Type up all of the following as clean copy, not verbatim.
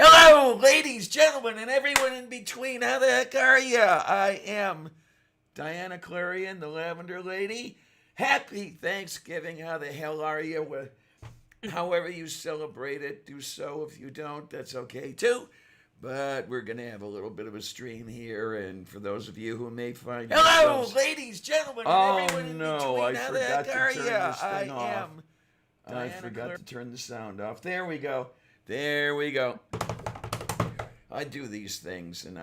Hello, ladies, gentlemen, and everyone in between. How the heck are ya? I am Diana Clarion, the Lavender Lady. Happy Thanksgiving. How the hell are you? However you celebrate it, do so. If you don't, that's okay too. But we're going to have a little bit of a stream here, and for those of you who may find Hello, yourselves... ladies, gentlemen, and Oh everyone in no, between. I How the forgot heck to are turn ya? this I thing off. am I Diana forgot to turn the sound off. There we go. There we go. I do these things, and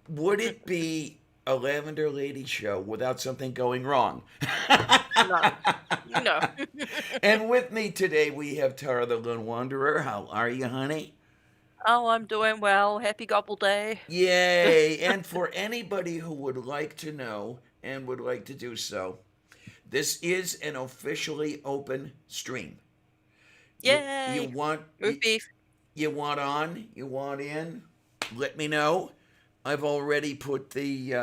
would it be a Lavender Lady show without something going wrong? No. No. And with me today we have Tara the Lone Wanderer. How are you, honey? Oh, I'm doing well. Happy Gobble Day. Yay! And for anybody who would like to know and would like to do so, this is an officially open stream. You Yay! want Roast beef. you want on, you want in, let me know. I've already put the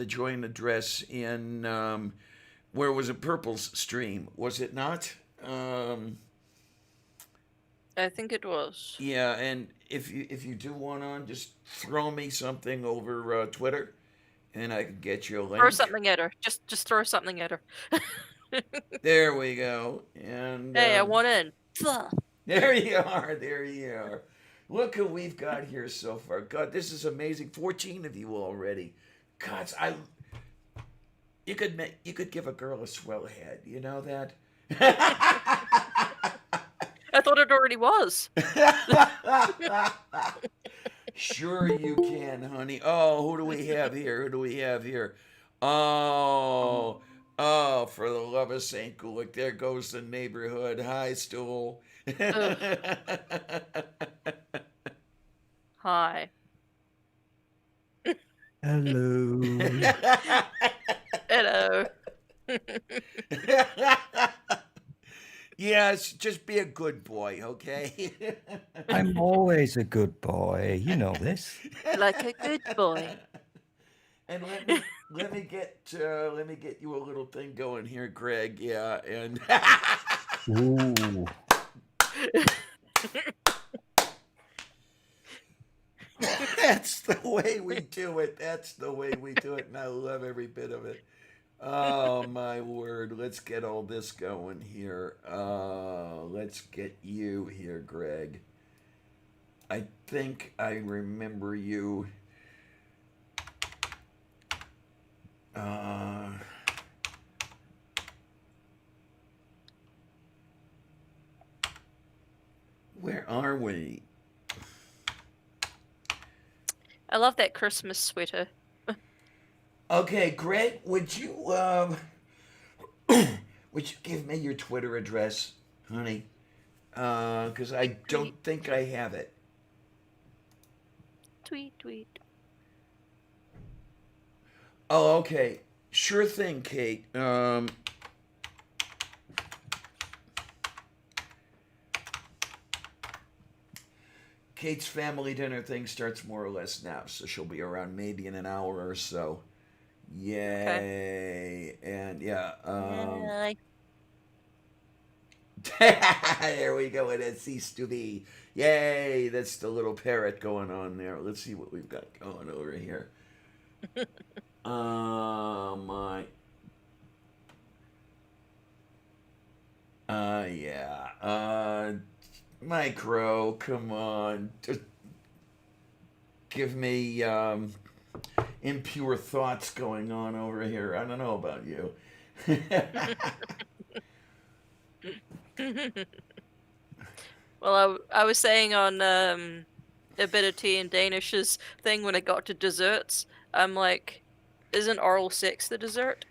join address in where was it? Purple's stream, was it not? I think it was. Yeah, and if you do want on, just throw me something over Twitter, and I can get you a link. Throw something at her. Just throw something at her. There we go. And Hey, I want in. there you are. There you are. Look who we've got here so far. God, this is amazing. 14 of you already. God, you could give a girl a swell head. You know that? I thought it already was. Sure you can, honey. Oh, who do we have here? Who do we have here? Oh, for the love of St. Gulick, there goes the neighborhood. Hi, Stool. Hi. Hello. Hello. Yes, just be a good boy, okay? I'm always a good boy. You know this. Like a good boy. And let me get you a little thing going here, Greg. Yeah, and Ooh. that's the way we do it. That's the way we do it, and I love every bit of it. Oh my word! Let's get all this going here. Let's get you here, Greg. I think I remember you. Where are we? I love that Christmas sweater. Okay, Greg, would you would you give me your Twitter address, honey? Because I don't think I have it. Tweet, tweet. Oh, okay. Sure thing, Kate. Kate's family dinner thing starts more or less now, so she'll be around maybe in an hour or so. Yay. Okay. And yeah, Yay. there we go. It ceased to be. Yay, that's the little parrot going on there. Let's see what we've got going over here. My. Yeah. Micro, come on. Just give me impure thoughts going on over here. I don't know about you. Well, I was saying on a bit of tea and Danish's thing when it got to desserts, I'm like, isn't oral sex the dessert?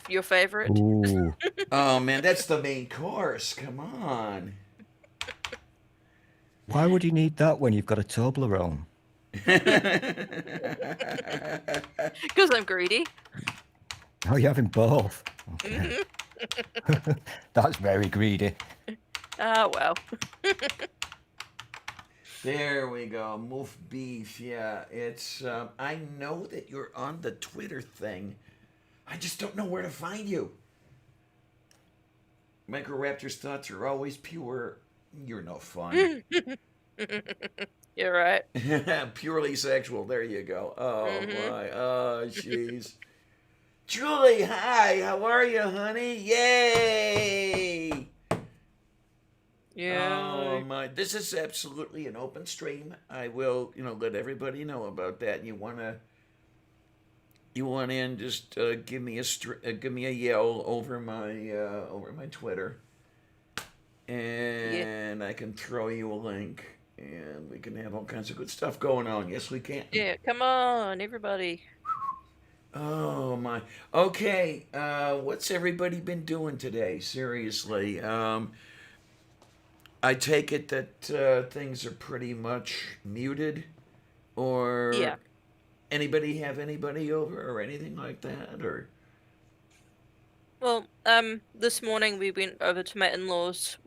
Your favorite? Ooh. Oh man, that's the main course. Come on. Why would you need that when you've got a Toblerone? Because I'm greedy. Oh, you're having both. Okay. That's very greedy. Ah, well. There we go. Moof beef. Yeah, it's. I know that you're on the Twitter thing. I just don't know where to find you. Microraptor's thoughts are always pure. You're no fun. You're right. Purely sexual. There you go. Oh Hmm. my. Oh jeez. Julie, hi. How are you, honey? Yay! Oh Yeah. my. This is absolutely an open stream. I will, let everybody know about that. You want in? Just give me a yell over my Twitter, Yeah. and I can throw you a link, and we can have all kinds of good stuff going on. Yes, we can. Yeah. Come on, everybody. Oh my. Okay. What's everybody been doing today? Seriously. I take it that things are pretty much muted, Yeah. or anybody have anybody over or anything like that, or Well, this morning we went over to my in-laws.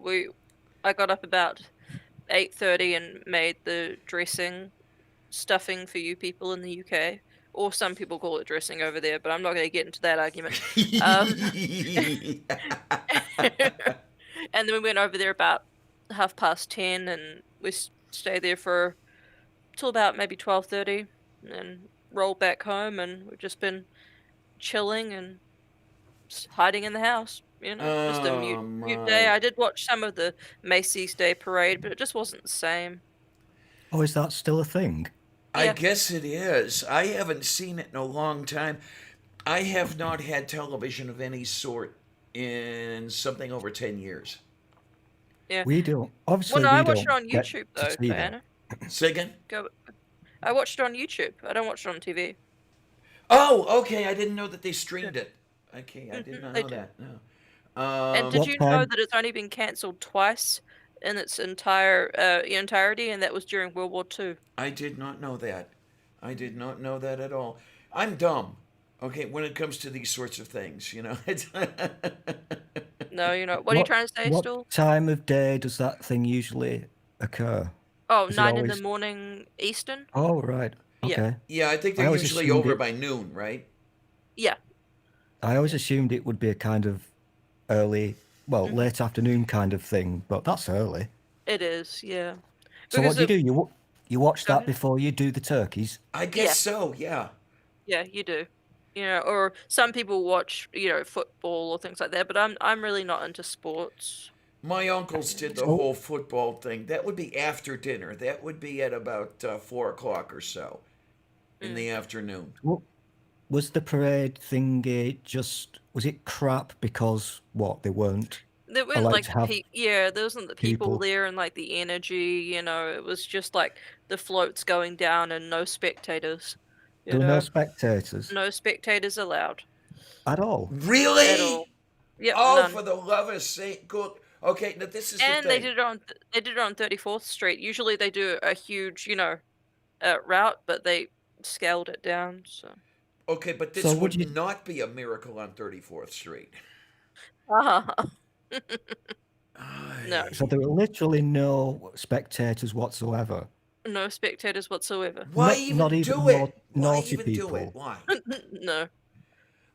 I got up about 8:30 and made the dressing stuffing for you people in the UK, or some people call it dressing over there, but I'm not going to get into that argument. Um, and then we went over there about 10:30, and we stayed there for till about maybe 12:30, and then rolled back home, and we've just been chilling and hiding in the house. Just a oh mute day. my. I did watch some of the Macy's Day Parade, but it just wasn't the same. Oh, is that still a thing? I Yeah, guess it is. I haven't seen it in a long time. I have not had television of any sort in something over 10 years. yeah. We don't. Well, Obviously, no, I we watched it don't on get YouTube to though, see that. Diana. Say again? Go. I watched it on YouTube. I don't watch it on TV. Oh, okay. I didn't know that they Yeah. streamed it. Okay, I did not They know do. that. No. And did What you know time? that it's only been cancelled twice in its entirety, and that was during World War Two? I did not know that. I did not know that at all. I'm dumb. Okay, when it comes to these sorts of things, it's No, what are you What trying to say, what still? time of day does that thing usually occur? Oh, Is it 9 in the always? morning Eastern? Oh, right. Yeah. Okay. Yeah, I think they're I always usually assumed over it. by noon, right? Yeah. I always Yeah. assumed it would be a kind of early, well, Hmm. late afternoon kind of thing, but that's early. It is, yeah. So what Because do you it do? You watch Go that ahead. before you do the turkeys? I guess Yeah, so, yeah. yeah, you do. Or some people watch, football or things like that, but I'm really not into sports. My uncles did the So whole football thing. That would be after dinner. That would be at about 4 o'clock or so in Mm. the afternoon. what was the parade thingy just was it crap because what they weren't There weren't allowed like to have there wasn't the people people? there and like the energy, it was just like the floats going down and no spectators, you There were no know. spectators No spectators allowed at all. at all. Really? Yep, Oh, none. for the love of Saint Cook. Okay, now this is the And thing. they did it on 34th Street. Usually they do a huge, route, but they scaled it down, so. Okay, but So this would would you? not be a miracle on 34th Street. Uh-huh. No, So Ay. there were literally no spectators whatsoever. no spectators whatsoever. Why Not even even do it? Why naughty even do it? people. Why? No.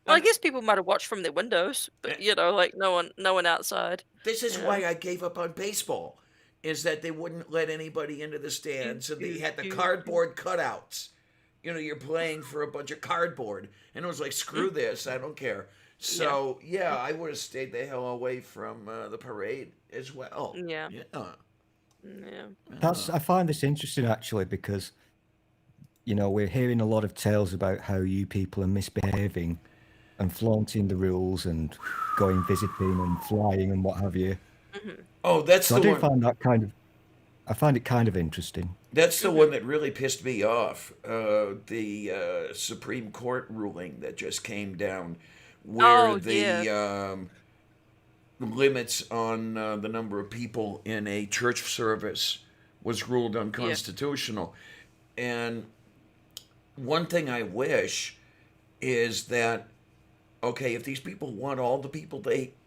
Well, I I'm, guess people might have watched from their windows, eh, but like no one outside. this is You know. why I gave up on baseball, is that they wouldn't let anybody into the Do, stands, and they do, had the do, do. cardboard cutouts. You're playing for a bunch of cardboard, and it was like, screw Mm, this, I don't care. yeah. So yeah, I would have stayed the hell away from the parade as well. Yeah. Yeah. Yeah. That's I find this interesting actually because we're hearing a lot of tales about how you people are misbehaving and flaunting the rules and going visiting and flying and what have you. Mhm. Oh, that's So I the do one. find I find it kind of interesting. That's the Mhm. one that really pissed me off. The Supreme Court ruling that just came down, where Oh, yeah. the limits on the number of people in a church service was ruled Yeah. unconstitutional. And one thing I wish is that, okay, if these people want all the people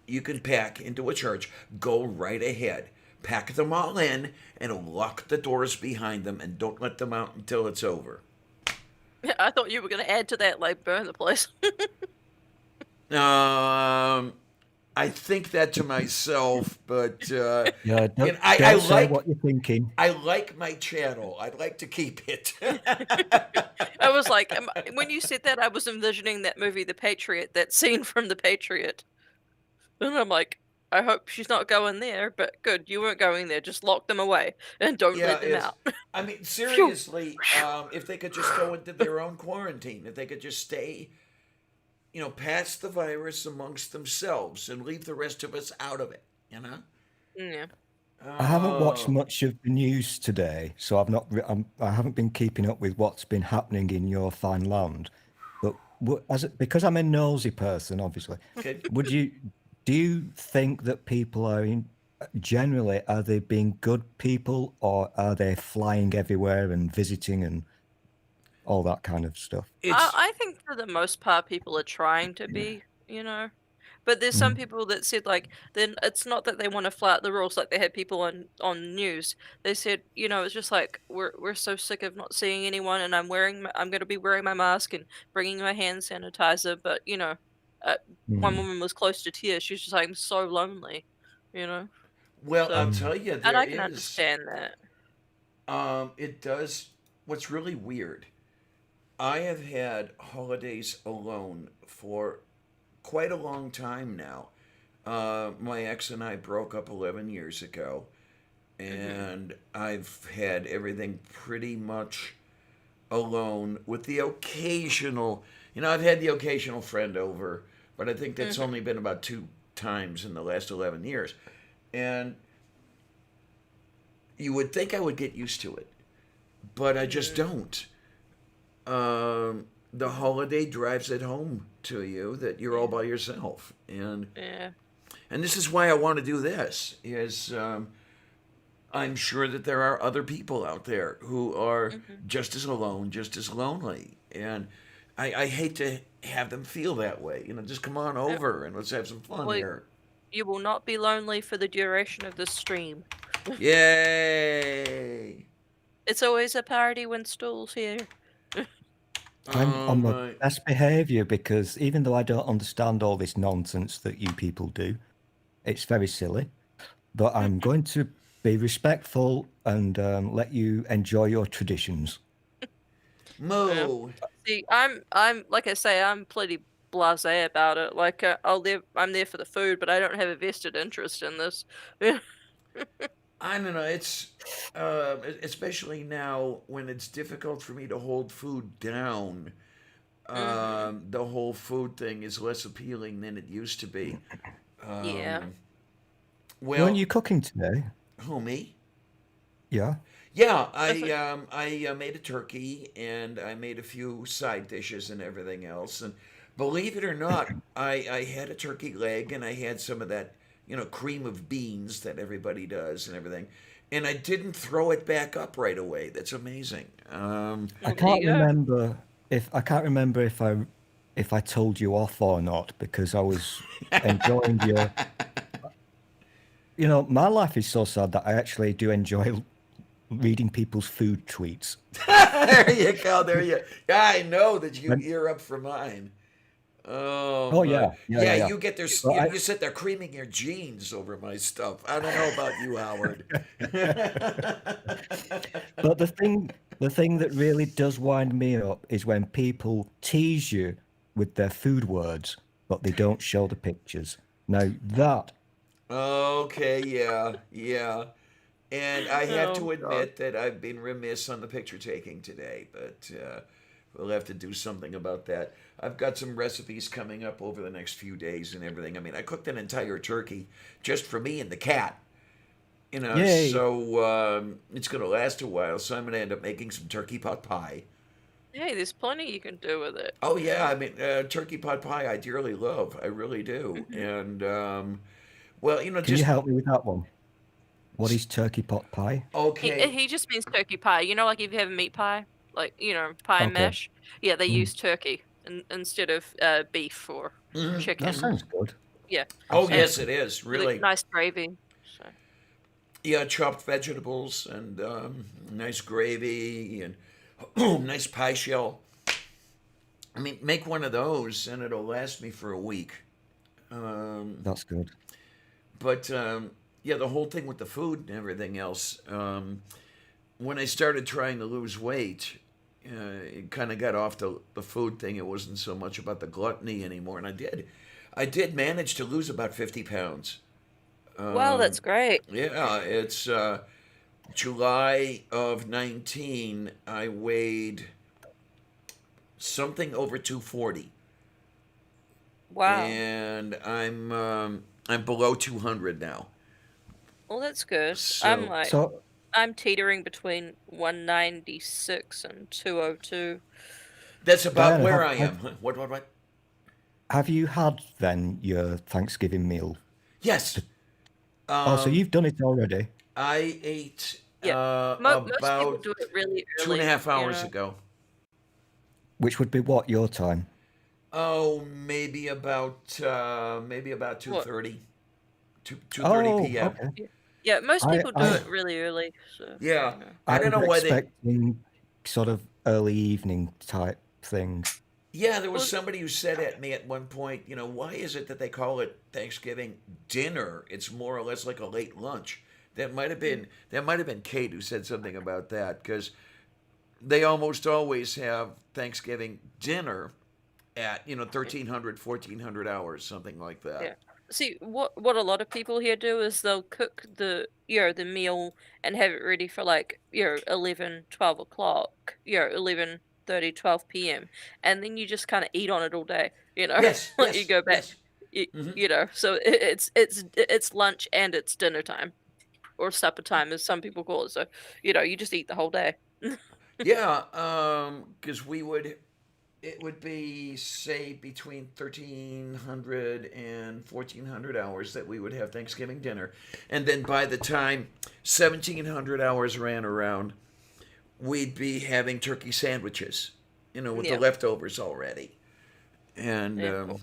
you can pack into a church, go right ahead. Pack them all in and lock the doors behind them and don't let them out until it's over. I thought you were gonna add to that, like burn the place. Um, I think that to myself, but Yeah, and I don't say like what you're thinking. I like my channel. I'd like to keep it. I was like, when you said that, I was envisioning that movie, The Patriot, that scene from The Patriot. And I'm like, I hope she's not going there, but good, you weren't going there. Just lock them away and don't Yeah, let them it's. out. I mean, Phew. seriously, if they could just go into their own quarantine, if they could just stay, pass the virus amongst themselves and leave the rest of us out of it, you know? Yeah. I haven't watched Oh, much of the news today, so I've not. I haven't been keeping up with what's been happening in your fine land. But because I'm a nosy person, obviously, okay. would you do you think that people are generally are they being good people or are they flying everywhere and visiting and all that kind of stuff? It's I think for the most part, people are trying to be, but there's some Mm, people that said like, then it's not that they want to flout the rules. Like they had people on news. They said, it's just like we're so sick of not seeing anyone, and I'm going to be wearing my mask and bringing my hand sanitizer. But uh, one mm, woman was close to tears. She was just like, I'm so lonely, you know. well, I'll So, mm, tell you, and there I can is. understand that. It does. What's really weird, I have had holidays alone for quite a long time now. My ex and I broke up 11 years ago, Hmm. and I've had everything pretty much alone with the occasional, I've had the occasional friend over, but I think that's Hmm. only been about 2 times in the last 11 years. And you would think I would get used to it, but I just Mm, don't. The holiday drives it home to you that you're all yeah. by yourself, Yeah. and this is why I want to do this. Is I'm sure that there are other people out there who are Hmm. just as alone, just as lonely, and I hate to have them feel that way. Just come on over and let's have some fun Well, here. you will not be lonely for the duration of the stream. Yay! It's always a party when Stool's here. I'm Oh on my my. best behavior because even though I don't understand all this nonsense that you people do, it's very silly. But I'm going to be respectful and let you enjoy your traditions. Yeah. Moo. See, I'm like I say, I'm pretty blasé about it. Like, I'm there for the food, but I don't have a vested interest in this. I don't know. It's especially now when it's difficult for me to hold food down. Hmm. The whole food thing is less appealing than it used to be. Yeah. Um, Weren't well, you cooking today? who me? Yeah. Yeah, I I thought, um, I made a turkey and I made a few side dishes and everything else. And believe it or not, I had a turkey leg and I had some of that cream of beans that everybody does and everything. And I didn't throw it back up right away. That's amazing. I well, there can't you go. remember if I told you off or not because I was enjoying your. My life is so sad that I actually do enjoy reading people's food tweets. There you go. There you. Yeah, I know that you When, ear up for mine. Oh oh my. yeah, yeah, yeah, Yeah, yeah. you get there. But You sit there creaming your jeans over my stuff. I don't know about you, Howard. but the thing that really does wind me up is when people tease you with their food words, but they don't show the pictures. Now that Okay, yeah, yeah. And I have Oh to God. admit that I've been remiss on the picture taking today, but we'll have to do something about that. I've got some recipes coming up over the next few days and everything. I mean, I cooked an entire turkey just for me and the cat, yay. so it's going to last a while. So I'm going to end up making some turkey pot pie. Hey, there's plenty you can do with it. Oh, yeah, I mean, turkey pot pie I dearly love. I really do. Hmm. And, well, Can you just help me with that one? What is turkey pot pie? okay. He just means turkey pie. Like if you have meat pie, like pie and Okay. mash. Yeah, they Mm, use turkey instead of beef or Mhm, that chicken. mhm. sounds good. Yeah, That Oh, and sounds yes, it's it good. is. really Really. nice gravy. So. Yeah, chopped vegetables and nice gravy and nice pie shell. I mean, make one of those and it'll last me for a week. That's good. But yeah, the whole thing with the food and everything else. When I started trying to lose weight, it kind of got off the food thing. It wasn't so much about the gluttony anymore, and I did manage to lose about 50 pounds. Wow, that's great. Yeah, it's July of 19. I weighed something over 240, Wow. and I'm below 200 now. Well, that's good. So So, I'm teetering between 196 and 202. that's about Diana, where have, I have am. What? have you had then your Thanksgiving meal? Yes. Oh, so Um, you've done it already, I ate Yep. Most people about do it really two and a early, half hours ago. which would be what your time? Oh, maybe about two What? thirty, 2:30 Oh, p.m. okay. Yeah, most I people do I it really early, so, Yeah, you know. I I don't was know why they. expecting sort of early evening type thing. Yeah, there was Well, somebody who said at me at one point, why is it that they call it Thanksgiving dinner? It's more or less like a late lunch. That might have been Kate who said something about that because they almost always have Thanksgiving dinner at 1300, 1400 hours, something like that. yeah. See, what a lot of people here do is they'll cook the meal and have it ready for like, 11, 12 o'clock, 11:30, 12 p.m. And then you just kind of eat on it all day, Yes, like you yes, go back, yes. Hmm. so it's lunch and it's dinner time or supper time as some people call it. So, you just eat the whole day. Yeah, because it would be, say, between 1300 and 1400 hours that we would have Thanksgiving dinner. And then by the time 1700 hours ran around, we'd be having turkey sandwiches, with the Yeah. leftovers already. And, Yeah.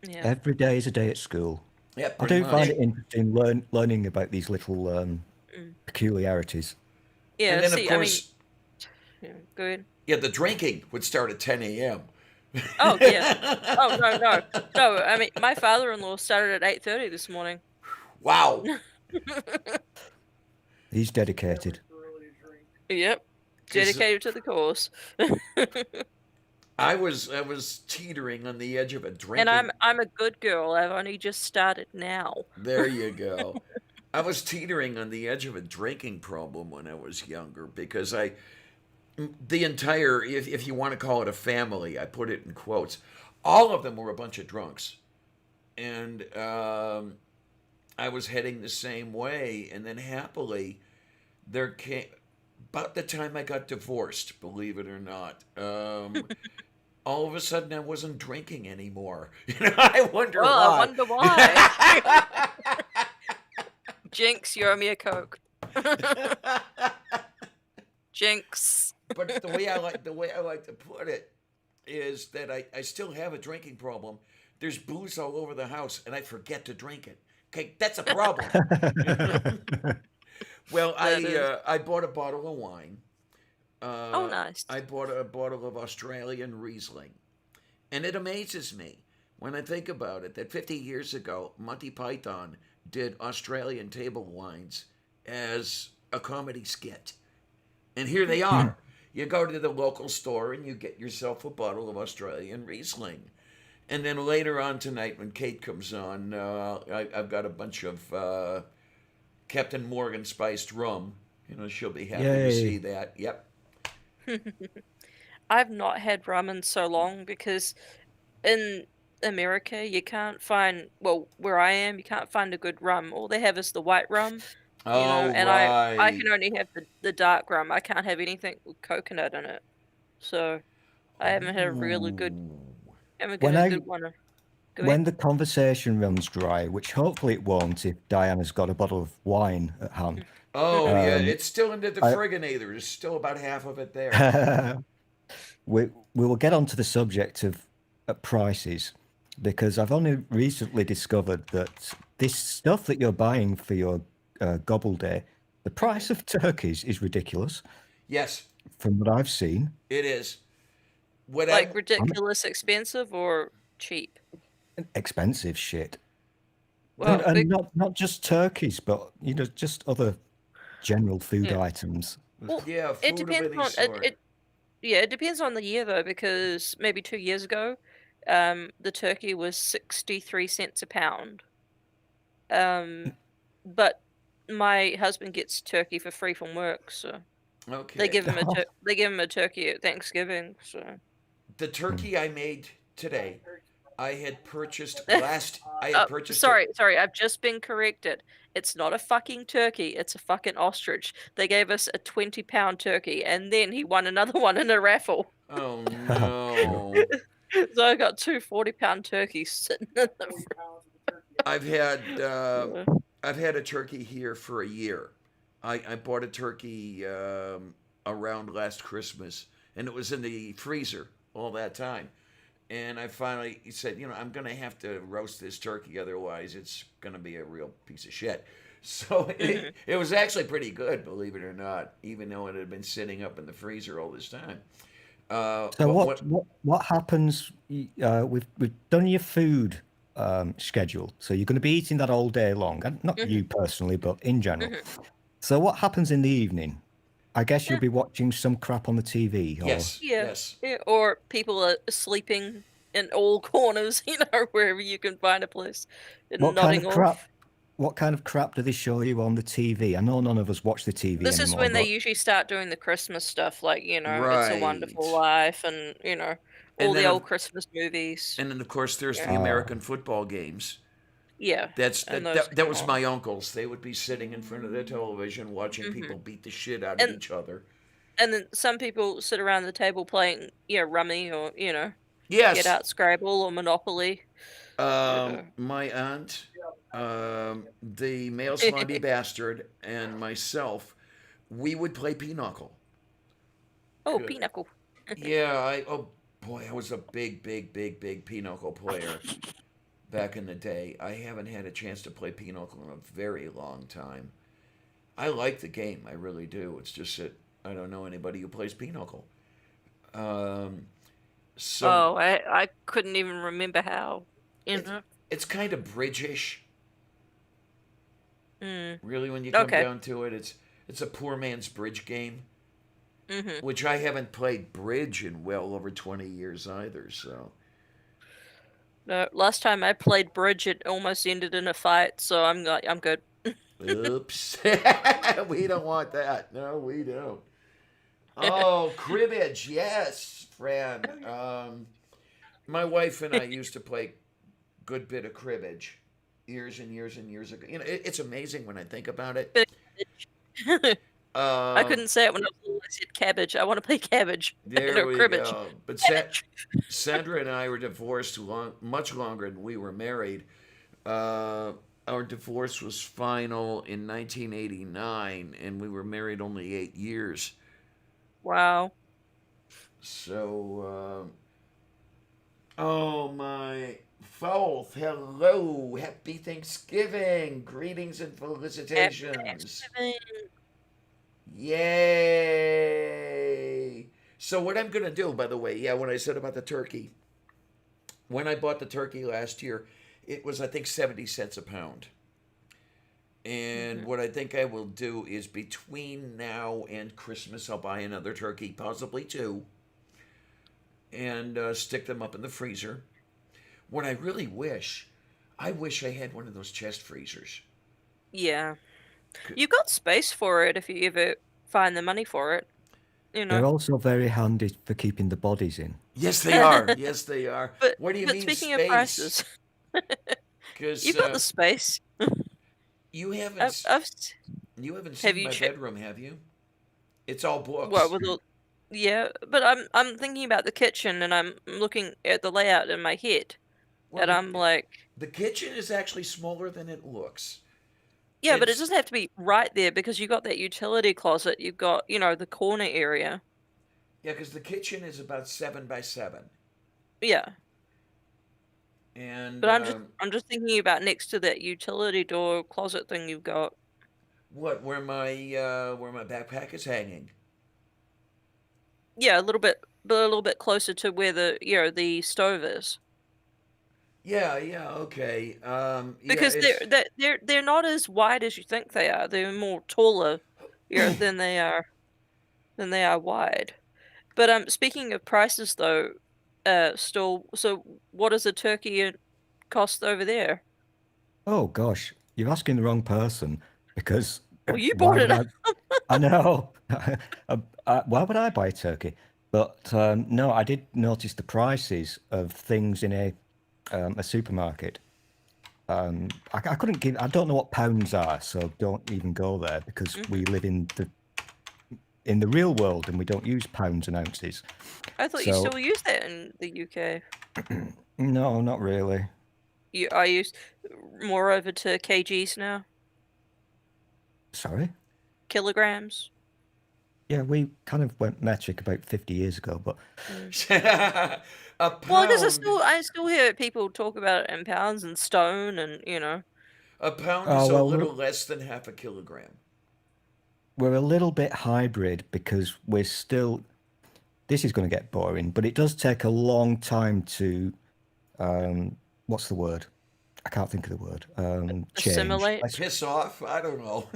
Yeah. Every day is a day at school. yeah, I pretty do find much. it interesting learning about these little Mm. peculiarities. And Yeah, then, of see, I mean, course, yeah, go ahead. yeah, the drinking would start at 10 a.m. Oh, yeah. Oh, no, no. No, I mean, my father-in-law started at 8:30 this morning. Wow. He's dedicated. Yep. Because Dedicated to the cause. I was teetering on the edge of a And I'm drinking. I'm a good girl. I've only just started now. There you go. I was teetering on the edge of a drinking problem when I was younger because the entire, if you want to call it a family, I put it in quotes, all of them were a bunch of drunks. And I was heading the same way. And then happily, there came, about the time I got divorced, believe it or not, all of a sudden I wasn't drinking anymore. I wonder Well, I why. wonder why. Jinx, you owe me a Coke. Jinx. But the way I like to put it is that I still have a drinking problem. There's booze all over the house, and I forget to drink it. Okay, that's a problem. Well, That I is. uh, I bought a bottle of wine. Oh, Uh, nice. I bought a bottle of Australian Riesling, and it amazes me when I think about it that 50 years ago, Monty Python did Australian table wines as a comedy skit. And here they are. You go to the local store and you get yourself a bottle of Australian Riesling. And then later on tonight, when Kate comes on, I've got a bunch of Captain Morgan spiced rum. She'll be happy to see Yay. that. Yep. I've not had rum in so long because in America you can't find, well, where I am, you can't find a good rum. All they have is the white rum, Oh, and I right. can only have the dark rum. I can't have anything with coconut in it. So I haven't had a really good, Ooh. haven't When given a I good one. Go ahead. when the conversation runs dry, which hopefully it won't if Diana's got a bottle of wine at hand, Oh, yeah. um, It's still into the I frigginator. There's still about half of it there. we will get onto the subject of prices because I've only recently discovered that this stuff that you're buying for your gobble day, the price of turkeys is ridiculous Yes, from what I've seen. it is. What Like I I'm, ridiculous expensive or cheap? expensive shit. And, Well, and not just turkeys, but just other general food yeah. items. Well, Yeah, it food of depends any on it. sort. Yeah, it depends on the year though, because maybe 2 years ago, the turkey was 63 cents a pound. Um, but my husband gets turkey for free from work, so Okay. they give him a turkey at Thanksgiving. So, The Hmm. turkey I made today, I had oh, purchased it. sorry, I've just been corrected. It's not a fucking turkey, it's a fucking ostrich. They gave us a 20-pound turkey, and then he won another one in a raffle. Oh Cool. no. So I got two 40-pound turkeys sitting in the I've had fridge. I've had a turkey here for a year. I bought a turkey around last Christmas, and it was in the freezer all that time. And I finally said, I'm going to have to roast this turkey, otherwise it's going to be a real piece of shit. So Mhm. it was actually pretty good, believe it or not, even though it had been sitting up in the freezer all this time. So But what happens? We've done your food schedule, so you're going to be eating that all day long, and not Mhm. you personally, but in general. Mhm. So what happens in the evening? I guess you'll Yeah. be watching some crap on the TV, or yes, Yeah. yes. Yeah. Or people are sleeping in all corners, wherever you can find a place, and what kind nodding of crap? off. What kind of crap do they show you on the TV? I know none of us watch the TV This is anymore, when they but usually start doing the Christmas stuff, like, It's a Wonderful Right. Life, and, all And the then old of Christmas movies. and then of course there's Yeah. the American football games. Yeah. That's And that, those that that come was on. my uncles. They would be sitting in front of their television watching Hmm. people beat the shit out of And each other. and then some people sit around the table playing, Rummy, or, Get Yes, Out Scrabble or Monopoly. Yeah. my aunt, the male slimy bastard, and myself, we would play pinochle. Oh, Good. Pinochle. Yeah, oh boy, I was a big, big, big, big pinochle player back in the day. I haven't had a chance to play pinochle in a very long time. I like the game, I really do. It's just that I don't know anybody who plays pinochle. Um, so Oh, I couldn't even remember how. You it's know. it's kind of bridgish, Mm. really. When you come Okay. down to it, it's a poor man's bridge game, Mhm. which I haven't played bridge in well over 20 years either. So, No, last time I played bridge, it almost ended in a fight, so I'm good. oops, we don't want that. No, we don't. Oh, cribbage, yes, Fran. My wife and I used to play good bit of cribbage years and years and years ago. It's amazing when I think about it. Big cabbage. I Um, couldn't say it when I was little. I said cabbage. I want to play cabbage. there No, we cribbage. go. But Cabbage. Sandra and I were divorced much longer than we were married. Uh, our divorce was final in 1989, and we were married only 8 years. Wow. So, oh my Fourth, hello, happy Thanksgiving, greetings and Happy felicitations. Thanksgiving. Yay! So what I'm gonna do, by the way, yeah, when I said about the turkey, when I bought the turkey last year, it was I think 70 cents a pound. And Hmm. what I think I will do is between now and Christmas, I'll buy another turkey, possibly two, and stick them up in the freezer. What I really wish, I wish I had one of those chest freezers. Yeah. You got space for it if you ever find the money for it, you they're know. also very handy for keeping the bodies in. Yes, they are. Yes, they are. But What do you but mean speaking of space? prices, Because you've got the space. you I've, haven't I've s- you haven't have seen you my checked bedroom, have you? It's all what books. with all? Yeah, but I'm thinking about the kitchen, and I'm looking at the layout in my head, Well, and I'm like, the kitchen is actually smaller than it looks. yeah, but it It's doesn't have to be right there because you got that utility closet, you've got, the corner area. yeah, because the kitchen is about 7 by 7, Yeah, and but I'm just thinking about next to that utility door closet thing you've got. what where my backpack is hanging. Yeah, a little bit, but a little bit closer to where the stove is. Yeah, okay. Yeah, because it's they're not as wide as you think they are. They're more taller, than they are wide. But speaking of prices though, still, so what does a turkey cost over there? Oh gosh, you're asking the wrong person because Well, you why bought it would up. I? I know. Why would I buy a turkey? But no, I did notice the prices of things in a supermarket. I couldn't give. I don't know what pounds are, so don't even go there because Hmm. we live in the real world and we don't use pounds and ounces. I thought you So still use that in the UK. no, not really. I use more over to kgs now, Sorry. kilograms. Yeah, we kind of went metric about 50 years ago, but Mm. a Well, because pound. I still hear people talk about it in pounds and stone, and A pound oh is a well, little less than half a kilogram. we're a little bit hybrid because we're still. This is going to get boring, but it does take a long time to what's the word? I can't think of the word. Change. assimilate, Let's Piss off? I don't know.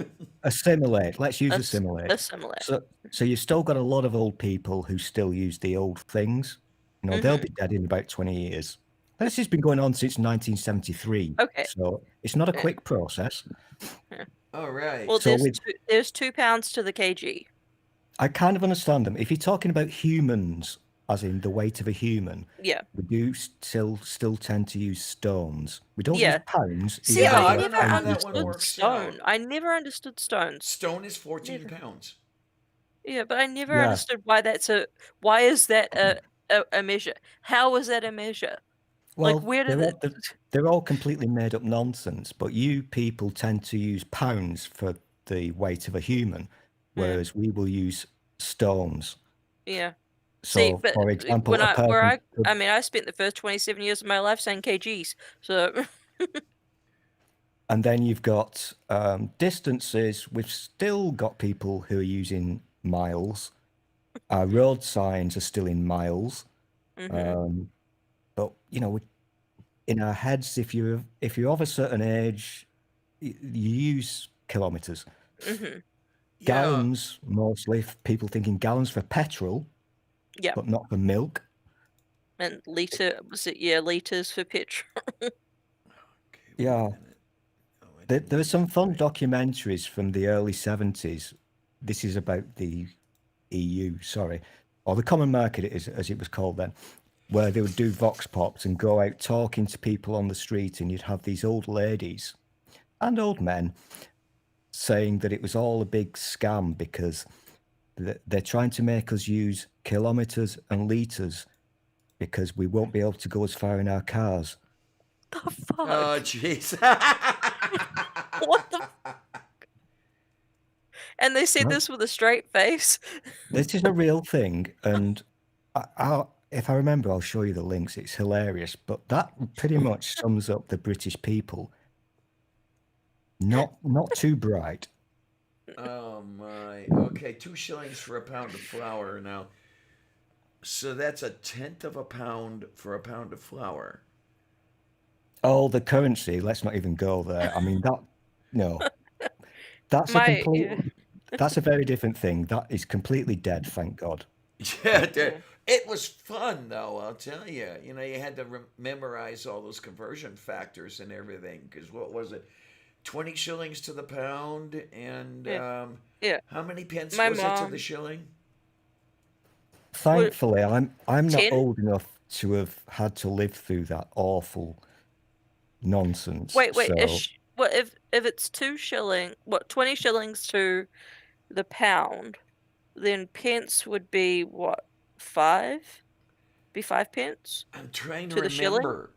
assimilate. Let's use ass assimilate. assimilate. So you've still got a lot of old people who still use the old things. You know, they'll Hmm. be dead in about 20 years. This has been going on since 1973, Okay. so it's not a Yeah, quick process. yeah. All right. Well, So with there's 2 pounds to the kg. I kind of understand them. If you're talking about humans, as in the weight of a human, Yeah, we do still tend to use stones. We don't use yeah. pounds, See, even Yeah, though I I they're don't never know how pounds and that one understood stones. works stone. out. I never understood stones. Stone is 14 Never. pounds. Yeah, but I never Yeah. understood why is that a measure? How is that a measure? Like, Well, where did it? they're all completely made up nonsense, but you people tend to use pounds for the weight of a human, Yeah, whereas we will use stones. yeah. See, So, but for example, when a person I could, mean, I spent the first 27 years of my life saying kgs. So, and then you've got distances. We've still got people who are using miles. Our road signs are still in miles. hmm, But you know, in our heads, if you're of a certain age, you use kilometers. hmm, Yeah. Gallons, mostly, people thinking gallons for petrol, yeah. but not for milk. And liter was it? Yeah, liters for petrol. Okay, wait a Yeah, minute. Oh, I didn't there are do some that fun right. documentaries from the early 70s. This is about the EU, sorry, or the common market, as it was called then, where they would do vox pops and go out talking to people on the street, and you'd have these old ladies and old men saying that it was all a big scam because they're trying to make us use kilometers and liters because we won't be able to go as far in our cars. The Oh, fuck? jeez. What the? And they said Right? this with a straight face. This is a real thing, and if I remember, I'll show you the links. It's hilarious, but that pretty much sums up the British people. Not too bright. Oh my. Okay, 2 shillings for a pound of flour now. So that's a tenth of a pound for a pound of flour. Oh, the currency. Let's not even go there. I mean that. No, that's a My complete. yeah, That's a very different thing. That is completely dead. Thank God. Yeah, yeah. it was fun though. I'll tell you. You know, you had to memorize all those conversion factors and everything. Because what was it? 20 shillings to the pound, and Yeah. Yeah. how many pence My was it to the mom shilling? would Thankfully, I'm not 10. old enough to have had to live through that awful nonsense. Wait, So what if it's 2 shilling, what, 20 shillings to the pound, then pence would be what, 5? Be 5 pence I'm trying to to the shilling? remember.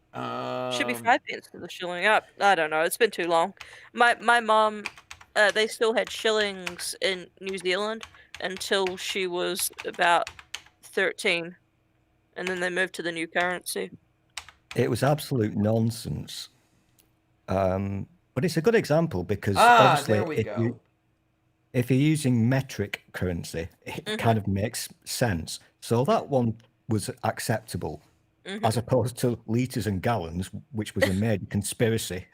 Should be 5 pence to the shilling up. I don't know. It's been too long. My mom, they still had shillings in New Zealand until she was about 13, and then they moved to the new currency. it was absolute nonsense. But it's a good example because Ah, there obviously, we if you go. if you're using metric currency, it Hmm. kind of makes sense. So that one was acceptable. as opposed to litres and gallons, which was a major conspiracy.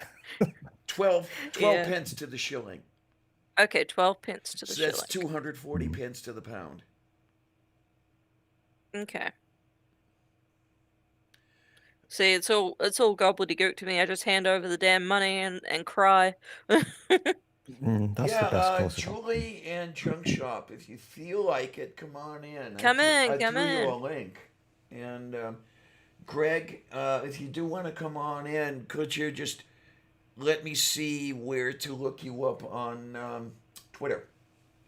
12 Yeah. pence to the shilling. Okay, 12 pence to the So that's shilling. 240 pence to the pound. Okay. See, it's all gobbledygook to me. I just hand over the damn money and cry. That's the best course of action. Julie and Junk Shop, if you feel like it, come on in. Come in, I come threw you a in. link. And Greg, if you do want to come on in, could you just let me see where to look you up on Twitter?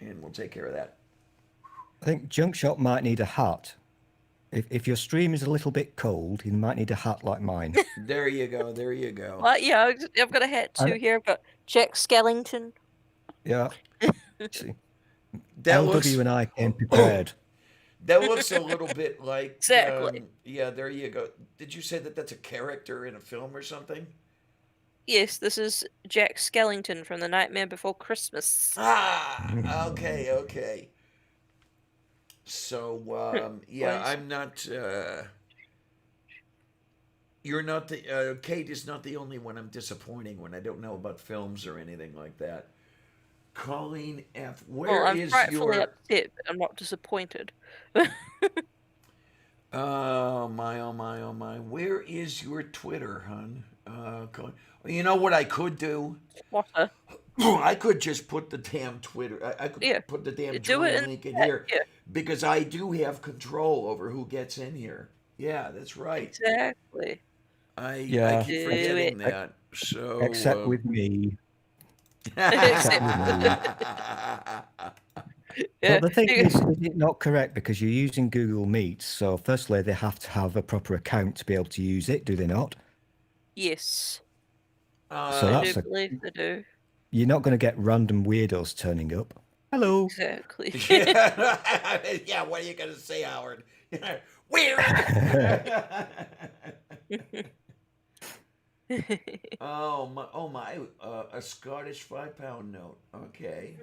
And we'll take care of that. I think Junk Shop might need a hat. If your stream is a little bit cold, you might need a hat like mine. There you go. There you go. Well, yeah, I've got a hat too here. I've got Jack Skellington. Yeah. See, That LW looks and I came prepared. that looks a little bit like Exactly. yeah, there you go. Did you say that that's a character in a film or something? Yes, this is Jack Skellington from The Nightmare Before Christmas. Ah, okay. So yeah, Boys. I'm not. You're not the Kate is not the only one I'm disappointing when I don't know about films or anything like that. Colleen F. Where Well, I'm is frightfully your? upset, but I'm not disappointed. Oh my! Where is your Twitter, hun? Colleen. You know what I could do? Swatter. I could just put the damn Twitter. I could Yeah. put the damn Do it Julie in link in chat, here yeah. because I do have control over who gets in here. Yeah, that's right. Exactly. I Yeah. keep Do forgetting it. that. So Except with me. Except- Yeah, But the thing you- is it not correct because you're using Google Meet? So firstly, they have to have a proper account to be able to use it, do they not? yes, So I that's do believe they do. you're not going to get random weirdos turning up. Hello. Exactly. yeah, what are you gonna say, Howard? Weird. Oh my! A Scottish £5 note. Okay.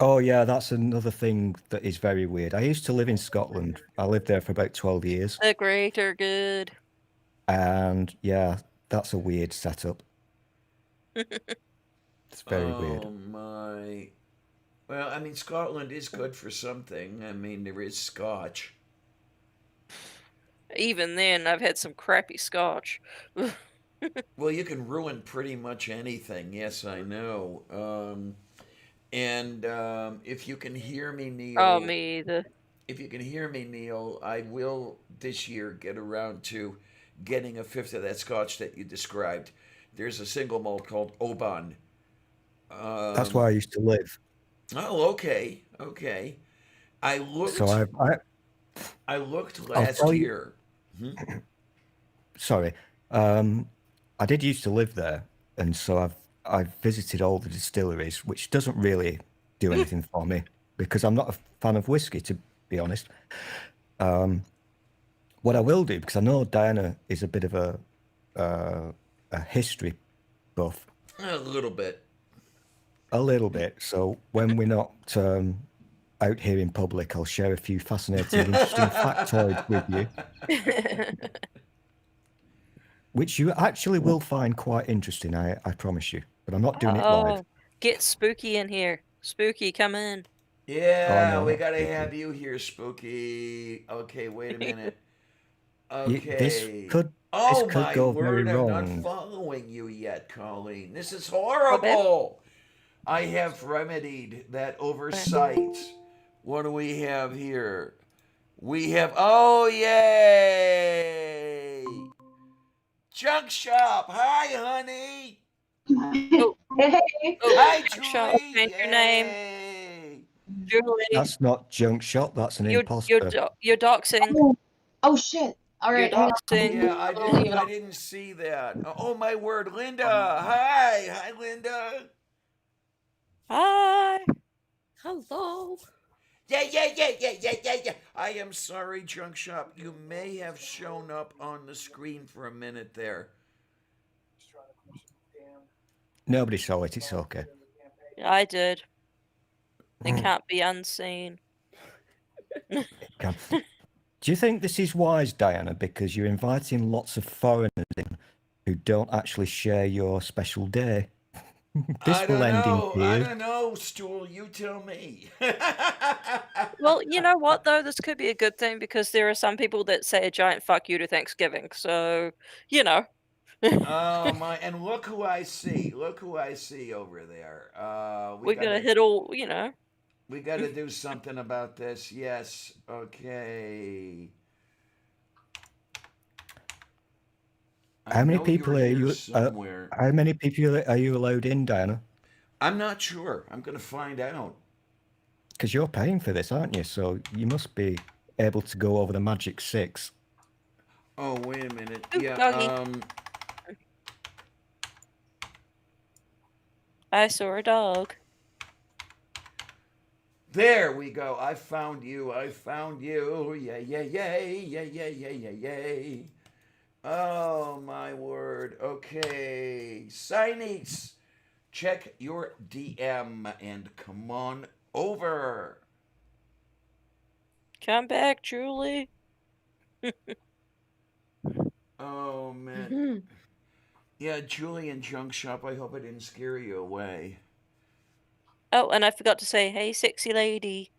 Oh yeah, that's another thing that is very weird. I used to live in Scotland. I lived there for about 12 years. The greater good. And yeah, that's a weird setup. It's very weird. Oh my! Well, I mean, Scotland is good for something. I mean, there is Scotch. Even then, I've had some crappy scotch. Well, you can ruin pretty much anything. Yes, I know. And if you can hear me, Neil. Oh, me either. If you can hear me, Neil, I will this year get around to getting a fifth of that Scotch that you described. There's a single malt called Oban. That's where I used to live. Oh, okay. I looked. So I looked I'll last tell you- year. sorry. I did used to live there, and so I've visited all the distilleries, which doesn't really do anything for me because I'm not a fan of whiskey, to be honest. What I will do, because I know Diana is a bit of a history buff, A little bit. a little bit. So when we're not out here in public, I'll share a few fascinating, interesting factoids with you, which you actually will find quite interesting. I promise you. But I'm not doing it live. Oh, get Spooky in here. Spooky, come in. Yeah, no, we not gotta Spooky. have you here, Spooky. Okay, wait a minute. You- Okay. this could oh could my go very word, I'm wrong. not following you yet, Colleen. This is horrible. I have remedied that oversight. What do we have here? We have, oh, yay! Junk Shop. Hi, honey. Oh, Hey, oh, Hi, Junk Shop, Julie. change your name. Yay. Julie, That's not Junk Shop. That's an imposter. you're doxing. oh shit. All You're right, hang on. doxing. Yeah, I didn't see that. Oh my word, Linda. Hi, Linda. Hi. Hello. Yeah. I am sorry, Junk Shop. You may have shown up on the screen for a minute there. Nobody saw it. It's okay. I did. They can't be unseen. Come. Do you think this is wise, Diana? Because you're inviting lots of foreigners in who don't actually share your special day. This I will don't end in know. I tears. don't know, Stool. You tell me. Well, you know what though? This could be a good thing because there are some people that say a giant fuck you to Thanksgiving. So, you know. Oh my! And look who I see. Look who I see over there. We gotta hit all, you know. we gotta do something about this. Yes. Okay. I How many know people you're are here you? somewhere. How many people are you allowed in, Diana? I'm not sure. I'm gonna find out. Because you're paying for this, aren't you? So you must be able to go over the magic 6. Oh, wait a minute. Ooh, Yeah. doggy. I saw a dog. There we go. I found you. I found you. Yay, yay, yay, yay, yay, yay, yay, yay. Oh, my word. Okay. Signies, check your DM and come on over. Come back, Julie. Oh, man. Mm-hmm. Yeah, Julie and Junk Shop, I hope I didn't scare you away. Oh, and I forgot to say, hey, sexy lady.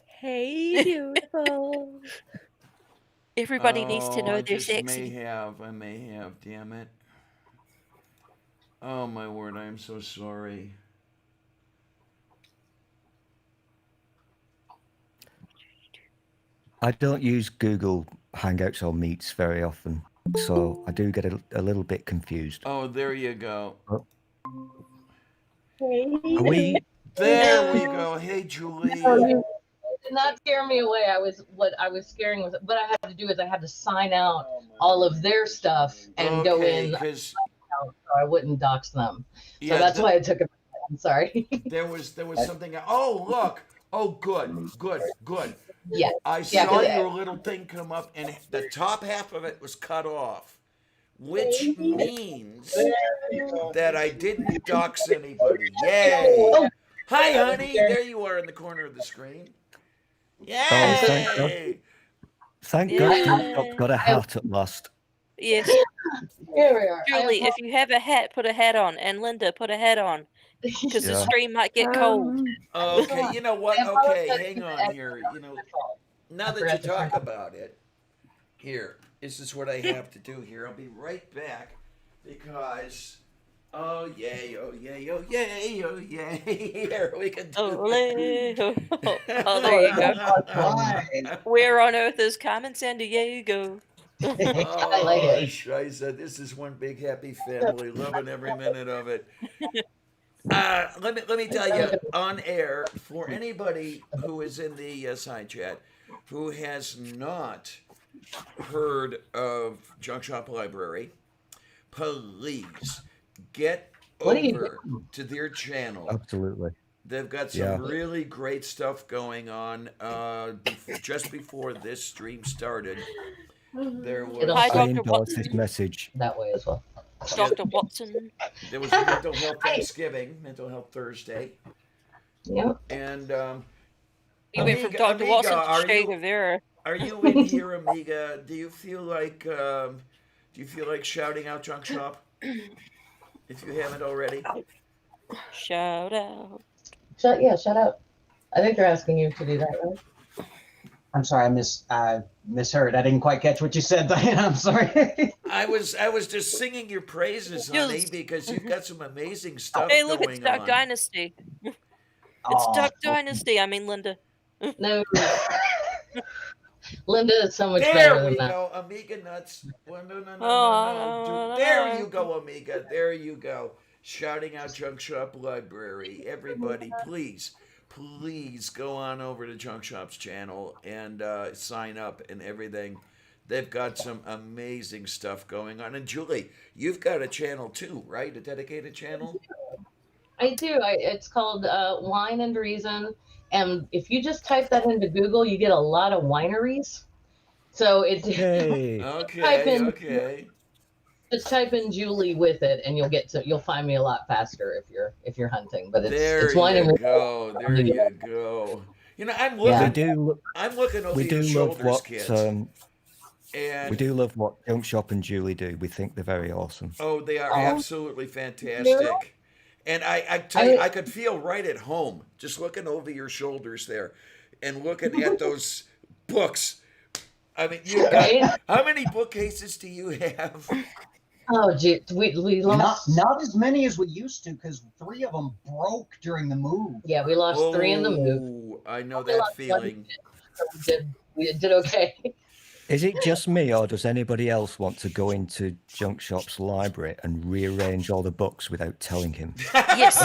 Hey, beautiful. Everybody needs to Oh, know I they're just sexy. I may have, damn it. Oh, my word, I am so sorry. I don't use Google Hangouts or Meets very often, so I do get a little bit confused. Oh, there you go. Are we? There we go. Hey, Julie. No, you did not scare me away. What I was scaring was what I had to do is I had to sign out all of their stuff and go Okay, in because so I wouldn't dox them. So yeah, that's why it took a. I'm sorry. there was something. Oh, look. Oh, good, good, good. Yeah. I Yeah, saw 'cause- your little thing come up, and the top half of it was cut off, which means that I didn't dox anybody. Yay! Hi, honey. There you are in the corner of the screen. Oh, thank God! Yay! Thank God, Yeah. Junk got a hat at last. Yes. Here we are. Julie, if you have a hat, put a hat on. And Linda, put a hat on. Because the Yeah. stream might get cold. Okay, you know what? I apologize Okay, hang for on the here. You know, now I that you forgot to talk turn- about it, here, this is what I have to do here. I'll be right back because, oh yay, oh yay, oh yay, oh yay. Here we can do Ole. that. Oh, there you go. Why? Where on earth is Carmen Sandiego? I like Oh, it. Scheisse, this is one big happy family, loving every minute of it. Let me tell you on air for anybody who is in the side chat who has not heard of Junk Shop Library, please get What are you over to their channel. Absolutely. They've got some Yeah. really great stuff going on. Just before this stream started, there was It'll Hi, I Dr. endorse this Watson. message. that way as well. Dr. Watson. there was Mental Health Thanksgiving, Mental Health Thursday, Yep. and You went from Amiga, Dr. Amiga, Watson to are Che you Guevara. are you in here, Amiga? Do you feel like shouting out Junk Shop? If you haven't already. Shout out. Shut up. I think they're asking you to do that, right? I'm sorry, I misheard. I didn't quite catch what you said, Diana. I'm sorry. I was just singing your praises, honey, Yes. because you've got some amazing stuff Hey, look, it's going Duck on. Dynasty. It's Aw. Duck Dynasty. I mean, Linda. No. Linda is so much There better we than that. go, Amiga nuts. Well, no. Oh, There you go, Amiga. There you go. Shouting out Junk Shop Library. Everybody, please go on over to Junk Shop's channel and sign up and everything. They've got some amazing stuff going on. And Julie, you've got a channel too, right? A dedicated channel? I do. It's called Wine and Reason. And if you just type that into Google, you get a lot of wineries. So it Hey. Okay. just type in Julie with it, and you'll find me a lot faster if you're hunting. But There it's wine and you Reason. go. There you go. You know, I'm We looking. do. I'm looking over We your do love shoulders, what. kids. We And do love what Junk Shop and Julie do. We think they're very awesome. oh, they are Oh, absolutely you? fantastic. And I tell you, I I could feel right at home just looking over your shoulders there and looking at those books. I mean, you got right? how many bookcases do you have? Oh, gee, we Not lost. not as many as we used to, because 3 of them broke during the move. Yeah, we lost 3 in the move. Oh, I know We that lost one, feeling. so we did okay. Is it just me, or does anybody else want to go into Junk Shop's library and rearrange all the books without telling him? Yes,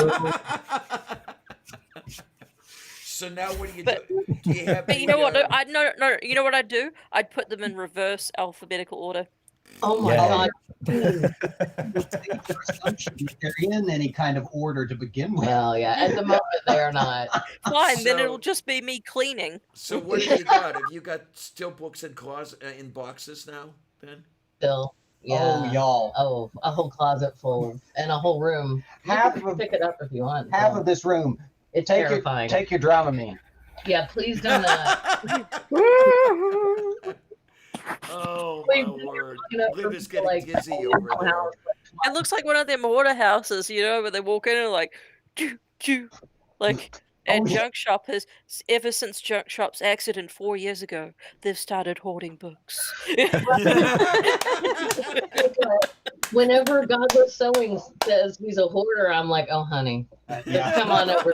So now what do you but do? Do you have but the? you know what? No. You know what I'd do? I'd put them in reverse alphabetical order. Oh my Yeah. God. For assumption that they're in any kind of order to begin with. Well, yeah, at the moment they are not. Fine, then So- it'll just be me cleaning. So what have you got? Have you got still books in in boxes now? Then Still. Yeah. Oh, y'all. Oh, a whole closet full and a whole room. You Half can of- pick it up if you want. Half so of this room. it's Take terrifying. your Dramamine. Yeah, please don't. Oh Please, my word! you know, Linda's for, getting like, dizzy you over know there. how- It looks like one of them order houses, you know, where they walk in and like, choo, choo. Like, and Oh, yeah. Junk Shop has, ever since Junk Shop's accident 4 years ago, they've started hoarding books. Whenever Godless Sewing says he's a hoarder, I'm like, oh, honey, Yeah. come on over.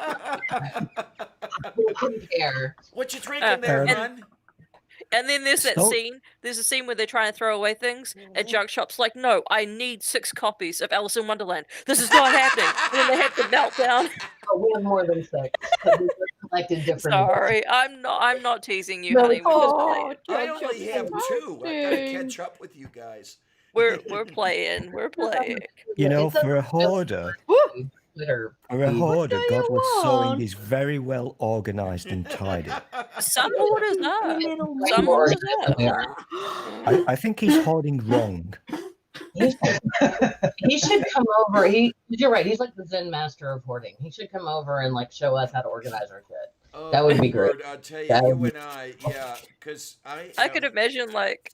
We'll compare. What you drinking there, and- hon? And then there's that Stop. scene. There's a scene where they're trying to throw away things, and Junk Shop's like, "No, I need 6 copies of Alice in Wonderland. This is not happening." And then they have the meltdown. Oh, we have more than 6. 'Cause we just collected different. Sorry, I'm not teasing you, No, honey. it's We're just Oh, playing. I Junk only Shop's have 2. I gotta fantastic. catch up with you guys. We're playing. We're playing. You know, It doesn't for a feel hoarder, like Twitter. for a feed. hoarder, do you Godless Sewing want? is very well organized and tidy. Some orders are. Little Some more orders are. there. I think he's hoarding wrong. He should come over. You're right. He's like the Zen master of hoarding. He should come over and like show us how to organize our shit. Oh, That would my be great. word, I'll tell you, That would you be- and I, yeah, because I could imagine like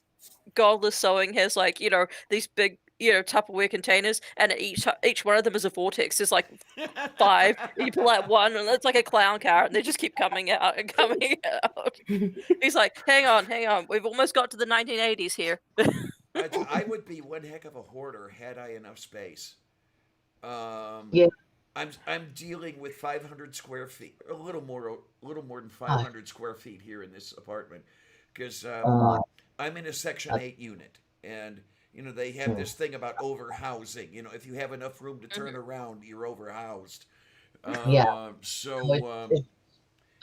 Godless Sewing has like, you know, these big, you know, Tupperware containers, and each one of them is a vortex. There's like 5. You pull out one, and it's like a clown car, and they just keep coming out and coming out. He's like, hang on, we've almost got to the 1980s here. I would be one heck of a hoarder had I enough space. Yeah. I'm dealing with 500 square feet, a little more than 500 square feet here in this apartment, because I'm in a Section 8 unit, and you know they have this thing about overhousing. You know, if you have enough room to turn around, you're overhoused. Yeah. So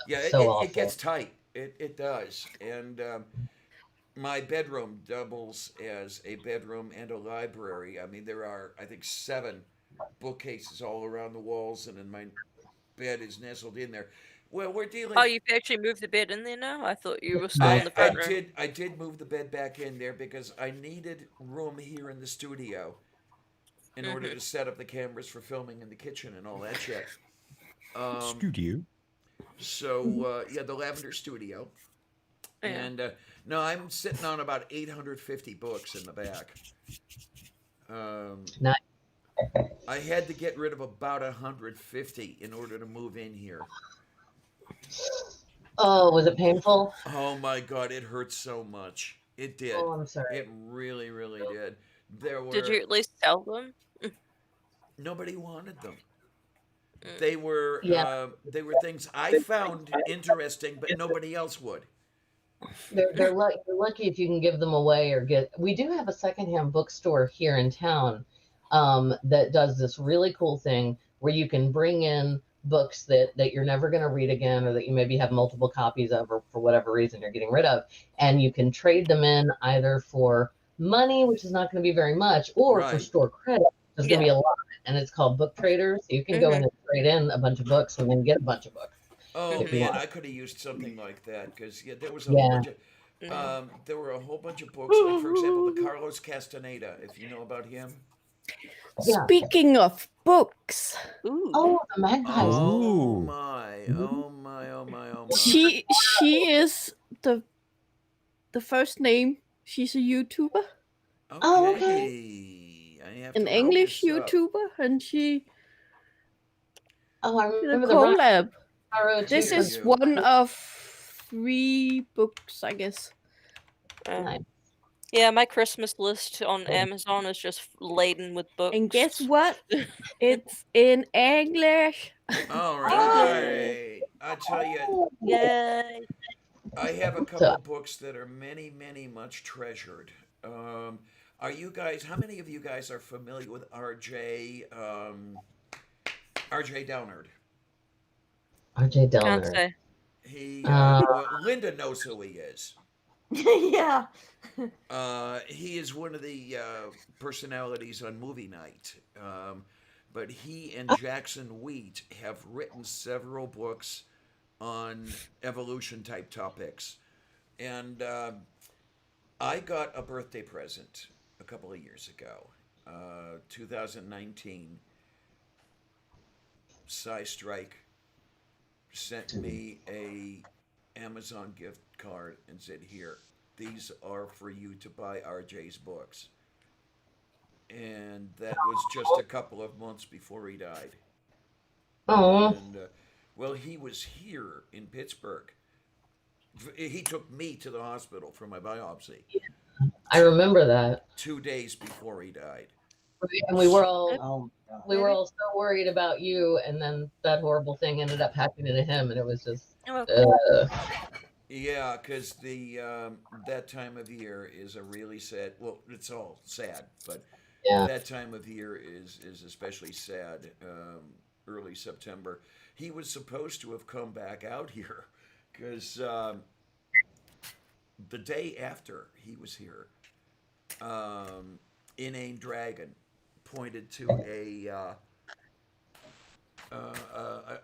yeah, so it gets tight. It does, and my bedroom doubles as a bedroom and a library. I mean, there are, I think, 7 bookcases all around the walls, and then my bed is nestled in there. Well, we're dealing. Oh, you've actually moved the bed in there now? I thought you were still in the front room. I did move the bed back in there because I needed room here in the studio in order to set up the cameras for filming in the kitchen and all that shit. Studio. So yeah, the Lavender studio. Yeah. And no, I'm sitting on about 850 books in the back. Nice. I had to get rid of about 150 in order to move in here. Oh, was it painful? Oh my God, it hurt so much. It did. Oh, I'm sorry. It really, really did. There were Did you at least sell them? nobody wanted them. They were Yeah. things I found interesting, but nobody else would. You're lucky if you can give them away or get. We do have a secondhand bookstore here in town that does this really cool thing where you can bring in books that you're never going to read again, or that you maybe have multiple copies of, or for whatever reason you're getting rid of, and you can trade them in either for money, which is not going to be very much, or for Right. store credit, which is going to be a lot. And it's called Book Traders. So you can go in and trade in a bunch of books and then get a bunch of books. Oh If you man, want. I could have used something like that because there was a Yeah. whole bunch of there were a whole bunch of books, like for example, the Carlos Castaneda, if you know about him. Yeah. Speaking of books, Ooh. Oh, the magpies. Oh Ooh. my! Oh my! Oh my! Oh my! she is the first name. She's a YouTuber, Oh, okay. Okay, I have to an look English this up. YouTuber, and she Oh, I did a remember the collab. Raro too. This Here is you- one of 3 books, I guess. Nice. Yeah, my Christmas list on Amazon is just laden with books. And guess what? It's in English. All right, I tell you, Yay! I have a couple books that are many, much treasured. Are you guys? How many of you guys are familiar with R.J. Downard? RJ Can't Delner. say. He, Uh, well, Linda knows who he is. Yeah. He is one of the personalities on Movie Night. But he and Jackson Wheat have written several books on evolution type topics. And I got a birthday present a couple of years ago, 2019. Strike sent me a Amazon gift card and said, "Here, these are for you to buy RJ's books." And that was just a couple of months before he died. oh, And well, he was here in Pittsburgh. He took me to the hospital for my biopsy I remember that. 2 days before he died. And we were all Oh, God. we were all so worried about you, and then that horrible thing ended up happening to him, and it was just. Oh, Yeah, because the that time of year is a really sad. Well, it's all sad, but Yeah. that time of year is especially sad. Early September. He was supposed to have come back out here because the day after he was here, Inane Dragon pointed to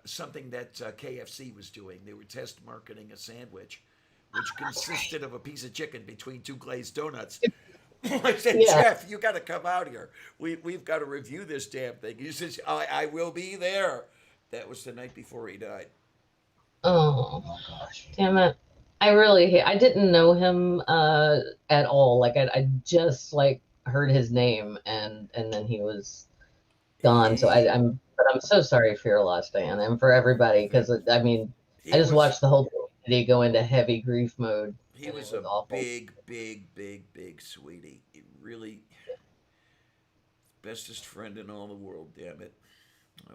something that KFC was doing. They were test marketing a sandwich, which consisted of a piece of chicken between 2 glazed donuts. I said, Yeah. "Jeff, you got to come out here. We've got to review this damn thing." He says, I will be there." That was the night before he died. Oh, Oh, gosh. damn it! I didn't know him at all. Like I just like heard his name, and then he was gone. So but I'm so sorry for your loss, Diana, and for everybody, because I mean, He I just was- watched the whole community go into heavy grief mode. He and was it a awful. big sweetie. He really bestest friend in all the world. Damn it!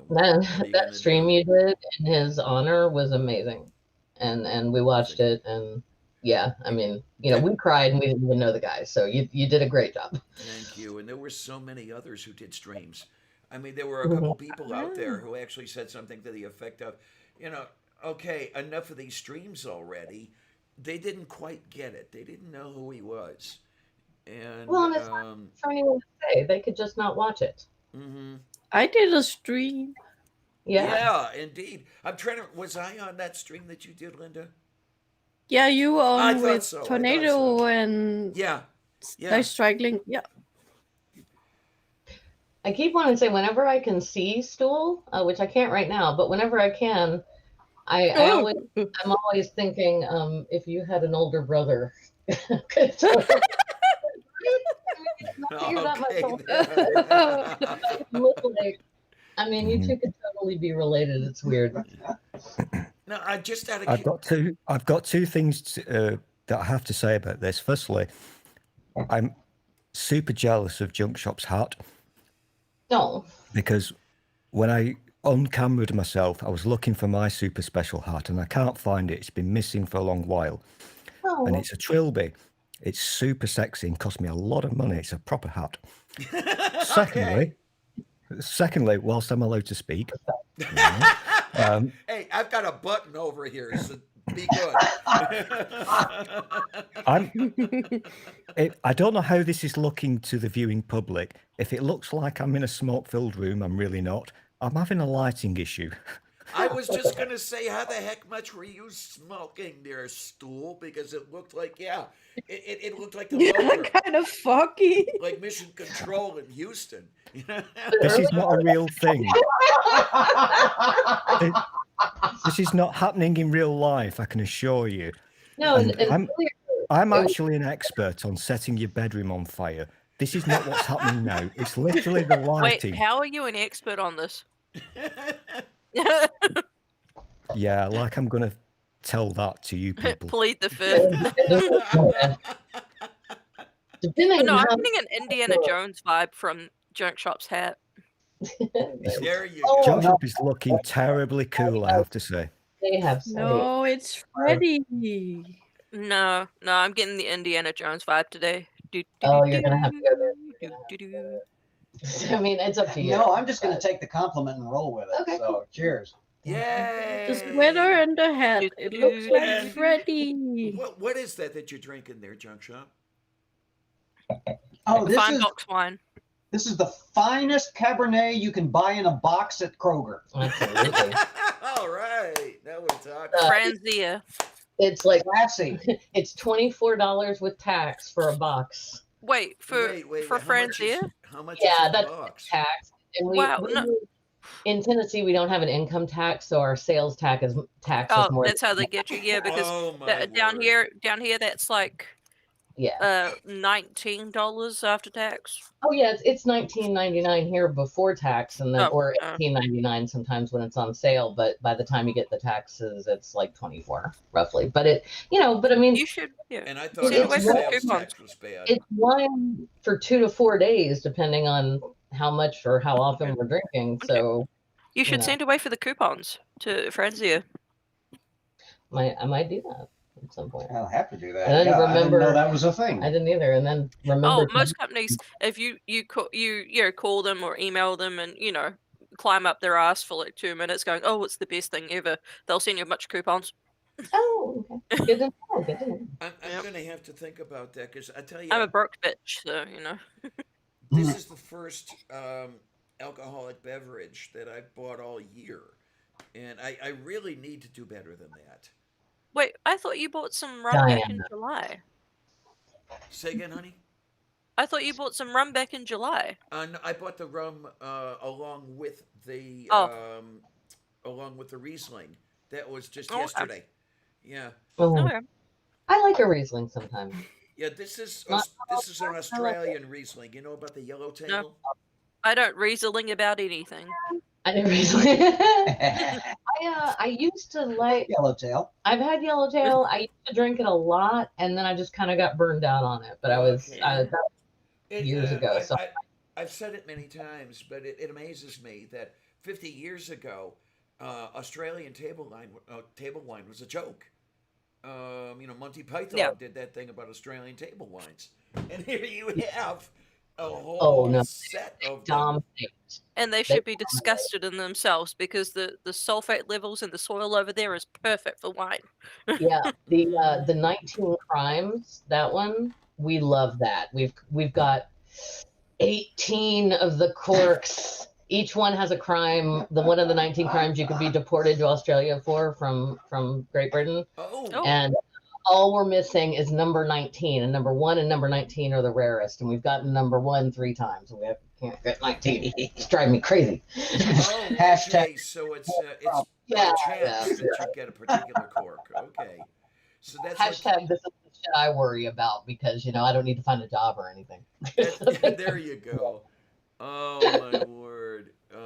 What are you That gonna stream do? you did in his honor was amazing, and we watched it, and yeah, I mean, we cried and we didn't even know the guy, so you did a great job. Thank you. And there were so many others who did streams. I mean, there were a couple people out there who actually said something to the effect of, okay, enough of these streams already. They didn't quite get it. They didn't know who he was. And Well, and it's not for anyone to say. They could just not watch it. mhm. I did a stream. Yeah, indeed. I'm trying to. Was I on that stream that you did, Linda? Yeah, you were I on thought with so, I thought Tornado so. and Yeah. Nice Struggling. Yeah. I keep wanting to say whenever I can see Stool, which I can't right now, but whenever I can, I'm always thinking, if you had an older brother. You're that much older. Look like, I mean, you two could totally be related. It's weird. No, I just had a. I've got two things that I have to say about this. Firstly, I'm super jealous of Junk Shop's hat No. because when I uncamered myself, I was looking for my super special hat and I can't find it. It's been missing for a long while, and it's a Trilby. It's super sexy and cost me a lot of money. It's a proper hat. Secondly, whilst I'm allowed to speak, Hey, I've got a button over here, so be good. I don't know how this is looking to the viewing public. If it looks like I'm in a smoke-filled room, I'm really not. I'm having a lighting issue. I was just gonna say, how the heck much were you smoking there, Stool? Because it looked like, it looked like the Yeah, logo, kind of foggy. like Mission Control in Houston. This is not a real thing. This is not happening in real life, I can assure you. No, And and I'm actually an expert on setting your bedroom on fire. This is not what's happening now. It's literally the Wait, lighting. how are you an expert on this? Yeah, like I'm going to tell that to you people. Plead the fifth. depending No, on I'm how getting an Indiana Jones vibe from Junk Shop's hat. There you Oh, go. Josh no. is looking terribly cool, I have to say. they have No, it's Freddy. No, I'm getting the Indiana Jones vibe today. Oh, you're gonna have to go there. Do. I mean, it's up to you. No, I'm just going to take the compliment and roll with it. Okay. So, cheers. Yay! The sweater and the hat. It looks like And- Freddy. What is that you're drinking there, Junk Shop? Oh, Fine box wine. this is the finest Cabernet you can buy in a box at Kroger. Absolutely. All right, now we're talking. Franzia. It's like Classy. it's $24 with tax for a box. Wait, for wait, for how much is- Franzia? How much Yeah, is the that's box? tax. And Wow, no. in Tennessee, we don't have an income tax, so our sales tax is Oh, more. that's how they get you. Yeah, because Oh my down word. here, that's like Yeah. $19 after tax. Oh yeah, it's $19.99 here before tax, and then Oh, or oh. $18.99 sometimes when it's on sale. But by the time you get the taxes, it's like 24 roughly. But it, but I mean, You should. Yeah. And I thought It's our wine. sales tax was bad. it's wine for 2 to 4 days, depending on how much or how often we're drinking. So You should Yeah. send away for the coupons to Franzia. I might do that at some point. I'll have to do that. And then Yeah, I didn't remember- know that was a thing. I didn't either. And then remember, Most companies, if you call them or email them and climb up their ass for like 2 minutes, going, "Oh, it's the best thing ever," they'll send you a bunch of coupons. oh, okay. Good to know. Good to know. I'm Yep. gonna have to think about that because I tell you, I'm a broke bitch, so this is the first alcoholic beverage that I've bought all year, and I really need to do better than that. Wait, I thought you bought some rum back in Diana. July. Say again, honey. I thought you bought some rum back in July. No, I bought the rum along with the Oh. along with the Riesling. That was just Oh, okay. yesterday. Yeah, Oh, Okay. I like a Riesling sometimes. yeah. This is Not- an Australian Riesling. You know about the yellow table? I don't Riesling about anything. I never Riesling. I used to like. Yellowtail. I've had Yellowtail. I used to drink it a lot, and then I just kind of got burned out on it. But I was Okay. that was years ago. So I've said it many times, but it amazes me that 50 years ago, Australian table wine was a joke. Monty Python Yeah. did that thing about Australian table wines, and here you have a whole no. set of them. dominate. And they should be disgusted in themselves because the sulfate levels in the soil over there is perfect for wine. Yeah, the 19 Crimes, that one, we love that. We've got 18 of the corks. Each one has a crime. The one of the 19 crimes you could be deported to Australia for from Great Britain. Oh, Oh. And all we're missing is number 19, and number 1 and number 19 are the rarest. And we've gotten number 1 3 times, and can't get 19. It's driving me crazy. oh, Hashtag- okay. So it's Yeah, by chance that you get a particular cork. Okay, so that's Hashtag this is the shit I worry about because I don't need to find a job or anything. there you go. Oh my word. So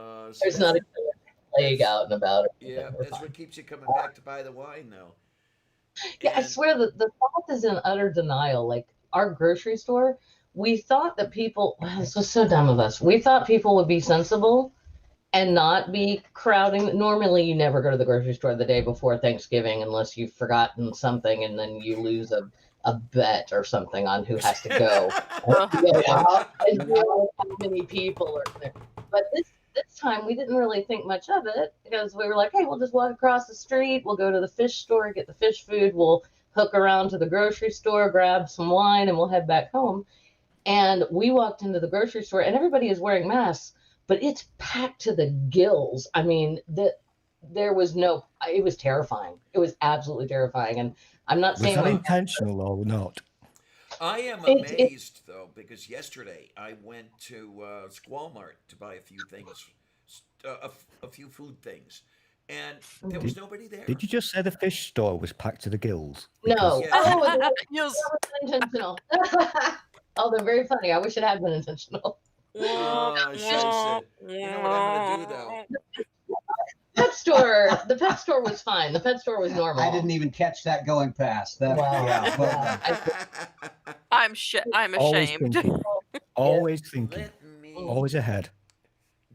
There's that's- not a killer plague out and about. Yeah, We're that's fine. what keeps you coming back to buy the wine, though. Yeah, I And- swear that the South is in utter denial. Like our grocery store, we thought that people, this was so dumb of us. We thought people would be sensible and not be crowding. Normally, you never go to the grocery store the day before Thanksgiving unless you've forgotten something and then you lose a bet or something on who has to go. And you know how many people are there. But this time we didn't really think much of it because we were like, hey, we'll just walk across the street. We'll go to the fish store, get the fish food. We'll hook around to the grocery store, grab some wine, and we'll head back home. And we walked into the grocery store and everybody is wearing masks, but it's packed to the gills. I mean, there was no. It was terrifying. It was absolutely terrifying, and I'm not Was saying that that intentional or not? I am It- it- amazed though because yesterday I went to Squalmart to buy a few things, a few food things, and there was nobody there. Did you just say the fish store was packed to the gills? no. Yes. Oh, that Yes. was intentional. Oh, they're very funny. I wish it had been intentional. Scheisse. You know what I'm gonna do though? The pet store was fine. The pet store was normal. I didn't even catch that going past. That, Wow. yeah, well, I'm Always ashamed. thinking. Always thinking. Let me. Always ahead.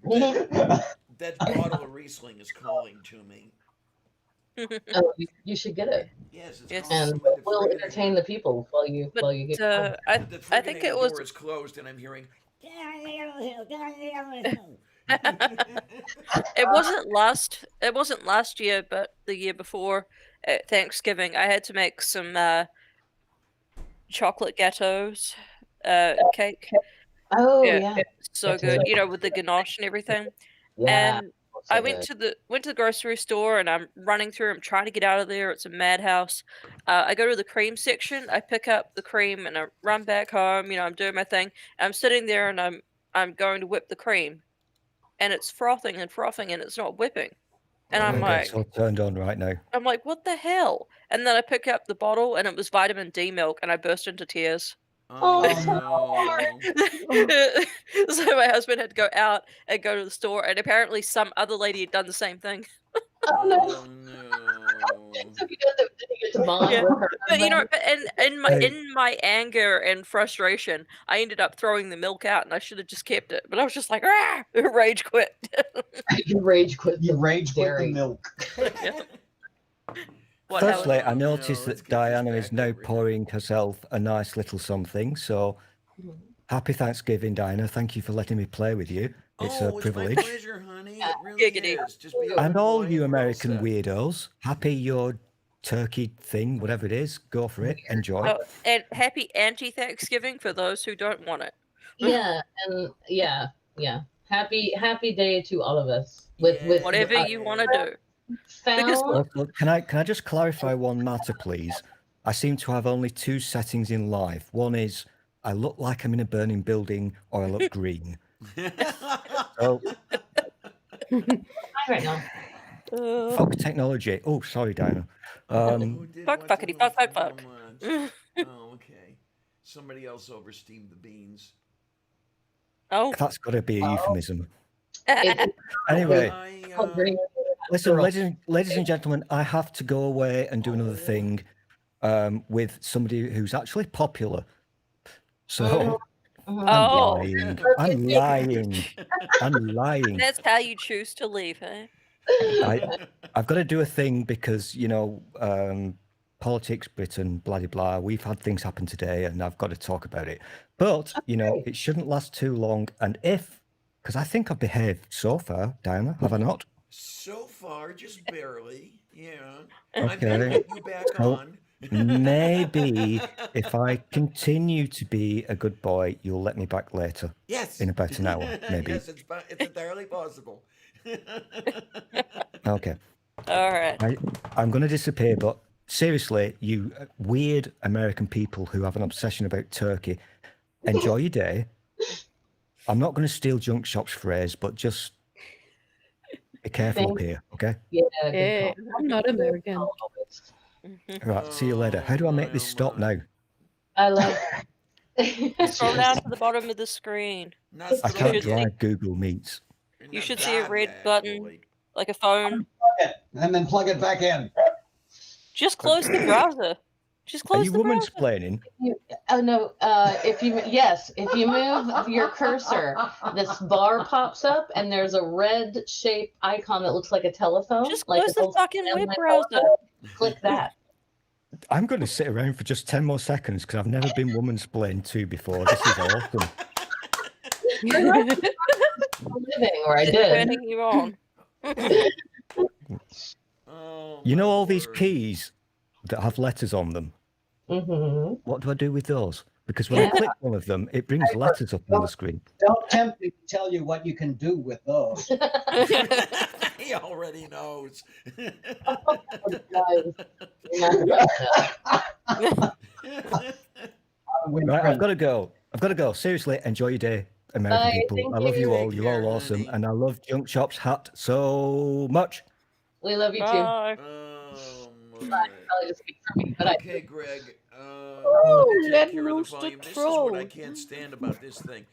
That bottle of Riesling is calling to me. Oh, you should get it, Yes, it's Yes. calling and to me. The we'll friggin' entertain the people while you get. But I I think it was door is closed, and I'm hearing. it wasn't last year, but the year before at Thanksgiving, I had to make some chocolate gâteaux, cake. Oh Yeah, yeah, so That's good. right. You know, with the ganache and everything. yeah. And so I went good. to the grocery store, and I'm running through. I'm trying to get out of there. It's a madhouse. I go to the cream section. I pick up the cream, and I run back home. You know, I'm doing my thing. I'm sitting there, and I'm going to whip the cream, and it's frothing and frothing, and it's not whipping. And I'm I'm gonna like, get so turned on right now. what the hell? And then I pick up the bottle, and it was vitamin D milk, and I burst into tears. Oh, Oh, no. So my husband had to go out and go to the store, and apparently some other lady had done the same thing. Oh, no. Oh no. So did you get to bond Yeah. with her? But you know, husband? in Hey. my anger and frustration, I ended up throwing the milk out, and I should have just kept it. But I was just like, ah, rage quit. You rage quit. you the rage with the dairy. milk. What, Firstly, Helen? I Oh, no, noticed let's that get this Diana is back now over here. pouring herself a nice little something. So happy Thanksgiving, Diana. Thank you for letting me play with you. It's a It's my privilege. pleasure, honey. It really Giggity. is. Just be a And good all boy you we're all American set. weirdos, happy your turkey thing, whatever it is. Go for it. Enjoy. Oh, and happy anti-Thanksgiving for those who don't want it. Yeah, and yeah. Happy day to all of us. With Whatever you want to do. Because found. Also, can I just clarify one matter, please? I seem to have only two settings in life. One is I look like I'm in a burning building, or I look green. So Right now. fuck technology. Oh, sorry, Diana. Who did Fuck, what to fuckity, whom fuck, for fuck, how fuck. much? Oh, okay. Somebody else oversteamed the beans. Oh. That's got to be a euphemism. It- Anyway, I, called green. listen, Girl. ladies and gentlemen, I have to go away and do another thing with somebody who's actually popular. So Mhm. Oh. I'm lying. I'm lying. That's how you choose to leave, huh? I've got to do a thing because, you know, politics, Britain, blah, blah, blah. We've had things happen today and I've got to talk about it. But, you know, it shouldn't last too long. And because I think I've behaved so far, Diana, have I not? So far, just barely. Yeah. Okay. I'm gonna get you back So- on. Maybe if I continue to be a good boy, you'll let me back later. Yes. In about an hour, maybe. Yes, it's entirely possible. Okay. All right. I'm going to disappear, but seriously, you weird American people who have an obsession about turkey, enjoy your day. I'm not going to steal Junk Shop's phrase, but just be careful up here, okay? Yeah. good Yeah, call. I'm not American. Always. Right, see you later. How do I make this stop now? I love. Scroll down to the bottom of the screen. Not I You can't should see- drive Google Meets. You should see a red button. Like a phone. And then plug it back in. Just close the browser. Just Are close you the woman browser. explaining? Oh no! If you move your cursor, this bar pops up, and there's a red shaped icon that looks like a telephone. Just like close a the little fucking web landline browser. telephone. Click that. I'm going to sit around for just 10 more seconds because I've never been woman explained to before. This is awesome. Living where I It's did. turning you on. Oh, You my know all these word. keys that have letters on them? Mm-hmm. What do I do with those? Because when I Yeah. click one of them, it brings letters up on the screen. Don't tempt me to tell you what you can do with those. He already knows. Guys, you're not- Right, I've got to go. I've got to go. Seriously, enjoy your day, American Bye, people. thank I love you you. all. Take You're all care, awesome. honey. And I love Junk Shop's hat so much. We love you too. Bye. Probably just speak for me, but Okay, Greg. Oh, Take let care of the loose the volume. This is what I troll. can't stand about this thing.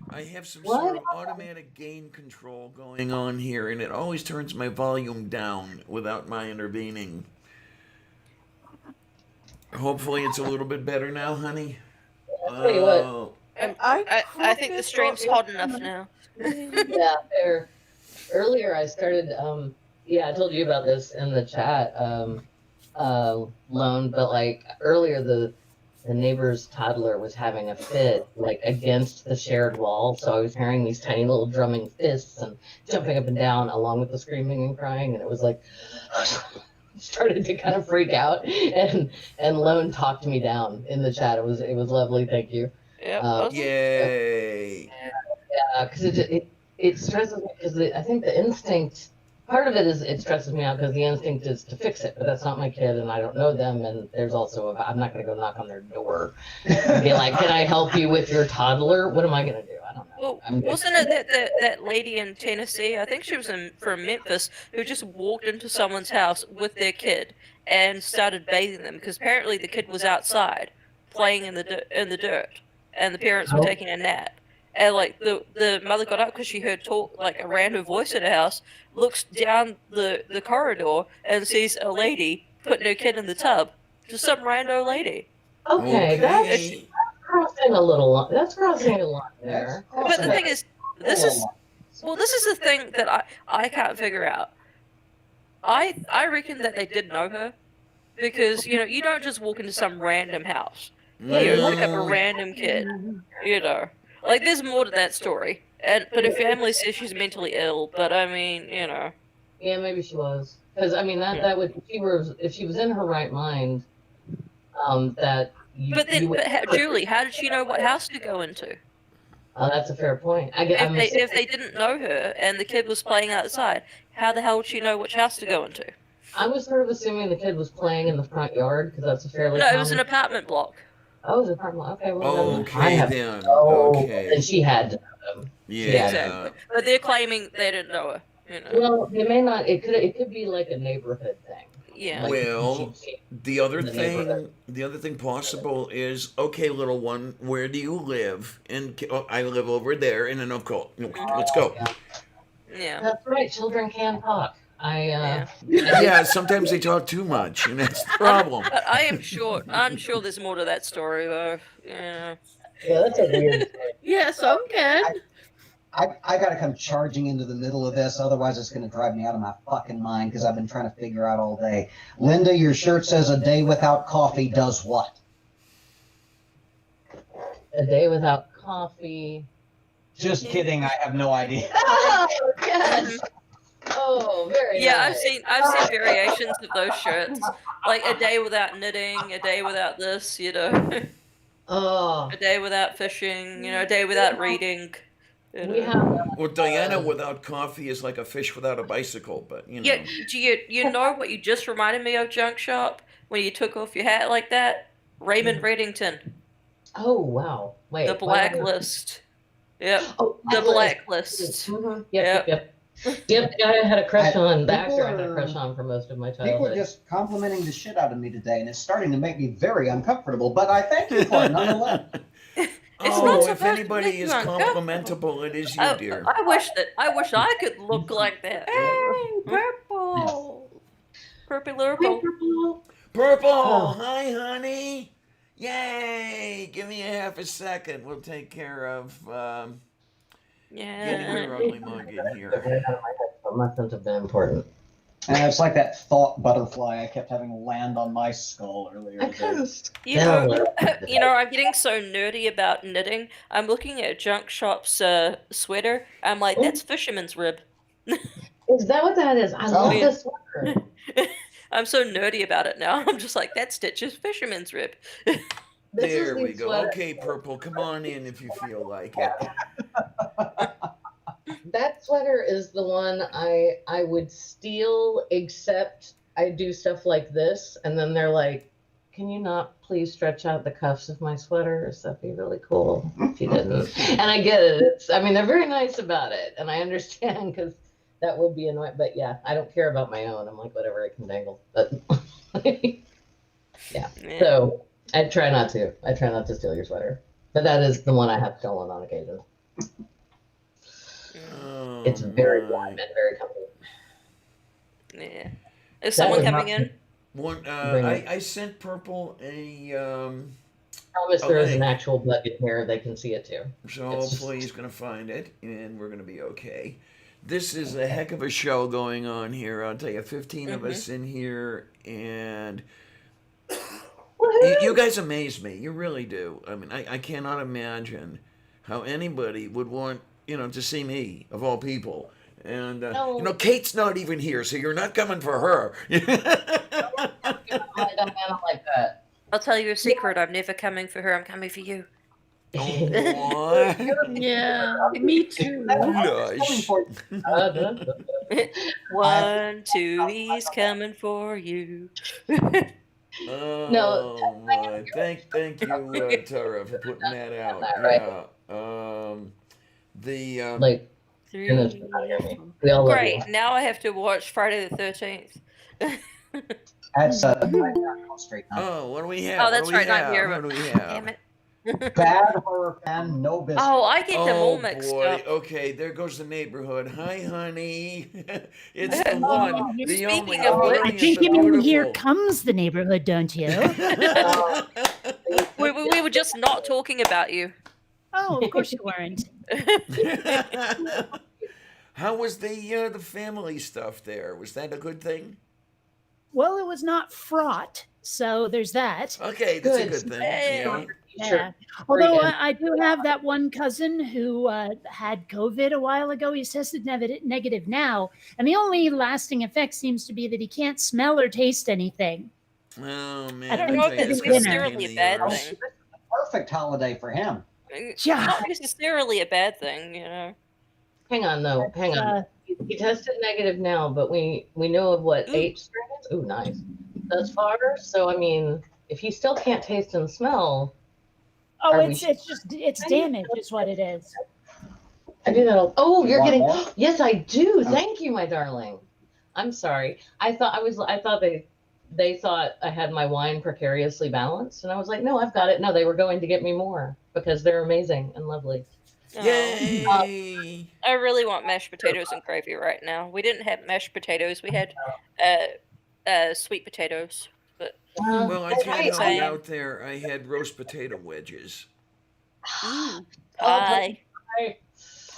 I have some What? sort of automatic gain control going on here, and it always turns my volume down without my intervening. Hopefully, it's a little bit better now, honey. I'll tell you what. Oh, I think the stream's hot enough now. Yeah, there. Earlier I started. Yeah, I told you about this in the chat. Lone, but like earlier the neighbor's toddler was having a fit like against the shared wall, so I was hearing these tiny little drumming fists and jumping up and down along with the screaming and crying, and it was like started to kind of freak out, and Lone talked me down in the chat. It was lovely, thank you. Yep. Um, yay! Yeah, because it stresses me because I think the instinct. Part of it is it stresses me out because the instinct is to fix it, but that's not my kid, and I don't know them. And there's also I'm not going to go knock on their door and be like, "Can I help you with your toddler?" What am I going to do? I don't know. Well, wasn't it that lady in Tennessee? I think she was from Memphis who just walked into someone's house with their kid and started bathing them because apparently the kid was outside playing in the dirt, and the parents were Oh. taking a nap. And like the mother got up because she heard talk like a random voice in the house, looks down the corridor and sees a lady putting her kid in the tub. Just some rando lady. Okay, that's Okay. crossing a little line. That's crossing a line there. But the thing is, this is the thing that I can't figure out. I reckon that they did know her because you don't just walk into some random house. You pick up a Well, random kid. Like there's more to that story. But her family says she's mentally ill. But I mean, Yeah, maybe she was. Because I mean that would if she was in her right mind, that you. But then, you would, Julie, how did she know what house to go into? that's a fair point. I'm If they didn't know her and the kid was playing outside, how the hell would she know which house to go into? I was sort of assuming the kid was playing in the front yard because that's a fairly. No, it was an common- apartment block. Oh, it was a apartment. Okay, well then I okay have. then. Oh, Okay. then she had to know them. Yeah. Exactly. But they're claiming they didn't know her. Well, they may not. It could be like a neighborhood thing. Yeah. Like, Well, she- the other the neighborhood. thing possible is, okay, little one, where do you live? And I live over there, and then okay, let's go. Yeah. That's right. Children can talk. Yeah. Yeah, sometimes they talk too much, and that's the problem. But I'm sure there's more to that story though. Yeah. Yeah, that's a weird. Yeah, some can. I got to come charging into the middle of this, otherwise it's going to drive me out of my fucking mind because I've been trying to figure out all day. Linda, your shirt says a day without coffee does what? A day without coffee. Just kidding. I have no idea. Oh, yes. Oh, very Yeah, nice. I've seen variations of those shirts. Like a day without knitting, a day without this, Oh, a day without fishing, a day without reading. we have. Well, Diana without coffee is like a fish without a bicycle, but Yeah, do you know what you just reminded me of, Junk Shop, when you took off your hat like that? Raymond Reddington, Oh wow! Wait. the why- blacklist. Yep, Oh, the blacklist. Mhm. Yep. Yep. The guy I had a crush on. The actor I had a crush on for most of my People are childhood. just complimenting the shit out of me today, and it's starting to make me very uncomfortable, but I thank you for it nonetheless. It's oh, not if supposed to make anybody you is uncomfortable. complimentable, it is you, I dear. wish I could look like that. Hey, purple. Purple Purple. Purple, Oh. hi, honey. Yay! Give me a half a second. We'll take care of getting your Yeah. ugly mug in here. But must have been important. And it's like that thought butterfly I kept having land on my skull earlier I today. couldn't. You know, I'm getting so nerdy about knitting. I'm looking at Junk Shop's sweater. I'm like, that's fisherman's rib. Is that what that is? I love Oh. this sweater. I'm so nerdy about it now. I'm just like, that stitch is fisherman's rib. This is There the we go. sweater. Okay, Purple, come on in if you feel like it. that sweater is the one I would steal, except I do stuff like this, and then they're like, "Can you not please stretch out the cuffs of my sweaters? That'd be really cool if you didn't." And I get it. I mean, they're very nice about it, and I understand because that would be annoying. But yeah, I don't care about my own. I'm like, whatever, I can dangle. But yeah. So I try not to. I try not to steal your sweater, but that is the one I have stolen on occasion. Oh, It's very warm my. and very comfy. Yeah. Is That someone was coming not- in? One, Bring it. I sent Purple a Promise there is an link. actual button here. They can see it too. So It's just- hopefully he's going to find it, and we're going to be okay. This is a heck of a show going on here. I'll tell you, 15 of us in here, and you guys amaze me. You really do. I mean, I cannot imagine how anybody would want, to see me, of all people. And, No. Kate's not even here, so you're not coming for her. I don't like that. I'll tell you a secret. I'm never coming for her. I'm coming for you. Oh, Yeah, me too. Gosh. One, two, he's coming for you. Oh my! Thank you, Tara, for putting that out. Right. Yeah. Like, Three, goodness, four. we all love Great. you. Now I have to watch Friday the 13th. That's straight up. Oh, what do we have? Oh, that's what do we right. Not have? here. What do we Damn have? it. Bad horror fan, no business. Oh, I get them all Oh mixed boy! up. Okay, there goes the neighborhood. Hi, honey. It's the one, the Speaking only, of the which- brilliant, I think the you mean here beautiful. comes the neighborhood, don't you? We were just not talking about you. Oh, of course you weren't. How was the family stuff there? Was that a good thing? Well, it was not fraught, so there's that. Okay, that's a Good. good thing. Hey. Yeah. Yeah. Although good. I do have that one cousin who had COVID a while ago. He's tested negative now, and the only lasting effect seems to be that he can't smell or taste anything. Oh man, I don't I know tell if you, it's that's gonna necessarily be a the bad arse. thing. Perfect holiday for him. Yeah. Not necessarily a bad thing. Hang on, though. Hang on. He tested negative now, but we know of what, Ooh. 8 strands? Ooh, nice. Thus far. So, I mean, if he still can't taste and smell, Oh, Are we- it's damage is what it is. I do that all. Oh, you're Want getting. more? Yes, I do. Thank you, my darling. I'm sorry. I thought they thought I had my wine precariously balanced, and I was like, no, I've got it. No, they were going to get me more because they're amazing and lovely. Oh, Yay! I really want mashed potatoes and gravy right now. We didn't have mashed potatoes. We had sweet potatoes. But Well, I can't help I- you out there. I had roast potato wedges. pie.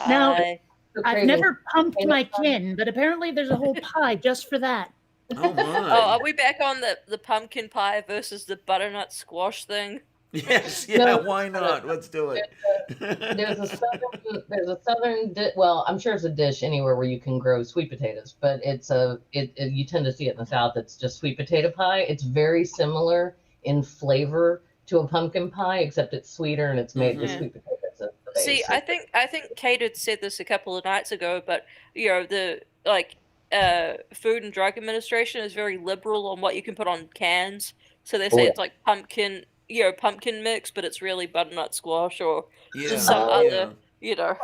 Now- Pie. So I've crazy. never pumped my kin, but apparently there's a whole pie just for that. Oh my! Oh, are we back on the pumpkin pie versus the butternut squash thing? Yes, yeah. No. Why not? Let's do it. There's a southern well, I'm sure it's a dish anywhere where you can grow sweet potatoes, but you tend to see it in the South. It's just sweet potato pie. It's very similar in flavor to a pumpkin pie, except it's sweeter and it's made with Mhm. sweet potatoes as the base. See, I think Kate had said this a couple of nights ago, but the Food and Drug Administration is very liberal on what you can put on cans. So they say yeah. it's like pumpkin mix, but it's really butternut squash or Yeah, some yeah. other.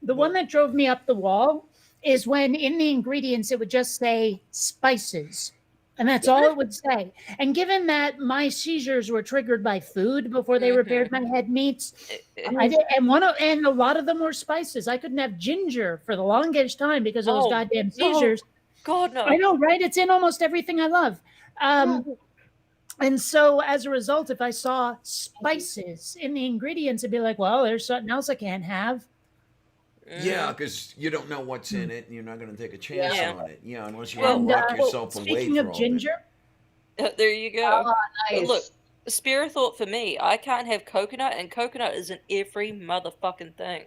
The one that drove me up the wall is when in the ingredients it would just say spices. And that's all it would say. And given that my seizures were triggered by food before they repaired my head meats, I did, and a lot of them were spices. I couldn't have ginger for the longest time because of those Oh, goddamn no. seizures. God no. I know, right? It's in almost everything I love. And so as a result, if I saw spices in the ingredients, I'd be like, well, there's something else I can't have. Yeah, because you don't know what's in it, and you're not going to take a chance Yeah. on it. Yeah, unless you Well, want to lock yourself away speaking for of all ginger, There you go. Nice. But look, spare thought for me. I can't have coconut, and coconut is in every motherfucking thing.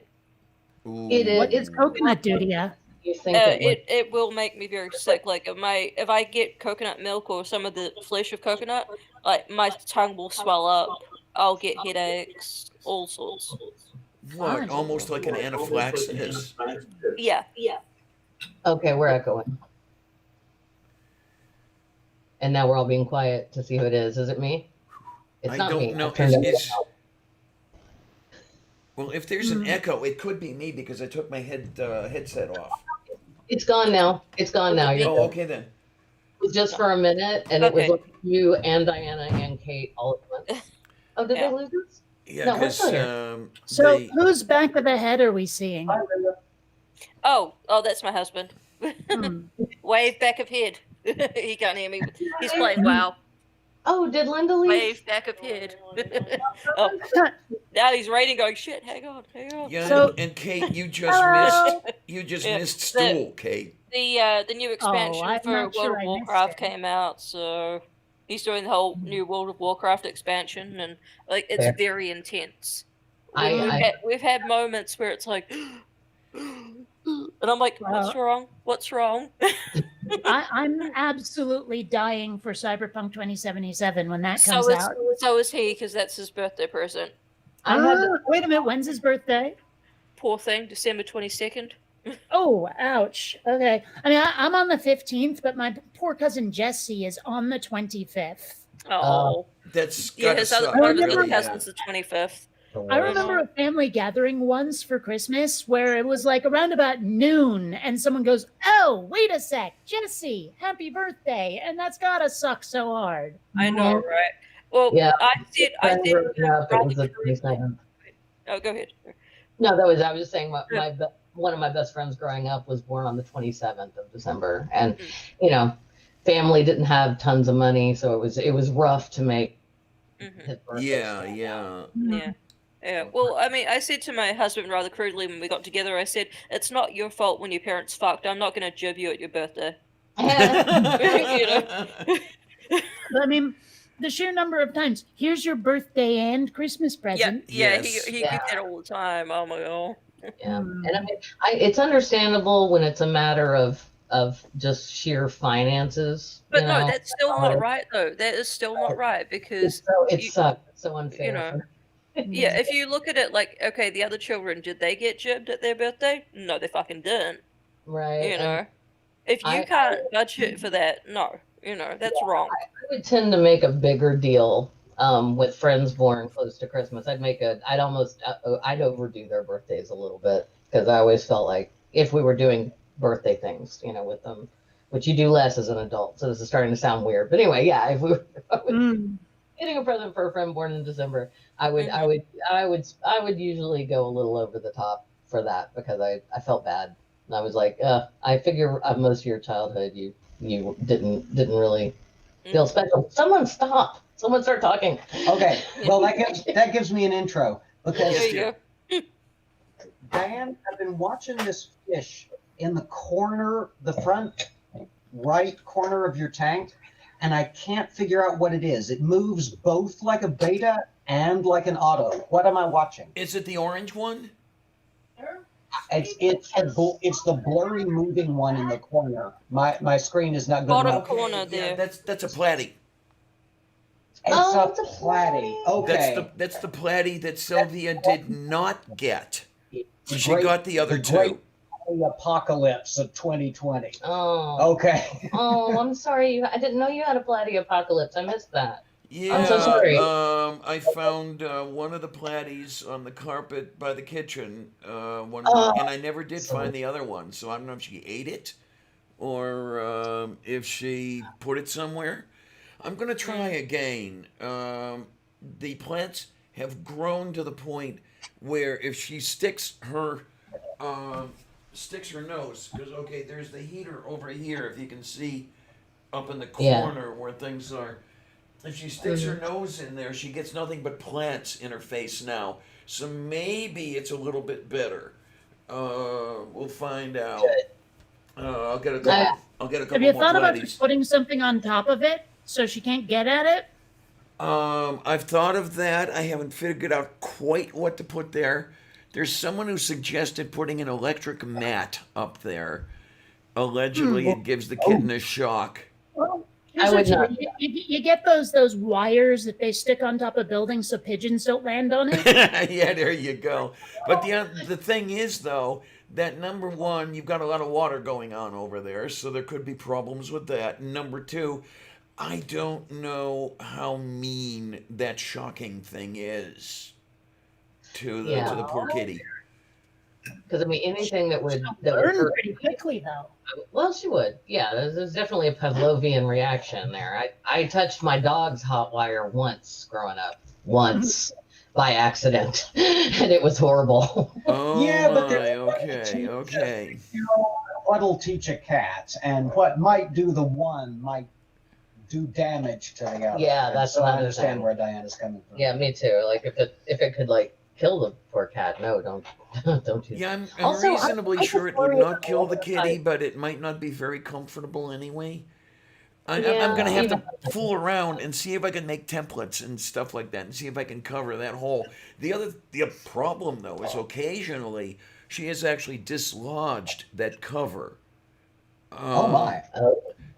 That. Ooh. It is. it's coconut duty, yeah. You think it would. It will make me very sick. Like if I get coconut milk or some of the flesh of coconut, like my tongue will swell up. I'll get headaches, all sorts. What? Fine. Almost like an anaphylaxis. Yeah. Okay, we're echoing. And now we're all being quiet to see who it is. Is it me? It's I not don't me. know. I've turned everything It's off. well, if there's an echo, it could be me because I took my headset off. It's gone now. It's gone now. You're Oh, good. okay then. It was just for a minute, and it was Okay. like you and Diana and Kate all at once. Oh, did Yeah. they lose us? Yeah, No, we're because still here. So they. whose back of the head are we seeing? Hi, Linda. Oh, that's my husband. Hmm. Wave back of head. He can't hear me. He's playing WoW. Oh, did Linda leave? Wave back of head. Oh, now he's raiding, going shit. Hang on. Yeah, So- and Kate, you just Hello? Yeah, missed stool, Kate. The new expansion I'm for not sure World of I missed Warcraft it. came out, so he's doing the whole new World of Warcraft expansion, and like it's Fair. very intense. I- We've had moments where it's like, and I'm like, what's wrong? What's wrong? I'm absolutely dying for Cyberpunk 2077 when that comes out. So is he, because that's his birthday present. I had Wait a minute, when's his birthday? Poor thing, December 22nd. Oh, ouch. Okay. I mean, I'm on the 15th, but my poor cousin Jesse is on the 25th. Oh, That's yeah, gotta his suck. other really, cousin's the 25th. I remember a family gathering once for Christmas where it was like around about noon, and someone goes, "Oh, wait a sec, Jesse, happy birthday!" And that's gotta suck so hard. I know, right? Well, Yeah. I said, friend wrote me up, it was the rather- 27th. Oh, go ahead. No, I was just saying one of my best friends growing up was born on the 27th of December. And, you know, family didn't have tons of money, so it was rough to make Mhm. his birthday. Yeah, stand yeah. out. Yeah. Yeah. Well, I mean, I said to my husband rather crudely when we got together, I said, it's not your fault when your parents fucked. I'm not going to jib you at your birthday. But I mean, the sheer number of times, here's your birthday and Christmas present. Yeah, Yes. he Yeah. did that all the time. Oh my god. Yeah. Mm. And I mean, it's understandable when it's a matter of just sheer finances. But you no, know? that's still not right though. That is still not right because It you- sucks. It's so unfair. you know, yeah, if you look at it like, okay, the other children, did they get jibbed at their birthday? No, they fucking didn't. Right. You and know, if you I- can't budget for that, no, that's wrong. I would tend to make a bigger deal with friends born close to Christmas. I'd overdo their birthdays a little bit because I always felt like if we were doing birthday things, you know, with them, which you do less as an adult. So this is starting to sound weird, but anyway, yeah, if we were Mm. getting a present for a friend born in December, I would usually go a little over the top for that because I felt bad. And I was like, I figure most of your childhood you didn't really feel special. Someone stop. Someone start talking. Okay, well that gives me an intro because There you go. Diane, I've been watching this fish in the corner, the front right corner of your tank, and I can't figure out what it is. It moves both like a beta and like an auto. What am I watching? Is it the orange one? It's the blurry moving one in the corner. My screen is not good Bottom enough. corner Yeah, there. that's a platy. It's a platy. Okay. That's the platy that Sylvia did not get. She Great- got the other the great two. apocalypse of 2020. Oh. Okay. Oh, I'm sorry. I didn't know you had a platy apocalypse. I missed that. Yeah, I'm so sorry. I found one of the platies on the carpet by the kitchen one Oh. week, and I never did find the other one. So I don't know if she ate it or if she put it somewhere. I'm gonna try again. The plants have grown to the point where if she sticks her nose, because okay, there's the heater over here. If you can see up in the Yeah. corner where things are. If she sticks her nose in there, she gets nothing but plants in her face now. So maybe it's a little bit better. We'll find out. I'll get a couple. I'll get a couple Have you more thought about platies. just putting something on top of it so she can't get at it? I've thought of that. I haven't figured out quite what to put there. There's someone who suggested putting an electric mat up there. Allegedly, it gives the kitten a shock. Well, I would not. You get those wires that they stick on top of buildings so pigeons don't land on it. Yeah, there you go. But the thing is, though, that number one, you've got a lot of water going on over there, so there could be problems with that. And number two, I don't know how mean that shocking thing is to the poor kitty. Because I mean, anything that would Learn hurt. pretty quickly though. Well, she would. Yeah, there's definitely a Pavlovian reaction there. I touched my dog's hot wire once growing up, once by accident, and it was horrible. Oh Yeah, but my, there's okay. What'll teach a cat, and what might do the one might do damage to the other. Yeah, that's so I another understand thing. where Diana's coming from. Yeah, me too. Like if it could like kill the poor cat, no, don't do Yeah, I'm Also, reasonably I sure it just would worry not kill the about- kitty, but it might not be very comfortable anyway. I'm Yeah, going to have even- to fool around and see if I can make templates and stuff like that and see if I can cover that hole. The problem, though, is occasionally she has actually dislodged that cover. Oh my!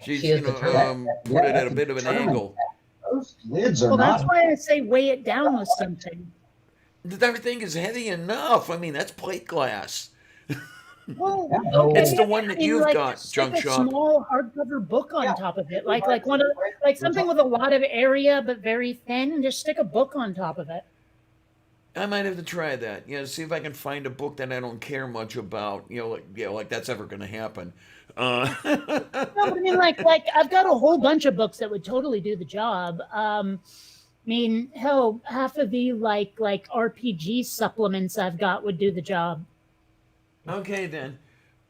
She's, She is determined. put it at a bit of an angle. Those lids are Well, not. that's why I say weigh it down with something. That thing is heavy enough. I mean, that's plate glass. Well, Oh. It's the one that I mean, you've like, got, stick Junk a Shop. small hardcover book on Yeah. top of it, like one of something with a lot of area but very thin. And just stick a book on top of it. I might have to try that. Yeah, see if I can find a book that I don't care much about. Like that's ever going to happen. No, but I mean, like I've got a whole bunch of books that would totally do the job. I mean, hell, half of the like RPG supplements I've got would do the job. Okay then.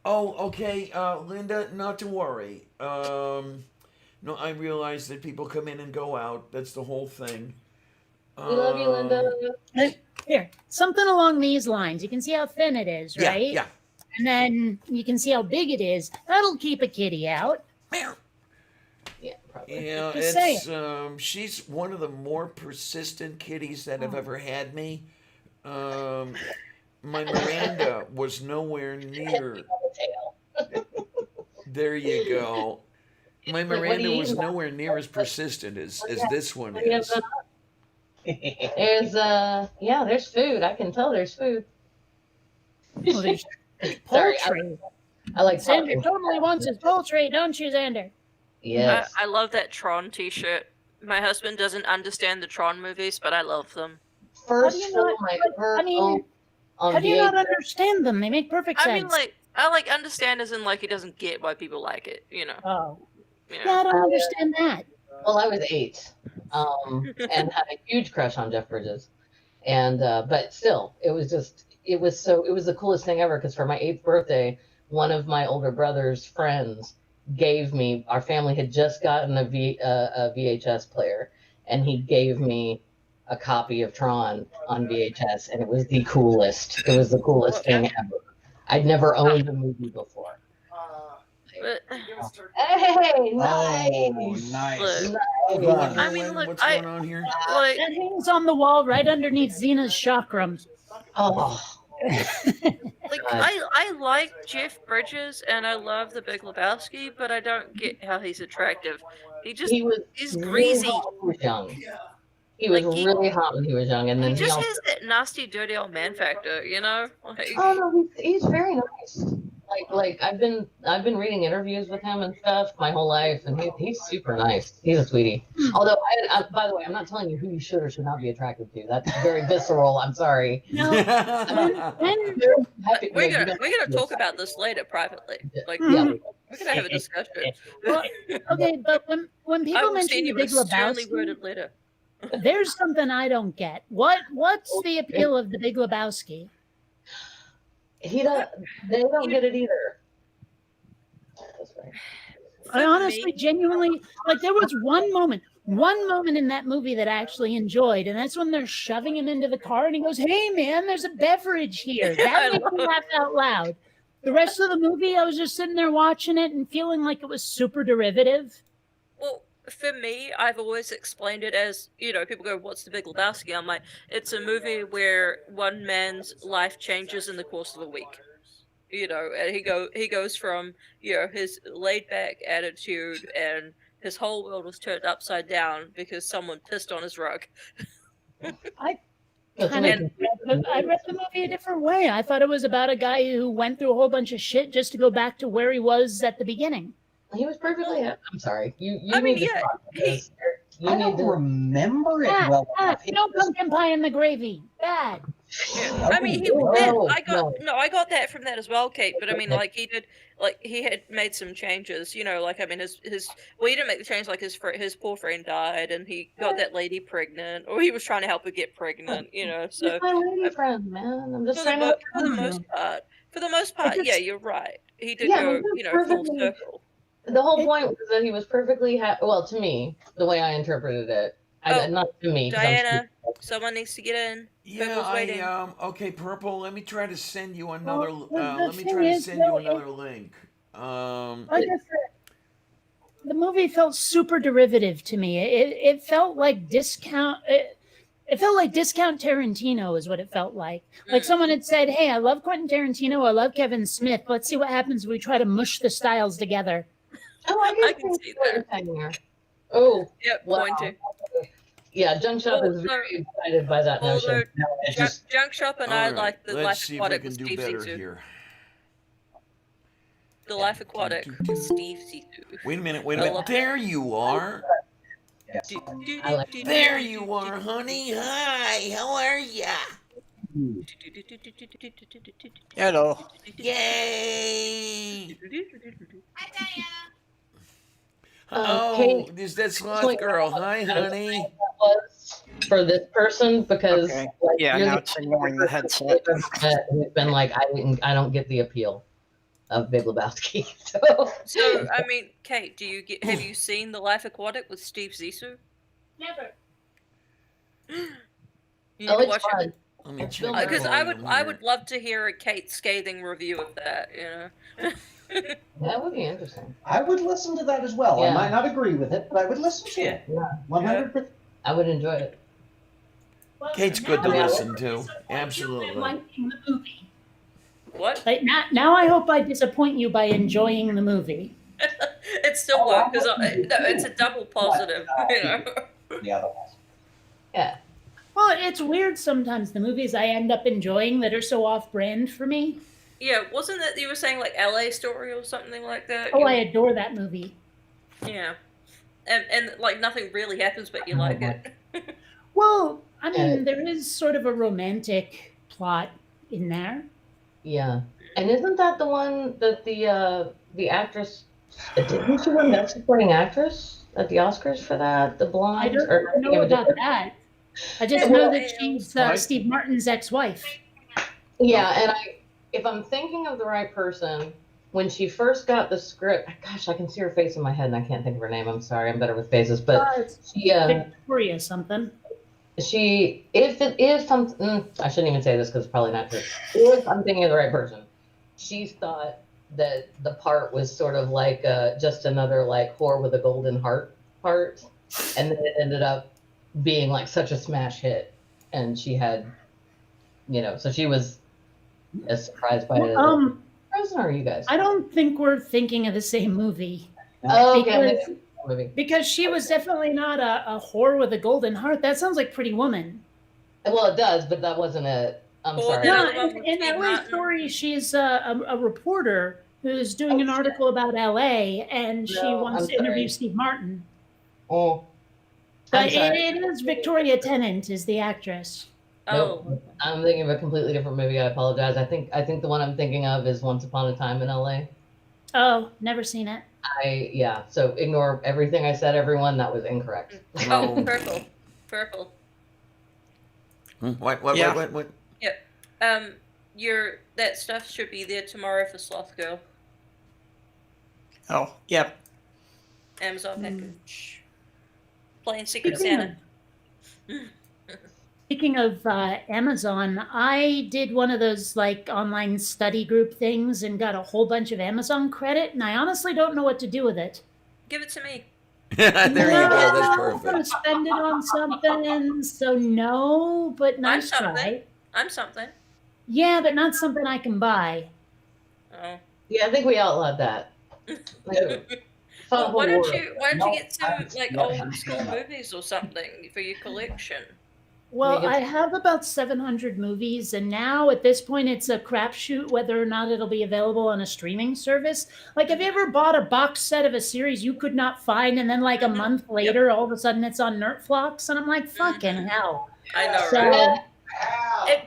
Oh, okay, Linda, not to worry. No, I realize that people come in and go out. That's the whole thing. We love you, Linda. Here, something along these lines. You can see how thin it is, Yeah, right? yeah. And then you can see how big it is. That'll keep a kitty out. Meow. Yeah, probably. Yeah, Just it's she's one of the more persistent kitties that have ever had me. My Miranda was nowhere near. There you go. My Wait, what do Miranda you was want? nowhere near as persistent as this one What do you have is. going on? There's there's food. I can tell there's food. Oh, there's Sorry, poultry. I like Xander talking. totally wants his poultry, don't you, Xander? Yes. I love that Tron T-shirt. My husband doesn't understand the Tron movies, but I love them. First How do you film not- I but, ever I mean, owned on How do you not VHS. understand them? They make perfect sense. I mean, like I like understand as in like he doesn't get why people like it. You know. Oh, You yeah, know. I don't understand that. Well, I was 8, and had a huge crush on Jeff Bridges, and but still, it was the coolest thing ever. Because for my 8th birthday, one of my older brother's friends gave me. Our family had just gotten a VHS player, and he gave me a copy of Tron on VHS, and it was the coolest. It was the coolest thing ever. I'd never owned a movie before. But Hey, nice. Oh, nice. Look, Oh, Well done. I mean, look, what's I- going on here? like That hangs on the wall right underneath Xena's chakram. Oh, like I like Jeff Bridges and I love The Big Lebowski, but I don't get how he's attractive. he was he's really greasy. hot when he was young. He was Like, he- really hot when he was young, and then He he just also. has that nasty, dirty old man factor, you know. Like, Oh no, he's very nice. Like I've been reading interviews with him and stuff my whole life, and he's super nice. He's a sweetie. Although, by the way, I'm not telling you who you should or should not be attracted to. That's very visceral. I'm sorry. No, when Happy- we're you gonna don't- we're gonna talk about this later privately. Like Yeah. we're gonna have a discussion. well, okay, but when I people will mention send the you a Big sternly Lebowski, worded letter. there's something I don't get. What's the appeal of the Big Lebowski? He don't. They don't get it either. That's right. I For honestly, me- genuinely, like there was one moment in that movie that I actually enjoyed, and that's when they're shoving him into the car, and he goes, "Hey, man, there's a beverage here." I That made me love- laugh out loud. The rest of the movie, I was just sitting there watching it and feeling like it was super derivative. Well, for me, I've always explained it as, you know, people go, "What's the Big Lebowski?" I'm like, it's a movie where one man's life changes in the course of a week. You know, and he goes from, you know, his laid back attitude and his whole world was turned upside down because someone pissed on his rug. That's Kind of, amazing. I read the movie a different way. I thought it was about a guy who went through a whole bunch of shit just to go back to where he was at the beginning. He was perfectly. I'm sorry. You I mean, need to yeah, talk he- this. You I need don't to. remember it Bad, well bad. enough. It No was- pumpkin pie in the gravy. Bad. Yeah. I mean, Oh, I got that from that as well, Kate. But I mean, Okay. like he had made some changes. You know, like I mean, his well, he didn't make the change. Like his poor friend died, and he got that lady pregnant, or he was trying to help her get pregnant. You know, She's so my lady friend, man. I'm just for trying to. the most part, just- yeah, you're right. He did Yeah, go, he was you know, full perfectly- circle. The whole It- point was that he was perfectly well, to me, the way I interpreted it. Oh, Not to me. 'Cause I'm Diana, someone needs to get in. Yeah, Purple's waiting. okay, Purple. Let me try to send you another. Well, the let me thing try to is, send you though, another link. Like I said, the movie felt super derivative to me. It felt like discount. It felt like discount Tarantino is what it felt like. Like Mm. someone had said, "Hey, I love Quentin Tarantino. I love Kevin Smith. Let's see what happens when we try to mush the styles together." Oh, I I can can see see what that. you're saying here. Oh, Yep, wow. pointer. Yeah, Junk Shop is Although- very excited by that Although notion. No, it just Junk Shop and I All right, like the let's Life see if we Aquatic can with do Steve better Zissou. here. The Life Aquatic with Steve Zissou. Wait a minute. Wait a I minute. love There you are. yes. I like There you are, honey. Hi. How are ya? Hello. Yay! Kate, Oh, is that sloth like- girl? Hi, honey. was for this person because Okay. like, Yeah, you're now the it's ignoring the headset. who's been like, I don't get the appeal of Big Lebowski. So So, I mean, Kate, have you seen The Life Aquatic with Steve Zissou? Never. You need oh, to it's watch fun. it. Let me It's check filmed the Because volume I here. would love to hear a Kate scathing review of that, you know? That would be interesting. I would listen to that as well. Yeah. I might not agree with it, but I would listen to it. Yeah, 100%. I would enjoy it. Well, Kate's good to now I listen hope I to. disappoint you Absolutely. in liking the movie. What? Like now I hope I disappoint you by enjoying the movie. It still Oh, I worked, because wouldn't no, do it's a double positive, you know? The other ones. Yeah. Well, it's weird sometimes the movies I end up enjoying that are so off-brand for me. Yeah, wasn't that you were saying like LA Story or something like that? Oh, You- I adore that movie. Yeah. And like nothing really happens, but you like it. Well, I mean, there is sort of a romantic plot in there. Yeah. And isn't that the one that the actress didn't she win Best Supporting Actress at the Oscars for that? The blonde? I don't Or- know about that. I just know that she's What? Steve Martin's ex-wife. Yeah, and if I'm thinking of the right person, when she first got the script, gosh, I can see her face in my head and I can't think of her name. I'm sorry, I'm better with faces, but It's she Victoria something. if it is something, I shouldn't even say this because it's probably not true. If I'm thinking of the right person, she thought that the part was sort of like just another like whore with a golden heart part, and then it ended up being like such a smash hit, and she had, so she was as surprised by it. As present are you guys? I don't think we're thinking of the same movie. Oh, okay. I'm Because, thinking of the movie. because she was definitely not a whore with a golden heart. That sounds like Pretty Woman. Well, it does, but that wasn't it. I'm Well, sorry. then No, Another one with in Steve LA Martin. Story, she's a reporter who's doing an Oh, shit. article about LA, and she No, wants I'm to interview sorry. Steve Martin. Oh, But I'm sorry. it is Victoria Tennant is the actress. Oh. Nope. I'm thinking of a completely different movie. I apologize. I think the one I'm thinking of is Once Upon a Time in LA. Oh, never seen it. So ignore everything I said, everyone. That was incorrect. Oh, Oh. purple. What? Yeah. What? That stuff should be there tomorrow for Sloth Girl. Oh, yep. Amazon Hmm. package. Playing Secret Speaking Santa. Speaking of Amazon, I did one of those like online study group things and got a whole bunch of Amazon credit, and I honestly don't know what to do with it. Give it to me. There you go. That's I'm gonna perfect. spend it on something, so no, but nice something. try. I'm something. Yeah, but not something I can buy. Oh. Yeah, I think we outlawed that. Well, why don't world. you No, get some like yeah, old school movies or something for your collection? Well, Make it- I have about 700 movies, and now at this point, it's a crapshoot whether or not it'll be available on a streaming service. Like, have you ever bought a box set of a series you could not find, and then like a month later, all of a sudden it's on Nerdflix, and I'm like, fucking hell. I know, So, right?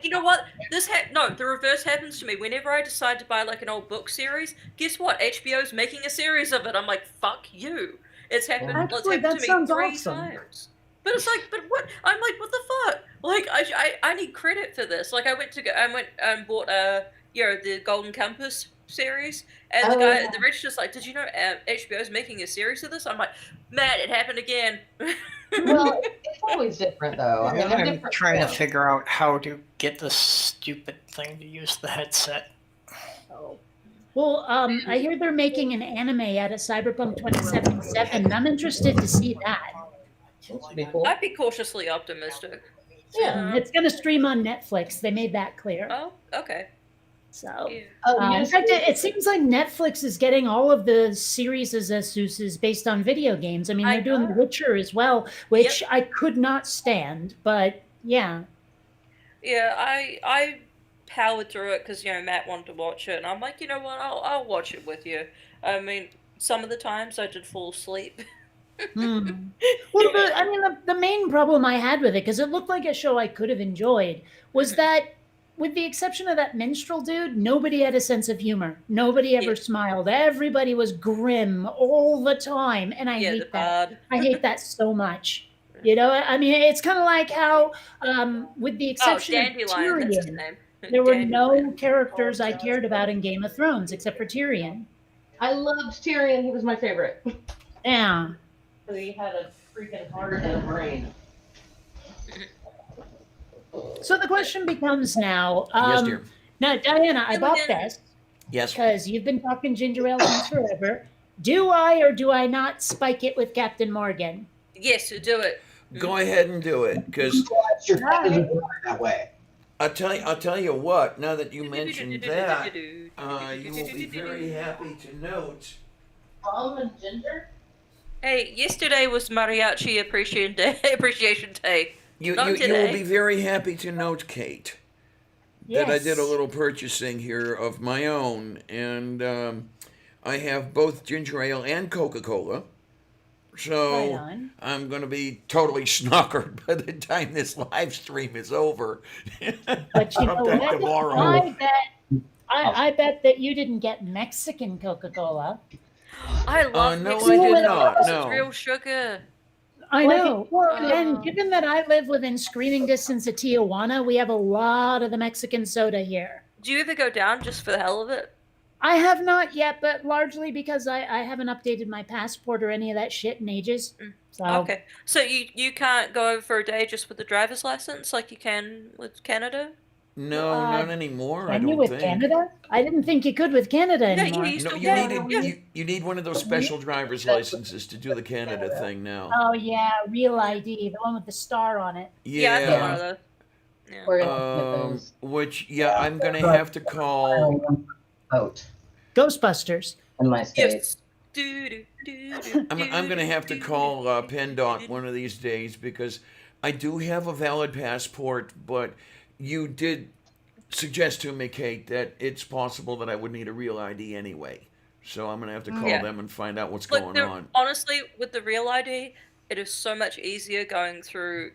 You know what? The reverse happens to me. Whenever I decide to buy like an old book series, guess what? HBO's making a series of it. I'm like, fuck you. It's happened. It's Actually, happened that to me sounds 3 awesome. times. But it's like, but what? I'm like, what the fuck? Like, I need credit for this. Like, I went and bought the Golden Compass series, and the Oh, guy yeah. at the register's like, did you know HBO's making a series of this? I'm like, man, it happened again. Well, it's always different, though. I mean, they're I'm different. trying to films. figure out how to get this stupid thing to use the headset. well, I hear they're making an anime out of Cyberpunk 2077, and I'm interested to see that. That should be cool. I'd be cautiously optimistic. Yeah. It's going to stream on Netflix. They made that clear. Oh, okay. So, Yeah. Oh, in fact, it seems like Netflix is getting all of the series as Asus based on video games. I mean, I they're doing The know. Witcher as well, which I could not stand, but yeah. Yeah, I powered through it because Matt wanted to watch it, and I'm like, you know what, I'll watch it with you. I mean, some of the times I did fall asleep. Hmm. Well, the main problem I had with it, because it looked like a show I could have enjoyed, was that, with the exception of that minstrel dude, nobody had a sense of humor. Nobody ever smiled. Everybody was grim all the time, and I Yeah, the hate that. bard. I hate that so much. You know, I mean, it's kind of like how, with the Oh, exception of Dandelion, that's his Tyrion, name. there were Dandelion. no characters I cared about in Game of Thrones except for Tyrion. I loved Tyrion. He was my favorite. Yeah. He had a freaking heart and a brain. So the question becomes now. Yes, dear. Now, Diana, I bought Diana. this Yes. because you've been talking ginger ale since forever. Do I or do I not spike it with Captain Morgan? Yes, do it. Go ahead and do it, because Your head isn't going that way. I'll tell you what. Now that you mentioned that, you will be very happy to note. Almond ginger? Hey, yesterday was Mariachi Appreciation Day. You Not will today. be very happy to note, Kate, that I did a little purchasing here of my own, and I have both ginger ale and Coca-Cola. Right So on. I'm going to be totally snockered by the time this live stream is over. But you know Sometime what? tomorrow. I bet that you didn't get Mexican Coca-Cola. I love no, I Mexican did Coke. not, This is no. real sugar. I Well, I know. Well, Oh. and given that I live within screaming distance of Tijuana, we have a lot of the Mexican soda here. Do you ever go down just for the hell of it? I have not yet, but largely because I haven't updated my passport or any of that shit in ages. So Okay. So you can't go over for a day just with the driver's license like you can with Canada? No, not anymore. I can don't you with think. Canada? I didn't think you could with Canada Yeah, anymore. you No, still you can. need you need one of those special driver's licenses to do the Canada thing now. Oh yeah, real ID, the one with the star on it. Yeah, I got one of those. Yeah. We're gonna get those. Which I'm gonna have to call. Out Ghostbusters. In my state. Yes. I'm gonna have to call PennDOT one of these days, because I do have a valid passport, but you did suggest to me, Kate, that it's possible that I would need a real ID anyway. So I'm gonna have to call Yeah. them and find out what's Look, going there- on. honestly, with the real ID, it is so much easier going through,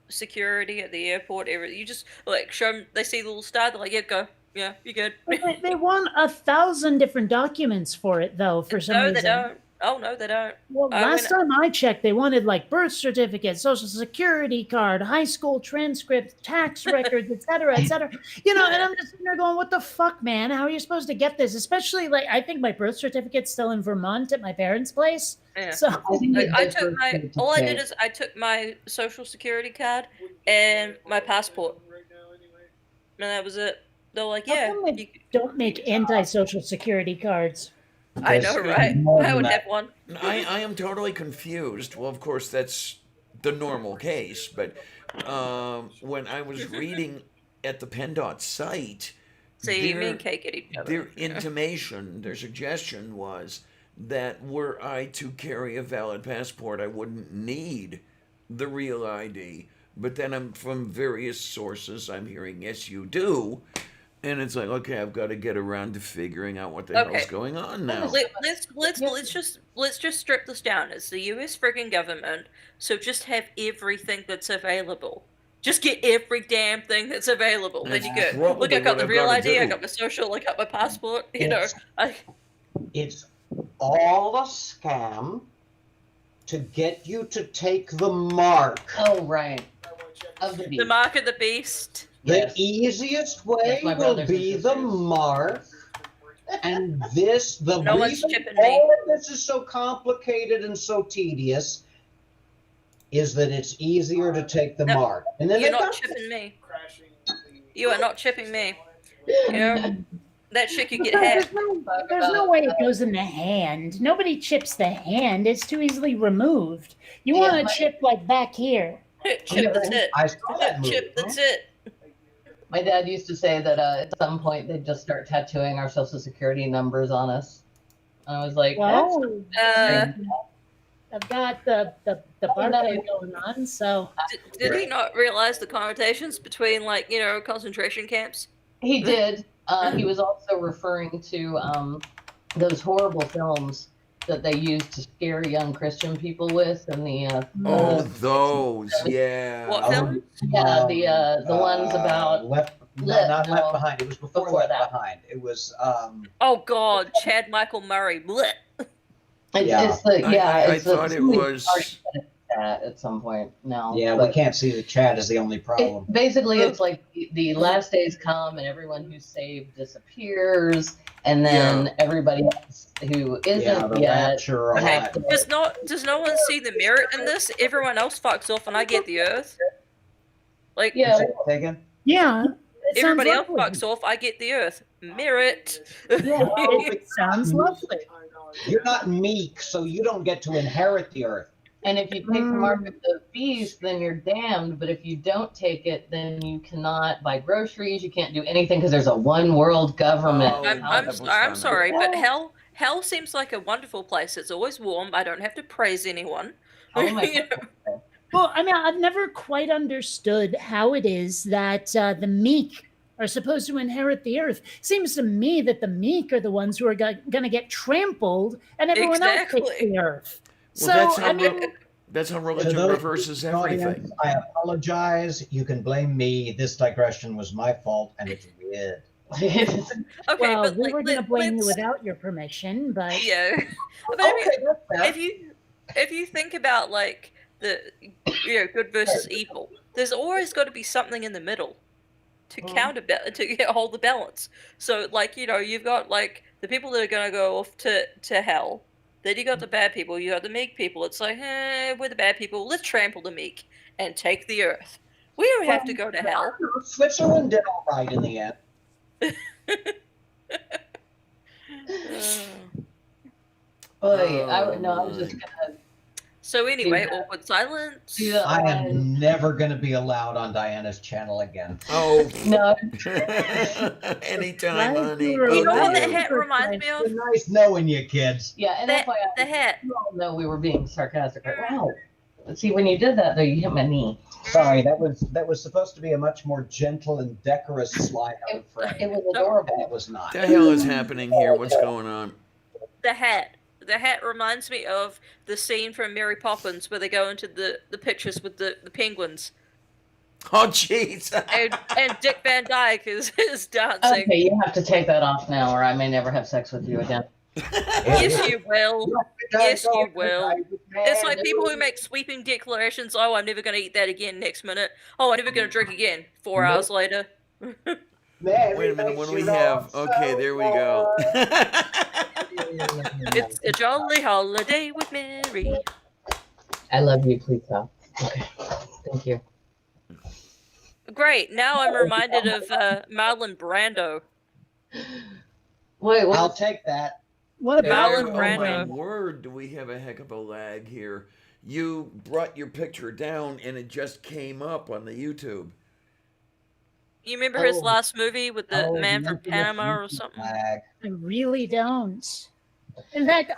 security at the airport. You just show them. They see the little star. They're like, "Yeah, go. Yeah, you're good." But they want 1,000 different documents for it, though, for some No, reason. they don't. Oh no, they don't. Well, I last time I checked, they wanted like birth certificate, social security card, high school transcript, tax records, et cetera, et cetera. And I'm just sitting there going, what the fuck, man? How are you supposed to get this? Especially, I think my birth certificate's still in Vermont at my parents' place. Yeah. So, I think it I does took for my. certificate. All I did is I took my social security card and my passport, and that was it. They're like, how "Yeah, come they don't make anti-social security cards? I know, right? I would have one." I am totally confused. Well, of course, that's the normal case, but when I was reading at the PennDOT site, See, me their- and Kate get each other. their intimation, their suggestion was that were I to carry a valid passport, I wouldn't need the real ID. But then I'm from various sources, I'm hearing, yes, you do. And it's like, okay, I've got to get around to figuring out what the hell's Okay. going on now. Let's just strip this down. It's the U.S. friggin' government, so just have everything that's available. Just get every damn thing that's available. Then That's you go. probably Look, I got what the I've real gotta ID. I do. got my social. I got my passport. You know, It's all a scam to get you to take the mark. Oh, right. Of the the beast. mark of the beast. The Yes. easiest way Yes, my will brothers be and the sisters. mark. And the No one's reason chipping me. all of this is so complicated and so tedious is that it's easier to take the No, mark. And then You're they not got chipping me. You are not chipping me. You know, that shit could get hacked. There's no way it goes in the hand. Nobody chips the hand. It's too easily removed. You Yeah, want to my- chip like back here. Chip the tit. I saw that movie. Chip the tit. My dad used to say that at some point they'd just start tattooing our social security numbers on us. I was like, that's Well, I've got the birthday going on, so Did he not realize the connotations between, like, you know, concentration camps? he did. He was also referring to those horrible films that they used to scare young Christian people with, and Oh, those, yeah. What film? the ones about Not no, Left Behind. It was before before Left that. Behind. It was Oh God, Chad Michael Murray. Blech. Yeah. I thought it was. At some point now. yeah, but we can't see the chat is the only problem. basically it's like the last days come and everyone who's saved disappears, and then everybody else who isn't the yet rapture, all Okay, that. does no one see the merit in this? Everyone else fucks off, and I get the Earth. Like, Yeah. Say again? yeah. It sounds everybody else lovely. fucks off, I get the Earth. Merit. Yeah, it sounds lovely. You're not meek, so you don't get to inherit the earth. And if you take the mark of the beast, then you're damned. But if you don't take it, then you cannot buy groceries. You can't do anything because there's a one world government. Oh, I'm sorry, but hell seems like a wonderful place. It's always warm. I don't have to praise anyone. Oh my You God. know? Well, I mean, I've never quite understood how it is that the meek are supposed to inherit the earth. Seems to me that the meek are the ones who are going to get trampled, and everyone else takes Exactly. the earth. Well, So, I mean, that's how To religion those reverses everything. audience, I apologize. You can blame me. This digression was my fault, and it's weird. Okay, well, but we like, were going to blame you let's- without your permission, but Yeah. But I mean, Okay, that's if you think about like the good versus evil, there's always got to be something in the middle to hold the balance. So like you've got like the people that are gonna go off to hell. Then you got the bad people. You got the meek people. It's like, we're the bad people. Let's trample the meek and take the earth. We don't have to go to hell. Switzerland did all right in the end. I was just gonna. So anyway, Yeah. awkward silence. do that I line. am never going to be allowed on Diana's channel again. Oh, No, anytime, Right, honey. you were You know what right. the hat reminds me of? It's nice knowing you, kids. yeah, and The FYI, hat. you all know we were being sarcastic. Right? Wow. See, when you did that, though, you hit my knee. Sorry, that was supposed to be a much more gentle and decorous slide out of frame. It was And adorable. it was not. The hell is happening here? What's going on? The hat. The hat reminds me of the scene from Mary Poppins where they go into the pictures with the penguins. Oh, jeez. And Dick Van Dyke is dancing. Okay, you have to take that off now, or I may never have sex with you again. Yes, you will. Yes, you will. It's like people who make sweeping declarations. Oh, I'm never going to eat that again next minute. Oh, I'm never going to drink again 4 hours later. Wait a minute. What do we have? Okay, there we go. It's a jolly holiday with Mary. I love you. Please stop. Okay. Thank you. Great. Now I'm reminded of Marlon Brando. Wait, I'll what? take that. what about Marlon Oh, my Brando. word, do we have a heck of a lag here. You brought your picture down and it just came up on the YouTube. You remember his Oh. last movie with the Oh, Man from nothing Panama or but something? flag. I really don't. In fact,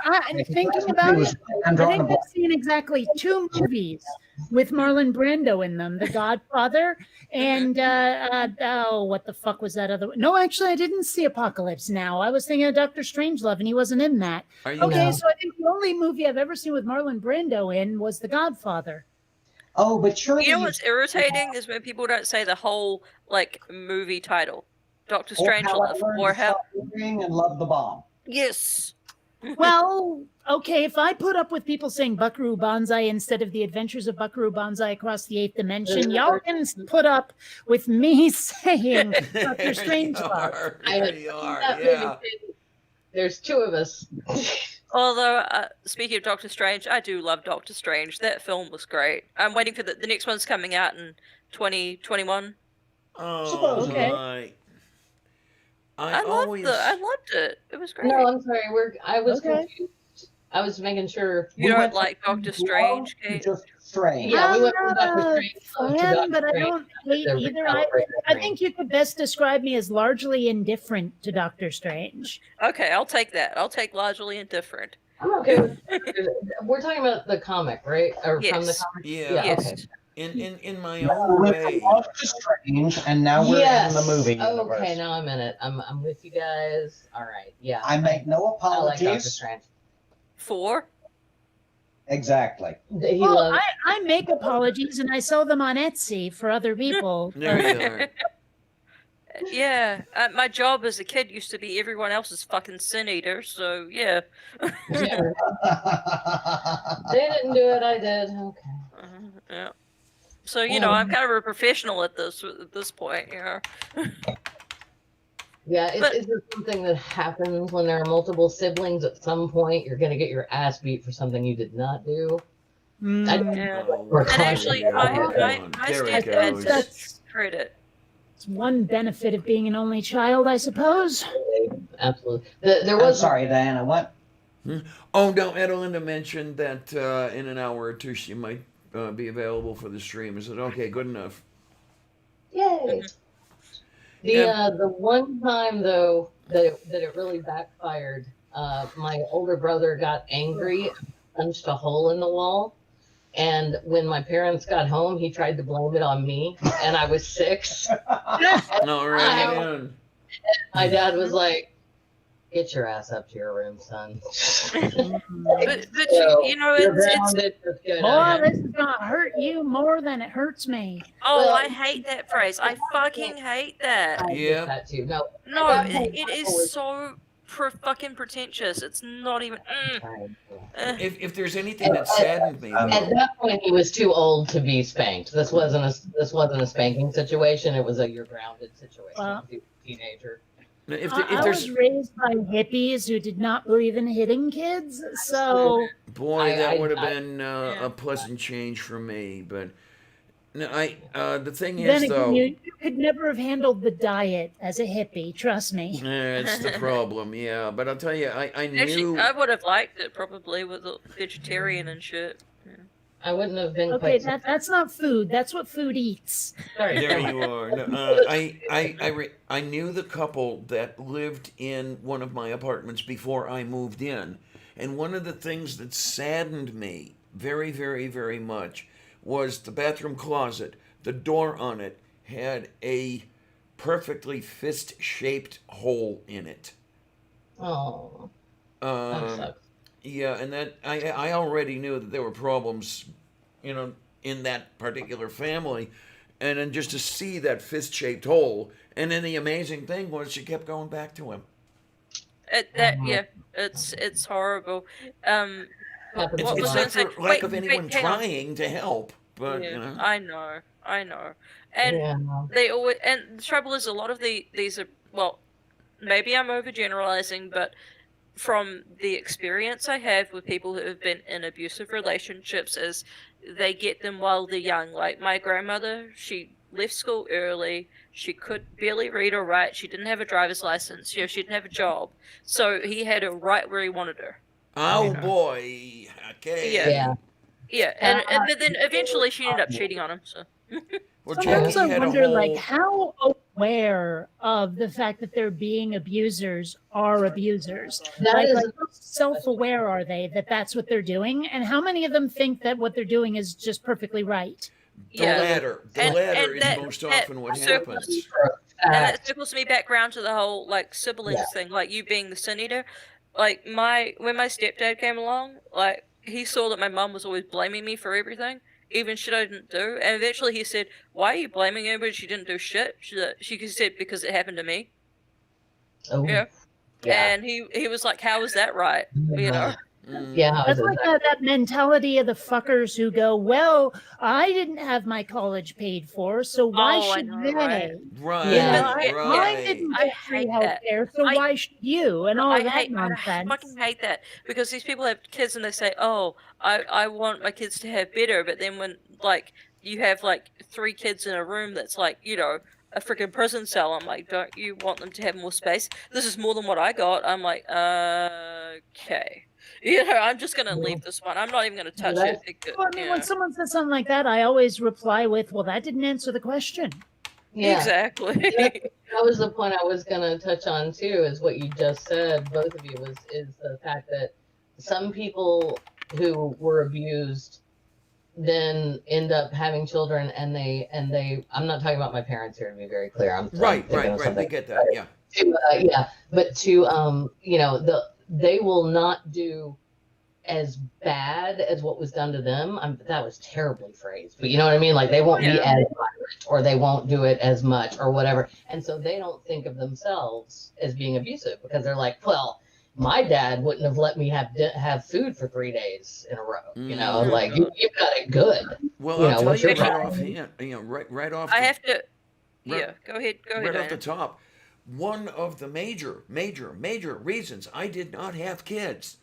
thinking about it, I think I've seen exactly 2 movies with Marlon Brando in them: The Godfather and what the fuck was that other one? No, actually, I didn't see Apocalypse Now. I was thinking of Dr. Strangelove, and he wasn't in that. Are you Okay, No. so I think the only movie I've ever seen with Marlon Brando in was The Godfather. Oh, but surely You know what's irritating is when people don't say the whole like movie title, Doctor Strangelove, or how. Living and love the bomb. Yes. Well, okay, if I put up with people saying Buckaroo Banzai instead of The Adventures of Buckaroo Banzai Across the Eighth Dimension, y'all can put up with me saying Dr. Strangelove. There you are. That Yeah. movie too. There's 2 of us. Although, speaking of Doctor Strange, I do love Doctor Strange. That film was great. I'm waiting for the next one's coming out in 2021. Oh, Supposedly. Okay. my. I loved it. It was great. No, I'm sorry. I was Okay. confused. I was making sure. You don't like Doctor Strange, Kate? Just Strange. Yeah, we I'm went from not Doctor a Strange to fan, Doctor but I Strange. don't hate They're either. recalibrated I think you could best describe me as largely indifferent to Doctor Strange. Okay, I'll take that. I'll take largely indifferent. I'm okay with We're talking about the comic, right? Or from the Yes. comic? Yeah. Yeah, Yes. okay. In my We own went way. from Doctor Strange, and now we're Yes. in the movie universe. Okay, now I'm in it. I'm with you guys. All right. Yeah. I make no I like Doctor apologies. Strange. 4? Exactly. He Well, loves. I make apologies and I sell them on Etsy for other people. There you are. Yeah. My job as a kid used to be everyone else's fucking sin eater, so yeah. Yeah. They didn't do it. I did. Okay. Yeah. So I'm kind of a professional at this point. Yeah. Yeah, But- it's just something that happens when there are multiple siblings. At some point, you're going to get your ass beat for something you did not do. I don't Yeah. know. We're And actually, conscious. my There it stepdad goes. That's credit. it's one benefit of being an only child, I suppose. Absolutely. There I'm was sorry, Diana. What? Oh no, Edelinda mentioned that in an hour or 2 she might be available for the stream. Is it okay? Good enough. Yay. The one time though that it really backfired, my older brother got angry, punched a hole in the wall, and when my parents got home, he tried to blame it on me, and I was 6. All right. My dad was like, "Get your ass up to your room, son." But So, it's you're grounded, just go Boy, down. this is gonna hurt you more than it hurts me. oh, Well- I hate that phrase. I fucking hate that. I Yeah. get that too. No, No, that point, it I is was- so fucking pretentious. It's not even. If there's anything that saddened me, At though, that point, he was too old to be spanked. This wasn't a spanking situation. It was a you're grounded situation. Well- He was a teenager. if I there's was raised by hippies who did not believe in hitting kids, so boy, that I- would have I- been Yeah. a pleasant change for me. But no, the thing then is, again, though, you could never have handled the diet as a hippie. Trust me. it's the problem. Yeah, but I'll tell you, I knew. Actually, I would have liked it probably with a vegetarian and shit. I wouldn't have been Okay, quite. that's not food. That's what food eats. Sorry. There you are. No, I knew the couple that lived in one of my apartments before I moved in, and one of the things that saddened me very, very, very much was the bathroom closet. The door on it had a perfectly fist-shaped hole in it. Oh, that Um, sucks. yeah, and that I already knew that there were problems, in that particular family, and then just to see that fist-shaped hole, and then the amazing thing was she kept going back to him. It's horrible. Happens What It's, a was it's I lot. not gonna say? for lack of Wait, anyone hang on. trying to help, but Yeah, I know, and Yeah. they always. And the trouble is, a lot of these are well, maybe I'm overgeneralizing, but from the experience I have with people who have been in abusive relationships, is they get them while they're young. Like my grandmother, she left school early. She could barely read or write. She didn't have a driver's license. She didn't have a job. So he had her right where he wanted her. oh boy, okay. Yeah. Yeah. Yeah, but then eventually she ended up cheating on him. So Well, Sometimes Jackie I had a wonder, whole. like, how aware of the fact that they're being abusers are abusers? That Like, is like how self-aware are they that that's what they're doing? And how many of them think that what they're doing is just perfectly right? The Yeah. latter. The And- latter and is that- most that often what circles- happens. And that circles me back around to the whole like siblings thing, like you being the sin eater. Like when my stepdad came along, like he saw that my mum was always blaming me for everything, even shit I didn't do. And eventually he said, "Why are you blaming her when she didn't do shit?" She said, "Because it happened to me." Oh, Yeah. yeah. And he was like, "How is that right?" You know. Yeah, That's like that mentality of the fuckers who go, well, I didn't have my college paid for, so why Oh, I should know, they? right? Right. You know, Yeah, I didn't I get free hate health that. care, so I- why should you? And all I that hate, nonsense. I fucking hate that because these people have kids and they say, "Oh, I want my kids to have better," but then when like you have like 3 kids in a room that's like a freaking prison cell, I'm like, don't you want them to have more space? This is more than what I got. I'm like, okay, I'm just gonna leave this one. I'm not even gonna touch it. Well, I mean, when someone says something like that, I always reply with, well, that didn't answer the question. Yeah. Exactly. That was the point I was going to touch on too, is what you just said, both of you, is the fact that some people who were abused then end up having children, and I'm not talking about my parents here, to be very clear. I'm Right. thinking of We something. get that. Yeah. Yeah, but they will not do as bad as what was done to them. That was terribly phrased, but you know what I mean? Like they won't be as violent, or they won't do it as much, or whatever. And so they don't think of themselves as being abusive because they're like, well, my dad wouldn't have let me have food for 3 days in a row. Like you've got it good. Well, You I'll know, tell what's you your right problem? offhand. Right off. I the- have to. Right- Yeah, go ahead. Go ahead. right off the Diana. top, one of the major reasons I did not have kids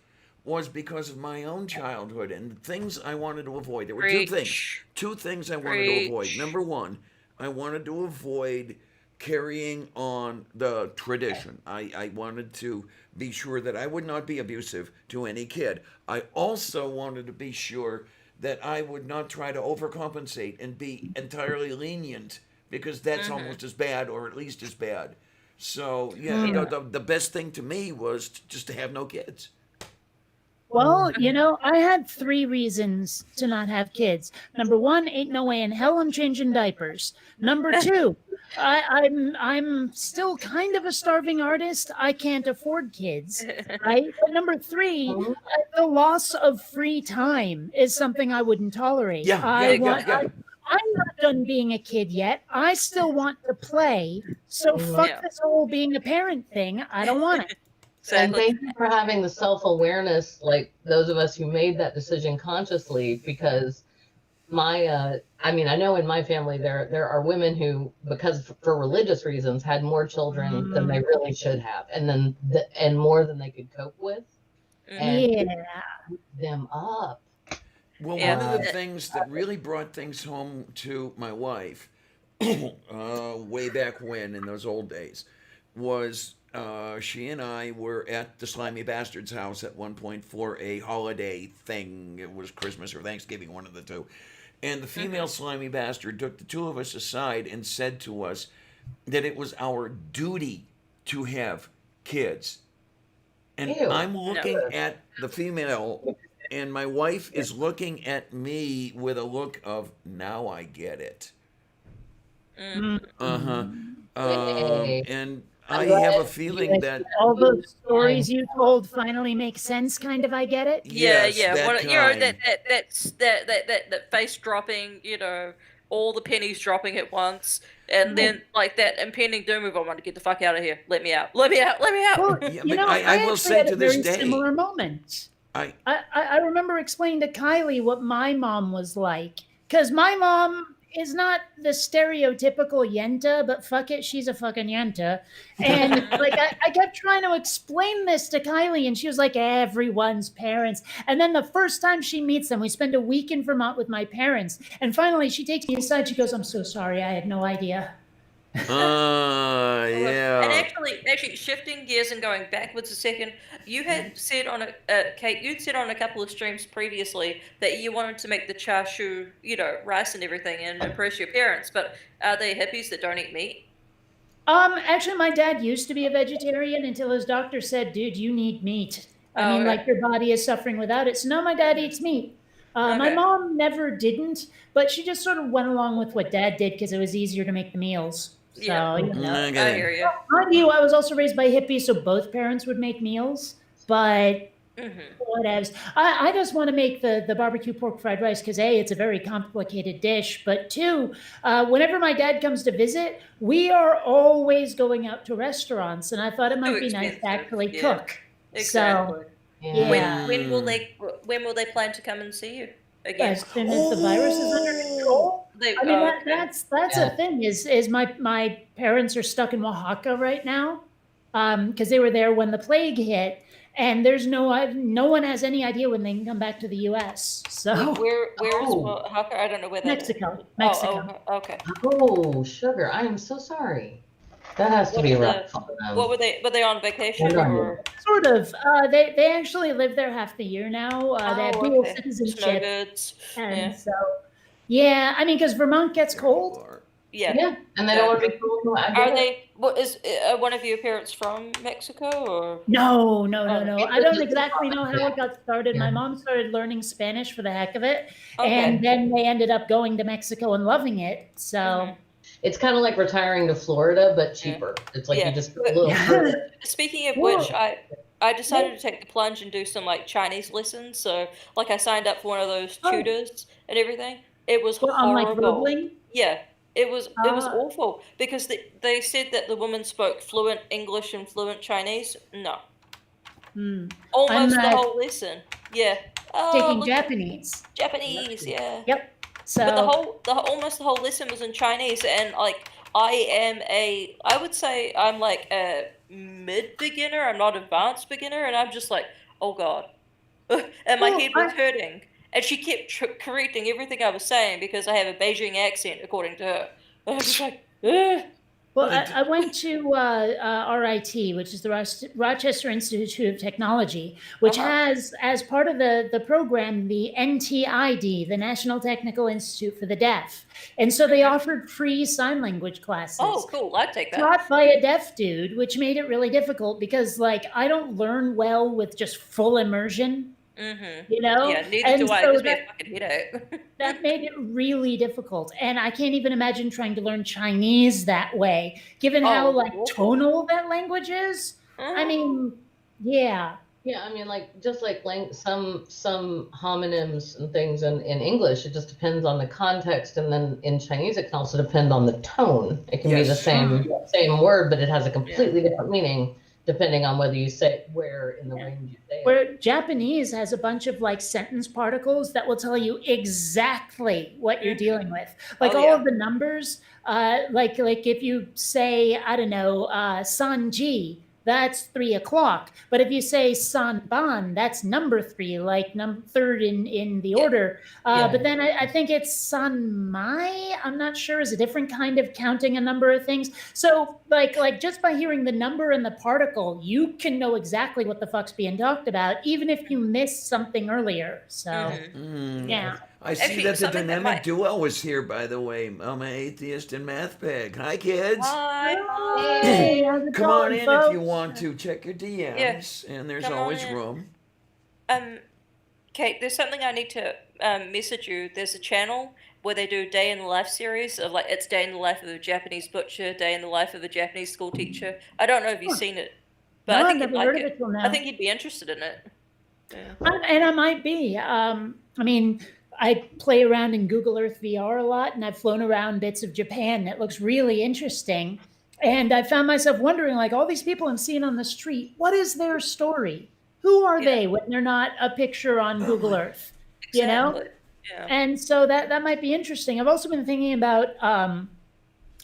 was because of my own childhood and things I wanted to avoid. There were Preach. two things I wanted to avoid. Preach. Number one, I wanted to avoid carrying on the tradition. I wanted to be sure that I would not be abusive to any kid. I also wanted to be sure that I would not try to overcompensate and be entirely lenient, because that's almost as bad, or at least as bad. So the best thing to me was just to have no kids. Well, I had 3 reasons to not have kids. Number 1, ain't no way in hell I'm changing diapers. Number 2, I'm still kind of a starving artist. I can't afford kids, right? But number 3, the loss of free time is something I wouldn't tolerate. Yeah. I'm not done being a kid yet. I still want to play. So fuck Yeah. this whole being a parent thing. I don't want it. And Exactly. thank you for having the self-awareness, like those of us who made that decision consciously, because I know in my family there are women who, because for religious reasons, had more children than they really should have, and more than they could cope with, and Yeah. them up. Well, Yeah. one of the things that really brought things home to my wife, way back when in those old days, was she and I were at the Slimy Bastard's house at one point for a holiday thing. It was Christmas or Thanksgiving, one of the two. And the female Slimy Bastard took the two of us aside and said to us that it was our duty to have kids. And Ew. I'm looking at the female, and my wife is looking at me with a look of, now I get it. Uh-huh. Yay. And I have a feeling that All those stories you told finally make sense, kind of. I get it. Yeah, yes, yeah. that What kind. that face dropping, all the pennies dropping at once, and then like that impending doom of I want to get the fuck out of here. Let me out. Let me out. Let me out. Well, Yeah, but I will actually say had to a this very day, similar moment. I remember explaining to Kylie what my mom was like, because my mom is not the stereotypical yenta, but fuck it, she's a fucking yenta. And like I kept trying to explain this to Kylie, and she was like, everyone's parents. And then the first time she meets them, we spend a week in Vermont with my parents. And finally she takes me aside, she goes, I'm so sorry, I had no idea. yeah. And actually, shifting gears and going backwards a second, you had said on Kate, you'd said on a couple of streams previously that you wanted to make the char siu, rice and everything, and impress your parents. But are they hippies that don't eat meat? Actually, my dad used to be a vegetarian until his doctor said, "Dude, you need meat. I mean, okay. like your body is suffering without it." So now my dad eats meat. My Okay. mom never didn't, but she just sort of went along with what dad did because it was easier to make the meals. So, Yeah. you know, I I get hear it. you. mind you, I was also raised by hippies, so both parents would make meals. But whatevs. I just want to make the barbecue pork fried rice because A, it's a very complicated dish, but two, whenever my dad comes to visit, we are always going out to restaurants, and I thought it might be nice to expensive, actually yeah. cook. Exactly. So, Yeah. yeah. When will they plan to come and see you again? As soon as the virus is under control. They, I mean, oh, that, okay. that's Yeah. a thing. Is my parents are stuck in Oaxaca right now, because they were there when the plague hit, and there's no one has any idea when they can come back to the U.S. So Where is Oh. Oaxaca? I don't know where that is. Mexico, Mexico. Oh, okay. Oh, sugar. I am so sorry. That has to What be is rough the- for them. What were they on vacation Hold on. or? Sort of. They actually live there half the year now. They have dual Okay. citizenship, Snowbirds. and Yeah. so yeah. I mean, because Vermont gets There you cold. are. Yeah. Yeah, and they don't want to be cool. I Are get it. they? What is? Are one of your parents from Mexico or? No, no, no, Oh. no. I don't exactly know how it got started. My Yeah. mom started learning Spanish for the heck of it, Okay. and then they ended up going to Mexico and loving it. So. Mhm. It's kind of like retiring to Florida, but cheaper. It's like Yeah. you just go a little Yeah. further. Speaking of Well- which, I decided to take the plunge and do some like Chinese lessons. So like I signed up for one of those Oh. tutors and everything. It was Well, on like horrible. verbally. Yeah, it was Ah. awful because they said that the woman spoke fluent English and fluent Chinese. No, Hmm. almost the I'm, whole lesson. Yeah. Oh, taking look, Japanese. Japanese. Yeah. Yep. So But almost the whole lesson was in Chinese, and like I would say I'm like a mid beginner. I'm not advanced beginner, and I'm just like, oh god, and my Well, head was hurting. And she kept correcting everything I was saying because I have a Beijing accent, according to her. And I was just like, ugh. well, I went to RIT, which is the Rochester Institute of Technology, which Uh-huh. has, as part of the program, the NTID, the National Technical Institute for the Deaf. And so they offered free sign language classes. Oh, cool! I'd take that. Taught by a deaf dude, which made it really difficult because, like, I don't learn well with just full immersion, Mm-hmm. you know? Yeah, neither And do I. It so gives me a that- fucking headache. that made it really difficult, and I can't even imagine trying to learn Chinese that way, given how Oh, like awful. tonal that language is. I mean, yeah, Yeah, I mean, like just like some homonyms and things in English, it just depends on the context, and then in Chinese it can also depend on the tone. It can be the Yes. same word, but it has a completely different meaning depending on whether you say where in the range you say it. where Japanese has a bunch of like sentence particles that will tell you exactly what you're dealing with, like Oh, all yeah. of the numbers. Like if you say, I don't know, Sanji, that's 3 o'clock. But if you say Sanban, that's number 3, like third in the order. Yeah. But then I think it's Sanmai, I'm not sure, is a different kind of counting a number of things. So like just by hearing the number and the particle, you can know exactly what the fuck's being talked about, even if you missed something earlier. So Mhm. yeah. I see Actually, that the something that dynamic might- duo is here, by the way. I'm an atheist and math bag. Hi, kids. Hi. Hey, how's it Come on going, in folks? if you want to. Check your DMs, and there's come on always in. room. Kate, there's something I need to message you. There's a channel where they do day in the life series of like it's day in the life of a Japanese butcher, day in the life of a Japanese school teacher. I don't know if you've seen it, but No, I I've think you'd never like heard of it. it till now. I think you'd be interested in it. Yeah. And I might be. I mean, I play around in Google Earth VR a lot, and I've flown around bits of Japan. It looks really interesting. And I found myself wondering, like, all these people I'm seeing on the street, what is their story? Who are Yeah. they when they're not a picture on Google Earth? You know? Exactly. Yeah. And so that might be interesting. I've also been thinking about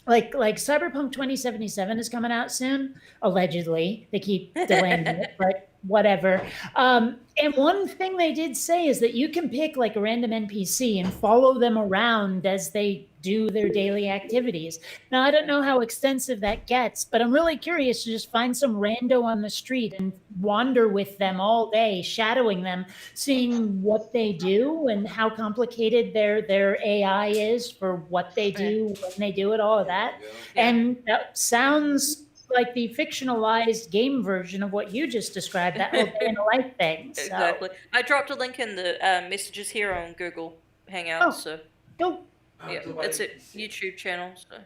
like Cyberpunk 2077 is coming out soon, allegedly. They keep delaying it, but whatever. And one thing they did say is that you can pick like a random NPC and follow them around as they do their daily activities. Now, I don't know how extensive that gets, but I'm really curious to just find some rando on the street and wander with them all day, shadowing them, seeing what they do and how complicated their AI is for what they do, when they do it, all of that. And that sounds like the fictionalized game version of what you just described, that whole day in the life thing. So. Exactly. I dropped a link in the messages here on Google Hangouts. Oh. So Go. yeah, it's a YouTube channel. So,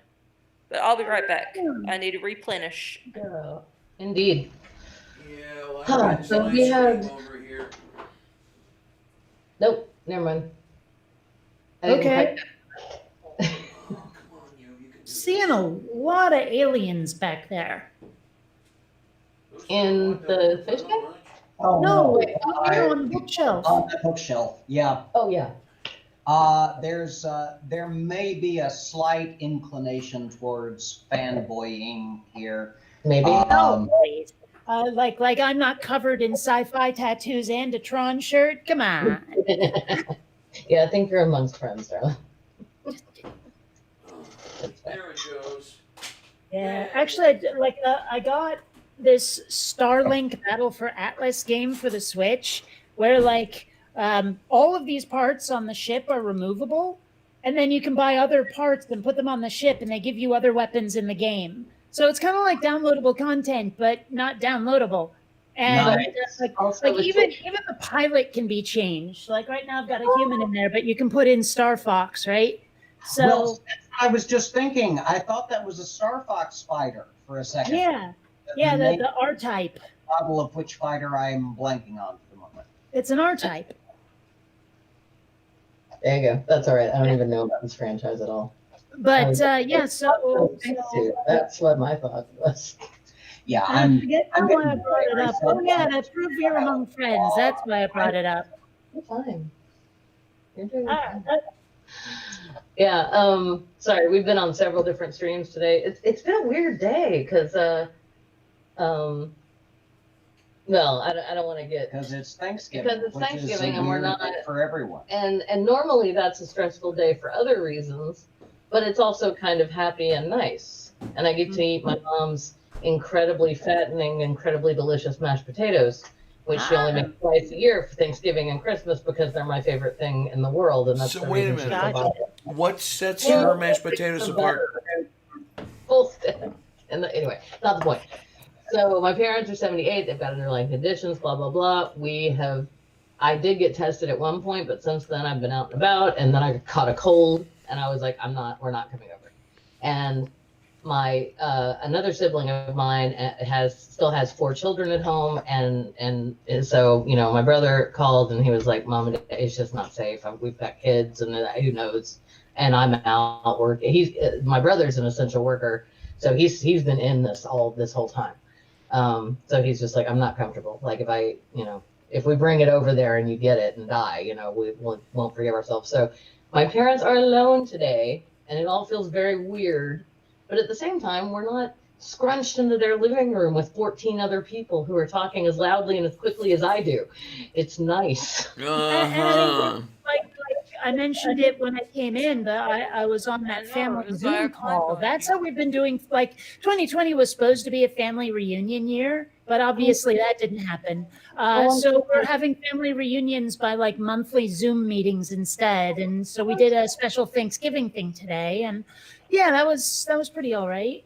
but I'll be right back. I need to replenish. Girl. Indeed. Yeah, well, Huh, I so my we had- stream over here. Nope, never mind. I didn't Okay. Oh, come on, you can do Seeing a lot of aliens back there. this. In the fish tank? Oh, No, no. wait, here on the bookshelf. On the bookshelf, yeah. Oh, yeah. There may be a slight inclination towards fanboying here. Maybe. Um, Like I'm not covered in sci-fi tattoos and a Tron shirt. Come on. Yeah, I think you're amongst friends, darling. There it goes. Yeah, actually, I got this Starlink Battle for Atlas game for the Switch, where all of these parts on the ship are removable, and then you can buy other parts and put them on the ship, and they give you other weapons in the game. So it's kind of like downloadable content, but not downloadable. And Nice. even the pilot can be changed. Like right now, I've got a human in there, but you can put in Star Fox, right? So well, I was just thinking, I thought that was a Star Fox fighter for a second. yeah, the R type. Model of which fighter I'm blanking on for the moment. It's an R type. There you go. That's all right. I don't even know about this franchise at all. But yeah, so That's what my thought was. Yeah, I I'm forget I'm why I getting brought it very up. Oh yeah, excited. that's proof you're among friends. That's why I brought it up. You're fine. You're doing Ah, fine. Yeah, sorry, we've been on several different streams today. It's been a weird day because well, I don't want to get because it's Thanksgiving. Because it's which is Thanksgiving a and we're weird not- day for everyone. and normally that's a stressful day for other reasons, but it's also kind of happy and nice. And I get to eat my mom's incredibly fattening, incredibly delicious mashed potatoes, which she only makes twice a year for Thanksgiving and Christmas because they're my favorite thing in the world. And that's So the wait a reason she minute. provided What sets Well, your mashed potatoes apart? full stick. And anyway, not the point. So my parents are 78. They've got underlying conditions, blah, blah, blah. I did get tested at one point, but since then I've been out and about, and then I caught a cold and I was like, we're not coming over. And my, another sibling of mine still has 4 children at home. And so, my brother called and he was like, Mom, it's just not safe. We've got kids and who knows? And I'm out working. My brother's an essential worker. So he's been in this whole time. So he's just like, I'm not comfortable. Like if we bring it over there and you get it and die, we won't forgive ourselves. So my parents are alone today and it all feels very weird, but at the same time, we're not scrunched into their living room with 14 other people who are talking as loudly and as quickly as I do. It's nice. Uh-huh. like I mentioned it when I came in, that I was on that family Zoom call. That's how we've been doing. 2020 was supposed to be a family reunion year, but obviously that didn't happen. So we're having family reunions by monthly Zoom meetings instead. And so we did a special Thanksgiving thing today, and yeah, that was pretty all right.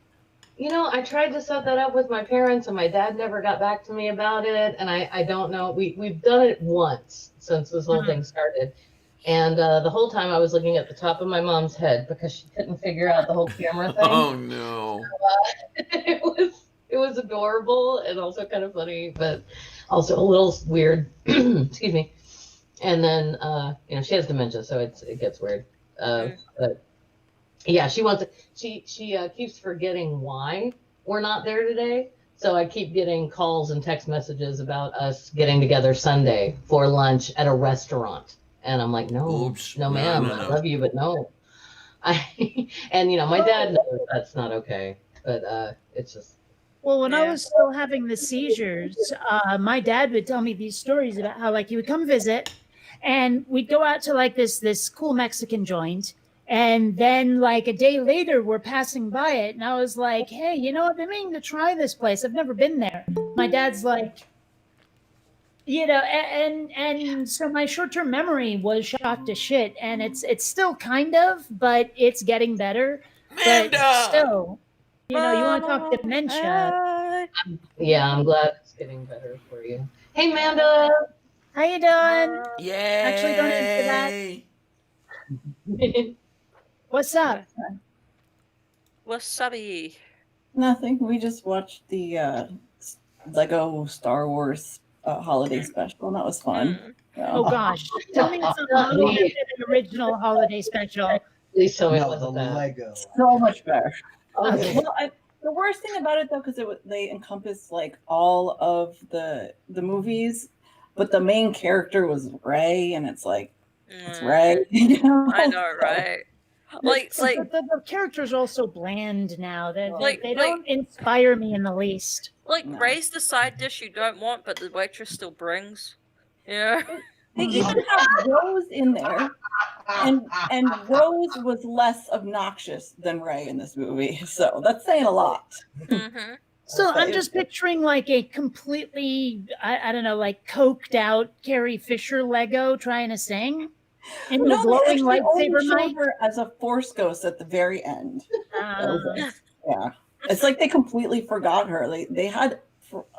I tried to set that up with my parents, and my dad never got back to me about it. And I don't know. We've done it once since this whole thing started. And the whole time I was looking at the top of my mom's head because she couldn't figure out the whole camera thing. Oh no. It was adorable and also kind of funny, but also a little weird. Excuse me. And then she has dementia, so it gets weird. But yeah, she keeps forgetting why we're not there today. So I keep getting calls and text messages about us getting together Sunday for lunch at a restaurant. And I'm like, no, Oops. no, No, ma'am, no, I no. love you, but no. And my dad knows that's not okay, but it's just, Well, when I Yeah. was still having the seizures, my dad would tell me these stories about how like he would come visit, and we'd go out to like this cool Mexican joint, and then like a day later we're passing by it, and I was like, hey, you know, I've been meaning to try this place. I've never been there. My dad's like, you know, and so my short-term memory was shot to shit, and it's still kind of, but it's getting better. But Amanda! still, you know, you want to talk dementia. Yeah, I'm glad it's getting better for you. Hey, Amanda. How you doing? Yay! Actually, don't answer that. What's up? Wasabi. Nothing. We just watched the Lego Star Wars holiday special, and that was fun. Mm. Yeah. Oh gosh, tell me it's a little bit of an original holiday special. Please tell me No, what's the that. Lego. So much better. Okay. Well, the worst thing about it though, because they encompass like all of the movies, but the main character was Rey, and it's like it's Rey. You know? I know, So- right? Like, The characters are also bland now. Like- They don't inspire me in the least. No. Ray's the side dish you don't want, but the waitress still brings. Yeah. They even have Rose in there, and Rose was less obnoxious than Rey in this movie, so that's saying a lot. Mm-hmm. So Okay. I'm just picturing like a completely, I don't know, like coked out Carrie Fisher Lego trying to sing. And the No, they glowing actually only lightsaber showed mic. her as a Force ghost at the very end. That was Uh, it. Yeah, it's like they completely forgot her. They had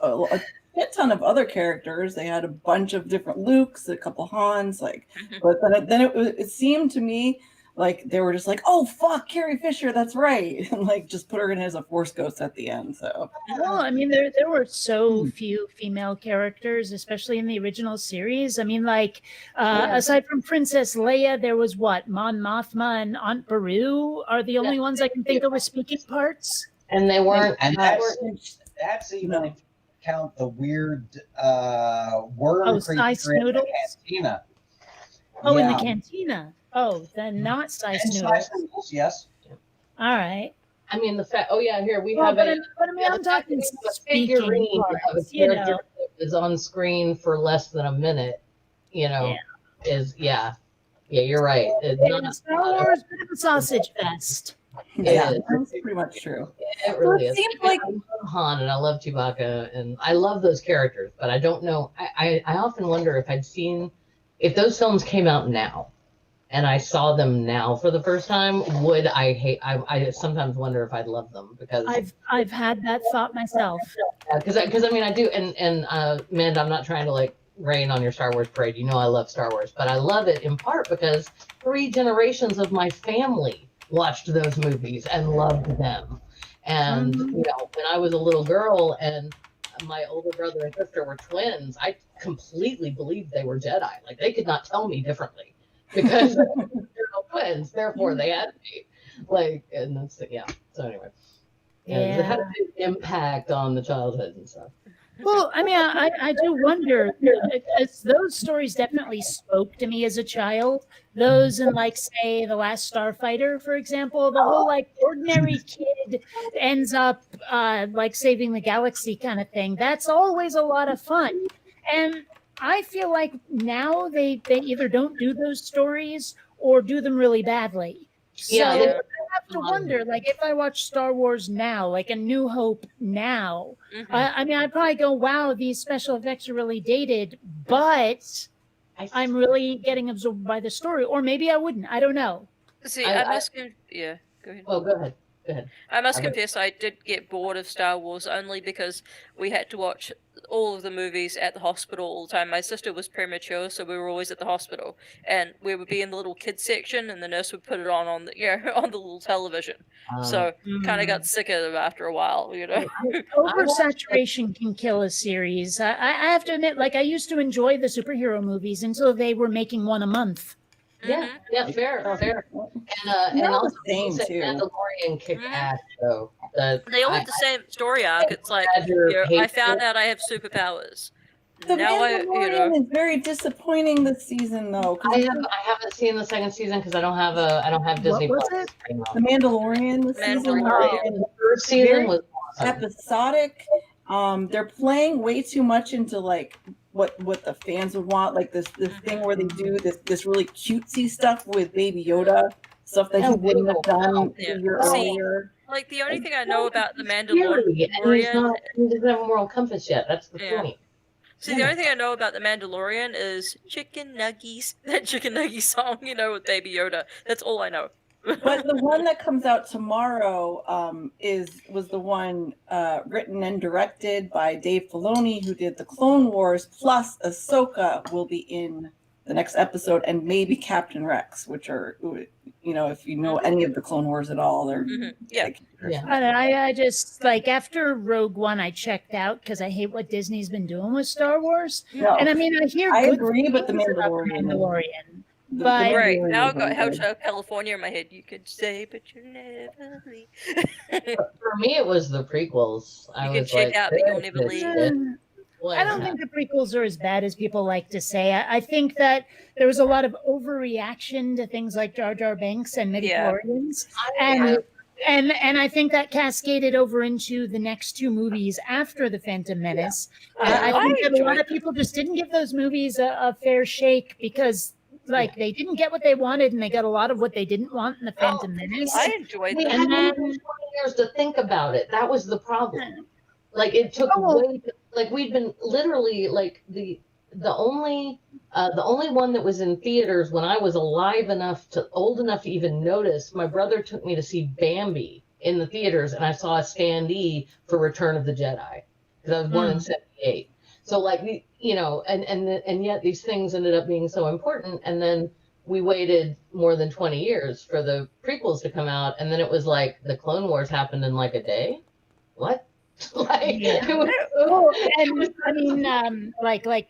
a shit ton of other characters. They had a bunch of different Lukes, a couple Hans, but then it seemed to me like they were just like, oh fuck, Carrie Fisher, that's right, and like just put her in as a Force ghost at the end. So well, I mean, there were so few female characters, especially in the original series. I mean, like, aside from Princess Leia, there was what? Mon Mothma and Aunt Beru are the only ones I can think of with speaking parts. And they weren't. And that's even if you count the weird worm Oh, creature Sice in the Noodles? cantina. Oh, in the Yeah. cantina. Oh, then not Sice And Noodles. Sice Noodles, yes. All right. I mean, the fact. Oh yeah, here we Well, have but, a. I mean, I'm talking a speaking figurine of a parts, you character know. that is on screen for less than a minute. You know, yeah. You're right. It's And not, Star Wars, bit of a sausage fest. yeah, is. that's pretty much true. It really Well, it is. seems like- I love Han and I love Chewbacca and I love those characters, but I don't know. I often wonder if those films came out now and I saw them now for the first time, would I hate? I sometimes wonder if I'd love them because I've had that thought myself. because I mean I do and Amanda, I'm not trying to like rain on your Star Wars parade. You know I love Star Wars, but I love it in part because 3 generations of my family watched those movies and loved them. And you know, when I was a little girl and my older brother and sister were twins, I completely believed they were Jedi. Like they could not tell me differently because they're no twins, therefore they had to be. Like, and that's yeah. So anyway, it had a big impact on the childhood and stuff. Well, I mean, I do wonder, because those stories definitely spoke to me as a child. Those and like, say, The Last Starfighter, for example, the whole like ordinary kid ends up like saving the galaxy kind of thing. That's always a lot of fun. And I feel like now they either don't do those stories or do them really badly. So Yeah, they- I have to wonder, like, if I watch Star Wars now, like A New Hope now, Mm-hmm. I mean, I'd probably go, wow, these special effects are really dated, but I'm really getting absorbed by the story. Or maybe I wouldn't. I don't know. See, I- I must yeah, go ahead. Oh, go ahead. Go ahead. I must I would- confess, I did get bored of Star Wars only because we had to watch all of the movies at the hospital all the time. My sister was premature, so we were always at the hospital, and we would be in the little kids section, and the nurse would put it on the on the little television. So kind of got sick of it after a while, you know. Oversaturation can kill a series. I have to admit, like, I used to enjoy the superhero movies until they were making one a month. Yeah, fair. And They're all also the same, say too. Mandalorian kicked Mhm. ass though. They all have the same story arc. It's like, I found out I have superpowers. The Now Mandalorian is very disappointing this season, though. 'cause I haven't seen the second season because I don't have Disney was Plus. it? You know. The Mandalorian this season. Mandalorian. The first season was episodic. They're playing way too much into like what the fans would want, like this thing where they do this really cutesy stuff with Baby Yoda, stuff that he wouldn't have done a year earlier. Like the only thing I know about the He's Mandalorian, he doesn't have a moral compass yet. That's the point. See, the only thing I know about the Mandalorian is Chicken Nuggies, that Chicken Nuggie song, with Baby Yoda. That's all I know. But the one that comes out tomorrow was the one written and directed by Dave Filoni, who did the Clone Wars. Plus, Ahsoka will be in the next episode, and maybe Captain Rex, which are, if you know any of the Clone Wars at all, they're I just after Rogue One, I checked out because I hate what Disney's been doing with Star Wars. No, and I mean, I hear I good agree, but the things about Mandalorian. But Right, now I've got Hotel California in my head. You could say, but you never leave. For me, it was the prequels. You can check out, but you'll never leave. I don't think the prequels are as bad as people like to say. I think that there was a lot of overreaction to things like Jar Jar Binks and midichlorians, and I think that cascaded over into the next two movies after the Phantom Menace. I think that a lot of people just didn't give those movies a fair shake because they didn't get what they wanted, and they got a lot of what they didn't want in the Phantom Menace. I enjoyed We that. had 20 years to think about it. That was the problem. It took we'd been literally the only one that was in theaters when I was old enough to even notice. My brother took me to see Bambi in the theaters, and I saw a standee for Return of the Jedi because I was born in '78. So and yet these things ended up being so important, and then we waited more than 20 years for the prequels to come out, and then it was like the Clone Wars happened in like a day. What? Like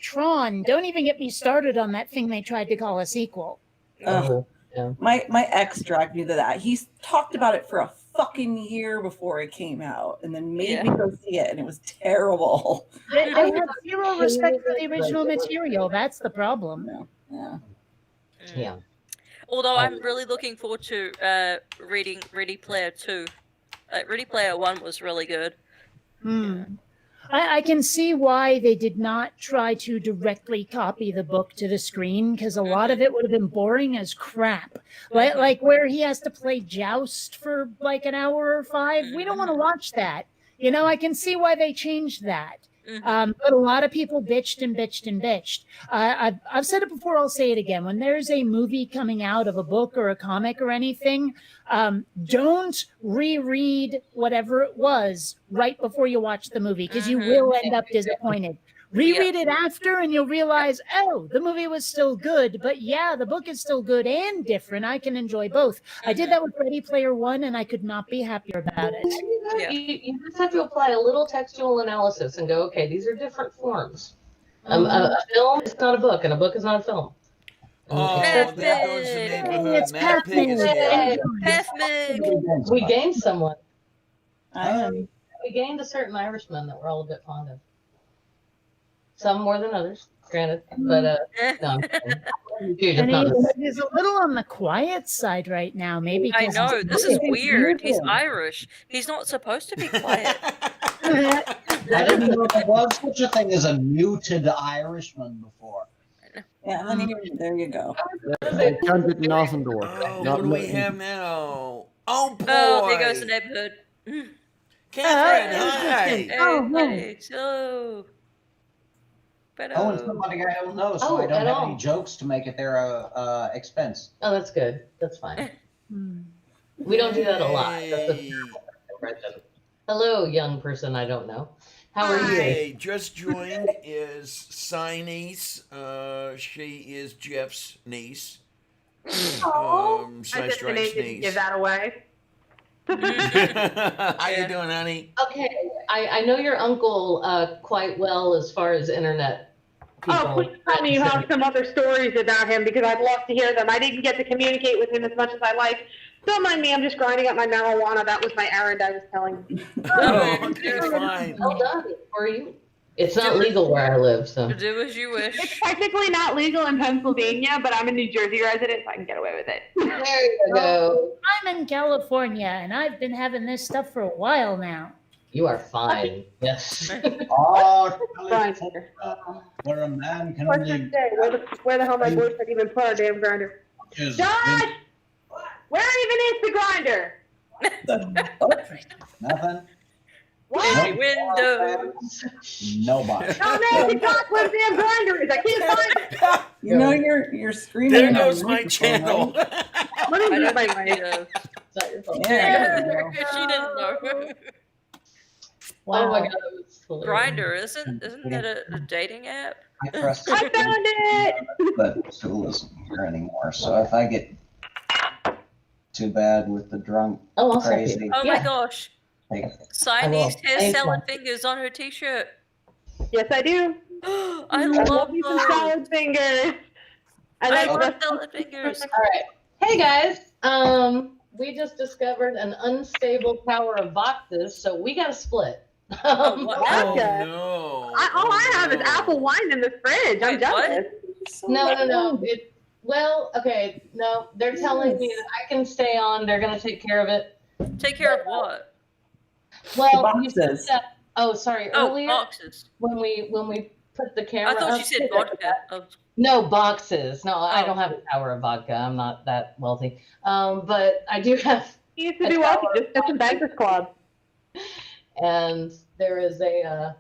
Tron. Don't even get me started on that thing they tried to call a sequel. My ex dragged me to that. He's talked about it for a fucking year before it came out, and then made me go see it, and it was terrible. They have zero respect for the original material. That's the problem. Yeah. Although I'm really looking forward to reading Ready Player 2. Ready Player 1 was really good. I can see why they did not try to directly copy the book to the screen, because a lot of it would have been boring as crap. Like where he has to play Joust for like an hour or 5. We don't want to watch that. I can see why they changed that. But a lot of people bitched and bitched and bitched. I've said it before, I'll say it again. When there's a movie coming out of a book or a comic or anything, don't reread whatever it was right before you watch the movie, because you will end up disappointed. Reread it after and you'll realize, oh, the movie was still good, but yeah, the book is still good and different. I can enjoy both. I did that with Ready Player One, and I could not be happier about it. You just have to apply a little textual analysis and go, okay, these are different forms. A film is not a book, and a book is not a film. Oh, there goes the neighborhood. It's Matt Pig is here. Pathmig. We gained someone. I We gained a certain Irishman that we're all a bit fond of. Some more than others, granted, but no. I'm kidding. And he's a little on the quiet side right now, maybe. I know, this is weird. He's Irish. He's not supposed to be quiet. I didn't know there was such a thing as a muted Irishman before. Yeah, honey, there you go. Candid Northern Door. Oh, what do we have now? Oh, boy. Oh, there goes the neighborhood. Catherine, hi. Hey, so. Oh, and somebody I don't know, so I don't have any jokes to make it their expense. Oh, that's good. That's fine. We don't do that a lot. That's a impression. Hello, young person I don't know. How are you? Hey, just joined is Cy niece. She is Jeff's niece. I Cy didn't Strike's give niece. that away. How you doing, honey? Okay, I know your uncle quite well as far as internet people. Oh, please tell me you have some other stories about him, because I'd love to hear them. I didn't get to communicate with him as much as I like. Don't mind me, I'm just grinding up my marijuana. That was my errand I was telling you. Oh, okay, fine. Well done for you. It's not legal where I live, so. Do as you wish. It's technically not legal in Pennsylvania, but I'm a New Jersey resident, so I can get away with it. There you go. I'm in California, and I've been having this stuff for a while now. You are fine. Yes. Oh, Grinder. where a man can What's only it say? Where the hell my boyfriend even put our damn grinder? is Josh! Where even is the grinder? nothing. Empty Nope. window. Nobody. Tell Nancy Josh where the damn grinder is. I can't find it. You know you're screaming. There in a goes my microphone, channel. right? Let me I mute don't my think she mic. does. It's not your fault. Yeah. there you go. She didn't know. Oh my Wow. god, that was hilarious. Grinder isn't that a dating app? I pressed I found it. but Tool isn't here anymore. So if I get too bad with the drunk Oh, I'll send crazy, you. Oh my Yeah. gosh. like, Siamese will. hair Thanks, salad Mom. fingers on her t-shirt. Yes, I do. I I love love you some those. salad fingers. And I I love just salad fingers. All right. Hey guys. We just discovered an unstable tower of boxes, so we got to split. Oh, what? Oh Gotcha. no. all I have is no. apple wine in the fridge. I'm Wait, what? jealous. No. Okay. No, they're telling me that I can stay on. They're going to take care of it. Take care of what? Well, you said boxes. that. Oh, sorry. Oh, Earlier boxes. when we put the I camera thought up, you said vodka. Oh, No, boxes. No, I Oh. don't have a tower of vodka. I'm not that wealthy. But I do have, He used to be wealthy. Just get some Bankers Club. and there is a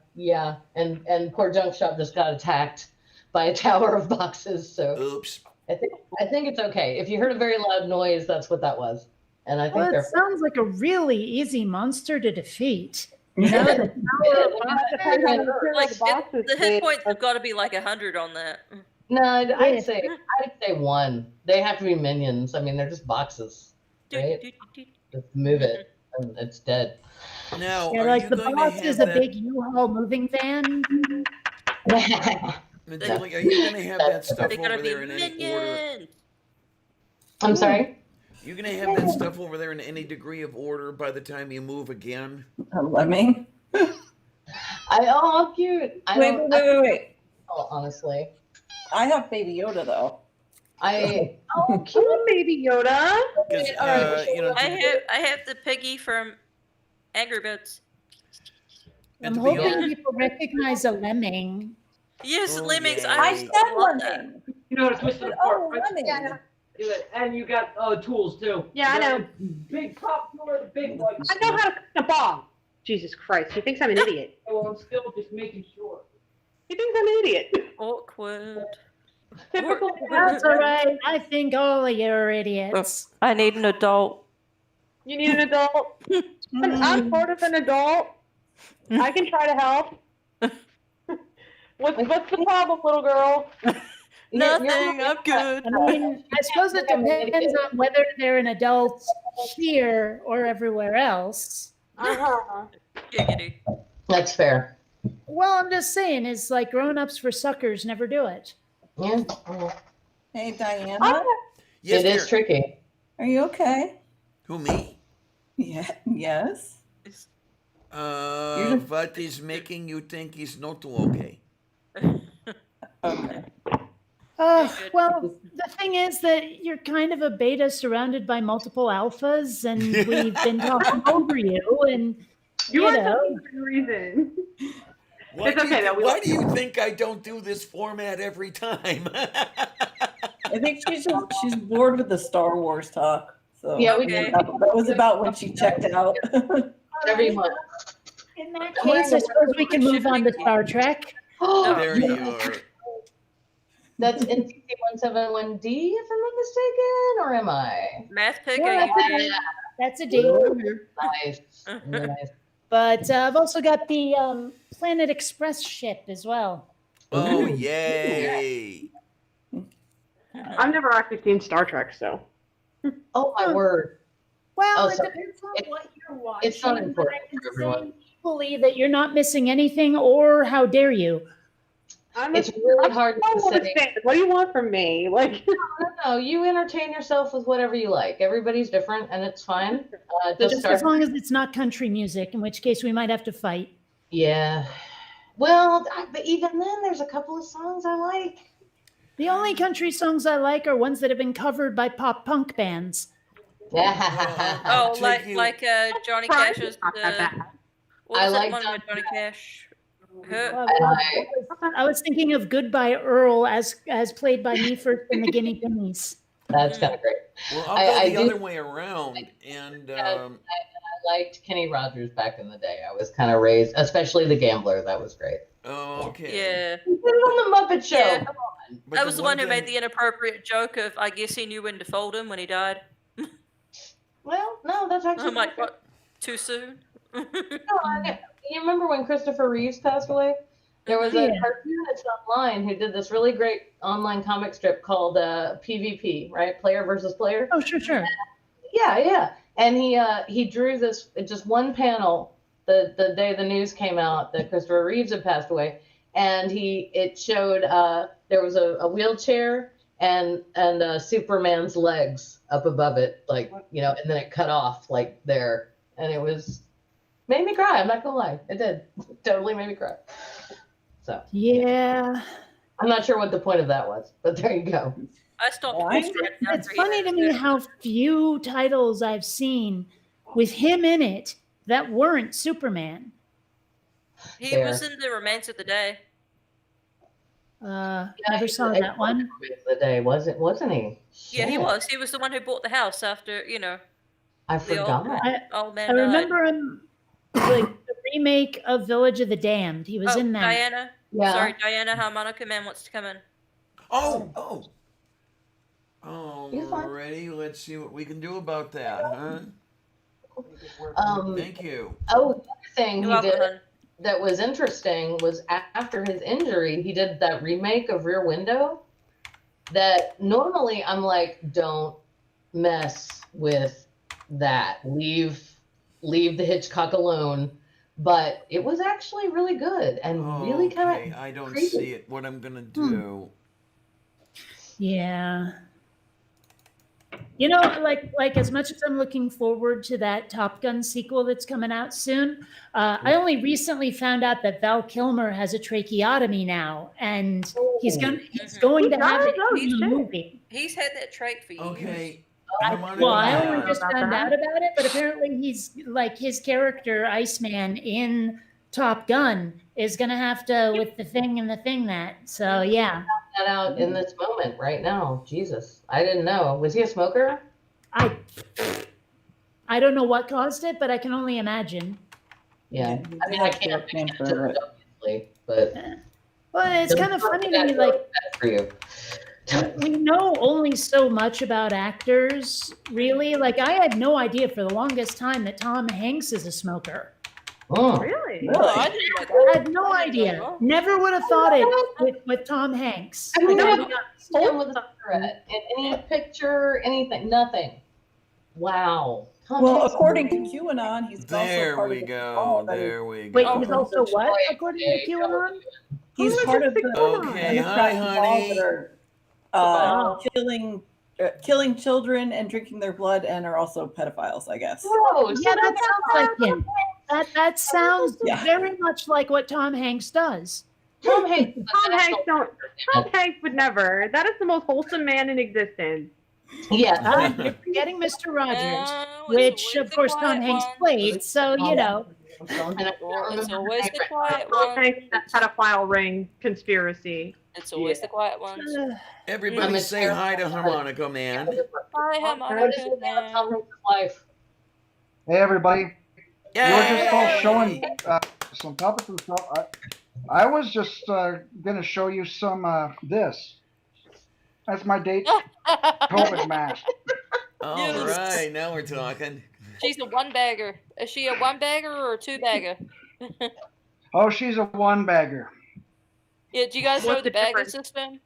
and poor Junk Shop just got attacked by a tower of boxes. So Oops. I think it's okay. If you heard a very loud noise, that's what that was. And I think Well, it they're sounds like a really easy monster to defeat. You know, Yeah. the Tower of Depends on the material like the box is the hit made points of. have got to be like 100 on that. No, I'd say one. They have to be minions. I mean, they're just boxes. Right? Just move it, and it's dead. Now, Yeah, are like you the going box to have is a that? big U-Haul moving van. Like, are you going to have that stuff They gotta over be there in any order? minions. I'm sorry. You going to have that stuff over there in any degree of order by the time you move again? A lemming. Oh, cute. Wait. Honestly, I have Baby Yoda though. oh, cute. Come on, baby Yoda. Because, All right, you know, I have the piggy from Angry Birds. and I'm to be hoping honest, people recognize a lemming. Yes, Oh, lemmings. yay. I I used said to love that. lemming. You know how to twist the Oh, fork, right? lemming. Do it. And you got tools too. Yeah, I You got know. the Big top drawer, the big one. I know how to cook a bomb. Jesus Christ, he thinks I'm an idiot. Well, I'm still just making sure. He thinks I'm an idiot. Awkward. Typical. That's all right. I think all of you are idiots. I need an adult. You need an adult. I'm part of an adult. I can try to help. What's the problem, little girl? Nothing. I'm good. I mean, I suppose it depends on whether they're an adult here or everywhere else. Uh-huh. Giggity. That's fair. Well, I'm just saying, it's like grown-ups for suckers never do it. Yeah, Hey Diana, yes, it is dear. tricky. are you okay? Who, me? Yeah. Yes. What is making you think he's not okay? Okay. Well, the thing is that you're kind of a beta surrounded by multiple alphas, and we've been talking over you, and You you are know. talking for a reason. Why, It's do, okay, you, though, we why like do you think I don't do this format every time? I think she's bored with the Star Wars talk. So Yeah, we Okay. that was about when she checked out. Every month. In that case, I suppose we can move on to Star Trek. There you are. That's NCC-171D, if I'm not mistaken, or am I? Math pick. Yeah, Are you that's a date. Nice. Nice. But I've also got the Planet Express ship as well. Oh, yay. I've never actually seen Star Trek, so. Oh my word. Well, Oh, it sorry. depends on It- what you're watching. it's not but important I can for everyone. say equally that you're not missing anything, or how dare you? It's really hard to I say. understand. What do you want from me? Like, No, you entertain yourself with whatever you like. Everybody's different, and it's fine. Just Just start. as long as it's not country music, in which case we might have to fight. Yeah. Well, but even then, there's a couple of songs I like. The only country songs I like are ones that have been covered by pop punk bands. Oh, I'll take like you- like Johnny Cash's. not that bad. What I was that like one Don where Johnny Cash hurt? I was thinking of Goodbye Earl as played by me first in the Guinea Pennies. That's kind of great. Well, I'll go I the do. other way around, and I liked Kenny Rogers back in the day. I was kind of raised, especially The Gambler. That was great. okay. Yeah. He did it on the Muppet Show. Yeah. Come on. But That was the one who thing- made the inappropriate joke of, I guess he knew when to fold him when he died. Well, no, that's actually. I'm like, what? Too soon? No, you remember when Christopher Reeves passed away? There was a Yeah. cartoonist online who did this really great online comic strip called PvP, right? Player versus player. Oh, sure. Yeah. And he drew this just one panel the day the news came out that Christopher Reeves had passed away, and it showed there was a wheelchair and Superman's legs up above it, like, you know, and then it cut off like there, and it made me cry. I'm not gonna lie, it did totally made me cry. So Yeah. I'm not sure what the point of that was, but there you go. I stopped. It's funny to me how few titles I've seen with him in it that weren't Superman. He Fair. was in the Romance of the Day. Never saw that one. The day wasn't he? Yeah, he Shit. was. He was the one who bought the house after, you know, I the forgot. old man I died. remember him like the remake of Village of the Damned. He was in that. Diana. Yeah. Sorry, Diana Harmonica Man wants to come in. Oh. You're fine. Alrighty, let's see what we can do about that, huh? Thank you. Oh, the other thing You're he welcome, did hon. that was interesting was after his injury, he did that remake of Rear Window that normally I'm like, don't mess with that. Leave the Hitchcock alone. But it was actually really good and really kind Okay, of I don't creepy. see it. What I'm gonna do. Yeah. You know, like as much as I'm looking forward to that Top Gun sequel that's coming out soon, I only recently found out that Val Kilmer has a tracheotomy now, and he's going to have it in the movie. He's had that trait for years. Okay. I only Man. just found out about it, but apparently he's like his character Iceman in Top Gun is going to have to with the thing and the thing that. So yeah. That out in this moment right now. Jesus, I didn't know. Was he a smoker? I don't know what caused it, but I can only imagine. Yeah. I mean, I can't obviously, but Well, it's kind of funny to me, like bad for you. we know only so much about actors, really. Like I had no idea for the longest time that Tom Hanks is a smoker. Oh. Really? No, I didn't know I that. had no I didn't know idea. that. Never would have thought it with Tom Hanks. I mean, I I gotta be haven't honest. seen him with a cigarette in any picture, anything, nothing. Wow. Tom Well, Hanks- according to QAnon, he's There also part we of the go. cabal that There we go. Wait, he's also what, according to QAnon? He's Oh, part look of at the Okay, Democrat hi, cabal honey. that are Oh. killing children and drinking their blood and are also pedophiles, I guess. Oh, Yeah, that sounds like him. That sounds Yeah. very much like what Tom Hanks does. Tom Hanks. is a Tom Hanks national- don't. Tom Hanks would never. That is the most wholesome man in existence. Yes. You're forgetting Mr. Rogers, It's which always of the course Tom quiet Hanks ones. played. So you know, And I can't It's remember always her the name quiet Tom Hanks, ones. that pedophile ring conspiracy. It's always the quiet ones. Everybody I'm a say hi to terrible- Harmonica Man. Hi, What is Harmonica the name of Tom Man. Hanks' life? Hey everybody, you were just all Yay! showing some puppets and stuff. I was just gonna show you some this. That's my date COVID mask. All Yes. right, now we're talking. She's a one bagger. Is she a one bagger or a two bagger? Oh, she's a one bagger. Yeah, do you guys know What's the the bagger difference? system?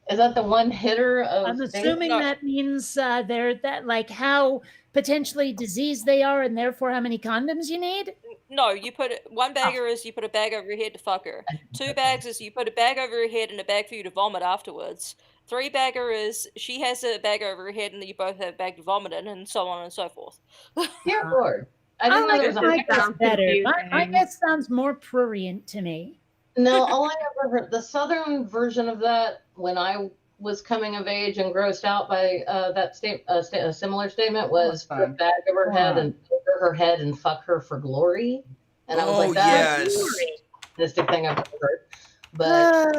Is that the one hitter of? I'm Sting? assuming No. that means they're that like how potentially diseased they are, and therefore how many condoms you need. No, you put one bagger is you put a bag over your head to fuck her. Two bags is you put a bag over your head and a bag for you to vomit afterwards. Three bagger is she has a bag over her head and you both have a bag to vomit in, and so on and so forth. Dear Lord. I I didn't know like there was my a. guess sounds better. My confusing. guess sounds more prurient to me. No, all I ever heard, the southern version of that, when I was coming of age and grossed out by a similar statement, was put a bag over her head and over her head and fuck her for glory. And I was Oh, like, that's yes. the most sadistic thing I've ever heard. But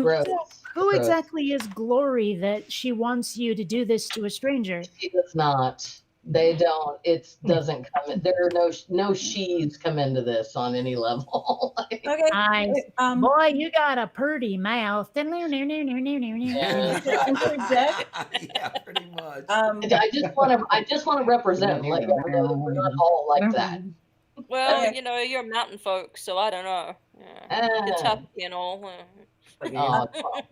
gross. Who Gross. exactly is Glory that she wants you to do this to a stranger? She does not. They don't. It doesn't come. There are no she's come into this on any level. Like, Okay. Boy, you got a purty mouth. yeah. Yeah, pretty much. I just want to represent. Like, I know that we're not all like that. Well, Okay. you know, you're mountain folk, so I don't know. Yeah. Kentucky and all. Oh,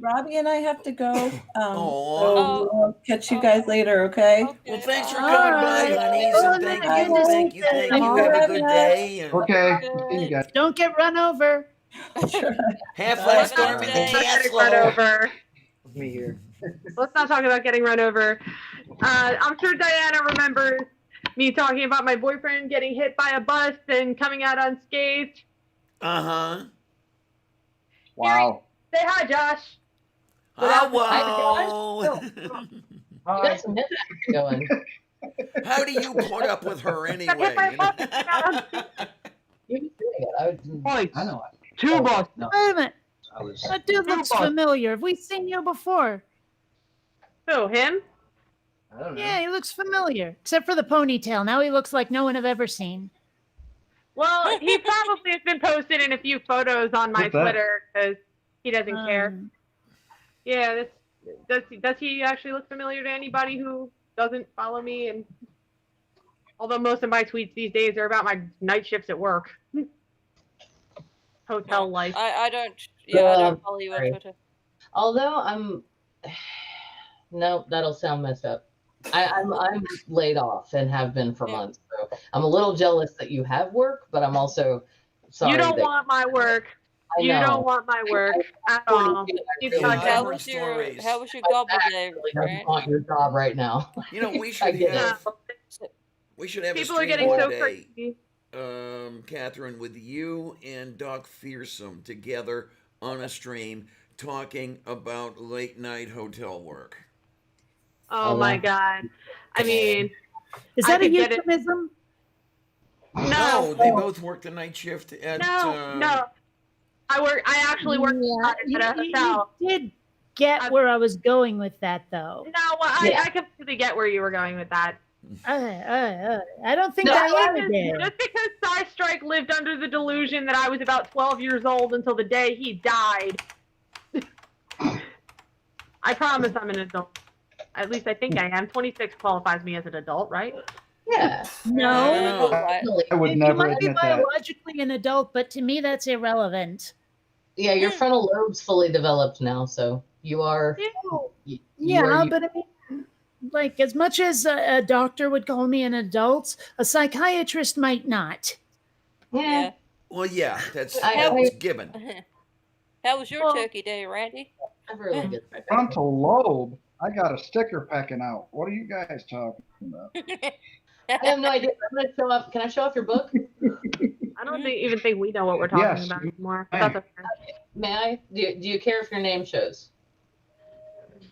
Robbie and I have to go. Aw. So we'll catch you guys later, okay? Well, thanks for bye. coming by, Alright. honeys, Oh, and thank my you, goodness. thank you. Thank you Have for a good having us. day. And Okay. Good. See you guys. Don't get run over. Half-Life Bye, Stormy the birthday. Castle. Run over. Me here. Let's not talk about getting run over. I'm sure Diana remembers me talking about my boyfriend getting hit by a bus and coming out unscathed. Uh-huh. Wow. Say hi, Josh. Hello. you got some hip action going. How do you put up with her anyway? hit by a bus. You're just doing it. I know. Two bucks. No, Wait a minute. I was. That dude looks familiar. Have we seen you before? Who, him? I don't know. Yeah, he looks familiar. Except for the ponytail. Now he looks like no one I've ever seen. Well, he probably has been posted in a few photos on my Who's that? Twitter because he doesn't care. Um, Yeah, does he actually look familiar to anybody who doesn't follow me? And although most of my tweets these days are about my night shifts at work, hotel life. I don't. Yeah, I don't follow you on sorry. Twitter. Although no, that'll sound messed up. I'm laid off and have been for months. So I'm a little jealous that you have work, but I'm also sorry. You don't that want my work. I You know. don't want my work at all. You Yeah, suck I've at How heard was your stories. How was your My gobble back day, really doesn't Randy? want your job right now. You know, we I should get it. have No, we should have people a are stream getting one so day, crazy. Catherine, with you and Doc Fearsome together on a stream talking about late night hotel work. Oh my god. I mean, is I that a could get it. euphemism? No, they both work the night shift at. no. I actually work at a hotel. You did get where I was going with that, though. No, well, I completely get where you were going with that. I don't think No, Diana did. Just because Cy Strike lived under the delusion that I was about 12 years old until the day he died. I promise I'm an adult. At least I think I am. 26 qualifies me as an adult, right? Yeah. No, I would you never might be admit that. biologically an adult, but to me that's irrelevant. Yeah, your frontal lobe's fully developed now, so you are. Yeah, but I mean, like as much as a doctor would call me an adult, a psychiatrist might not. Yeah. Well, yeah, that's I- given. How was your Well- turkey day, Randy? I've really good. Frontal lobe. I got a sticker packing out. What are you guys talking about? I have no idea. I'm gonna show off. Can I show off your book? I don't even think we know what we're talking Yes, about you anymore. may. That's okay. May I? Do you care if your name shows?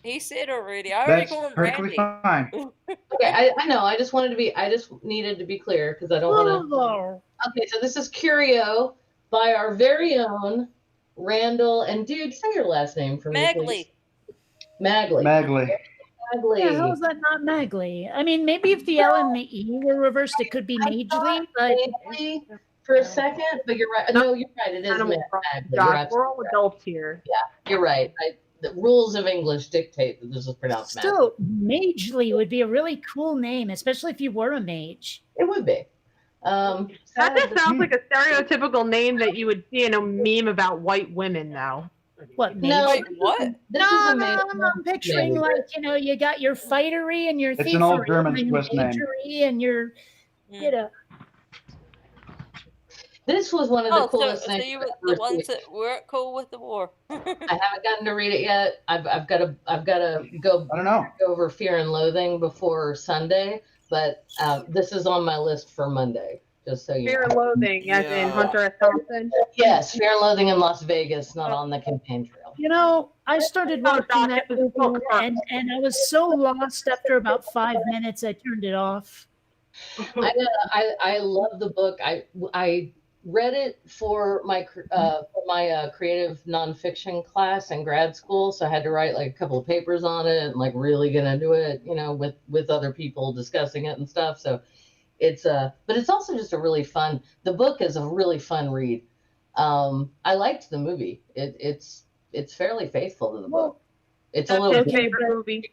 He said already. I already That's called him perfectly Randy. fine. Okay, I know. I just needed to be clear because I don't want to. Okay, so this is Curio by our very own Randall. And dude, say your last name for me, please. Magley. Magley. Magley. Yeah, how is that not Magley? I mean, maybe if the L and the E were reversed, it could be Magely, but Magley for a second, but you're right. No, you're right. It is Magley. You're Josh, we're all absolutely right. adults here. Yeah, you're right. The rules of English dictate that this is pronounced Magley. still, Magely would be a really cool name, especially if you were a mage. It would be. That just sounds like a stereotypical name that you would see in a meme about white women now. What, mage? No, Wait, what? This No, is a I'm picturing mage. like, you got your fightery and your It's thievery an old German and your Swiss name. magery and your, you know. This was one of the Oh, coolest so things. you I've were the ever ones seen. that weren't cool with the war. I haven't gotten to read it yet. I've got to go I don't know. over Fear and Loathing before Sunday, but this is on my list for Monday. Just so you Fear and know. Loathing, as in Yeah. Hunter S. Thompson. Yes, Fear and Loathing in Las Vegas, not on the campaign trail. You know, I started Oh, watching Doc, that it was so movie fun. and I was so lost after about 5 minutes, I turned it off. I love the book. I read it for my creative nonfiction class in grad school, so I had to write like a couple of papers on it and like really get into it, with other people discussing it and stuff. So but it's also just a really fun. The book is a really fun read. I liked the movie. It's fairly faithful to the book. It's a That's little his favorite movie.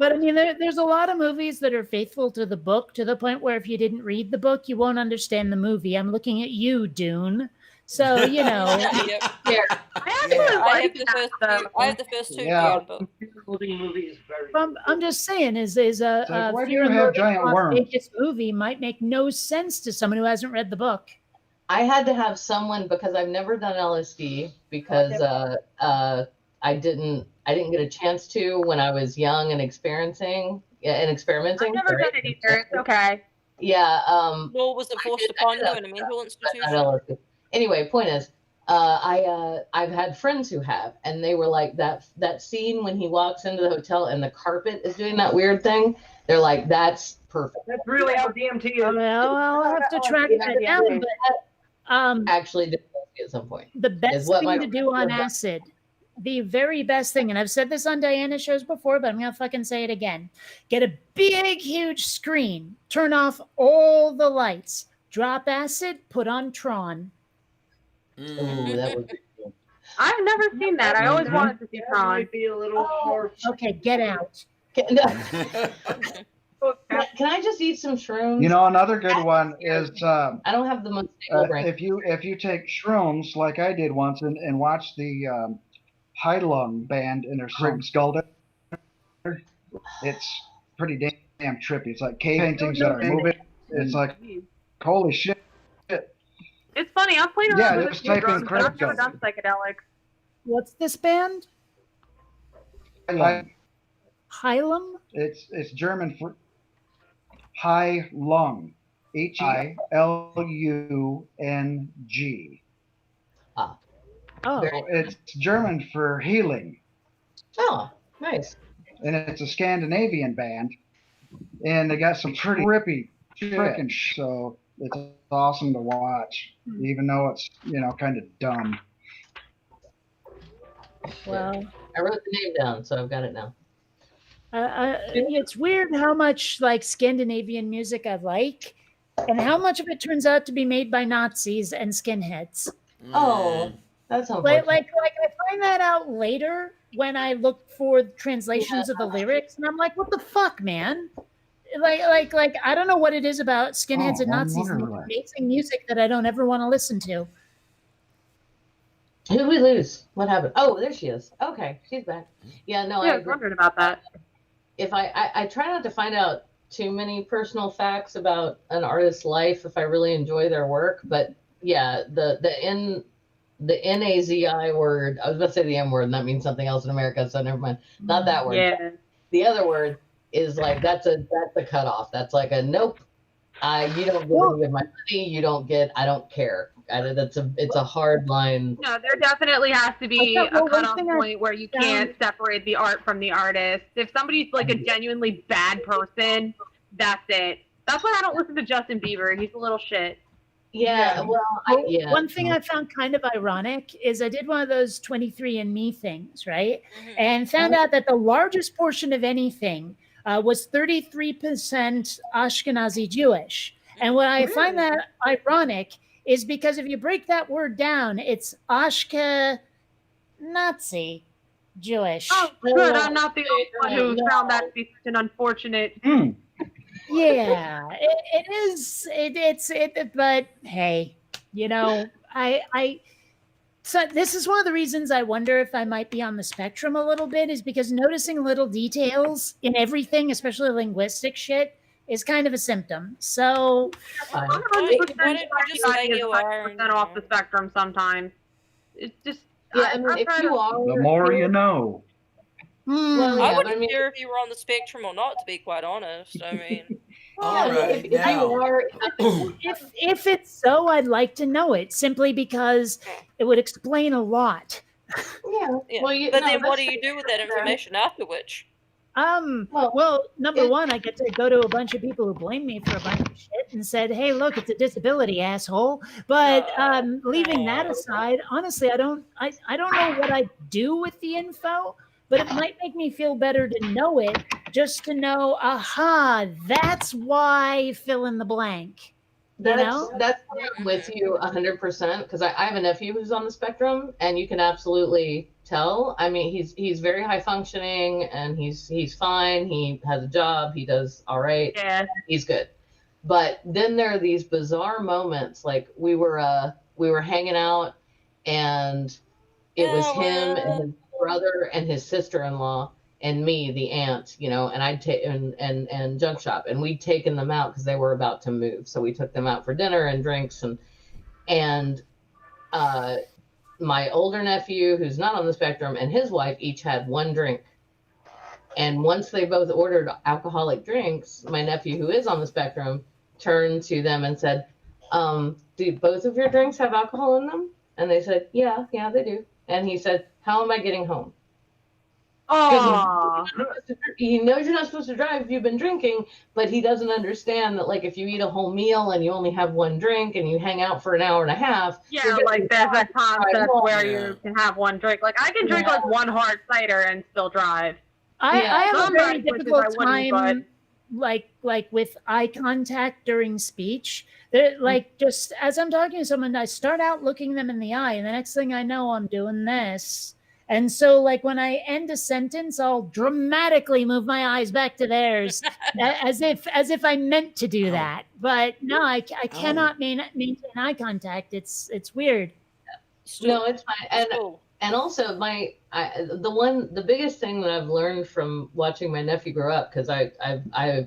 But I mean, there's a lot of movies that are faithful to the book to the point where if you didn't read the book, you won't understand the movie. I'm looking at you, Dune. So, Yep. I actually I like have the first two. I have the first two Yeah. Dune books. Building movie is very. I'm just saying, is like, a why do Fear you and have Loathing giant Las worms? Vegas movie might make no sense to someone who hasn't read the book. I had to have someone because I've never done LSD because I didn't get a chance to when I was young and experimenting. I've never done it either. It's okay. Yeah. Nor was it forced upon you in a mental Not institution. LSD. Anyway, point is, I've had friends who have, and they were like that scene when he walks into the hotel and the carpet is doing that weird thing. They're like, that's perfect. That's really how DMT is. Well, I'll have to track that down. But Actually, did at some point. the best what thing my to do on friend does. acid, the very best thing, and I've said this on Diana's shows before, but I'm going to fucking say it again. Get a big, huge screen, turn off all the lights, drop acid, put on Tron. Ooh, that would be cool. I've never seen that. I always wanted to see That Tron. might be a little harsh. Okay, get out. Can I just eat some shrooms? Another good one is I don't have the most stable brain. if you take shrooms like I did once and watch the High Lung band in their song Skulder, it's pretty damn trippy. It's like cave paintings that are moving. It's like, holy shit. It's funny. I've played Yeah, around with just a few type in drums, but I've never crypto. done psychedelics. What's this band? Hylam? It's German for High Lung. HILUNG. Oh, So it's German for healing. Oh, nice. And it's a Scandinavian band. And they got some pretty rippy freaking so it's awesome to watch, even though it's, kind of dumb. well. I wrote the name down, so I've got it now. It's weird how much like Scandinavian music I like, and how much of it turns out to be made by Nazis and skinheads. Oh, that's Like unfortunate. I find that out later when I look for translations of the lyrics, and I'm like, what the fuck, man? Like I don't know what it is about skinheads and Nazis and amazing music that I don't ever want to listen to. Who did we lose? What happened? Oh, there she is. Okay, she's back. Yeah, no, Yeah, I I was wondering about that. if I try not to find out too many personal facts about an artist's life if I really enjoy their work, but yeah, the NAZI word, I was about to say the M word, and that means something else in America, so never mind. Not that word. Yeah. The other word is like that's a cutoff. That's like a nope. You don't get any of my money. You don't get. I don't care. It's a hard line. No, there definitely has to be Okay, well, a one cutoff thing I point where you can't separate the art from the artist. If somebody's like a genuinely bad person, that's it. That's why I don't listen to Justin Bieber. He's a little shit. Yeah. Well, One thing I found kind of ironic is I did one of those 23andMe things, right? And found out that the largest portion of anything was 33% Ashkenazi Jewish. And what I find that ironic is because if you break that word down, it's Ashke Nazi Jewish. Oh, good. I'm not the only one who found that to be such an unfortunate. Yeah, it is. But hey, so this is one of the reasons I wonder if I might be on the spectrum a little bit, is because noticing little details in everything, especially linguistic shit, is kind of a symptom. So, 100% off the spectrum sometimes. It's just. Yeah, I mean, if you are, The more you know. Well, I yeah, wouldn't but I mean, care if you were on the spectrum or not, to be quite honest. I mean, All right, if you now. are, if it's so, I'd like to know it simply because it would explain a lot. yeah. yeah. Well, But then what do you do with that information after which? Well, number one, I get to go to a bunch of people who blame me for a bunch of shit and said, "Hey, look, it's a disability, asshole." But leaving that aside, honestly, I don't know what I do with the info, but it might make me feel better to know it, just to know, aha, that's why fill in the blank. That's I'm with you 100% because I have a nephew who's on the spectrum, and you can absolutely tell. I mean, he's very high functioning, and he's fine. He has a job. He does all right. Yeah. He's good. But then there are these bizarre moments, like we were hanging out, and it was him and his brother and his sister-in-law and me, the aunt, and I'd take and junk shop, and we'd taken them out because they were about to move, so we took them out for dinner and drinks, and my older nephew, who's not on the spectrum, and his wife each had one drink, and once they both ordered alcoholic drinks, my nephew, who is on the spectrum, turned to them and said, "Do both of your drinks have alcohol in them?" And they said, "Yeah, they do." And he said, "How am I getting home?" Oh, he knows you're not supposed to drive if you've been drinking, but he doesn't understand that, like, if you eat a whole meal and you only have one drink and you hang out for an hour and a half, yeah, like there's a concept where you can have one drink. Like I can drink like one hard cider and still drive. I have a Some very beverages difficult I wouldn't, time, like with eye contact during speech. Like just as I'm talking to someone, I start out looking them in the eye, and the next thing I know, I'm doing this. And so, like when I end a sentence, I'll dramatically move my eyes back to theirs, as if I meant to do that. But no, I cannot maintain eye contact. It's weird. No, it's fine. And also the biggest thing that I've learned from watching my nephew grow up, because I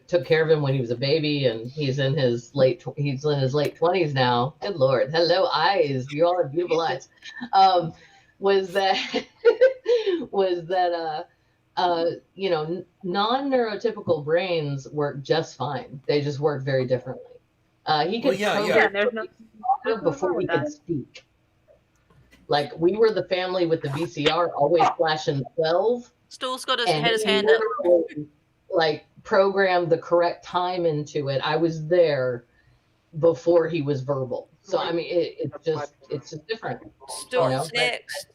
took care of him when he was a baby, and he's in his late 20s now. Good Lord, hello eyes, you all have beautiful eyes. Was that non-neurotypical brains work just fine. They just work very differently. He could before he could speak. Like, we were the family with the VCR always flashing 12. Stool's got his hand up. Like, programmed the correct time into it. I was there before he was verbal. So I mean, it's just different. Stool's next.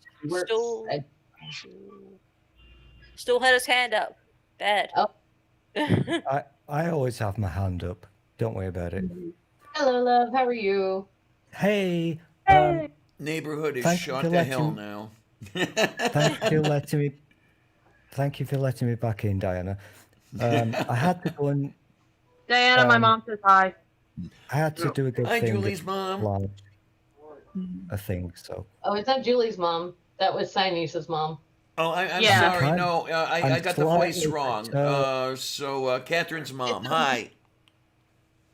Stool had his hand up. Bad. Oh. I always have my hand up. Don't worry about it. Hello, love. How are you? Hey. Neighborhood is shot to hell now. Thank you for letting me back in, Diana. I had to go and Diana, my mom says hi. I had to do a good Hi, thing. Julie's mom. A thing, so. Oh, it's not Julie's mom. That was Sinese's mom. Oh, I'm Yeah. sorry. No, I got the voice slightly wrong. So Catherine's mom. Hi.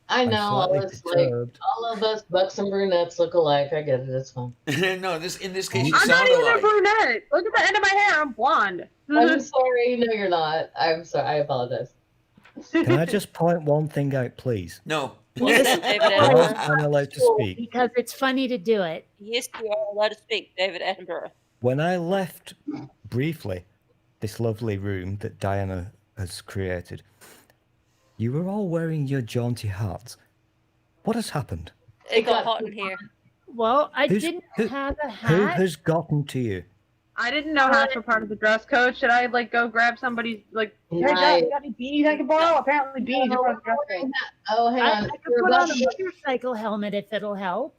I I'm know. slightly perturbed. All of us bucks and brunettes look alike. I get it. It's fine. No, in this case, you I'm not sound even a alike. brunette. Look at the end of my hair. I'm blonde. I'm sorry. No, you're not. I'm sorry. I apologize. Can I just point one thing out, please? No. Yes, David Rose, Attenborough. I'm allowed to speak. Because it's funny to do it. Yes, you are allowed to speak, David Attenborough. When I left briefly this lovely room that Diana has created, you were all wearing your jaunty hats. What has happened? It got hot in here. Well, I Who's- didn't who- have a Who hat. has gotten to you? I didn't know hats were part of the dress code. Should I go grab somebody's Hey, Nice. you got any beanies I can borrow? Apparently beanies are part of the dress code. Oh, hang I on. could You're put about on a to- motorcycle helmet if it'll help.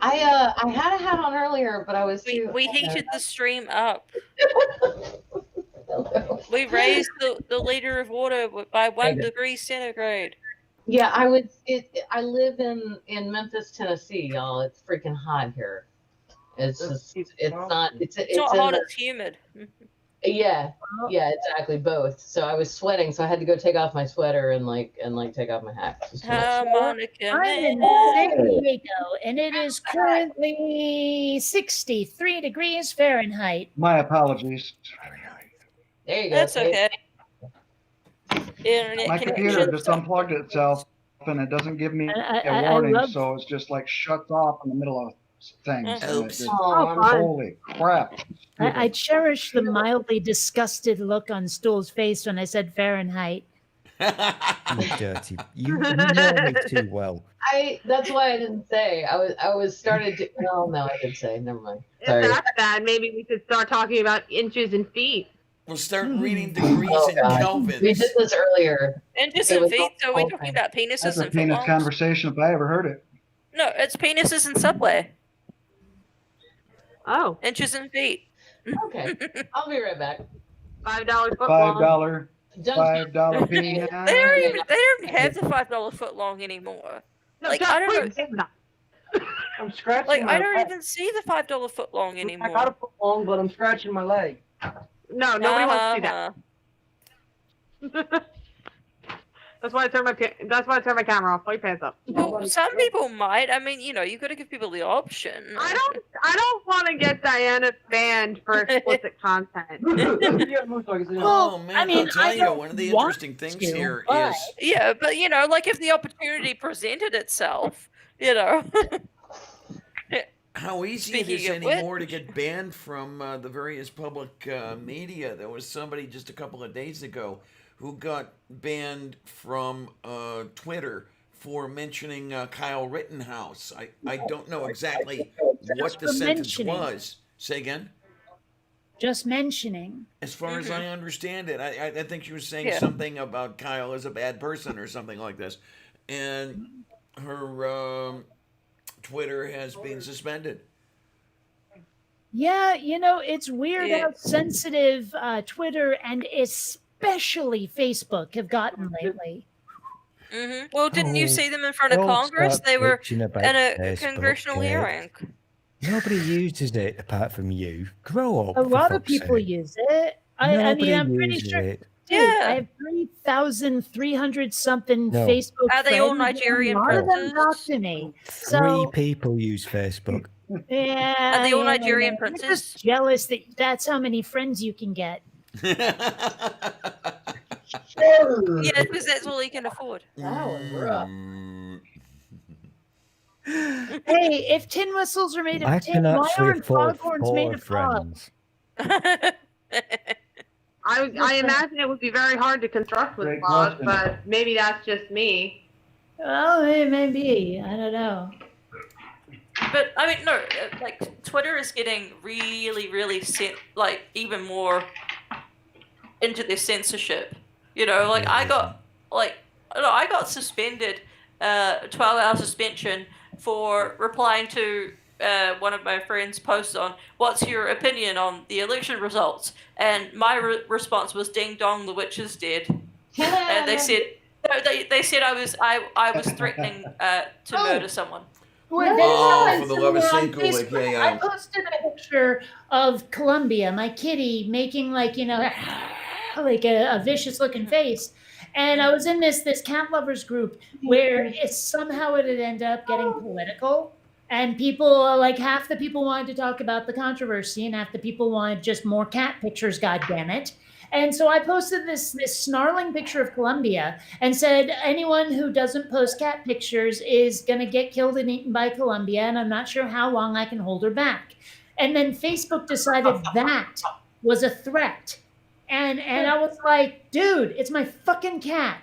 I had a hat on earlier, but I was too. We heated the stream up. We raised the liter of water by 1 degree centigrade. Yeah, I live in Memphis, Tennessee, y'all. It's freaking hot here. It's just, it's not, it's not hot, it's humid. Yeah, exactly, both. So I was sweating, so I had to go take off my sweater and take off my hat. It's too much. Harmonica I'm in man. San Diego, and it is currently 63 degrees Fahrenheit. My apologies. There you go. That's Kate. okay. Internet My computer connection. just unplugged itself and it doesn't give me I a warning, love- so it's just like shuts off in the middle of things. And it Oops. just, Oh, fun. holy crap. I cherish the mildly disgusted look on Stool's face when I said Fahrenheit. You dirty. You know me too well. That's why I didn't say. I was started to. Well, no, I did say. Never mind. If Sorry. that's bad, maybe we should start talking about inches and feet. We'll start reading degrees Oh, and God. kelvins. We did this earlier. Inches It and was feet. So are we whole talking thing. about That's penises a and penis footlongs? conversation if I ever heard it. No, it's penises and Subway. Oh, Inches and feet. Okay, I'll be right back. $5 foot long. $5 Don't $5 penis. They don't have the $5 foot long anymore. No, Like, Jeff, I don't know. please, no. I'm scratching Like, my I don't leg. even see the $5 foot long I got a anymore. foot long, but I'm scratching my leg. No, nobody wants to see that. That's why I turned my camera off. Pull your pants up. Well, some people might. I mean, you got to give people the option. I don't want to get Diana banned for explicit content. Oh man, I mean, I'll tell I you, don't one of the want interesting things to, here but- is Yeah, but like if the opportunity presented itself, how easy it Speaking is of which- anymore to get banned from the various public media. There was somebody just a couple of days ago who got banned from Twitter for mentioning Kyle Rittenhouse. I don't know exactly what the for sentence mentioning. was. Say again? Just mentioning. As far as I understand it, I think she was saying Yeah. something about Kyle as a bad person or something like this. And her Twitter has been suspended. Yeah, it's weird Yeah. how sensitive Twitter and especially Facebook have gotten lately. Well, didn't you Oh, see them in front of don't Congress? start They were bitching about at a Facebook, congressional Dave. hearing. Nobody uses it apart from you. Grow up. A for lot of fuck's people sake. use it. I Nobody mean, I'm pretty uses sure. it. Dude, Yeah. I have 3,300 something No. Facebook Are they all friends, and Nigerian a lot of them princes? talk to me. Three So, people use Facebook. yeah. Are they all yeah, Nigerian yeah. You're princes? just jealous that's how many friends you can get. Yeah, because that's all he can afford. Mm. Hey, if tin whistles are made I of tin, can why actually aren't afford foghorns made 4 of fog? friends. I imagine it would be very hard to construct with Great fog, question. but maybe that's just me. Oh, it may be. I don't know. But I mean, no, like Twitter is getting really, really even more into their censorship. Like I got suspended, 12-hour suspension for replying to one of my friends' posts on what's your opinion on the election results, and my response was "Ding dong, the witch is dead," and they said. No, they said I was threatening to murder someone. Well, Oh, for the someone love of on St. Gulick, Facebook, yeah. I posted a picture of Columbia, my kitty, making like a vicious looking face, and I was in this cat lovers group where somehow it had ended up getting political, and people like half the people wanted to talk about the controversy, and half the people wanted just more cat pictures. God damn it! And so I posted this snarling picture of Columbia and said, anyone who doesn't post cat pictures is going to get killed and eaten by Columbia, and I'm not sure how long I can hold her back. And then Facebook decided that was a threat. And I was like, dude, it's my fucking cat.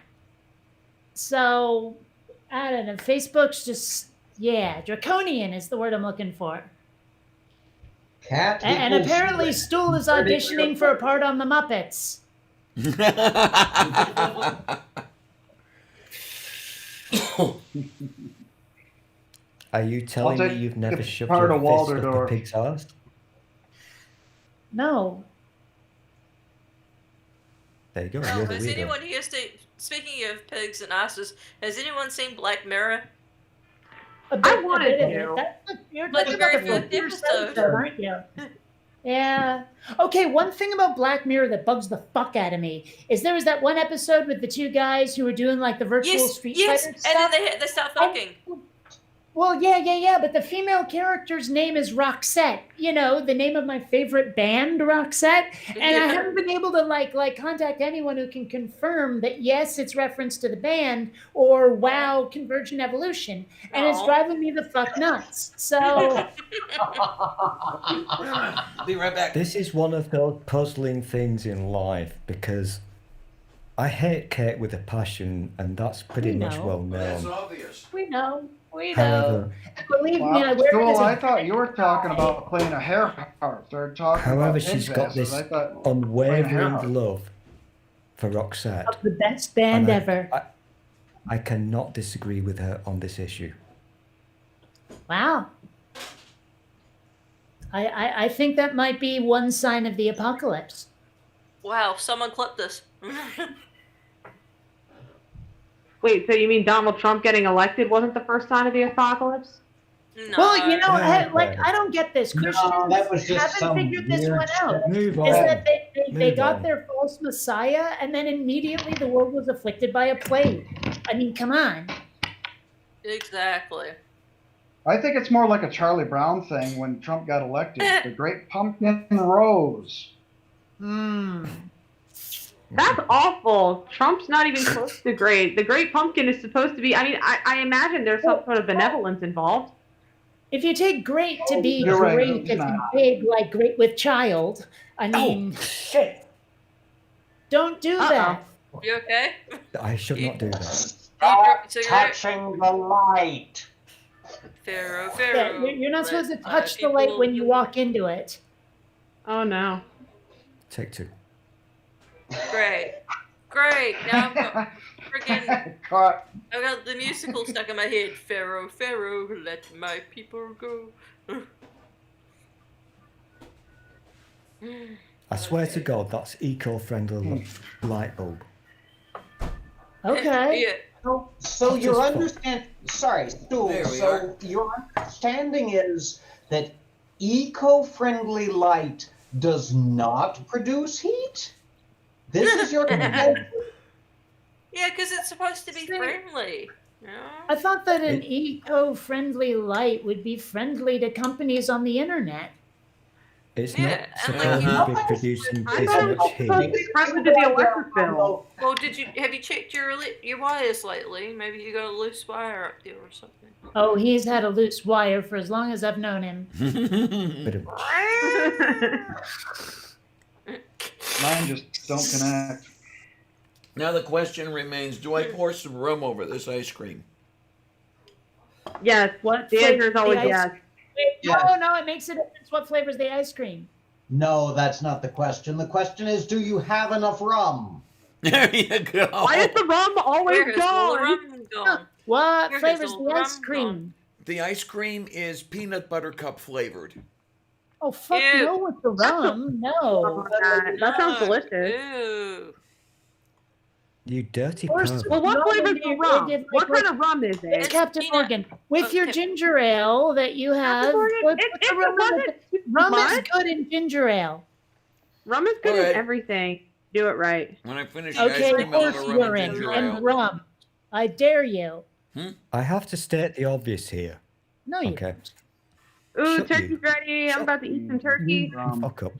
So, I don't know. Facebook's just, draconian is the word I'm looking for. Cat And equals apparently red. Stool is auditioning for a part on the Muppets. Are you telling me take you've never the shoved part your of fist up a Waldorf. pig's ass? No. There you go. Oh, You're the has weirdo. anyone here speaking of pigs and asses, has anyone seen Black Mirror? I wanted to. You're Like talking the very about the first first episode, aren't you? Yeah. Okay, one thing about Black Mirror that bugs the fuck out of me is there was that one episode with the two guys who were doing like the virtual Street yes, Fighter and stuff. then they start fucking. Well, yeah. But the female character's name is Roxette. You know, the name of my favorite band, Roxette. And I haven't been able to like contact anyone who can confirm that yes, it's reference to the band or wow, Convergent Evolution, and it's driving me the fuck nuts. So Be right back. This is one of those puzzling things in life because I hate Kate with a passion, and that's pretty We much know. well That's known. obvious. we know. However, Believe me, I Well, wear it Stool, as a I thought you were talking about playing a hair harp. They're talking however, about she's pig got vases. this I thought playing a hair harp. unwavering love for Roxette. of the best band And ever. I cannot disagree with her on this issue. Wow. I think that might be one sign of the apocalypse. Wow, someone clip this. Wait, so you mean Donald Trump getting elected wasn't the first sign of the apocalypse? No. Well, you know, Yeah. like I don't get this. No, Christians that was just haven't some figured this weird one out. Move Is on. that they Move got on. their false messiah, and then immediately the world was afflicted by a plague. I mean, come on. Exactly. I think it's more like a Charlie Brown thing when Trump got elected. The Great Pumpkin rose. That's awful. Trump's not even close to great. The Great Pumpkin is supposed to be. I mean, I imagine there's some sort of benevolence involved. If you take great to be You're right, great it's as in not. big, like great with child, I mean, shit! don't do that. You okay? I should not do that. You Stop drop a cigarette? touching the light. Pharaoh, Yeah, Pharaoh. you're not supposed to let my touch the light people when you do- walk into it. Oh no. Take two. Great. Great. Now I've got freaking. Caught. I got the musical stuck in my head. Pharaoh, Pharaoh, let my people go. I swear to God, that's eco-friendly light bulb. Okay. Yeah. So Just your fuck. understand? Sorry, Stool. There we So are. your understanding is that eco-friendly light does not produce heat. This is your contention? Yeah, because it's supposed to be friendly. Yeah. I thought that an eco-friendly light would be friendly to companies on the internet. It's Yeah, not and supposed like, to be producing I this thought it much was supposed to heat. be friendly to the electric bill. Well, have you checked your wires lately? Maybe you got a loose wire up there or something. Oh, he's had a loose wire for as long as I've known him. Bit of Mine just don't connect. Now the question remains: do I pour some rum over this ice cream? Yes. What The flavor answer is is the always ice- yes. Yes. No, it makes a difference what flavor's the ice cream. No, that's not the question. The question is, do you have enough rum? There you go. Why is the rum always Where has all the gone? rum gone? What Where has flavor's all the the ice rum cream? gone? The ice cream is peanut butter cup flavored. Oh, fuck Ew. no with the rum. No. That sounds delicious. Ew. You dirty First pervert. Well, what No, flavor's they- the rum? they did, What like, kind of rum is It's it? It's Captain peanut- Morgan. With your okay. ginger ale that you have, Morgan, put if the it rum in wasn't it. Rum is much- good in ginger ale. Rum is good Alright. in everything. Do it right. When I finish the Okay, ice cream, I'll horse have a rum and urine ginger and ale. rum. I dare you. I have to state the obvious here. No, you Okay. Ooh, Shut turkey's you. ready. I'm about to eat some turkey. Fuck up.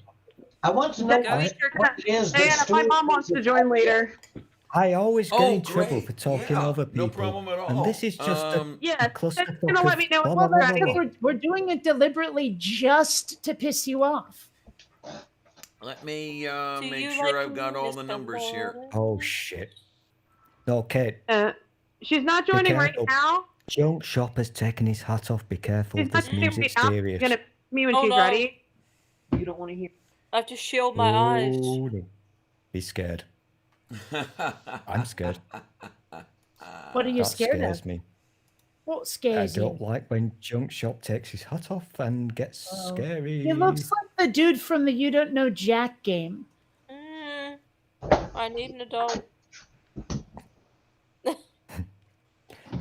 I want to know Go eat your what it is that Diana, my Stool mom wants to join later. I always get Oh, in trouble great. for talking Yeah, over no people. problem at all. And this is just a Yeah, clusterfuck just gonna let of me know when blah, it's blah, blah, ready. blah, blah. We're doing it deliberately just to piss you off. Let me Do make you sure like I've got all Mr. the numbers here. Wallace? Oh, shit. No, Kate. She's not joining right careful. now. Junk Shop has taken his hat off. Be careful. She's not This joining means right it's now. She's serious. gonna me when Hold she's on. ready. You don't want to hear. I have to shield my eyes. Oh, no. Be scared. I'm scared. What are you That scared scares of? me. What I scares don't you? like when Junk Shop takes his hat off and gets Oh. scary. He looks like the dude from the You Don't Know Jack game. I need an adult.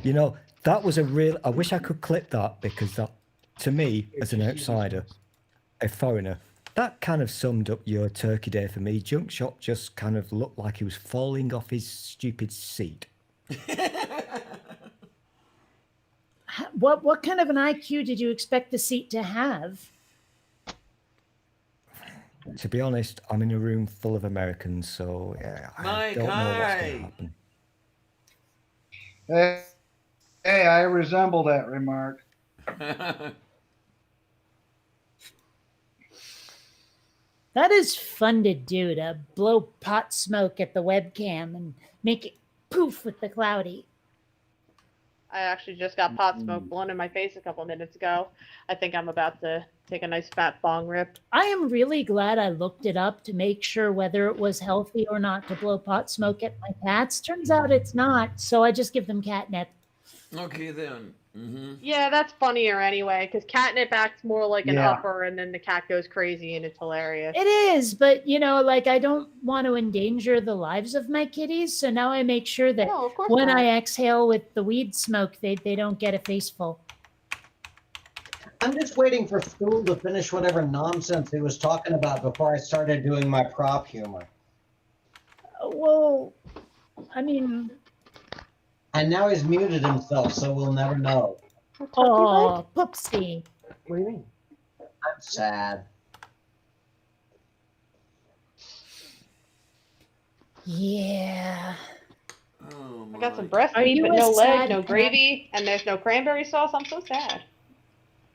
You know, that was a real. I wish I could clip that because that, to me, as an outsider, a foreigner, that kind of summed up your Turkey Day for me. Junk Shop just kind of looked like he was falling off his stupid seat. What kind of an IQ did you expect the seat to have? To be honest, I'm in a room full of Americans, so yeah, I Mike, don't know what's going hi. to happen. Hey, I resemble that remark. That is fun to do, to blow pot smoke at the webcam and make it poof with the cloudy. I actually just got pot smoke blown in my face a couple minutes ago. I think I'm about to take a nice fat bong rip. I am really glad I looked it up to make sure whether it was healthy or not to blow pot smoke at my cats. Turns out it's not, so I just give them catnip. Okay then. Yeah, that's funnier anyway, because catnip acts more like an Yeah. upper, and then the cat goes crazy, and it's hilarious. It is, but like I don't want to endanger the lives of my kitties, so now I make sure that No, of course when not. I exhale with the weed smoke, they don't get a faceful. I'm just waiting for Stool to finish whatever nonsense he was talking about before I started doing my prop humor. Well, I mean, And now he's muted himself, so we'll never know. oh, poopsie. What do you mean? I'm sad. Yeah. Oh, I got some my. breast Are meat, you but a no sad legs, no cat? gravy, and there's no cranberry sauce. I'm so sad.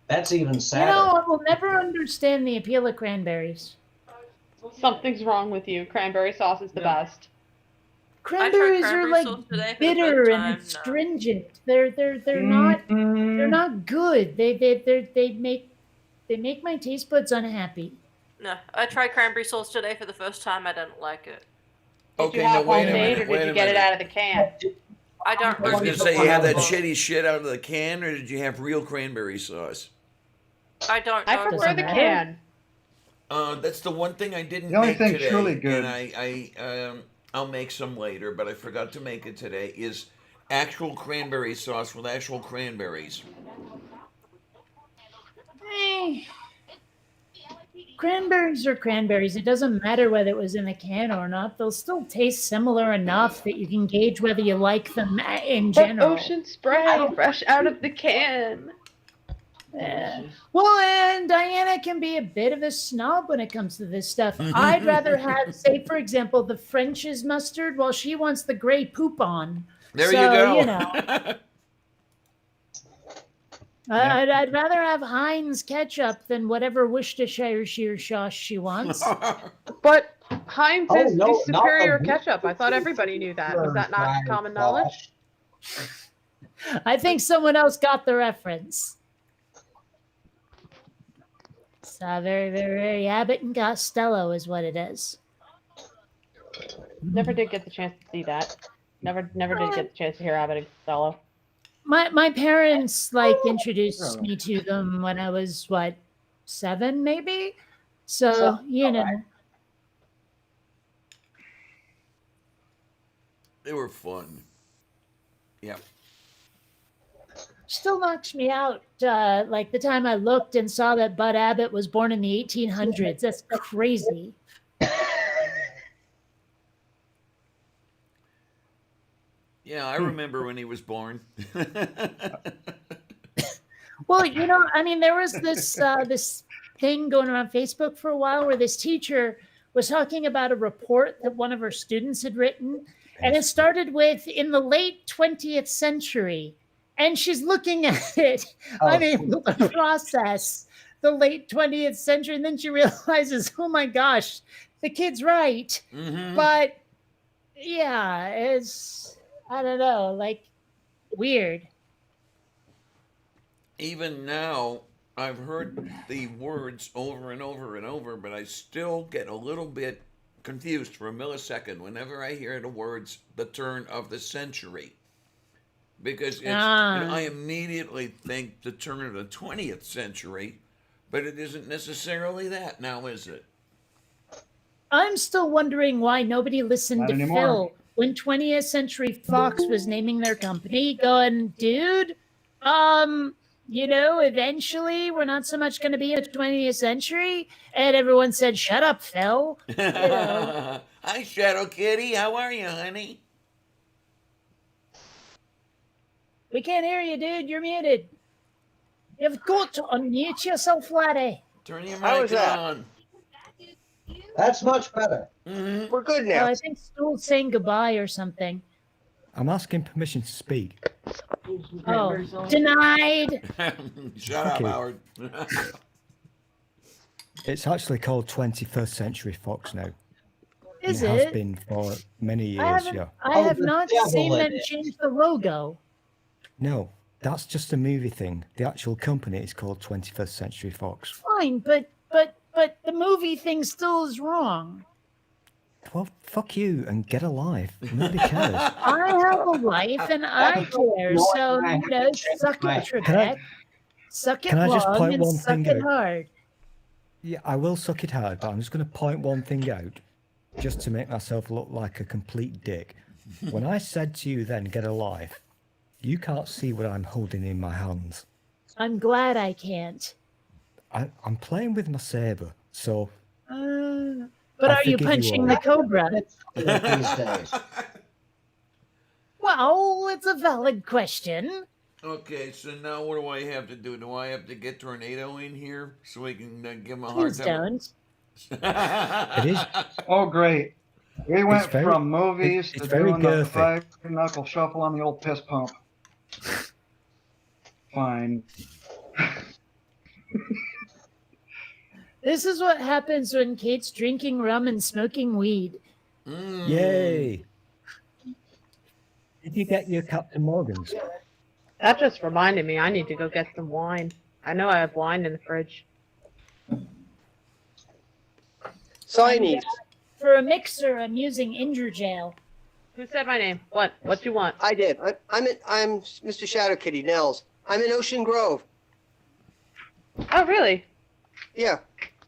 That's even sadder. I will never understand the appeal of cranberries. Something's wrong with you. Cranberry sauce is the best. Cranberries cranberry are like sauce today for the bitter first and time, no. astringent. They're not good. They make my taste buds unhappy. No, I tried cranberry sauce today for the first time. I didn't like it. Did Okay, you now have wait a homemade, minute. or Wait did a you get it minute. out of the can? I don't I was know. gonna say you have that shitty shit out of the can, or did you have real cranberry sauce? I don't know. I prefer Doesn't the matter. can. That's the one thing I didn't The only make thing today, truly good- and I'll make some later, but I forgot to make it today. Is actual cranberry sauce with actual cranberries. Cranberries are cranberries. It doesn't matter whether it was in a can or not. They'll still taste similar enough that you can gauge whether you like them in But general. ocean spray, fresh out of the can. Well, and Diana can be a bit of a snob when it comes to this stuff. I'd rather have, say, for example, the French's mustard while she wants the gray poop on. There So, you go. you know. I'd rather have Heinz ketchup than whatever Worcestershire sauce she wants. But Heinz Oh, is no, the not superior the ketchup. I thought everybody knew that. Was that not common knowledge? I think someone else got the reference. It's very, very, very Abbott and Costello is what it is. Never did get the chance to see that. Never did get the chance to hear Abbott and Costello. My parents introduced me to them when I was 7 maybe. So you know. They were fun. Yeah. Still knocks me out. Like the time I looked and saw that Bud Abbott was born in the 1800s. That's crazy. Yeah, I remember when he was born. Well, I mean, there was this this thing going around Facebook for a while where this teacher was talking about a report that one of her students had written, and it started with "in the late 20th century," and she's looking at it, unable to process the late 20th century, and then she realizes, oh my gosh, the kid's right. But yeah, it's, I don't know, weird. Even now, I've heard the words over and over and over, but I still get a little bit confused for a millisecond whenever I hear the words "the turn of the century," because it's I immediately think the turn of the 20th century, but it isn't necessarily that now, is it? I'm still wondering why nobody listened Not to anymore. Phil when 20th Century Fox was naming their company, going, dude, eventually we're not so much going to be in the 20th century. And everyone said, shut up, Phil. Hi, Shadow Kitty. How are you, honey? We can't hear you, dude. You're muted. You've got to unmute yourself, laddie. Turn your How mic was that? on. That's much better. Mhm. We're good Oh, now. I think Stool's saying goodbye or something. I'm asking permission to speak. Oh, denied. Shut up, Okay. Howard. It's actually called 21st Century Fox now. Is it has it? been for many I years, haven't. yeah. I Oh, have the not devil seen in them it. change the logo. No, that's just a movie thing. The actual company is called 21st Century Fox. Fine, but the movie thing still is wrong. Well, fuck you and get a life. Nobody cares. I have a life and I care. So suck it, Trebek. Suck it can I just long point and one suck thing it out? hard. Yeah, I will suck it hard, but I'm just going to point one thing out just to make myself look like a complete dick. When I said to you then, get a life, you can't see what I'm holding in my hands. I'm glad I can't. I'm playing with my saber, so... But I are you forgive you punching all. the cobra? These days. Well, it's a valid question. Okay, so now what do I have to do? Do I have to get Tornado in here so we can give him a hard Please time? don't. It is. Oh, great. We went very- from movies it's to very doing the girthy. five-knuckle shuffle on the old piss pump. Fine. This is what happens when Kate's drinking rum and smoking weed. Yay! Did you get your Captain Morgans? That just reminded me I need to go get some wine. I know I have wine in the fridge. Signings. For a mixer, I'm using Injure Jail. Who said my name? What? What you want? I did. I'm Mr. Shadow Kitty Nels. I'm in Ocean Grove. Oh, really? Yeah,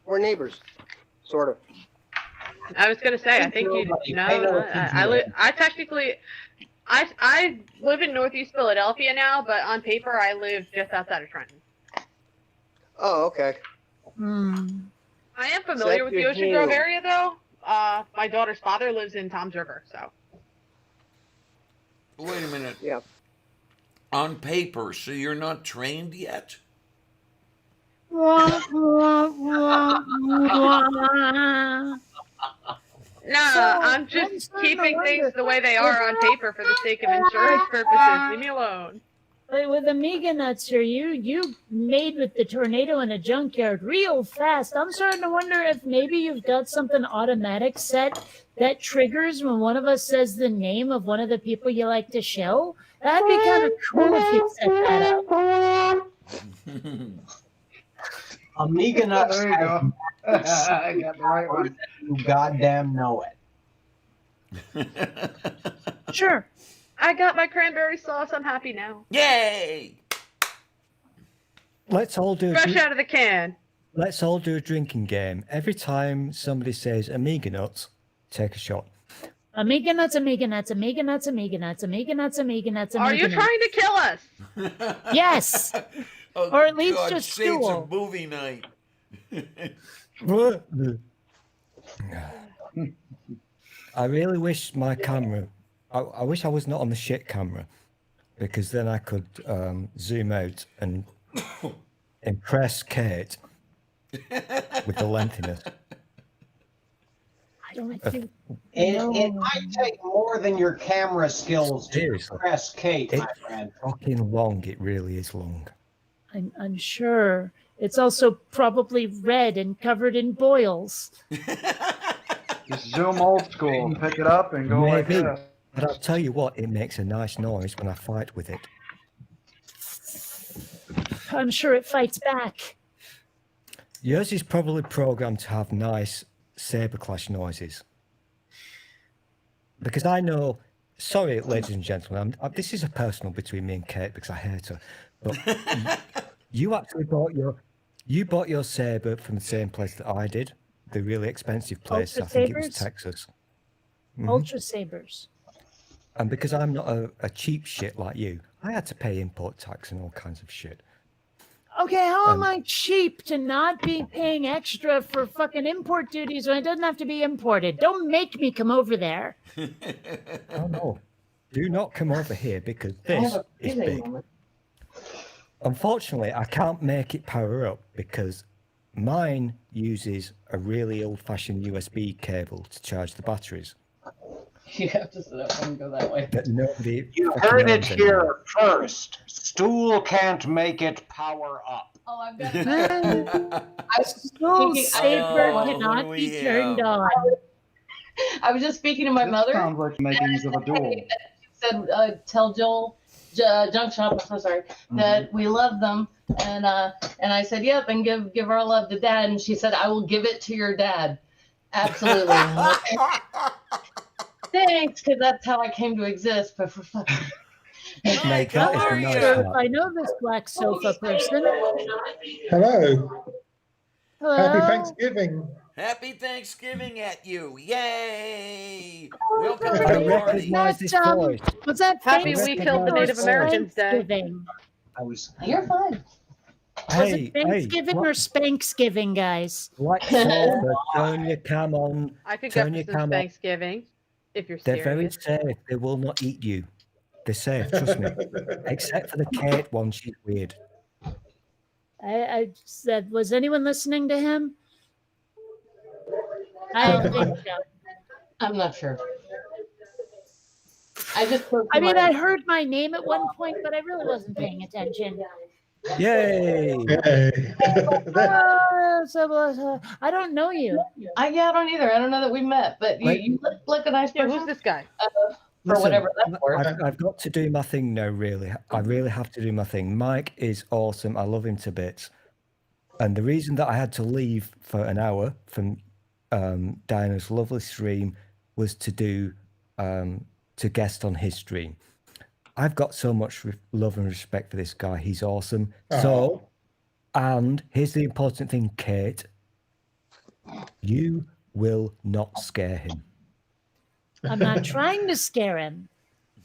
we're neighbors, sort of. I was gonna say. I think you know. I technically, I live in Northeast Philadelphia now, but on paper I live just outside of Trenton. Oh, okay. I am familiar with the Ocean Grove area, though. My daughter's father lives in Tom's River, so. Wait a minute. Yeah. On paper, so you're not trained yet? No, I'm just keeping things the way they are on paper for the sake of insurance purposes. Leave me alone. But with Amiga Nuts here, you made with the tornado in a junkyard real fast. I'm starting to wonder if maybe you've got something automatic set that triggers when one of us says the name of one of the people you like to show. That'd be kind of cool if you set that up. Amiga Nuts. There you go. I got the right one. You goddamn know it. Sure. I got my cranberry sauce. I'm happy now. Yay! Let's all do. Fresh out of the can. Let's all do a drinking game. Every time somebody says Amiga Nuts, take a shot. Amiga Nuts, Amiga Nuts, Amiga Nuts, Amiga Nuts, Amiga Nuts, Amiga Nuts, Are you trying to kill us? Yes. Oh, Or at least God, just say it's a stool. movie night. I really wish my camera. I wish I was not on the shit camera, because then I could zoom out and impress Kate with the lengthiness. I don't think. It might take more than your camera skills to Seriously. impress Kate, my It's friend. fucking long. It really is long. I'm sure. It's also probably red and covered in boils. Just zoom old school, pick it up, and go like Maybe. this. But I'll tell you what, it makes a nice noise when I fight with it. I'm sure it fights back. Yours is probably programmed to have nice saber clash noises. Because I know, sorry, ladies and gentlemen, this is a personal between me and Kate because I hate her. But you actually bought your saber from the same place that I did, the really expensive place. Ultra I think it was Sabers? Texas. Ultra Sabers. And because I'm not a cheap shit like you, I had to pay import tax and all kinds of shit. Okay, how am I cheap to not be paying extra for fucking import duties when it doesn't have to be imported? Don't make me come over there. Oh no. do not come over here because I have this a is breathing big. moment. Unfortunately, I can't make it power up because mine uses a really old-fashioned USB cable to charge the batteries You have to sit up and go that way. that nobody You fucking heard it owns anymore. here first. Stool can't make it power up. Oh, I've got Soul Speaking- Saber Oh, cannot what do be we turned have? on. I was just speaking to my This mother. sounds like the makings of a duel. She said, tell Joel, Junk Shop, I'm so sorry, that we love them. And I said, yep, and give our love to Dad. And she said, I will give it to your dad. Absolutely. Thanks, because that's how I came to exist. But for fucking Mike, how that is are a nice you? hat. I know this black sofa person. Hello. Hello. Happy Thanksgiving. Happy Thanksgiving at you. Yay. Welcome I to I the party. recognize this That, voice. was that Happy we Thanksgiving killed the or Native Americans Day. Thanksgiving? I was. you're fine. Was it Thanksgiving or Spanksgiving, guys? Like sofa, turn your cam on. I could Turn go your for some cam on. Thanksgiving if you're They're very serious. safe. They will not eat you. They're safe, trust me. Except for the Kate one, she's weird. I said, was anyone listening to him? I think so. I'm not sure. I just. I mean, I heard my name at one point, but I really wasn't paying attention. Yay! Yay. I don't know you. I don't either. I don't know that we met, but Wait. you look like a nice Yeah, person. who's this guy? For Listen, whatever that's worth. I've got to do my thing now, really. I really have to do my thing. Mike is awesome. I love him to bits. And the reason that I had to leave for an hour from Diana's lovely stream was to do to guest on his stream. I've got so much love and respect for this guy. He's awesome. So, and here's the important thing, Kate. You will not scare him. I'm not trying to scare him.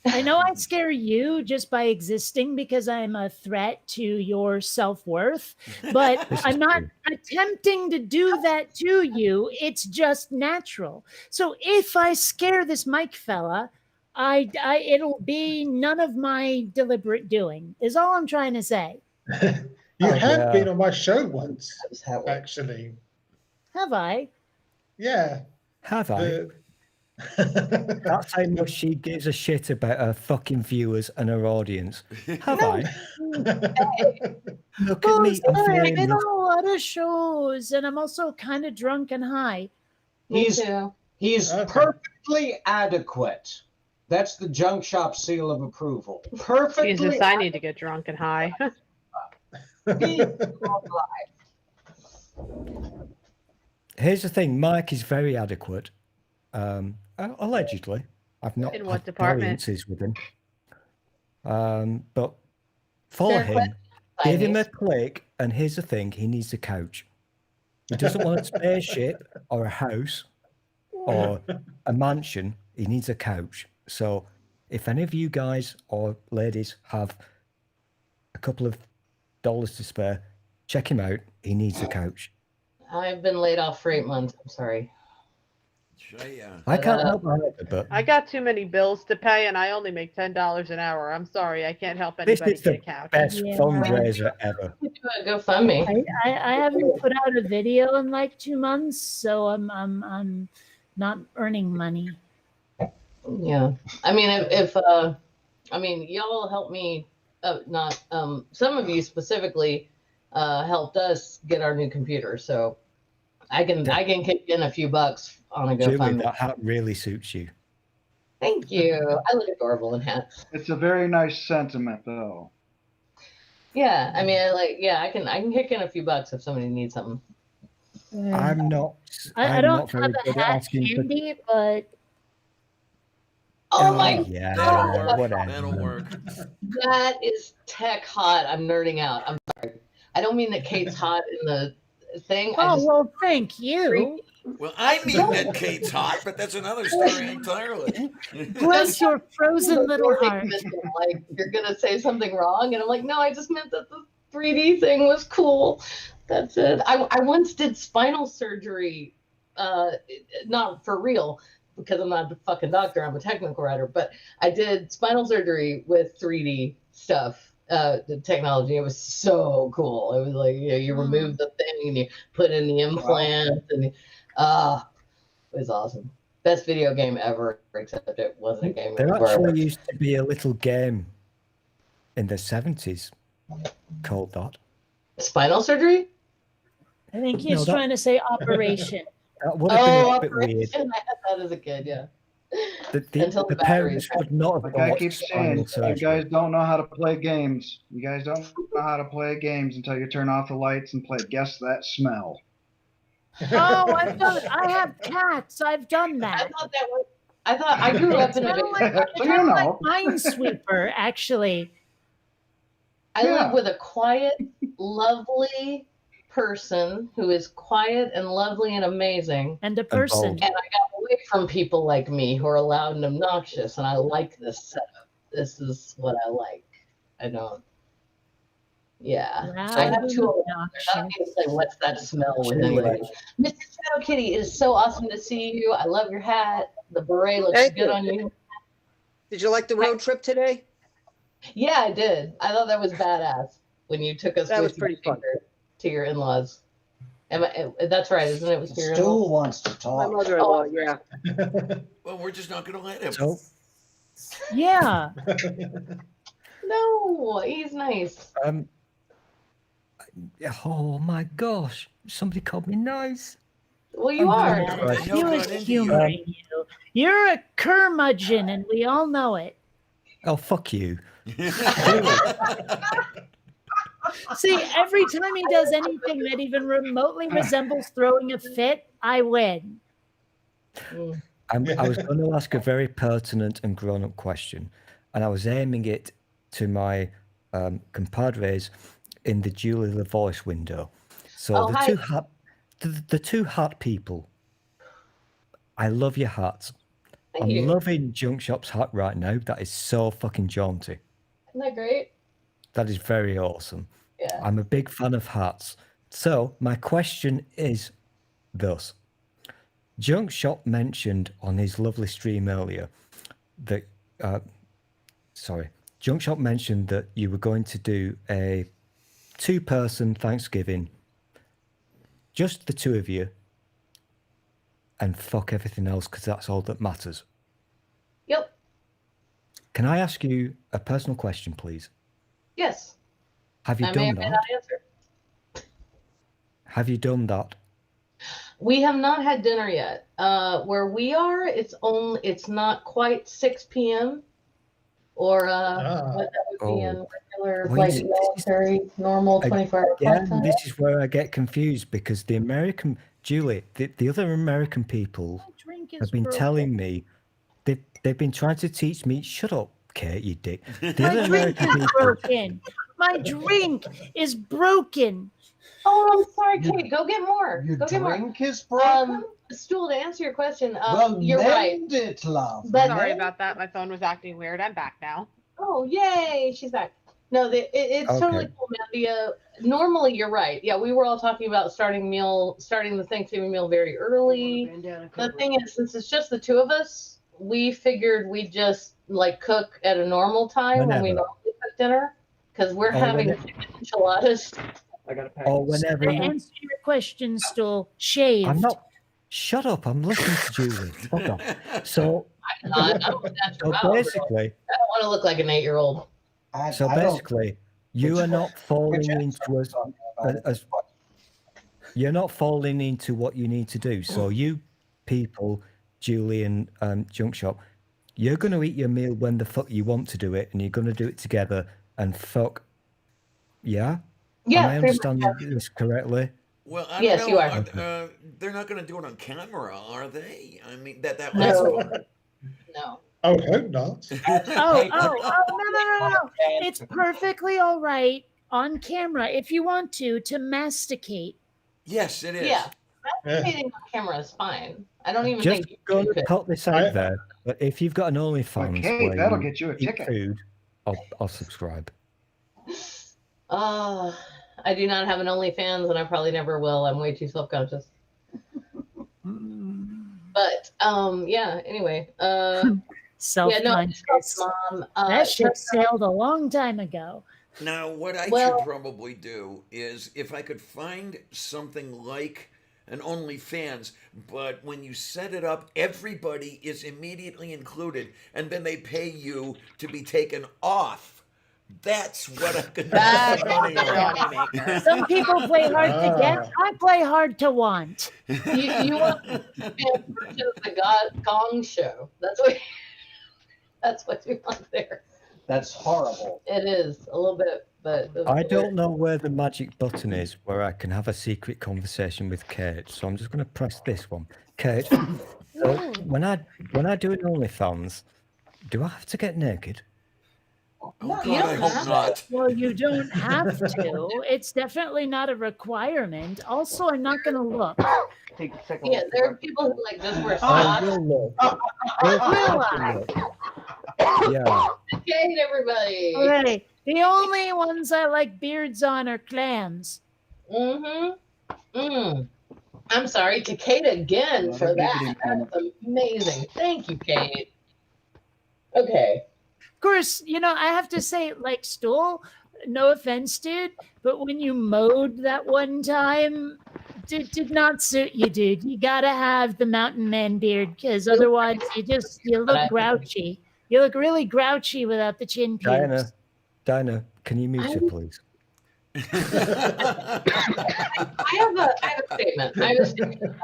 I know I scare you just by existing because I'm a threat to your self-worth, but This is I'm not true. attempting to do that to you. It's just natural. So if I scare this Mike fella, it'll be none of my deliberate doing, is all I'm trying to say. You have yeah. been on my show once, That was how it actually. Have I? Yeah. Have I? That's how much she gives a shit about her fucking viewers and her audience. Have I? Look at me, I'm Sorry, I've been famous. on a lot of shows, and I'm also kind of drunk and high. He's too. he's Okay. perfectly adequate. That's the junk shop seal of approval. Perfectly. Jesus, I need to get drunk and high. Here's the thing, Mike is very adequate. Allegedly. I've not In what had department? variances with him. But follow Fair him, question, give him a Chinese. click, and here's the thing, he needs a couch. He doesn't want a spaceship or a house or a mansion. He needs a couch. So if any of you guys or ladies have a couple of dollars to spare, check him out. He needs a couch. I've been laid off for 8 months. I'm sorry. I can't help either, but I got too many bills to pay, and I only make $10 an hour. I'm sorry, I can't help this anybody is get the a couch. best Yeah. fundraiser ever. Do a GoFundMe. I haven't put out a video in like 2 months, so I'm not earning money. Yeah. I mean, if I mean, y'all helped me. Not some of you specifically helped us get our new computer, so I can kick in a few bucks on a Julie, GoFundMe. that hat really suits you. Thank you. I look adorable in hats. It's a very nice sentiment, though. Yeah, I mean, I can kick in a few bucks if somebody needs something. I'm not. I I'm don't not very have a good at hat asking for. handy, but Oh my Yeah, That'll work. whatever. That'll work. That is tech hot. I'm nerding out. I'm sorry. I don't mean that Kate's hot in the thing. I oh just well, thank you. Well, I mean that Kate's hot, but that's another story entirely. Bless your frozen little heart. like you're gonna say something wrong, and I'm like, no, I just meant that the 3D thing was cool. That's it. I once did spinal surgery, not for real, because I'm not a fucking doctor, I'm a technical writer, but I did spinal surgery with 3D stuff, the technology. It was so cool. It was like, you remove the thing and you put in the implant, and it was awesome. Best video game ever, except it wasn't a game. There actually used to be a little game in the 70s called that. Spinal surgery? I think he's trying to say operation. That would have been a bit weird. Operation. I had that as a kid, yeah. The parents would not have Like I watched keep saying, Spinal you Surgery. guys don't know how to play games. You guys don't know how to play games until you turn off the lights and play Guess That Smell. Oh, I've done it. I have cats. I've done that. I thought I grew up in a kind of like Minesweeper, actually. I live with a quiet, lovely person who is quiet and lovely and amazing. And a person. And I got away from people like me who are loud and obnoxious, and I like this setup. This is what I like. I don't. Yeah. I have two of them. I'm not going to say what's that smell with anybody. Mr. Shadow Kitty, it is so awesome to see you. I love your hat. The beret looks good on you. Did you like the road trip today? Yeah, I did. I thought that was badass when you took us That with was pretty fun. To your in-laws. That's right, isn't it? It was to your Stu in-laws? wants to talk. My mother-in-law, yeah. Well, we're just not going to let him. So, Yeah. No, he's nice. Oh my gosh! Somebody called me nice. Well, you are. Christ. He was humoring you. You're a curmudgeon, and we all know it. Oh, fuck you. See, every time he does anything that even remotely resembles throwing a fit, I win. I was going to ask a very pertinent and grown-up question, and I was aiming it to my compadres in the Julie the Voice window. So the two hat people. I love your hats. I'm loving Junk Shop's hat right now. That is so fucking jaunty. Isn't that great? That is very awesome. Yeah. I'm a big fan of hats. So my question is thus. Junk Shop mentioned on his lovely stream earlier that, Junk Shop mentioned that you were going to do a 2-person Thanksgiving, just the two of you, and fuck everything else because that's all that matters. Yep. Can I ask you a personal question, please? Yes. Have you I may or done may that? not answer. Have you done that? We have not had dinner yet. Where we are, it's not quite 6 p.m. or what that would be in regular, Well, like you see, military, normal 24-hour Again, time. this is where I get confused because the American, Julie, the other American people have been telling me they've been trying to teach me. Shut up, Kate, you dick. The My other drink American is people. broken. My drink is broken. Oh, I'm sorry, Kate. Go get more. Go get more. Drink is broken. Stool, to answer your question, Well, you're right. mend it, love. But Sorry about that. My phone was acting weird. I'm back now. Oh, yay, she's back. No, it's totally cool, man. Normally, you're right. Yeah, we were all talking about starting the Thanksgiving meal very early. The thing is, since it's just the two of us, we figured we'd just like cook at a normal time when we Whenever. normally cook dinner, because we're Or having whenever. enchiladas. Or whenever. To answer your question, Stool, shaved. I'm not. Shut up! I'm listening to Julie. Fuck off. So, I'm not. I'm a natural. I basically, don't want to look like an 8-year-old. so basically, you are not falling into as you're not falling into what you need to do. So you people, Julie and Junk Shop, you're going to eat your meal when the fuck you want to do it, and you're going to do it together. And fuck, yeah. Yeah. Am I understanding this correctly? Well, I Yes, don't you know. are. They're not going to do it on camera, are they? I mean, that No. last part. No. I would hope not. No. It's perfectly all right on camera if you want to masticate. Yes, it is. Yeah. Masticating on camera is fine. I don't even Just think going you to could. put this out there. But if you've got an OnlyFans Okay, where that'll you get you a eat ticket. food, I'll subscribe. I do not have an OnlyFans, and I probably never will. I'm way too self-conscious. But yeah. Anyway, yeah, no, Self-conscious. Mom. That ship sailed a long time ago. Now, what I Well- should probably do is if I could find something like an OnlyFans, but when you set it up, everybody is immediately included, and then they pay you to be taken off. That's what I could That's make money the on. Johnny Maker. Some people play hard to get. Ah. I play hard to want. You want to purchase the Gong Show? That's what. That's what you want there. That's horrible. It is a little bit, but I don't know where the magic button is where I can have a secret conversation with Kate, so I'm just going to press this one. Kate, so when I do an OnlyFans, do I have to get naked? Oh, you God, don't I hope have not. Well, you don't have to. It's definitely not a requirement. Also, I'm not going to look. Yeah, there are people who like just wear I socks. will look. Will I? Yeah. Okay, everybody. Okay. The only ones I like beards on are clams. I'm sorry to Kate again for that. That's amazing. Thank you, Kate. Okay. Of course, I have to say, like, Stool, no offense, dude, but when you mowed that one time, did not suit you, dude. You gotta have the mountain man beard, because otherwise you look grouchy. You look really grouchy without the chin pubes. Diana, can you mute her, please? I have a statement. I have a statement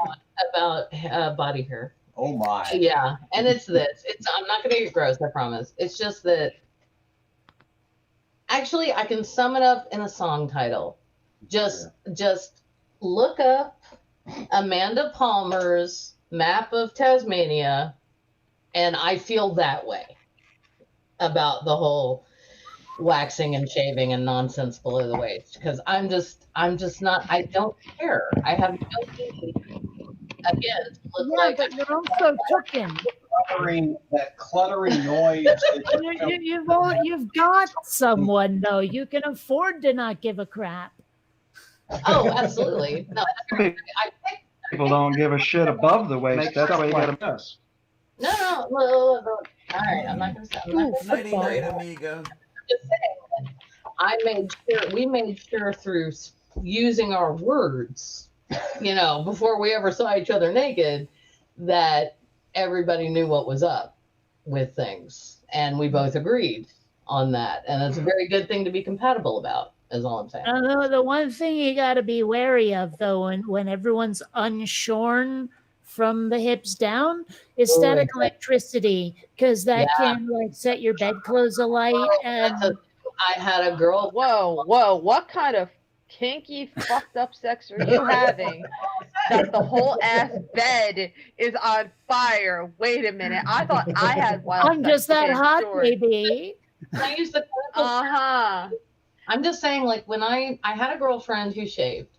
about body hair. Oh my. Yeah, and it's this. I'm not going to get gross, I promise. It's just that. Actually, I can sum it up in a song title. Just look up Amanda Palmer's Map of Tasmania, and I feel that way about the whole waxing and shaving and nonsense below the waist, because I'm just not. I don't care. I have no need. Again, look like but you're also cooking. That cluttering noise. You've got someone, though. You can afford to not give a crap. Oh, absolutely. No, People don't give a shit above the waist. That's why you got to miss. no. All right, I'm not going to say. Nighty night, amigo. Just saying, we made sure through using our words, before we ever saw each other naked, that everybody knew what was up with things, and we both agreed on that, and it's a very good thing to be compatible about, is all I'm saying. The one thing you got to be wary of, though, when everyone's unshorn from the hips down, is static electricity, because that can set your bedclothes alight. And I had a girl. Whoa! What kind of kinky, fucked up sex are you having that the whole ass bed is on fire? Wait a minute. I thought I had wild I'm just that hot, baby. I used the I'm just saying, like, when I had a girlfriend who shaved,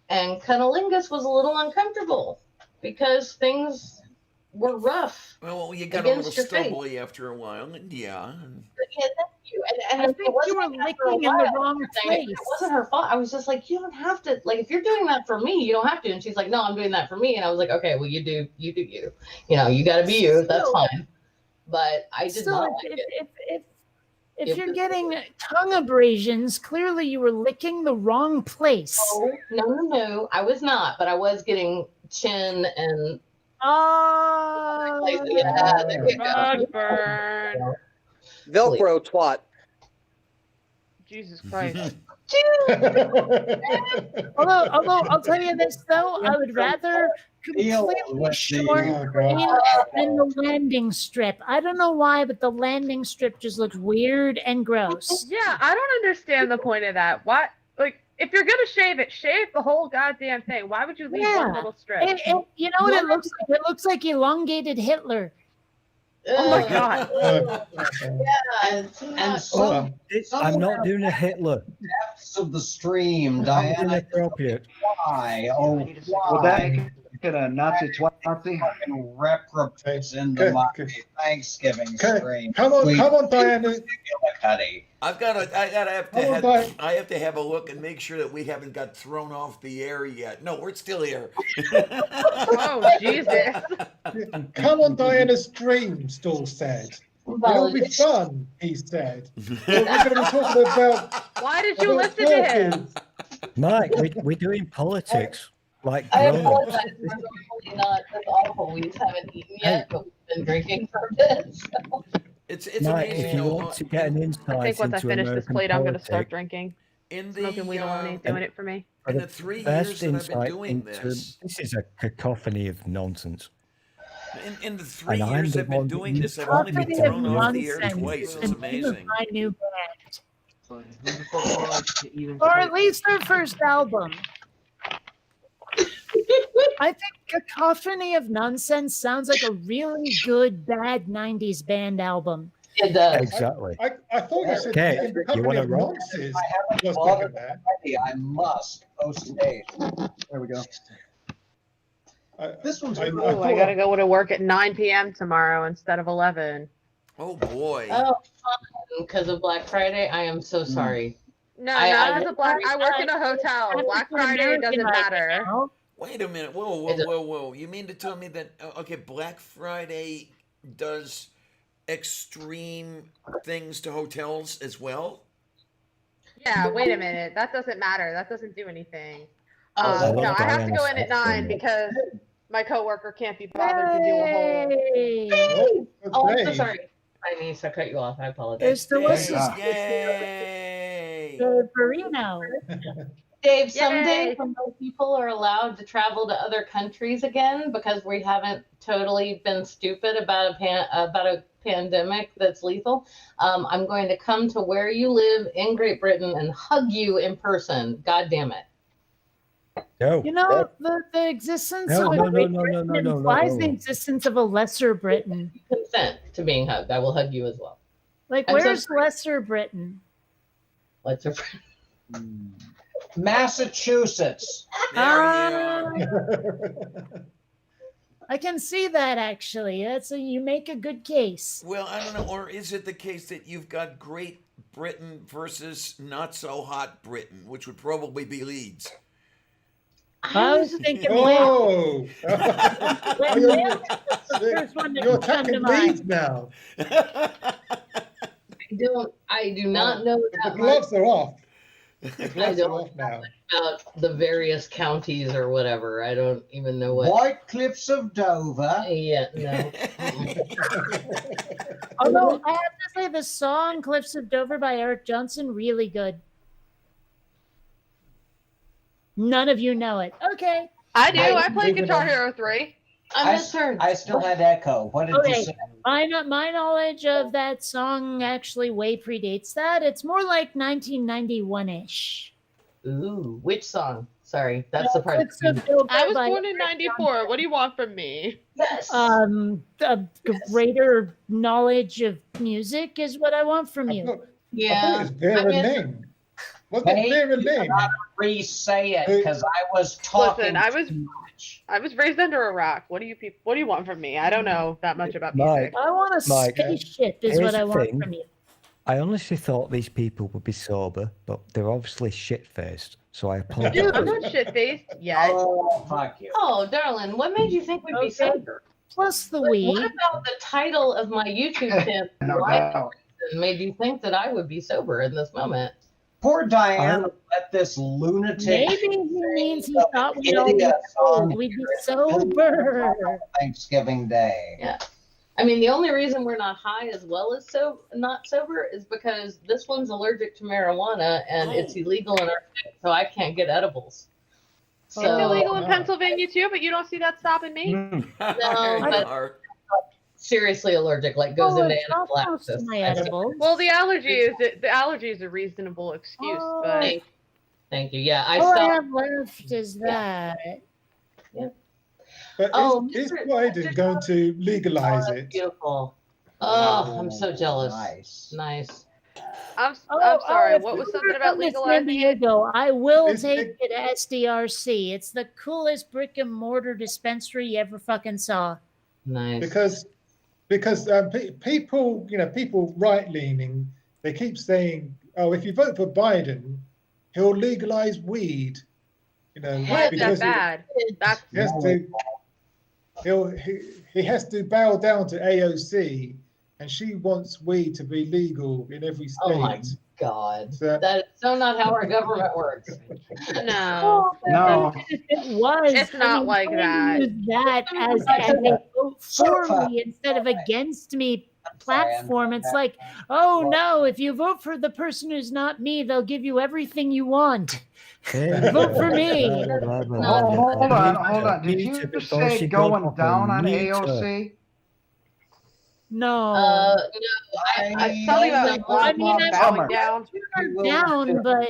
and cunnilingus was a little uncomfortable because things were rough. Well, you got a little stubbly after a while, and yeah. Yeah, thank you. And I think you were licking in the wrong place. It wasn't her fault. I was just like, you don't have to. Like, if you're doing that for me, you don't have to. And she's like, no, I'm doing that for me. And I was like, okay, well, you do you. You got to be you. That's fine. But I did not like it. If you're getting tongue abrasions, clearly you were licking the wrong place. No. I was not, but I was getting chin and. Oh. Yeah, there you go. Burn. Velcro twat. Jesus Christ. Although I'll tell you this, though, I would rather completely short than the landing strip. I don't know why, but the landing strip just looks weird and gross. Yeah, I don't understand the point of that. Why? Like, if you're gonna shave it, shave the whole goddamn thing. Why would you leave one little strip? You know what it looks like? It looks like elongated Hitler. Oh my god. And I'm not doing a Hitler. Depths of the stream, I'm Diana. inappropriate. Why? Oh, Well, why? Get a Nazi twatty. Fucking reprobates into Okay, my okay. Thanksgiving Okay, stream. come on, Diana. McCuddy. I Come on, Diana. I have to have a look and make sure that we haven't got thrown off the air yet. No, we're still here. Oh, Jesus. Come on, Diana's stream, Stall said. It'll be fun, he said. So we're going to be talking about. Why did you about listen to him? turkeys. Mike, we're doing politics like I grown-ups. apologize. We're hopefully not as awful. We just haven't eaten yet, but we've been drinking for a bit. So. It's Mike, amazing. if you want to get an insight I think once I into finish this American plate, I'm going to start politics, drinking. in Smoking weed alone ain't doing it for me. In the the 3 best years that I've been insight doing into this, this is a cacophony of nonsense. in the 3 And I'm years the I've been one doing that this, I've only been Cacophony of thrown off the air nonsense twice. is It's the name of amazing. my new band. Or at least their first album. I think Cacophony of Nonsense sounds like a really good bad 90s band album. It does. Exactly. I thought you said Okay, in the you company wanna of rock? nonsense. I haven't Was bothered thinking that. already. I must post today. There we go. This one's I Ooh, thought- I got to go to work at 9 p.m. tomorrow instead of 11. Oh boy. Oh, because of Black Friday, I am so sorry. No, I not as a black. I work in a hotel. Black Friday doesn't matter. Wait a minute. Whoa. You mean to tell me that, okay, Black Friday does extreme things to hotels as well? Yeah, wait a minute. That doesn't matter. That doesn't do anything. Oh, No, I have to Diana's go in at thoughts on 9 that. because my coworker can't be bothered to do a whole. Yay! Oh, I'm so Dave. sorry. I mean, so cut you off. I apologize. There's delicious Yay! burrito. Dave, someday Yay. when those people are allowed to travel to other countries again, because we haven't totally been stupid about a pandemic that's lethal, I'm going to come to where you live in Great Britain and hug you in person. God damn it. No. You know, the existence No, of a no, Great no, no, Britain no, no, no, implies the no. existence of a lesser Britain. Consent to being hugged. I will hug you as well. Like, I'm so where's sorry. lesser Britain? Let's Massachusetts. There you are. I can see that actually. You make a good case. Well, I don't know. Or is it the case that you've got Great Britain versus not so hot Britain, which would probably be Leeds? I was thinking Oh, Wales. First one that you're come to attacking mind. Leeds now. I do not know The that much gloves are off. The gloves are don't off now. about the various counties or whatever. I don't even know what. White Cliffs of Dover. Yeah, no. Although I have to say, the song "Cliffs of Dover" by Eric Johnson really good. None of you know it. Okay. I do. I Moving play Guitar on. Hero 3. I misheard. I still had echo. What did you Okay. say? My knowledge of that song actually way predates that. It's more like 1991-ish. Ooh, which song? Sorry, that's the part. Cliffs of Dover I was by born in Eric '94. What do you want from me? Yes. A greater knowledge of music is what I want from I you. thought Yeah. it was Vera I mean- Lynn. Wasn't it Hey, Vera you Lynn? cannot re-say it because I was talking Listen, I was- too much. I was raised under a rock. What do you want from me? I don't know that much about Mike, music. I want a Mike, spaceship is here's what I the want thing. from you. I honestly thought these people would be sober, but they're obviously shit-faced. So I apologize. I'm not shit faced yet. Oh, fuck you. Oh, darling, what made you think we'd be Okay. sober? Plus the What weed. about the title of my YouTube channel? No Why doubt. made you think that I would be sober in this moment? Poor Diane let this lunatic Maybe he means he thought we'd all be idiot sold. on We'd be sober. Thanksgiving Day. Yeah. I mean, the only reason we're not high as well as not sober is because this one's allergic to marijuana and it's illegal in our state, so I can't get edibles. So, It's illegal in Pennsylvania too, but you don't see that stopping me. No, There you but are. seriously allergic, like goes Oh, into it's almost anaphylaxis. my edible. Well, the allergy is a reasonable excuse, Oh. but Thank you. Yeah, I All I stopped. have left is that. But Oh, is Mr. Biden going to legalize That's it? beautiful. Oh, I'm so jealous. Nice. Nice. I'm Oh, sorry. if What was you something ever about come to San legalizing it? Diego, I will It's- take you to SDRC. It's the coolest brick and mortar dispensary you ever fucking saw. Nice. Because people, people right leaning, they keep saying, "Oh, if you vote for Biden, he'll legalize weed." Why is because that bad? That's he has to, he has to bow down to AOC, and she wants weed to be legal in every state. Oh my God. So- That is so not how our government works. no. No. If it was, It's not like why that. use that as a vote for me instead of against me platform. It's like, oh no, if you vote for the person who's not me, they'll give you everything you want. Vote for me. Hold on. Did you say going down on AOC? No. No, Tell me about I mean, bowing down. down, but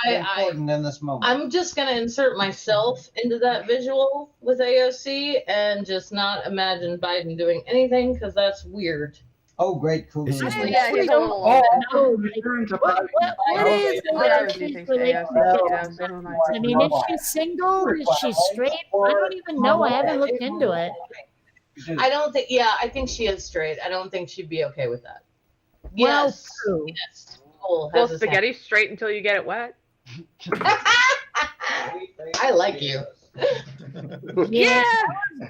important in this moment. I'm just going to insert myself into that visual with AOC and just not imagine Biden doing anything because that's weird. Oh, great, cool. This is Yeah, he's a little. know, Oh, what is AOC's relationship? so am I. I mean, is she single? Is she straight? I don't even know. I haven't looked into it. I don't think, I think she is straight. I don't think she'd be okay with that. Well, Yes. true. Yes. Cool. Well, Has his spaghetti's straight until you get it wet. I like you. Yeah,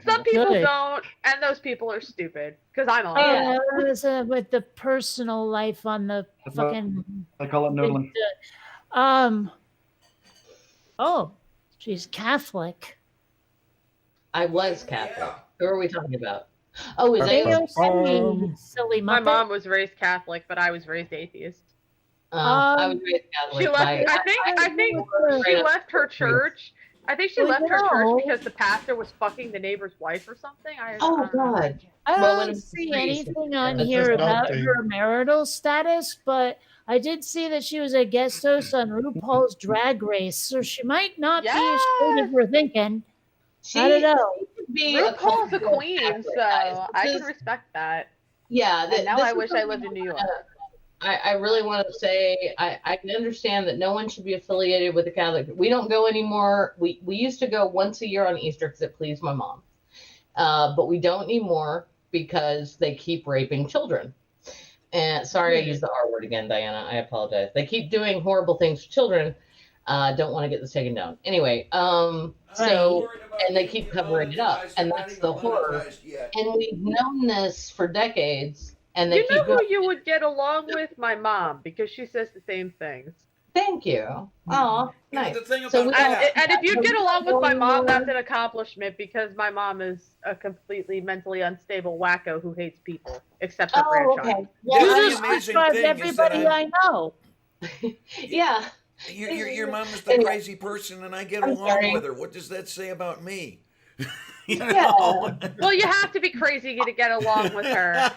some people Good. don't, and those people are stupid. Because I'm on. What is it with the personal life on the fucking? I call it noodling. Oh, she's Catholic. I was Catholic. Who are we talking about? Oh, is AOC, silly My muppet. mom was raised Catholic, but I was raised atheist. I was raised Catholic. She left. by- I think she left her church. I think she left her church because the pastor was fucking the neighbor's wife or something. Oh God. I Well, don't when- see anything on That's here just about update. her marital status, but I did see that she was a guest host on RuPaul's Drag Race, so she might not be as straight as we're thinking. I don't know. Be RuPaul's a cultural queen, Catholic, so guys. I This can is- respect that. Yeah. And now this I is wish I something lived in New York. I really want to say I can understand that no one should be affiliated with the Catholic. We don't go anymore. We used to go once a year on Easter because it pleased my mom, but we don't anymore because they keep raping children. And sorry, I used the R word again, Diana. I apologize. They keep doing horrible things to children. Don't want to get this taken down. Anyway, so and they keep covering it up, and that's the horror. And we've known this for decades. And they You keep know going. who you would get along with? My mom, because she says the same things. Thank you. Oh, nice. The thing So about we And, that, and if you get along with my mom, going that's an accomplishment because my mom is a completely mentally unstable wacko who hates people, except her Oh, grandchild. okay. Well, You the just amazing described thing is that everybody I know. yeah. your mom is the crazy person, and I get I'm along sorry. with her. What does that say about me? You know? Yeah. Well, you have to be crazy to get along with her.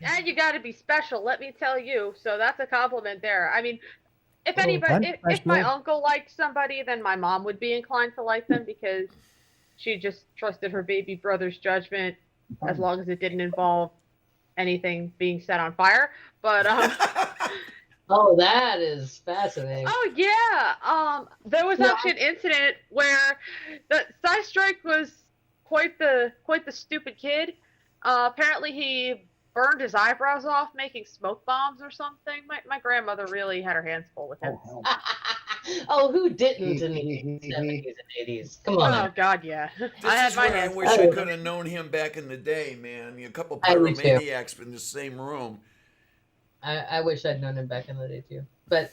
And you got to be special, let me tell you. So that's a compliment there. I mean, if anybody, if my uncle liked somebody, then my mom would be inclined to like them because she just trusted her baby brother's judgment as long as it didn't involve anything being set on fire. But Oh, that is fascinating. oh yeah, there was actually an incident where the Cy Strike was quite the stupid kid. Apparently he burned his eyebrows off making smoke bombs or something. My grandmother really had her hands full with him. Oh, who didn't in the 70s and 80s? Come on. Oh God, yeah. This I had is my where I hands wish full. I could have known him back in the day, man. A couple I would too. pyromaniacs in the same room. I wish I'd known him back in the day too. But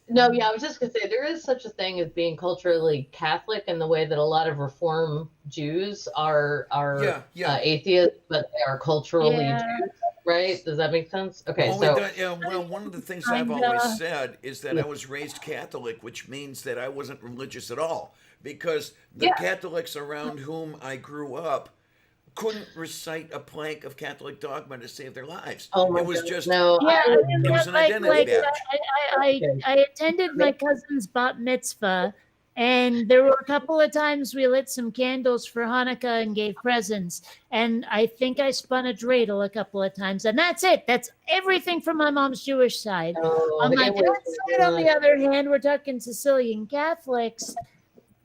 no, yeah, I was just gonna say there is such a thing as being culturally Catholic in the way that a lot of Reform Jews are atheists, but they are culturally Jews, right? Does that make sense? Okay, Well, one of the things I've always said is that I was raised Catholic, which means that I wasn't religious at all, because the Catholics around whom I grew up couldn't recite a plank of Catholic dogma to save their lives. Oh my it was God, just no. it was an identity badge. I attended my cousin's bat mitzvah, And there were a couple of times we lit some candles for Hanukkah and gave presents. And I think I spun a dreidel a couple of times. And that's it. That's everything from my mom's Jewish side. On my dad's side, on the other hand, we're talking Sicilian Catholics.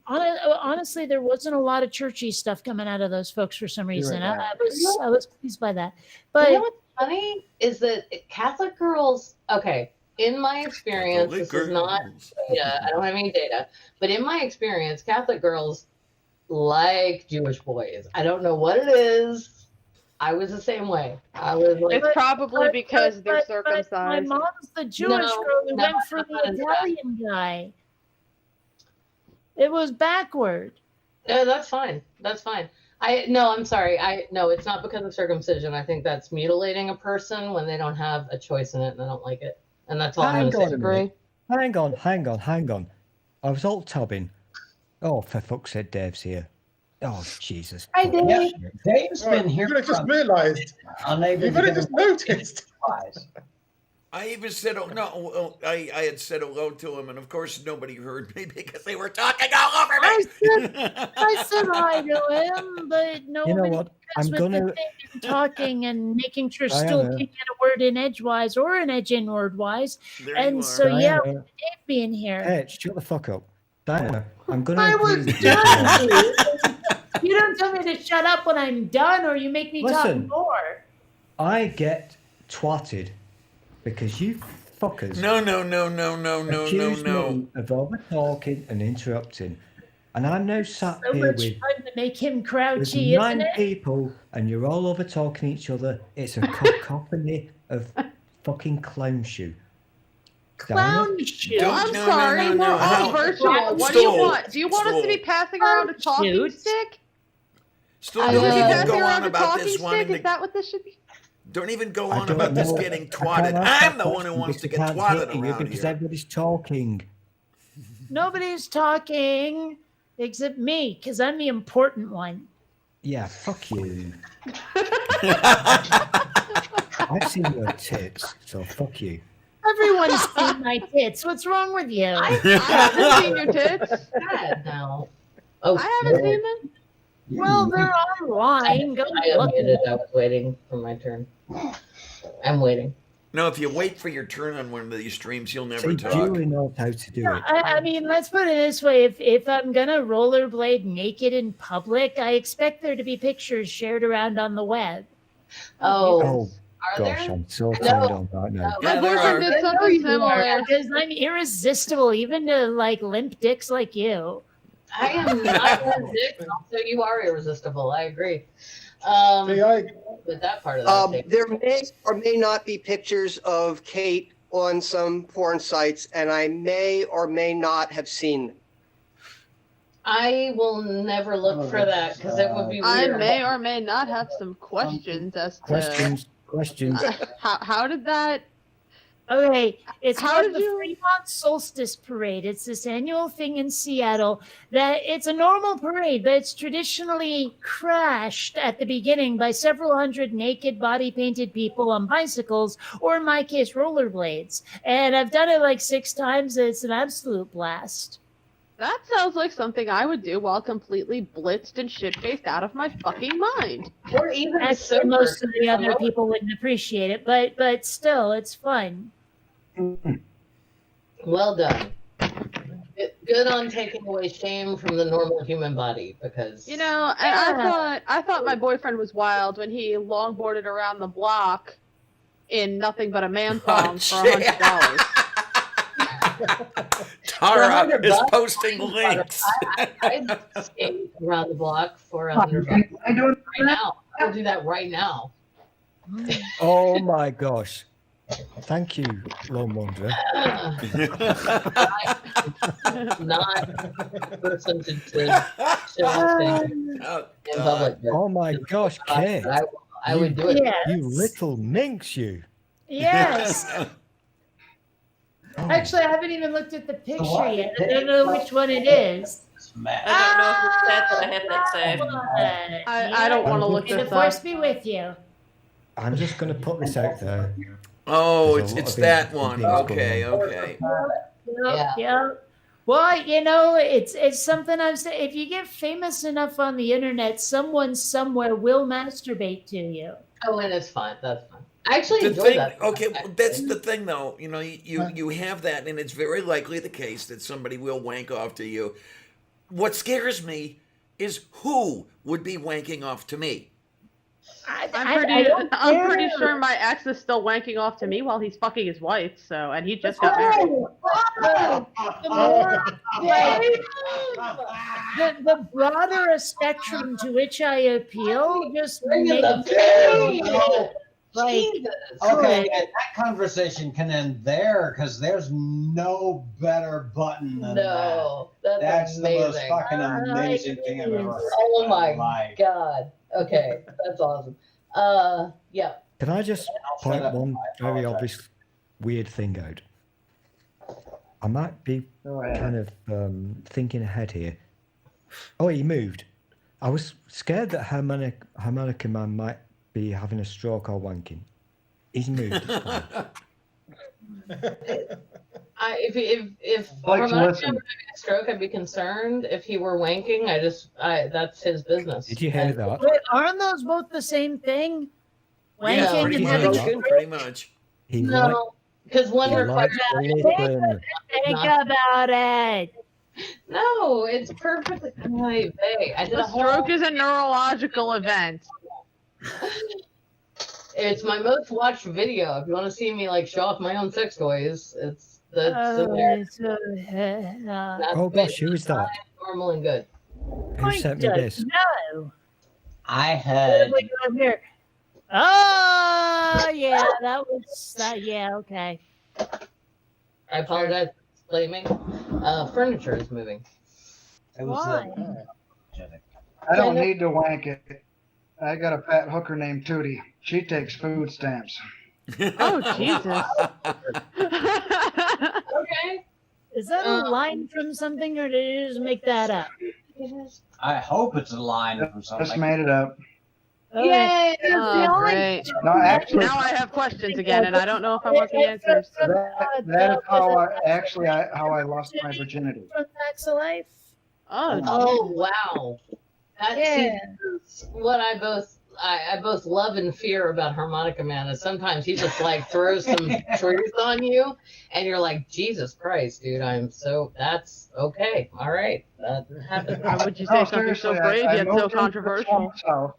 Honestly, there wasn't a lot of churchy stuff coming out of those folks for some reason. I was pleased by that. But you know what's funny is that Catholic girls, okay, in my experience, this is not data, I don't have any data, but in my experience, Catholic girls like Jewish boys. I don't know what it is. I was the same way. I was like, it's probably because they're circumcised. My mom's the Jewish girl who went for the Italian guy. It was backward. Yeah, that's fine. That's fine. I'm sorry. No, it's not because of circumcision. I think that's mutilating a person when they don't have a choice in it and I don't like it. And that's all I'm going to say. Hang on. I was alt tabbing. Oh, for fuck's sake, Dave's here. Oh, Jesus. Hi, Dave. Yeah, Dave's been here. You could have just realised. You could have just noticed. I even said, I had said hello to him, and of course nobody heard me because they were talking all over me. I said hi to him, but nobody. You know what? I'm gonna talking and making sure Stu can get a word in edgewise or an edge in wordwise. And so Diana, Dave being here. Hey, shut the fuck up, Diana. I'm gonna. I was done. You don't tell me to shut up when I'm done, or you make me talk more. I get twatted because you fuckers. No. Accuse me of over talking and interrupting, and I'm now sat So here much with fun to make him with crouchy, 9 isn't it? people, and you're all over talking each other. It's a cacophony of fucking clown shoe. Clown shoe. I'm sorry, we're all virtual. What do you want? Do you want us to be passing around a talking stick? Still don't even go on a about talking this one. stick? Is that what this should be? Don't even go on about this getting twatted. I'm the one who wants to get twatted around because here. everybody's talking. Nobody's talking except me, because I'm the important one. Yeah, fuck you. I've seen your tits, so fuck you. Everyone's seen my tits. What's wrong with you? I haven't seen your tits. God, no. Oh, I haven't seen them. Well, they're online. Go I look. unmuted. I was waiting for my turn. I'm waiting. No, if you wait for your turn on one of these streams, you'll never See, talk. Julie knows how to do it. I mean, let's put it this way. If I'm going to rollerblade naked in public, I expect there to be pictures shared around on the web. Oh, Are gosh, there? I'm so turned on right now. My boyfriend did something similar. Because I'm irresistible, even to like limp dicks like you. I am not irresistible, so you are irresistible. I agree. With that part of that. There may or may not be pictures of Kate on some porn sites, and I may or may not have seen them. I will never look for that because it would be I weird. may or may not have some questions as to Questions. how did that. Okay, it's How called did the you- Fremont Solstice Parade. It's this annual thing in Seattle that it's a normal parade, but it's traditionally crashed at the beginning by several hundred naked body-painted people on bicycles, or in my case, rollerblades. And I've done it like 6 times, and it's an absolute blast. That sounds like something I would do while completely blitzed and shit-faced out of my fucking mind. Or even Actually, most of the other people wouldn't appreciate it, but still, it's fun. Well done. Good on taking away shame from the normal human body because You know, and I thought my boyfriend was wild when he longboarded around the block in nothing but a man thong for $100. Tara is posting links. I'd skate around the block for $100 right now. I'll do that right now. Oh my gosh. Thank you, Lone Wanderer. Not a person to chill in public. Oh my gosh, Kate. I would do it. You little minx, you. Yes. Actually, I haven't even looked at the picture yet. I don't know which one it is. I don't know if it's that, but I have that saved. I don't want to look May the this force up. be with you. I'm just going to put this out there. Oh, There's a lot it's of that interesting one. things going Okay, on. okay. Yep. Well, it's something I've said. If you get famous enough on the internet, someone somewhere will masturbate to you. Oh, and it's fun. That's fun. I actually The enjoy thing, that. okay, actually. that's the thing, though. You have that, and it's very likely the case that somebody will wank off to you. What scares me is who would be wanking off to me. I'm pretty sure my ex is still wanking off to me while he's fucking his wife. So, and he just got married. The more, the broader a spectrum to which I appeal, just Bring it makes up. like Okay, and that conversation can end there because there's no better button than No, that. that's the most amazing. fucking amazing thing I've ever heard. Oh in my life. god. Okay, that's awesome. Yeah. Can I just Shut point up. one I very apologize. obvious weird thing out? I might be Go ahead. kind of thinking ahead here. Oh, he moved. I was scared that Harmonica Man might be having a stroke or wanking. He's moved. It's fine. If Like to Harmonica listen. were having a stroke, I'd be concerned. If he were wanking, that's his business. Did you hear that? Wait, aren't those both the same thing? Yeah, Wanking pretty and much. having a much. stroke? Pretty much. He liked, No, because one he requires. liked the listen. Think about it. No, it's perfectly. I did A a stroke whole. is a neurological event. It's my most watched video. If you want to see me like show off my own sex toys, that's in there. That's Oh gosh, who is that? normal and good. Who sent me this? No. I had. Wait, over here. Oh, yeah, that was that. Yeah, okay. I apologize for blaming. Furniture is moving. It was Why? I don't need to wank it. I got a fat hooker named Tootie. She takes food stamps. Oh, Jesus. Okay. Is that a line from something, or did you just make that up? I hope it's a line from Just something. made it up. Yay! Oh, great. No, actually, Now I have questions again, and I don't know if I want the answers. that is how I lost my virginity. From Facts of Life? Oh, Oh wow. That's Yeah. what I both love and fear about Harmonica Man is sometimes he just like throws some truth on you and you're like, Jesus Christ, dude, that's okay. All right. That happens. why would you say No, something so seriously, brave I yet moved so into this controversial? woman's house.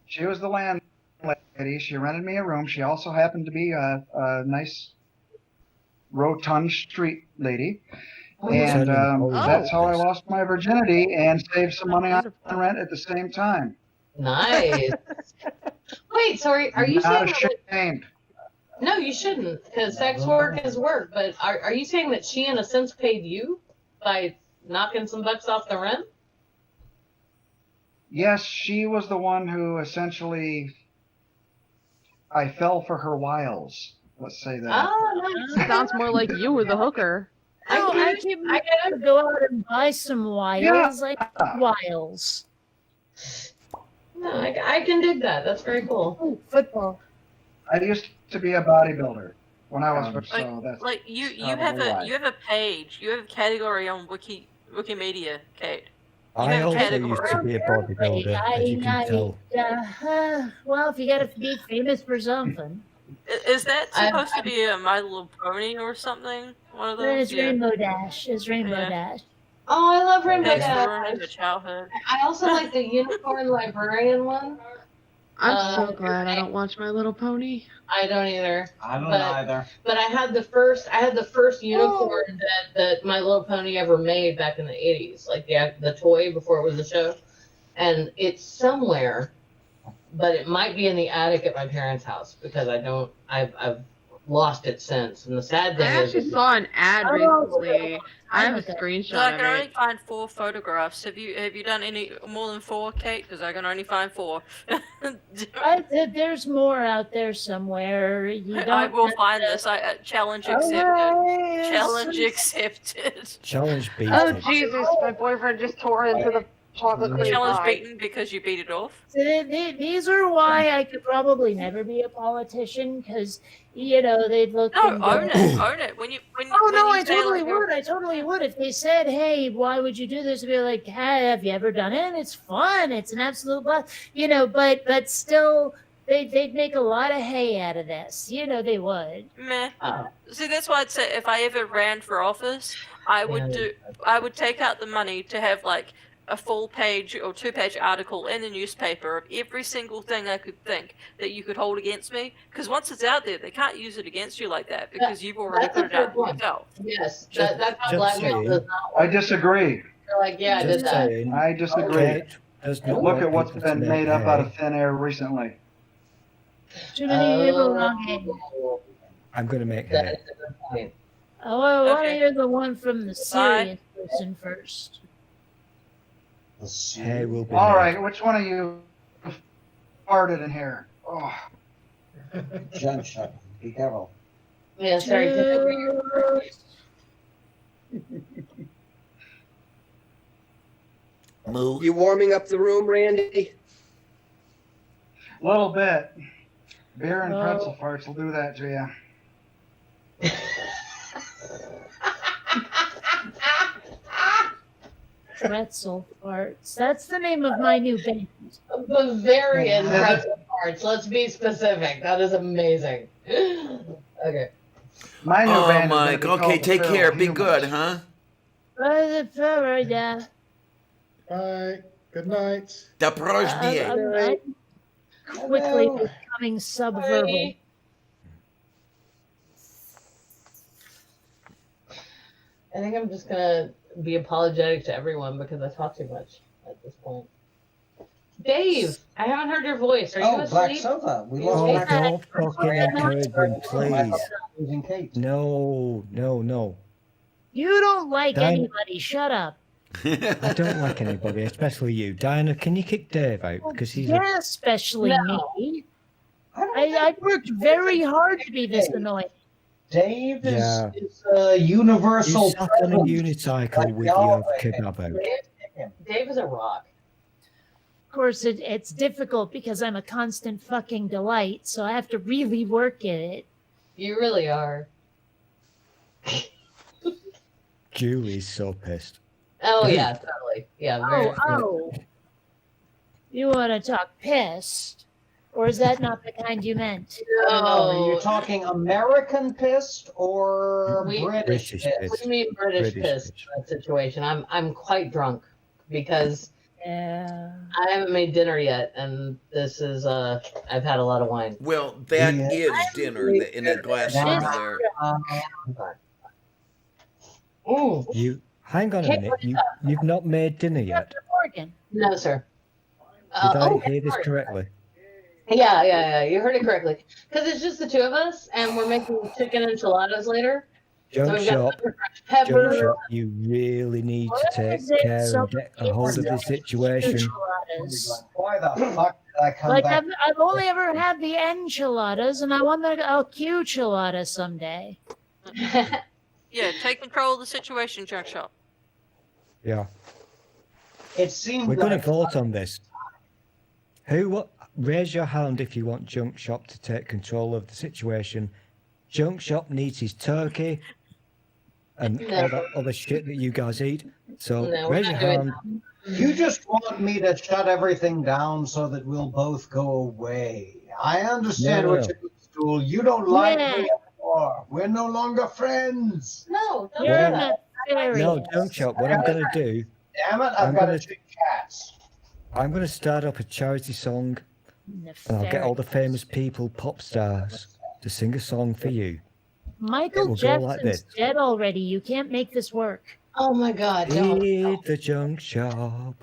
She was the landlady. She rented me a room. She also happened to be a nice, rotund street lady. And that's how I lost my virginity and saved some money on rent at the same time. Nice. Wait, sorry, are you Not saying that, ashamed. no, you shouldn't, because sex work is work, but are you saying that she in a sense paid you by knocking some bucks off the rent? Yes, she was the one who essentially I fell for her wiles. Let's say that. Oh, nice. Sounds more like you were the hooker. No, I keep to go out and buy some wiles, like wiles. No, I can dig that. That's very cool. Oh, football. I used to be a bodybuilder when I was so that's Like you have probably why. you have a page, you have a category on Wikimedia, Kate. You I have a also category. used to be a bodybuilder, as you can tell. Well, if you got to be famous for something. Is that supposed to be a My Little Pony or something? One of Then those? it's Rainbow Dash. It's Rainbow Yeah. Dash. Oh, I love Rainbow Thanks for Dash. ruining the childhood. I also like the unicorn librarian one. I'm so glad I don't watch My Little Pony. I don't either. I don't but, either. But I had the first unicorn that My Little Pony ever made back in the 80s, like the toy before it was a show. And it's somewhere, but it might be in the attic at my parents' house because I've lost it since. And the sad I thing is actually saw an ad recently. I have a So I screenshot can of only it. find 4 photographs. Have you done any more than 4, Kate? Because I can only find 4. There's more out there somewhere. You don't I will have find to- this. Challenge accepted. Alright, Challenge some- accepted. Challenge beat. Oh Jesus! My boyfriend just tore into the chocolate cream Challenge pie. beaten because you beat it off. So these are why I could probably never be a politician, because they'd look. No, and go, own it. When Oh when no, you I say, totally like, you're- would. I totally would. If they said, "Hey, why would you do this?" I'd be like, "Hey, have you ever done it? It's fun. It's an absolute blast." But still, they'd make a lot of hay out of this. They would. Meh. Oh. See, that's why I'd say if I ever ran for office, I would take out the money to have like a full page or 2-page article in the newspaper of every single thing I could think that you could hold against me. Because once it's out there, they can't use it against you like that because you've already That's a put it fair out point. yourself. Yes, Just- that's how just blackmail saying. does not work. I disagree. They're like, yeah, I Just did that. saying, I disagree. Kate does not Look want at what's people to been make made up out hay. of thin air recently. Too many people wrong. Oh, I'm going to make that hay. is a good point. Oh, I want to Okay. hear the one from the serious person first. Hay will be All made. right, which one of you farted in here? Oh, Junk shot. Be careful. Yeah, sorry. take over your- Moo. You warming up the room, Randy? a little bit. Beer and Oh. pretzel farts will do that to you. Pretzel farts. That's the name of my new band. Bavarian Yeah. pretzel parts. Let's be specific. That is amazing. Okay. My new Oh, band is gonna Mike. be Okay, called the take Feral care. Be Humans. good, huh? Yeah. Bye. Good night. Da proždije. I'm quickly becoming subverbal. I think I'm just gonna be apologetic to everyone because I talk too much at this point. Dave, I haven't heard your voice. Are you Oh, Black asleep? Sofa. We You lost Oh, okay? Black don't fucking encourage him, please. Losing Kate. No, no, no. You don't like Diana- anybody. Shut up. I don't like anybody, especially you. Diana, can you kick Dave out? Because he's a... Yeah, especially No. me. I don't I worked very hard to be this annoying. Dave is, Yeah. is a universal You sat on a presence. unicycle Like with the your Alpha. kebab out. Dave is a rock. Of course, it's difficult because I'm a constant fucking delight, so I have to really work at it. You really are. Julie's so pissed. Oh yeah, totally. Yeah. Very, Oh. You want to talk pissed? Or is that not the kind you meant? Are you talking American pissed or We- British British pissed? What do you mean British pissed in that situation? I'm quite drunk because Yeah. I haven't made dinner yet, and this is I've had a lot of wine. Well, that Yeah. is dinner in that glass Yeah. over there. Ooh, You hang on a Kate, minute. what is You've not made dinner yet. Dr. Morgan. no, sir. Did I oh, hear this sorry. correctly? Yeah. You heard it correctly. Because it's just the two of us, and we're making chicken enchiladas later. Junk we've got shop, pepper, junk pepper. shop. You really need to take is it care so and get a hold of the situation. Enchiladas. Why the fuck did I come Like back? I've only ever had the enchiladas, and I want the enchilada someday. Yeah, take control of the situation, Junk Shop. Yeah, It seemed we're going like to vote on this. Raise your hand if you want Junk Shop to take control of the situation. Junk Shop needs his turkey and all that other shit that you guys eat. So No, we're raise your not doing hand. you just want me to shut everything down so that we'll both go away. I understand No. what you're doing, Stool. You don't like Yeah. me anymore. We're no longer friends. No, don't You're do What that. nefarious. No, Junk Shop. What I'm going to do, Damn it, I'm I've got gonna- to treat cats. I'm going to start up a charity song, and I'll get all the famous people, pop stars, to sing a song for you. Michael It will go like Jackson's this. dead already. You can't make this work. Oh my God, don't. Feed the Junk Shop.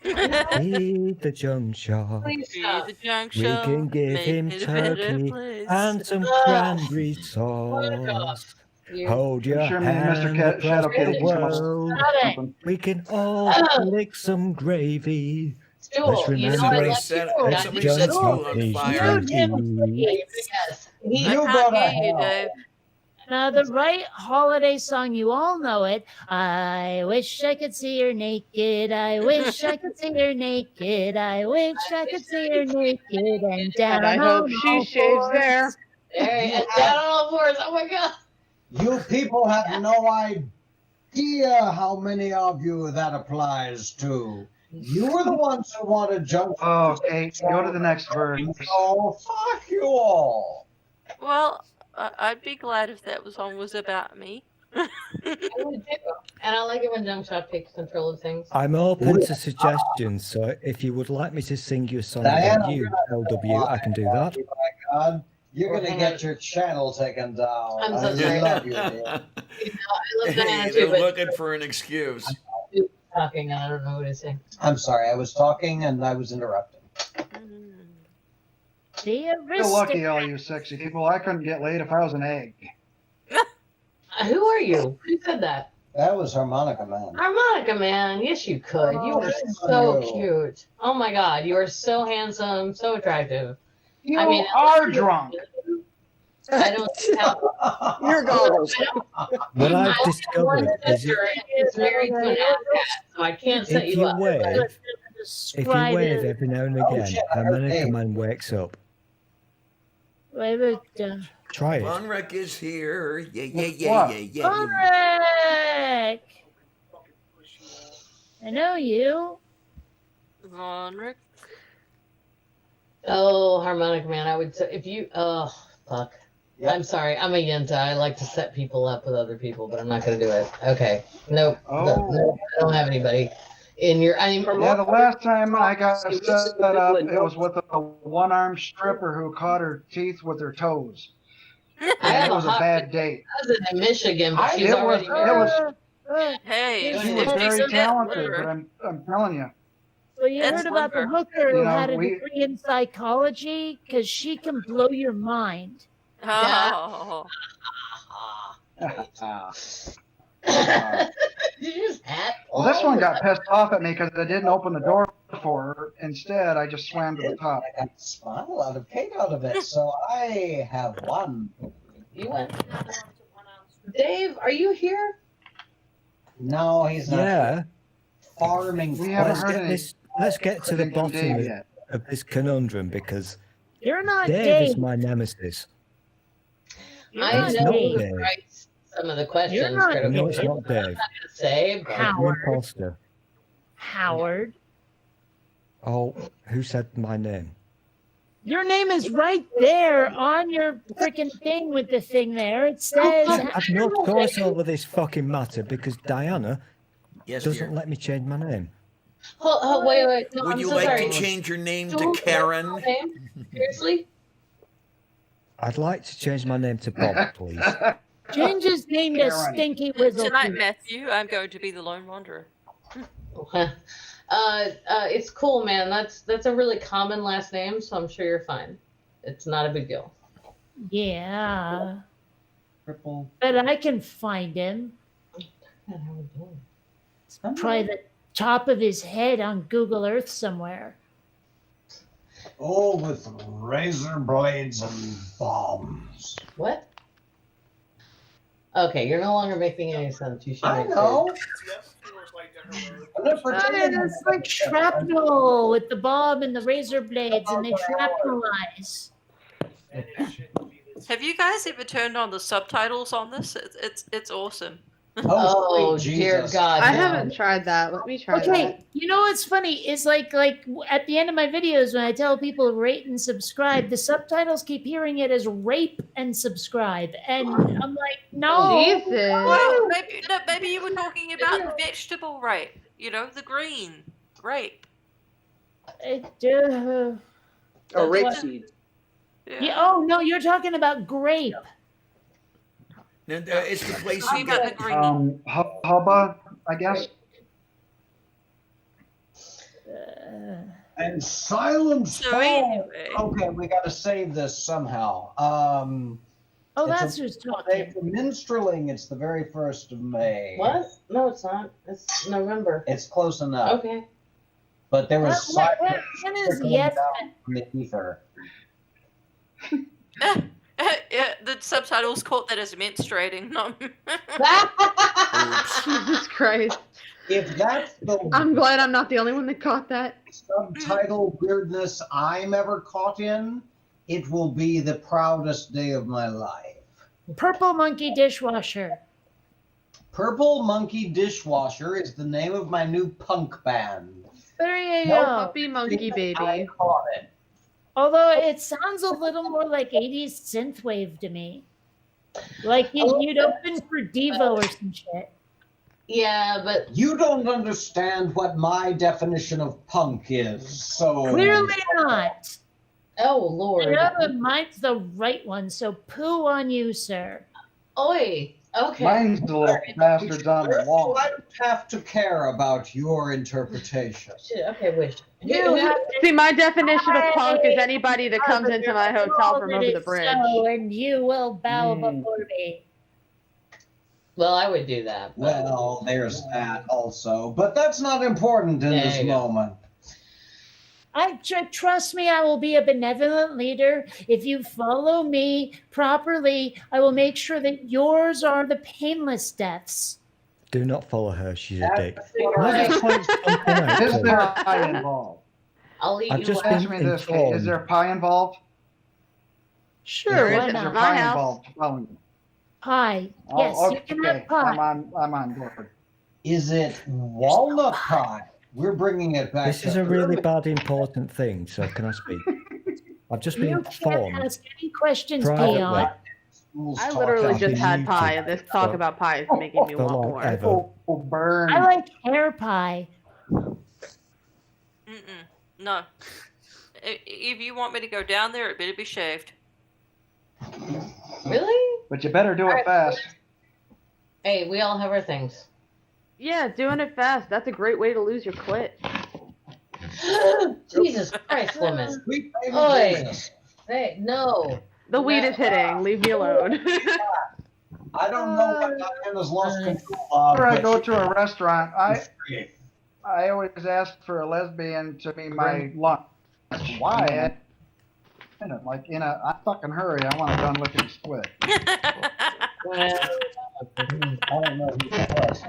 Feed the Junk Shop. Please Be stop. the junk We shop, can give make him it a better turkey place. and some Ah. cranberry sauce. You- Hold your I'm sure me and hand Mr. Cat, Shadow across Kitty the can come up world. with Stop it. something. We can all Ah. lick some gravy. Stool, Let's you know remember I Somebody love set, you. that somebody Junk set Shop school on is fire. Shoot him, turkey. please. Yes. He, I You can't go to hear you, hell. Dave. Now, the right holiday song, you all know it. I wish I could see her naked. I wish I could see her naked. I wish I could see her naked and down And I hope on she all shaves fours. there. Hey, and down on all fours. Oh my god. You people have no idea how many of you that applies to. You were the ones who wanted junk. Oh, Kate, go to the next verse. Oh, fuck you all. Well, I'd be glad if that song was about me. I would too. And I like it when Jump Shot takes control of things. I'm open to suggestions, so if you would like me to sing you a song Diana, about you, LW, I can do that. My God, you're gonna get your channel taken down. I'm so sorry. I love you, dear. You know, I love Diana They're too, but looking for an excuse. I'm talking and I don't know what to say. I'm sorry, I was talking and I was interrupted. The You're lucky, all you sexy people. I couldn't get laid if I was an egg. Who are you? Who said that? That was Harmonica Man. Harmonica Man. Yes, you could. You are so cute. Oh my god, you are so handsome, so attractive. You I mean, are drunk. I don't have. Your goggles. What I've discovered is It's married to an cat, so I can't set if you you up. wave, if you wave every now and again, Harmonica Man wakes up. Try it. Vonrek is here. Yeah. Vonrek! I know you. Vonrek. Oh, Harmonica Man, I would say if you. Oh, fuck. I'm sorry. I'm a Yenta. I like to set people up with other people, but I'm not going to do it. Okay. Nope. No, I don't have anybody in your. Yeah, the last time I got set up, it was with a one-armed stripper who caught her teeth with her toes. And it was a bad date. I was in Michigan, but she's already married. Hey, She was very talented, but I'm telling you. Well, you heard about the hooker who You know, had a degree in psychology? Because she can blow your mind. Oh. Did you just hat? Well, this one got pissed off at me because I didn't open the door for her. Instead, I just swam to the top. I got a smile out of Kate out of it, so I have won. You went. Dave, are you here? No, he's not. Yeah. Farming. We haven't heard any. Let's get to the anything from Dave bottom yet. of this conundrum because You're not Dave Dave. is my nemesis. I It's know not who Dave. writes some of the questions. You're not Critical. No, it's I'm not Dave. not gonna say, but It's an Howard. imposter. Howard. Oh, who said my name? Your name is right there on your freaking thing with the thing there. It says. I've no choice over this fucking matter because Diana Yes, doesn't dear. let me change my name. wait. No, Would I'm you so like sorry. to change your name Who- to what's Karen? your name? Seriously? I'd like to change my name to Bob, please. Change his name to Karen. Stinky Wizzle. Tonight, Matthew, I'm going to be the Lone Wanderer. It's cool, man. That's a really common last name, so I'm sure you're fine. It's not a big deal. Yeah. Triple. But I can find him. Probably the top of his head on Google Earth somewhere. Oh, with razor blades and bombs. What? Okay, you're no longer making any sense. You should. I make know. It's like shrapnel with the bomb and the razor blades, and they shrapnelize. Have you guys ever turned on the subtitles on this? It's awesome. Oh, sweet dear Jesus. God! I no. haven't tried that. Let me try Okay, that. you know what's funny is like at the end of my videos when I tell people to rate and subscribe, the subtitles keep hearing it as rape and subscribe, and I'm like, no. Jesus. Well, maybe you were talking about the vegetable rape. You know, the green rape. A rapeseed. Yeah. Oh no, you're talking about grape. And, it's the place Talking you about get. the green. Hubba, I guess. And silence So fall. anyway. Okay, we got to save this somehow. Oh, It's that's a who's day talking. for minstrelling. It's the very 1st of May. What? No, it's not. It's November. It's close enough. Okay. But there was When is trickling yes? down from the ether. Yeah, the subtitles caught that as menstruating. No. Jesus Christ. If that's the I'm glad I'm not the only one that caught that. subtitle weirdness I'm ever caught in, it will be the proudest day of my life. Purple Monkey Dishwasher. Purple Monkey Dishwasher is the name of my new punk band. There you No go. Puppy monkey I baby. caught it. Although it sounds a little more like 80s synthwave to me. Like you'd open for Devo or some shit. Yeah, but You don't understand what my definition of punk is, so Clearly not. oh Lord. Mine's the right one, so poo on you, sir. Oi. Okay. Mine's the little bastards on the wall. I don't have to care about your interpretation. Shit, okay, wish. You have See, my definition of punk is anybody that comes into my hotel from over the bridge. So, and you will bow before me. Well, I would do that. But... Well, there's that also, but that's not important in this moment. Trust me, I will be a benevolent leader. If you follow me properly, I will make sure that yours are the painless deaths. Do not follow her. She's a dick. Right. Is there a pie involved? I'll eat I've you just alive. Ask me this, Kate. Is there a pie involved? Sure, Is why there not? pie involved? Well, Pie. oh, Yes, you can okay. have pie. I'm on board. Is it walnut pie? We're bringing it back. This is a really bad important thing, so can I speak? I've just been You can't informed. ask any questions, privately. Peon. I literally I've just been had muted pie, and this talk for- about pie is making me for want long more. ever. Oh, burn. I like hair pie. No. If you want me to go down there, it better be shaved. Really? But you better do it fast. Hey, we all have our things. Yeah, doing it fast. That's a great way to lose your clit. Jesus Christ, woman. Sweet baby Oi. Jesus. Hey, no. The weed is hitting. Leave me alone. I don't know what Diana's lost control of. Whenever I but go she- to a restaurant, I always ask for a lesbian to be my lunch. Why? I'm like, in a fucking hurry. I want a done licking split. I don't know who that was.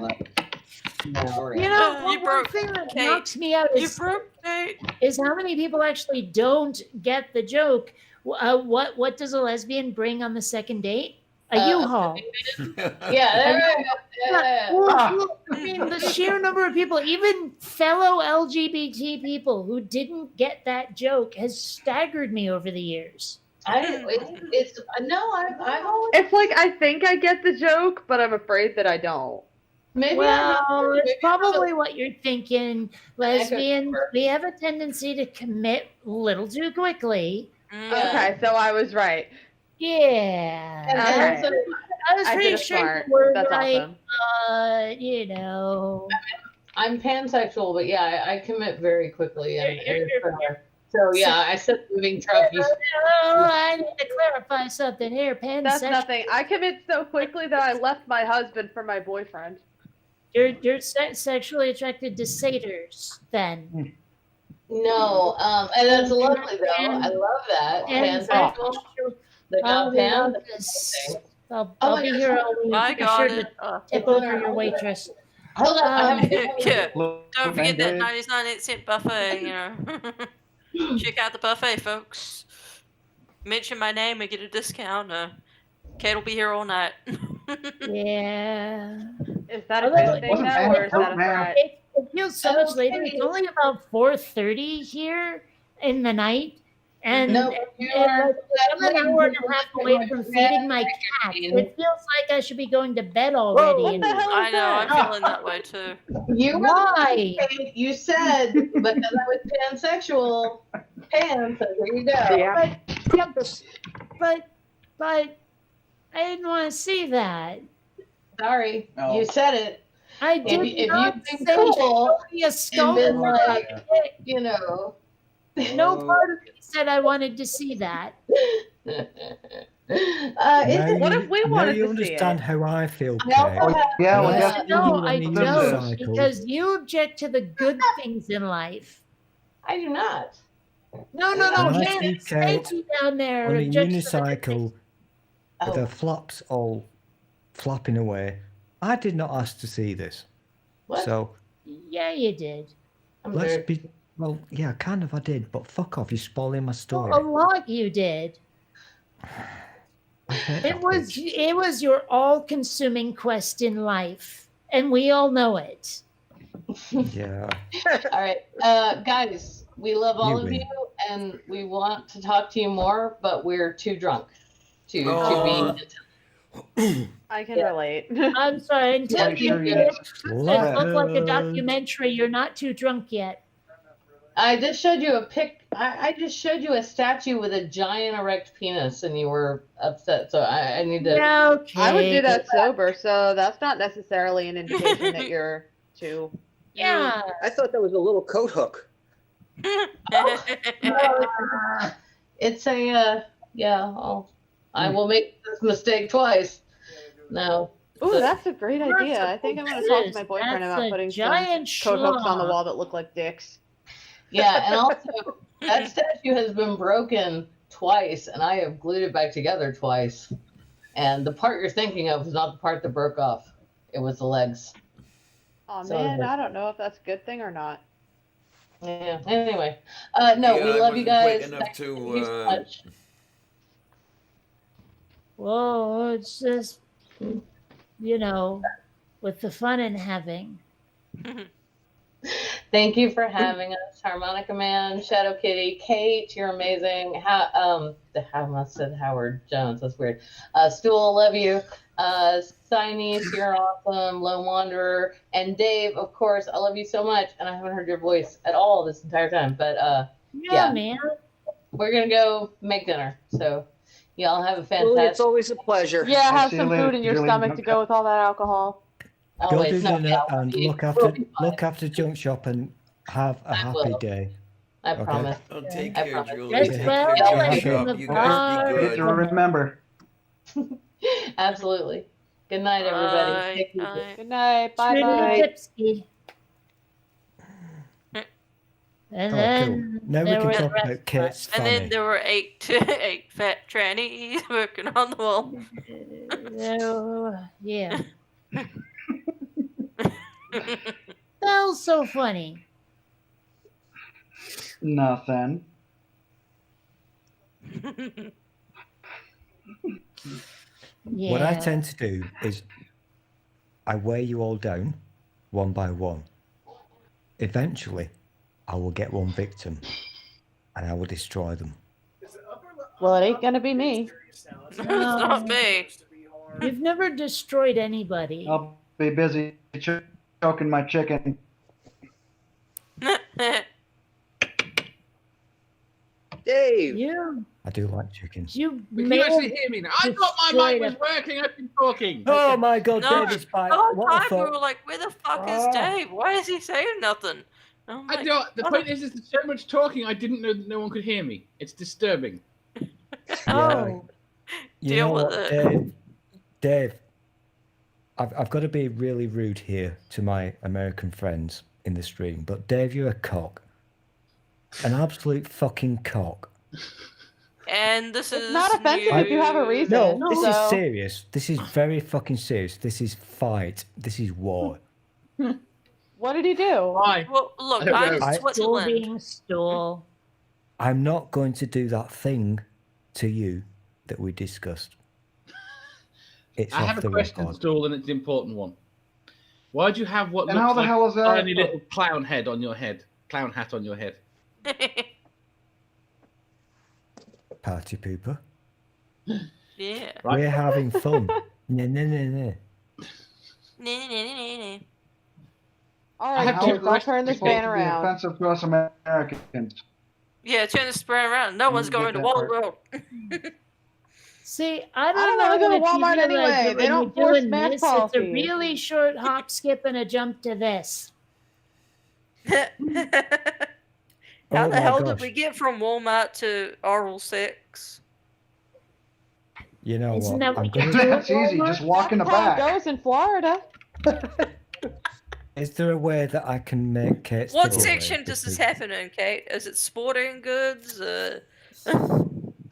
You know, one thing that knocks me out is how many people actually don't get the joke. What does a lesbian bring on the second date? A U-Haul. Yeah, I mean, the sheer number of people, even fellow LGBT people who didn't get that joke, has staggered me over the years. It's always. It's like I think I get the joke, but I'm afraid that I don't. Maybe Well, it's probably what you're thinking. Lesbians, we have a tendency to commit a little too quickly. Okay, so I was right. Yeah. Okay. I was I pretty did it sure smart. you were That's right, awesome. you know. I'm pansexual, but yeah, I commit very quickly. So yeah, I said moving truck. Oh, I need to clarify something here. That's nothing. I commit so quickly that I left my husband for my boyfriend. You're sexually attracted to satyrs, then. No, and that's lovely though. I love that. Pansexual. The dog pan. I'll be here all week. I Be got sure it. to tip over your waitress. Hold on. Yeah. Don't forget that 99 cent buffet, you know. Check out the buffet, folks. Mention my name and get a discount. Kate will be here all night. Yeah. Is that a good thing now, or is that a threat? It feels so much later. It's only about 4:30 here in the night. And, No, and I'm an hour and a half away from feeding my cat. It feels like I should be going to bed already. What the hell is I know, that? I'm feeling that way too. Why? You said because I was pansexual. Pan, so there you go. Yeah. But I didn't want to see that. Sorry, No. you said it. I did If not you've been say cool be a and been like, dick. you know. No part of me said I wanted to see that. Now What you- if we now wanted you to see understand it? how I feel, I also Kate. have- Yeah, well, Yes. guess No, I You don't, unicycle. because you object to the good things in life. I do not. No, When I Kate, see Kate Kate down there on a objects to the good things. unicycle with her flaps all flapping away. I did not ask to see this. What? So Yeah, you did. let's be. Well, yeah, kind of I did, but fuck off. You're spoiling my story. Well, a lot you did. It was your all-consuming quest in life, and we all know it. Yeah. All right, guys, we love all of you, and we want to talk to you more, but we're too drunk to be. I can relate. I'm sorry. Until Quite sure you you look like a documentary, you're not too drunk yet. I just showed you a pic. I just showed you a statue with a giant erect penis, and you were upset. So I need to. Yeah, okay. I would do that sober, so that's not necessarily an indication that you're too. Yeah. I thought that was a little coat hook. It's a I will make this mistake twice. No. Ooh, that's a great idea. I think I'm going to talk to my boyfriend about putting some coat hooks on the wall that look like dicks. Yeah, and also that statue has been broken twice, and I have glued it back together twice. And the part you're thinking of is not the part that broke off. It was the legs. Oh man, I don't know if that's a good thing or not. Yeah. Anyway, no, we love you guys. Thank you so much. Well, it's just, with the fun in having. Thank you for having us, Harmonica Man, Shadow Kitty, Kate, you're amazing. I almost said Howard Jones, that's weird. Stool, love you. Sinese, you're awesome. Lone Wanderer, and Dave, of course, I love you so much, and I haven't heard your voice at all this entire time. But yeah, man, we're gonna go make dinner. So y'all have a fantastic. Well, it's always a pleasure. Yeah, have some food in your stomach to go with all that alcohol. Go do dinner and look after Junk Shop and have a happy day. I promise. Oh, take care, Julie. Yes, Take well, care, like Junk Shop. the You guys be Good good. to remember. Absolutely. Good night, everybody. Take it easy. Good night. Bye bye. Tipsy. And then cool. Now we can talk about Kate's And then there were eight fat trannies working on the wall. Yeah. That was so funny. Nothing. Yeah. What I tend to do is I weigh you all down one by one. Eventually, I will get one victim and I will destroy them. Well, it ain't gonna be me. It's not me. You've never destroyed anybody. I'll be busy choking my chicken. Dave. You I do like chickens. can you actually hear me now? I thought my mic was working. I've been talking. Oh my God, No, David's back. the whole What the time we fuck? were like, where the fuck is Dave? Why is he saying nothing? I'm I like, don't, the point is, there's so much talking, I didn't know that no one could hear me. It's disturbing. Oh. You Deal know with what, it. Dave, I've got to be really rude here to my American friends in the stream, but Dave, you're a cock. An absolute fucking cock. And this is not offensive if you have a reason. No, this is serious. This is very fucking serious. This is fight. This is war. What did he do? Why? Well, look, I don't I'm know. Switzerland. Being stool. I'm not going to do that thing to you that we discussed. It's I off have a the question, record. Stool, and it's an important one. Why do you have what And looks how the like hell is a that? tiny little clown head on your head? Clown hat on your head. Party pooper. Yeah. Right. We're having fun. No, no, no, no. All I right, have two I'll turn this Supposed fan to be around. offensive to us Americans. Yeah, turn the spray around. No one's get going to that Walmart. See, I don't don't wanna know go to if you Walmart realize anyway. that They when don't you're force doing mass this, it's a policy. really short hop, skip, and a jump to this. How Oh the my hell did gosh. we get from Walmart to oral sex? You know Isn't what? that I'm what you gonna... do? That's easy. Just walk in the That's how back. it goes in Florida. Is there a way that I can make Kate What stay away? section does this Because- happen in, Kate? Is it sporting goods?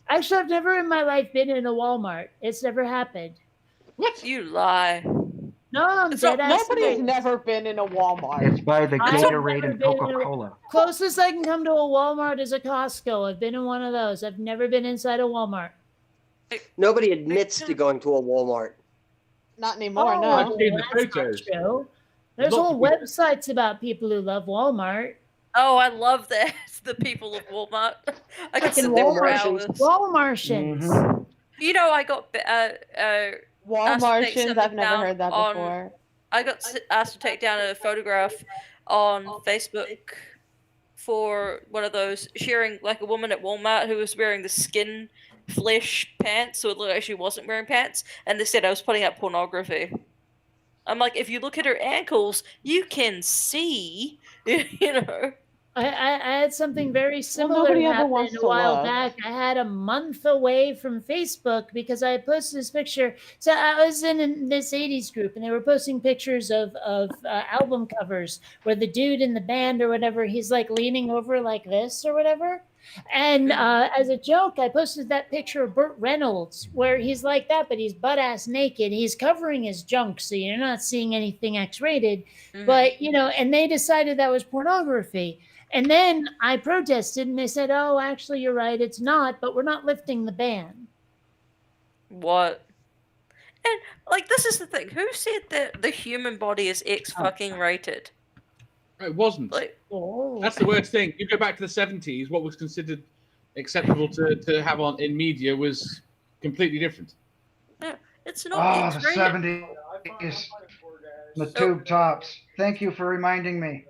I Actually, I've never in my life been in a Walmart. It's never happened. What? You lie. No, I'm dead ass Nobody's serious. never been in a Walmart. It's by the I've Gatorade never and been in Coca a- Cola. Closest I can come to a Walmart is a Costco. I've been in one of those. I've never been inside a Walmart. Nobody admits to going to a Walmart. Not anymore, Oh, no. I've seen the that's not photos. true. There's Lots whole of people- websites about people who love Walmart. Oh, I love that. The people of Walmart. I could sit Fucking there for Walmartians. hours. Walmartians. Mhm. You know, I got Walmartians, I've never down heard that on- before. I got asked to take down a photograph on Facebook for one of those, sharing like a woman at Walmart who was wearing the skin flesh pants, so it looked like she wasn't wearing pants, and they said I was putting up pornography. I'm like, if you look at her ankles, you can see, you know. I had something very similar nobody ever happen wants a to while look. back. I had a month away from Facebook because I posted this picture. So I was in this 80s group, and they were posting pictures of album covers where the dude in the band or whatever, he's like leaning over like this or whatever. And as a joke, I posted that picture of Burt Reynolds where he's like that, but he's butt ass naked. He's covering his junk, so you're not seeing anything X-rated. But, you know, and they decided that was pornography. And then I protested, and they said, "Oh, actually, you're right. It's not, but we're not lifting the ban." What? And like, this is the thing. Who said that the human body is X fucking rated? It wasn't. Like, That's the worst thing. You go back to the 70s, what was considered acceptable to have on in media was completely different. yeah, it's not Oh, X the rated. 70s. The tube tops. Thank you for reminding me.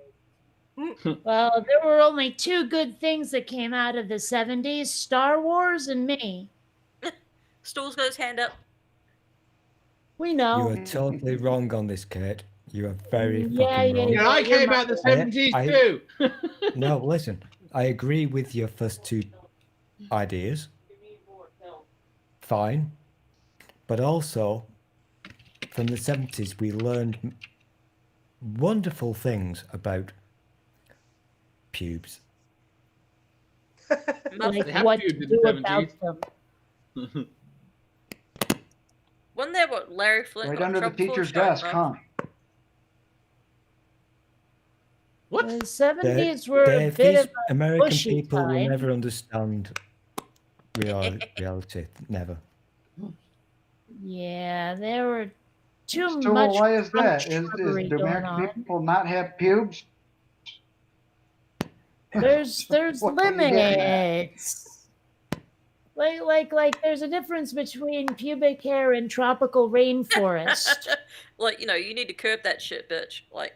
Well, there were only two good things that came out of the 70s: Star Wars and me. Stool's got his hand up. We You know. are totally wrong on this, Kate. You are very Yeah, fucking wrong. Yeah, I you're came my- out the 70s I- too. No, listen. I agree with your first two ideas. Fine. But also, from the 70s, we learned wonderful things about pubes. Like They have what pubes to in the do 70s. about them. Wasn't that what Larry Flint Right got in under the trouble for teacher's showing desk, off? huh? What? The 70s were a Dave, bit these of a American bushy people will time. never understand reality. Never. Yeah, there were too So much why is that? shrubbery Do going American on. people not have pubes? There's What are you getting at? limits. Like there's a difference between pubic hair and tropical rainforest. Like, you know, you need to curb that shit, bitch. Like,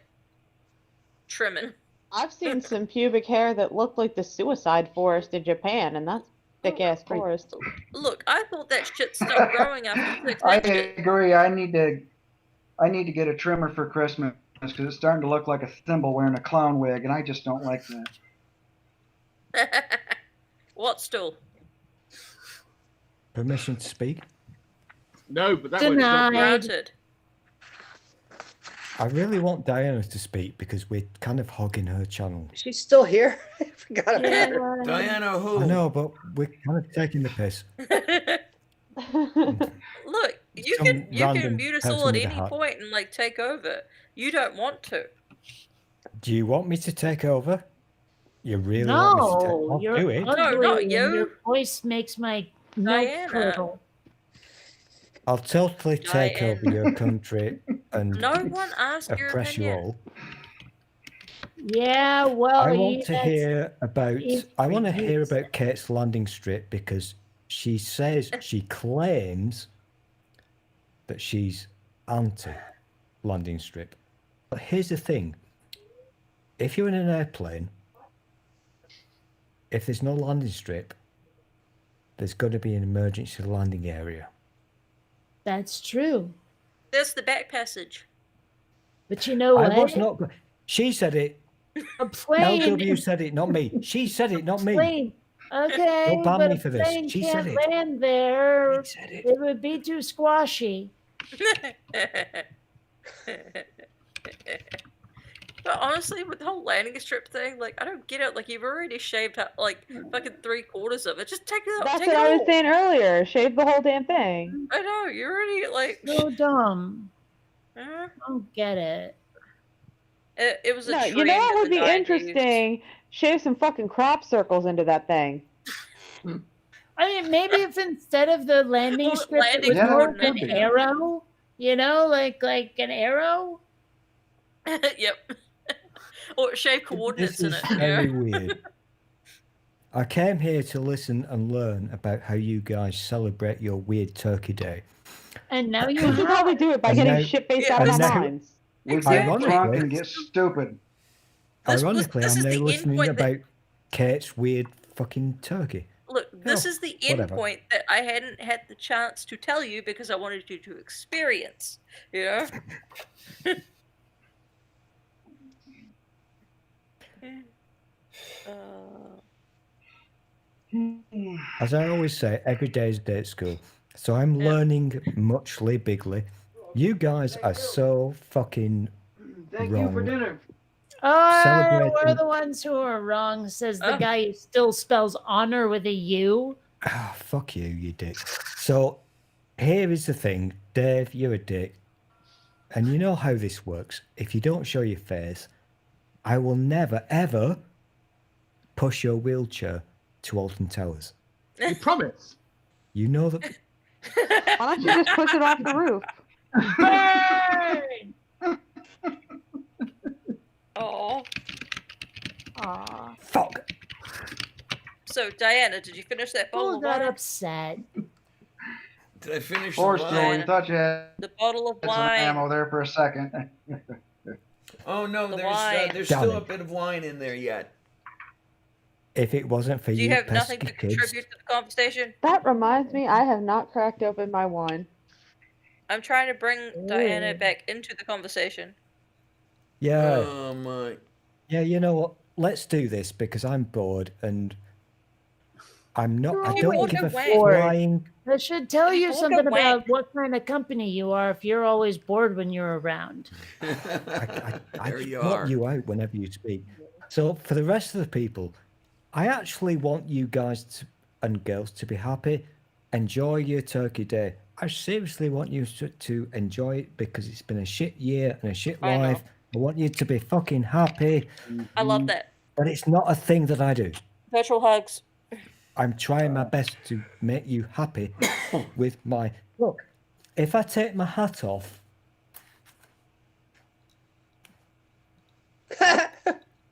trimming. I've seen some pubic hair that looked like the suicide forest in Japan, and that's thick ass forest. Look, I thought that shit stopped growing after 6 I inches. agree. I need to get a trimmer for Christmas because it's starting to look like a thimble wearing a clown wig, and I just don't like that. What stool? Permission to speak? No, but that won't stop. Denied. Granted. I really want Diana to speak because we're kind of hogging her channel. She's still here. I forgot about Yeah, her. Diana who? I know, but we're kind of taking the piss. Look, you Some can random mute us person all at with a any hat. point and like take over. You don't want to. Do you want me to take over? You really want me to take No, I'll you're do it. ugly, No, not and you. your voice makes my milk Diana. curdle. I'll totally take Diane. over your country and No one asked your oppress you opinion. all. Yeah, well, I want to that's- hear about. if I want to we hear use- about Kate's landing strip because she says she claims that she's anti landing strip. But here's the thing: if you're in an airplane, if there's no landing strip, there's got to be an emergency landing area. That's true. There's the back passage. But you know what? I was not. She said it. A plane. LW said it, not me. She said it, not me. Plane. Okay, Don't ban but me a for this. plane She can't said it. land there. She said It would be too squashy. But honestly, with the whole landing strip thing, like, I don't get it. Like, you've already shaved like fucking 3/4 of it. Just take it out. That's Take what it I was all. saying earlier. Shave the whole damn thing. I know you're already like. So dumb. Uh, I don't get it. it was a No, trend you know what in would the be 90s. interesting? Shave some fucking crop circles into that thing. I mean, maybe if instead of the landing Well, strip, it landing was Yeah, more it of could an be. arrow. You know, like an arrow. Yep. Or shave coordinates This in is it. very weird. I came here to listen and learn about how you guys celebrate your weird Turkey Day. And now you We should probably do it by And getting now- shit-faced Yeah, out of and our now- minds. We Exactly. get drunk and get stupid. Ironically, this I'm is now the listening endpoint that- about Kate's weird fucking turkey. Look, this Oh, is the whatever. endpoint that I hadn't had the chance to tell you because I wanted you to experience. You know? As I always say, every day is a day at school. So I'm learning muchly bigly. You guys are so fucking Thank wrong. you for dinner. Oh, Celebrating- we're the ones who are wrong, says the Oh. guy who still spells honor with a U. Ah, fuck you, you dick. So here is the thing, Dave, you're a dick. And you know how this works. If you don't show your face, I will never, ever push your wheelchair to Alton Towers. You promise? You know that. Why don't you just push it off the roof? Burn! Oh. Aw. Fuck. So, Diana, did you finish that bottle Who of got wine? upset? Did I finish Poor the Joey, wine? thought you had The bottle of some wine. ammo there for a second. Oh no, The there's wine. there's Damn still it. a bit of wine in there yet. If it wasn't for Do you, you have nothing to pesky kids, contribute to the conversation? That reminds me, I have not cracked open my wine. I'm trying to bring Diana Ooh. back into the conversation. yeah, Oh my. yeah. You know what? Let's do this because I'm bored and I'm not. I You don't won't give a go away. flying. That should tell You you won't something go away. about what kind of company you are if you're always bored when you're around. I There you want are. you out whenever you speak. So for the rest of the people, I actually want you guys and girls to be happy. Enjoy your Turkey Day. I seriously want you to enjoy it because it's been a shit year and a shit I know. life. I want you to be fucking happy, I love that. but it's not a thing that I do. Virtual hugs. I'm trying my best to make you happy with my look. If I take my hat off,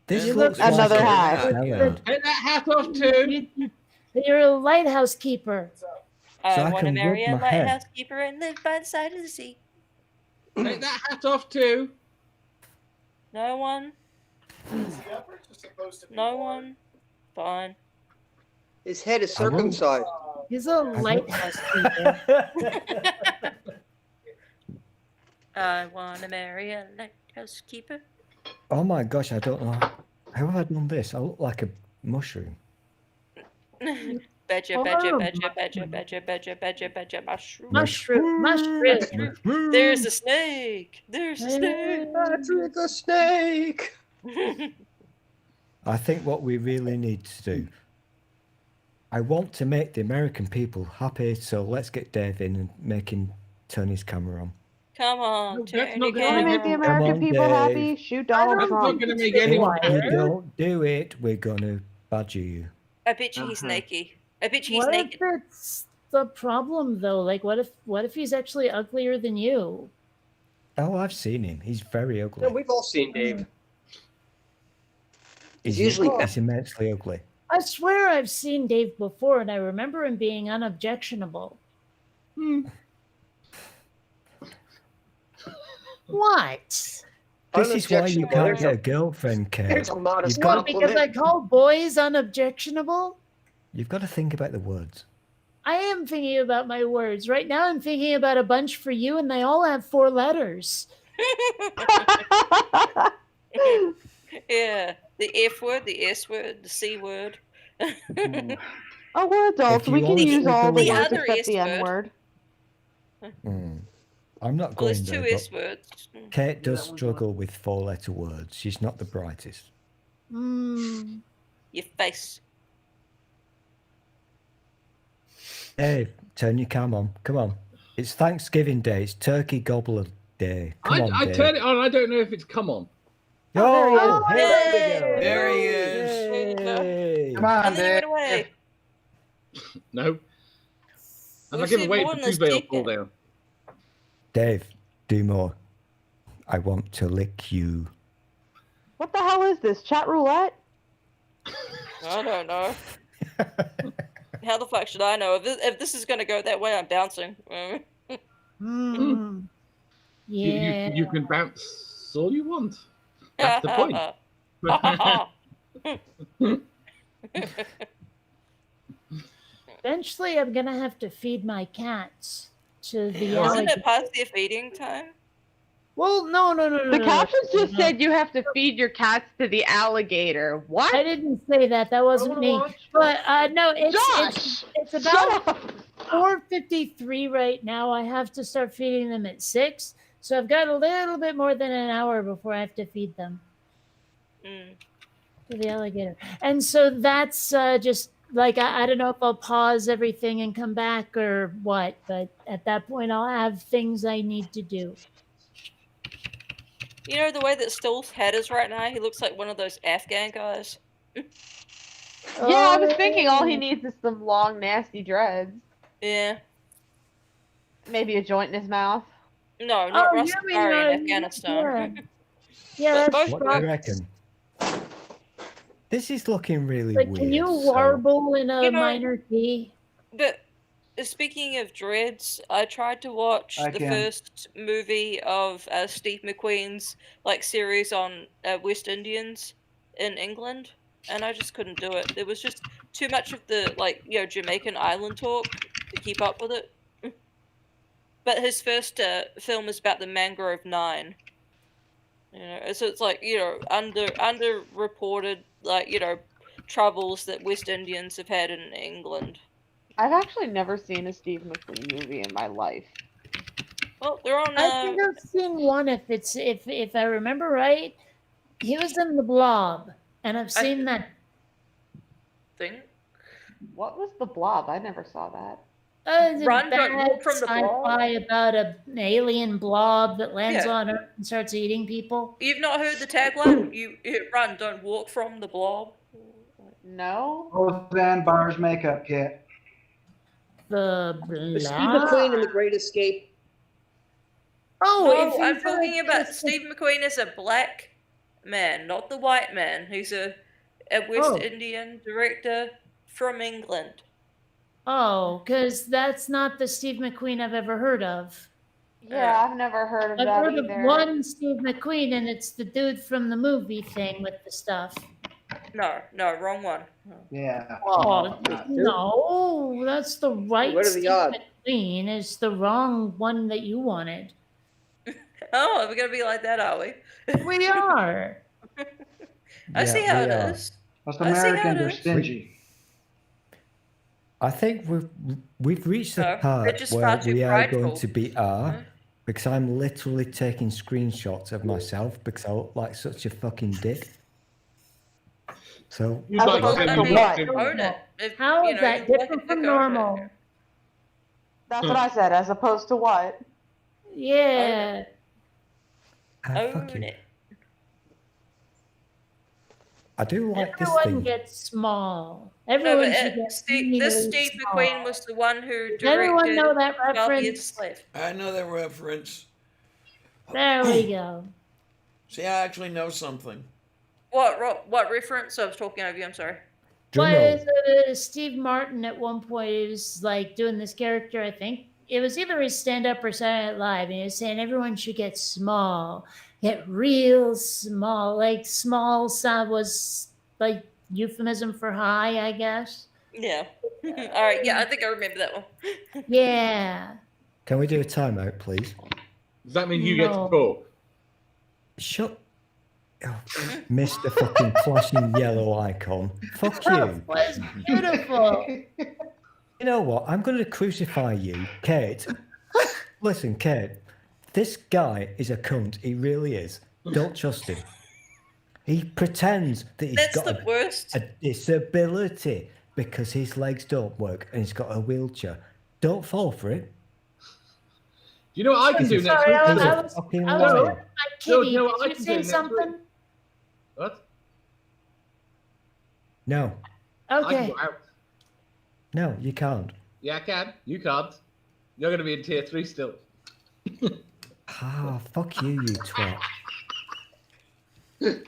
this You looks look- like Another a hat. salad. Take that hat off too. You're a lighthouse keeper. I I want to can marry rub a my head. lighthouse keeper and live by the side of the sea. Take that hat off too. No one. No one. Fine. His head is I won't- circumcised. He's a lighthouse keeper. I want to marry a lighthouse keeper. Oh my gosh, I don't know. How have I done this? I look like a mushroom. Badger, Oh, badger, badger, mushroom. badger, badger, badger, badger, badger, mushroom. Mushroom. There's a snake. There's a snake. Patrick the snake. I think what we really need to do. I want to make the American people happy, so let's get Dave in and make him turn his camera on. Come on, That's turn not your You want to gonna make the camera. American on, people Dave. happy? Shoot Donald That's not Trump. going to make anyone If you happy. don't do it, we're gonna badger you. I bet you he's snaky. I bet you he's What if naked. it's the problem though? Like, what if he's actually uglier than you? Oh, I've seen him. He's very No, ugly. we've all seen Dave. He's usually- he's immensely ugly. I swear I've seen Dave before, and I remember him being unobjectionable. What? This is why you Unobjectionable. can't get a girlfriend, Kate. There's a modest You've got, What, because I call boys unobjectionable? you've got to think about the words. I am thinking about my words. Right now, I'm thinking about a bunch for you, and they all have 4 letters. Yeah, the F word, the S word, the C word. Oh, we're adults. If We you can use honestly all the believe- words The other except the is N word. I'm not Well, going there's two there. S words. Kate does struggle with 4-letter words. She's not the brightest. Mm. Your face. Dave, turn your cam on. Come on. It's Thanksgiving Day. It's Turkey Gobbler Day. Come on, I Dave. turn it on. I don't know if it's come on. Oh, there he hey, is. there we go. There he is. Hey. Come on, And then he Dave. went away. No. And I We've give seen away more for in this 2 bail ticket. fall down. Dave, do more. I want to lick you. What the hell is this? Chat roulette? I don't know. How the fuck should I know? If this is going to go that way, I'm bouncing. Mm. Yeah. You can bounce all you want. That's the point. Eventually, I'm gonna have to feed my cats to the Isn't alligator. it past their feeding time? Well, no. The captions just said you have to feed your cats to the alligator. What? I didn't say that. That wasn't me. But no, it's about 4:53 right now. I have to start feeding them at 6, so I've got a little bit more than an hour before I have to feed them to the alligator. And so that's just like I don't know if I'll pause everything and come back or what, but at that point I'll have things I need to do. You know, the way that Still's head is right now, he looks like one of those Afghan guys. Yeah, I was thinking all he needs is some long, nasty dreads. Yeah. Maybe a joint in his mouth. No, not Oh, Rastafari in Afghanistan. Yeah, But What do you reckon? This is looking really Like, weird. can you so- warble in a You know- minor key? But speaking of dreads, I tried to watch I the can. first movie of Steve McQueen's series on West Indians in England, and I just couldn't do it. There was just too much of the Jamaican island talk to keep up with it. But his first film is about the Mangrove Nine. So it's underreported troubles that West Indians have had in England. I've actually never seen a Steve McQueen movie in my life. Well, they're on. I think I've seen one. If I remember right, he was in The Blob, and I've seen that thing. What was The Blob? I never saw that. It's a Run, don't bad walk from the blob. sci-fi about an alien blob that lands Yeah. on Earth and starts eating people. You've not heard the tagline? You run, don't walk from the blob. No. Roseanne Barr's makeup kit. The Steve blob. McQueen in The Great Escape. Oh, No, I'm talking about Steve McQueen as a black man, not the white man. He's a West Indian director from England. Oh, because that's not the Steve McQueen I've ever heard of. Yeah, I've never heard of I've that heard either. of one Steve McQueen, and it's the dude from the movie thing with the stuff. No, wrong one. Yeah. Oh, no, that's the right What are the Steve odds? McQueen. It's the wrong one that you wanted. Oh, we're gonna be like that, are we? We are. I see how we it are. is. Us I see how Americans it are is. stingy. I think we've reached the No, they're part just where far too we are going prideful. to be because I'm literally taking screenshots of myself because I look like such a fucking dick. So You'd like to As send opposed me to what? what? Own it. If, How you is know, that you like different it, from own it. normal? That's what I said, as opposed to what? Yeah. Own it. I do like this Everyone thing. gets small. No, Everyone but should get this really Steve small. McQueen was the one who Does directed everyone know that 12 Years a reference? Slave. I know that reference. There we go. See, I actually know something. What reference? I was talking over you. I'm sorry. Well, Steve Martin at one point he was like doing this character. I think it was either his stand-up or Saturday Night Live, and he was saying everyone should get small, get real small. Like small sound was like euphemism for high, I guess. Yeah. All right. Yeah, I think I remember that one. Yeah. Can we do a timeout, please? Does that mean you get to No. talk? Shut. Oh, Mr. fucking flashing yellow icon. Fuck you. That was beautiful. You know what? I'm going to crucify you, Kate. Listen, Kate. This guy is a cunt. He really is. Don't trust him. He pretends that he's That's got the worst. a disability because his legs don't work and he's got a wheelchair. Don't fall for it. You know what I can do next Sorry, week? I He's a was fucking my liar. kitty. you know what I Did can you do say next something? week? What? No, I can Okay. go out. no, you can't. Yeah, I can. You can't. You're going to be in tier 3 still. Ah, fuck you, you twat.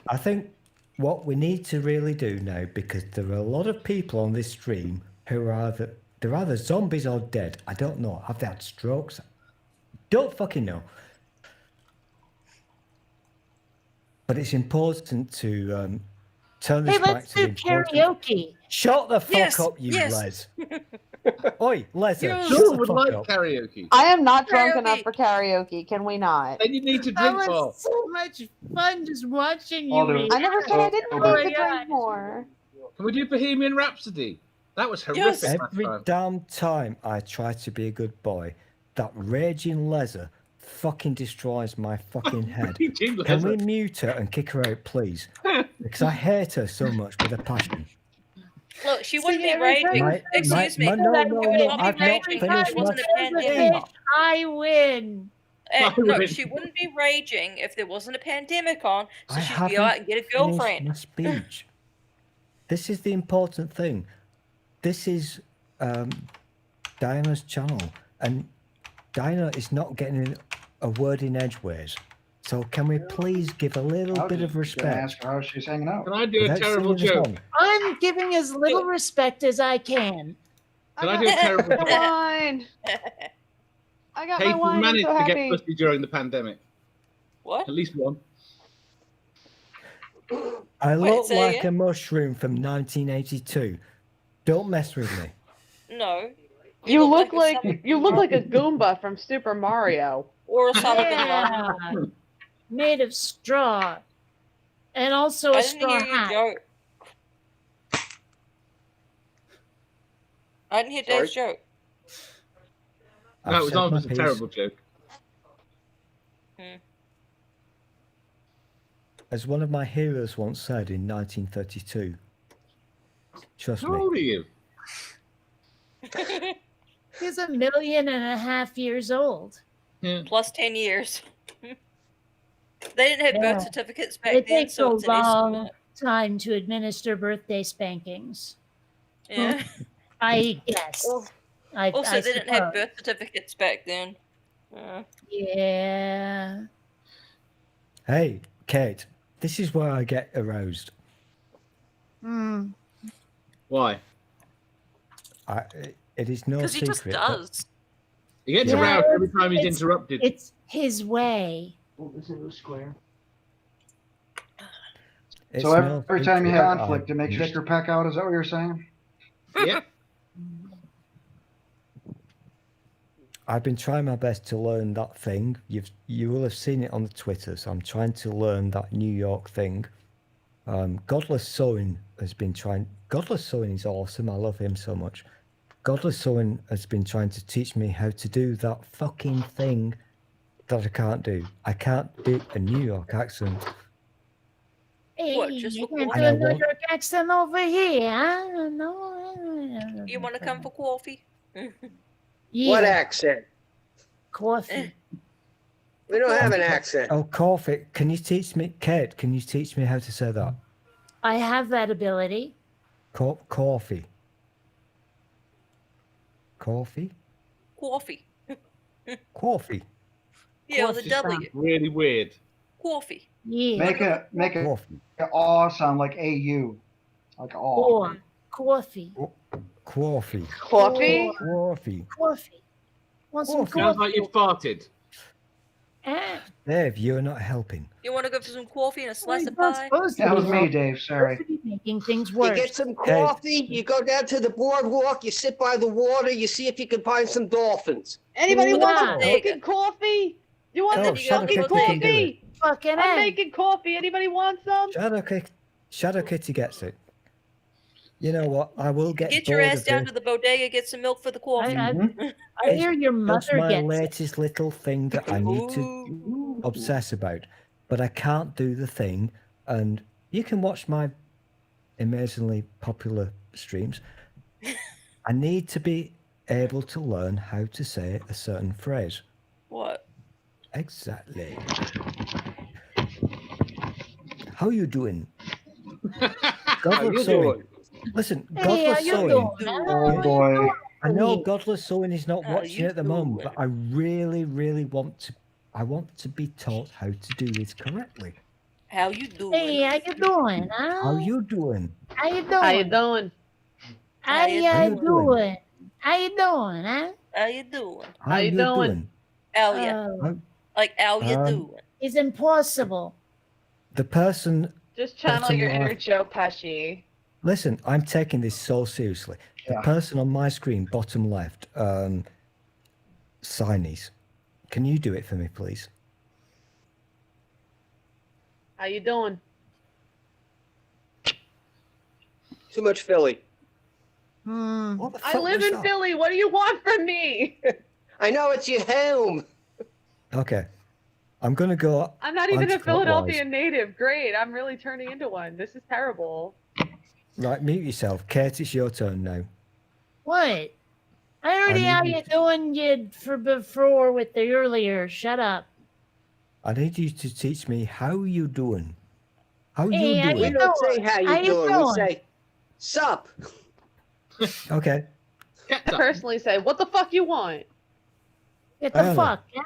I think what we need to really do now, because there are a lot of people on this stream who are they're either zombies or dead. I don't know. Have they had strokes? Don't fucking know. But it's important to turn this Hey, back let's to the do important... karaoke. Shut the fuck Yes, up, you yes. Les. Oi, Les, Yes. shut Sure the would fuck like up. karaoke. I am not drunk Karaoke. enough for karaoke. Can we not? Then you need to That drink was more. so much fun just watching I'll you do it. read. I never said I didn't Oh need my to God. drink more. Can we do Bohemian Rhapsody? That was horrific Yes. last Every time. damn time I try to be a good boy, that raging leather fucking destroys my fucking head. Raging Can we leather. mute her and kick her out, please? Because I hate her so much with a passion. Look, she See, wouldn't be every time raging. you Excuse me. no, She no, would no, not be I've not raging if there finished my wasn't a the pandemic. fish, I win. No, win. she wouldn't be raging if there wasn't a pandemic on, so I she'd haven't go out and get a finished girlfriend. my speech. This is the important thing. This is Diana's channel, and Diana is not getting a word in edgeways. So can we please give a little I was bit of just gonna respect? ask her how she's hanging out. Can I do a without terrible singing the joke? song? I'm giving as little respect as I can. Can I do a terrible my joke? wine. I got my Kate wine. I'm managed so to get happy. pussy during the pandemic. What? At least one. I Wait, look say like again? a mushroom from 1982. Don't mess with me. No. You look a like Sonic you look like a Goomba from Super Mario. or a Sonic and Yeah. Lava. Made of straw. And also I a didn't straw hear your hat. joke. I didn't hear Dave's joke. No, I've it was said my almost a piece. terrible joke. As one of my heroes once said in 1932. Trust How me. old are you? He's 1.5 million years old. Plus 10 years. They didn't have Yeah. birth certificates back It then, takes so a it's an long estimate. time to administer birthday spankings. Yeah. I guess. I Also, I they didn't have suppose. birth certificates back then. Yeah. Hey, Kate, this is where I get aroused. Hmm. Why? It is no Because he secret. just does. He gets Yeah, aroused every time he's it's- interrupted. It's his way. Oh, this is a square. It's So no every time you secret have that conflict, it makes your sticker pack out. Is that what you're saying? Yeah. I've been trying my best to learn that thing. You will have seen it on the Twitter, so I'm trying to learn that New York thing. Godless Sewing has been trying. Godless Sewing is awesome. I love him so much. Godless Sewing has been trying to teach me how to do that fucking thing that I can't do. I can't do a New York accent. Hey, What, just you for can coffee? do I a New want- York accent over here. Huh? No. You want to come for coffee? Yeah. What accent? Coffee. We don't have an accent. Oh, coffee. Can you teach me, Kate? Can you teach me how to say that? I have that ability. Coffee. Coffee. Coffee. Coffee. Yeah, with a Coffee. W. Really weird. Coffee. Yeah. Make it Coffee. aw sound like AU. Like aw. Or coffee. Coffee. Coffee? Coffee. Coffee. Want some Coffee. Sounds coffee? like you farted. Ah, Dave, you're not helping. You want to go for some coffee and a slice you're of not pie? supposed to That be was me, helping. Dave. You're Sorry. supposed to be making things You worse. get some coffee, you go down to the boardwalk, you sit by the water, you see if you can find some dolphins. Anybody want Yeah. some fucking coffee? You want Oh, some Shadow fucking Kitty can do it. coffee? Fucking I'm A. making coffee. Anybody want some? Shadow Kitty gets it. You know what? I will get Get bored your ass of down this. to the bodega, get some milk for the coffee. I hear your That's mother my gets it. latest little thing that I need to obsess about, but I can't do the thing. And you can watch my amazingly popular streams. I need to be able to learn how to say a certain phrase. What? Exactly. How you doing? Godless sewing. Listen, Hey, Godless how you sewing. doing? Oh boy. I know Godless Sewing is not How watching you at the moment, doing? but I really, really want to. I want to be taught how to do this correctly. How you doing? Hey, how you doing? How you doing? How you doing? How you doing? How you doing? How you doing, huh? How you doing? How you doing? How ya? Like how you doing? It's impossible. The person. Just channel bottom your inner left- Joe Pesci. Listen, I'm taking this so seriously. The person on my screen, bottom left, Signies. Can you do it for me, please? How you doing? Too much Philly. What the I fuck live was in that? Philly. What do you want from me? I know it's your home. Okay. I'm going to go. I'm not even a anti-clockwise. Philadelphia native. Great. I'm really turning into one. This is terrible. Right, mute yourself. Kate, it's your turn now. What? I already need how you you doing you for before with the earlier. Shut up. I need you to teach me how you doing. How Hey, you how doing? you We don't say doing? how you How you doing. We doing? say sup. Okay. I personally say, what the fuck you want? Get the Diana. fuck. Huh?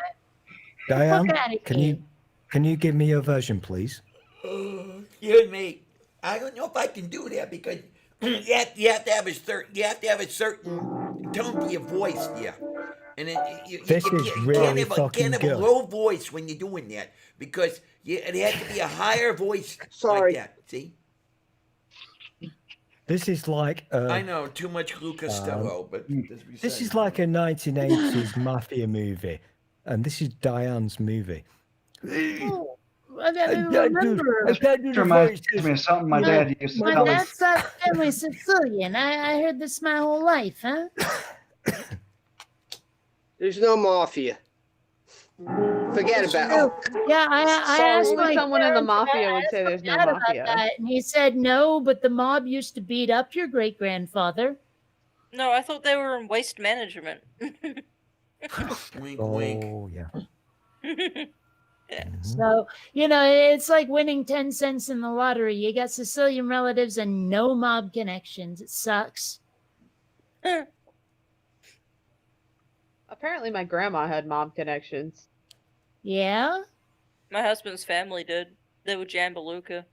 Diane, fuck outta here. can you give me your version, please? Excuse me. I don't know if I can do that because you have to have a certain tone to your voice, yeah. And This is really fucking can't have a good. low voice when you're doing that because it has to be a higher voice Sorry. like that. See? This is like I know too much Lou Costello, but this is like a 1980s mafia movie, and this is Diane's movie. Oh, I can't do- remember. I can't do the Reminds voice. me of something my dad used to My tell me. dad's family Sicilian. I heard this my whole life, huh? There's no mafia. Forget about it. Yeah, I asked Only my someone in the parents- mafia I would asked say my there's no dad about mafia. that, and he said no, but the mob used to beat up your great grandfather. No, I thought they were in waste management. Wink, Oh yeah. So, it's like winning 10 cents in the lottery. You got Sicilian relatives and no mob connections. It sucks. Apparently, my grandma had mom connections. Yeah? My husband's family did. They were Jambalooka.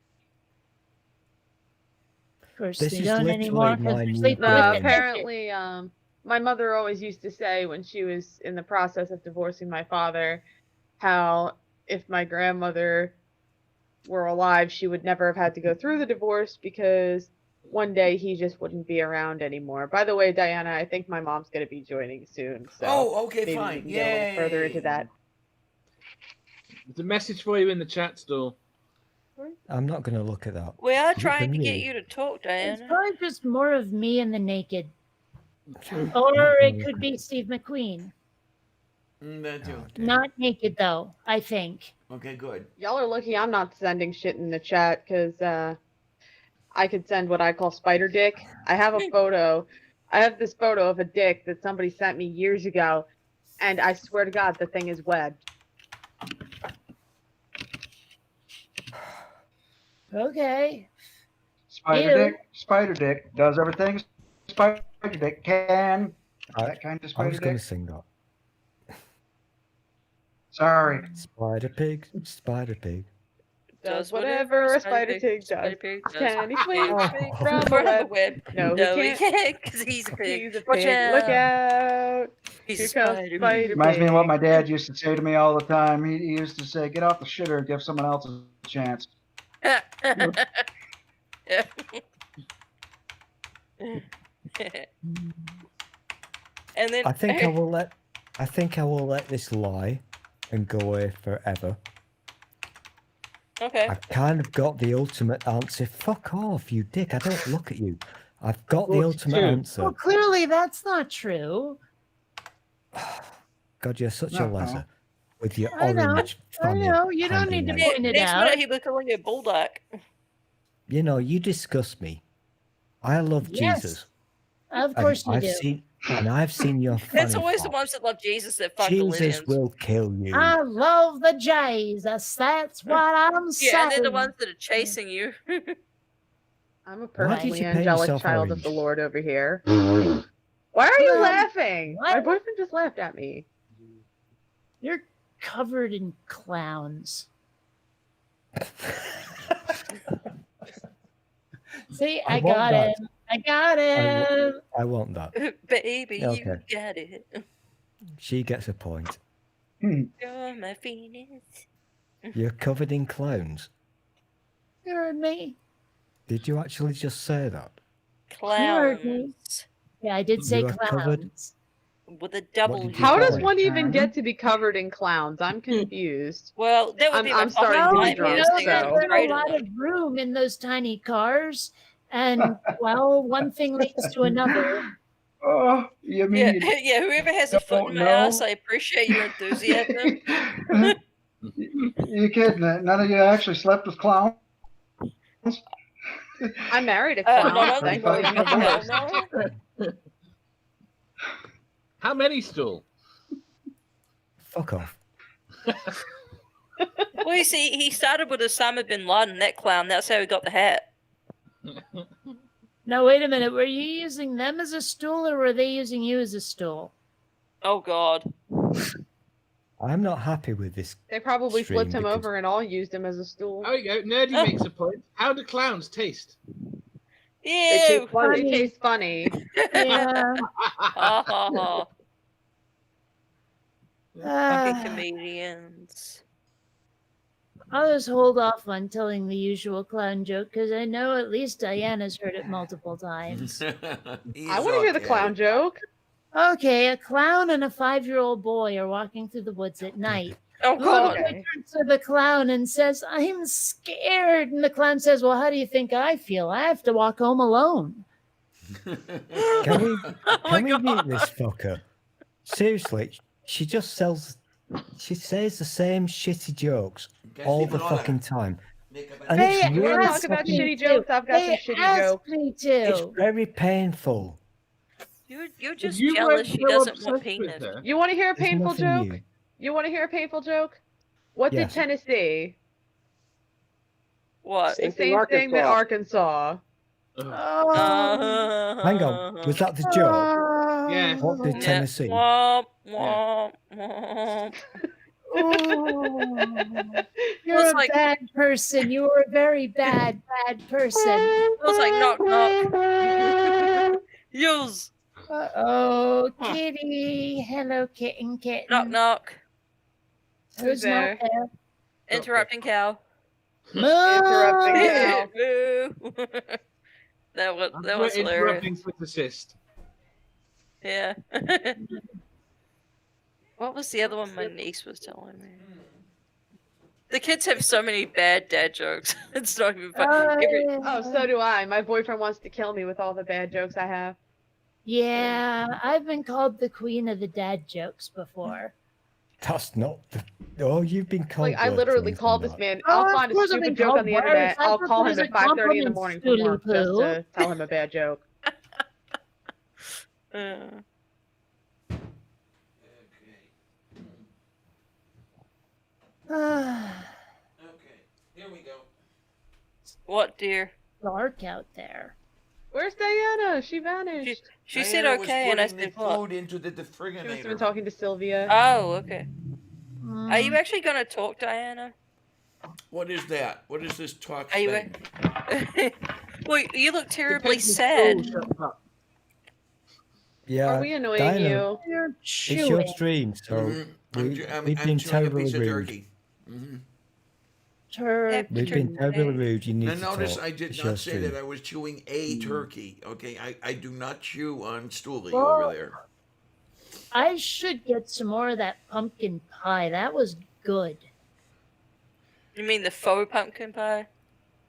Of course, This they is don't literally anymore because my they're new sleeping brain. with No, the apparently, my mother always used to say when she was in the process of divorcing my father, how if my grandmother were alive, she would never have had to go through the divorce because one day he just wouldn't be around anymore. By the way, Diana, I think my mom's going to be joining soon. So Oh, okay, maybe fine. we can get a little further into Yay. that. There's a message for you in the chat still. I'm not going to look at that. We are Is it trying for to get me? you to talk, It's Diana. probably just more of me and the naked. I'm Or not it gonna could look be Steve McQueen. That too. at- Not naked, though, I think. Okay, good. Y'all are lucky I'm not sending shit in the chat because I could send what I call spider dick. I have a photo. I have this photo of a dick that somebody sent me years ago, and I swear to God, the thing is webbed. Okay. Spider Dick does everything Spider Dick can. That kind of I Spider was going Dick. to sing that. Sorry. Spider pig, spider pig. Does whatever a spider pig does. Spider pig does. Can he swing Oh. from From a the web? web. No, he can't. because he's a pig. He's a Watch pig. out. Look out. He's Here a comes spider. Spider Reminds me of what Pig. my dad used to say to me all the time. He used to say, "Get off the shitter, give someone else a chance." Yeah. And then I think I will let this lie and go away forever. Okay. I've kind of got the ultimate answer. Fuck off, you dick. I don't look at you. I've got the ultimate answer. Well, clearly that's not true. God, you're such a lesser with your I know. orange. I funny know. You don't need to handling. point it Next out. minute, he was calling you a bulldog. You know, you disgust me. I love Yes. Jesus. Of course you do. I've seen your It's funny always the farce. ones that love Jesus that fuck Jesus Olympians. will kill you. I love the Jesus. That's what I'm saying. Yeah, and they're the ones that are chasing you. I'm a Why did perfectly you paint angelic yourself child of orange? the Lord over here. Why are you laughing? What? My boyfriend just laughed at me. You're covered in clowns. See, I want got that. him. I got him. I want that. Baby, Okay. you got it. She gets a point. You're my Venus. You're covered in clowns. You heard me. Did you actually just say that? You heard me. Clowns. Yeah, I did say You are covered- clowns. With a double did you U. How does call it? one even get to be covered in clowns? I'm confused. Well, that would be my I'm starting to fucking be nightmare, drunk, so- There's a Right lot on. of room in those tiny cars, and well, one thing leads to another. Oh, you mean Yeah, you yeah. Whoever has a foot in my don't know? ass, I appreciate your enthusiasm. You kidding? None of you actually slept with clowns? I married a Not clown. only Thankfully, one, I'm hell divorced. no. How many still? Fuck off. Well, you see, he started with Osama bin Laden, that clown. That's how he got the hat. No, wait a minute. Were you using them as a stool, or were they using you as a stool? Oh God. I'm not happy with this. They probably Stream flipped him because- over and all used him as a stool. There we go. Nerdy makes a point. How do clowns taste? They Ew. taste funny. They taste funny. Yeah. Ha ha ha. Fucking Ah, comedians. I'll just hold off on telling the usual clown joke because I know at least Diana's heard it multiple times. I want to hear the clown joke. Okay, a clown and a 5-year-old boy are walking through the woods at night. Oh The little God. boy turns to the clown and says, "I'm scared." And the clown says, "Well, how do you think I feel? I have to walk home alone." Can we Oh my mute God. this fucker? Seriously, she just she says the same shitty jokes all the fucking time. And They it's You want to really talk about me shitty to. jokes? I've got They some shitty asked jokes. me it's to. very painful. You're just you jealous weren't she so doesn't want obsessed with penis. her. You want to hear a There's painful nothing joke? new. You want to hear a painful joke? What Yes. did Tennessee? What? The same thing that Arkansas. Oh, Hang on, was that the joke? Yeah. What did Yeah. Tennessee? Womp, womp, womp. Oh. You're It's a like- bad person. You were a very bad person. It was like knock knock. Yous. Oh, kitty. Hello, kitten. Knock knock. Who's there? not there? Interrupting cow. Interrupting cow. Boo. that was hilarious. Interrupting physicist. Yeah. What was the other one my niece was telling me? The kids have so many bad dad jokes. It's not even funny. Oh, so do I. My boyfriend wants to kill me with all the bad jokes I have. Yeah, I've been called the queen of the dad jokes before. That's not the. Oh, you've been called. Like I worse literally things called than this that. man. Oh, I'll of find a course I've stupid been joke called on the worse. internet. I I'll thought call that him was at a 5:30 in the compliment, morning from work just Scooty-Poo. to tell him a bad joke. Okay, here we go. What, dear? Dark out there. Where's Diana? She vanished. She said Diana was okay, and I putting said the what? food into the She must have been defrigerator. talking to Sylvia. Oh, okay. Mm. Are you actually gonna talk, Diana? What is that? What is this talk Are you? thing? Well, you look terribly Depends sad. who's still shut up. Yeah. Are we annoying Diana, you? You're It's your chewing. stream, so Mhm. we've I'm been chewing a terribly piece of rude. turkey. We've been terribly rude. You need And to notice talk. I did It's your not say stream. that I was chewing a turkey. Okay, I do not chew on stoolie Well, over there. I should get some more of that pumpkin pie. That was good. You mean the faux pumpkin pie?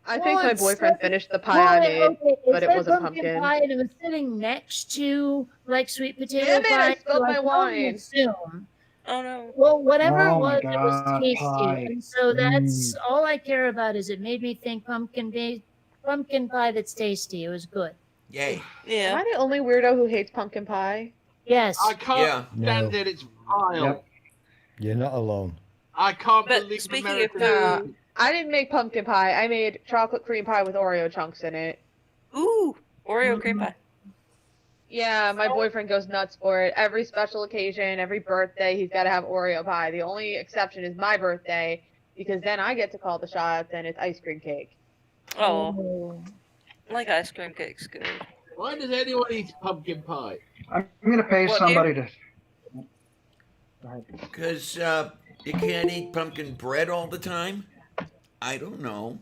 I think my it's boyfriend so- finished the pie I made, okay, but it said wasn't pumpkin pumpkin. pie, and it was sitting next to like sweet potato Damn it, I pie. spilled so my I can only wine. assume. Oh no. Well, whatever Oh my it was God, tasty, pie. and so that's Mm. all I care about. Is it made me think pumpkin pie that's tasty. It was good. Yay. Am Yeah. I the only weirdo who hates pumpkin pie? Yes. I can't Yeah. stand No. it. It's vile. Yep. You're not alone. I can't But believe speaking of American No, food. I didn't make pumpkin pie. I made chocolate cream pie with Oreo chunks in it. Ooh, Oreo cream pie. Yeah, my boyfriend goes nuts for it. Every special occasion, every birthday, he's got to have Oreo pie. The only exception is my birthday, because then I get to call the shots and it's ice cream cake. Oh, I like ice cream cake's good. Why does anyone eat pumpkin pie? I'm gonna pay What, somebody to. Because you can't eat pumpkin bread all the time? I don't know.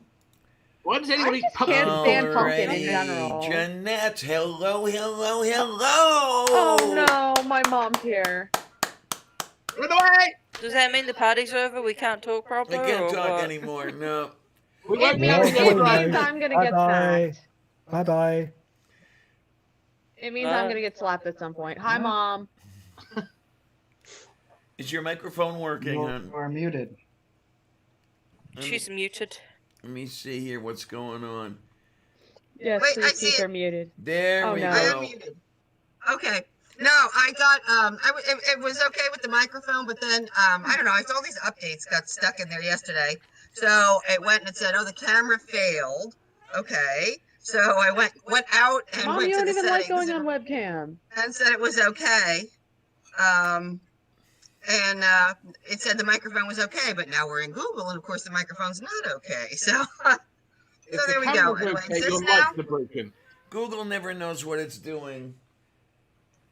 Why does anyone I eat just pumpkin can't stand pumpkin in Alrighty, general. Jeanette, hello, hello, hello. Oh no, my mom's here. Run away! Does that mean the party's over? We can't talk I properly? can't or talk what? anymore, no. We It won't be means, having any it fun. means I'm gonna get Bye-bye. smacked. Bye bye. It means I'm gonna get slapped at some point. Hi, mom. Is your microphone working, You hon? are muted. She's muted. Let me see here what's going on. Yes, Wait, I please see keep it. her muted. There Oh, we no. I go. unmuted. Okay. No, I got it was okay with the microphone, but then I don't know. I saw these updates got stuck in there yesterday, so it went and it said, "Oh, the camera failed." Okay, so I went out and Mom, went you to don't the even like settings going on webcam. and said it was okay. And it said the microphone was okay, but now we're in Google, and of course the microphone's not okay. So, If so there the we go. camera's Anyway, okay, is your this now? lights are broken. Google never knows what it's doing.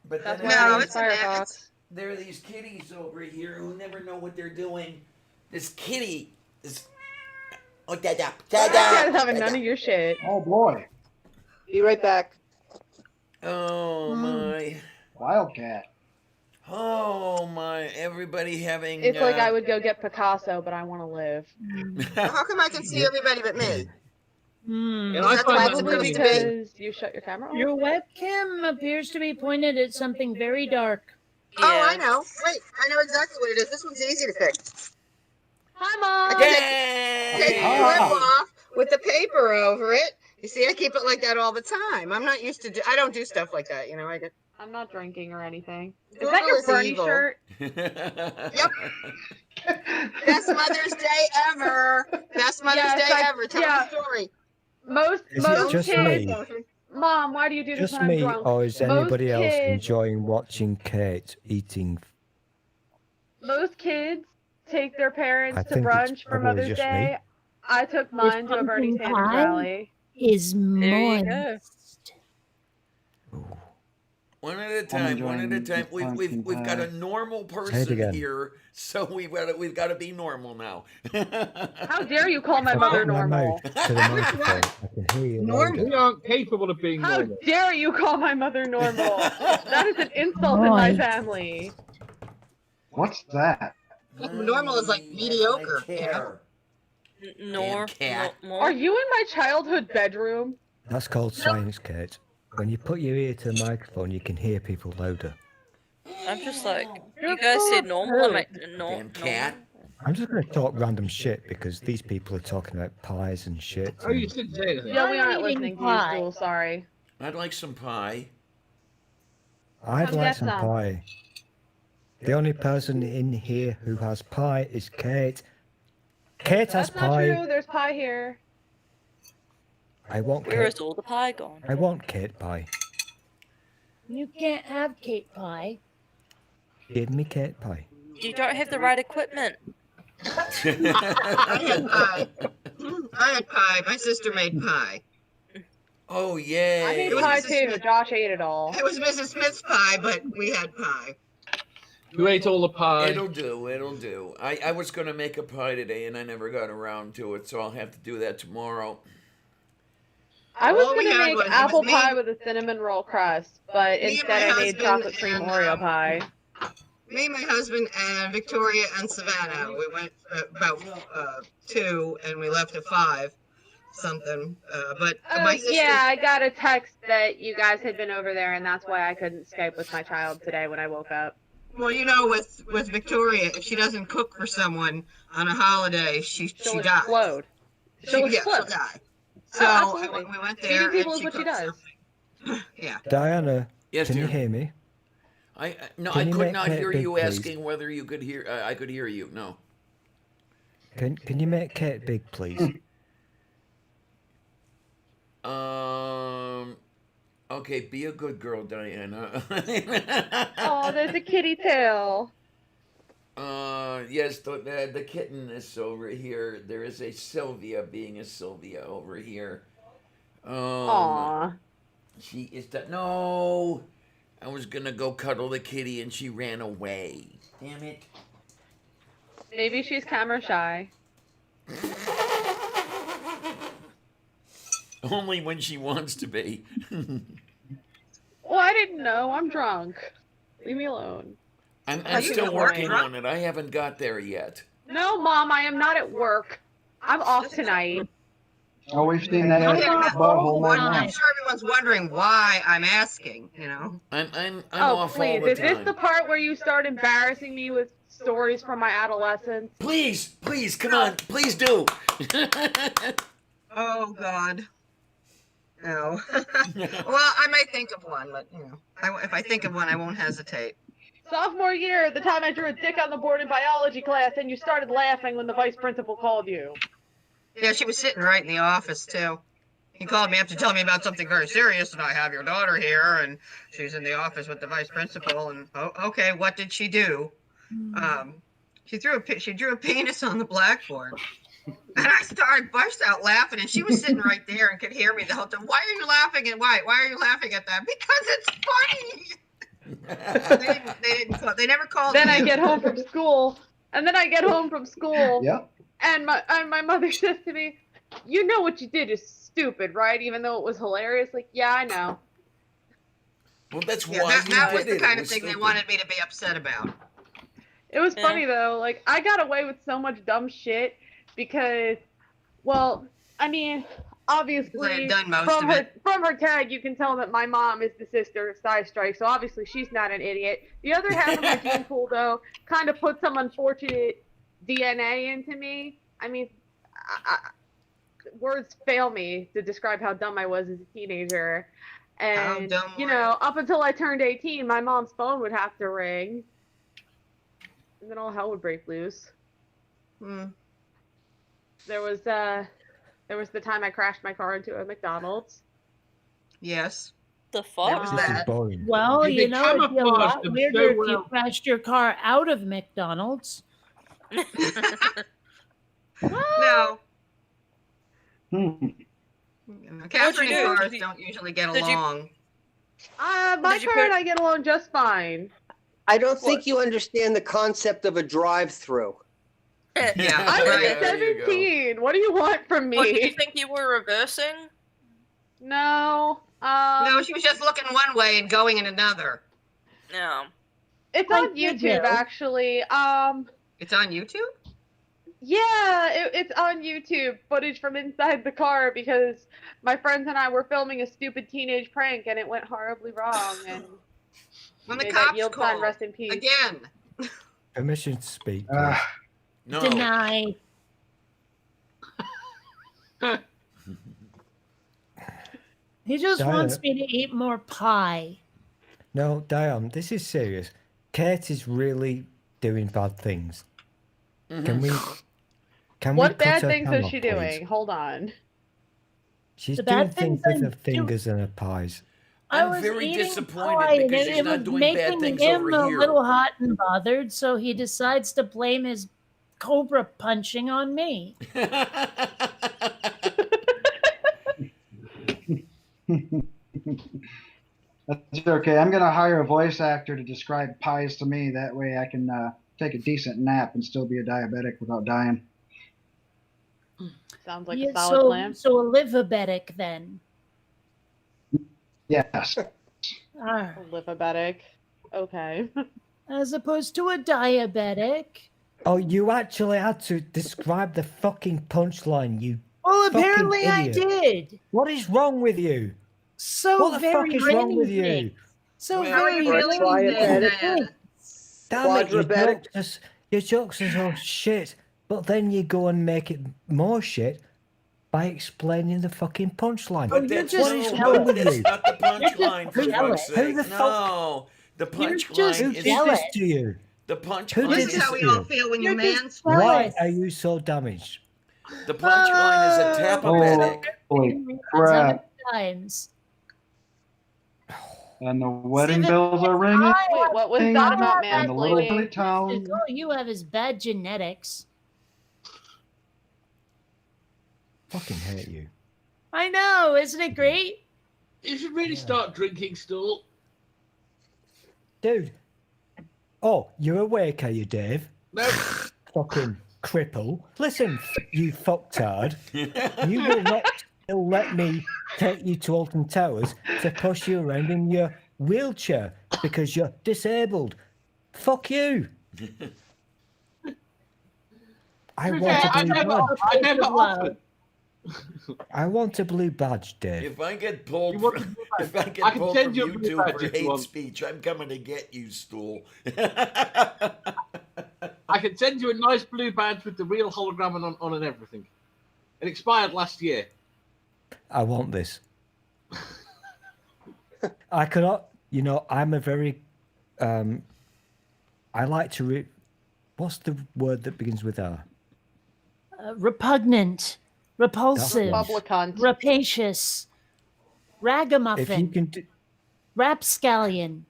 But That's then why I No, use it's an Firefox. there are these kitties over here who never know what they're doing. This kitty is. Oh, dada, Dad's dada. having none of your shit. Oh boy, Be right back. Oh my. Wildcat. Oh my. Everybody having. It's like I would go get Picasso, but I want to live. How come I can see everybody but me? And I That's find why that it's Probably supposed to be. because you shut your camera off. Your webcam appears to be pointed at something very dark. Oh, I Yeah. know. Wait, I know exactly what it is. This one's easy to fix. Hi, I Mom. can take the clip off with the paper over it. You see, I keep it like that all the time. I'm not used to. I don't do stuff like that. You know, I get. I'm not drinking or anything. Is Google that your is Bernie evil. shirt? Yep. Best Mother's Day ever. Best Mother's Yes, Day ever. Tell yeah. the story. Most Is it most just kids. me? Mom, why do you do this Just when I'm me, drunk? or is Most anybody else kids- enjoying watching Kate eating? Most kids take their parents I to think it's brunch for probably Mother's just me. Day. I took mine to a Bernie pumpkin Sanders pie? rally. Is There you go. moist. One at a time. One at a enjoying time. the pumpkin We've got a pie. normal it person again. here, so we've got to be normal now. How dare you call my I've mother got my normal? mouth to the microphone. I can hear you Normal. We louder. aren't capable of being How normal. dare you call my mother normal? That is an insult in my Right. family. What's that? Normal is like mediocre. You know? Care. Nor. cat. More. Are you in my childhood bedroom? That's called science, Kate. When you put your ear to the microphone, you can hear people louder. I'm just like, You're you guys full said of normal. I'm poo. like, Damn normal. cat. I'm just going to talk random shit because these people are talking about pies and shit. Oh, you and- didn't say anything. Yeah, we I'm aren't eating listening to you, pie. Stool. Sorry. I'd like some pie. I'd Come like get some some. pie. The only person in here who has pie is Kate. Kate has That's not pie. true. There's pie here. I want Where is Kate. all the pie gone? I want Kate pie. You can't have cake pie. Give me Kate pie. You don't have the right equipment. I had pie. I had pie. My sister made pie. Oh I yay! made was pie Mrs. too. Smith. Josh ate it all. It was Mrs. Smith's pie, but we had pie. You ate all the pie. It'll do. It'll do. I was gonna make a pie today, and I never got around to it, so I'll have to do that tomorrow. I was All we gonna had make was- it apple was me- pie with a cinnamon roll crust, but Me and instead my I made husband chocolate cream and, Oreo pie. Me, my husband, and Victoria and Savannah. We went about 2, and we left at 5. something. But my sister. Yeah, I got a text that you guys had been over there, and that's why I couldn't Skype with my child today when I woke up. Well, with Victoria, if she doesn't cook for someone on a holiday, she She'll dies. explode. She'll explode. She'll die. So absolutely. we went there. Feeding people and is what she does. Yeah. Diana, Yes, can you dear. hear me? No, Can I you could make not Kate hear big, you please? asking whether you could hear. I could hear you. No. Can you make Kate big, please? Okay, be a good girl, Diana. Oh, there's a kitty tail. Yes, the kitten is over here. There is a Sylvia being a Sylvia over here. Aw. She is no. I was gonna go cuddle the kitty and she ran away. Damn it. Maybe she's camera shy. Only when she wants to be. Well, I didn't know. I'm drunk. Leave me alone. I'm still working on it. I haven't got there yet. No, Mom, I am not at work. I'm off tonight. Oh, we've seen that butthole more than I'm once. sure everyone's wondering why I'm asking. I'm Oh, off please. all the Is this time. the part where you start embarrassing me with stories from my adolescence? Please, come on. Please do. Oh, God. No. Well, I might think of one, but, if I think of one, I won't hesitate. Sophomore year, the time I drew a dick on the board in biology class, and you started laughing when the vice principal called you. Yeah, she was sitting right in the office, too. He called me up to tell me about something very serious, and I have your daughter here, and she's in the office with the vice principal, and, okay, what did she do? She drew a penis on the blackboard. And I burst out laughing, and she was sitting right there and could hear me the whole time. Why are you laughing, and why? Why are you laughing at that? Because it's funny. They never called me. Then I get home from school, Yeah. and my mother says to me, "You know what you did is stupid, right?" Even though it was hilarious. Like, yeah, I know. Well, that's Yeah, why that was you did the it. kind It of was thing they stupid. wanted me to be upset about. It was funny though. Like, I got away with so much dumb shit because, well, I mean, obviously I had done most from of her it. from her tag, you can tell that my mom is the sister of Side Strike, so obviously she's not an idiot. The other half of my gene pool, though, kind of put some unfortunate DNA into me. I mean, words fail me to describe how dumb I was as a teenager. And, up until I turned 18, my mom's phone would have to ring. And then all hell would break loose. There was the time I crashed my car into a McDonald's. Yes. The That fuck? was This is that. boring. Well, You it'd be a camouflaged lot them weirder so if you well. crashed your car out of McDonald's. No. Catherine do? and cars Did you- don't usually get did you- along. My Did you car and I get along just fine. I don't think you understand the concept of a drive-through. Yeah, I was right. There you go. 17. What do you want from me? What, did you think you were reversing? No. No, she was just looking one way and going in another. No. It's Like on you YouTube, do. actually. It's on YouTube? Yeah, it's on YouTube, footage from inside the car because my friends and I were filming a stupid teenage prank and it went horribly wrong. And When the may that cops yield sign called. rest in peace. Again. Permission to speak. No. Deny. He just Diana. wants me to eat more pie. No, Diane, this is serious. Kate is really doing bad things. Can we? What cut bad her things tongue is off, she please? doing? Hold on. She's The doing bad things things with her I'm fingers and her pies. I I'm was very eating disappointed pie, and because it she's not was doing bad making things him over a here. little hot and bothered, so he decides to blame his cobra punching on me. That's okay. I'm going to hire a voice actor to describe pies to me. That way I can take a decent nap and still be a diabetic without dying. Sounds like Yeah, a solid plan. So a livabetic then. Yes. Ah, A livabetic. Okay. as opposed to a diabetic. Oh, you actually had to describe the fucking punchline, you. Well, Well, fucking apparently I idiot. did. What is wrong with you? So What the very fuck is wrong many with you? things. So How are you very feeling many these days, many Diana? things. Damn it, Quadrabetic. your jokes are so shit. But then you go and make it more shit by explaining the fucking punchline. But you're that's just wrong with that's you? not the punchline, for jealous. fuck's Who sake. the fuck- No, the You're punchline just Who is did this to you? the Who punchline. did This is this how to we all you? feel when you You're just mansplain. Why jealous. are you so damaged? The punchline is a tapabetic. Holy How many crap. times? And the wedding that- bells are ringing. Wait, what was that about And the little mansplaining? Billy town. All you have is bad genetics. Fucking hate you. I know, isn't it great? You should really start drinking, Stool. Dude. Oh, you're awake, are you, Dave? No. Fucking cripple. Listen, you fucktard. You will not still let me take you to Alton Towers to push you around in your wheelchair because you're disabled. Fuck you. I want a blue badge. I never offered. I want a blue badge, Dave. If I get pulled, You want from, a blue badge? if I get I can pulled send from you a blue YouTube badge for if you hate want. speech, I'm coming to get you, Stool. I can send you a nice blue badge with the real hologram on and everything. It expired last year. I want this. I cannot, I'm a very, I like to what's the word that begins with R? Repugnant, repulsive, Republican. rapacious, If you ragamuffin, can do, rapscallion,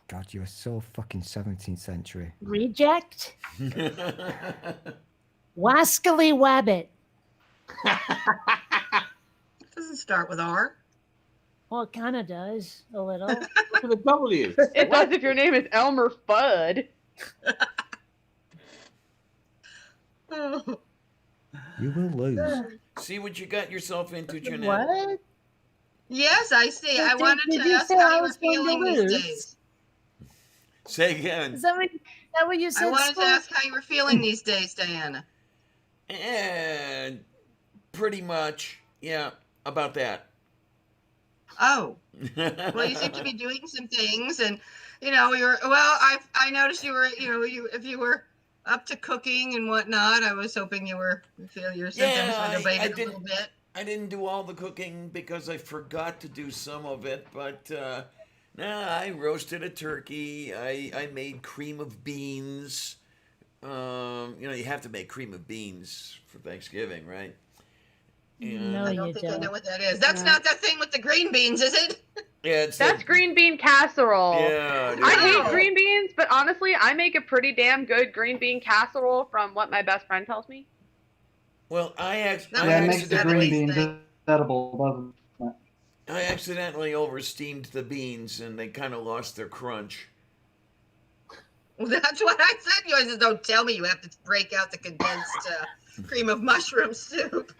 God, you are so fucking 17th century. reject, wascally wabbit. Doesn't start with R. Well, it kind of does a little. Look at the W. It does if your name is Elmer Fudd. You will lose. See what you got yourself into, Jeanette. What? Yes, I see. I Did- wanted did to you ask say how I you were was going to feeling these lose? days. Say again. Is that what you said? I wanted to Scott? ask how you were feeling these days, Diana. And pretty much, yeah, about that. Oh, well, you seem to be doing some things, and you're well. I noticed you were, if you were up to cooking and whatnot. I was hoping you feel your symptoms were abated a little bit. I didn't do all the cooking because I forgot to do some of it, but I roasted a turkey. I made cream of beans. You have to make cream of beans for Thanksgiving, right? And No, I you don't think I don't. know what that is. That's not that thing with the green beans, is it? yeah, it's That's green bean casserole. Yeah, I No. hate green beans, but honestly, I make a pretty damn good green bean casserole from what my best friend tells me. well, I That Yeah, it was makes the a green 70s beans thing. edible, doesn't it? I accidentally oversteamed the beans and they kind of lost their crunch. Well, that's what I said. You guys don't tell me you have to break out the condensed cream of mushroom soup.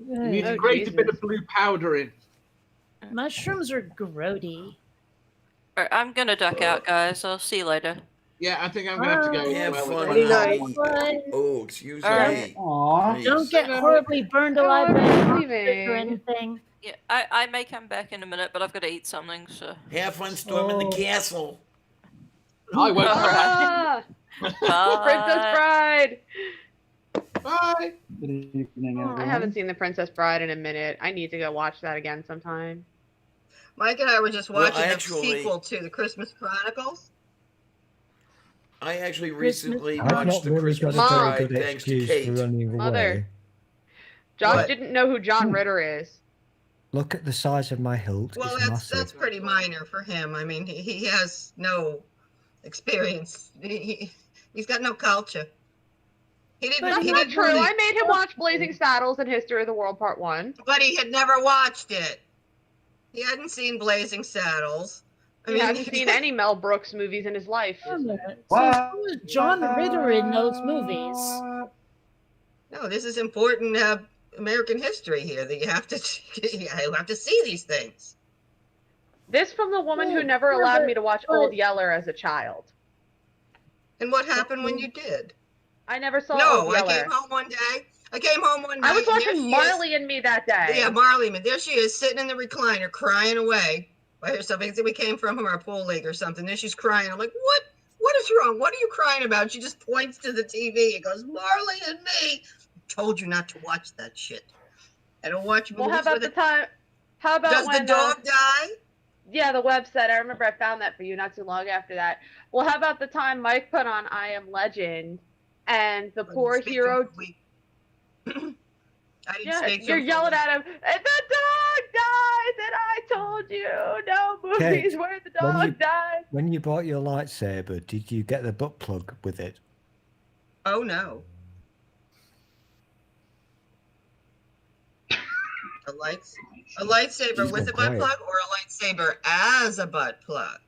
You need to Oh, grate a Jesus. bit of blue powder in. Mushrooms are grody. Alright, I'm gonna duck out, guys. I'll see you later. Yeah, I think I'm gonna have to go. Have as well. fun, Very nice. honey. Oh, excuse Alright. me. Aw. Please. Don't get horribly burned alive by I'm monsters leaving. or anything. Yeah, I may come back in a minute, but I've got to eat something, so. Have fun storming Oh. the castle. I won't. Ah, Princess Bye. Bride. Bye. Good evening, Oh, everyone. I haven't seen The Princess Bride in a minute. I need to go watch that again sometime. Mike and I were just Well, watching actually- the sequel to the Christmas Chronicles. I actually Christmas- recently I've watched not the really Christmas got a very Bride good thanks to excuse Kate. for running Mother. away. Josh What? didn't know who John Ritter is. Look at the size of my hilt. Well, it's that's massive. pretty minor for him. I mean, he has no experience. He's got no culture. He didn't. That's he not didn't true. really- I made him watch Blazing Saddles and History of the World Part 1. But he had never watched it. He hadn't seen Blazing Saddles. I He mean, hasn't seen any Mel Brooks movies in his life. Wait a minute. What? So who is John Ritter in those movies? No, this is important American history here. That you have to see these things. This from the woman who Well, never yeah, allowed but- me to watch but- Old Yeller as a child. And what happened when you did? I never saw No, Old I Yeller. came home one day I came home one night. I was and there watching she is. Marley and Me that day. Yeah, Marley, man. There she is, sitting in the recliner, crying away. I hear something. We came from our pool league or something. Then she's crying. I'm like, what? What is wrong? What are you crying about? She just points to the TV and goes, Marley and Me. Told you not to watch that shit. I don't watch movies. Well, how about the time? How about Does when the dog die? Yeah, the website. I remember I found that for you not too long after that. Well, how about the time Mike put on I Am Legend, and the poor hero. You're yelling at him. And the dog dies, and I told you no movies Kate, where the dog dies. When you bought your lightsaber, did you get the butt plug with it? Oh no. A lightsaber with a butt plug, or a lightsaber as a butt plug?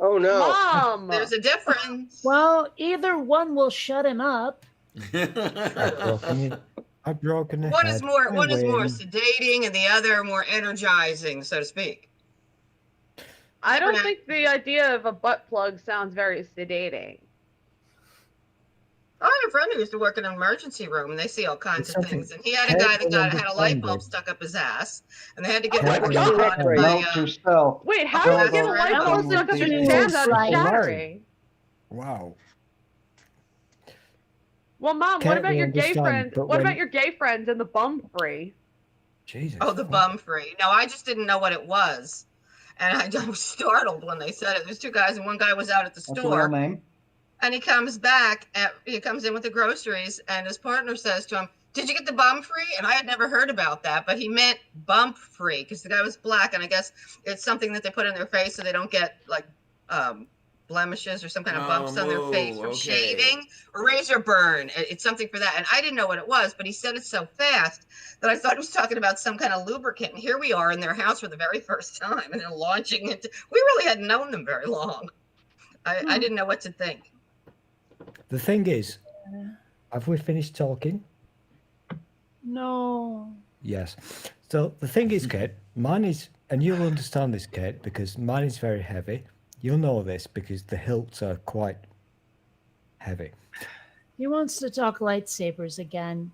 Oh no. Mom! There's a difference. Well, either one will shut him up. I've broken the One head. is more I win. sedating, and the other more energizing, so to speak. I don't think the idea of a butt plug sounds very sedating. I have a friend who used to work in an emergency room, and they see all kinds of things. And he had a guy that had a light bulb stuck up his ass, and they had to get the force on by Wait, how do you get a light bulb stuck up his ass without shattering? Wow. Well, Mom, Can't what about we your gay understand, friends? but What when- about your gay friends and the bum free? Jesus. Oh, the bum free. No, I just didn't know what it was. And I was startled when they said it. There's two guys, and one guy was out at the That's a store. real name. And he comes back, he comes in with the groceries, and his partner says to him, "Did you get the bum free?" And I had never heard about that, but he meant bump free because the guy was black, and I guess it's something that they put in their face so they don't get like blemishes or some kind of bumps on their face from shaving or razor burn. It's something for that. And I didn't know what it was, but he said it so fast that I thought he was talking about some kind of lubricant. And here we are in their house for the very first time, and they're launching it. We really hadn't known them very long. I didn't know what to think. The thing is, have we finished talking? No. Yes. So the thing is, Kate, mine is, and you'll understand this, Kate, because mine is very heavy. You'll know this because the hilts are quite heavy. He wants to talk lightsabers again.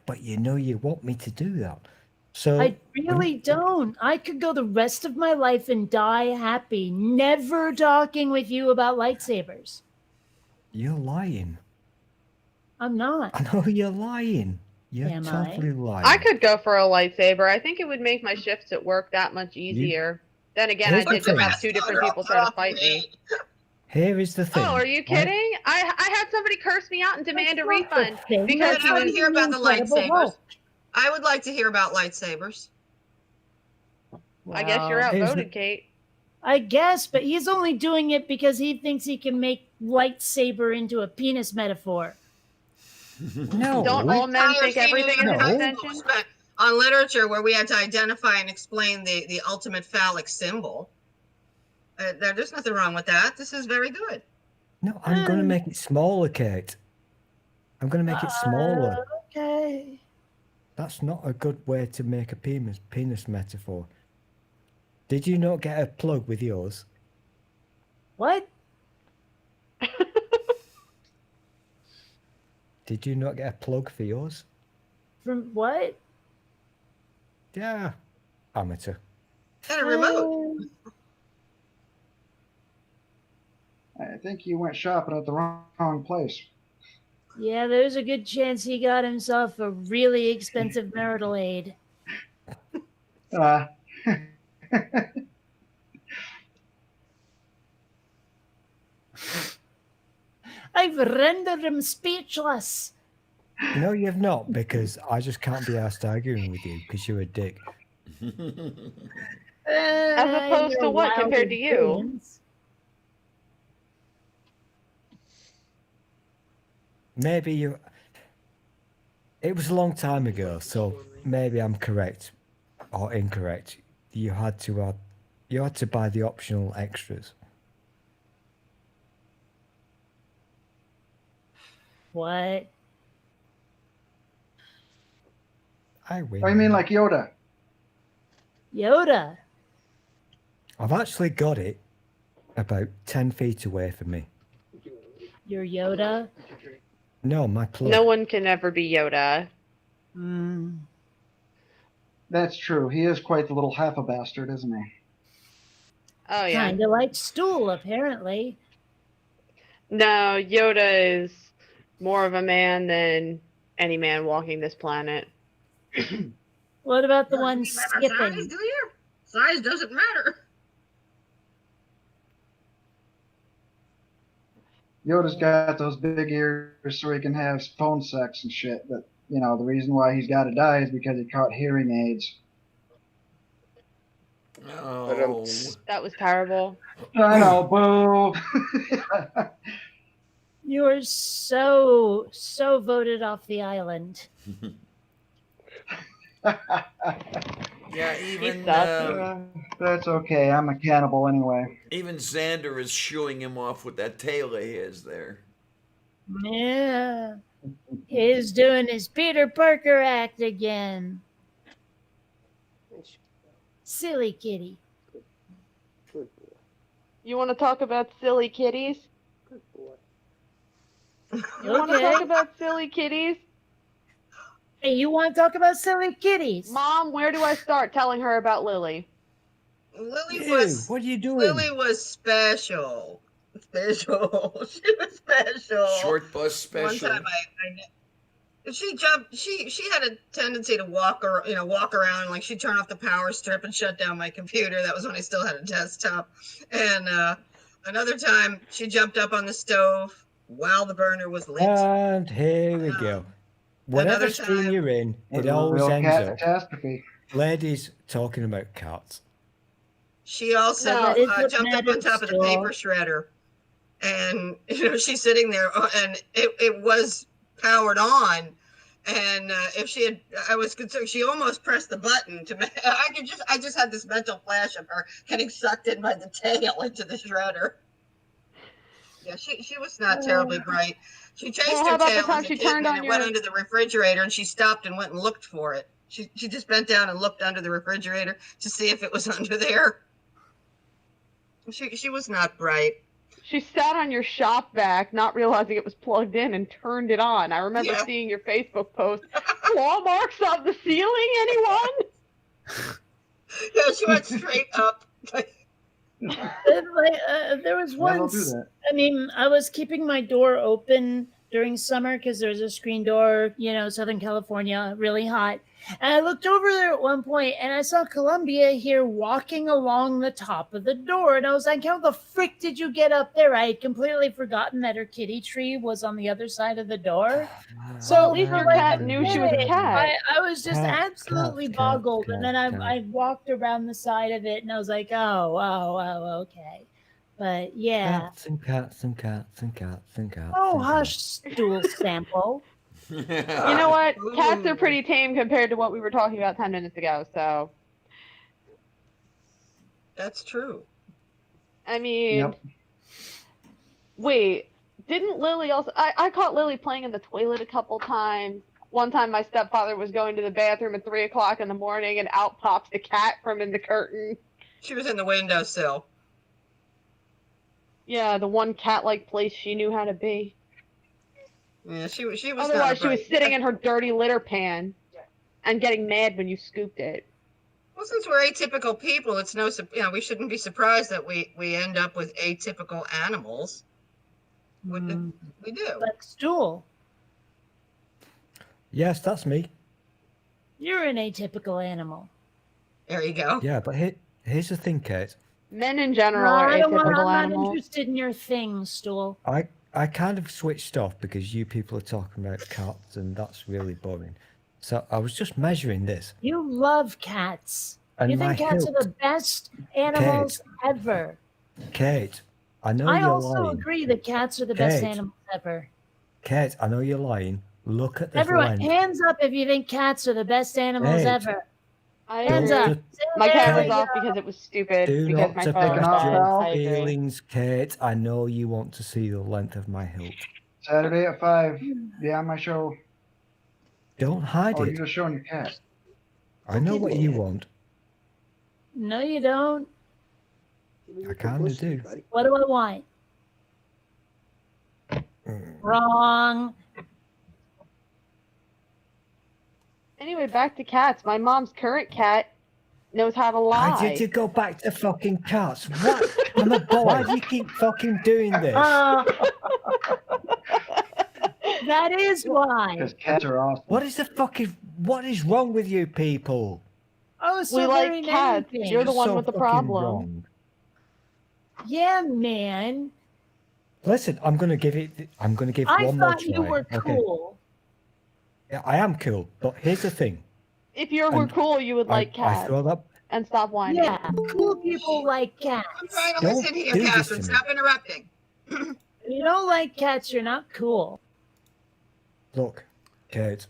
But you know you want me to do that. So I really don't. I could go the rest of my life and die happy, never talking with you about lightsabers. You're lying. I'm not. I know you're lying. You're Am I? totally lying. I could go for a lightsaber. I think it would make my shifts at work that much easier. Then again, Here's I the did just thing. have two different people try to fight me. Here is the thing. Oh, are you kidding? I had somebody curse me out and demand a refund because I want to hear about the lightsabers. I would like to hear about lightsabers. I guess you're Wow. outvoted, Kate. I guess, but he's only doing it because he thinks he can make lightsaber into a penis metaphor. No. Don't all men think everything is an No. extension? On literature, where we had to identify and explain the ultimate phallic symbol. There's nothing wrong with that. This is very good. No, I'm going to make it smaller, Kate. I'm going to make it smaller. Okay. That's not a good way to make a penis metaphor. Did you not get a plug with yours? What? Did you not get a plug for yours? From what? Yeah. Amateur. And a remote. I think you went shopping at the wrong place. Yeah, there's a good chance he got himself a really expensive marital aid. I've rendered him speechless. No, you've not, because I just can't be asked arguing with you because you're a dick. As opposed to what compared to you? Maybe you. It was a long time ago, so maybe I'm correct or incorrect. You had to buy the optional extras. What? I win. Oh, you mean like Yoda? Yoda. I've actually got it about 10 feet away from me. Your Yoda. No, my plug. No one can ever be Yoda. That's true. He is quite the little half a bastard, isn't he? Oh yeah. Kind of like Stool, apparently. No, Yoda is more of a man than any man walking this planet. What about the You one mean by my size, skipping? do you? Size doesn't matter. Yoda's got those big ears so he can have phone sex and shit. But the reason why he's got to die is because he caught hearing aids. Oh. That was terrible. I know, boo. You are so voted off the island. Yeah, even that's okay. I'm a cannibal anyway. even Xander is shooing him off with that tail of his there. Yeah. He's doing his Peter Parker act again. Silly kitty. You want to talk about silly kitties? You want to Okay. talk about silly kitties? Hey, you want to talk about silly kitties? Mom, where do I start telling her about Lily? Lily Ew, was. what are you doing? Lily was special. Special. She was special. Short bus special. One time she jumped. She had a tendency to walk around, like she'd turn off the power strip and shut down my computer. That was when I still had a desktop. And another time she jumped up on the stove while the burner was lit. And here we go. Whatever another stream time- you're in, That's it a always real ends cat up catastrophe. ladies talking about cats. She also No, that is what jumped up on matters, top of the Joel. paper shredder, and she's sitting there, and it was powered on. And if she had, I was concerned. She almost pressed the button to. I just had this mental flash of her getting sucked in by the tail into the shredder. Yeah, she was not terribly bright. She chased Well, her how about the tail time as a she kitten, turned and on it went your- under the refrigerator, and she stopped and went and looked for it. She just bent down and looked under the refrigerator to see if it was under there. She was not bright. She sat on your shop vac, not realizing it was plugged in, and turned it on. I remember Yeah. seeing your Facebook post. Claw marks on the ceiling, anyone? Yeah, she went straight up. There was Yeah, they'll do once. that. I mean, I was keeping my door open during summer because there's a screen door, Southern California, really hot. And I looked over there at one point and I saw Columbia here walking along the top of the door. And I was like, how the frick did you get up there? I had completely forgotten that her kitty tree was on the other side of the door. So Well, at least your cat knew she was a cat. I was just absolutely cat, boggled. cat, and then I walked around the side of it and I was like, oh, okay. But yeah. Cats and cats and cats and cats and cats. Oh, and hush, stool sample. You know what? Cats are pretty tame compared to what we were talking about 10 minutes ago, so. That's true. I mean, Yep. wait, didn't Lily also? I caught Lily playing in the toilet a couple times. One time my stepfather was going to the bathroom at 3 o'clock in the morning and out pops the cat from in the curtain. She was in the windowsill. Yeah, the one cat-like place she knew how to be. Yeah, she was. Otherwise, she was sitting in her dirty litter pan and getting mad when you scooped it. Well, since we're atypical people, it's we shouldn't be surprised that we end up with atypical animals. We do. Like stool. Yes, that's me. You're an atypical animal. There you go. Yeah, but here's the thing, Kate. Men in general are I'm atypical not animals. interested in your thing, stool. I kind of switched off because you people are talking about cats and that's really boring. So I was just measuring this. You love cats. And you think my cats are hilt. the best animals ever. Kate, I know I you're also lying. agree that cats are the best Kate. animals ever. Kate, I know you're lying. Look at this Everyone, lens. hands up if you think cats are the best animals Kate. ever. I Hands agree. up. My There camera's we off go. because it was stupid. Do because not my to phone put was your off. I agree. feelings, Kate. I know you want to see the length of my hilt. Saturday at 5. Yeah, my show. Don't hide Oh, it. you're just showing your cat. I know what you want. No, you don't. I kind of do. What do I want? Wrong. Anyway, back to cats. My mom's current cat knows how to lie. Why did you go back to fucking cats? What? I'm a boy. Why do you keep fucking doing this? That is why. Because cats are awesome. What is wrong with you people? Oh, so We very like cats. many You're the things. one So with the fucking problem. wrong. Yeah, man. Listen, I'm gonna give I one more thought try. you were cool. Yeah, I am cool, but here's the thing. If you were And cool, you would like I cats throw that. and stop whining. Yeah, cool people like cats. I'm trying to Don't listen here, do this Catherine. to me. Stop interrupting. If you don't like cats, you're not cool. Look, Kate.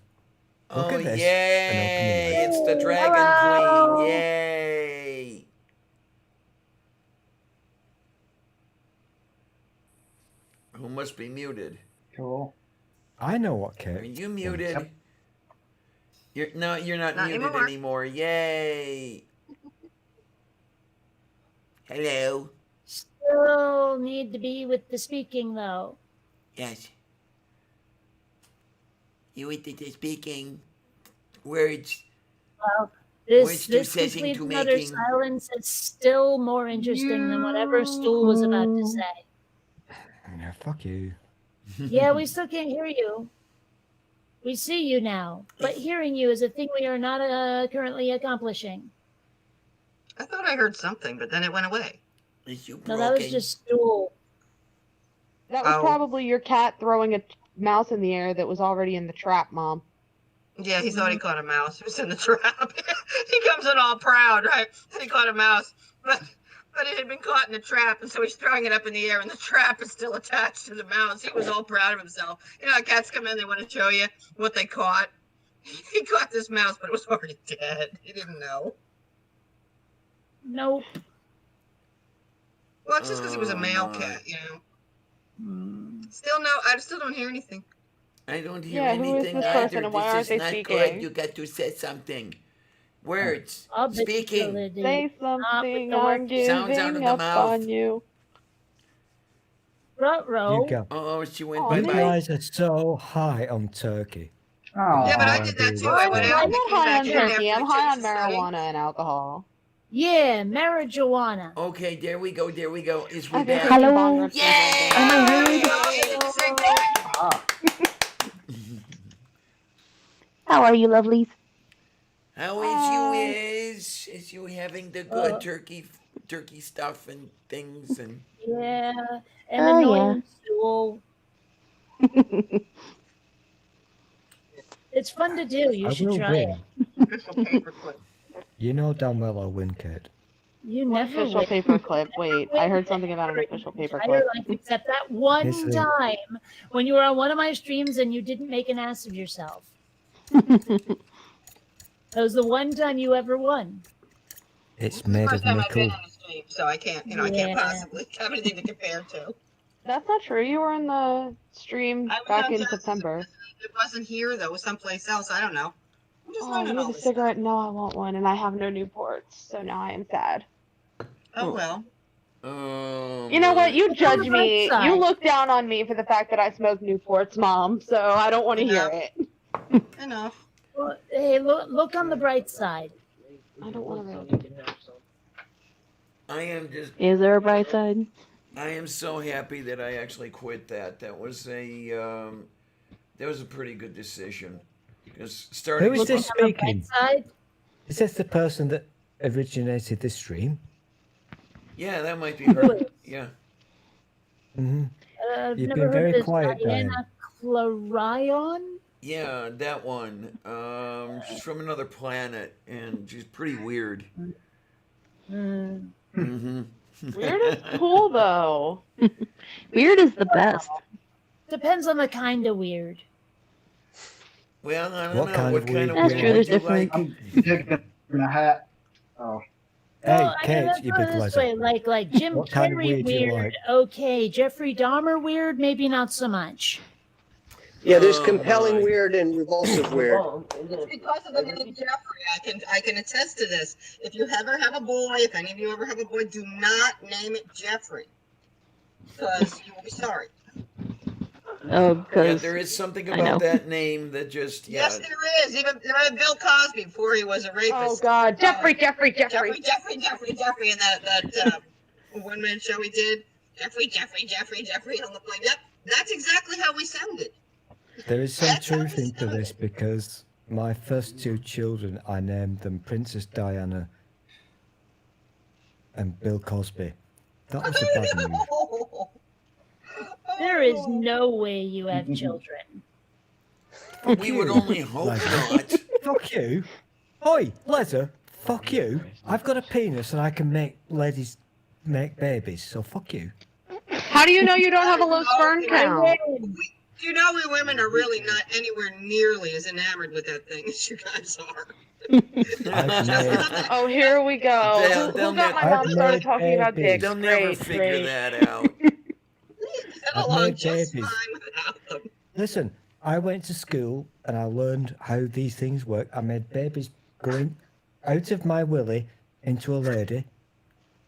Look Oh, at this. yay! And It's the Dragon Hello. Queen. Yay! Who must be muted? Cool. I know what Are Kate. you muted? Yep. You're not Not muted anymore. anymore. Yay! Hello. Still need to be with the speaking, though. Yes. You with the speaking words. Well, Words to this setting complete to another making. silence is still more interesting than whatever Stool was about to say. Yeah, fuck you. Yeah, we still can't hear you. We see you now, but hearing you is a thing we are not currently accomplishing. I thought I heard something, but then it went away. Is you No, broken? that was just Stool. That was Oh. probably your cat throwing a mouse in the air that was already in the trap, Mom. Yeah, he thought he caught a mouse. It was in the trap. He comes in all proud, right? He caught a mouse, but it had been caught in the trap, and so he's throwing it up in the air, and the trap is still attached to the mouse. He was all proud of himself. You know, how cats come in, they want to show you what they caught. He caught this mouse, but it was already dead. He didn't know. Nope. Well, it's just because he was a male cat, you know. I still don't hear anything. I don't hear Yeah, who is anything this either. person and why This aren't is they not speaking? good. You got to say something. Words. I'll bet you Speaking. they did. Say something, the I'm work- Sounds out of giving the up mouth. on you. Ruh-roh. You go. Oh, she went Oh, You bye-bye. guys are so high on turkey. Oh, Yeah, but I did that too. I went out I'm and not came high back on in after turkey. the I'm high on kids were studying. marijuana and alcohol. Yeah, marijuana. Okay, there we go. There we go. Is we I've been back? taking bong rips. Yay! How are you, lovelies? How is you having the good turkey stuff and things and Yeah, and Oh, annoying Stool. It's fun to do. You I should will try it. win. You know damn well I'll win, Kate. You never Official win. paperclip. Wait, I heard something about an official Entire paperclip. life except that one Yes, they- time when you were on one of my streams and you didn't make an ass of yourself. That was the one time you ever won. It's made of First time I've been nickel. on the stream, so I can't, I can't Yeah. possibly have anything to compare to. That's not true. You were in the stream I was back on in Jessica. September. It wasn't here though, it was someplace else. I don't know. I'm just Oh, learning you all need a this. cigarette? No, I want one, and I have no Newports, so now I am sad. Oh well. You know what? You judge on the me. bright You side. look down on me for the fact that I smoke Newports, Mom. So I don't want to hear it. Enough. Well, hey, look on the bright side. I don't want to really. I am just Is there a bright side? I am so happy that I actually quit that. That was a pretty good decision. Because starting Who is this On the bright speaking? side. Is this the person that originated this stream? Yeah, that might be her. Yeah. Mm-hmm. I've You've never been very heard of quiet, Diana Clarion. Yeah, that one. She's from another planet and she's pretty weird. Mm. Mm-hmm. Weird is cool though. Weird is the best. Depends on the kind of weird. Well, I don't What know. kind What of kind weird of That's weird true, would there's you different- like? I'm digging in a hat. Oh. Hey, Well, I mean, Kate, let's you put big it this leather. way, like Jim What kind of Carrey weird do you weird, like? okay. Jeffrey Dahmer weird, maybe not so much. Yeah, there's Oh, compelling my. weird and repulsive weird. It's because of the name Jeffrey. I can attest to this. If you ever have a boy, if any of you ever have a boy, do not name it Jeffrey. Because you will be sorry. Oh, Yeah, because there is something I know. about that name that just Yes, there is. Even Bill Cosby before he was a rapist. Oh God, Jeffrey. Jeffrey, and that one-man show he did. Jeffrey on the plane. Yep, that's exactly how we sounded. There is some truth into this because my first two children, I named them Princess Diana and Bill Cosby. That was the bad news. There is no way you have children. We would only hope not. Fuck you. Oi, Leather, fuck you. I've got a penis and I can make ladies make babies, so fuck you. How do you know you don't have a low sperm count? You know, we women are really not anywhere nearly as enamored with that thing as you guys are. Oh, here we go. Who got my mom started talking about dicks? They'll never Great, figure great. that out. I've made babies. Listen, I went to school and I learned how these things work. I made babies going out of my willy into a lady,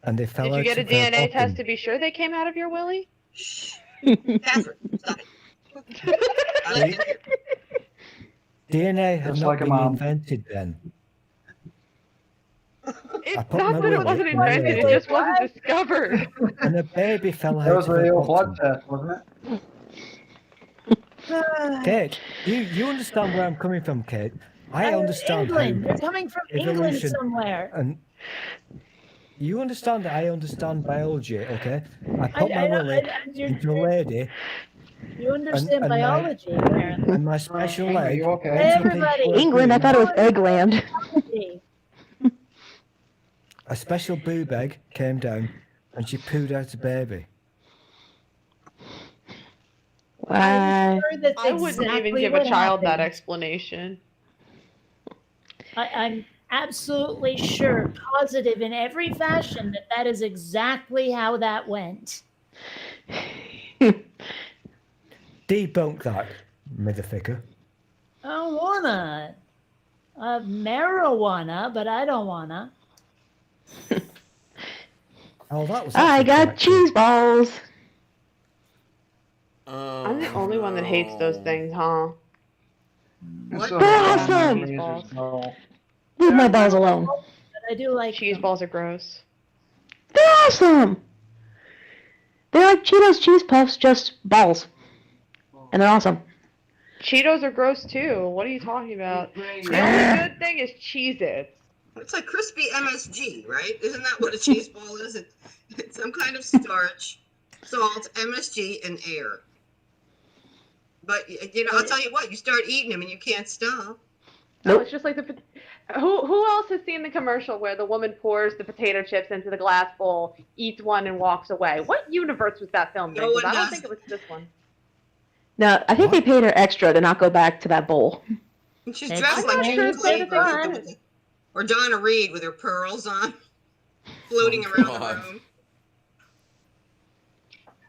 and they fell Did out you get a of her DNA bottom. test to be sure they came out of your willy? Catherine, stop it. DNA had Just not like a been mom. invented then. Not my that it willy wasn't in my invented, it lady, just wasn't discovered. and a baby fell out That was of her the old bottom. blood test, wasn't it? Kate, you understand where I'm coming from, Kate. I understand England. how They're coming from England evolution somewhere. and you understand that I understand biology, okay? I put my I know, willy you're- into a lady You understand and my- biology, apparently. and my special Are leg. you okay? Hey, everybody. England, I thought it was Eggland. Biology. A special boob egg came down and she pooed out a baby. Why? Sure that's I wouldn't even exactly give a what child that happened. explanation. I'm absolutely sure, positive in every fashion, that that is exactly how that went. Debunk that, motherfucker. I wanna. Marijuana, but I don't wanna. Oh, that was. I actually got quite cheese balls. I'm the only one that hates those things, huh? It's They're a awesome. cheese ball. Leave my balls alone. But I do like Cheese balls are gross. They're awesome. They're like Cheetos cheese puffs, just balls. And they're awesome. Cheetos are gross too. What are you talking about? The only good thing is Cheez-Its. It's like crispy MSG, right? Isn't that what a cheese ball is? It's some kind of starch, salt, MSG, and air. But you know, I'll tell you what, you start eating them and you can't stop. No, it's just like the. Who else has seen the commercial where the woman pours the potato chips into the glass bowl, eats one, and walks away? What universe was that filmed in? No 'Cause one I don't does. think it was this one. No, I think they paid her extra to not go back to that bowl. And she's It's dressed like okay, Jane it's Clayton fun. or Donna Reed with her pearls on, floating around God. the room.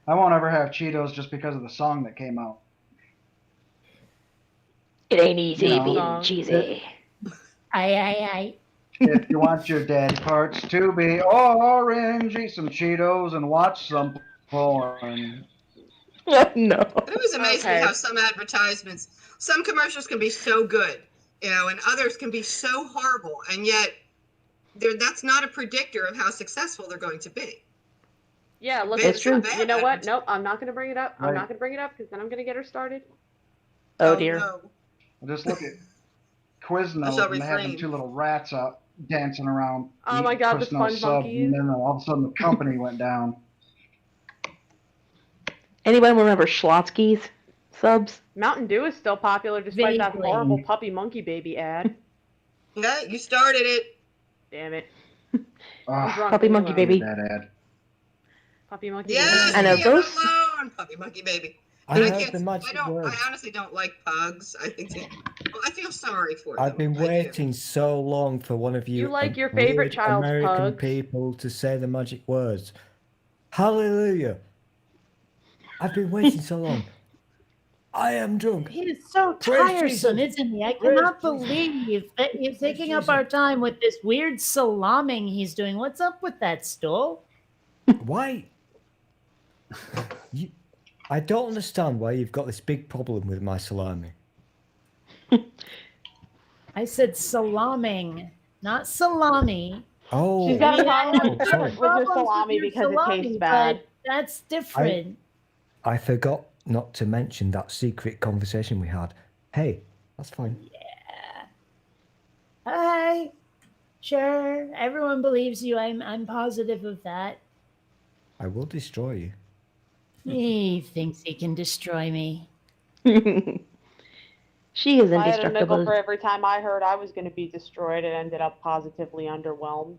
I won't ever have Cheetos just because of the song that came out. It ain't easy You know, being cheesy. I. If you want your daddy parts to be orange, eat some Cheetos and watch some porn. No. It was amazing Okay. how some advertisements, some commercials can be so good, you know, and others can be so horrible, and yet that's not a predictor of how successful they're going to be. Yeah, look, It's true. You know what? Nope, I'm not going to bring it up. I'm Right. not going to bring it up because then I'm going to get her started. Oh dear. No. Just look at I Quiznos shall and they have them refrain. two little rats out dancing around. Oh my eating God, the Quiznos sponge sub, monkeys. and then all of a sudden the company went down. Anyone remember Schlotsky's subs? Mountain Dew is still popular despite that Vaguely. horrible puppy monkey baby ad. Yeah, you started it. Damn it. Ah, drunk Puppy anyway. monkey baby. that ad. Puppy monkey Yes, baby. I know leave those- it alone, puppy monkey baby. I And I heard can't. the magic I words. honestly don't like pugs. I think. Well, I feel sorry for them. I've been I do. waiting so long for one of you, You like your favorite weird child's American pugs? people to say the magic words. Hallelujah. I've been waiting so long. I am drunk. He is so Praise tiresome, Jesus. isn't he? I Praise cannot Jesus. believe that he's taking up Jesus. our time with this weird salaming he's doing. What's up with that, Stool? Why? I don't understand why you've got this big problem with my salami. I said salaming, not salami. Oh, She's got a I problem have sorry. with your problems salami your because it tastes salami, bad. but that's different. I forgot not to mention that secret conversation we had. Hey, that's fine. Yeah. Hi. Sure. Everyone believes you. I'm positive of that. I will destroy you. He thinks he can destroy me. She is I had a nickel indestructible. for every time I heard I was going to be destroyed and ended up positively underwhelmed.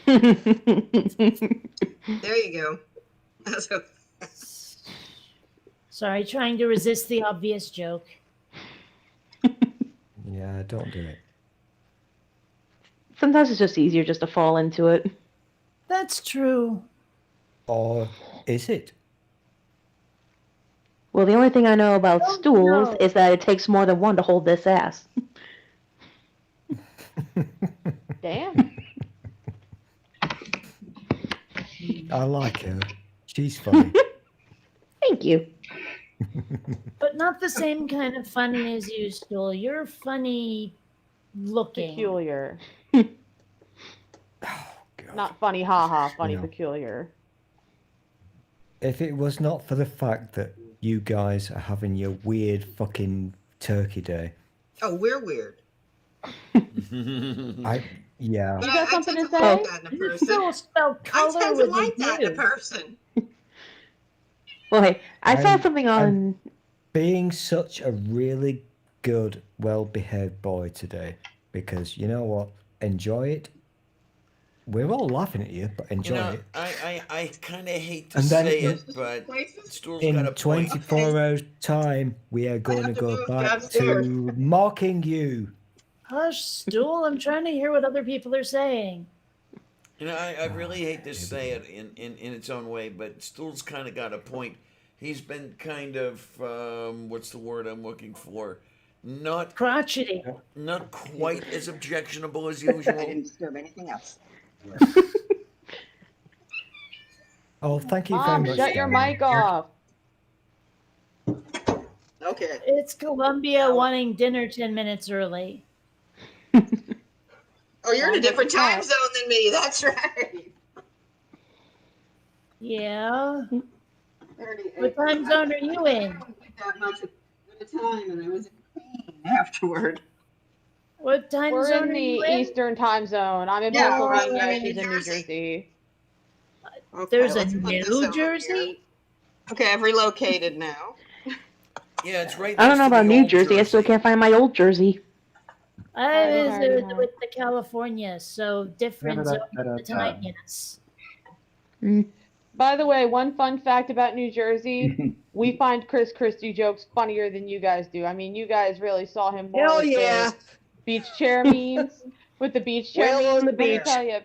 There you go. Sorry, trying to resist the obvious joke. Yeah, don't do it. Sometimes it's just easier just to fall into it. That's true. Or is it? Well, the only thing I know about stools know. is that it takes more than one to hold this ass. Damn. I like her. She's funny. Thank you. But not the same kind of funny as you, Stool. You're funny looking. Peculiar. Not funny, haha, funny, You know. peculiar. If it was not for the fact that you guys are having your weird fucking turkey day, Oh, we're weird. yeah. You got something to I tend say? like that in a You person. still spell I color tend to with like a that in a U. person. Well, hey, I saw I'm- something on. Being such a really good, well-behaved boy today, because you know what? Enjoy it. We're all laughing at you, but enjoy You know, it. I kind of hate to And then say in- it, but Stool's In got a point. 24 hours' time, we are going to go back downstairs. to mocking you. Hush, Stool. I'm trying to hear what other people are saying. You know, I really hate to say it in its own way, but Stool's kind of got a point. He's been kind of, what's the word I'm looking for? Not crotchety. Not quite as objectionable as I usual. didn't disturb anything else. Oh, thank you very Mom, much. shut your Diana. mic off. Okay. It's Columbia wanting dinner 10 minutes early. Oh, you're in a different time zone than me. That's right. Yeah. 38. What time zone are you in? I don't get that much at a time, and I was in pain afterward. What time We're zone in are the you in? Eastern time zone. I'm in Yeah, Pennsylvania. I'm in She's in New New Jersey. Jersey. Okay, There's a let's put this New over Jersey? here. Okay, I've relocated now. Yeah, it's right I don't next know to about the New old Jersey. I still can't find my old Jersey. I Party, was party, party. with the California, so different zone the time, yes. By the way, one fun fact about New Jersey, we find Chris Christie jokes funnier than you guys do. I mean, you guys really saw him more Hell with yeah. the beach chair memes. With the beach chair Whale on memes, the let me beach. tell you,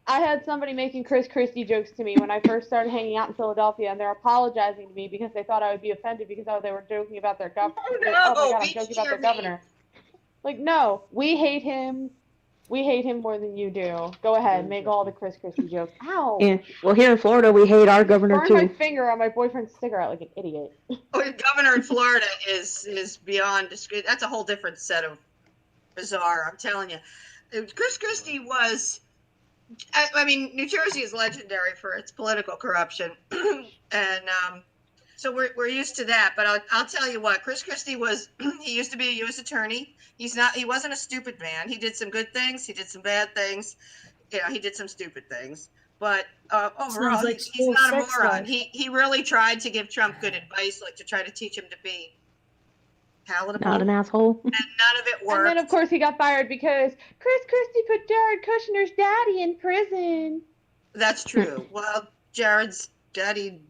I had somebody making Chris Christie jokes to me when I first started hanging out in Philadelphia, and they're apologizing to me because they thought I would be offended because they were joking about their governor. Oh, Oh no, my god, I'm beach joking about chair their governor. Like, no, we hate him. We hate him more than you do. Go ahead, make all the Chris Christie jokes. Ow! Yeah. Well, here in Florida, we hate our governor Burned my too. finger on my boyfriend's cigarette like an idiot. Oh, the governor in Florida is beyond discreet. That's a whole different set of bizarre. I'm telling you, Chris Christie was. I mean, New Jersey is legendary for its political corruption, and so we're used to that. But I'll tell you what, Chris Christie was. He used to be a U.S. attorney. He wasn't a stupid man. He did some good things. He did some bad things. You know, he did some stupid things. But overall, like he's school not a sex moron. life. He really tried to give Trump good advice, like to try to teach him to be palatable. Not an asshole. And none of it worked. And then, of course, he got fired because Chris Christie put Jared Kushner's daddy in prison. That's true. Well, Jared's daddy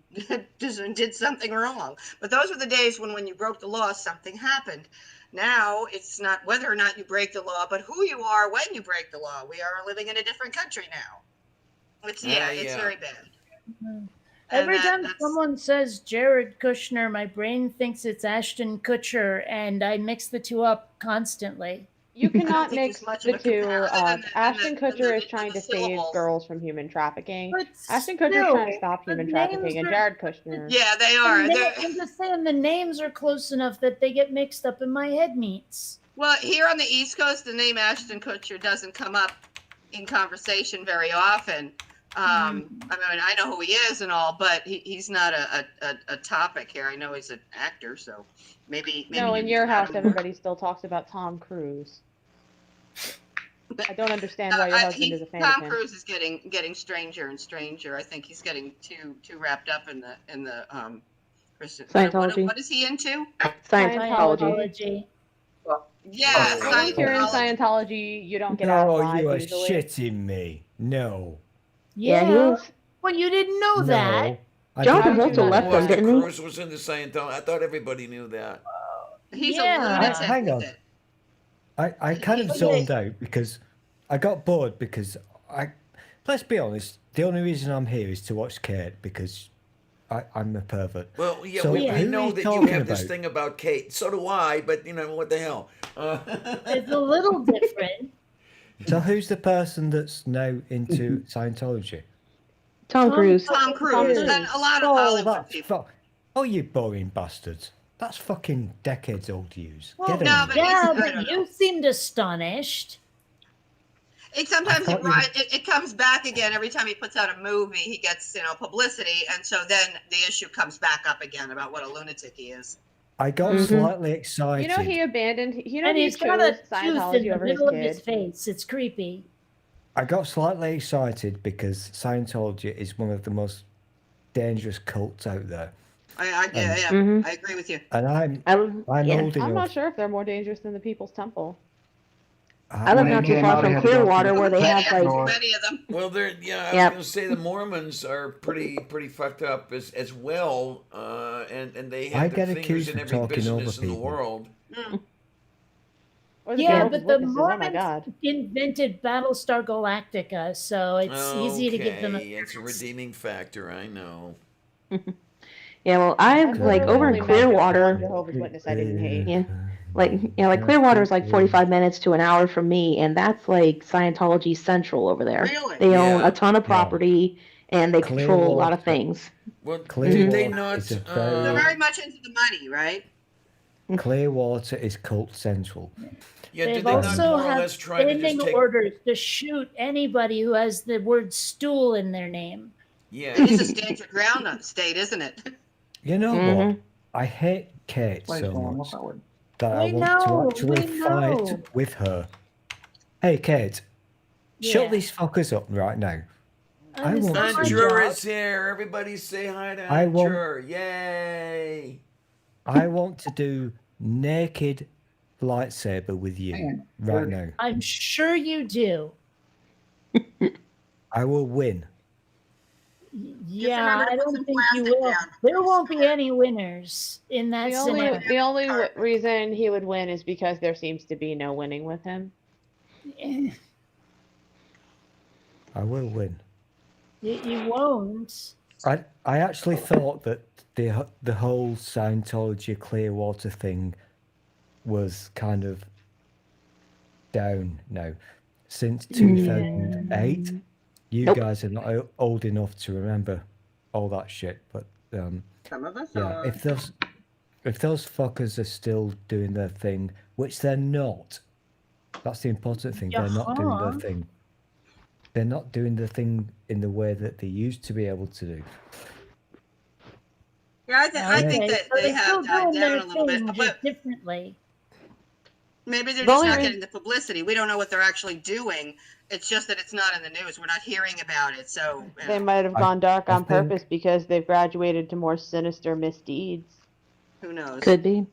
did something wrong. But those were the days when you broke the law, something happened. Now it's not whether or not you break the law, but who you are when you break the law. We are living in a different country now. It's very bad. Every time that's- someone says Jared Kushner, my brain thinks it's Ashton Kutcher, and I mix the two up constantly. You I don't cannot think mix there's much the of a two other up. than Ashton Kutcher is than trying the to save syllables. girls from human trafficking. But Ashton Kutcher is trying to still, stop the human names trafficking, and are- Jared Kushner. Yeah, they the are. na- I'm just saying the names are close enough that they get mixed up in my head meats. Well, here on the East Coast, the name Ashton Kutcher doesn't come up in conversation very often. I mean, I know who he is and all, but he's not a topic here. I know he's an actor, so maybe. No, in you your got house, him. everybody still talks about Tom Cruise. I don't understand why your husband is a fan of Tom him. Cruise is getting stranger and stranger. I think he's getting too wrapped up in the Christian. Scientology. What is he into? Scientology. Yeah, Once you're in Scientology. Scientology, you don't get out No, alive you are usually. shitting me. No. Yeah, he is. Well, you didn't know that. No. I Jonathan didn't Holter know left that. them, didn't he? Cruz was into Scientology. I thought everybody knew that. He's Yeah. a lunatic Hang on. with it. I kind of zoned out because I got bored because let's be honest, the only reason I'm here is to watch Kate because I'm a pervert. Well, yeah, So we who know are you that you talking have this about? thing about Kate. So do I, but what the hell? It's a little different. So who's the person that's now into Scientology? Tom Cruise. Tom Cruise and a lot of Hollywood that's people. oh, you boring bastards. That's fucking decades old news. Well, Get no, on but with it. he's- I but don't you seemed astonished. It sometimes I thought it comes back again every time he puts out a movie. He gets publicity, and so then the issue comes back up again about what a lunatic he is. I got Mhm. slightly excited. You know he abandoned. You know And he he's chose got a tooth in Scientology the over his middle of his kid. face. It's creepy. I got slightly excited because Scientology is one of the most dangerous cults out there. I agree with you. And I'm yeah. old I'm enough. not sure if they're more dangerous than the People's Temple. I live When not he too came far out, he from had to go Clearwater through where they the have pet like store. Many of them. Well, I was Yep. going to say the Mormons are pretty fucked up as well, and they I have their get fingers accused in of every talking over business in the people. world. Or the Yeah, Jehovah's but the Witnesses. Oh my Mormons God. invented Battlestar Galactica, so it's easy to give them a It's a redeeming factor. I know. yeah. Well, I've like over only in met one Clearwater. Jehovah's Witness I didn't hate. Yeah. Like Clearwater is like 45 minutes to an hour from me, and that's like Scientology Central over there. Really? They own Yeah. a ton of property and they control a lot of Clearwater. things. Well, did Clearwater they not? is a They're very much into the money, right? Clearwater is cult central. Yeah, They've did they not also more or have less try to standing just take? orders to shoot anybody who has the word stool in their name. Yeah. It is a stand your ground state, isn't it? You know what? I hate Kate Place so going, much what's that word? that I We want know, to actually we fight know. with her. Hey, Kate, shut Yeah. these fuckers up right now. I it's want not my to. Andrew job. is here. Everybody say hi to I won't- Andrew. Yay! I want to do naked lightsaber with you Man, right we're- now. I'm sure you do. I will win. Yeah, remember to I put don't some think you plastic will. down. There won't be any winners in that The only scenario. the only reason he would win is because there seems to be no winning with him. I will win. You won't. I actually thought that the whole Scientology Clearwater thing was kind of down now. Since 2008, you Nope. guys are not old enough to remember all that shit. But Some of us yeah, are. if those fuckers are still doing their thing, which they're not, that's the important thing. They're not doing their Uh-huh. thing. They're not doing the thing in the way that they used to be able to do. Yeah, I think that so they they're still have died doing down their a little bit, thing, but just differently. maybe they're The just only not reason- getting the publicity. We don't know what they're actually doing. It's just that it's not in the news. We're not hearing about it. So They might have I- gone dark I on think- purpose because they've graduated to more sinister misdeeds. who knows? Could be.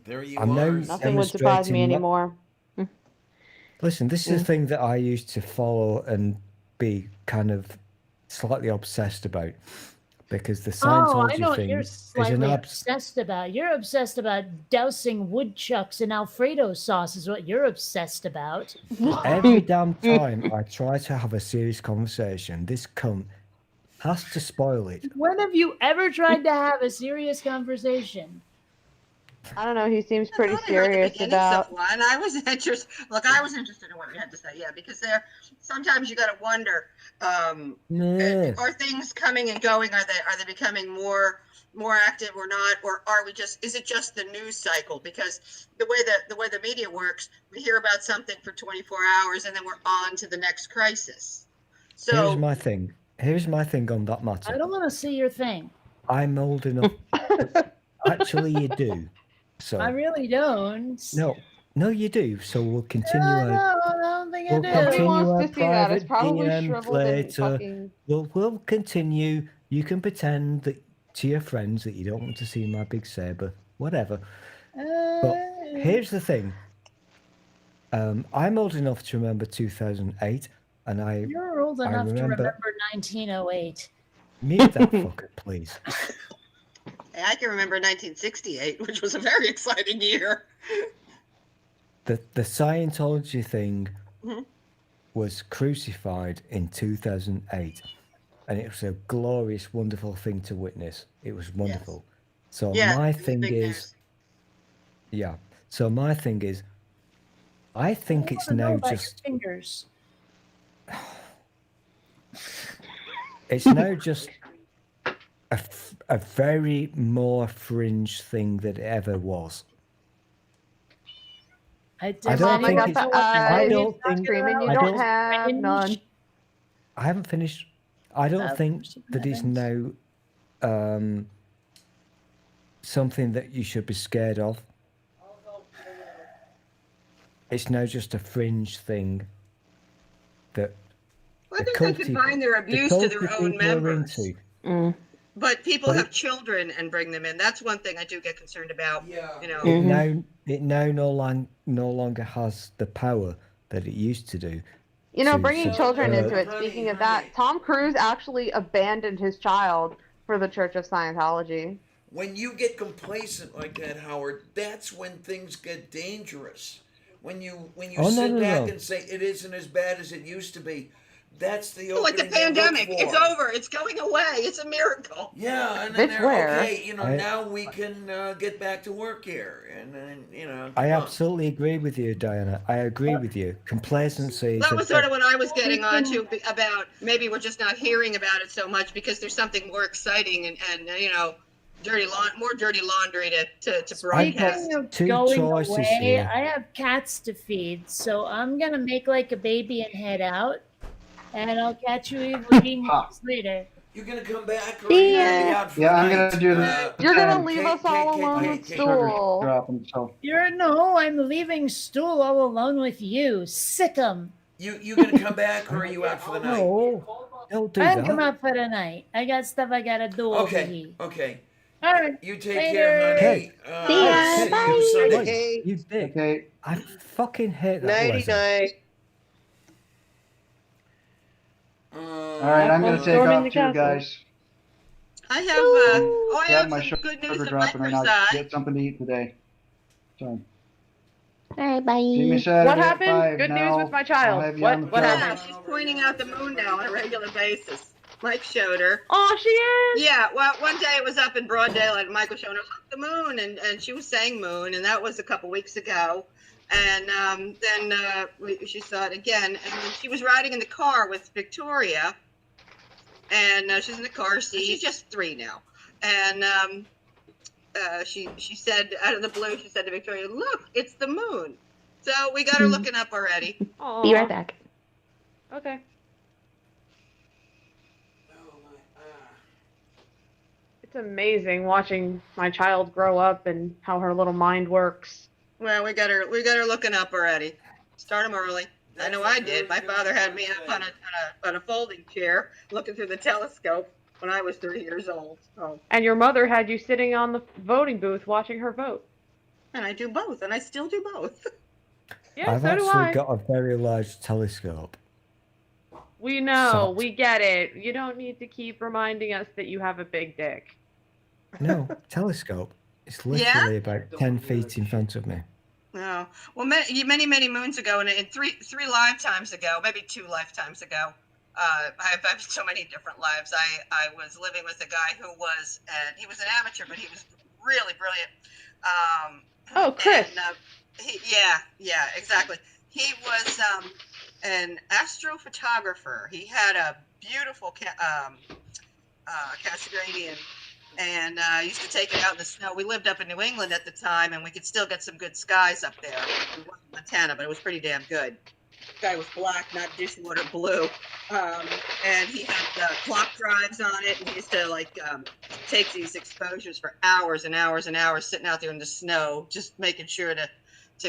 There you I'm are. now Nothing would surprise me demonstrating anymore. Listen, this is a thing that I used to follow and be kind of slightly obsessed about because the Oh, I Scientology know what thing you're is an slightly obsessed about. You're obsessed about dousing woodchucks in Alfredo sauce is what you're obsessed about. every damn time I try to have a serious conversation, this cunt has to spoil it. When have you ever tried to have a serious conversation? I don't know. He seems I pretty thought I heard the serious beginnings about. of one. I was interested. Look, I was interested in what you had to say. Yeah, because sometimes you got to wonder, Yeah. are things coming and going? Are they becoming more active or not? Or are we just? Is it just the news cycle? Because the way the media works, we hear about something for 24 hours and then we're on to the next crisis. So Here's my thing. Here's my thing on that matter. I don't want to see your thing. I'm old enough. Actually, you do. So I really don't. no, you do. So we'll continue. No, I don't think I We'll do. Nobody continue wants our to see that. It's private probably DMs shriveled and later. fucking. We'll continue. You can pretend that to your friends that you don't want to see my big saber, whatever. But here's the thing. I'm old enough to remember 2008, and You're old enough to remember 1908. Mute that fucker, please. I can remember 1968, which was a very exciting year. The Scientology thing Mhm. was crucified in 2008, and it was a glorious, wonderful thing to witness. It was wonderful. So Yeah, my it was thing big is, news. yeah. So my thing is, I think it's know now about just your fingers. it's now just a very more fringe thing than it ever was. I don't think it's. I don't think. Screaming you I don't don't. have none. I haven't finished. I don't think that it's now something that you should be scared of. It's now just a fringe thing that Well, I think they confine their abuse to their own members. But people have children and bring them in. That's one thing I do get concerned about. Yeah. You know. It now no longer has the power that it used to do. You know, bringing children into it. Speaking of that, Tom Cruise actually abandoned his child for the Church of Scientology. When you get complacent like that, Howard, that's when things get dangerous. When you sit back and say it isn't as bad as it used to be, that's the opening. Like the pandemic, it's over. It's going away. It's a miracle. Yeah, and then okay, now we can get back to work here, and then I absolutely agree with you, Diana. I agree with you. Complacency. That was sort of what I was getting onto about maybe we're just not hearing about it so much because there's something more exciting and more dirty laundry to broadcast. Speaking of going away, I have cats to feed, so I'm gonna make like a baby and head out, and I'll catch you later. You're gonna come back, or you're gonna be out for Yeah, I'm gonna do the. You're gonna leave us all alone with Stool. I'm leaving Stool all alone with you. Sick 'em. You gonna come back, or are you out for the night? No, don't do I'm that. come out for the night. I got stuff I gotta do over Okay, here. okay. All right. You take Later. care, honey. See ya. See you Bye. Sunday. Wait, you dick. Okay. I fucking hate that. Nighty lesson. night. All right, I'm gonna take off too, guys. I have I Yeah, have my some good news sugar on dropping right now. Microsoft. Get something to eat today. So. Alright, bye. See me Saturday What at happened? 5 Good now. news with my I'll child. have you on the What phone. happened? She's pointing out the moon now on a regular basis. Mike showed her. Oh, she is? Yeah, well, one day it was up in broad daylight, and Mike was showing her, look, the moon, and she was saying moon, and that was a couple weeks ago. And then she saw it again, and then she was riding in the car with Victoria, and she's in the car seat. She's just 3 now. And she said, out of the blue, she said to Victoria, look, it's the moon. So we got her looking up already. Be right back. Okay. It's amazing watching my child grow up and how her little mind works. Well, we got her looking up already. Start them early. I know I did. My father had me up on a folding chair looking through the telescope when I was 3 years old. Oh. And your mother had you sitting on the voting booth watching her vote. And I do both, and I still do both. Yeah, I've so do actually I. got a very large telescope. We know, So- we get it. You don't need to keep reminding us that you have a big dick. No, telescope. It's literally about 10 feet in front of me. No. Well, many moons ago, and in three lifetimes ago, maybe 2 lifetimes ago, I've had so many different lives. I was living with a guy who was, and he was an amateur, but he was really brilliant. Oh, Chris. And, yeah, exactly. He was an astrophotographer. He had a beautiful Cassegrainian, and used to take it out in the snow. We lived up in New England at the time, and we could still get some good skies up there. It wasn't Montana, but it was pretty damn good. The sky was black, not dishwater blue. And he had clock drives on it, and he used to like take these exposures for hours and hours and hours, sitting out there in the snow, just making sure to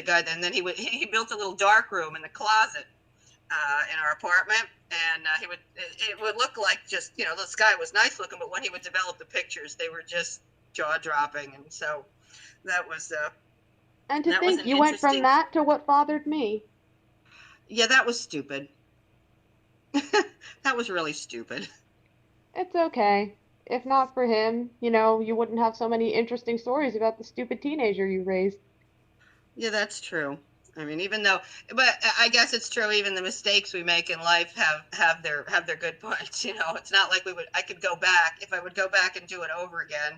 guide them. And then he built a little dark room in the closet in our apartment, and it would look like just, the sky was nice looking, but when he would develop the pictures, they were just jaw dropping. And so that was and to think you went from that to what bothered me. Yeah, that was stupid. That was really stupid. It's okay. If not for him, you wouldn't have so many interesting stories about the stupid teenager you raised. Yeah, that's true. I mean, but I guess it's true. Even the mistakes we make in life have their good points. It's not like I could go back. If I would go back and do it over again,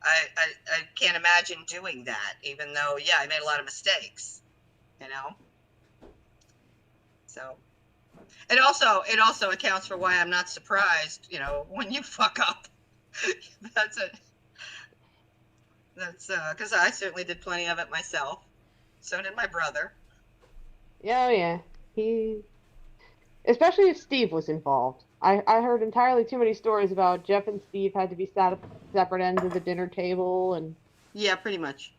I can't imagine doing that. Even though, yeah, I made a lot of mistakes. So it also accounts for why I'm not surprised. When you fuck up, that's because I certainly did plenty of it myself. So did my brother. Oh, yeah. Especially if Steve was involved. I heard entirely too many stories about Jeff and Steve had to be sat at separate ends of the dinner table, and yeah, pretty much.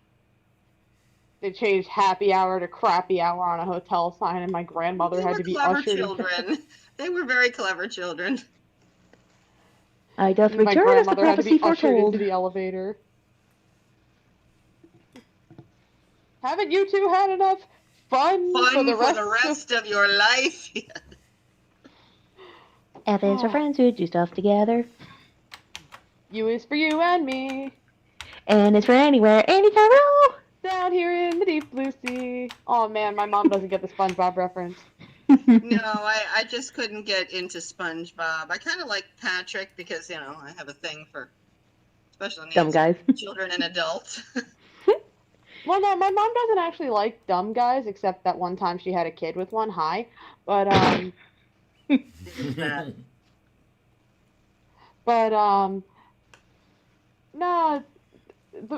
They changed happy hour to crappy hour on a hotel sign, and my grandmother had to be ushered. Children. They were very clever children. I doth my return as the grandmother had to prophecy be ushered foretold. into the elevator. Haven't you two had enough fun for the rest of your life? F is for friends who do stuff together. U is for you and me. And it's for anywhere, anytime, down here in the deep blue sea. Oh man, my mom doesn't get the SpongeBob reference. No, I just couldn't get into SpongeBob. I kind of like Patrick because, I have a thing for special needs dumb guys. children and adults. Well, no, my mom doesn't actually like dumb guys, except that one time she had a kid with one. Hi. But, no,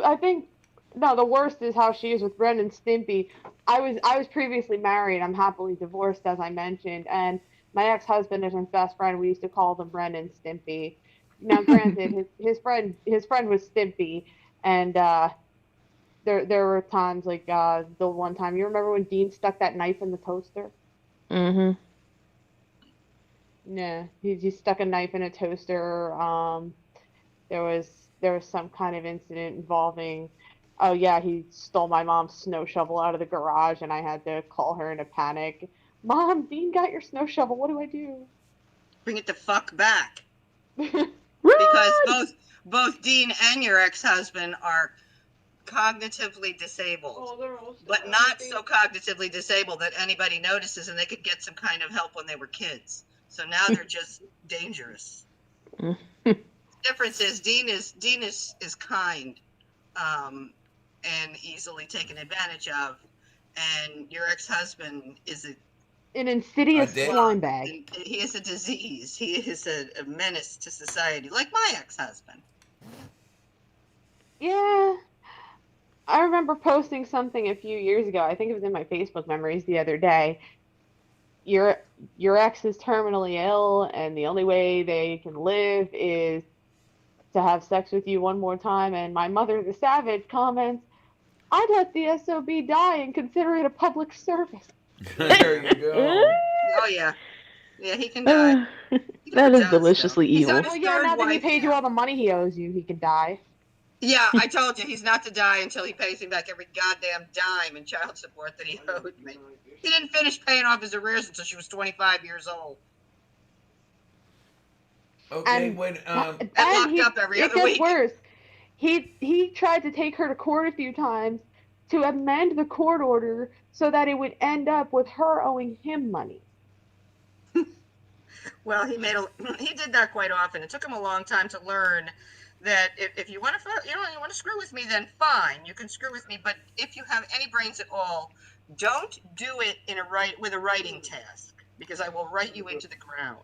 I think, no, the worst is how she is with Ren and Stimpy. I was previously married. I'm happily divorced, as I mentioned, and my ex-husband and his best friend, we used to call them Ren and Stimpy. Now, granted, his friend was Stimpy, and there were times like the one time, you remember when Dean stuck that knife in the toaster? Mm-hmm. Yeah, he stuck a knife in a toaster. There was some kind of incident involving, oh yeah, he stole my mom's snow shovel out of the garage, and I had to call her in a panic. Mom, Dean got your snow shovel. What do I do? Bring it the fuck back. Because both Dean and your ex-husband are cognitively disabled, but not so cognitively disabled that anybody notices and they could get some kind of help when they were kids. So now they're just dangerous. The difference is Dean is kind, and easily taken advantage of, and your ex-husband is an insidious slime bag. He is a disease. He is a menace to society, like my ex-husband. Yeah. I remember posting something a few years ago. I think it was in my Facebook memories the other day. Your ex is terminally ill, and the only way they can live is to have sex with you one more time. And my mother, the savage, comments, "I'd let the SOB die and consider it a public service." There you go. Oh yeah, he can die. That is deliciously evil. Well, yeah, now that he paid you all the money he owes you, he can die. Yeah, I told you, he's not to die until he pays me back every goddamn dime in child support that he owed me. He didn't finish paying off his arrears until she was 25 years old. Okay, And when and locked up every other week. It gets worse. He tried to take her to court a few times to amend the court order so that it would end up with her owing him money. Well, he did that quite often. It took him a long time to learn that if you want to, you want to screw with me, then fine, you can screw with me. But if you have any brains at all, don't do it with a writing task, because I will write you into the ground.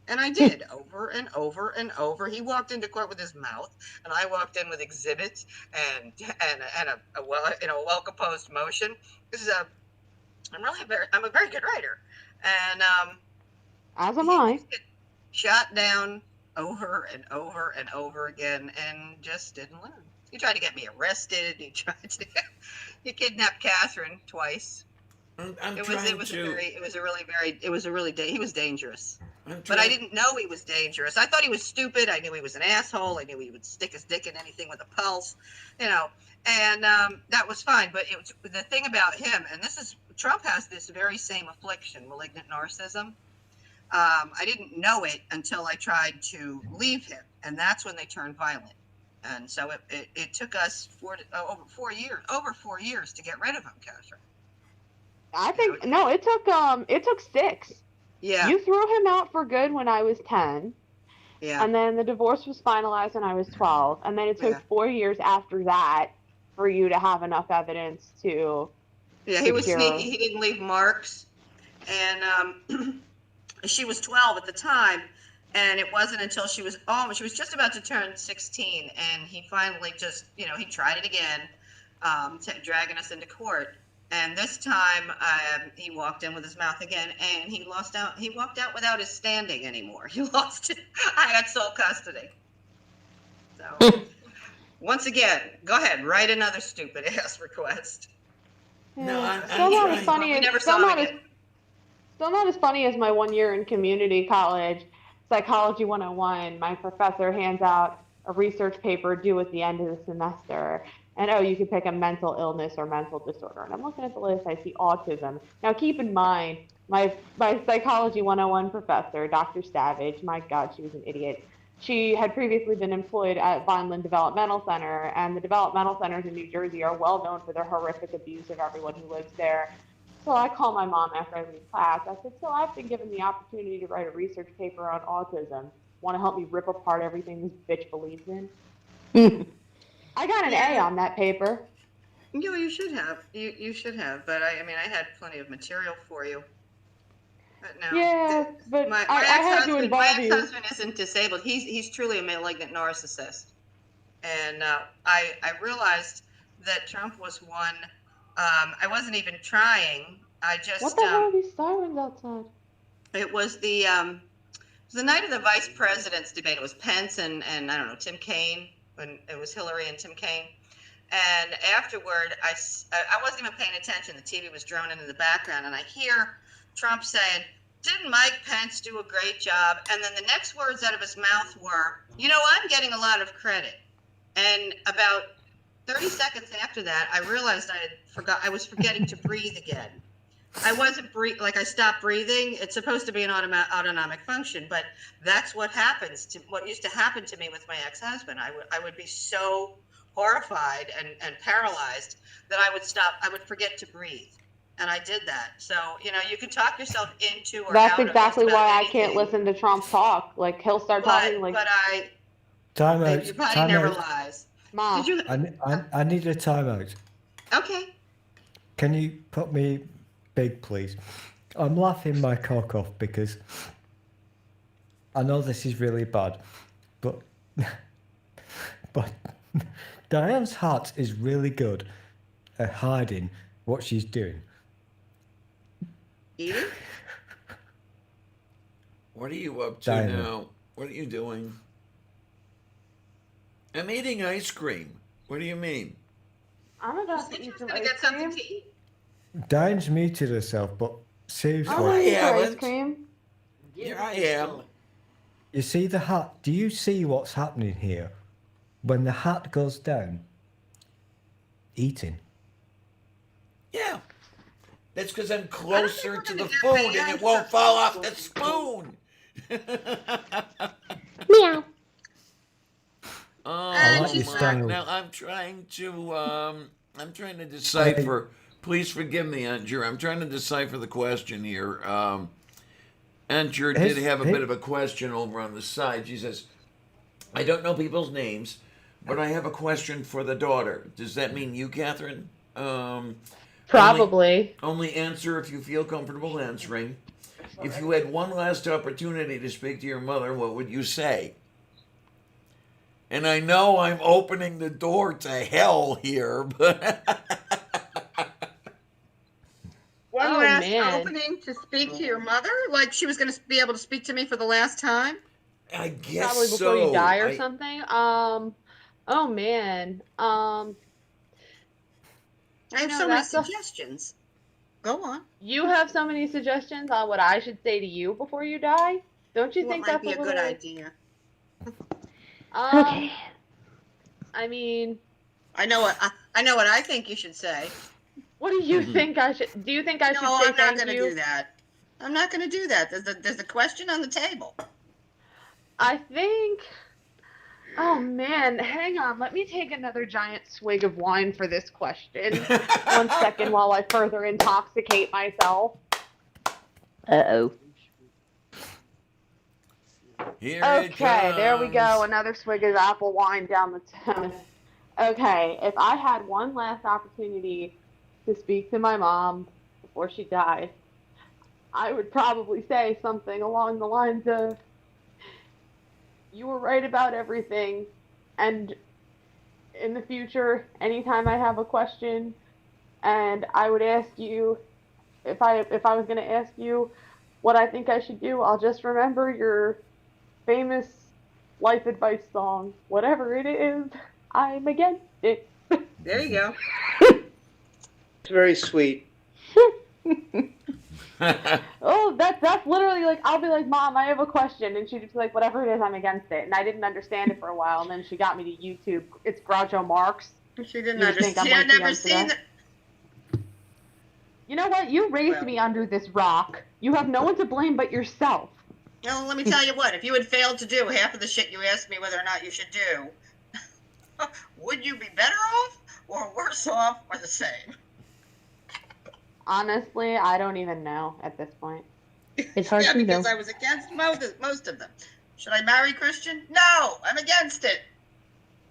And I did over and over and over. He walked into court with his mouth, and I walked in with exhibits and a well composed motion. This is I'm a very good writer, and As am I. shot down over and over and over again, and just didn't learn. He tried to get me arrested. He kidnapped Catherine twice. He was dangerous. But I didn't know he was dangerous. I thought he was stupid. I knew he was an asshole. I knew he would stick his dick in anything with a pulse, and that was fine. But the thing about him, and Trump has this very same affliction, malignant narcissism. I didn't know it until I tried to leave him, and that's when they turned violent. And so it took us over 4 years to get rid of him, Catherine. I think no, it took 6. Yeah. You threw him out for good when I was 10. Yeah. And then the divorce was finalized when I was 12. And then it took 4 years after that for you to have enough evidence to. Yeah, he was sneaky. He didn't leave marks, and she was 12 at the time, and it wasn't until she was just about to turn 16, and he finally just, he tried it again, dragging us into court. And this time, he walked in with his mouth again, and he walked out without his standing anymore. He lost it. I had sole custody. So, once again, go ahead, write another stupid ass request. Yeah. Still not as funny as my 1 year in community college, Psychology 101. My professor hands out a research paper due at the end of the semester. And you can pick a mental illness or mental disorder. And I'm looking at the list, I see autism. Now keep in mind, my Psychology 101 professor, Dr. Savage, my God, she was an idiot. She had previously been employed at Vineland Developmental Center, and the developmental centers in New Jersey are well known for their horrific abuse of everyone who lives there. So I called my mom after I leave class. I said, so I've been given the opportunity to write a research paper on autism. Want to help me rip apart everything this bitch believes in? I got an A on that paper. No, you should have. You should have. But I had plenty of material for you. But no. Yeah, but my had to involve you. My ex-husband isn't disabled. He's truly a malignant narcissist. And I realized that Trump was one. I wasn't even trying. I just. What the hell are these sirens outside? It was the night of the vice president's debate. It was Pence and I don't know, Tim Kaine. When it was Hillary and Tim Kaine. And afterward, I wasn't even paying attention. The TV was droning in the background, and I hear Trump saying, didn't Mike Pence do a great job? And then the next words out of his mouth were, I'm getting a lot of credit. And about 30 seconds after that, I realized I was forgetting to breathe again. I wasn't I stopped breathing. It's supposed to be an autonomic function, but that's what used to happen to me with my ex-husband. I would be so horrified and paralyzed that I would forget to breathe. And I did that. So, you can talk yourself into or That's out exactly of why I anything. can't listen to Trump talk. Like, he'll start talking like. But Timeout. your body never lies. Mom. I need a timeout. Okay. Can you put me big, please? I'm laughing my cock off because I know this is really bad, but Diane's heart is really good at hiding what she's doing. Eating? What are you up to Diana. now? What are you doing? I'm eating ice cream. What do you mean? I'm about to eat some ice Get something cream. to eat? Diane's muted herself, but seriously. I'm eating ice haven't. cream. Here I am. You see the hat? Do you see what's happening here? When the hat goes down, eating. Yeah. That's because I'm closer to the food and it won't fall off the spoon. Meow. I like your style. Now I'm trying to decipher. Please forgive me, Andrew. I'm trying to decipher the question here. Andrew did have a bit of a question over on the side. She says, I don't know people's names, but I have a question for the daughter. Does that mean you, Catherine? Probably. Only answer if you feel comfortable answering. If you had one last opportunity to speak to your mother, what would you say? And I know I'm opening the door to hell here, but One Oh, last man. opening to speak to your mother? Like she was going to be able to speak to me for the last time? I guess Probably before you so. die or something. Oh man. I have know, so many that's a- suggestions. Go on. You have so many suggestions on what I should say to you before you die. Don't you What think might that's be a good little? idea? Okay. I mean, I know what I think you should say. what do you think I should? Do you think I should No, say I'm not thank going to you? do that. I'm not going to do that. There's a question on the table. I think. Oh man, hang on. Let me take another giant swig of wine for this question. 1 second while I further intoxicate myself. Uh-oh. Here it Okay, there we go. comes. Another swig of apple wine down the town. Okay, if I had one last opportunity to speak to my mom before she died, I would probably say something along the lines of, "You were right about everything, and in the future, anytime I have a question, and I would ask you if I was going to ask you what I think I should do, I'll just remember your famous life advice song. Whatever it is, I'm against it." There you go. It's very sweet. Oh, that's literally like, I'll be like, "Mom, I have a question," and she'd be like, "Whatever it is, I'm against it." And I didn't understand it for a while, and then she got me to YouTube. It's Groucho Marx. She didn't You would think I'm understand. way I've too never young for seen that. it. You know what? You raised me under this rock. You have no one to blame but yourself. Well, let me tell you what. If you had failed to do half of the shit you asked me whether or not you should do, would you be better off or worse off or the same? Honestly, I don't even know at this point. It's hard Yeah, to know. because I was against most of them. Should I marry Christian? No, I'm against it.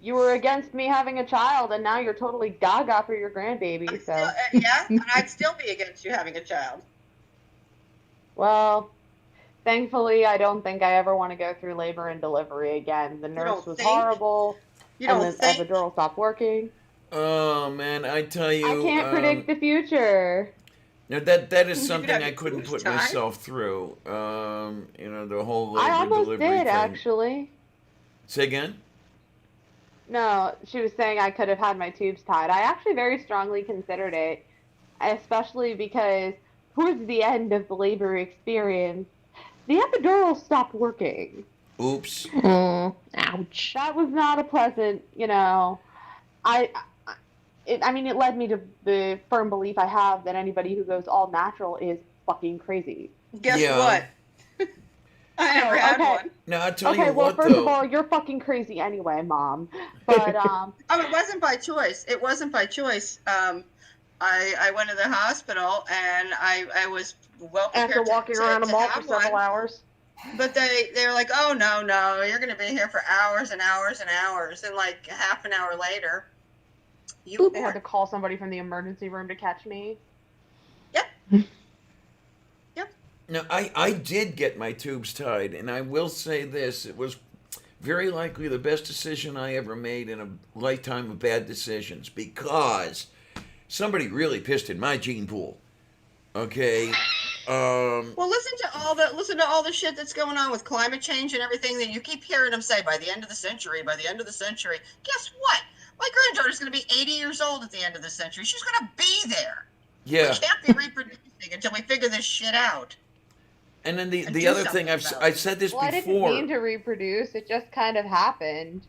You were against me having a child, and now you're totally gaga for your grandbaby. So Yeah, and I'd still be against you having a child. Well, thankfully, I don't think I ever want to go through labor and delivery again. The nurse don't was think? horrible, You and don't the think? epidural stopped working. Oh man, I tell you, I can't predict the future. Now that is You something could have I couldn't tubes put tied. myself through. The whole labor I almost delivery did, thing. actually. Say again? No, she was saying I could have had my tubes tied. I actually very strongly considered it, especially because towards the end of the labor experience, the epidural stopped working. Oops. Ouch. That was not a pleasant, it led me to the firm belief I have that anybody who goes all natural is fucking crazy. Guess Yeah. what? I never had one. Now I tell Okay, you well, what, first though. of all, you're fucking crazy anyway, Mom. But, Oh, it wasn't by choice. It wasn't by choice. I went to the hospital and I was well prepared after walking around a mall for have several one. hours. But they were like, "Oh no, you're gonna be here for hours and hours and hours," and like half an hour later, They had to call somebody from the emergency room to catch me. Now I did get my tubes tied, and I will say this: it was very likely the best decision I ever made in a lifetime of bad decisions, because somebody really pissed in my gene pool. Okay. Well, listen to all the shit that's going on with climate change and everything that you keep hearing them say by the end of the century. Guess what? My granddaughter's going to be 80 years old at the end of the century. She's going to be there. Yeah. We can't be reproducing until we figure this shit out. And then the do other thing something about I've said this Well, I didn't before. mean to reproduce. It just kind of happened.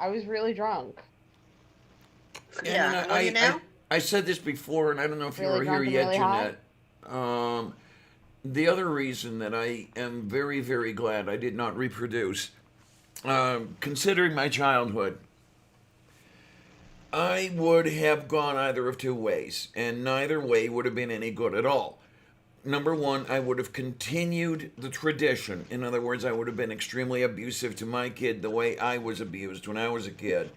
I was really drunk. And I said this before, and I don't know if Really you were here drunk and yet, really high? Jeanette. The other reason that I am very, very glad I did not reproduce, considering my childhood, I would have gone either of two ways, and neither way would have been any good at all. number one, I would have continued the tradition. In other words, I would have been extremely abusive to my kid the way I was abused when I was a kid.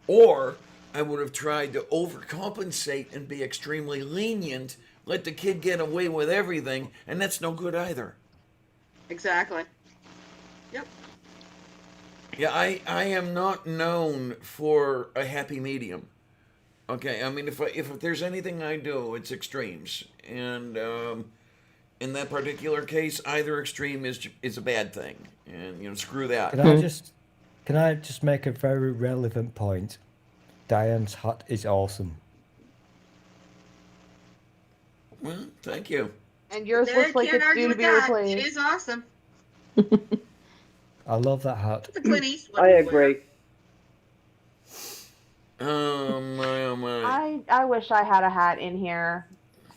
Or I would have tried to overcompensate and be extremely lenient, let the kid get away with everything, and that's no good either. Exactly. Yep. Yeah, I am not known for a happy medium. Okay, I mean, if there's anything I do, it's extremes, and in that particular case, either extreme is a bad thing, and screw that. Can I just make a very relevant point? Diane's hut is awesome. Well, thank you. And yours There, looks like can't it's argue due to with be that. replaced. It is awesome. I love that hut. It's a Clint Eastwood. I agree. Oh my. I wish I had a hat in here.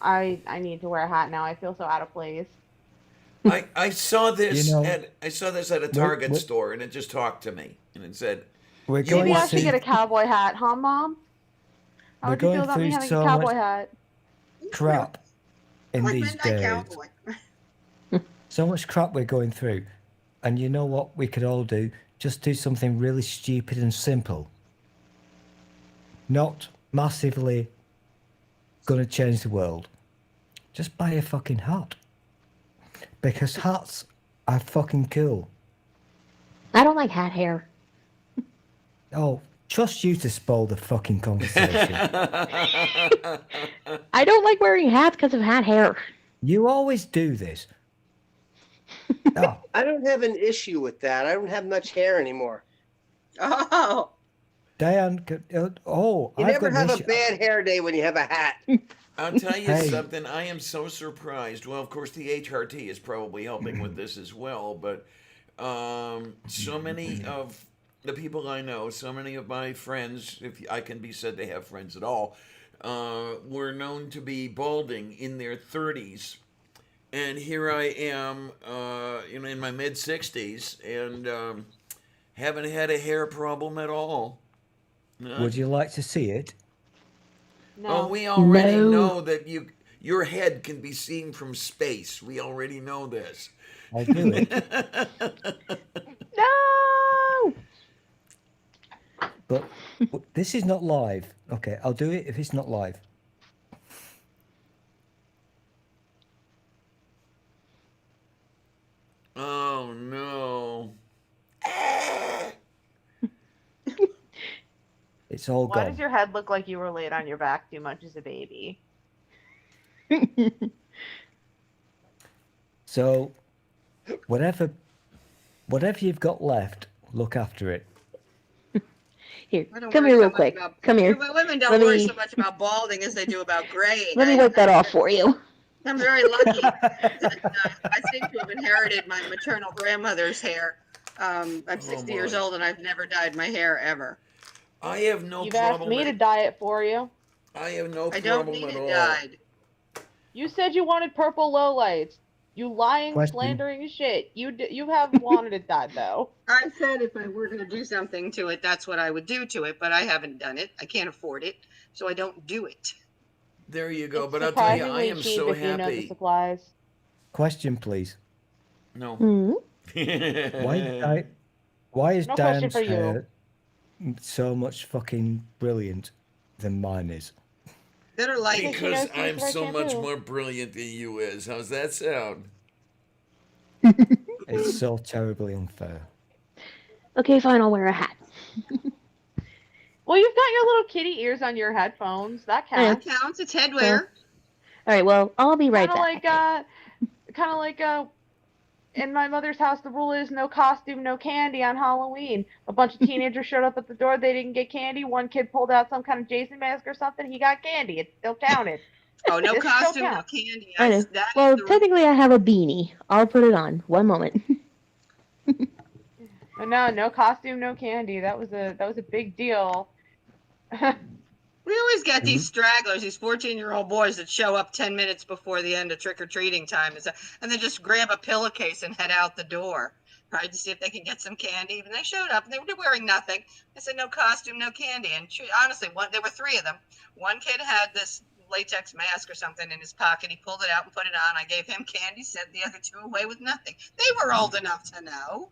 I need to wear a hat now. I feel so out of place. I saw this at a Target we're- store, and it just talked to me, and it said, We're "You Maybe going I want should to get a cowboy hat, huh, Mom? How We're would you feel going about me through having so a cowboy much- hat? crap in Like these Midnight days. Cowboy. So much crap we're going through. And you know what we could all do? Just do something really stupid and simple. Not massively gonna change the world. Just buy a fucking hat. Because hats are fucking cool. I don't like hat hair. Oh, trust you to spoil the fucking conversation. I don't like wearing hats because of hat hair. You always do this. Oh, I don't have an issue with that. I don't have much hair anymore. Oh, Diane, oh, You I've never got have an a issue. bad hair day when you have a hat. I'll tell you Hey. something. I am so surprised. Well, of course, the HRT is probably helping with this as well. But so many of the people I know, so many of my friends, if I can be said to have friends at all, were known to be balding in their 30s. And here I am, in my mid 60s, and haven't had a hair problem at all. Would you like to see it? No. Oh, we already No. know that your head can be seen from space. We already know this. I'll do it. No! But this is not live. Okay, I'll do it if it's not live. Oh no. It's all Why gone. does your head look like you were laid on your back too much as a baby? So, whatever you've got left, look after it. Here, I don't come worry here so real much quick. about- Come here. Women don't Let worry me- so much about balding as they do about graying. Let me wipe that off for you. I'm very lucky that I seem to have inherited my maternal grandmother's hair. I'm 60 years my. old and I've never dyed my hair ever. I have no You've asked problem. me to dye it for you. I have no I don't problem need at it all. dyed. You said you wanted purple lowlights. You lying, Question. slandering shit. You have wanted it dyed though. I said if I were going to do something to it, that's what I would do to it, but I haven't done it. I can't afford it, so I don't do it. There you go. It's but I'll tell you, I surprisingly am cheap so if you know the happy. supplies. Question, please. No. Hmm? Why is No question Diane's for you. hair so much fucking brilliant than mine is? Better light. Because Because you know, I'm she's so right much shampoo. more brilliant than you is. How's that sound? It's so terribly unfair. Okay, fine, I'll wear a hat. Well, you've got your little kitty ears on your headphones. That I know. counts. That counts. It's headwear. All right, well, I'll be right Kind back. of like in my mother's house, the rule is no costume, no candy on Halloween. A bunch of teenagers showed up at the door. They didn't get candy. One kid pulled out some kind of Jason mask or something. He got candy. It still counted. Oh, no It still costume, no counts. candy. I know. That Well, is the rule. technically, I have a beanie. I'll put it on. One moment. No costume, no candy. That was a big deal. We always get these stragglers, these 14-year-old boys that show up 10 minutes before the end of trick-or-treating time and then just grab a pillowcase and head out the door, right, to see if they can get some candy. And they showed up and they were wearing nothing. I said, no costume, no candy. And honestly, there were three of them. One kid had this latex mask or something in his pocket. He pulled it out and put it on. I gave him candy, sent the other two away with nothing. They were old enough to know.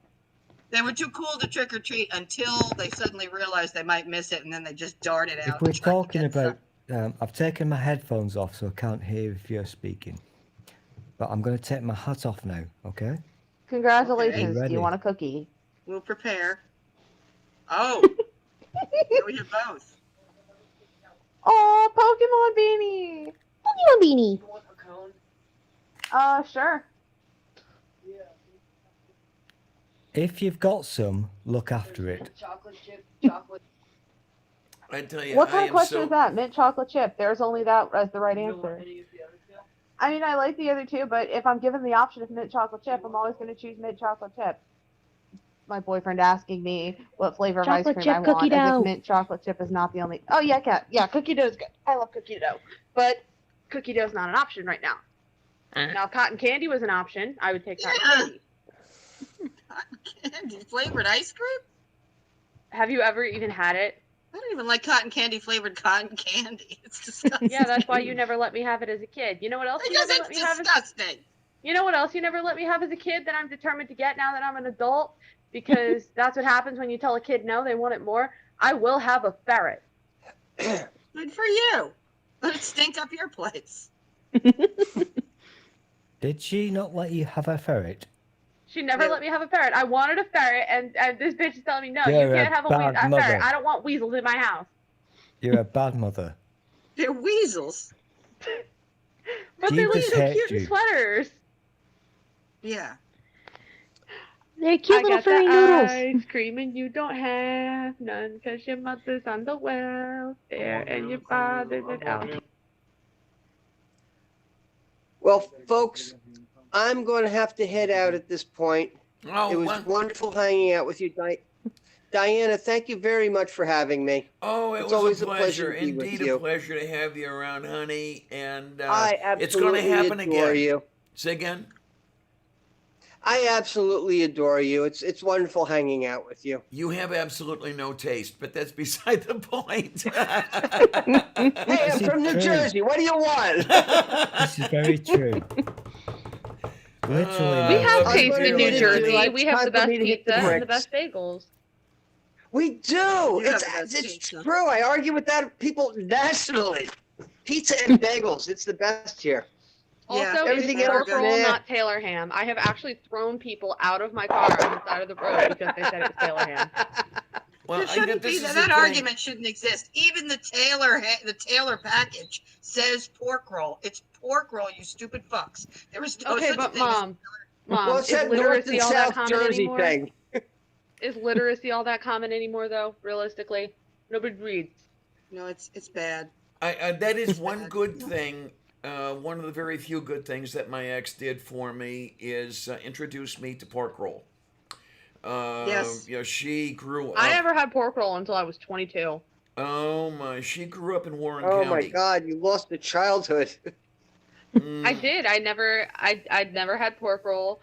They were too cool to trick or treat until they suddenly realized they might miss it, and then they just darted out. If we're talking about, I've taken my headphones off, so I can't hear if you're speaking. But I'm going to take my hat off now, okay? Congratulations. Okay. You want a cookie? We'll prepare. Oh, we have both. Oh, Pokemon beanie. Pokemon beanie. You want a cone? Sure. If you've got some, look after it. Chocolate chip, chocolate. I tell you, What kind of question is that? Mint chocolate chip. There's only that as the right answer. I mean, I like the other two, but if I'm given the option of mint chocolate chip, I'm always going to choose mint chocolate chip. My boyfriend asking me what flavor of ice Chocolate cream chip I want, cookie as dough. if mint chocolate chip is not the only. Oh yeah, cookie dough is good. I love cookie dough, but cookie dough is not an option right now. Now, cotton candy was an option. I would take cotton candy. Cotton candy flavored ice cream? Have you ever even had it? I don't even like cotton candy flavored cotton candy. It's disgusting. Yeah, that's why you never let me have it as a kid. You know what else you Because never it's let me have? disgusting. You know what else you never let me have as a kid that I'm determined to get now that I'm an adult? Because that's what happens when you tell a kid no, they want it more. I will have a ferret. Good for you. Let it stink up your place. Did she not let you have a ferret? She never let me have a ferret. I wanted a ferret, and this bitch is telling me, no, You're you can't a have a bad ferret. mother. I don't want weasels in my house. You're a bad mother. They're weasels. But they Jesus look so hates cute in you. sweaters. Yeah. They're cute I little got furry the noodles. ice cream and you don't have none because your mother's on the welfare and your father's an out. Well, folks, I'm going to have to head out at this point. Oh, it was well. wonderful hanging out with you, Diana. Thank you very much for having me. Oh, It's was always a pleasure. to be with Indeed, you. a pleasure to have you around, honey. And I it's going to absolutely happen adore again. you. Say again? I absolutely adore you. It's wonderful hanging out with you. You have absolutely no taste, but that's beside the point. Hey, I'm from New Jersey. What do you want? This is very true. Literally. We have Time taste for in me New to Jersey. hit- We have time the for best me to hit the pizza and the bricks. best bagels. We do. You have It's the best it's pizza. true. I argue with that people nationally. Pizza and bagels. It's the best here. Yeah, Also, everything it's else, pork roll, nah. not Taylor ham. I have actually thrown people out of my car on the side of the road because they said it was Taylor ham. Well, There shouldn't be that argument shouldn't exist. Even the Taylor package says pork roll. It's pork roll, you stupid fucks. There is no Okay, such but thing as Mom, Well, it's is that North literacy and all that South common Jersey anymore? thing. Is literacy all that common anymore, though? Realistically, nobody reads. No, it's bad. That is one good thing. One of the very few good things that my ex did for me is introduce me to pork roll. Yes. You know, she grew up. I never had pork roll until I was 22. Oh my! She grew up in Warren Oh County. my God! You lost a childhood. I did. I'd never had pork roll.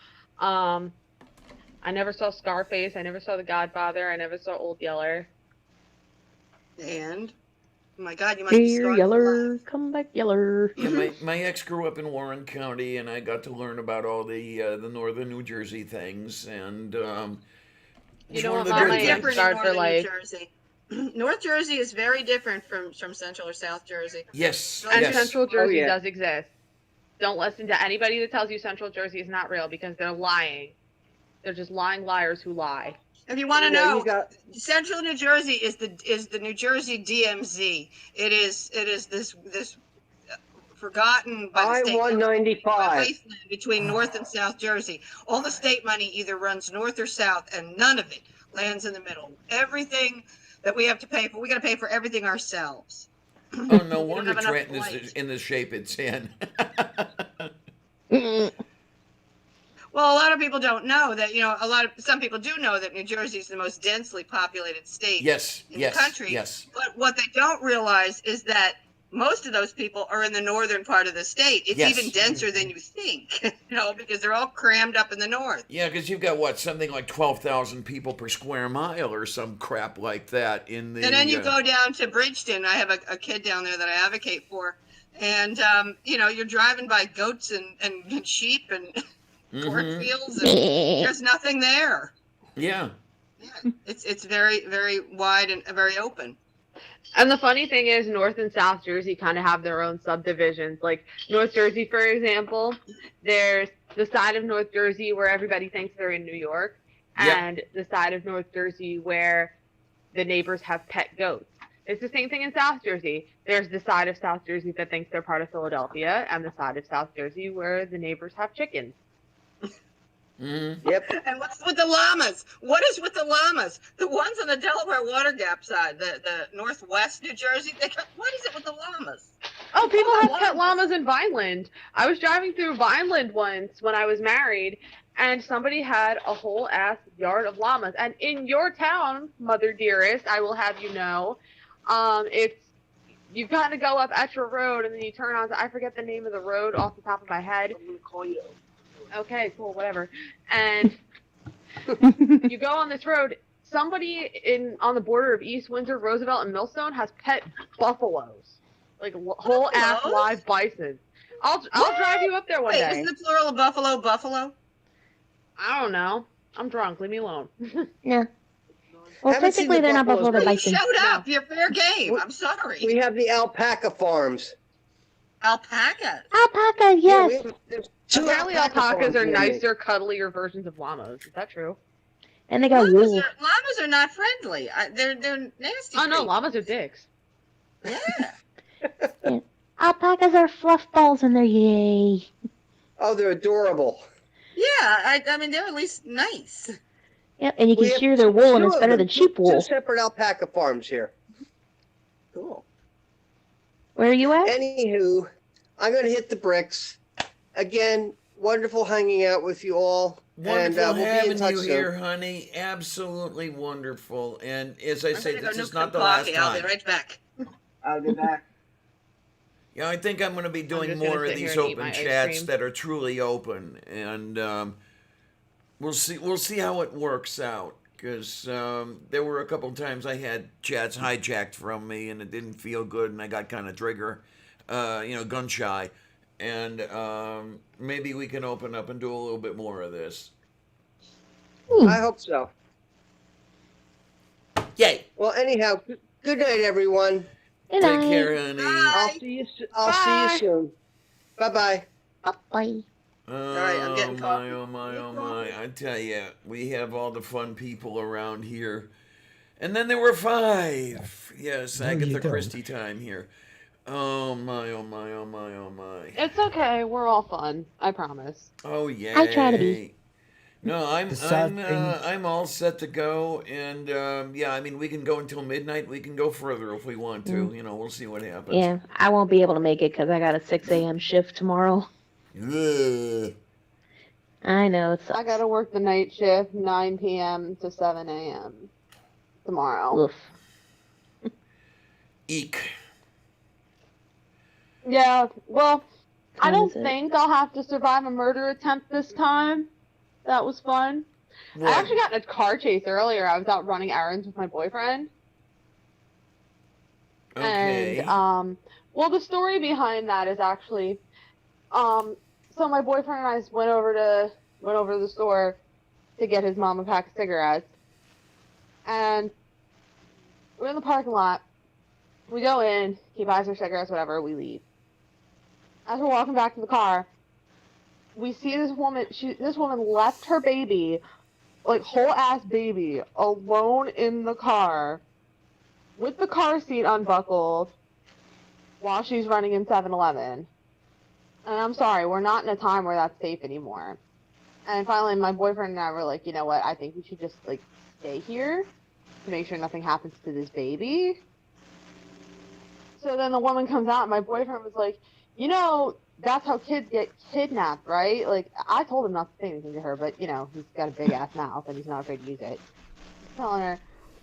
I never saw Scarface. I never saw The Godfather. I never saw Old Yeller. And oh my God, you must be Dear scarred for Yeller, life. come back, Yeller. Yeah, my ex grew up in Warren County, and I got to learn about all the northern New Jersey things, and You it's know one of what, the Mom? good I am things. Different in scarred for northern New life. Jersey. North Jersey is very different from Central or South Jersey. Yes, And yes. Central Jersey yeah. does exist. Don't listen to anybody that tells you Central Jersey is not real because they're lying. They're just lying liars who lie. If you want to You know, know, you got- Central New Jersey is the New Jersey DMZ. It is this forgotten by the state I-195. wasteland between North and South Jersey. All the state money either runs north or south, and none of it lands in the middle. Everything that we have to pay for, we got to pay for everything ourselves. Oh, no We don't wonder have enough Trenton is flights. in the shape it's in. Well, a lot of people don't know that, some people do know that New Jersey is the most densely populated state Yes, in yes, the country. yes. But what they don't realize is that most of those people are in the northern part of the state. It's Yes. even denser than you think, because they're all crammed up in the north. Yeah, because you've got what, something like 12,000 people per square mile or some crap like that in the. And then you go down to Bridgeton. I have a kid down there that I advocate for. And you're driving by goats and sheep and cornfields, and there's nothing there. Yeah. It's very, very wide and very open. And the funny thing is, North and South Jersey kind of have their own subdivisions. Like North Jersey, for example, there's the side of North Jersey where everybody thinks they're in New York, and the side of North Jersey where the neighbors have pet goats. It's the same thing in South Jersey. There's the side of South Jersey that thinks they're part of Philadelphia, and the side of South Jersey where the neighbors have chickens. Yep. And what's with the llamas? What is with the llamas? The ones on the Delaware Water Gap side, the northwest New Jersey, what is it with the llamas? Oh, people have pet llamas in Vineland. I was driving through Vineland once when I was married, and somebody had a whole ass yard of llamas. And in your town, Mother Dearest, I will have you know, you kind of go up Etcher Road and then you turn on I forget the name of the road off the top of my head. Okay, cool, whatever. And you go on this road. Somebody on the border of East Windsor, Roosevelt, and Millstone has pet buffaloes, like whole ass live bison. I'll drive you up there one day. Isn't the plural of buffalo? I don't know. I'm drunk. Leave me alone. Yeah. Well, technically they're not buffalo, they're bison. Shut up! You're fair game. I'm sorry. We have the alpaca farms. Alpacas. Alpaca, yes. Apparently alpacas are nicer, cuddlier versions of llamos. Is that true? And they got wool. Llamas are not friendly. They're nasty. Oh no, llamas are dicks. Yeah. Alpacas are fluff balls and they're yay. Oh, they're adorable. Yeah, I mean they're at least nice. Yep, and you can shear their wool and it's better than cheap wool. 2 separate alpaca farms here. Cool. Where are you at? Anywho, I'm going to hit the bricks. Again, wonderful hanging out with you all. Wonderful and we'll having be in touch you soon. here, honey. Absolutely wonderful. And as I say, this is not the coffee. last time. I'll be right back. I'll be back. Yeah, I think I'm going to be doing just gonna more of sit here these and eat open my ice chats cream. that are truly open, and we'll see how it works out. Because there were a couple of times I had chats hijacked from me, and it didn't feel good, and I got kind of gun shy. And maybe we can open up and do a little bit more of this. I hope so. Yay! Well, anyhow, good night, everyone. Take care, honey. I'll see you soon. Bye-bye. Bye. I'm getting coffee. Oh my. I tell you, we have all the fun people around here. And then there were 5. Yes, No, Agatha you don't. Christie time here. Oh my. It's okay. We're all fun. I promise. Oh yeah. I try to be. No, The sad thing- I'm all set to go, and I mean we can go until midnight. We can go further if we want to. We'll see what happens. Yeah, I won't be able to make it because I got a 6 a.m. shift tomorrow. Ugh. I know, it sucks. I gotta work the night shift, 9 p.m. to 7 a.m. tomorrow. Oof. Eek. Yeah, well, I Time don't is it? think I'll have to survive a murder attempt this time. That was fun. What? I actually got in a car chase earlier. I was out running errands with my boyfriend. Okay. And, well, the story behind that is actually, so my boyfriend and I went over to the store to get his mom a pack of cigarettes. And we're in the parking lot. We go in, he buys her cigarettes, whatever, we leave. As we're walking back to the car, we see this woman, this woman left her baby, like whole ass baby, alone in the car, with the car seat unbuckled, while she's running in 7-Eleven. And I'm sorry, we're not in a time where that's safe anymore. And finally, my boyfriend and I were like, you know what, I think we should just, like, stay here to make sure nothing happens to this baby. So then the woman comes out, and my boyfriend was like, you know, that's how kids get kidnapped, right? Like, I told him not to say anything to her, but, you know, he's got a big-ass mouth, and he's not afraid to use it. He's telling her,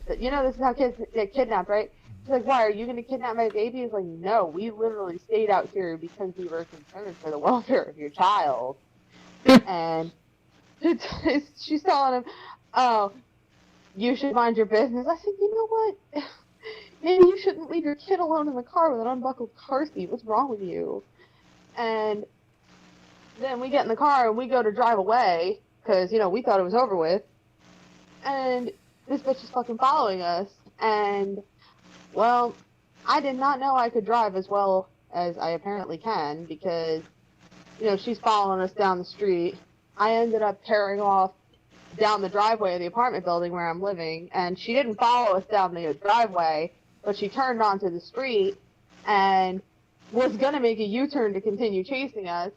that, you know, this is how kids get kidnapped, right? She's like, why, are you going to kidnap my baby? He's like, no, we literally stayed out here because we were concerned for the welfare of your child. And she's telling him, oh, you should mind your business. I said, you know what? maybe you shouldn't leave your kid alone in the car with an unbuckled car seat. What's wrong with you? And then we get in the car and we go to drive away because, we thought it was over with. And this bitch is fucking following us. And, well, I did not know I could drive as well as I apparently can because, she's following us down the street. I ended up tearing off down the driveway of the apartment building where I'm living, and she didn't follow us down the driveway, but she turned onto the street and was going to make a U-turn to continue chasing us.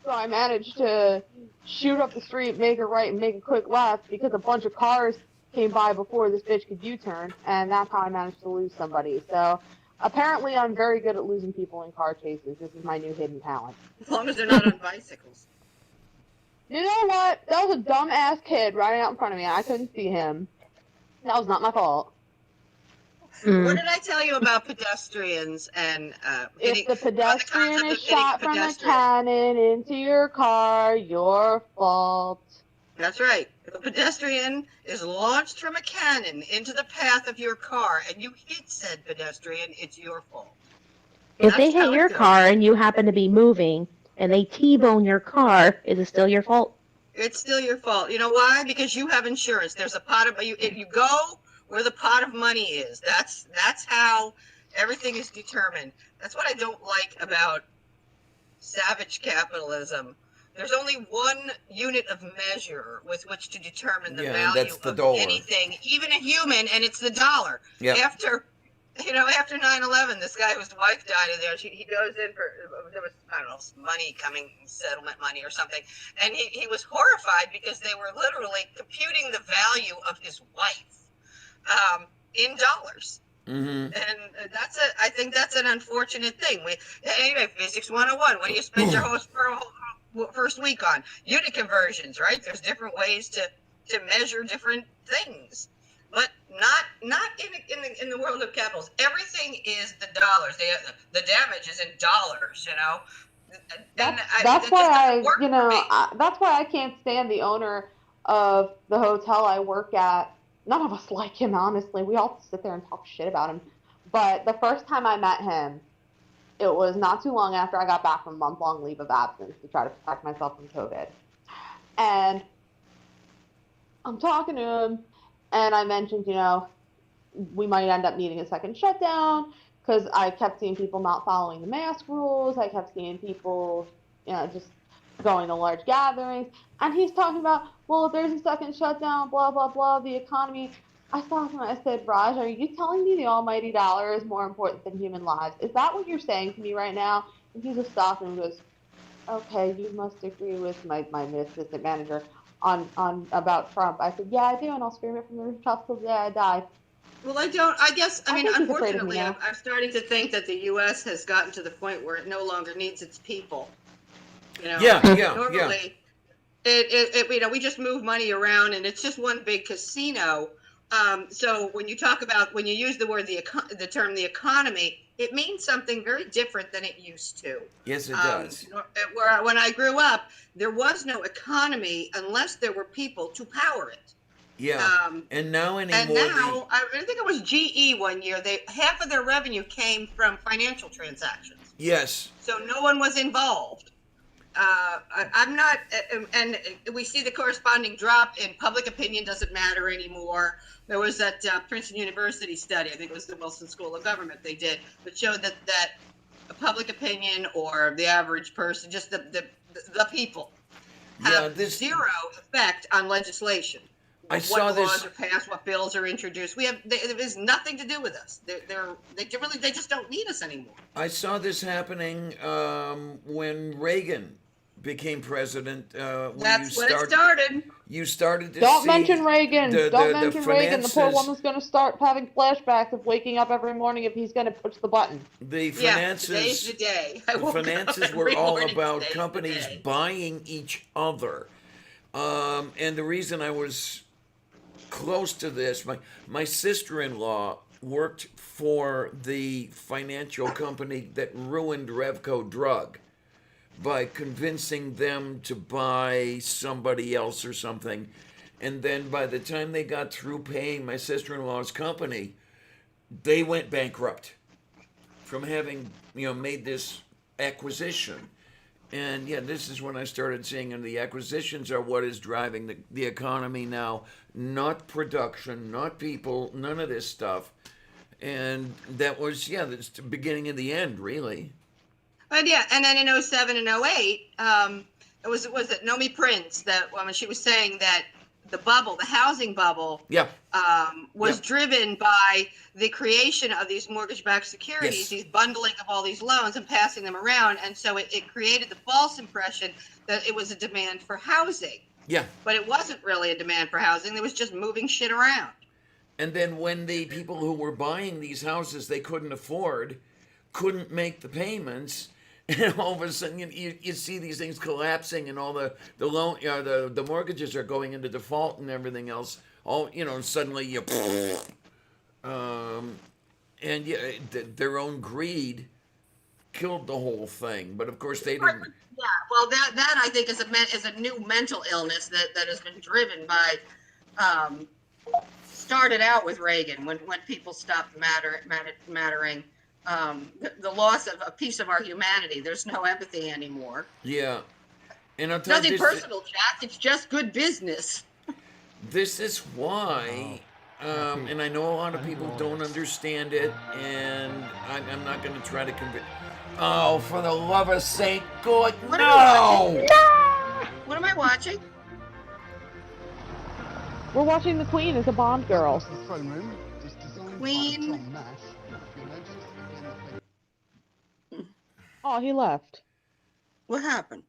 So I managed to shoot up the street, make a right, and make a quick left because a bunch of cars came by before this bitch could U-turn, and that's how I managed to lose somebody. So apparently I'm very good at losing people in car chases. This is my new hidden talent. As long as they're not on bicycles. You know what? That was a dumb-ass kid riding out in front of me. I couldn't see him. That was not my fault. What did I tell you about pedestrians and if the pedestrian is shot from a cannon into your car, your fault. That's right. If a pedestrian is launched from a cannon into the path of your car and you hit said pedestrian, it's your fault. If they hit your car and you happen to be moving and they T-bone your car, is it still your fault? It's still your fault. You know why? Because you have insurance. There's a pot of if you go where the pot of money is. That's how everything is determined. That's what I don't like about savage capitalism. There's only one unit of measure with which to determine the value that's the of dollar. anything, even a human, and it's the dollar. Yep. After 9/11, this guy whose wife died in there. He goes in for, there was, I don't know, money coming, settlement money or something. And he was horrified because they were literally computing the value of his wife in dollars. Mm-hmm. And I think that's an unfortunate thing. Anyway, Physics 101, what do you spend your whole first week on? Unit conversions, right? There's different ways to measure different things. But not in the world of capitals. Everything is the dollars. The damage is in dollars. That's why that's why I can't stand the owner of the hotel I work at. None of us like him, honestly. We all sit there and talk shit about him. But the first time I met him, it was not too long after I got back from a month-long leave of absence to try to protect myself from COVID. And I'm talking to him. And I mentioned, we might end up needing a second shutdown because I kept seeing people not following the mask rules. I kept seeing people, just going to large gatherings. And he's talking about, well, if there's a second shutdown, blah, blah, blah, the economy. I stopped him and I said, Raj, are you telling me the almighty dollar is more important than human lives? Is that what you're saying to me right now? And he just stopped and goes, okay, you must agree with my assistant manager on about Trump. I said, yeah, I do, and I'll scream it from the rooftops till the day I die. Well, I mean, think he's afraid of me unfortunately, now. I'm starting to think that the U.S. has gotten to the point where it no longer needs its people. Normally, we just move money around, and it's just one big casino. So when you use the term the economy, it means something very different than it used to. Yes, it does. When I grew up, there was no economy unless there were people to power it. Yeah, and now anymore. And now, I think it was GE one year. Half of their revenue came from financial transactions. Yes. So no one was involved. I'm not, and we see the corresponding drop in public opinion doesn't matter anymore. There was that Princeton University study, I think it was the Wilson School of Government they did, that showed that public opinion or the average person, just the people, have zero effect on legislation. What laws are passed, what bills are introduced. It has nothing to do with us. They just don't need us anymore. I saw this happening when Reagan became president. That's when it started. You started to Don't see mention Reagan. Don't mention Reagan. The poor finances- woman's going to start having flashbacks of waking up every morning if he's going to push the button. The finances, today's the day. The finances were all about companies buying each other. And the reason I was close to this, my sister-in-law worked for the financial company that ruined Revco Drug by convincing them to buy somebody else or something. And then by the time they got through paying my sister-in-law's company, they went bankrupt from having made this acquisition. And yeah, this is when I started seeing, and the acquisitions are what is driving the economy now, not production, not people, none of this stuff. And that was, that's the beginning of the end, really. But yeah, and then in 07 and 08, it was it Nomi Prince that when she was saying that the housing bubble, was driven by the creation of these mortgage-backed securities, these bundling of all these loans and passing them around, and so it created the false impression that it was a demand for housing. Yeah. But it wasn't really a demand for housing. It was just moving shit around. And then when the people who were buying these houses they couldn't afford, couldn't make the payments, and all of a sudden you see these things collapsing, and all the loan the mortgages are going into default and everything else. All suddenly you, and their own greed killed the whole thing. But of course they didn't. Yeah, well, that I think is a new mental illness that has been driven by. Started out with Reagan when people stopped mattering. The loss of a piece of our humanity. There's no empathy anymore. Yeah, and I'll tell nothing you personal, Jack. It's just good business. This is why, and I know a lot of people don't understand it, and I'm not going to try to convince. Oh, for the love of Saint God, no! What am I watching? We're watching The Queen as a Bond girl. Queen. Oh, he left. What happened?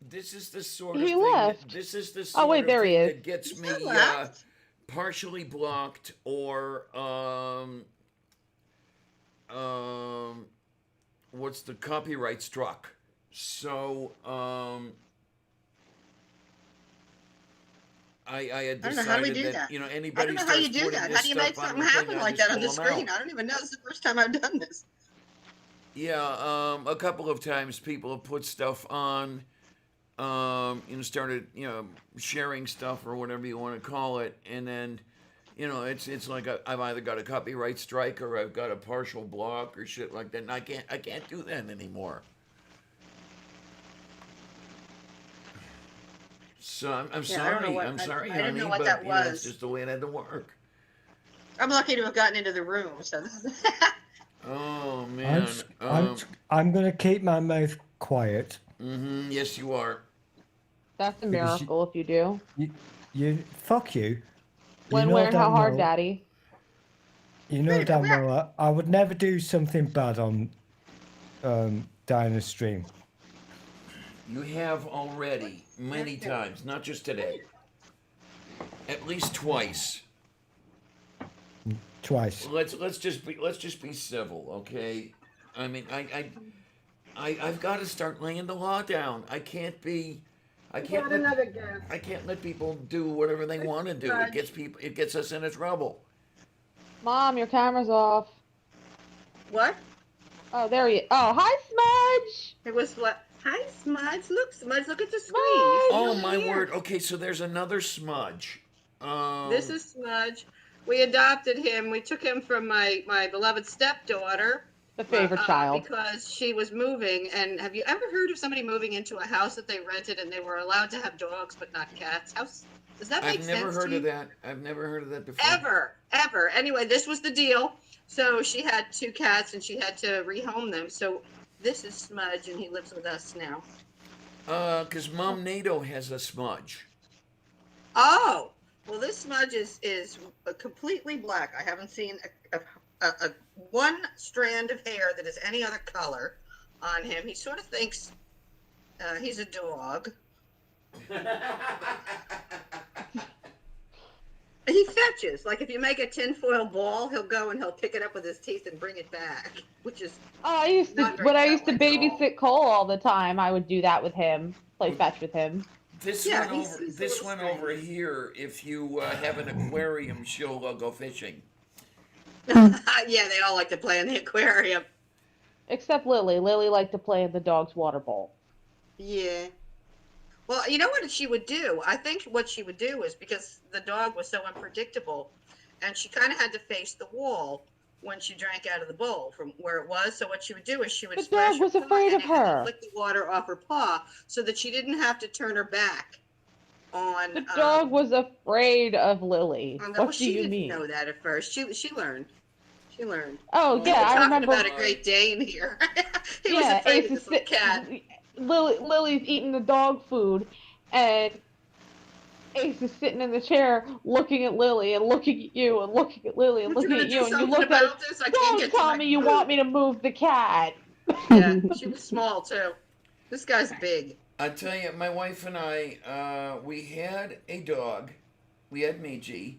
This is the sort of He thing. left. This is the Oh, sort wait, of there he thing is. that gets me partially blocked or what's the copyright struck. So I had decided I don't know how do we do that. Anybody I don't know how you starts do putting that. this How do you make stuff on something the thing, happen I like just that on the pull 'em screen? out. I don't even know. This is the first time I've done this. Yeah, a couple of times people have put stuff on, started, sharing stuff or whatever you want to call it, and then, it's like I've either got a copyright strike or I've got a partial block or shit like that, and I can't do that anymore. So I'm sorry, I didn't honey, know what but that was. it's just the way it had to work. I'm lucky to have gotten into the room. So this is Oh man, I'm going to keep my mouth quiet. Yes, you are. That's a Because miracle if you do. You fuck you. When, know where, and how damn hard, well- Daddy? You know damn well I would never do something bad on Diana's stream. You have already many times, not just today. At least twice. Twice. Let's just be civil, okay? I mean, I've got to start laying the law down. I can't let people do whatever they want to do. It gets us into trouble. Mom, your camera's off. What? Oh, there he is. Oh, hi, Smudge. It was what? Hi, Smudge. Look, Smudge. Look at the screen. Oh my word. Okay, so there's another Smudge. This is Smudge. We adopted him. We took him from my beloved stepdaughter. The favorite child. Because she was moving. And have you ever heard of somebody moving into a house that they rented and they were allowed to have dogs but not cats? Does that make sense? I've never heard of that. I've never heard of that before. Ever. Anyway, this was the deal. So she had 2 cats and she had to rehome them. So this is Smudge and he lives with us now. Because Mom NATO has a Smudge. Oh, well, this Smudge is completely black. I haven't seen a one strand of hair that is any other color on him. He sort of thinks he's a dog. He fetches. Like if you make a tinfoil ball, he'll go and he'll pick it up with his teeth and bring it back, which is. Oh, I used to babysit Cole all the time. I would do that with him, play fetch with him. This one over here, if you have an aquarium, she'll go fishing. Yeah, they all like to play in the aquarium. Except Lily. Lily liked to play in the dog's water bowl. Yeah. Well, you know what she would do? I think what she would do is because the dog was so unpredictable and she kind of had to face the wall. when she drank out of the bowl from where it was. So what she would do is she would The splash dog was her paw afraid in of it and then her. lick the water off her paw so that she didn't have to turn her back on. The dog was afraid of Lily. on that. What Well, do she you didn't mean? know that at first. She learned. She learned. Oh And yeah, we're I talking remember. about a Great Dane here. He was Yeah, afraid Ace of is this little cat. Lily's eating the dog food, and Ace is sitting in the chair looking at Lily and looking at you and looking at Lily and What you looking gonna at do you, and you something look at about this? I can't Don't get to tell my me you food. want me to move the cat. Yeah, she was small too. This guy's big. I tell you, my wife and I, we had a dog. We had Meiji,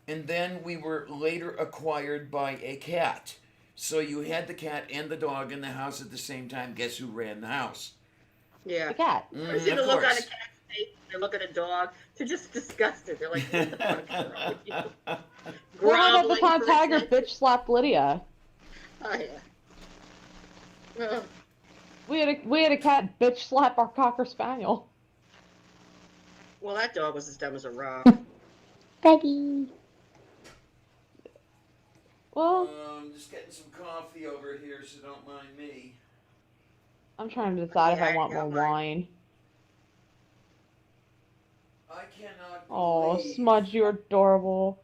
and then we were later acquired by a cat. So you had the cat and the dog in the house at the same time. Guess who ran the house? Yeah. The cat. I see the of look on a course. cat's face. They look at a dog. They're just disgusted. They're like, what the fuck's wrong with you? Well, how about the Groveling time for Tiger attention. bitch slapped Lydia? Oh yeah. Ugh. We had a cat bitch slap our cocker spaniel. Well, that dog was as dumb as a rock. Peggy. Well, Just getting some coffee over here, so don't mind me. I'm trying to decide if Yeah, I want yeah, more mine. wine. I cannot Oh, believe. Smudge, you're adorable.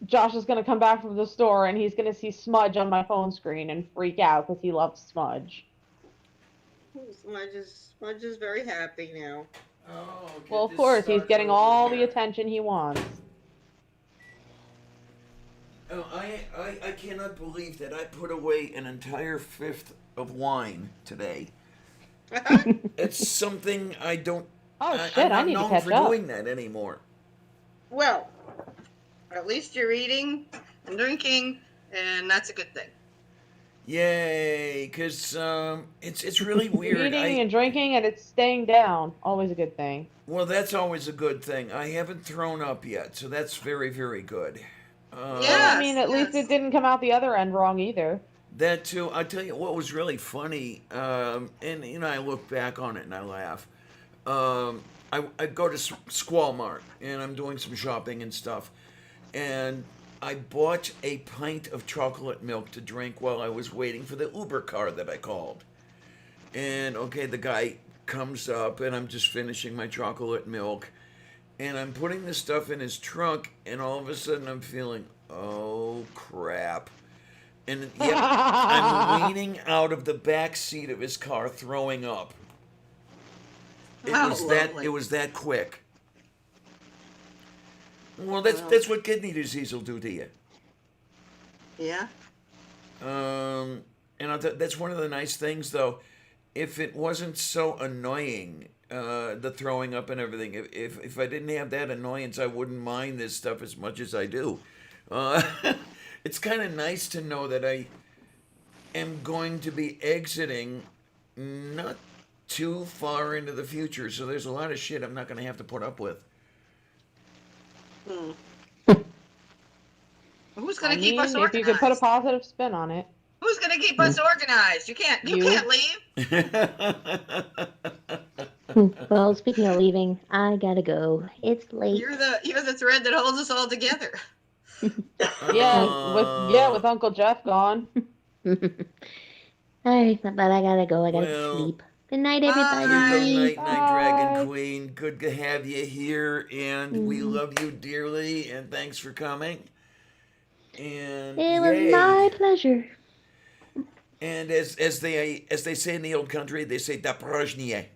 Josh is gonna come back from the store and he's gonna see Smudge on my phone screen and freak out because he loves Smudge. Smudge is very happy now. Oh, get Well, of this course, he's sucker getting over all the here. attention he wants. Oh, I cannot believe that I put away an entire fifth of wine today. It's something I don't. Oh I'm shit, I not need to known catch for up. doing that anymore. Well, at least you're eating and drinking, and that's a good thing. Yay! Because it's really weird. Eating and drinking and it's staying down. Always a good thing. Well, that's always a good thing. I haven't thrown up yet, so that's very, very good. Well, I mean, at least it didn't come out the other end wrong either. That too. I'll tell you what was really funny, and I look back on it and I laugh. I go to Squall Mart and I'm doing some shopping and stuff, and I bought a pint of chocolate milk to drink while I was waiting for the Uber car that I called. And okay, the guy comes up and I'm just finishing my chocolate milk, and I'm putting this stuff in his trunk, and all of a sudden I'm feeling, oh crap. And yep, I'm leaning out of the back seat of his car throwing up. It was that quick. Well, that's what kidney disease will do to you. Yeah. And that's one of the nice things, though. If it wasn't so annoying, the throwing up and everything, if I didn't have that annoyance, I wouldn't mind this stuff as much as I do. It's kind of nice to know that I am going to be exiting not too far into the future, so there's a lot of shit I'm not going to have to put up with. Who's going to keep us If organized? you could put a positive spin on it. Who's going to keep us organized? You can't leave. Well, speaking of leaving, I gotta go. It's late. You're the thread that holds us all together. With Uncle Jeff gone. Alright, but I gotta go. I gotta sleep. Good night, everybody. Good night, Dragon Queen. Good to have you here, and we love you dearly, and thanks for coming. And It was my pleasure. And as they say in the old country, they say "da prajnie,"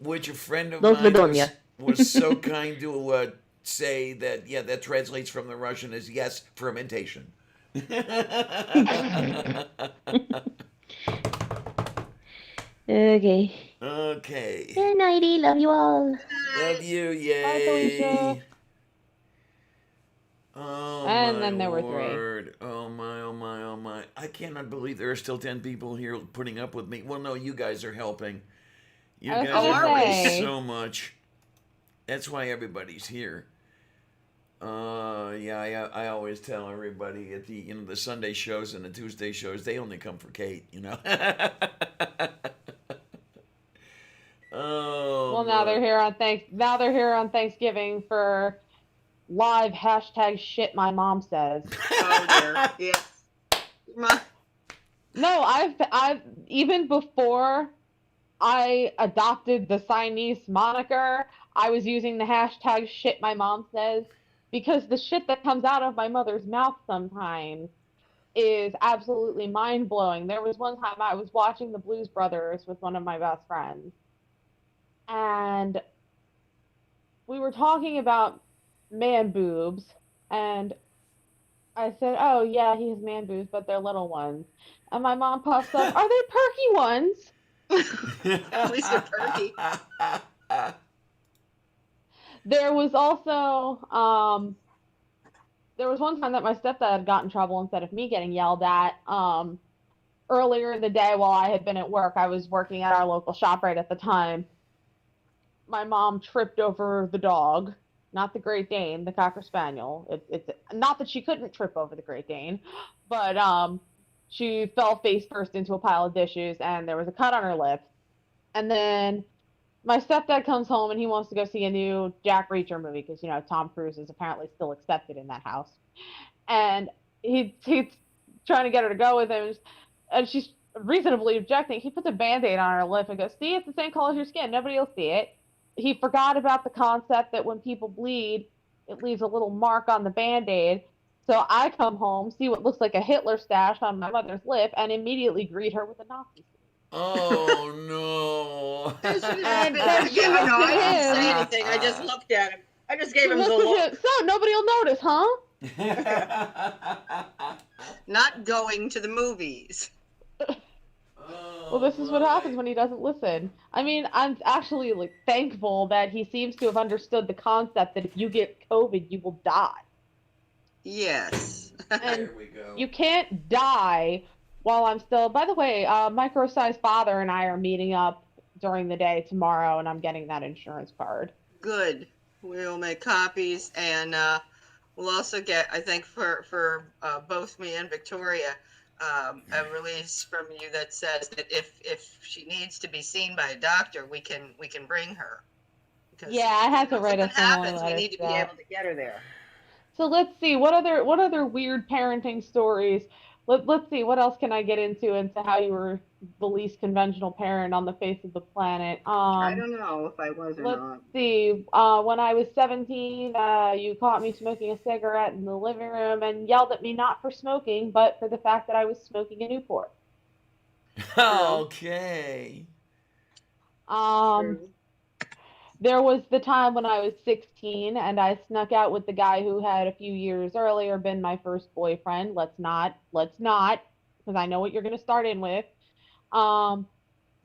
which a friend of mine was so kind to say that. Yeah, that translates from the Russian as "yes, fermentation." Okay. Okay. Good nighty. Love you all. Love you. Yay. Bye, Felicia. Oh, And my then there were Lord. Oh my, oh my, oh my. I cannot believe there are still 10 people here putting up with me. Well, no, you guys are helping. You guys are helping so much. That's why everybody's here. Yeah, I always tell everybody at the Sunday shows and the Tuesday shows, they only come for Kate, Oh. Well, now they're here on Thanksgiving for live hashtag shit my mom says. Oh dear. Yes. No, I've even before I adopted the Siamese moniker, I was using the hashtag shit my mom says because the shit that comes out of my mother's mouth sometimes is absolutely mind blowing. There was one time I was watching the Blues Brothers with one of my best friends, and we were talking about man boobs, and I said, "Oh yeah, he has man boobs, but they're little ones." And my mom puffs up, "Are they perky ones?" At least they're perky. There was also there was one time that my stepdad got in trouble instead of me getting yelled at. Earlier in the day while I had been at work, I was working at our local shop right at the time. My mom tripped over the dog, not the Great Dane, the Cocker Spaniel. It's not that she couldn't trip over the Great Dane, but she fell face first into a pile of dishes and there was a cut on her lip. And then my stepdad comes home and he wants to go see a new Jack Reacher movie because Tom Cruise is apparently still accepted in that house, and he's trying to get her to go with him, and she's reasonably objecting. He puts a band-aid on her lip and goes, "See, it's the same color as your skin. Nobody will see it." He forgot about the concept that when people bleed, it leaves a little mark on the band-aid. So I come home, see what looks like a Hitler stash on my mother's lip, and immediately greet her with a Nazi. Oh no! And then she Yeah, looked no, I at didn't say him. anything. I just looked at him. I just gave She him the looked at look. him. So nobody will notice, huh? Not going to the movies. Well, this is what happens when he doesn't listen. I mean, I'm actually thankful that he seems to have understood the concept that if you get COVID, you will die. Yes. And there we go. you can't die while I'm still. By the way, micro-sized father and I are meeting up during the day tomorrow, and I'm getting that insurance card. Good. We'll make copies, and we'll also get, I think, for both me and Victoria, a release from you that says that if she needs to be seen by a doctor, we can bring her. Because Yeah, I had to write a something similar happens, we letter need to be able to get her there. So let's see what other weird parenting stories. Let's see what else can I get into how you were the least conventional parent on the face of the planet. I don't know if I was or Let's not. see. When I was 17, you caught me smoking a cigarette in the living room and yelled at me not for smoking, but for the fact that I was smoking a Newport. Okay. There was the time when I was 16 and I snuck out with the guy who had a few years earlier been my first boyfriend. Let's not, because I know what you're going to start in with.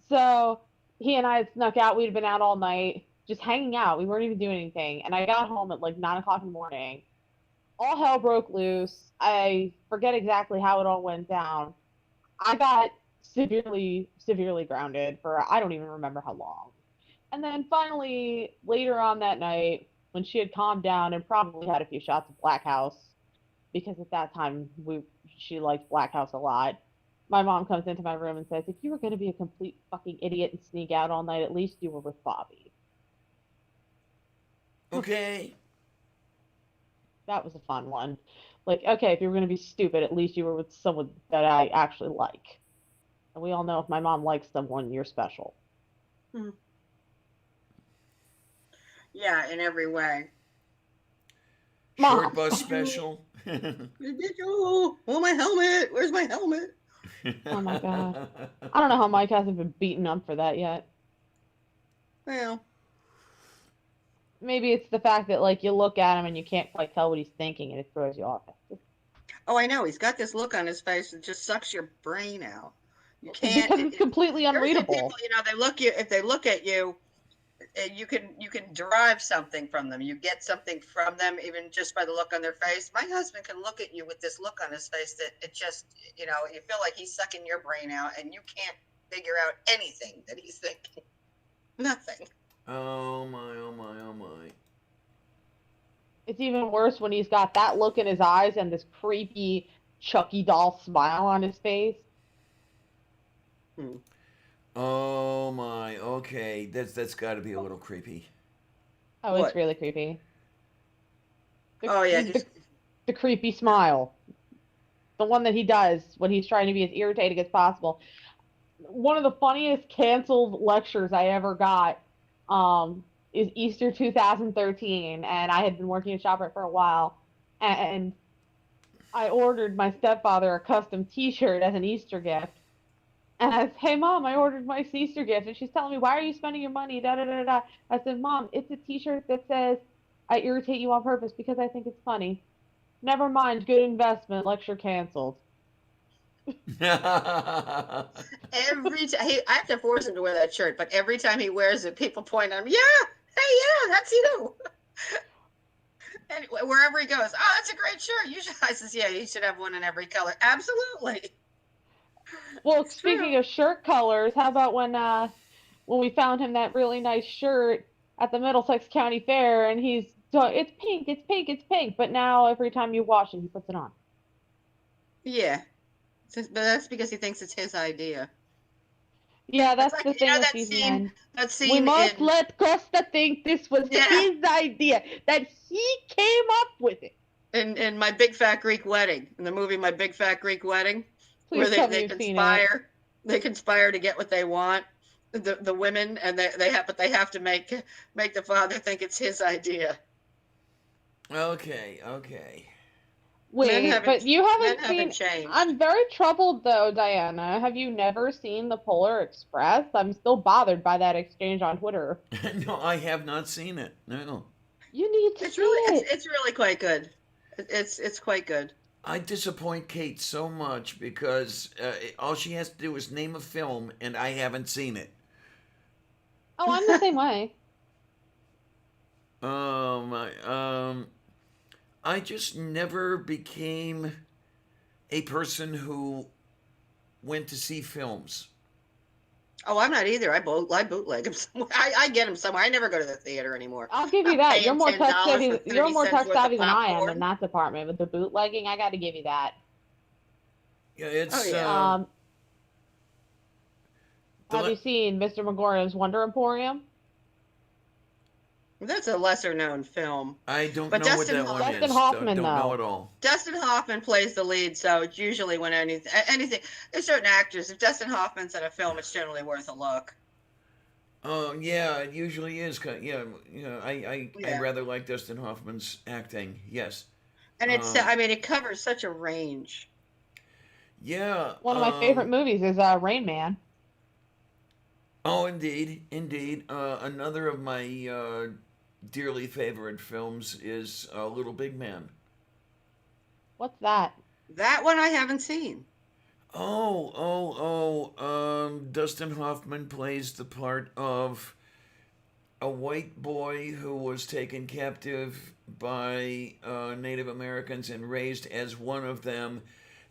So he and I had snuck out. We'd been out all night, just hanging out. We weren't even doing anything. And I got home at 9 o'clock in the morning. All hell broke loose. I forget exactly how it all went down. I got severely, severely grounded for I don't even remember how long. And then finally, later on that night, when she had calmed down and probably had a few shots of Black House, because at that time she liked Black House a lot, my mom comes into my room and says, "If you were going to be a complete fucking idiot and sneak out all night, at least you were with Bobby." Okay. That was a fun one. Okay, if you were going to be stupid, at least you were with someone that I actually like. And we all know if my mom likes someone, you're special. Yeah, in every way. Short bus special. Oh, my helmet. Where's my helmet? Oh my god. I don't know how Mike hasn't been beaten up for that yet. Well, maybe it's the fact that you look at him and you can't quite tell what he's thinking and it throws you off. Oh, I know. He's got this look on his face that just sucks your brain out. You can't, because it's completely unreadable. People, if they look at you, you can derive something from them. You get something from them even just by the look on their face. My husband can look at you with this look on his face that it just, you feel like he's sucking your brain out and you can't figure out anything that he's thinking. Nothing. Oh my, oh my, oh my. It's even worse when he's got that look in his eyes and this creepy Chucky doll smile on his face. Oh my, okay. That's got to be a little creepy. Oh, it's really creepy. Oh yeah, the creepy smile. The one that he does when he's trying to be as irritating as possible. One of the funniest canceled lectures I ever got is Easter 2013, and I had been working at ShopRite for a while, and I ordered my stepfather a custom T-shirt as an Easter gift. And I said, "Hey, Mom, I ordered my Easter gift," and she's telling me, "Why are you spending your money?" Da da da da. I said, "Mom, it's a T-shirt that says I irritate you on purpose because I think it's funny. Never mind, good investment. Lecture canceled." Every time I have to force him to wear that shirt, but every time he wears it, people point at him. Yeah, hey, yeah, that's you. And wherever he goes, oh, that's a great shirt. You should. I says, yeah, you should have one in every color. Absolutely. Well, speaking of shirt colors, how about when we found him that really nice shirt at the Middlesex County Fair, and it's pink, it's pink, it's pink, but now every time you wash it, he puts it on. Yeah, but that's because he thinks it's his idea. Yeah, that's the thing with these men. We must let Costa think this was his idea, that he came up with it. In My Big Fat Greek Wedding, in the movie My Big Fat Greek Wedding, Please where tell me they you've seen conspire, they conspire to get what they want, the women, and they have to make the father think it's his idea. Okay. Wait, but you haven't haven't seen. changed. I'm very troubled though, Diana. Have you never seen the Polar Express? I'm still bothered by that exchange on Twitter. No, I have not seen it. No. You need to It's see really, it. it's really quite good. It's quite good. I disappoint Kate so much because all she has to do is name a film, and I haven't seen it. Oh, I'm the same way. I just never became a person who went to see films. Oh, I'm not either. I bootleg them somewhere. I get them somewhere. I never go to the theater anymore. I'll give you that. You're more $10 tech savvy. for You're 30 more cents tech worth of savvy than I am popcorn. in that department with the bootlegging. I got to give you that. Yeah, it's. Oh, yeah. Have you seen Mr. Magorium's Wonder Emporium? That's a lesser known film. I don't But know Dustin what that one Dustin is. Hoffman, don't know though. at all. Dustin Hoffman plays the lead, so it's usually when anything. There's certain actors. If Dustin Hoffman's in a film, it's generally worth a look. Oh yeah, it usually is. I rather like Dustin Hoffman's acting. Yes. And it's it covers such a range. Yeah. One of my favorite movies is Rain Man. Oh, indeed. Another of my dearly favorite films is Little Big Man. What's that? That one I haven't seen. Dustin Hoffman plays the part of a white boy who was taken captive by Native Americans and raised as one of them,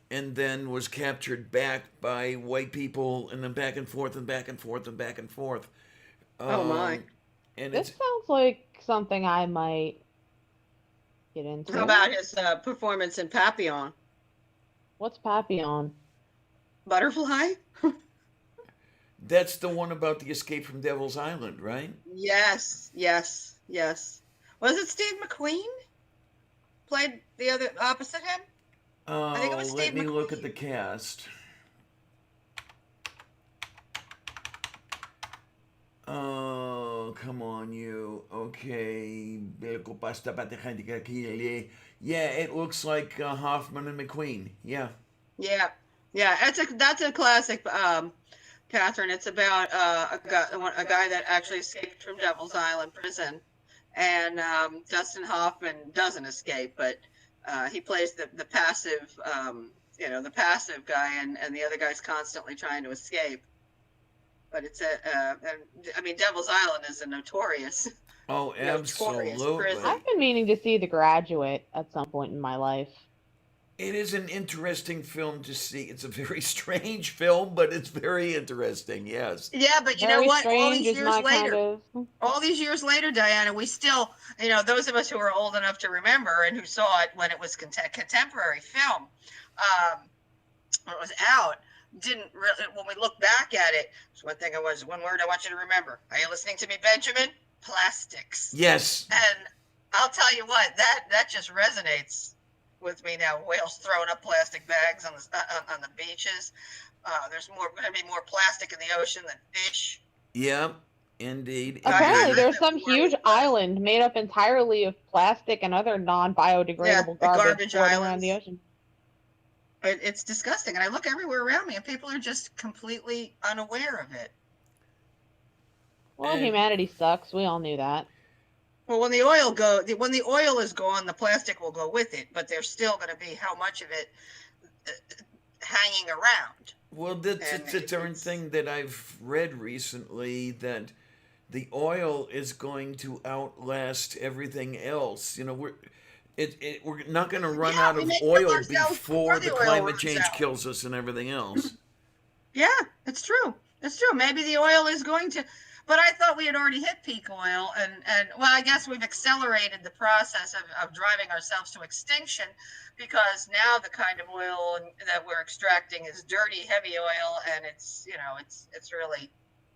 and then was captured back by white people, and then back and forth and back and forth and back and forth. Oh my! And This sounds like something I might get into. How about his performance in Papillon? What's Papillon? Butterfly? That's the one about the escape from Devil's Island, right? Yes. Was it Steve McQueen? Played the other opposite him? I think it was Steve let me McQueen. look at the cast. Oh, come on, you. Okay. Yeah, it looks like Hoffman and McQueen. Yeah. Yeah. That's a classic, Catherine. It's about a guy that actually escaped from Devil's Island prison, and Dustin Hoffman doesn't escape, but he plays the passive, the passive guy, and the other guy's constantly trying to escape. But it's Devil's Island is a notorious. Oh, absolutely. prison. I've been meaning to see The Graduate at some point in my life. It is an interesting film to see. It's a very strange film, but it's very interesting. Yes. Yeah, but you know what? All these years later, Diana, we still, those of us who are old enough to remember and who saw it when it was contemporary film, when it was out, didn't really. When we look back at it, one word I want you to remember. Are you listening to me, Benjamin? Plastics. Yes. And I'll tell you what, that just resonates with me now. Whales throwing up plastic bags on the beaches. There's going to be more plastic in the ocean than fish. Yep, indeed. Apparently, indeed. there's some huge island made up entirely of plastic and other non-biodegradable garbage floating around the ocean. It's disgusting, and I look everywhere around me, and people are just completely unaware of it. Well, humanity sucks. We all knew that. Well, when the oil is gone, the plastic will go with it, but there's still going to be how much of it hanging around. Well, that's a different thing that I've read recently, that the oil is going to outlast everything else. You know, we're not going to run out of oil before the climate change kills us and everything else. Yeah, it's true. It's true. Maybe the oil is going to, but I thought we had already hit peak oil, and well, I guess we've accelerated the process of driving ourselves to extinction, because now the kind of oil that we're extracting is dirty, heavy oil, and it's really.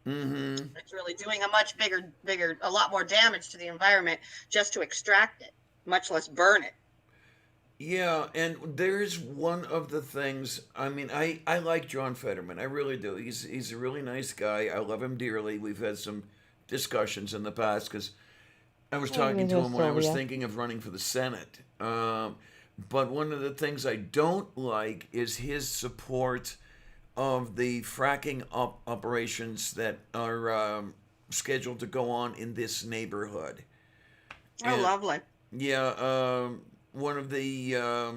Mm-hmm. It's really doing a lot more damage to the environment just to extract it, much less burn it. Yeah, and there's one of the things, I mean, I like John Fetterman. I really do. He's a really nice guy. I love him dearly. We've had some discussions in the past, because I was talking to him when I was thinking of running for the Senate. But one of the things I don't like is his support of the fracking operations that are scheduled to go on in this neighborhood. Oh, lovely. Yeah, one of the, I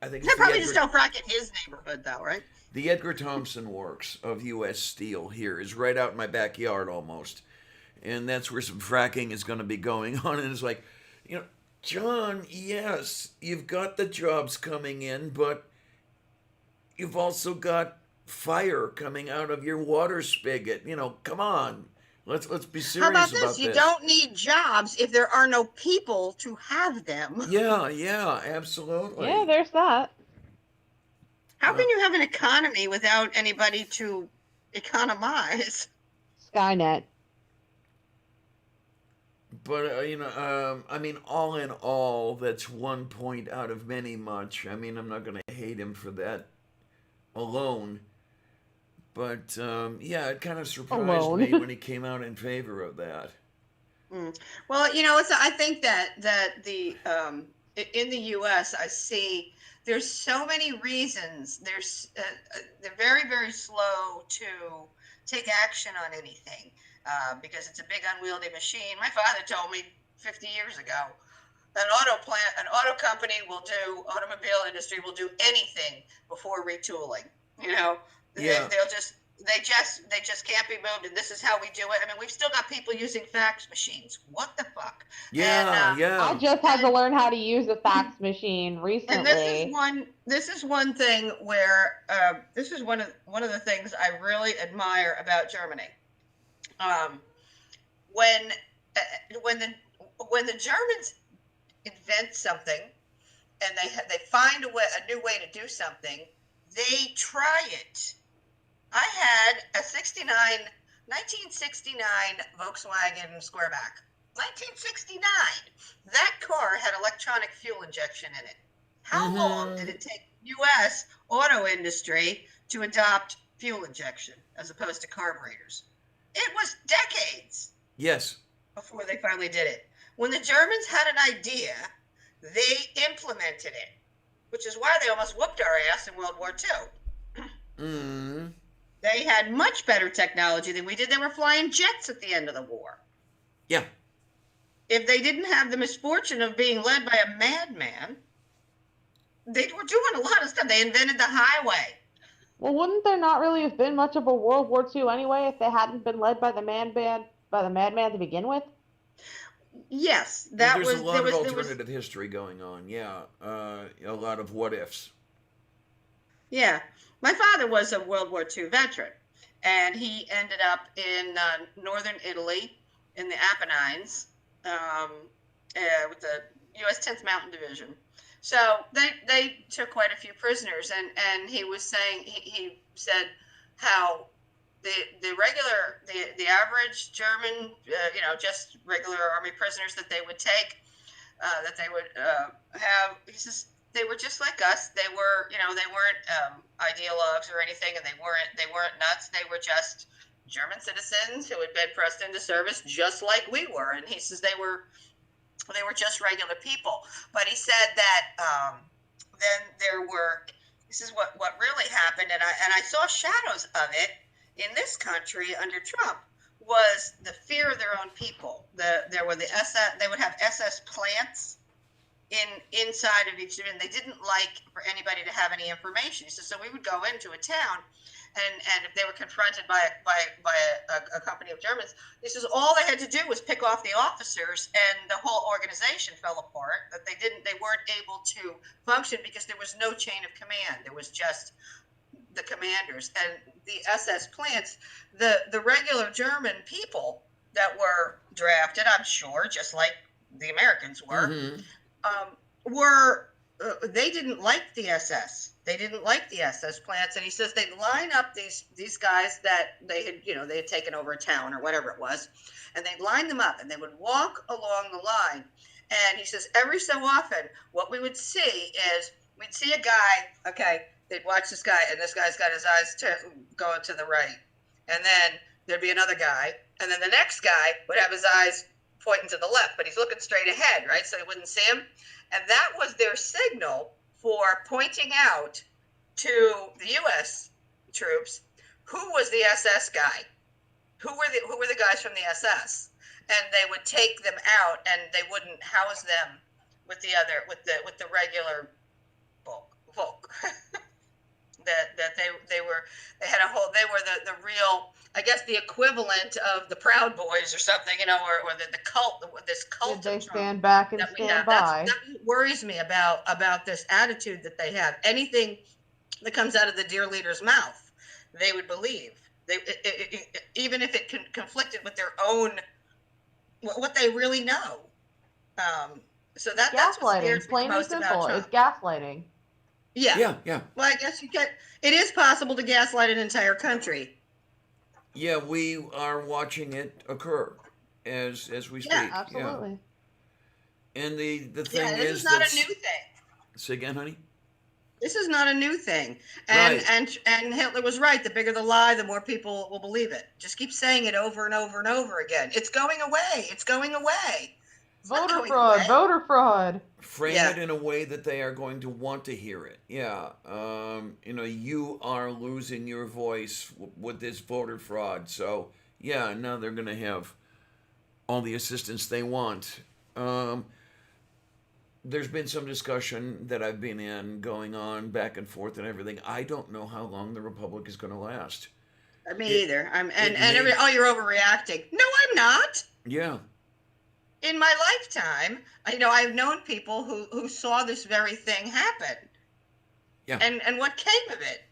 think they probably just don't frack in his neighborhood, though, right? The Edgar Thompson Works of U.S. Steel here is right out in my backyard almost. And that's where some fracking is going to be going on. And it's like, John, yes, you've got the jobs coming in, but you've also got fire coming out of your water spigot. Come on. Let's be serious about this. How about this? You don't need jobs if there are no people to have them. Yeah, absolutely. Yeah, there's that. How can you have an economy without anybody to economize? Skynet. But, I mean, all in all, that's one point out of many much. I mean, I'm not going to hate him for that alone. But, yeah, it kind of surprised me when he came out in favor of that. Well, I think that the in the U.S., I see there's so many reasons. They're very, very slow to take action on anything because it's a big unwieldy machine. My father told me 50 years ago, an auto company automobile industry will do anything before retooling. Yeah. They just can't be moved, and this is how we do it. I mean, we've still got people using fax machines. What the fuck? Yeah. I just had to learn how to use a fax machine recently. And this is one thing where this is one of the things I really admire about Germany. When the Germans invent something and they find a new way to do something, they try it. I had a 1969 Volkswagen Squareback. 1969. That car had electronic fuel injection in it. How long did it take the U.S. auto industry to adopt fuel injection as opposed to carburetors? It was decades. Yes. Before they finally did it. When the Germans had an idea, they implemented it, which is why they almost whooped our ass in World War II. Mm-hmm. They had much better technology than we did. They were flying jets at the end of the war. Yeah. If they didn't have the misfortune of being led by a madman, they were doing a lot of stuff. They invented the highway. Well, wouldn't there not really have been much of a World War II anyway if they hadn't been led by the madman to begin with? Yes, there's a lot of alternative history going on. Yeah, a lot of what ifs. Yeah. My father was a World War II veteran, and he ended up in northern Italy in the Apennines with the U.S. 10th Mountain Division. So they took quite a few prisoners, and he was saying, he said how the average German, just regular army prisoners that they would take, that they would have. He says they were just like us. They were, they weren't ideologues or anything, and they weren't nuts. They were just German citizens who had been pressed into service just like we were. And he says they were just regular people. But he said that then there were. This is what really happened, and I saw shadows of it in this country under Trump. Was the fear of their own people. There were the SS. They would have SS plants inside of each, and they didn't like for anybody to have any information. So we would go into a town, and if they were confronted by a company of Germans, he says all they had to do was pick off the officers, and the whole organization fell apart. That they weren't able to function because there was no chain of command. There was just the commanders and the SS plants. The regular German people that were drafted, I'm sure, just like the Americans were. Mm-hmm. They didn't like the SS. They didn't like the SS plants, and he says they'd line up these guys that they had taken over a town or whatever it was, and they'd line them up, and they would walk along the line. And he says every so often, what we would see is we'd see a guy. Okay, they'd watch this guy, and this guy's got his eyes going to the right, and then there'd be another guy, and then the next guy would have his eyes pointing to the left, but he's looking straight ahead, right? So he wouldn't see him. And that was their signal for pointing out to the U.S. troops who was the SS guy, who were the guys from the SS, and they would take them out, and they wouldn't house them with the regular folk. they were the real, I guess, the equivalent of the Proud Boys or something, or the cult, this cult. Did they stand back and stand by? That worries me about this attitude that they have. Anything that comes out of the dear leader's mouth, they would believe. Even if it conflicted with their own, what they really know. So that's what scares me plain and most about simple. Trump. It's gaslighting. Yeah. Yeah. Well, I guess it is possible to gaslight an entire country. Yeah, we are watching it occur as we speak. Yeah, absolutely. Yeah. And the thing this is not a new thing. Say again, honey? This is not a new thing. And Right. and Hitler was right. The bigger the lie, the more people will believe it. Just keep saying it over and over and over again. It's going away. It's going away. Voter fraud. Voter fraud. Frame it in a way that they are going to want to hear it. Yeah. You are losing your voice with this voter fraud. So, yeah, now they're going to have all the assistance they want. There's been some discussion that I've been in going on back and forth and everything. I don't know how long the Republic is going to last. Me either. You're overreacting. No, I'm not. Yeah. In my lifetime, I've known people who saw this very thing happen. Yeah. And what came of it?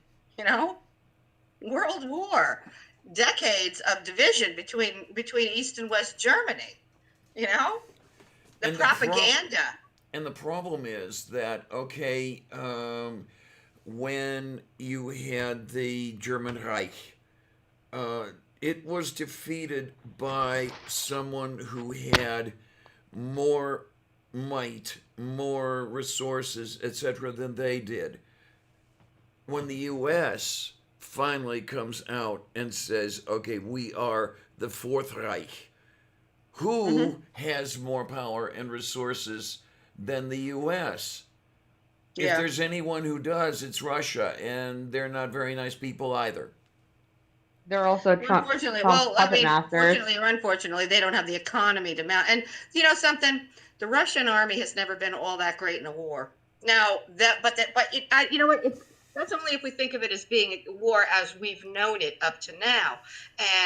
World War, decades of division between East and West Germany. The propaganda. And the problem is that, when you had the German Reich, it was defeated by someone who had more might, more resources, etc., than they did. When the U.S. finally comes out and says, okay, we are the Fourth Reich, who has more power and resources than the U.S.? If there's anyone who does, it's Russia, and they're not very nice people either. They're also Trump's puppet masters. Fortunately or unfortunately, they don't have the economy to mount. And something, the Russian army has never been all that great in a war. Now that's only if we think of it as being a war as we've known it up to now.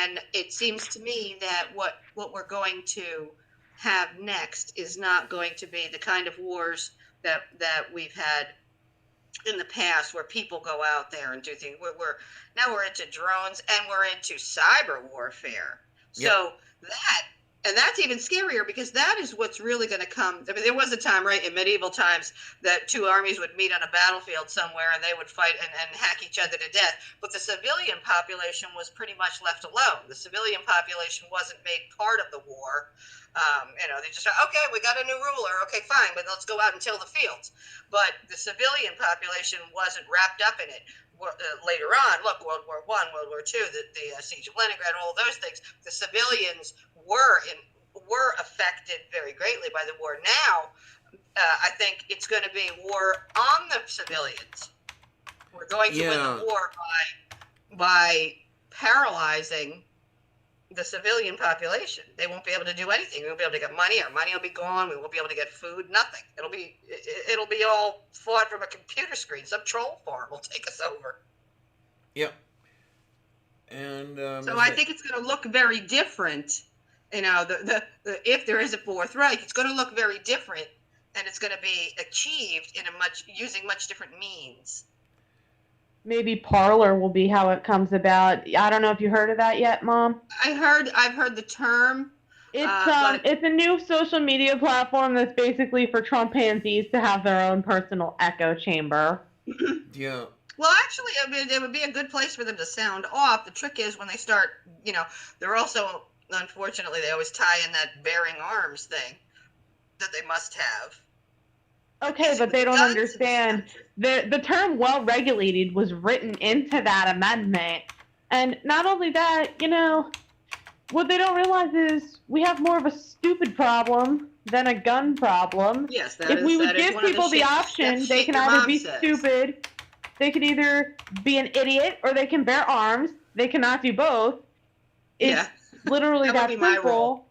And it seems to me that what we're going to have next is not going to be the kind of wars that we've had in the past, where people go out there and do things. We're into drones, and we're into cyber warfare. So that And that's even scarier because that is what's really going to come. I mean, there was a time, right, in medieval times that two armies would meet on a battlefield somewhere and they would fight and hack each other to death. But the civilian population was pretty much left alone. The civilian population wasn't made part of the war. They just said, okay, we got a new ruler. Okay, fine, but let's go out and till the fields. But the civilian population wasn't wrapped up in it. Later on, look, World War I, World War II, the siege of Leningrad, all those things, the civilians were affected very greatly by the war. Now, I think it's going to be war on the civilians. We're going to win the war by paralyzing the civilian population. They won't be able to do anything. We won't be able to get money. Our money will be gone. We won't be able to get food. Nothing. It'll be all fought from a computer screen. Some troll farm will take us over. Yep. And so I think it's going to look very different. If there is a Fourth Reich, it's going to look very different, and it's going to be achieved using much different means. Maybe Parlor will be how it comes about. I don't know if you heard of that yet, Mom. I've heard the term. It's a new social media platform that's basically for Trumpanzees to have their own personal echo chamber. Yeah. Well, actually, it would be a good place for them to sound off. The trick is when they start, they're also, unfortunately, they always tie in that bearing arms thing that they must have. Okay, but they don't understand. The term well-regulated was written into that amendment. And not only that, what they don't realize is we have more of a stupid problem than a gun problem. Yes, if we would give people the option, they can either be stupid, they could either be an idiot, or they can bear arms. They cannot do both. It's literally that simple.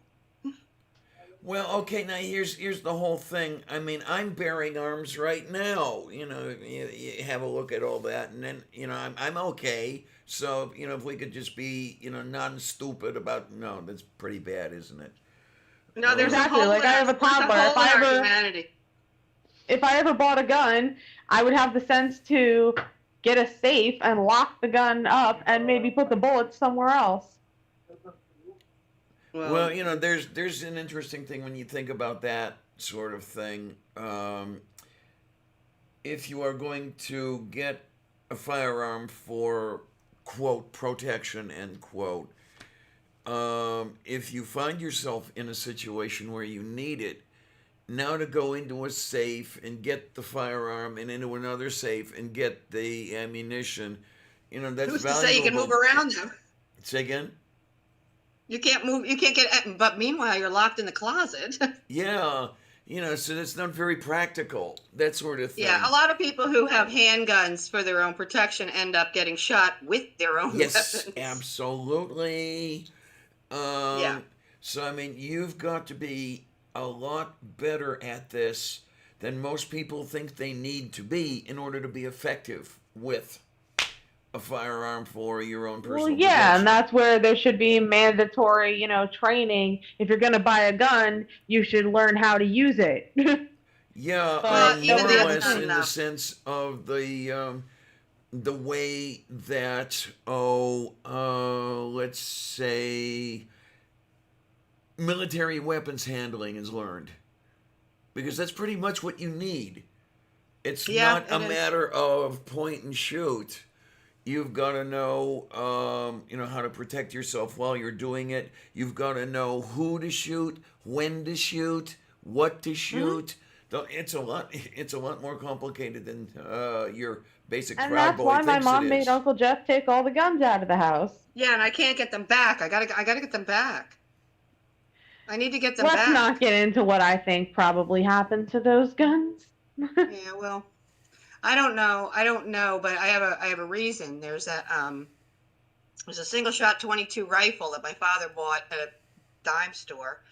Well, okay, now here's the whole thing. I mean, I'm bearing arms right now. You have a look at all that, and then I'm okay. So if we could just be non-stupid about that's pretty bad, isn't it? No, there's exactly like I have a toddler. If I ever bought a gun, I would have the sense to get a safe and lock the gun up and maybe put the bullets somewhere else. Well, there's an interesting thing when you think about that sort of thing. If you are going to get a firearm for, quote, protection, end quote, if you find yourself in a situation where you need it, now to go into a safe and get the firearm and into another safe and get the ammunition, that's Who's valuable. to say you can move around them? Say again? You can't move. You can't get. But meanwhile, you're locked in the closet. Yeah, so that's not very practical. That sort of thing. Yeah, a lot of people who have handguns for their own protection end up getting shot with their own weapons. Absolutely. Yeah. So I mean, you've got to be a lot better at this than most people think they need to be in order to be effective with a firearm for your own personal protection. And that's where there should be mandatory, training. If you're going to buy a gun, you should learn how to use it. Yeah, more or less in the sense of the way that, let's say, military weapons handling is learned. Because that's pretty much what you need. It's not a matter of point and shoot. You've got to know, how to protect yourself while you're doing it. You've got to know who to shoot, when to shoot, what to shoot. It's a lot more complicated than your basic and Proud Boy thinks it is. And that's why my mom made Uncle Jeff take all the guns out of the house. Yeah, and I can't get them back. I gotta get them back. I need to get them back. Let's not get into what I think probably happened to those guns. Yeah, well, I don't know, but I have a reason. There's a single shot 22 rifle that my father bought at a dime store,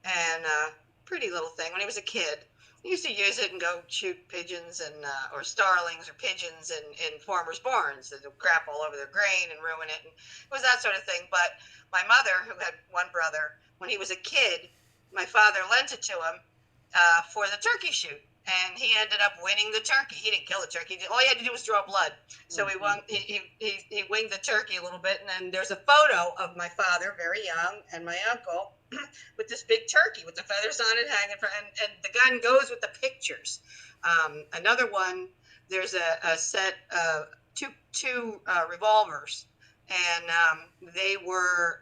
and pretty little thing when he was a kid. He used to use it and go shoot pigeons and or starlings or pigeons in farmers' barns that would crap all over their grain and ruin it. And it was that sort of thing. But my mother, who had one brother, when he was a kid, my father lent it to him for the turkey shoot. and he ended up winning the turkey. He didn't kill the turkey. All he had to do was draw blood. So he won. He winged the turkey a little bit, and then there's a photo of my father, very young, and my uncle with this big turkey with the feathers on it hanging from, and the gun goes with the pictures. Another one, there's a set of two revolvers, and they were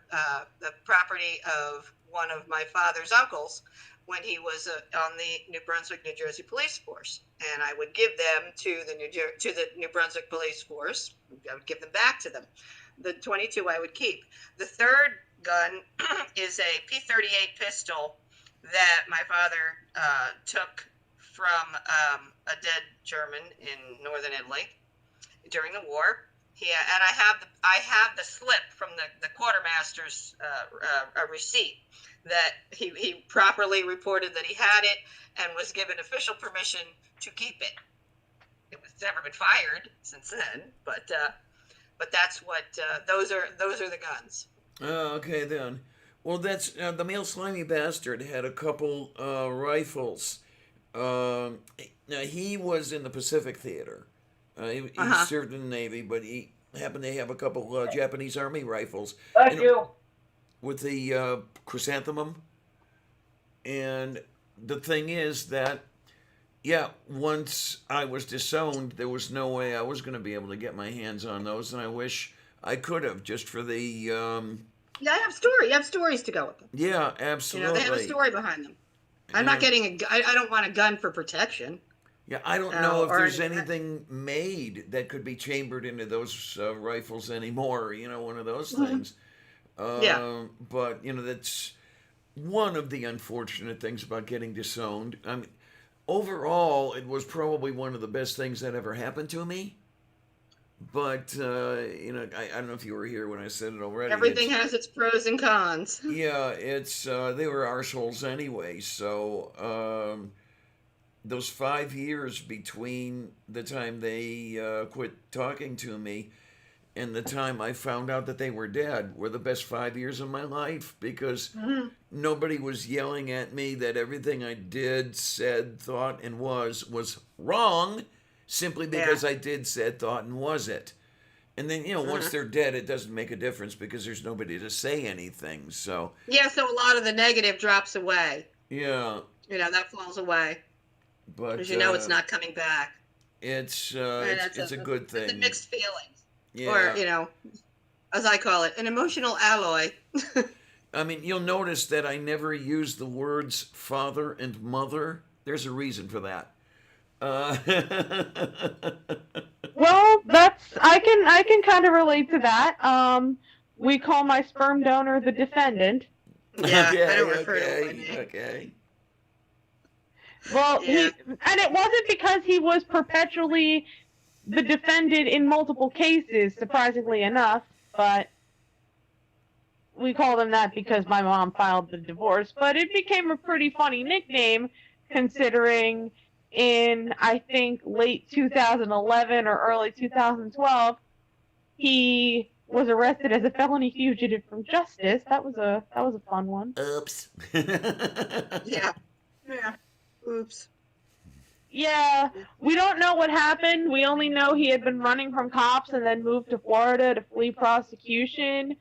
the property of one of my father's uncles when he was on the New Brunswick, New Jersey police force, and I would give them to the New Brunswick police force. I would give them back to them. The 22 I would keep. The third gun is a P-38 pistol that my father took from a dead German in northern Italy during the war. And I have the slip from the quartermaster's receipt that he properly reported that he had it and was given official permission to keep it. It was never been fired since then, but that's what those are the guns. Oh, okay then. Well, that's the male slimy bastard had a couple rifles. Now he was in the Pacific Theater. He served in the Navy, but he happened to have a couple Japanese Army rifles. Thank you. With the chrysanthemum. And the thing is that, yeah, once I was disowned, there was no way I was going to be able to get my hands on those, and I wish I could have, just for the... Yeah, I have stories to go with them. Yeah, absolutely. They have a story behind them. I'm not getting I don't want a gun for protection. Yeah, I don't know if there's anything made that could be chambered into those rifles anymore. One of those things. Yeah. But that's one of the unfortunate things about getting disowned. I mean, overall, it was probably one of the best things that ever happened to me. But I don't know if you were here when I said it already. Everything has its pros and cons. Yeah, it's they were arseholes anyway. So those 5 years between the time they quit talking to me and the time I found out that they were dead were the best 5 years of my life, because nobody was yelling at me that everything I did, said, thought, and was wrong, simply because I did, said, thought, and was it. And then, once they're dead, it doesn't make a difference because there's nobody to say anything. So so a lot of the negative drops away. Yeah. That falls away. But because it's not coming back. It's a good thing. It's a mixed feelings. Yeah. Or, as I call it, an emotional alloy. I mean, you'll notice that I never use the words father and mother. There's a reason for that. Well, I can kind of relate to that. We call my sperm donor the defendant. Yeah, okay, I don't refer to it. Okay. Well, and it wasn't because he was perpetually the defendant in multiple cases, surprisingly enough, but we called him that because my mom filed the divorce. But it became a pretty funny nickname, considering in, I think, late 2011 or early 2012, he was arrested as a felony fugitive from justice. That was a fun one. Oops. Yeah. Oops. Yeah, we don't know what happened. We only know he had been running from cops and then moved to Florida to flee prosecution.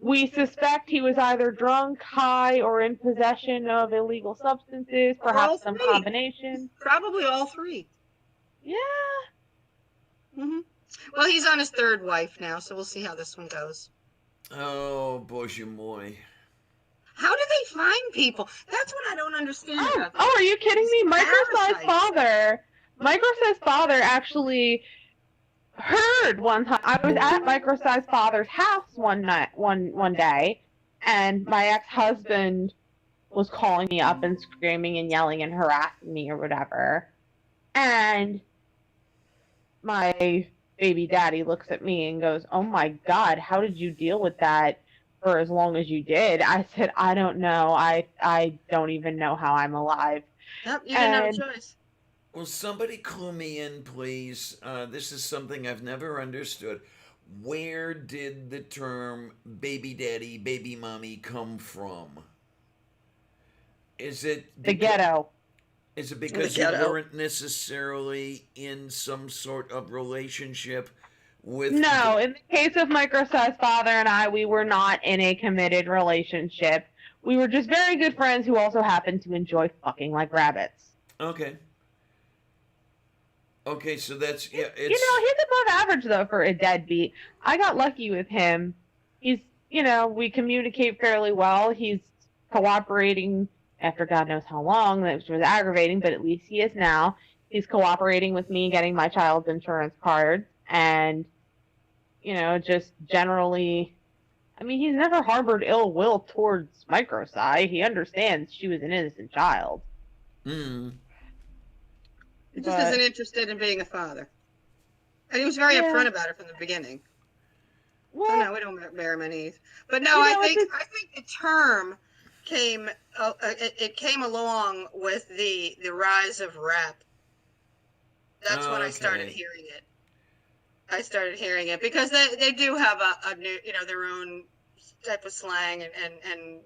We suspect he was either drunk, high, or in possession of illegal substances, perhaps some combination. Probably all three. Yeah. Well, he's on his third wife now, so we'll see how this one goes. Oh, boy, moi. How do they find people? That's what I don't understand. Oh, are you kidding me? Microsai's father actually heard one time. I was at Microsai's father's house one day, and my ex-husband was calling me up and screaming and yelling and harassing me or whatever. And my baby daddy looks at me and goes, "Oh my God, how did you deal with that for as long as you did?" I said, "I don't know. I don't even know how I'm alive." Yep, you didn't have a choice. Will somebody clue me in, please? This is something I've never understood. Where did the term baby daddy, baby mommy come from? Is it the ghetto? Is it because you ghetto. weren't necessarily in some sort of relationship with? No, in the case of Microsized father and I, we were not in a committed relationship. We were just very good friends who also happened to enjoy fucking like rabbits. Okay. Okay, so that's it's. You know, he's above average though for a deadbeat. I got lucky with him. He's, you know, we communicate fairly well. He's cooperating after God knows how long, which was aggravating, but at least he is now. He's cooperating with me getting my child's insurance card, and, you know, just generally, I mean, he's never harbored ill will towards Microsci. He understands she was an innocent child. Hmm. He just isn't interested in being a father. And he was very upfront about it from the beginning. So no, we don't bear him any. But no, I think the term came it came along with the rise of rap. That's when I started hearing it. I started hearing it because they do have a new, you know, their own type of slang, and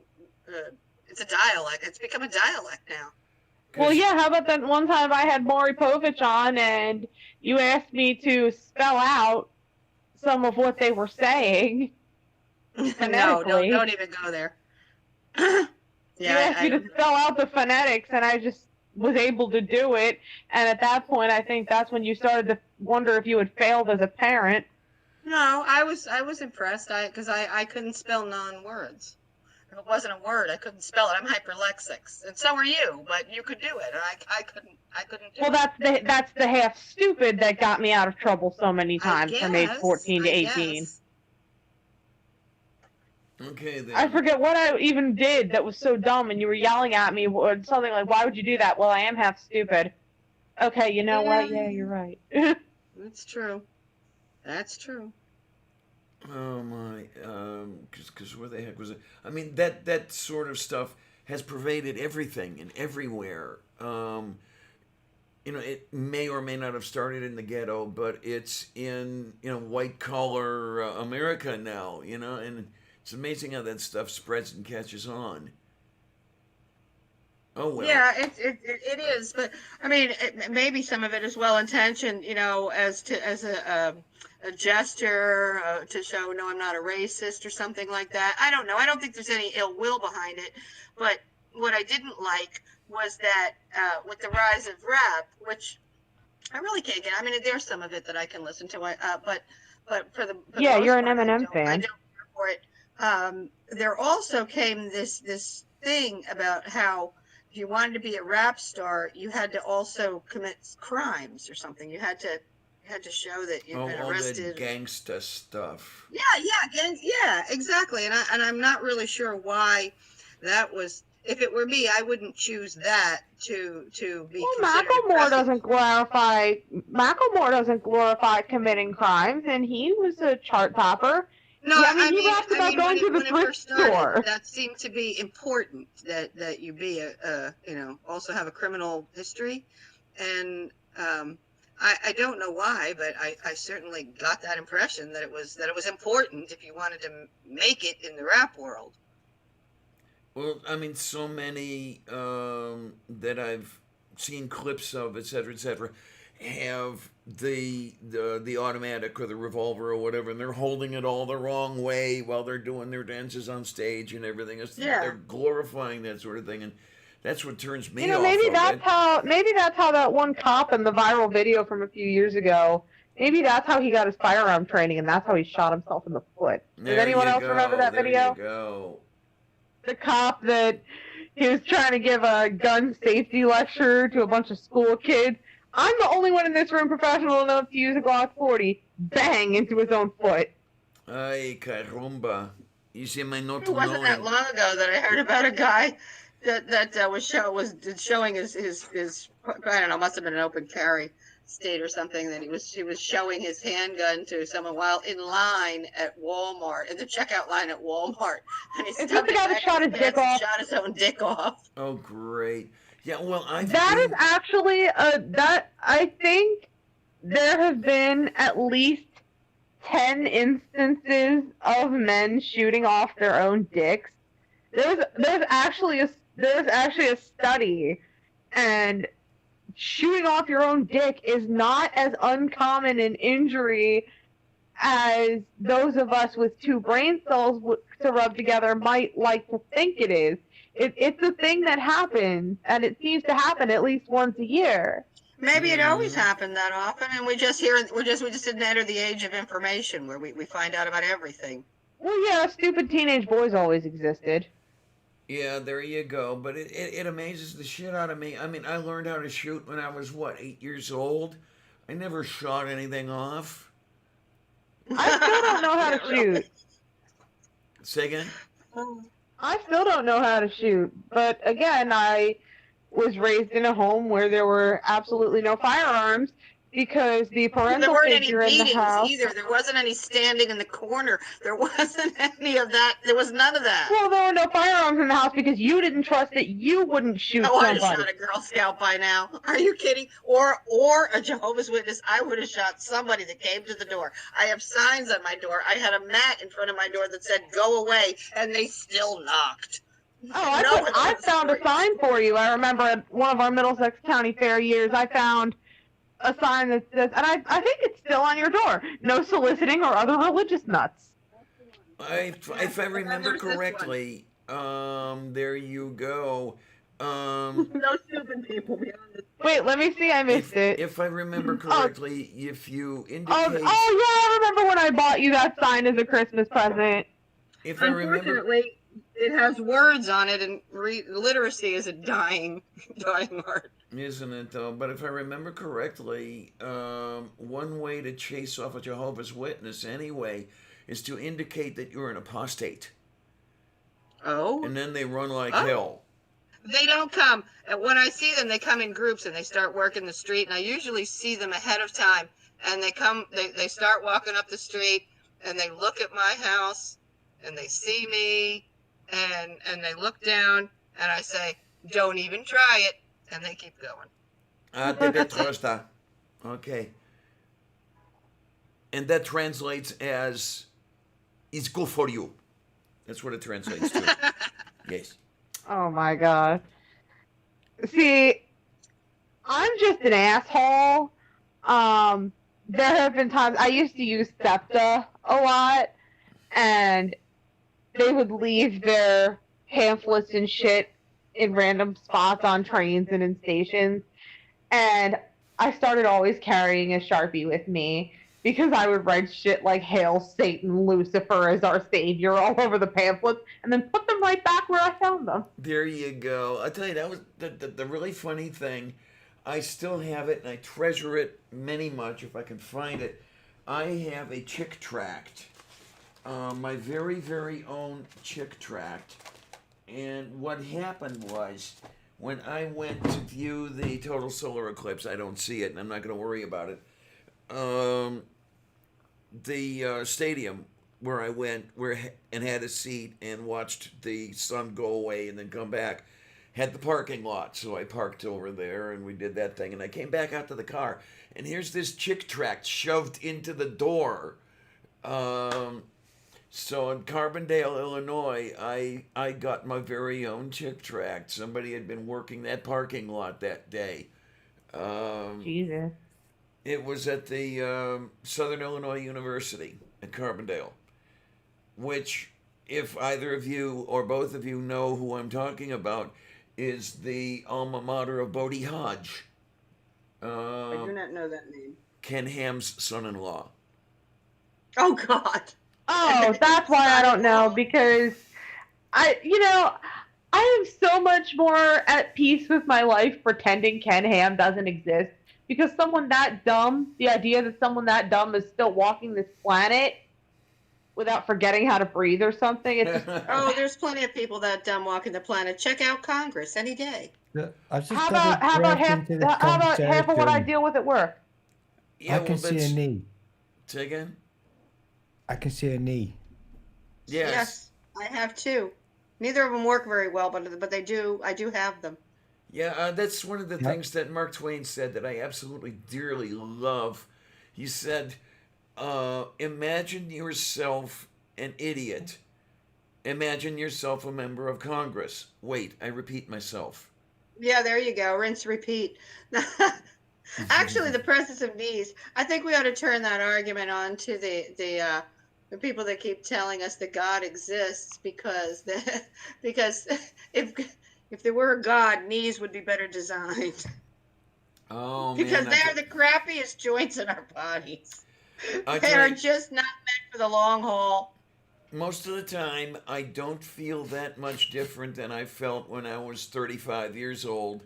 it's a dialect. It's become a dialect now. Well, yeah, how about that one time I had Maury Povich on and you asked me to spell out some of what they were saying. No, don't even go there. You asked me to spell out the phonetics, and I just was able to do it. And at that point, I think that's when you started to wonder if you had failed as a parent. No, I was impressed. Because I couldn't spell non-words. If it wasn't a word, I couldn't spell it. I'm hyperlexic, and so are you. But you could do it, and I couldn't do well, it. that's the half stupid that got me out of trouble so many times from age 14 to 18. Okay, then. I forget what I even did that was so dumb, and you were yelling at me or something like, "Why would you do that?" Well, I am half stupid. Okay, you know what? Yeah, you're right. That's true. That's true. Oh my, because where the heck was it? I mean, that sort of stuff has pervaded everything and everywhere. You know, it may or may not have started in the ghetto, but it's in, you know, white collar America now. You know, and it's amazing how that stuff spreads and catches on. Oh well. Yeah, it is, but I mean, maybe some of it is well intentioned, you know, as a gesture to show, no, I'm not a racist or something like that. I don't know. I don't think there's any ill will behind it, but what I didn't like was that with the rise of rap, which I really can't get. I mean, there's some of it that I can listen to, but for the yeah, most you're an part, Eminem fan. I don't care for it. There also came this thing about how if you wanted to be a rap star, you had to also commit crimes or something. You had to show that you'd been arrested. All that gangsta stuff. Yeah, exactly. And I'm not really sure why that was. If it were me, I wouldn't choose that to be. Well, Macklemore doesn't glorify committing crimes, and he was a chart topper. No, yeah, I mean, he raps about going to the thrift store. That seemed to be important that you be you know, also have a criminal history, and I don't know why, but I certainly got that impression that it was important if you wanted to make it in the rap world. Well, I mean, so many that I've seen clips of, et cetera, have the automatic or the revolver or whatever, and they're holding it all the wrong way while they're doing their dances on stage and everything. They're glorifying that sort of thing, and that's what turns me off. Maybe that's how that one cop in the viral video from a few years ago. Maybe that's how he got his firearm training, and that's how he shot himself in the foot. Does anyone else remember that video? There you go. The cop that he was trying to give a gun safety lecture to a bunch of school kids. I'm the only one in this room professional enough to use a Glock 40. Bang into his own foot. Ay, caramba. You see my not It wasn't that long ago that I heard about a guy that was showing his I don't know, must have been an open carry state or something, that he was showing his handgun to someone while in line at Walmart, in the checkout line at Walmart, and he Is this the guy that shot his dick off? Shot his own dick off. Oh, great. Yeah, well, that is actually that I think there have been at least 10 instances of men shooting off their own dicks. There's actually a study, and shooting off your own dick is not as uncommon an injury as those of us with two brain cells to rub together might like to think it is. It's a thing that happens, and it seems to happen at least once a year. Maybe it always happened that often, and we just didn't enter the age of information where we find out about everything. Well, yeah, stupid teenage boys always existed. Yeah, there you go. But it amazes the shit out of me. I mean, I learned how to shoot when I was, 8 years old? I never shot anything off. I still don't know how to shoot. Say again? I still don't know how to shoot. But again, I was raised in a home where there were absolutely no firearms because the parental there weren't any figure in the beatings house. either. There wasn't any standing in the corner. There wasn't any of that. There was none of that. Well, there were no firearms in the house because you didn't trust that you wouldn't shoot Oh, I'd somebody. have shot a Girl Scout by now. Are you kidding? Or a Jehovah's Witness. I would have shot somebody that came to the door. I have signs on my door. I had a mat in front of my door that said "Go away," and they still knocked. Oh, I found a sign for you. I remember at one of our Middlesex County Fair years, I found a sign that says, and I think it's still on your door, no soliciting or other religious nuts. If I remember correctly, there you go. No stupid people beyond this. Wait, let me see. I missed it. If I remember correctly, if you indicate... Oh, yeah, I remember when I bought you that sign as a Christmas present. If I remember... Unfortunately, it has words on it, and literacy is a dying art. Isn't it, though? But if I remember correctly, one way to chase off a Jehovah's Witness anyway is to indicate that you're an apostate. Oh? And then they run like hell. They don't come. And when I see them, they come in groups and they start working the street. And I usually see them ahead of time. And they start walking up the street and they look at my house and they see me and they look down and I say, "Don't even try it." And they keep going. Te betrosta. Okay. And that translates as, "It's good for you." That's what it translates to. Yes. Oh my god. See, I'm just an asshole. There have been times I used to use SEPTA a lot, and they would leave their pamphlets and shit in random spots on trains and in stations. And I started always carrying a Sharpie with me because I would write shit like "Hail Satan, Lucifer as our savior" all over the pamphlets and then put them right back where I found them. There you go. I'll tell you, that was the really funny thing. I still have it and I treasure it much if I can find it. I have a chick tract. My very, very own chick tract. And what happened was, when I went to view the total solar eclipse, I don't see it and I'm not going to worry about it. The stadium where I went and had a seat and watched the sun go away and then come back had the parking lot. So I parked over there and we did that thing. And I came back out to the car. And here's this chick tract shoved into the door. So in Carbondale, Illinois, I got my very own chick tract. Somebody had been working that parking lot that day. Jesus. It was at the Southern Illinois University at Carbondale, which, if either of you or both of you know who I'm talking about, is the alma mater of Bodie Hodge. I do not know that name. Ken Ham's son-in-law. Oh, God. Oh, that's why I don't know, because I am so much more at peace with my life pretending Ken Ham doesn't exist, because someone that dumb, the idea that someone that dumb is still walking this planet without forgetting how to breathe or something. It's just, oh, there's plenty of people that dumb walking the planet. Check out Congress any day. how about half of what I deal with at work? Yeah, I can see a knee. Say again? I can see a knee. Yes, I have too. Neither of them work very well, but they do. I do have them. Yeah, that's one of the things that Mark Twain said that I absolutely dearly love. He said, imagine yourself an idiot. Imagine yourself a member of Congress. Wait, I repeat myself. Yeah, there you go. Rinse, repeat. Actually, the presence of knees. I think we ought to turn that argument on to the people that keep telling us that God exists because if there were a God, knees would be better designed. Oh Because man, they're the crappiest joints in our bodies. I They tell are you, just not meant for the long haul. most of the time, I don't feel that much different than I felt when I was 35 years old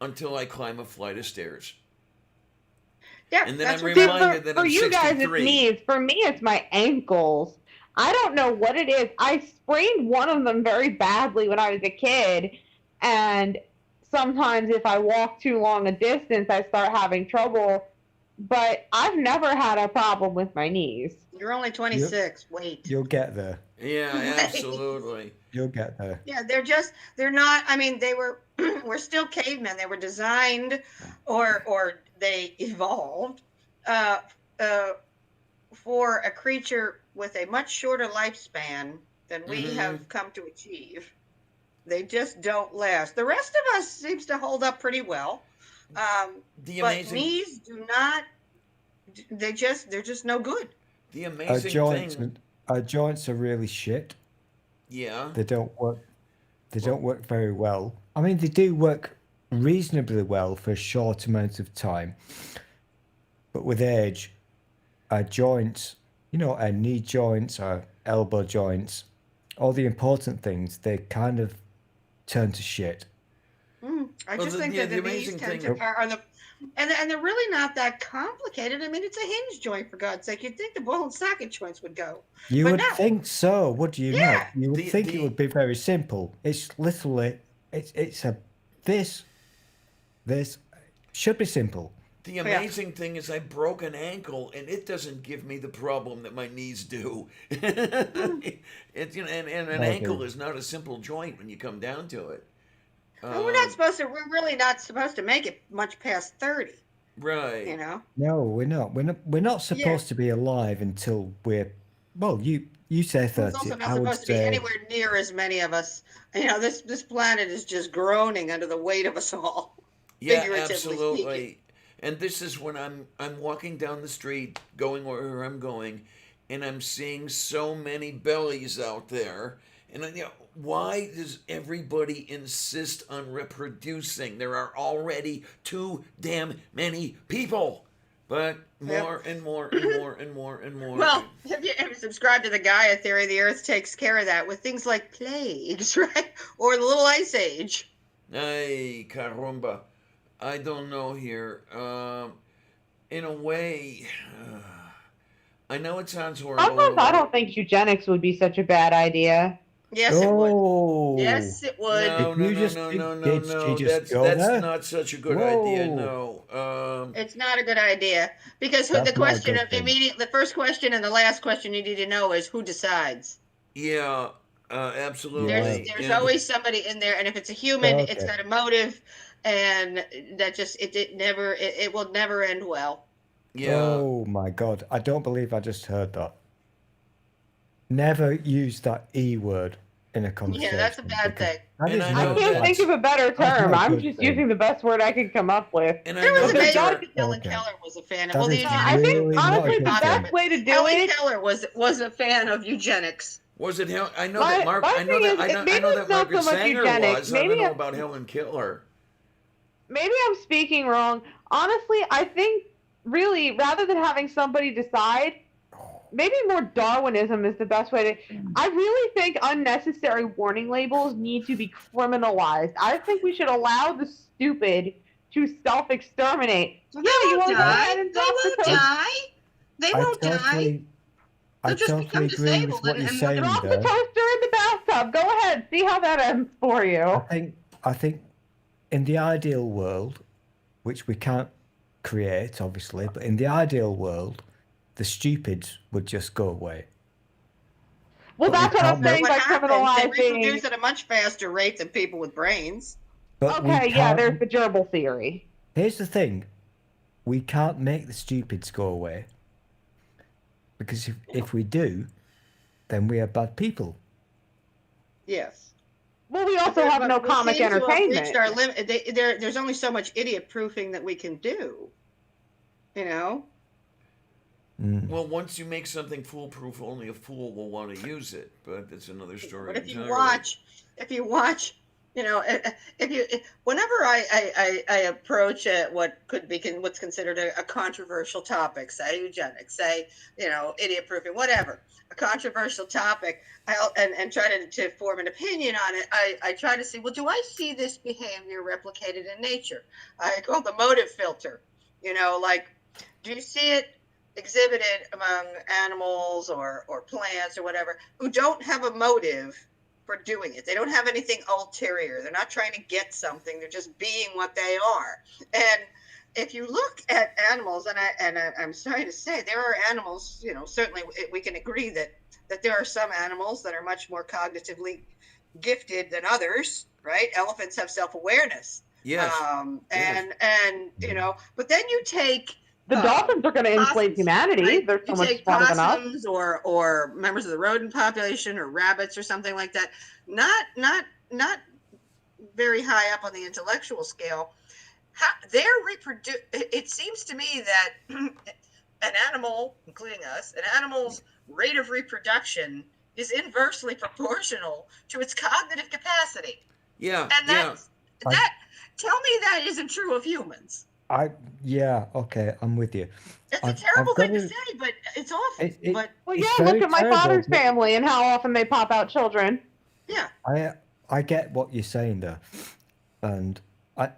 until I climb a flight of stairs. Yeah, And then that's I'm what reminded that For I'm you guys, it's 63. knees. For me, it's my ankles. I don't know what it is. I sprained one of them very badly when I was a kid, and sometimes if I walk too long a distance, I start having trouble. But I've never had a problem with my knees. You're only 26. Wait. You'll get there. Yeah, absolutely. You'll get there. Yeah, they're not, I mean, we're still cavemen. They were designed or they evolved uh, uh, for a creature with a much shorter lifespan than we have come to achieve. They just don't last. The rest of us seems to hold up pretty well. But knees do not, they're just no good. The Our amazing joints, thing. our joints are really shit. Yeah. They don't work. They don't work very well. I mean, they do work reasonably well for a short amount of time, but with age, our joints, our knee joints, our elbow joints, all the important things, they kind of turn to shit. I just think that the knees tend to are the and they're really not that complicated. I mean, it's a hinge joint for God's sake. You'd think the ball and socket joints would go. You but would no. think so, would you not? You would The- think the- it would be very simple. It's literally, it's a this should be simple. The amazing thing is I broke an ankle and it doesn't give me the problem that my knees do. It's and an ankle is not a simple joint when you come down to it. And we're really not supposed to make it much past 30. Right. You know? No, we're not. We're not supposed to be alive until we're. Well, you say It's 30. also not I would supposed to be say anywhere near as many of us. You know, this planet is just groaning under the weight of us all. Yeah, figuratively absolutely. speaking. And this is when I'm walking down the street, going where I'm going, and I'm seeing so many bellies out there. And why does everybody insist on reproducing? There are already too damn many people. But more and more and more and more and more. Well, have you ever subscribed to the Gaia theory? The Earth takes care of that with things like plagues, right? Or the Little Ice Age. Ay, caramba. I don't know here. In a way, I know it sounds horrible. Sometimes I don't think eugenics would be such a bad idea. Yes, it would. Yes, it would. No. That's not such a good idea. No. It's not a good idea because That's the not a question good of thing. the first question and the last question you need to know is who decides. Yeah, absolutely. There's always somebody in there, and if it's a human, it's got a motive, and that just it will never end well. Yeah. Oh my God! I don't believe I just heard that. Never use that E word in a conversation. Yeah, that's a bad thing. That is I not can't a- think of a better that's term. not a I'm good just thing. using the best word I could come up with. And There was a Because Jonathan Helen Keller was a fan of. That Well, the is I eugenics. think really not a honestly good the thing. best way to do Helen it. Keller was a fan of eugenics. Was it Helen? I know My- that Mark. my I know thing that. is, I know, maybe I know it's that not Margaret so much Sanger eugenics. was. I don't Maybe know I- about Helen Keller. Maybe I'm speaking wrong. Honestly, I think really rather than having somebody decide, maybe more Darwinism is the best way to. I really think unnecessary warning labels need to be criminalized. I think we should allow the stupid to self-exterminate. Well, Yeah, they you won't want to go die. ahead and They drop the won't toast? die. They won't die. I just become totally agree with disabled what you're and saying Drop the there. toaster in the bathtub. Go ahead. See how that ends for you. I think in the ideal world, which we can't create, obviously, but in the ideal world, the stupids would just go away. Well, But we that's what I'm can't saying make- by What happens? They criminalizing. reproduce at a much faster rate than people with brains. But we Okay, yeah, can't- there's the gerbil theory. Here's the thing. We can't make the stupids go away. Because if we do, then we are bad people. Yes. Well, we also have no comic seem to have entertainment. reached our limit. There's only so much idiot proofing that we can do. You know. Well, once you make something foolproof, only a fool will want to use it. But that's another story. But if you entirely. watch, you know, whenever I approach what could be what's considered a controversial topic, say eugenics, say, you know, idiot proofing, whatever, a controversial topic, and try to form an opinion on it, I try to see, well, do I see this behavior replicated in nature? I call the motive filter. You know, like, do you see it exhibited among animals or plants or whatever who don't have a motive for doing it? They don't have anything ulterior. They're not trying to get something. They're just being what they are. And if you look at animals, and I'm sorry to say, there are animals, you know, certainly we can agree that there are some animals that are much more cognitively gifted than others, right? Elephants have self-awareness. Yes. And you know, but then you take the dolphins are going to enslave humanity. Right? They're so You much take smarter than us. possums or members of the rodent population or rabbits or something like that. Not very high up on the intellectual scale. It seems to me that an animal, including us, an animal's rate of reproduction is inversely proportional to its cognitive capacity. Yeah. And tell me that isn't true of humans. Okay, I'm with you. It's a terrible thing to say, but it's awful. Well, yeah, look at my father's family and how often they pop out children. Yeah. I get what you're saying there, and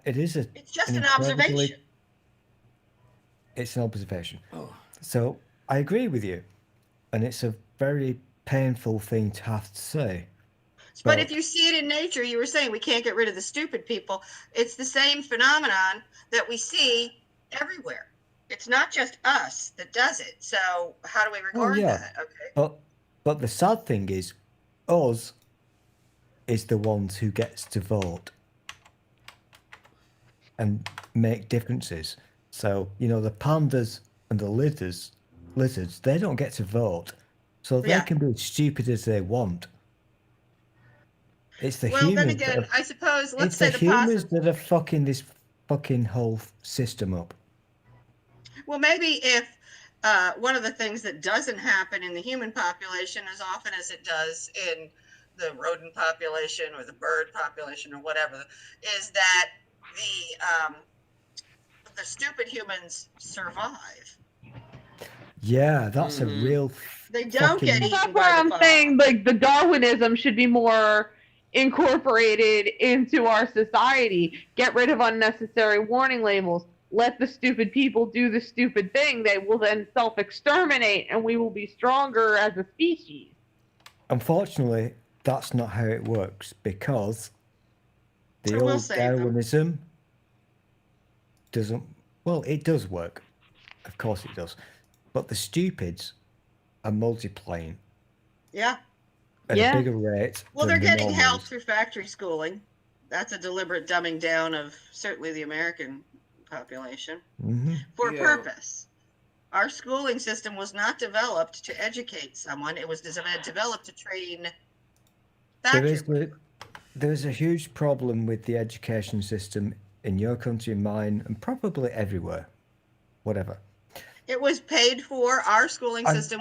it's just an observation. It's an observation. Oh. So I agree with you, and it's a very painful thing to have to say. But if you see it in nature, you were saying we can't get rid of the stupid people. It's the same phenomenon that we see everywhere. It's not just us that does it. So how do we regard that? Okay. But the sad thing is, us is the ones who gets to vote and make differences. So, you know, the pandas and the lizards, they don't get to vote. So they can be as stupid as they want. It's the humans. Then again, I suppose let's say the humans that are fucking this fucking whole system up. Well, maybe if one of the things that doesn't happen in the human population as often as it does in the rodent population or the bird population or whatever, is that the stupid humans survive. Yeah, that's a real. They don't get eaten. That's why I'm saying, like, the Darwinism should be more incorporated into our society. Get rid of unnecessary warning labels. Let the stupid people do the stupid thing. They will then self-exterminate, and we will be stronger as a species. Unfortunately, that's not how it works, because the old Darwinism doesn't. Well, it does work. Of course it does. But the stupids are multiplying. Yeah. At a bigger rate. Well, they're getting help through factory schooling. That's a deliberate dumbing down of certainly the American population for a purpose. Our schooling system was not developed to educate someone. It was developed to train factory. There's a huge problem with the education system in your country, mine, and probably everywhere. Whatever. It was paid for. Our schooling system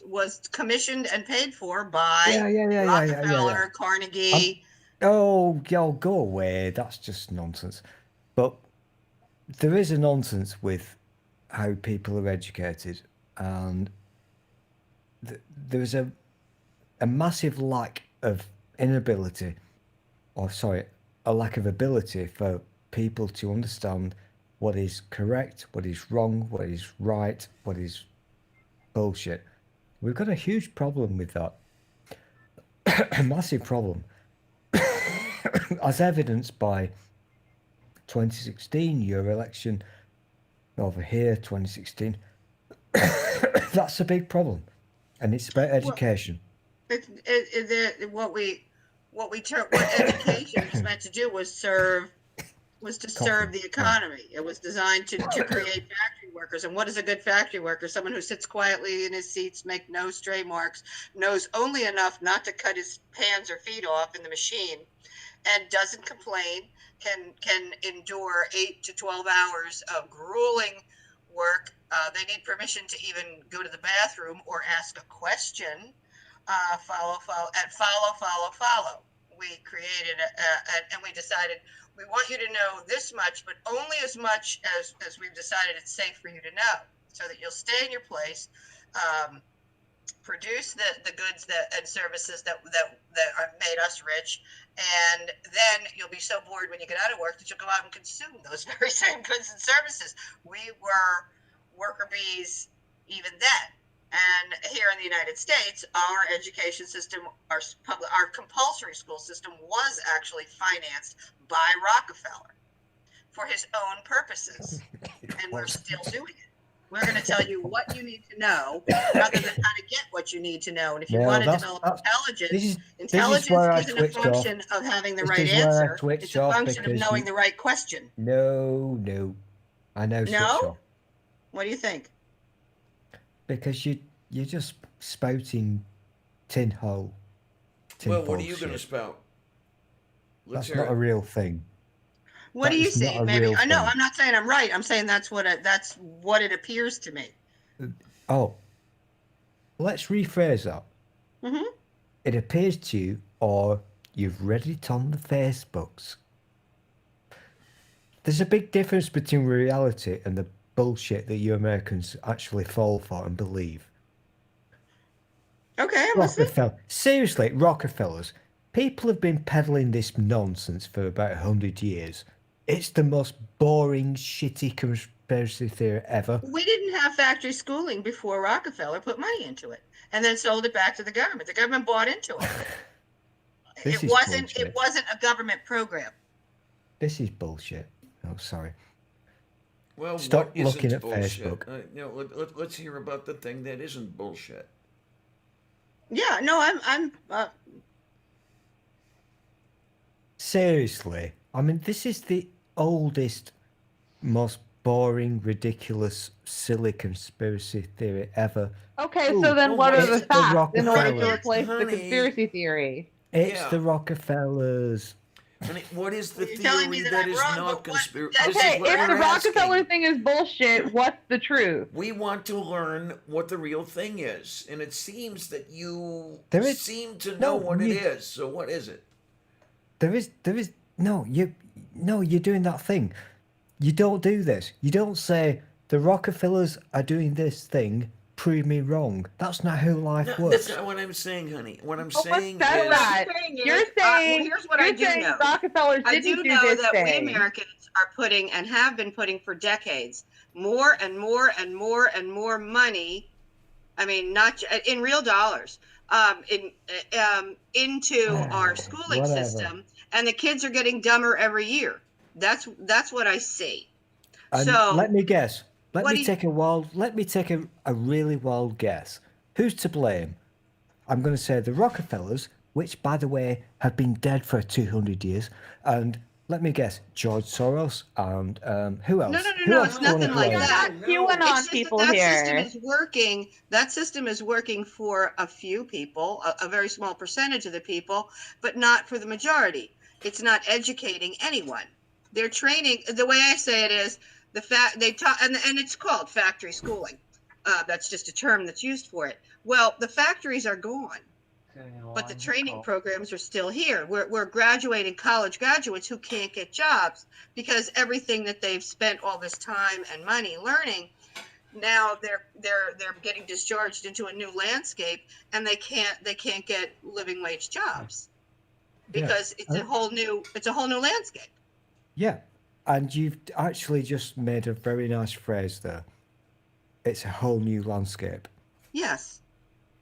was commissioned and paid for by Rockefeller, Carnegie. Go away. That's just nonsense. But there is a nonsense with how people are educated, and there is a massive lack of inability, a lack of ability for people to understand what is correct, what is wrong, what is right, what is bullshit. We've got a huge problem with that. A massive problem. As evidenced by 2016 Euro election, over here 2016. That's a big problem. And it's about education. What education was meant to do was to serve the economy. It was designed to create factory workers. And what is a good factory worker? Someone who sits quietly in his seats, make no stray marks, knows only enough not to cut his hands or feet off in the machine, and doesn't complain, can endure 8 to 12 hours of grueling work. They need permission to even go to the bathroom or ask a question. Follow. We created and we decided we want you to know this much, but only as much as we've decided it's safe for you to know, so that you'll stay in your place, produce the goods and services that are made us rich, and then you'll be so bored when you get out of work that you'll go out and consume those very same goods and services. We were worker bees even then. And here in the United States, our education system, our compulsory school system, was actually financed by Rockefeller for his own purposes, and we're still doing it. We're going to tell you what you need to know, rather than how to get what you need to know. And if you want to develop intelligence, intelligence isn't a function of having the right answer. It's a function of knowing the right question. No, I know. No? What do you think? Because you're just spouting tin hole. Well, what are you going to spout? That's not a real thing. What do you see? Maybe I know. I'm not saying I'm right. I'm saying that's what it appears to me. Oh, let's rephrase that. Mm-hmm. It appears to you, or you've read it on the Facebooks. There's a big difference between reality and the bullshit that you Americans actually fall for and believe. Okay, seriously, Rockefellers. People have been peddling this nonsense for about 100 years. It's the most boring, shitty conspiracy theory ever. We didn't have factory schooling before Rockefeller put money into it and then sold it back to the government. The government bought into it. It wasn't a government program. This is bullshit. Oh, sorry. Well, stop looking at bullshit? Facebook. Let's hear about the thing that isn't bullshit. Yeah, no, I'm seriously. I mean, this is the oldest, most boring, ridiculous, silly conspiracy theory ever. Okay, so then what are the facts in order to replace the conspiracy theory? It's the Rockefellers. Honey, what is the theory that is not conspiracy? Okay, if the Rockefeller thing is bullshit, what's the truth? We want to learn what the real thing is, and it seems that you seem to know what it is. So what is it? You're doing that thing. You don't do this. You don't say the Rockefellers are doing this thing. Prove me wrong. That's not how life works. That's not what I'm saying, honey. What I'm saying is, you're saying here's what I do know. Rockefellers I didn't do know this that thing. we Americans are putting and have been putting for decades more and more and more and more money. I mean, not in real dollars, into our schooling system, and the kids are getting dumber every year. That's what I see. And so let me guess. Let me take a really wild guess. Who's to blame? I'm going to say the Rockefellers, which, by the way, have been dead for 200 years. And let me guess, George Soros and who else? No, it's nothing like that. QAnon people here. System is working. That system is working for a few people, a very small percentage of the people, but not for the majority. It's not educating anyone. They're training. The way I say it is, they taught, and it's called factory schooling. That's just a term that's used for it. Well, the factories are gone, but the training programs are still here. We're graduating college graduates who can't get jobs because everything that they've spent all this time and money learning, now they're getting discharged into a new landscape, and they can't get living wage jobs because it's a whole new landscape. Yeah. And you've actually just made a very nice phrase there. It's a whole new landscape. Yes.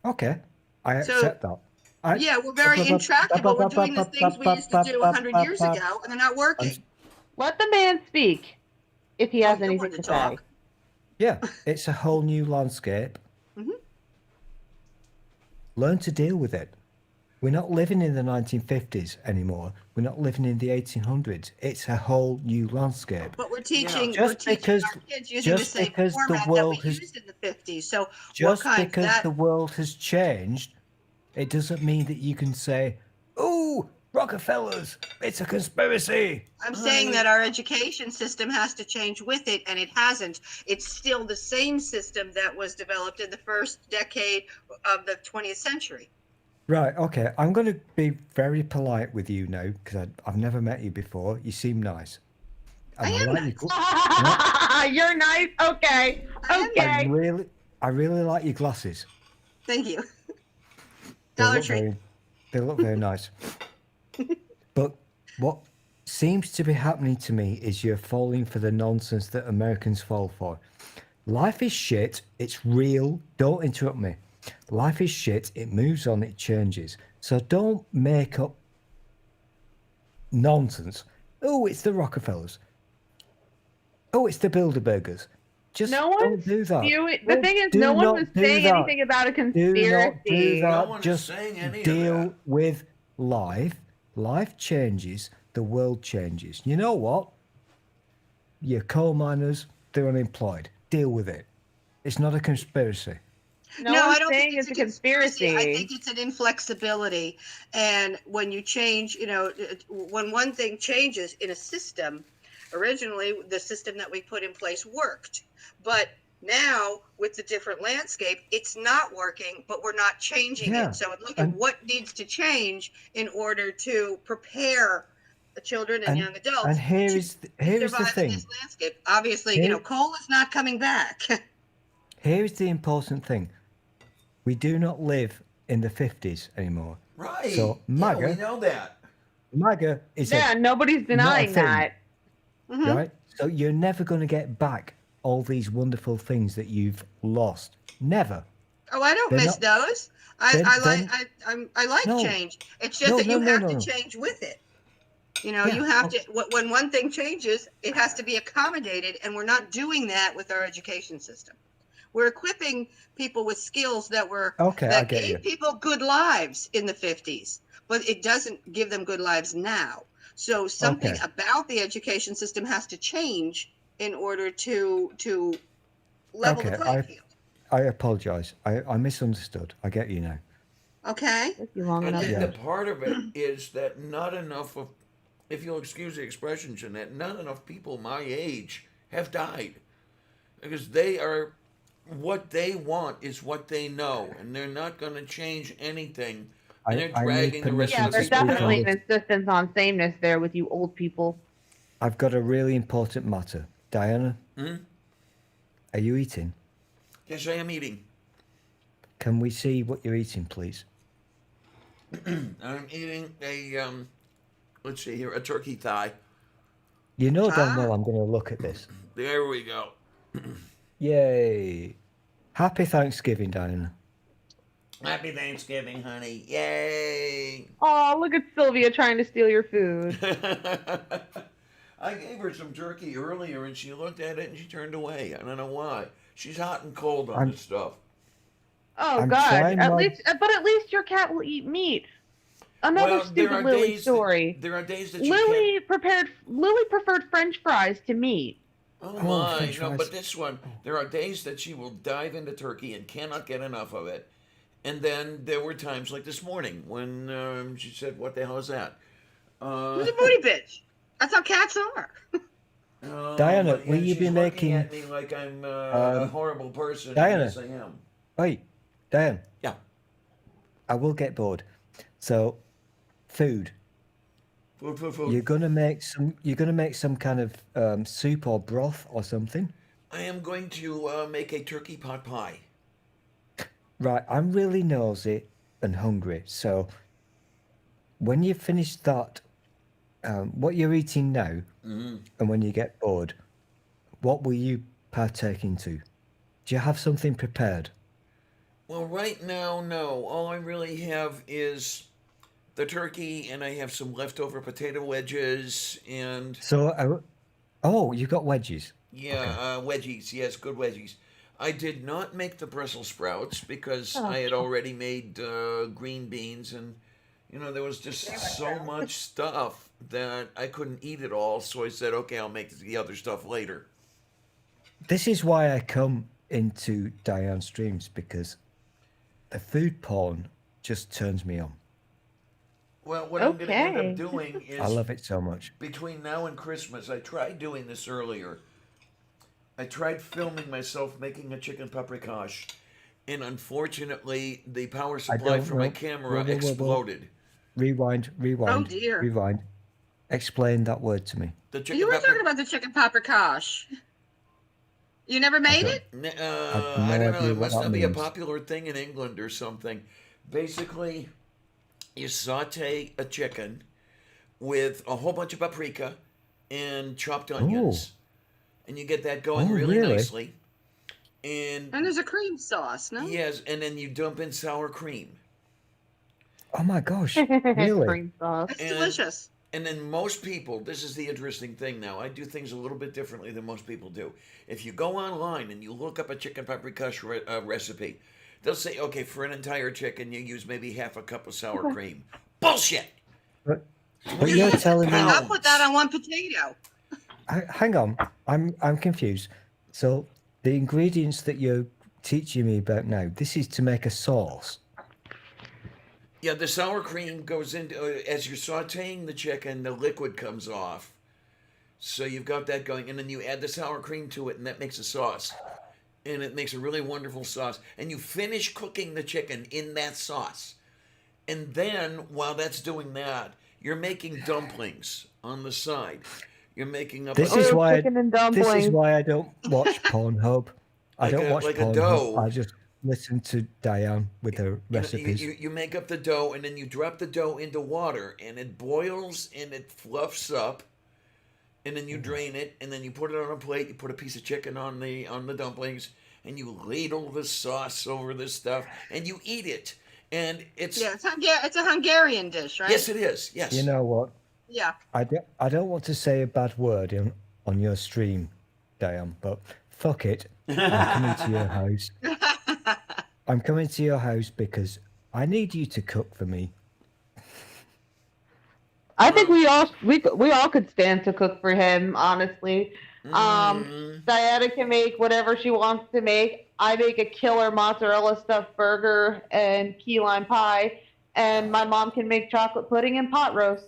Okay. I accept that. We're very intractable. We're doing the things we used to do 100 years ago, and they're not working. Let the man speak if he has anything to say. Yeah, it's a whole new landscape. Mm-hmm. Learn to deal with it. We're not living in the 1950s anymore. We're not living in the 1800s. It's a whole new landscape. But we're teaching Just our kids using the just same because the format that world we has used in the 50s. So what just kind because that the world has changed, it doesn't mean that you can say, "Oh, Rockefellers, it's a conspiracy." I'm saying that our education system has to change with it, and it hasn't. It's still the same system that was developed in the first decade of the 20th century. Right, okay. I'm going to be very polite with you now because I've never met you before. You seem nice. And I like your You're nice. Okay. Okay. I really like your glasses. Thank you. They Dollar look Tree. they look very nice. But what seems to be happening to me is you're falling for the nonsense that Americans fall for. Life is shit. It's real. Don't interrupt me. Life is shit. It moves on. It changes. So don't make up nonsense. Oh, it's the Rockefellers. Oh, it's the Bilderbergers. Just don't do that. The thing is, no one was saying anything about a conspiracy. Do not do that. No one is Just saying any of deal with life. Life changes. The world changes. You know what? Your coal miners, they're unemployed. Deal with it. It's not a conspiracy. No, I don't think it's a conspiracy. I think it's an inflexibility. And when you change, when one thing changes in a system, originally the system that we put in place worked. But now with the different landscape, it's not working, but we're not changing it. So look at what needs to change in order to prepare the children and young adults And here is the survive in thing. this landscape. Obviously, coal is not coming back. Here is the important thing. We do not live in the 50s anymore. Right. So yeah, we MAGA, know that. MAGA is nobody's denying that. right? So you're never going to get back all these wonderful things that you've lost. Never. Oh, I don't miss those. I like change. It's just that you have to change with it. You have to. When one thing changes, it has to be accommodated, and we're not doing that with our education system. We're equipping people with skills that gave people good lives in the 50s, but it doesn't give them good lives now. So something about the education system has to change in order to level the playing field. I apologize. I misunderstood. I get you now. Okay. And then the part of it is that not enough of, if you'll excuse the expression, Jeanette, not enough people my age have died. Because what they want is what they know, and they're not going to change anything. And they're dragging the rest of the there's people definitely down. an insistence on sameness there with you old people. I've got a really important matter. Diana, are you eating? Yes, I am eating. Can we see what you're eating, please? I'm eating let's see here, a turkey thigh. You know damn well I'm going to look at this. There we go. Yay. Happy Thanksgiving, Diana. Happy Thanksgiving, honey. Yay. Oh, look at Sylvia trying to steal your food. I gave her some turkey earlier, and she looked at it and she turned away. I don't know why. She's hot and cold on this stuff. Oh I'm God! trying At my- least your cat will eat meat. Another stupid Lily story. There are days that you Lily preferred French fries to meat. Oh my! No, but this one, there are days that she will dive into turkey and cannot get enough of it. And then there were times like this morning when she said, "What the hell is that?" Who's a booty bitch? That's how cats are. Diana, but will you she's be looking making... at me like I'm a horrible person? Diana. Yes, I am. Wait, Diane. Yeah. I will get bored. So, food. Food. You're gonna make some kind of soup or broth or something. I am going to make a turkey pot pie. Right, I'm really nosy and hungry. So, when you finish that, what you're eating now, and when you get bored, what will you partake into? Do you have something prepared? Well, right now, no. All I really have is the turkey, and I have some leftover potato wedges, and So, you got wedges. yeah, wedgies. Yes, good wedgies. I did not make the Brussels sprouts because Oh. I had already made green beans, and There was just so much stuff that I couldn't eat it all. So I said, okay, I'll make the other stuff later. This is why I come into Diane's streams, because the food porn just turns me on. Well, what I'm going to end up doing is... I love it so much. Between now and Christmas, I tried doing this earlier. I tried filming myself making a chicken paprikash, and unfortunately, the power supply for my camera exploded. Rewind. Oh, dear. Rewind. Explain that word to me. You were talking about the chicken paprikash. You never made it? I don't know. It must not be a popular thing in England or something. Basically, you saute a chicken with a whole bunch of paprika and chopped onions. And you get that going really nicely. And there's a cream sauce, no? Yes, and then you dump in sour cream. Oh my gosh, really? Cream sauce. It's delicious. And then most people, this is the interesting thing now, I do things a little bit differently than most people do. If you go online and you look up a chicken paprikash recipe, they'll say, okay, for an entire chicken, you use maybe half a cup of sour cream. Bullshit! But you're telling me... I'll put that on one potato. Hang on, I'm confused. So the ingredients that you're teaching me about now, this is to make a sauce. Yeah, the sour cream goes into, as you're sauteing the chicken, the liquid comes off. So you've got that going, and then you add the sour cream to it, and that makes a sauce. And it makes a really wonderful sauce. And you finish cooking the chicken in that sauce. And then, while that's doing that, you're making dumplings on the side. You're making up This is why I don't watch Pornhub. I don't watch Pornhub. I just listen to Diane with her recipes. You make up the dough, and then you drop the dough into water, and it boils, and it fluffs up, and then you drain it, and then you put it on a plate. You put a piece of chicken on the dumplings, and you ladle the sauce over this stuff, and you eat it. And it's it's a Hungarian dish, right? Yes, it is. Yes. You know what? Yeah. I don't want to say a bad word on your stream, Diane, but fuck it. I'm coming to your house. I'm coming to your house because I need you to cook for me. I think we all could stand to cook for him, honestly. Diana can make whatever she wants to make. I make a killer mozzarella stuffed burger and key lime pie, and my mom can make chocolate pudding and pot roast.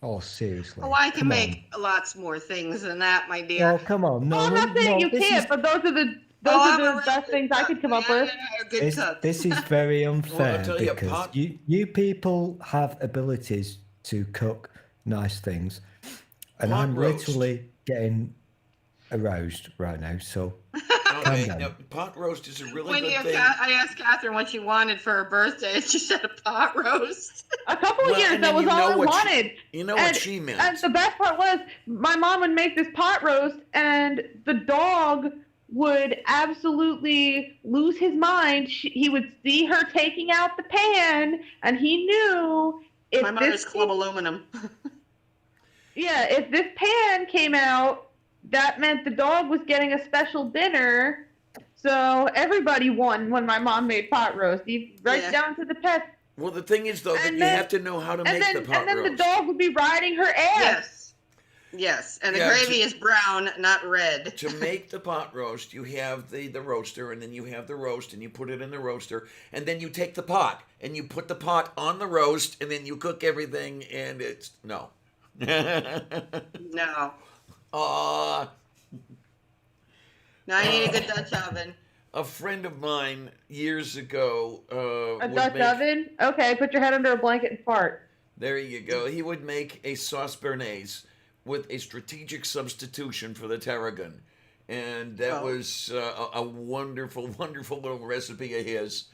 Oh, seriously. Oh, I can make lots more things than that, my dear. Oh, come on. No, I'm not saying you can't, but those are the best things I could come up with. This is very unfair I'll tell you, because you people have abilities to cook nice things, and I'm literally getting aroused right now. So, okay, now, pot roast is a really good thing. I asked Catherine what she wanted for her birthday, and she said a pot roast. A couple of years, that was all I wanted. You know what she meant. And the best part was, my mom would make this pot roast, and the dog would absolutely lose his mind. He would see her taking out the pan, and he knew if my mother's club aluminum. Yeah, if this pan came out, that meant the dog was getting a special dinner. So everybody won when my mom made pot roast, down to the pet. Well, the thing is, though, that you have to know how to make the pot roast. And then the dog would be riding her ass. Yes, and the gravy is brown, not red. To make the pot roast, you have the roaster, and then you have the roast, and you put it in the roaster, and then you take the pot, and you put the pot on the roast, and then you cook everything, and it's... No. No. Now I need a good Dutch oven. A friend of mine years ago a Dutch oven? Okay, put your head under a blanket and fart. There you go. He would make a sauce béarnaise with a strategic substitution for the tarragon. And that was a wonderful, wonderful little recipe of his.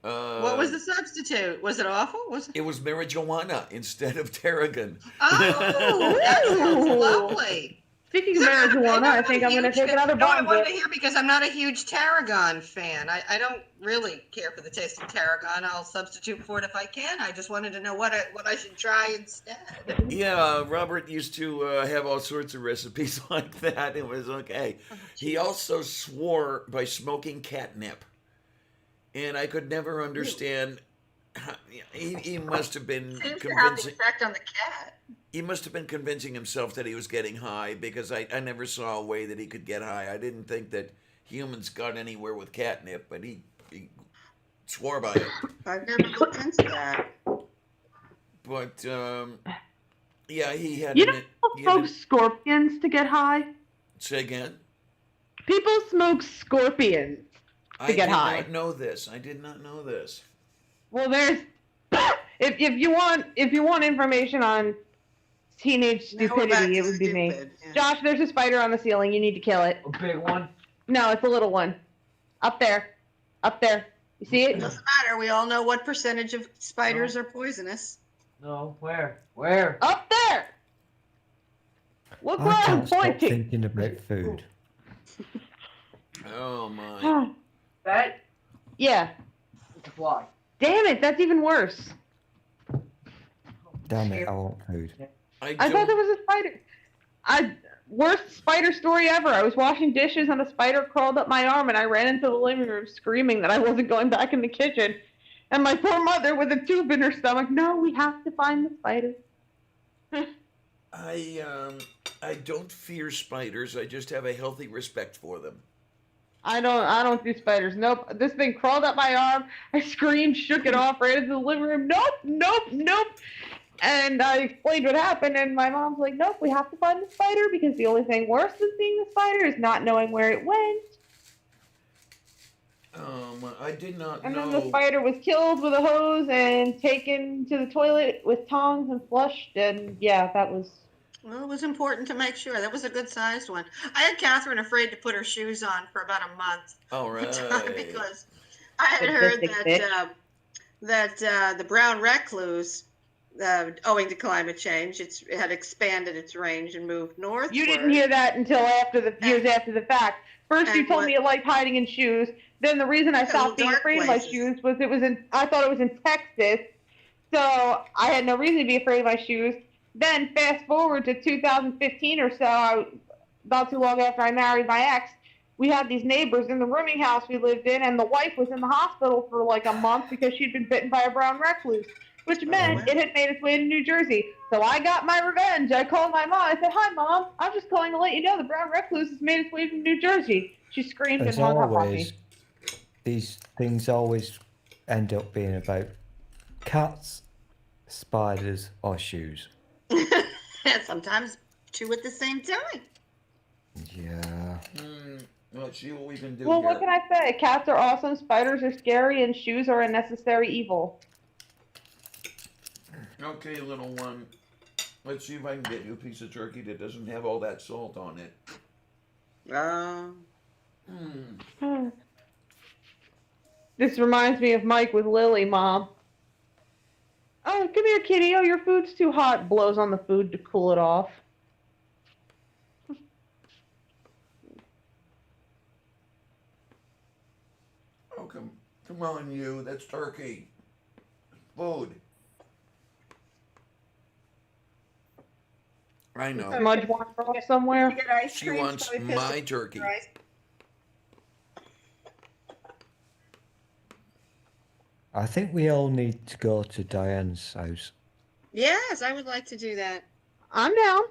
What was the substitute? Was it awful? It was marijuana instead of tarragon. Oh, that sounds lovely. Speaking of marijuana, I think I'm going to take another bite. I wanted to hear because I'm not a huge tarragon fan. I don't really care for the taste of tarragon. I'll substitute for it if I can. I just wanted to know what I should try instead. Yeah, Robert used to have all sorts of recipes like that. It was okay. He also swore by smoking catnip. And I could never understand he must have been Seems to have the convincing. effect on the cat. He must have been convincing himself that he was getting high because I never saw a way that he could get high. I didn't think that humans got anywhere with catnip, but he swore by it. I've never looked into that. But yeah, he had. You don't smoke scorpions to get high? Say again. People smoke scorpions to get high. I did not know this. I did not know this. Well, there's if you want information on teenage stupidity, it would be me. Yeah. Josh, there's a spider on the ceiling. You need to kill it. A big one? No, it's a little one. Up there. Up there. You see it? Doesn't matter. We all know what percentage of spiders are poisonous. No, where? Where? Up there. Look where I I'm can't stop pointing. thinking about food. Oh my. That? Yeah. It's a fly. Damn it, that's even worse. Damn it, I want food. I thought there was a spider. Worst spider story ever. I was washing dishes and a spider crawled up my arm and I ran into the living room screaming that I wasn't going back in the kitchen. And my poor mother with a tube in her stomach, no, we have to find the spider. I don't fear spiders. I just have a healthy respect for them. I don't do spiders. Nope. This thing crawled up my arm. I screamed, shook it off, ran into the living room. Nope. And I explained what happened, and my mom's like, nope, we have to find the spider because the only thing worse than seeing the spider is not knowing where it went. I did not And know. then the spider was killed with a hose and taken to the toilet with tongs and flushed, and yeah, that was... Well, it was important to make sure. That was a good sized one. I had Catherine afraid to put her shoes on for about a month. All right. Because I had heard that the brown recluse, owing to climate change, it had expanded its range and moved north. You didn't hear that until years after the fact. First, you told me you liked hiding in shoes. Then the reason I stopped being afraid of my shoes was I thought it was in Texas, so I had no reason to be afraid of my shoes. Then fast forward to 2015 or so, not too long after I married my ex, we had these neighbors in the rooming house we lived in, and the wife was in the hospital for like a month because she'd been bitten by a brown recluse, which meant it had made its way to New Jersey. So I got my revenge. I called my mom. I said, "Hi, Mom. I'm just calling to let you know the brown recluse has made its way from New Jersey." She screamed and As hung up on me. always, these things always end up being about cats, spiders, or shoes. Sometimes two at the same time. Yeah. Let's see what we can do Well, here. what can I say? Cats are awesome, spiders are scary, and shoes are a necessary evil. Okay, little one. Let's see if I can get you a piece of turkey that doesn't have all that salt on it. This reminds me of Mike with Lily, Mom. Oh, come here, kitty. Oh, your food's too hot. Blows on the food to cool it off. Oh, come on, you. That's turkey. Food. I know. Smudge water off somewhere. She wants my turkey. I think we all need to go to Diane's house. Yes, I would like to do that. I'm down.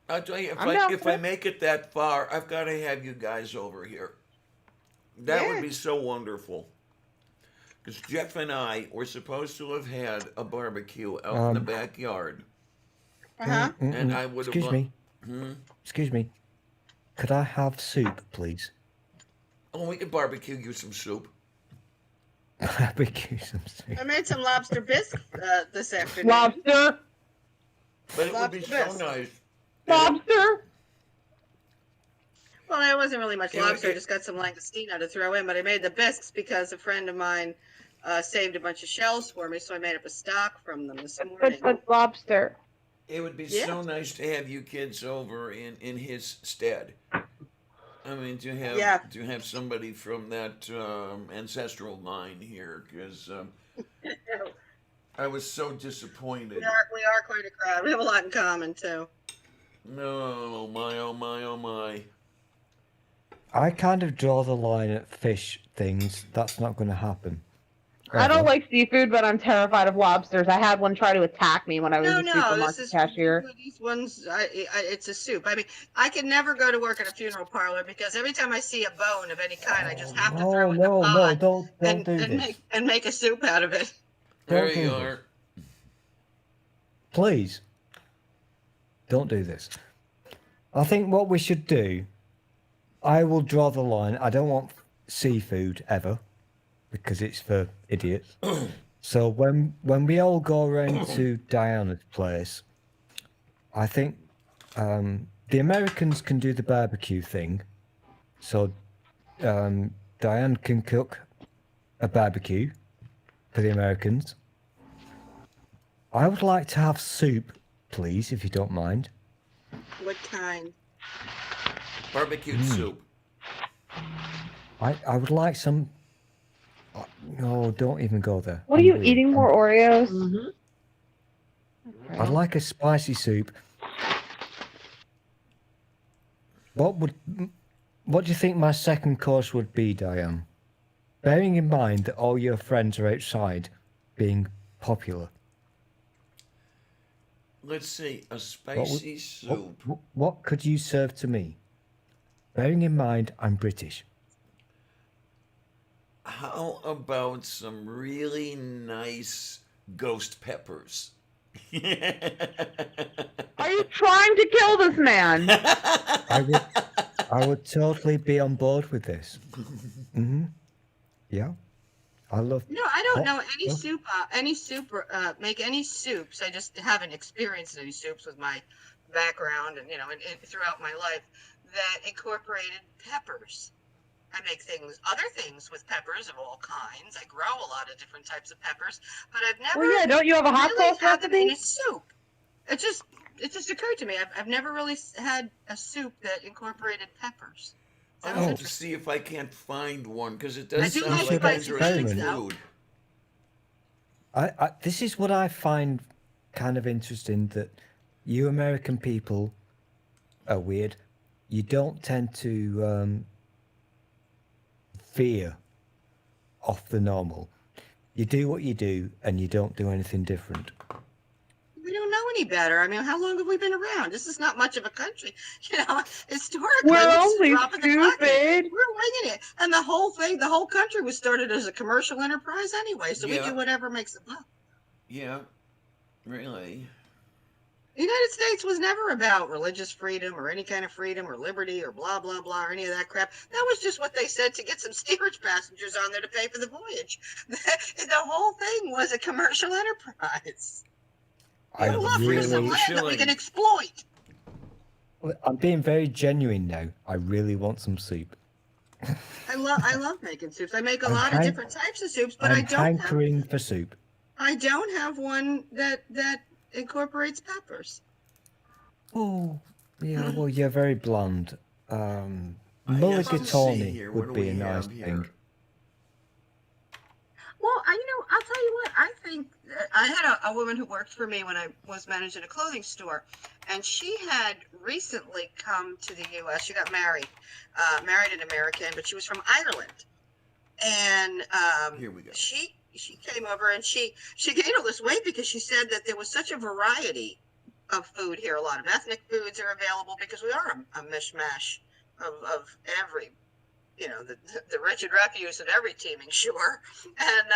I'll tell you, I'm if I make it that far, I've got to have you guys over here. That would be so wonderful. Because Jeff and I were supposed to have had a barbecue out in the backyard. And I would have... Excuse me. Excuse me. Could I have soup, please? Oh, we could barbecue you some soup. Barbecue some soup. I made some lobster bisque this afternoon. Lobster? But it would be so bisque. nice. Lobster? Well, it wasn't really much It- lobster. I it- just got some langostino to throw in, but I made the bisques because a friend of mine saved a bunch of shells for me, so I made up a stock from them this morning. But lobster. It would be so nice to have you kids over in his stead. I mean, to have somebody from that ancestral line here, because I was so disappointed. We are quite a crowd. We have a lot in common too. No, my, oh my, oh my. I kind of draw the line at fish things. That's not going to happen. I don't like seafood, but I'm terrified of lobsters. I had one try to attack me when I was No, a no, supermarket this is cashier. these ones. It's a soup. I mean, I can never go to work at a funeral parlor because every time I see a bone of any kind, I just have to throw it in the No, pot don't and do and this. make a soup out of it. There Don't you do are. this. Please, don't do this. I think what we should do, I will draw the line. I don't want seafood ever because it's for idiots. So when we all go around to Diana's place, I think the Americans can do the barbecue thing. So Diane can cook a barbecue for the Americans. I would like to have soup, please, if you don't mind. What kind? Barbecued soup. I would like some. No, don't even go there. What are you eating? More Oreos? I'd like a spicy soup. What do you think my second course would be, Diane? Bearing in mind that all your friends are outside, being popular. Let's see, a spicy soup. What could you serve to me? Bearing in mind I'm British. How about some really nice ghost peppers? Are you trying to kill this man? I would totally be on board with this. Yeah, I love. No, I don't hot know any stuff. make any soups. I just haven't experienced any soups with my background and throughout my life that incorporated peppers. I make other things with peppers of all kinds. I grow a lot of different types of peppers, but I've never. Well, yeah, don't you have a hot really sauce had them in recipe? a soup. It just occurred to me. I've never really had a soup that incorporated peppers. I'll have to see if I can't find one because it does I do sound like like spicy interesting things, though. food. This is what I find kind of interesting, that you American people are weird. You don't tend to veer off the normal. You do what you do and you don't do anything different. We don't know any better. I mean, how long have we been around? This is not much of a country, historically. We're this is only drop in the bucket. stupid. We're winging it, and the whole country was started as a commercial enterprise anyway. So we Yeah. do whatever makes a buck. Yeah, really. The United States was never about religious freedom or any kind of freedom or liberty or blah blah blah or any of that crap. That was just what they said to get some steerage passengers on there to pay for the voyage. The whole thing was a commercial enterprise. I We love for some land that we can exploit. I'm being very genuine now. I really want some soup. I love making soups. I make a I'm lot of hank- different types of soups, but I'm I don't have hankering for soup. one that incorporates peppers. Oh, yeah. Well, you're very bland. see Mulligatawny here. What would do be a we nice have here? thing. Well, I'll tell you what, I think I had a woman who worked for me when I was managing a clothing store, and she had recently come to the U.S. She got married an American, but she was from Ireland. And Here we go. she came over and she gained all this weight because she said that there was such a variety of food here. A lot of ethnic foods are available because we are a mishmash of every, the rich and refuse of every teeming shore, and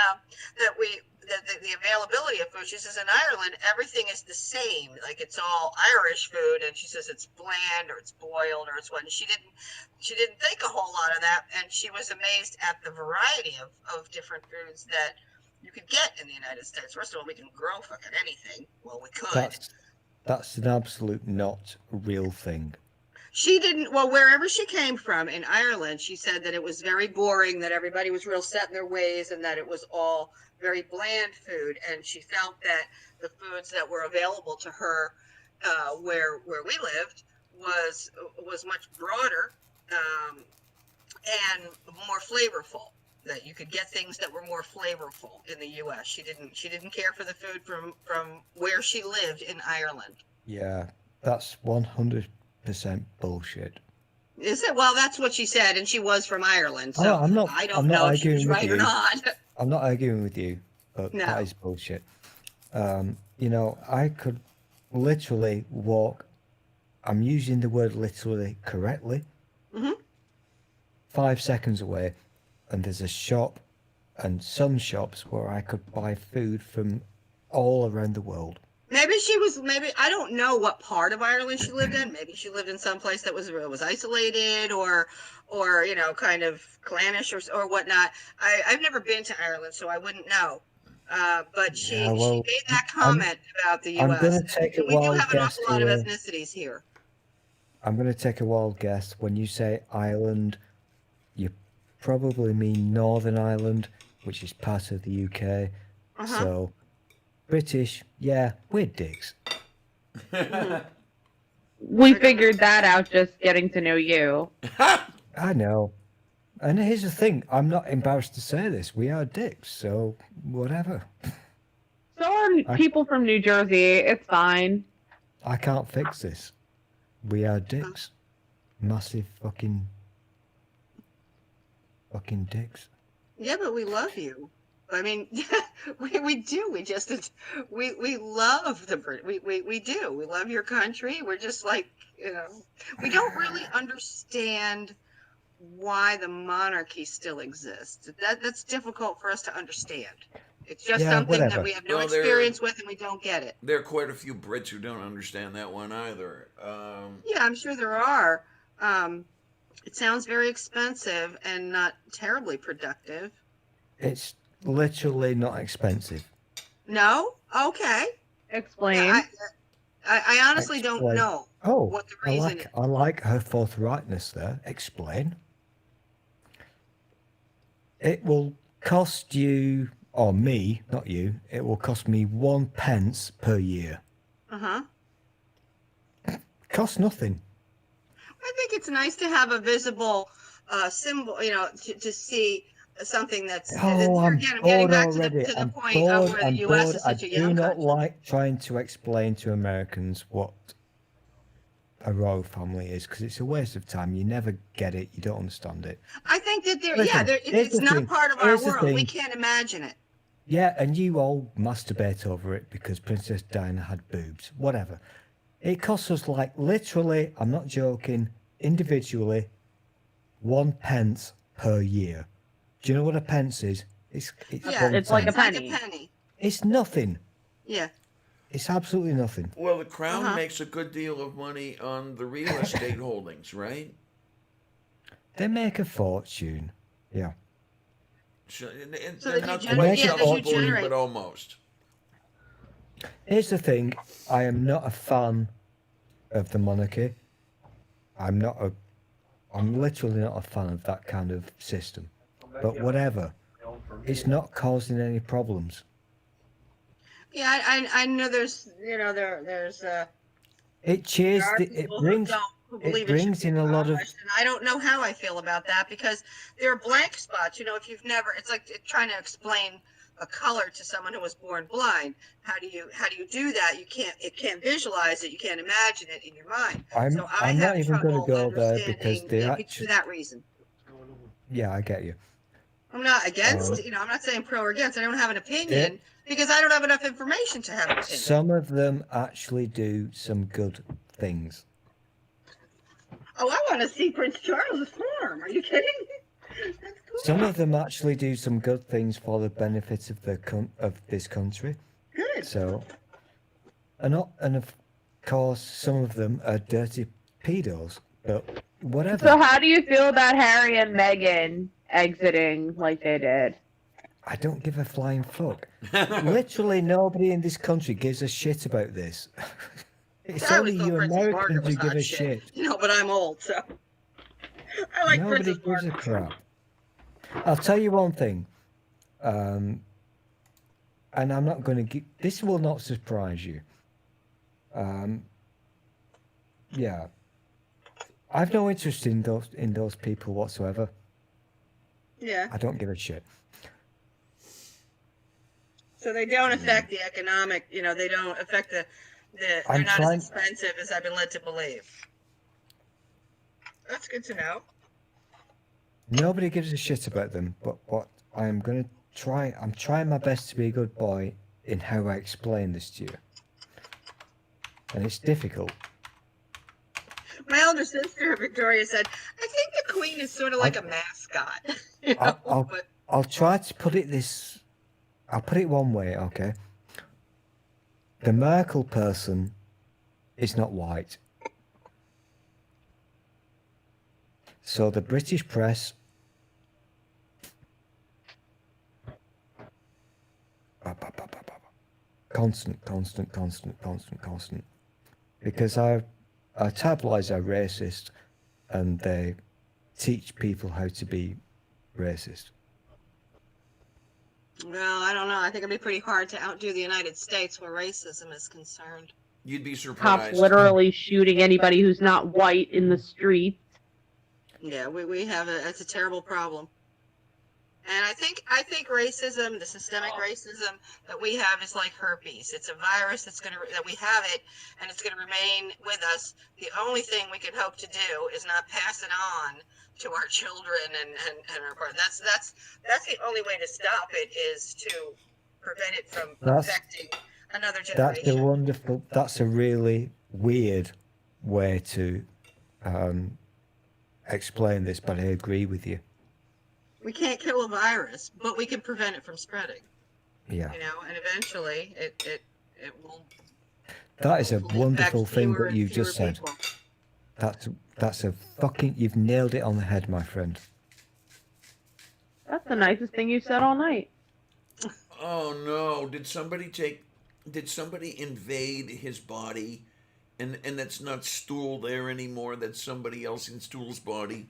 the availability of food. She says in Ireland everything is the same, like it's all Irish food, and she says it's bland or it's boiled or it's what. And she didn't think a whole lot of that, and she was amazed at the variety of different foods that you could get in the United States. First of all, we can grow fucking anything. Well, we could. That's an absolute not real thing. She didn't, well, wherever she came from in Ireland, she said that it was very boring, that everybody was real set in their ways, and that it was all very bland food. And she felt that the foods that were available to her where we lived was much broader and more flavorful. That you could get things that were more flavorful in the U.S. She didn't care for the food from where she lived in Ireland. Yeah, that's 100% bullshit. Is it? Well, that's what she said, and she was from Ireland, Oh, so I'm not. I don't I'm not know if arguing she's with right or you. not. I'm not arguing with you, but No. that is bullshit. You know, I could literally walk. I'm using the word literally correctly. Hmm. 5 seconds away, and there's a shop, and some shops where I could buy food from all around the world. Maybe she was. Maybe I don't know what part of Ireland she lived in. Maybe she lived in some place that was isolated, or kind of clannish or whatnot. I've never been to Ireland, so I wouldn't know. But Yeah, she well, made that I'm comment about the I'm U.S. gonna take a And we do wild have an guess awful lot of here. ethnicities here. I'm gonna take a wild guess. When you say Ireland, you probably mean Northern Ireland, which is part of the UK. Uh-huh. So, British, yeah, we're dicks. We figured that out just getting to know you. I know. And here's the thing, I'm not embarrassed to say this. We are dicks, so whatever. So are people from New Jersey. It's fine. I can't fix this. We are dicks. Massive fucking dicks. Yeah, but we love you. I mean, we do. We just we love the Brit. We do. We love your country. We're just like, we don't really understand why the monarchy still exists. That's difficult for us to understand. It's just something that we have no experience with, and we don't get it. There are quite a few Brits who don't understand that one either. Yeah, I'm sure there are. It sounds very expensive and not terribly productive. It's literally not expensive. No? Okay. Explain. Yeah, I honestly don't know what the reason is. I like her forthrightness there. Explain. It will cost you, or me, not you, it will cost me 1 pence per year. Uh-huh. Costs nothing. I think it's nice to have a visible symbol, to see something that's. Oh, I'm again, I'm bored getting back already. to the I'm point bored. of where the I'm U.S. bored. is I such a do young not country. like trying to explain to Americans what a royal family is, because it's a waste of time. You never get it. You don't understand it. I think that Listen, here's it's the not thing. part of our Here's the world. We thing. can't imagine it. Yeah, and you all masturbate over it because Princess Diana had boobs. Whatever. It costs us, like, literally, I'm not joking, individually, 1 pence per year. Do you know what a pence is? It's like a penny. It's nothing. Yeah. It's absolutely nothing. Well, the crown makes a good deal of money on the real estate holdings, right? They make a fortune. Yeah. So So not that quite you self-supporting, generate. but almost. Here's the thing. I am not a fan of the monarchy. I'm literally not a fan of that kind of system. But whatever. It's not causing any problems. Yeah, I know there's there's It cheers there are it people brings who believe it brings in a lot of and I don't know how I feel about that, because there are blank spots. If you've never, it's like trying to explain a color to someone who was born blind. How do you do that? You can't visualize it. You can't imagine it in your mind. I'm not even going to go there because for that reason. Yeah, I get you. I'm not against, I'm not saying pro or against. I don't have an opinion because I don't have enough information to have an opinion. Some of them actually do some good things. Oh, I want to see Prince Charles' farm. Are you kidding me? That's cool. Some of them actually do some good things for the benefit of of this country. Good. So, and of course, some of them are dirty pedos. But whatever. So how do you feel about Harry and Meghan exiting like they did? I don't give a flying fuck. Literally nobody in this country gives a shit about this. It's only you Americans who give a shit. But I'm old, so I like Nobody Princess gives a Margaret. crap. I'll tell you one thing. And I'm not going to give... This will not surprise you. Yeah. I've no interest in those people whatsoever. Yeah. I don't give a shit. So they don't affect the economic, they don't affect they're not as expensive as I've been led to believe. That's good to know. Nobody gives a shit about them, but what I'm trying my best to be a good boy in how I explain this to you. And it's difficult. My older sister, Victoria, said, I think the Queen is sort of like a mascot. You know? I'll try to put it I'll put it one way, okay? The Merkel person is not white. So the British press constant. Because our tabloids are racist and they teach people how to be racist. Well, I don't know. I think it'd be pretty hard to outdo the United States where racism is concerned. You'd be Cops surprised. literally shooting anybody who's not white in the streets. Yeah, we have it's a terrible problem. And I think racism, the systemic racism that we have is like herpes. It's a virus that we have it, and it's gonna remain with us. The only thing we can hope to do is not pass it on to our children and our partners. That's the only way to stop it, is to prevent it from affecting another generation. That's a really weird way to explain this, but I agree with you. We can't kill a virus, but we can prevent it from spreading. Yeah. You know, and eventually it will. That is a wonderful thing that you just said. That's a fucking, you've nailed it on the head, my friend. That's the nicest thing you said all night. Oh no! Did somebody invade his body, and that's not Stool there anymore? That's somebody else in Stool's body.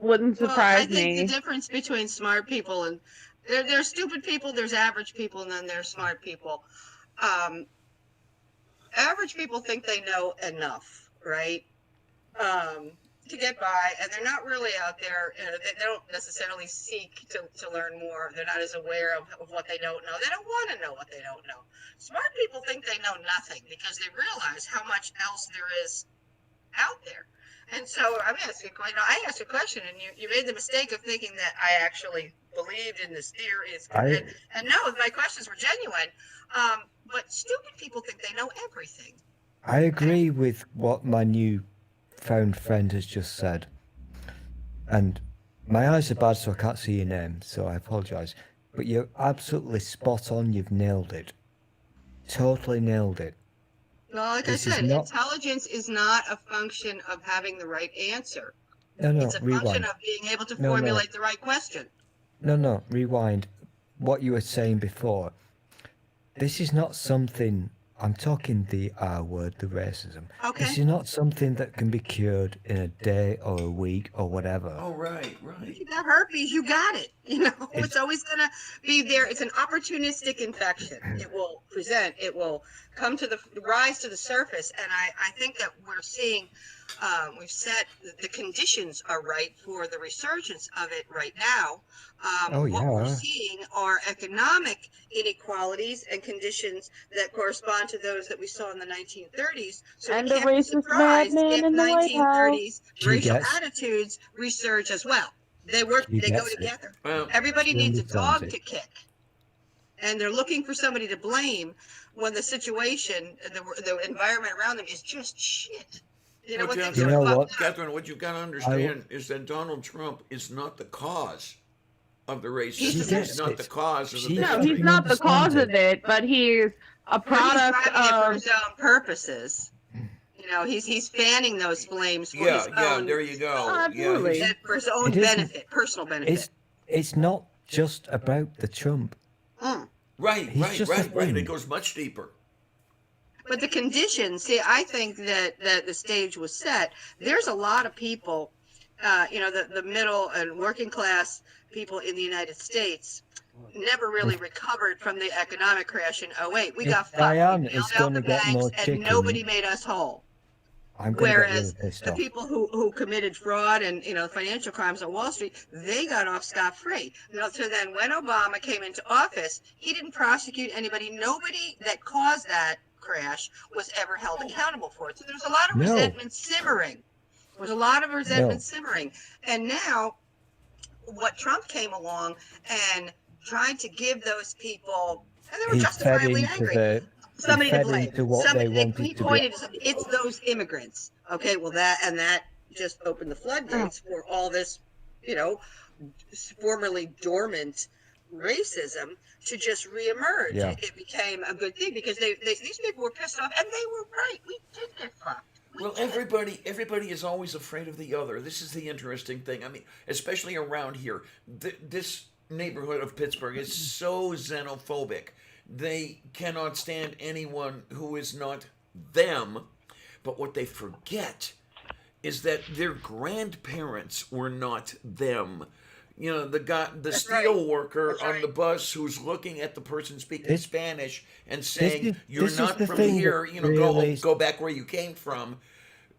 Wouldn't surprise me. I think me. the difference between smart people and there's stupid people, there's average people, and then there's smart people. Average people think they know enough, right? To get by, and they're not really out there. You know, they don't necessarily seek to learn more. They're not as aware of what they don't know. They don't want to know what they don't know. Smart people think they know nothing because they realize how much else there is out there. And so I'm asking, I asked a question, and you made the mistake of thinking that I actually believed in this theory. And no, my questions were genuine. But stupid people think they know everything. I agree with what my new found friend has just said. And my eyes are bad, so I can't see your name, so I apologise. But you're absolutely spot on. You've nailed it. Totally nailed it. Well, like I said, intelligence is not a function of having the right answer. No, it's a rewind. function of being able to formulate the right question. No, rewind. What you were saying before. This is not something, I'm talking the R word, the racism. Okay. This is not something that can be cured in a day or a week or whatever. Oh, right. If you got herpes, you got it. You know, it's always going to be there. It's an opportunistic infection. It will present, it will come to rise to the surface. And I think that we're seeing, we've set, the conditions are right for the resurgence of it right now. What we're seeing are economic inequalities and conditions that correspond to those that we saw in the 1930s. So and we the can't be racist surprised madman if in the White House. 1930s racial attitudes resurge as well. They go together. Well, everybody needs a dog to kick, and they're looking for somebody to blame when the situation, the environment around them is just shit. You know, Catherine, what you've got to understand is that Donald Trump is not the cause of the racism. He's not the cause of the No, he's not the cause of it, but he's a product of for his own purposes. You know, he's fanning those flames for his own. There you go. Absolutely. For his own benefit, personal benefit. It's not just about the Trump. Right. It goes much deeper. But the conditions, see, I think that the stage was set. There's a lot of people, you know, the middle and working class people in the United States never really recovered from the economic crash in 2008. We got fucked. We bailed out the banks and nobody made us whole. Whereas the people who committed fraud and, you know, financial crimes on Wall Street, they got off scot-free. You know, so then when Obama came into office, he didn't prosecute anybody. Nobody that caused that crash was ever held accountable for it. So there's a lot of No. resentment simmering. There's a lot of resentment No. simmering. And now what Trump came along and tried to give those people, and they were He fed justifiably into angry, the. He somebody to fed blame. into what Somebody, they he wanted to be. pointed to something. It's those immigrants. Okay, well that just opened the floodgates for all this, you know, formerly dormant racism to just reemerge. Yeah. It became a good thing because these people were pissed off, and they were right. We did get fucked. Well, everybody is always afraid of the other. This is the interesting thing. I mean, especially around here, this neighborhood of Pittsburgh is so xenophobic. They cannot stand anyone who is not them. But what they forget is that their grandparents were not them. You know, the steel worker on the bus who's looking at the person speaking Spanish and saying, "You're not from here. You know, go back where you came from."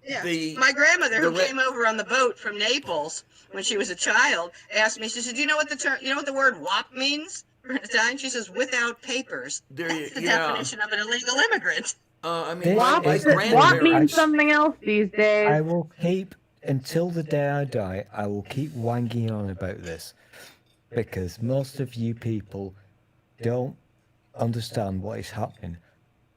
Yeah. My grandmother, who came over on the boat from Naples when she was a child, asked me. She said, "Do you know what the word "wop" means?" In Italian, she says, "without papers." That's the definition of an illegal immigrant. I mean, WAP means something else these days. I will keep, until the day I die, I will keep wanging on about this. Because most of you people don't understand what is happening.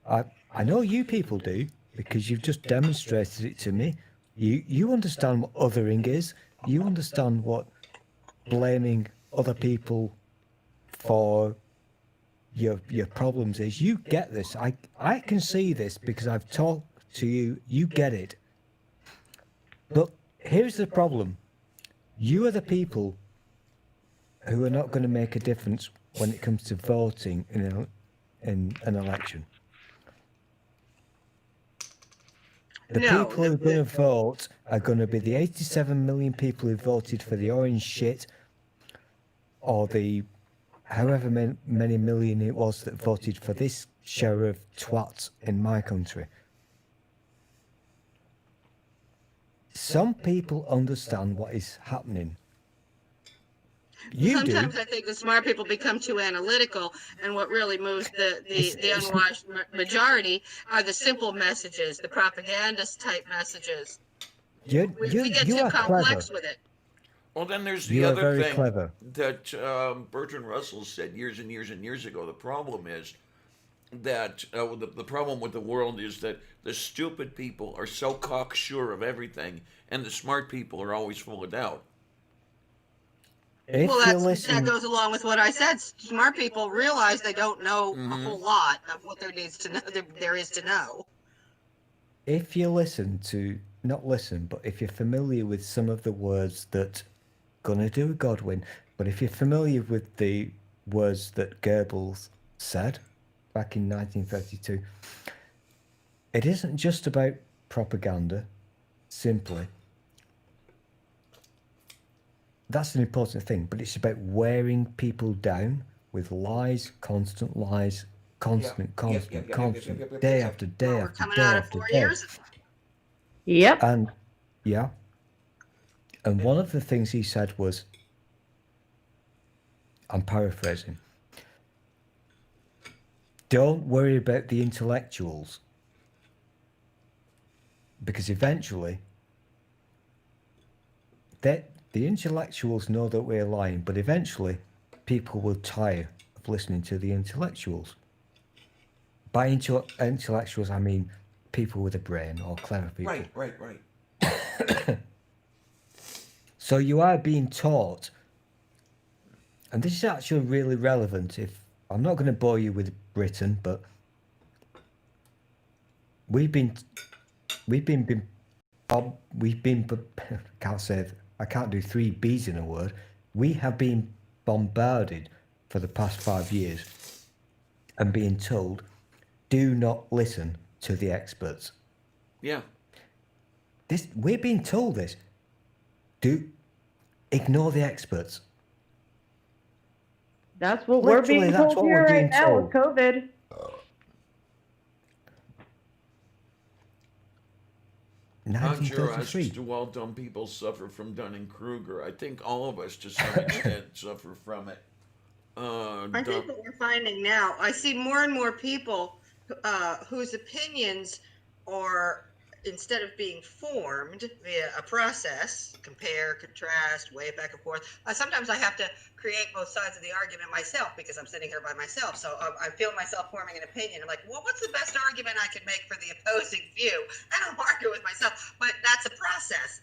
I know you people do, because you've just demonstrated it to me. You understand what othering is. You understand what blaming other people for your problems is. You get this. I can see this because I've talked to you. You get it. But here's the problem. You are the people who are not going to make a difference when it comes to voting in an election. The people who are going to vote are going to be the 87 million people who voted for the orange shit, or the however many million it was that voted for this shower of twats in my country. Some people understand what is happening. Sometimes I think the smart people become too analytical, and what really moves the unwashed majority are the simple messages, the propagandist type messages. We get too complex with it. Well, then there's You the are other very thing clever. that Bertrand Russell said years and years and years ago. The problem is that the problem with the world is that the stupid people are so cocksure of everything, and the smart people are always full of doubt. That goes along with what I said. Smart people realize they don't know a whole lot of what there is to know. If you listen to, not listen, but if you're familiar with some of the words that gonna do Godwin, but if you're familiar with the words that Goebbels said back in 1932, it isn't just about propaganda, simply. That's an important thing, but it's about wearing people down with lies, constant, day after day after day after day. Yep. And yeah. And one of the things he said was, I'm paraphrasing, don't worry about the intellectuals, because eventually the intellectuals know that we're lying, but eventually people will tire of listening to the intellectuals. By intellectuals, I mean people with a brain or clever people. Right. So you are being taught, and this is actually really relevant. If I'm not going to bore you with Britain, but I can't do 3 B's in a word. We have been bombarded for the past 5 years and being told, do not listen to the experts. Yeah. We're being told this. Ignore the experts. That's what we're being told here right now with COVID. I'm sure us well dumb people suffer from Dunning-Kruger. I think all of us to some extent suffer from it. I think what we're finding now, I see more and more people whose opinions are, instead of being formed via a process, compare, contrast, weigh it back and forth. Sometimes I have to create both sides of the argument myself because I'm sitting here by myself. So I feel myself forming an opinion. I'm like, well, what's the best argument I can make for the opposing view? I don't argue with myself, but that's a process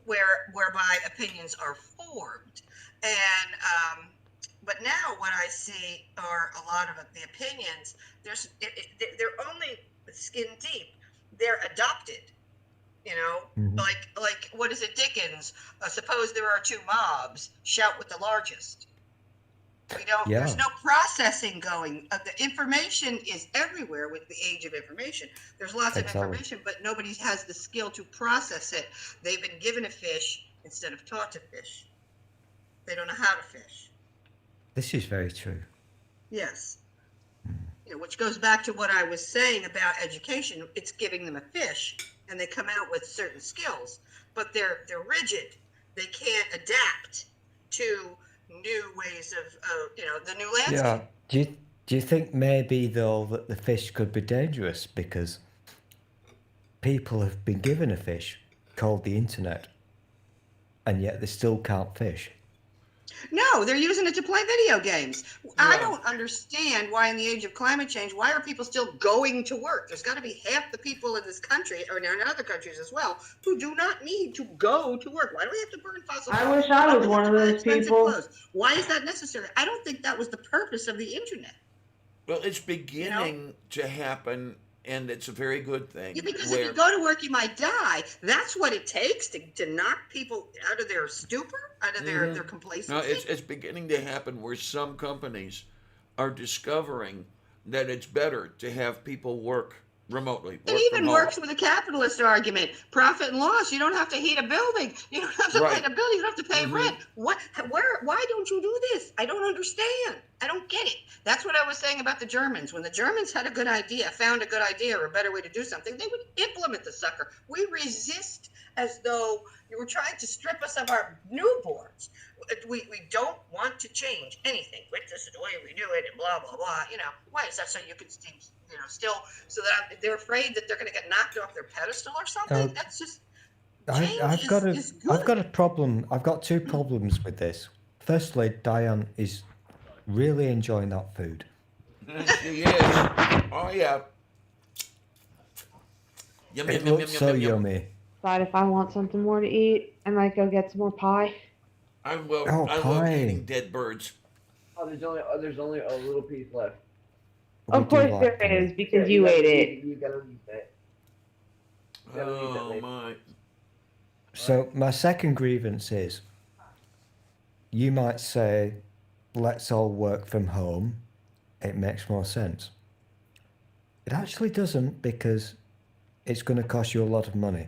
whereby opinions are formed. And but now what I see are a lot of the opinions. They're only skin deep. They're adopted. You know, like what is it, Dickens? Suppose there are two mobs. Shout with the largest. We don't. Yeah. There's no processing going. The information is everywhere with the age of information. There's lots of information, but nobody has the skill to process it. They've been given a fish instead of taught to fish. They don't know how to fish. This is very true. Yes. You know, which goes back to what I was saying about education. It's giving them a fish, and they come out with certain skills, but they're rigid. They can't adapt to new ways of the new landscape. Yeah. Do you think maybe though that the fish could be dangerous because people have been given a fish called the internet, and yet they still can't fish? No, they're using it to play video games. Yeah. I don't understand why in the age of climate change, why are people still going to work? There's got to be half the people in this country, or in other countries as well, who do not need to go to work. Why do we have to burn fossil fuels? I wish I was one of those people. Clothes? Why is that necessary? I don't think that was the purpose of the internet. Well, it's beginning to happen, and it's a very good thing. Yeah, because if you go to work, you might die. That's what it takes to knock people out of their stupor, out of their complacency. No, it's beginning to happen where some companies are discovering that it's better to have people work remotely. It even works with a capitalist argument. Profit and loss. You don't have to heat a building. You don't have to paint a building. You don't have to pay rent. Why don't you do this? I don't understand. I don't get it. That's what I was saying about the Germans. When the Germans had a good idea, found a good idea or a better way to do something, they would implement the sucker. We resist as though you were trying to strip us of our newborns. We don't want to change anything. This is the way we do it and blah, blah, blah. You know, why is that so you can still, so that they're afraid that they're going to get knocked off their pedestal or something? That's just, I've got a problem. I've got two problems with this. Firstly, Diane is really enjoying that food. She is. Oh, yeah. Yum, It yum, looks yum, so yum, yum. yummy. Decide if I want something more to eat, I might go get some more pie. I love pie. eating dead birds. Oh, there's only a little piece left. Of course there is, because you ate it. You gotta eat that. Oh, my. So my second grievance is, you might say, let's all work from home. It makes more sense. It actually doesn't, because it's going to cost you a lot of money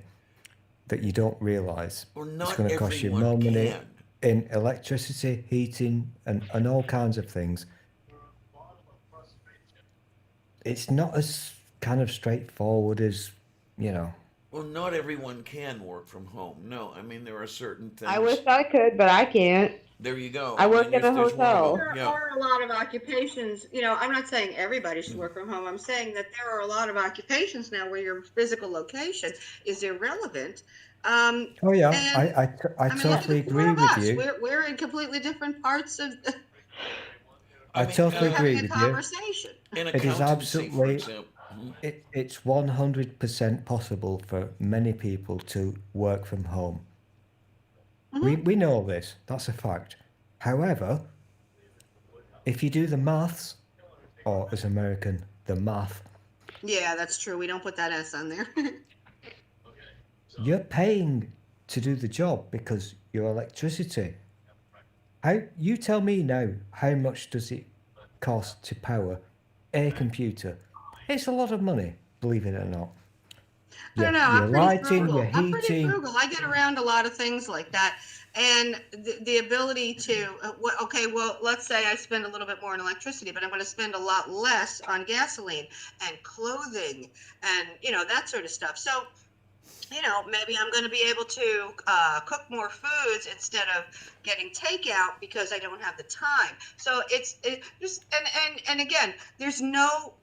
that you don't realize. Well, not It's going to cost you more everyone money can. in electricity, heating, and all kinds of things. It's not as kind of straightforward as, Well, not everyone can work from home. No, I mean, there are certain things. I wish I could, but I can't. There you go. I work mean, in a there's one of hotel. them. There are a lot of occupations, I'm not saying everybody should work from home. I'm saying that there are a lot of occupations now where your physical location is irrelevant. Oh yeah, I totally agree with you. We're in completely different parts of. I totally agree having a with you. conversation. It is absolutely. It's 100% possible for many people to work from home. We know this. That's a fact. However, if you do the maths, or as American, the math, Yeah, that's true. We don't put that S on there. you're paying to do the job because your electricity. You tell me now, how much does it cost to power a computer? It's a lot of money, believe it or not. I don't know. Your I'm pretty lighting, frugal. your I'm pretty heating. frugal. I get around a lot of things like that. And the ability to, let's say I spend a little bit more on electricity, but I'm going to spend a lot less on gasoline and clothing and, that sort of stuff. So, maybe I'm going to be able to cook more foods instead of getting takeout because I don't have the time. So it's just, and again, there's no,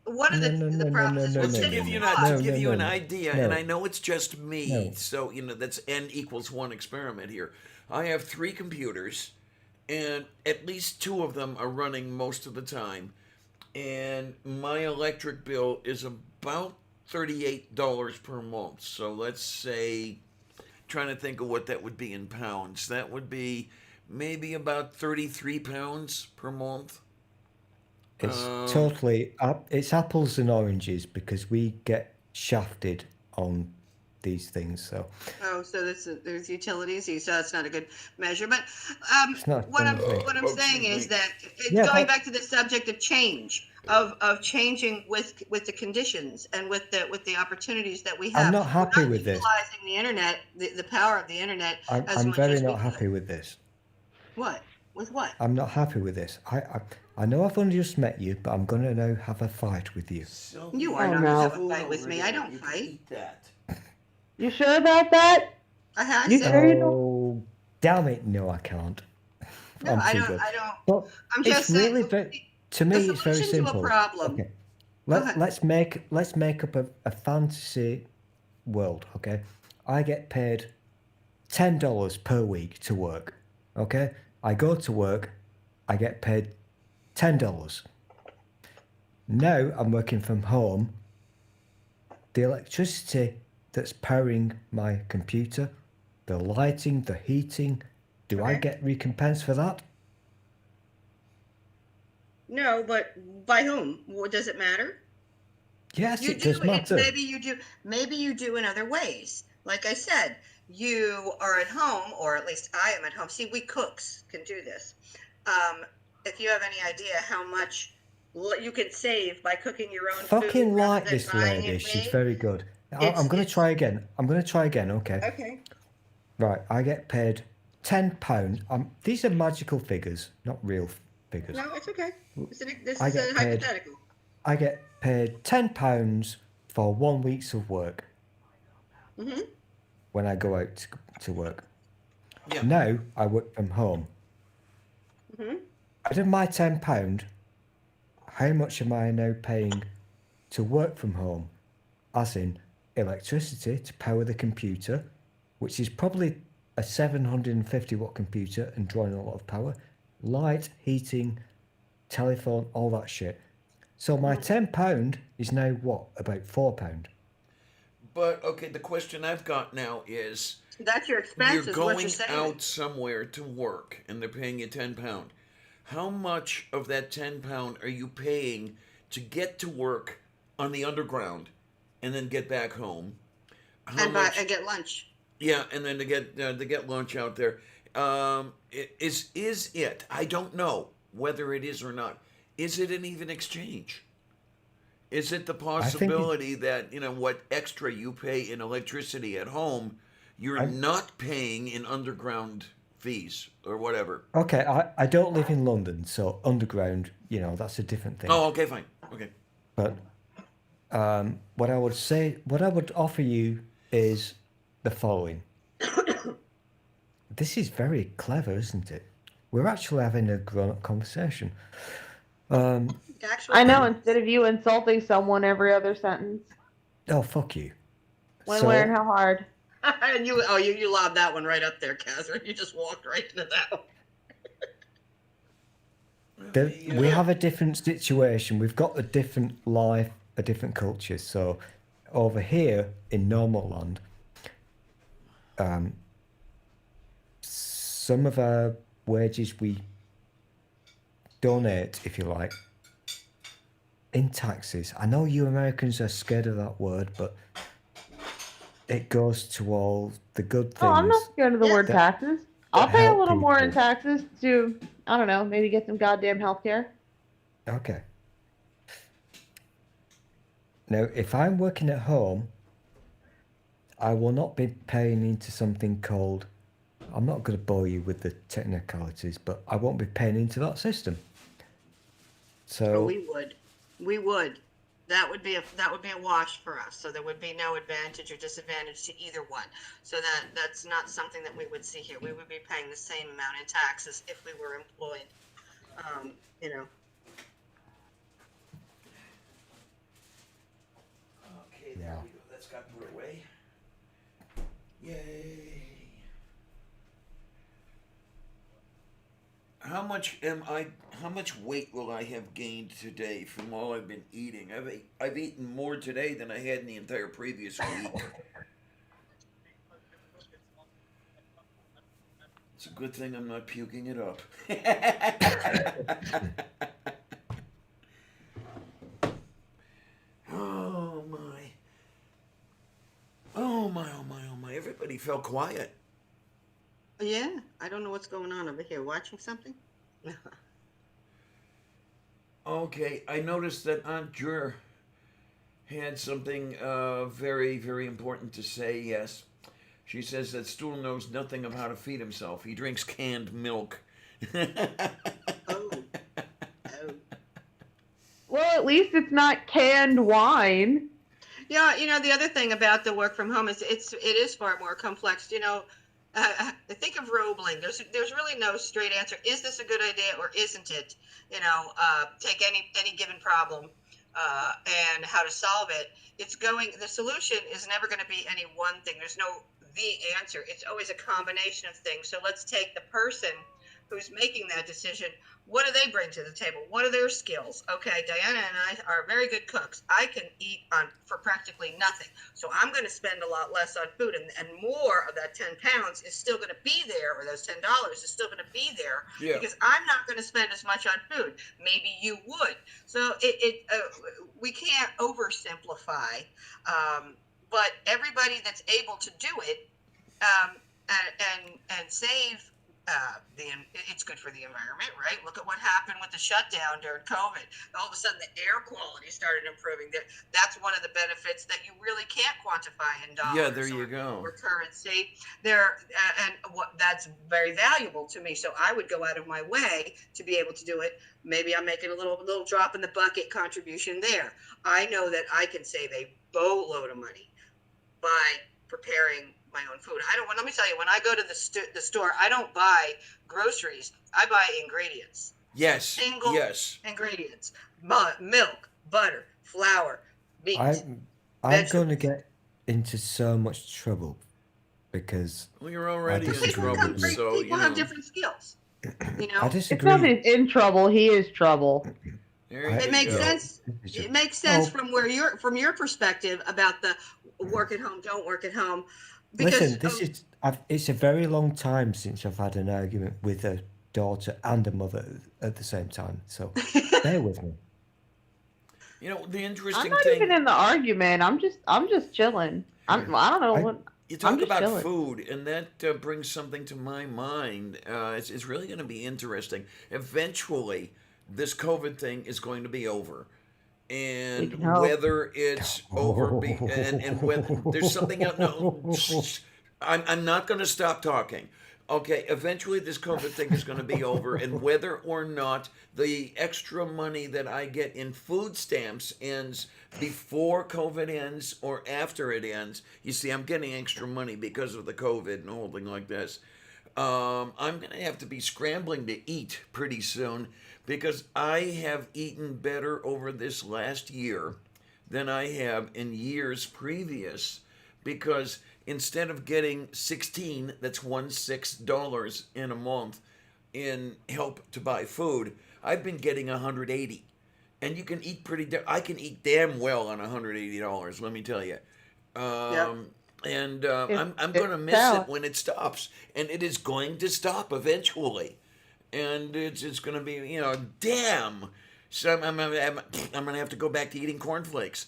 one of the problems is Well, we're to sitting give you across. to give you an idea, no. and I know it's just me, No. so that's n equals 1 experiment here. I have 3 computers, and at least 2 of them are running most of the time, and my electric bill is about $38 per month. So let's say, trying to think of what that would be in pounds. That would be maybe about 33 pounds per month. It's totally it's apples and oranges because we get shafted on these things. So Oh, so there's utilities, so that's not a good measure. But it's not what I'm Oh, saying excuse is me. that Yeah, going but- back to the subject of change, of changing with the conditions and with the opportunities that we have. I'm not happy We're not with this. utilizing the internet, the power of the internet as I'm much very as we not could. happy with this. What? With what? I'm not happy with this. I know I've only just met you, but I'm going to now have a fight with you. You are not going to have a fight with me. I don't fight. You sure about that? You said, sure you don't? Oh, damn it! No, I can't. No, I'm I too don't. good. I don't. But I'm it's just saying. really to me, it's very solution to a simple. problem. Okay, Go ahead. let's make up a fantasy world. Okay, I get paid $10 per week to work. Okay, I go to work, I get paid $10. Now I'm working from home. The electricity that's powering my computer, the lighting, the heating, do I get recompense for that? No, but by whom? Does it matter? Yes, You it does do. matter. Maybe you do. Maybe you do in other ways. Like I said, you are at home, or at least I am at home. See, we cooks can do this. If you have any idea how much you can save by cooking your own Fucking food rather like than this buying lady. it She's made. very good. I'm going to try again. Okay? Okay. Right, I get paid £10. These are magical figures, not real figures. No, it's okay. This I is get a paid- hypothetical. I get paid £10 for 1 week's of work Mm-hmm. when I go out to work. Yeah. Now I work from home. Mm-hmm. Out of my £10, how much am I now paying to work from home? As in electricity to power the computer, which is probably a 750 watt computer and drawing a lot of power, light, heating, telephone, all that shit. So my £10 is now what? About £4. But okay, the question I've got now is, That's your expenses. you're What going you're saying. out somewhere to work, and they're paying you £10. How much of that £10 are you paying to get to work on the underground, and then get back home? And get lunch. Yeah, and then to get lunch out there. Is it? I don't know whether it is or not. Is it an even exchange? Is it the possibility that what extra you pay in electricity at home, you're not paying in underground fees or whatever? Okay, I don't live in London, so underground, that's a different thing. Oh, okay, fine. Okay. But what I would offer you is the following. This is very clever, isn't it? We're actually having a grown-up conversation. I know, instead of you insulting someone every other sentence. Oh, fuck you. When, where, and how hard. And you lobbed that one right up there, Catherine. You just walked right into that one. We have a different situation. We've got a different life, a different culture. So over here in normal land, some of our wages we donate, if you like, in taxes. I know you Americans are scared of that word, but it goes to all the good things. Oh, I'm not scared of the word taxes. I'll pay a little more in taxes to, I don't know, maybe get some goddamn health care. Okay. Now, if I'm working at home, I will not be paying into something called, I'm not going to bore you with the technicalities, but I won't be paying into that system. So We would. That would be a wash for us. So there would be no advantage or disadvantage to either one. So that's not something that we would see here. We would be paying the same amount in taxes if we were employed. that's got put away. Yay. How much weight will I have gained today from all I've been eating? I've eaten more today than I had in the entire previous week. It's a good thing I'm not puking it up. Oh my. Oh my, oh my, oh my. Everybody felt quiet. Yeah, I don't know what's going on over here. Watching something? Okay, I noticed that Aunt Jur had something very, very important to say, yes. She says that Stool knows nothing of how to feed himself. He drinks canned milk. Well, at least it's not canned wine. Yeah, the other thing about the work from home is it is far more complex. I think of Roebling. There's really no straight answer. Is this a good idea or isn't it? Take any given problem and how to solve it. The solution is never going to be any one thing. There's no the answer. It's always a combination of things. So let's take the person who's making that decision. What do they bring to the table? What are their skills? Okay, Diana and I are very good cooks. I can eat for practically nothing. So I'm going to spend a lot less on food, and more of that 10 pounds is still going to be there, or those $10 is still going to be there, because I'm not going to spend as much on food. Maybe you would. So we can't oversimplify, but everybody that's able to do it and save. It's good for the environment, right? Look at what happened with the shutdown during COVID. All of a sudden, the air quality started improving. That's one of the benefits that you really can't quantify in dollars. Yeah, there you go. Or currency. That's very valuable to me. So I would go out of my way to be able to do it. Maybe I'm making a little drop in the bucket contribution there. I know that I can save a boatload of money by preparing my own food. Let me tell you, when I go to the store, I don't buy groceries. I buy ingredients. Yes. Single ingredients. Milk, butter, flour, meat. I'm going to get into so much trouble because you're already in trouble. So people have different skills. I disagree. It's not that he's in trouble. He is trouble. It makes sense. It makes sense from your perspective about the work at home, don't work at home. Listen, it's a very long time since I've had an argument with a daughter and a mother at the same time. So bear with me. The interesting I'm not thing. even in the argument. I'm just chilling. I don't know what. You talk about chilling. food, and that brings something to my mind. It's really going to be interesting. Eventually, this COVID thing is going to be over. And whether it's over, and whether there's something else. No, I'm not going to stop talking. Okay, eventually this COVID thing is going to be over, and whether or not the extra money that I get in food stamps ends before COVID ends or after it ends. You see, I'm getting extra money because of the COVID and holding like this. I'm going to have to be scrambling to eat pretty soon, because I have eaten better over this last year than I have in years previous, because instead of getting $16 in a month in help to buy food, I've been getting $180. And you can eat I can eat damn well on $180, let me tell you. And I'm going to miss it when it stops. And it is going to stop eventually. And it's going to be, damn. So I'm going to have to go back to eating cornflakes.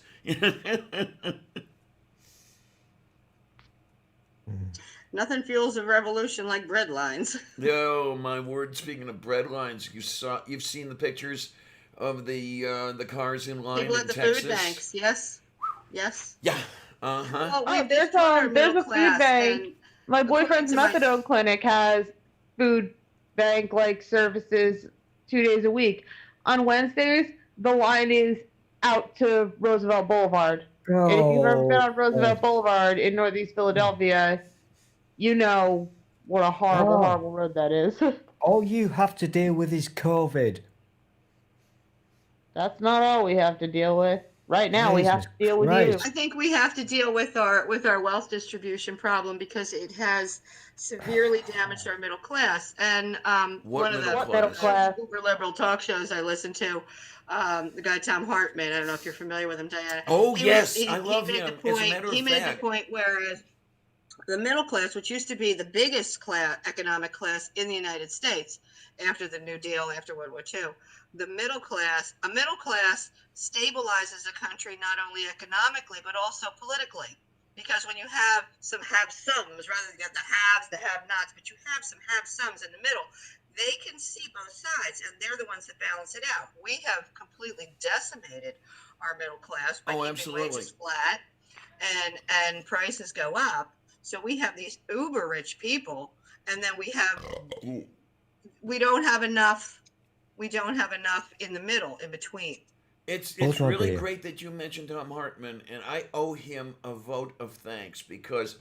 Nothing fuels a revolution like bread lines. Oh my word! Speaking of bread lines, you've seen the pictures of the cars in line people in at the Texas. Food banks. Yes. Yeah. Uh-huh. Well, there's a food bank. My boyfriend's methadone clinic has food bank like services 2 days a week. On Wednesdays, the line is out to Roosevelt Boulevard. And if you've ever been on Roosevelt Boulevard in Northeast Philadelphia, you know what a horrible, horrible road that is. All you have to deal with is COVID. That's not all we have to deal with. right now we have to deal with you. I think we have to deal with our wealth distribution problem because it has severely damaged our middle class. And one of the uber liberal talk shows I listen to, the guy Tom Hartman. I don't know if you're familiar with him, Diana. Oh, He yes, he I love made him. The As a point, matter of he made the fact. point whereas the middle class, which used to be the biggest economic class in the United States after the New Deal, after World War II, a middle class stabilizes a country not only economically but also politically. Because when you have some have-somes, rather than the haves, the have-nots, but you have some have-somes in the middle, they can see both sides, and they're the ones that balance it out. We have completely decimated our middle class by keeping wages flat and prices go up. So we have these uber rich people, and then we don't have enough in the middle, in between. It's really great that you mentioned Tom Hartman, and I owe him a vote of thanks because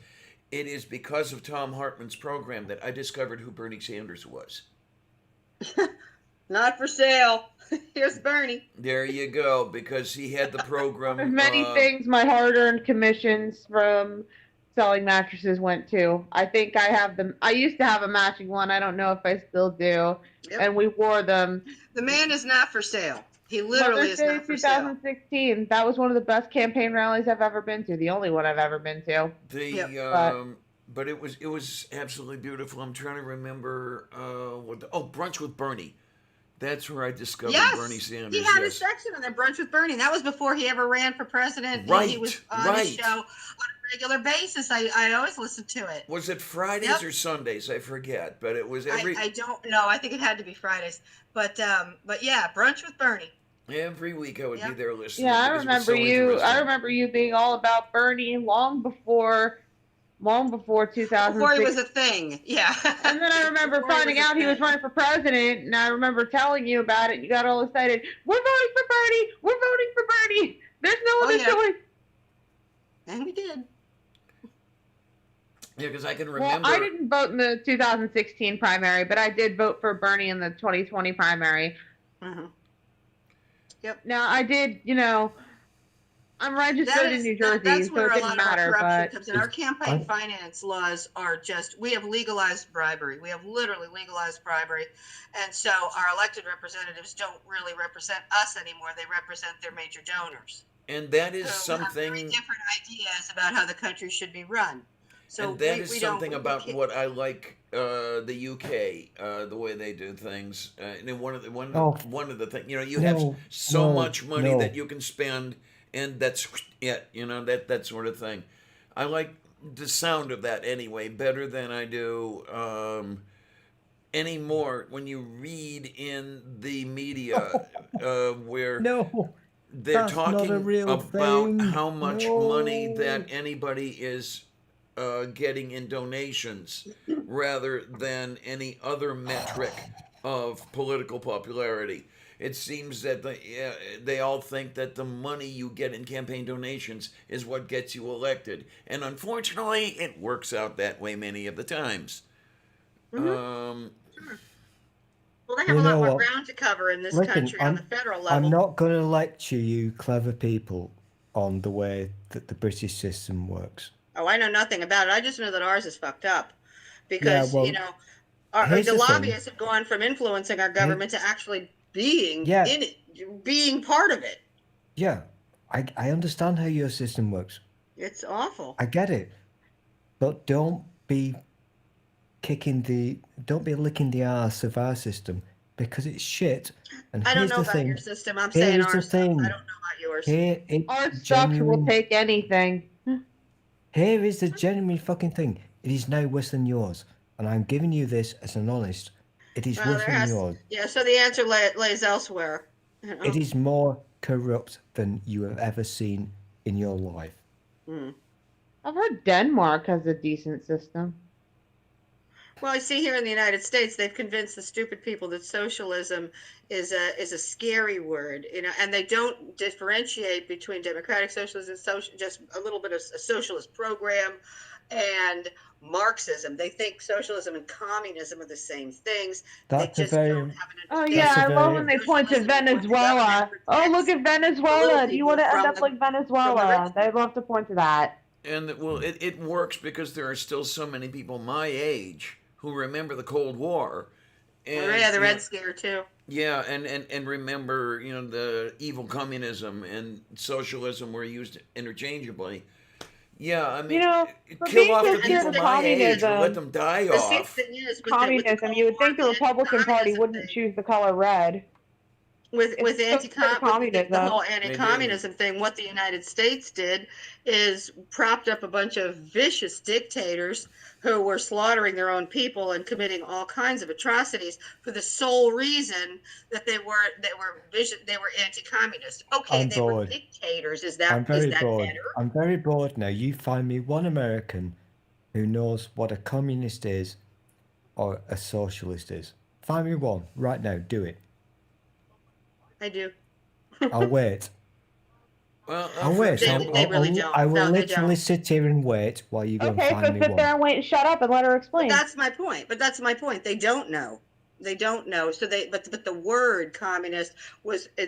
it is because of Tom Hartman's program that I discovered who Bernie Sanders was. Not for sale. Here's Bernie. There you go, because he had the program. There's many things my hard-earned commissions from selling mattresses went to. I think I have them. I used to have a matching one. I don't know if I still do. Yep. And we wore them. The man is not for sale. He literally is not for sale. 2016. That was one of the best campaign rallies I've ever been to. The only one I've ever been to. But it was absolutely beautiful. I'm trying to remember Brunch with Bernie. That's where I discovered Bernie Sanders. He had a section on there, Brunch with Bernie. That was before he ever ran for president. Right, he was on the show on a regular basis. I always listened to it. Was it Fridays or Sundays? I forget, but it was every. I don't know. I think it had to be Fridays. But yeah, Brunch with Bernie. Every week I would be there listening. Yeah, I remember you. I remember you being all about Bernie long before 2006. Before he was a thing, yeah. And then I remember finding out he was running for president, and I remember telling you about it. You got all excited. We're voting for Bernie. We're voting for Bernie. There's no other choice. And we did. Yeah, because I can remember. Well, I didn't vote in the 2016 primary, but I did vote for Bernie in the 2020 primary. Yep. Now I did, I'm registered in New Jersey, so it didn't matter. But comes in. Our campaign finance laws are we have legalized bribery. We have literally legalized bribery. And so our elected representatives don't really represent us anymore. They represent their major donors. And that is something. We have very different ideas about how the country should be run. So and that is something about what I like the UK, the way they do things. And one of the things, you have so much money that you can spend. And that's it, that sort of thing. I like the sound of that anyway, better than I do anymore when you read in the media where they're talking about how much money that anybody is getting in donations rather than any other metric of political popularity. It seems that they all think that the money you get in campaign donations is what gets you elected. And unfortunately, it works out that way many of the times. Well, they have a lot more ground to cover in this country on the federal level. I'm not going to lecture you clever people on the way that the British system works. Oh, I know nothing about it. I just know that ours is fucked up. Because, the lobbyists have gone from influencing our government to actually being in it, being part of it. Yeah, I understand how your system works. It's awful. I get it, but don't be licking the arse of our system because it's shit. And I don't know about your system. I'm saying ours. I don't know about yours. Our stuff will take anything. Here is the genuine fucking thing. It is no worse than yours, and I'm giving you this as an honest. It is worse than yours. Yeah, so the answer lays elsewhere. It is more corrupt than you have ever seen in your life. I've heard Denmark has a decent system. Well, I see here in the United States, they've convinced the stupid people that socialism is a scary word, and they don't differentiate between democratic socialism and just a little bit of a socialist program and Marxism. They think socialism and communism are the same things. That's They a just very. don't have an Oh understanding. yeah, That's a I love very. when they point to Socialism is what the government Venezuela. Oh, look at Venezuela. Do you people want to end from up the- like from the Venezuela? rich They love to point to that. And well, it works because there are still so many people my age who remember the Cold War. And, yeah, the you Red know, Scare too. Yeah, and remember, the evil communism and socialism were used interchangeably. Yeah, I mean, For kill being off so the scared people of my age or let communism, them die The same off. thing is with the communism, you would think the Republican Party wouldn't choose the color red. with It's so scared of the whole communism. anti-communism thing. What the United States did is propped up a bunch of vicious dictators who were slaughtering their own people and committing all kinds of atrocities for the sole reason that they were anti-communist. Okay, I'm they were bored. dictators. Is I'm that very bored. better? I'm very bored now. You find me one American who knows what a communist is or a socialist is. Find me one right now. Do it. I do. I'll wait. Well, I'll wait. They really don't. I will No, they literally don't. sit here and wait while you go Okay, and so find me sit one. there and wait and shut up and let her explain. But that's my point. They don't know. They don't know. So but the word communist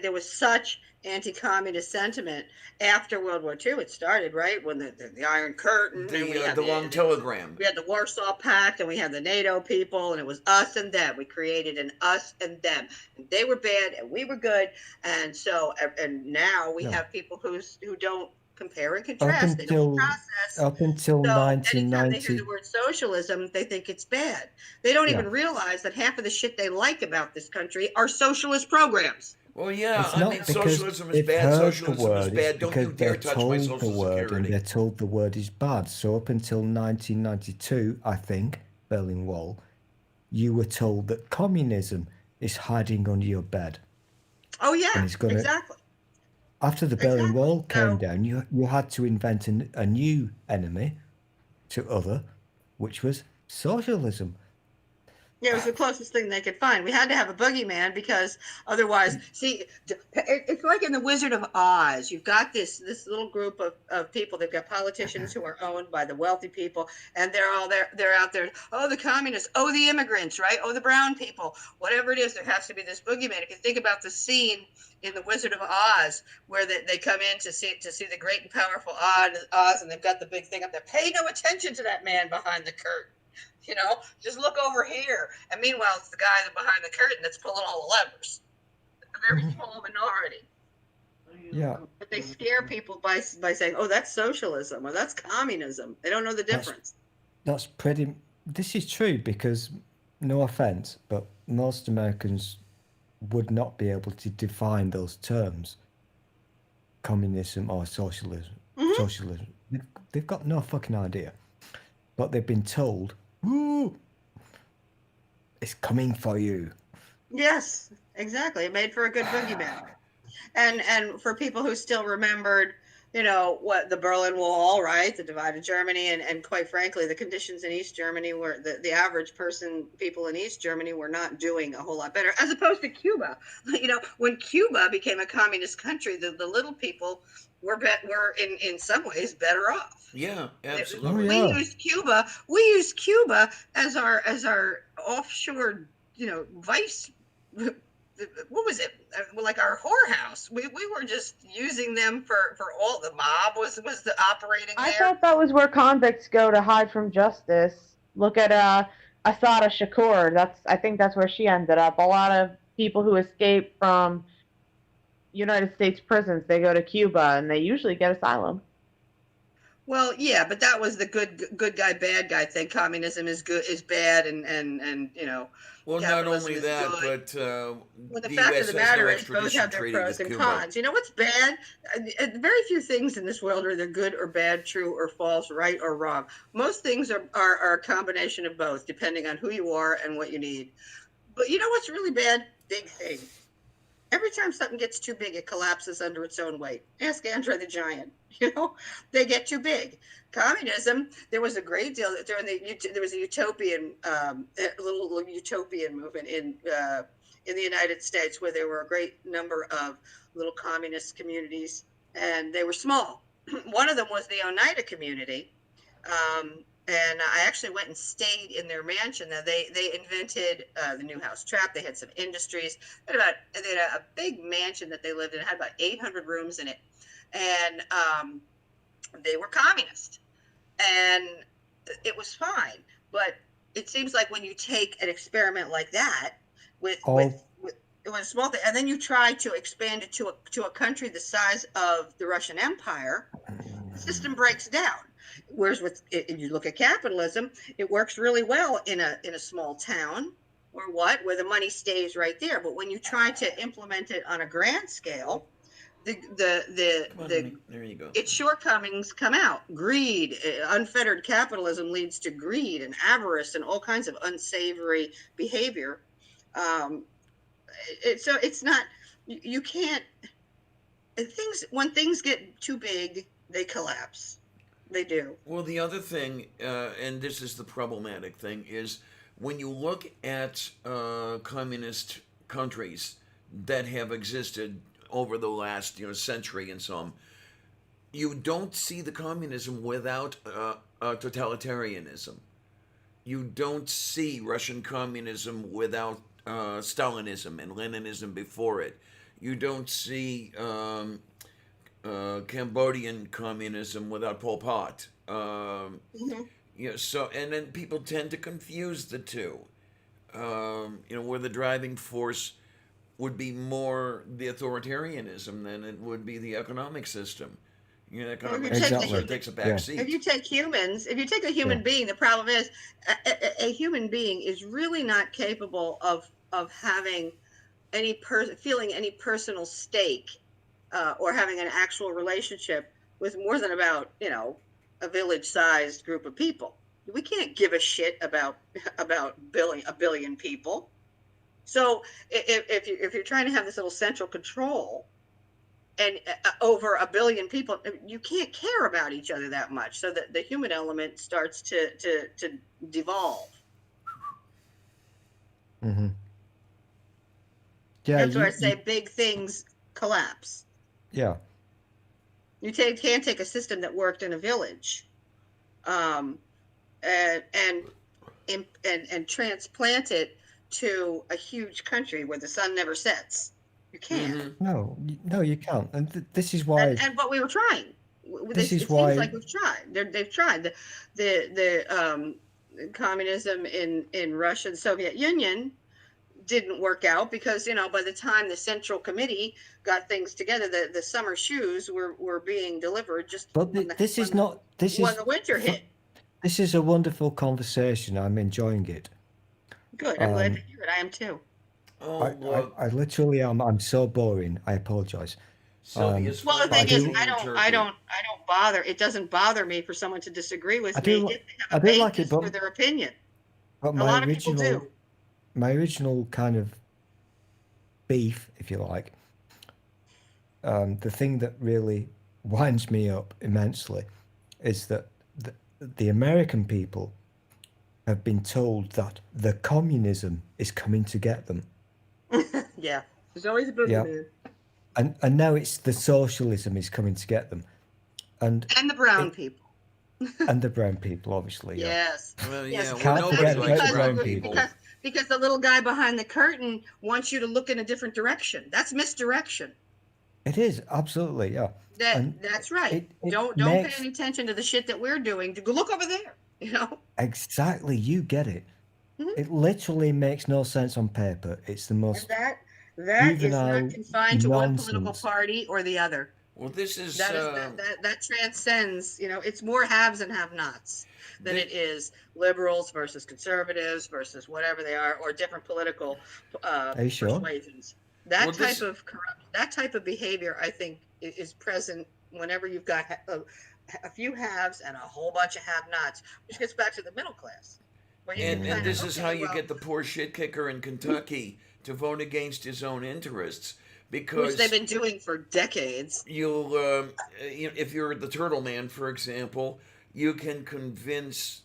there was such anti-communist sentiment after World War II. It started right when the Iron Curtain and we had The long telegram. we had the Warsaw Pact and we had the NATO people, and it was us and them. We created an us and them. And they were bad and we were good. And so and now we have people who don't compare and contrast. They don't process. Up until So anytime they hear 1990. the word socialism, they think it's bad. They don't Yeah. even realize that half of the shit they like about this country are socialist programs. Well, yeah, It's I not mean, because socialism is they've bad. heard the Socialism is word. bad. It's Don't because you dare they're touch my told the social word and security. they're told the word is bad. So up until 1992, I think, Berlin Wall, you were told that communism is hiding under your bed. Oh yeah, And it's gonna. exactly. After the Berlin Wall came down, you had to invent a new enemy to other, which was socialism. Yeah, it was the closest thing they could find. We had to have a boogeyman because otherwise, see, it's like in the Wizard of Oz. You've got this little group of people. They've got politicians who are owned by the wealthy people, and they're all there. They're out there. Oh, the communists. Oh, the immigrants. Right. Oh, the brown people. Whatever it is, there has to be this boogeyman. If you think about the scene in the Wizard of Oz where they come in to see the great and powerful Oz, and they've got the big thing up there. Pay no attention to that man behind the curtain. Just look over here. And meanwhile, it's the guy behind the curtain that's pulling all the levers. A very small minority. Yeah. But they scare people by saying, "Oh, that's socialism," or "That's communism." They don't know the difference. That's pretty. This is true because, no offense, but most Americans would not be able to define those terms, communism or socialism. Socialism. They've got no fucking idea. But they've been told, "Woo, it's coming for you." Yes, exactly. It made for a good boogeyman. And for people who still remembered, what the Berlin Wall, right? The divided Germany, and quite frankly, the conditions in East Germany were the average people in East Germany were not doing a whole lot better, as opposed to Cuba. When Cuba became a communist country, the little people were in some ways better off. Yeah, absolutely. We used Cuba as our offshore, vice. What was it? Like our whorehouse. We were just using them for all. The mob was the operating there. I thought that was where convicts go to hide from justice. Look at Asada Shakur. I think that's where she ended up. A lot of people who escape from United States prisons, they go to Cuba and they usually get asylum. Well, yeah, but that was the good guy, bad guy thing. Communism is bad, and Well, not only that, but well, the the fact U.S. of the has matter no is both extradition have their treaty pros with and Cuba. cons. You know what's bad? Very few things in this world are either good or bad, true or false, right or wrong. Most things are a combination of both, depending on who you are and what you need. But you know what's really bad? Big things. Every time something gets too big, it collapses under its own weight. Ask Andre the Giant. They get too big. Communism, there was a great deal during there was a utopian, a little utopian movement in the United States where there were a great number of little communist communities, and they were small. One of them was the Oneida community. And I actually went and stayed in their mansion. Now they invented the Newhouse Trap. They had some industries. They had a big mansion that they lived in. It had about 800 rooms in it, and they were communist, and it was fine. But it seems like when you take an experiment like that with it was a small thing, and then you try to expand it to a country the size of the Russian Empire, the system breaks down. Whereas if you look at capitalism, it works really well in a small town where the money stays right there. But when you try to implement it on a grand scale, there you go. Its shortcomings come out. Greed, unfettered capitalism leads to greed and avarice and all kinds of unsavory behavior. So it's not, you can't, when things get too big, they collapse. They do. Well, the other thing, and this is the problematic thing, is when you look at communist countries that have existed over the last century and some, you don't see the communism without totalitarianism. You don't see Russian communism without Stalinism and Leninism before it. You don't see Cambodian communism without Pol Pot. So, and then people tend to confuse the two. Where the driving force would be more the authoritarianism than it would be the economic system. Economic system takes a back seat. If you take a human being, the problem is a human being is really not capable of having feeling any personal stake or having an actual relationship with more than about a village-sized group of people. We can't give a shit about a billion people. So if you're trying to have this little central control and over a billion people, you can't care about each other that much. So that the human element starts to devolve. Mm-hmm. Yeah, that's where I say big things collapse. Yeah. You can't take a system that worked in a village, and transplant it to a huge country where the sun never sets. You can't. No, you can't. And this is why. But we were trying. It seems like we've tried. They've tried. The communism in Russia, the Soviet Union, didn't work out because by the time the Central Committee got things together, the summer shoes were being delivered just. But when the winter hit. This is a wonderful conversation. I'm enjoying it. Good. I'm glad to hear it. I am too. I literally am. I'm so boring. I apologize. Well, the thing is, I don't bother. It doesn't bother me for someone to disagree with me if they have a basis for their opinion. But a lot of people do. My original kind of beef, if you like, the thing that really winds me up immensely is that the American people have been told that the communism is coming to get them. Yeah, there's always a boogeyman. And now it's the socialism is coming to get them. And the brown people. And the brown people, obviously. Yes. Well, yes. Can't forget the brown people. Because the little guy behind the curtain wants you to look in a different direction. That's misdirection. It is, absolutely, yeah. That's right. Don't pay any attention to the shit that we're doing. Look over there, Exactly, you get it. Mm-hmm. It literally makes no sense on paper. It's the most that is not confined to one political party or the other. Well, this is that transcends. It's more haves and have-nots than it is liberals versus conservatives versus whatever they are, or different political persuasions. That type of behavior, I think, is present whenever you've got a few haves and a whole bunch of have-nots, which gets back to the middle class. And this is how you get the poor shit kicker in Kentucky to vote against his own interests, because which they've been doing for decades. if you're the Turtle Man, for example, you can convince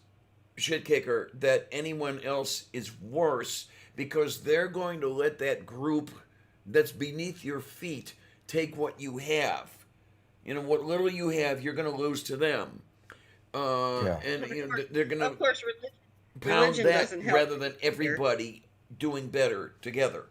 Shitkicker that anyone else is worse because they're going to let that group that's beneath your feet take what you have. What little you have, you're going to lose to them. And they're going to Of course, pound religion that doesn't help rather than everybody doing better together.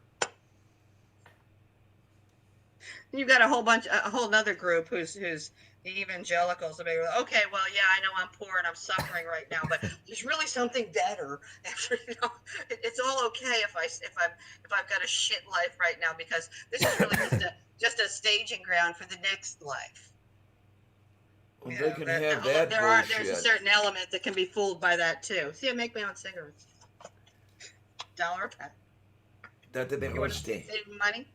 You've got a whole nother group who's the evangelicals. They'll be like, okay, well, yeah, I know I'm poor and I'm suffering right now, but there's really something better. It's all okay if I've got a shit life right now because this is really just a staging ground for the next life. Well, they can have that bullshit. There's a certain element that can be fooled by that too. See, I make my own cigarettes. $1 a pack. You want to save money?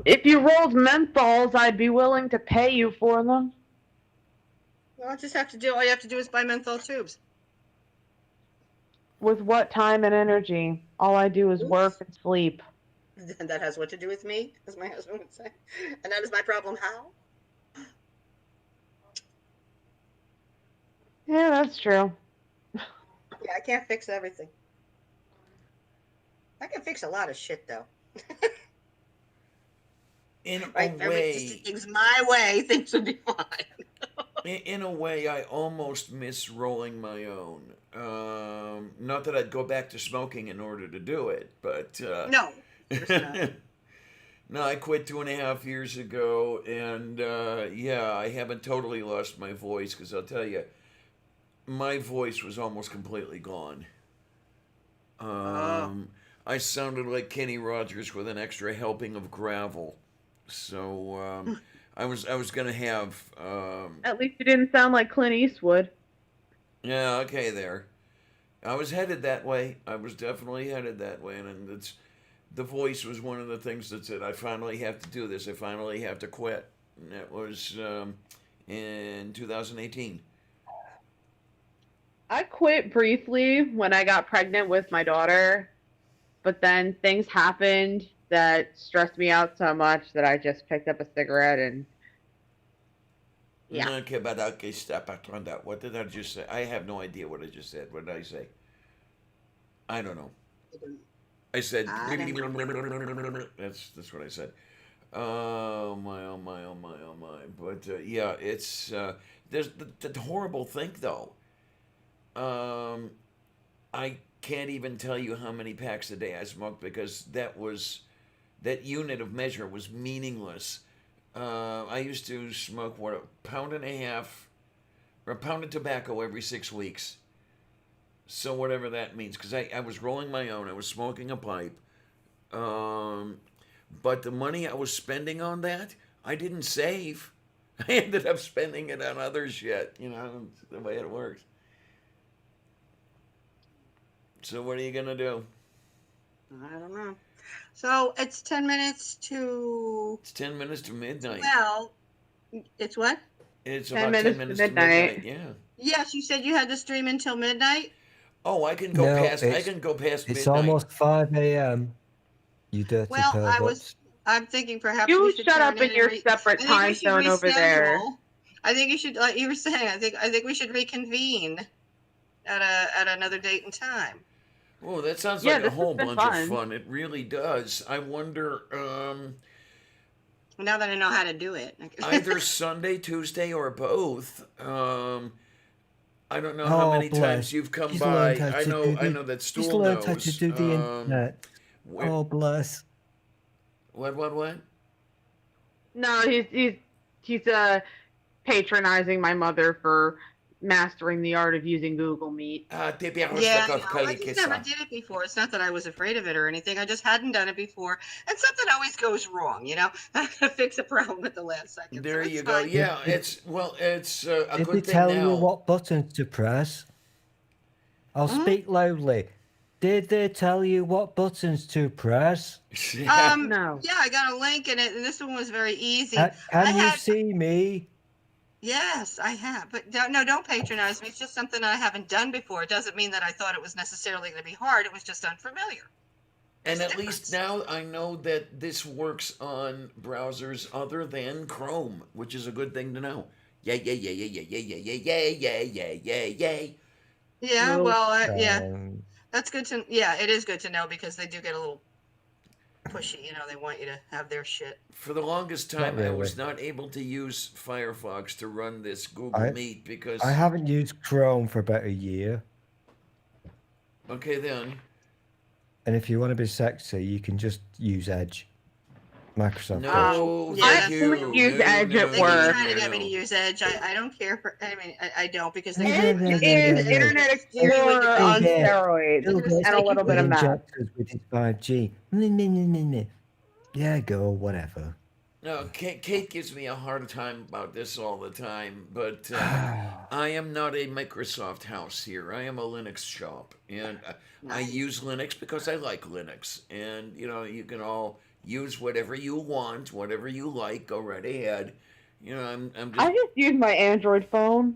If you rolled menthols, I'd be willing to pay you for them. Well, all you have to do is buy menthol tubes. With what time and energy? All I do is work and sleep. And that has what to do with me, as my husband would say. And that is my problem. How? Yeah, that's true. Yeah, I can't fix everything. I can fix a lot of shit, though. In right? a way, just do things my way, things would be fine. in a way, I almost miss rolling my own. Not that I'd go back to smoking in order to do it, but no. No, I quit 2.5 years ago, and I haven't totally lost my voice because I'll tell you, my voice was almost completely gone. I sounded like Kenny Rogers with an extra helping of gravel. So I was gonna have. At least you didn't sound like Clint Eastwood. Yeah, okay, there. I was headed that way. I was definitely headed that way, and the voice was one of the things that said, I finally have to do this. I finally have to quit. And that was in 2018. I quit briefly when I got pregnant with my daughter, but then things happened that stressed me out so much that I just picked up a cigarette and yeah. Okay, but okay, step back on that. What did I just say? I have no idea what I just said. What did I say? I don't know. I said that's what I said. Oh my, oh my, oh my, oh my. But yeah, it's there's the horrible thing though. I can't even tell you how many packs a day I smoked because that unit of measure was meaningless. I used to smoke a pound and a half or a pound of tobacco every 6 weeks. So whatever that means, because I was rolling my own, I was smoking a pipe. But the money I was spending on that, I didn't save. I ended up spending it on other shit. It's the way it works. So what are you gonna do? I don't know. So it's 10 minutes to. It's 10 minutes to midnight. Well, it's what? It's about 10 minutes to midnight. Yeah. Yes, you said you had to stream until midnight. Oh, I can go past. I can go past midnight. It's almost 5 a.m. You dirty perverts. I'm thinking perhaps you we should shut up in your separate time zone over there. I think you should, like you were saying. I think we should reconvene at another date and time. Oh, that sounds like a whole bunch of fun. It really does. I wonder. Now that I know how to do it, either Sunday, Tuesday, or both. I don't know how many times you've come by. I know that Stool knows. He's learned how to do the internet. Oh, bless. What? No, he's patronizing my mother for mastering the art of using Google Meet. I just never did it before. It's not that I was afraid of it or anything. I just hadn't done it before, and something always goes wrong. I'm gonna fix a problem at the last second. There you go. Yeah, it's a good thing now. Did they tell you what buttons to press? I'll speak loudly. Did they tell you what buttons to press? No. Yeah, I got a link in it, and this one was very easy. Can you see me? Yes, I have. But don't patronize me. It's just something I haven't done before. It doesn't mean that I thought it was necessarily going to be hard. It was just unfamiliar. And at least now I know that this works on browsers other than Chrome, which is a good thing to know. Yay, yay, yay, yay, yay, yay, yay, yay, yay, yay, yay, yay, yay. Yeah, Well, well, yeah, um, that's good to. Yeah, it is good to know because they do get a little pushy. You know, they want you to have their shit. For the longest Not time, I really. was not able to use Firefox to run this Google I Meet because. I haven't used Chrome for about a year. Okay, then. And if you want to be sexy, you can just use Edge. Microsoft No, Yeah, thank that's- you. use No, Edge no, at They keep work. trying to get me to no. use Edge. I don't care for. I mean, I don't because they. Edge is Edge. Internet Steer you into Explorer on being. steroids Bill Gates and a little bit will of math. inject us with his 5G. Meh, meh, meh, meh, meh. Yeah, go, whatever. No, Kate gives me a hard time about this all the time, but I am not a Microsoft house here. I am a Linux shop, and I use Linux because I like Linux. And you know, you can all use whatever you want, whatever you like. Go right ahead. You know, I'm just I just use my Android phone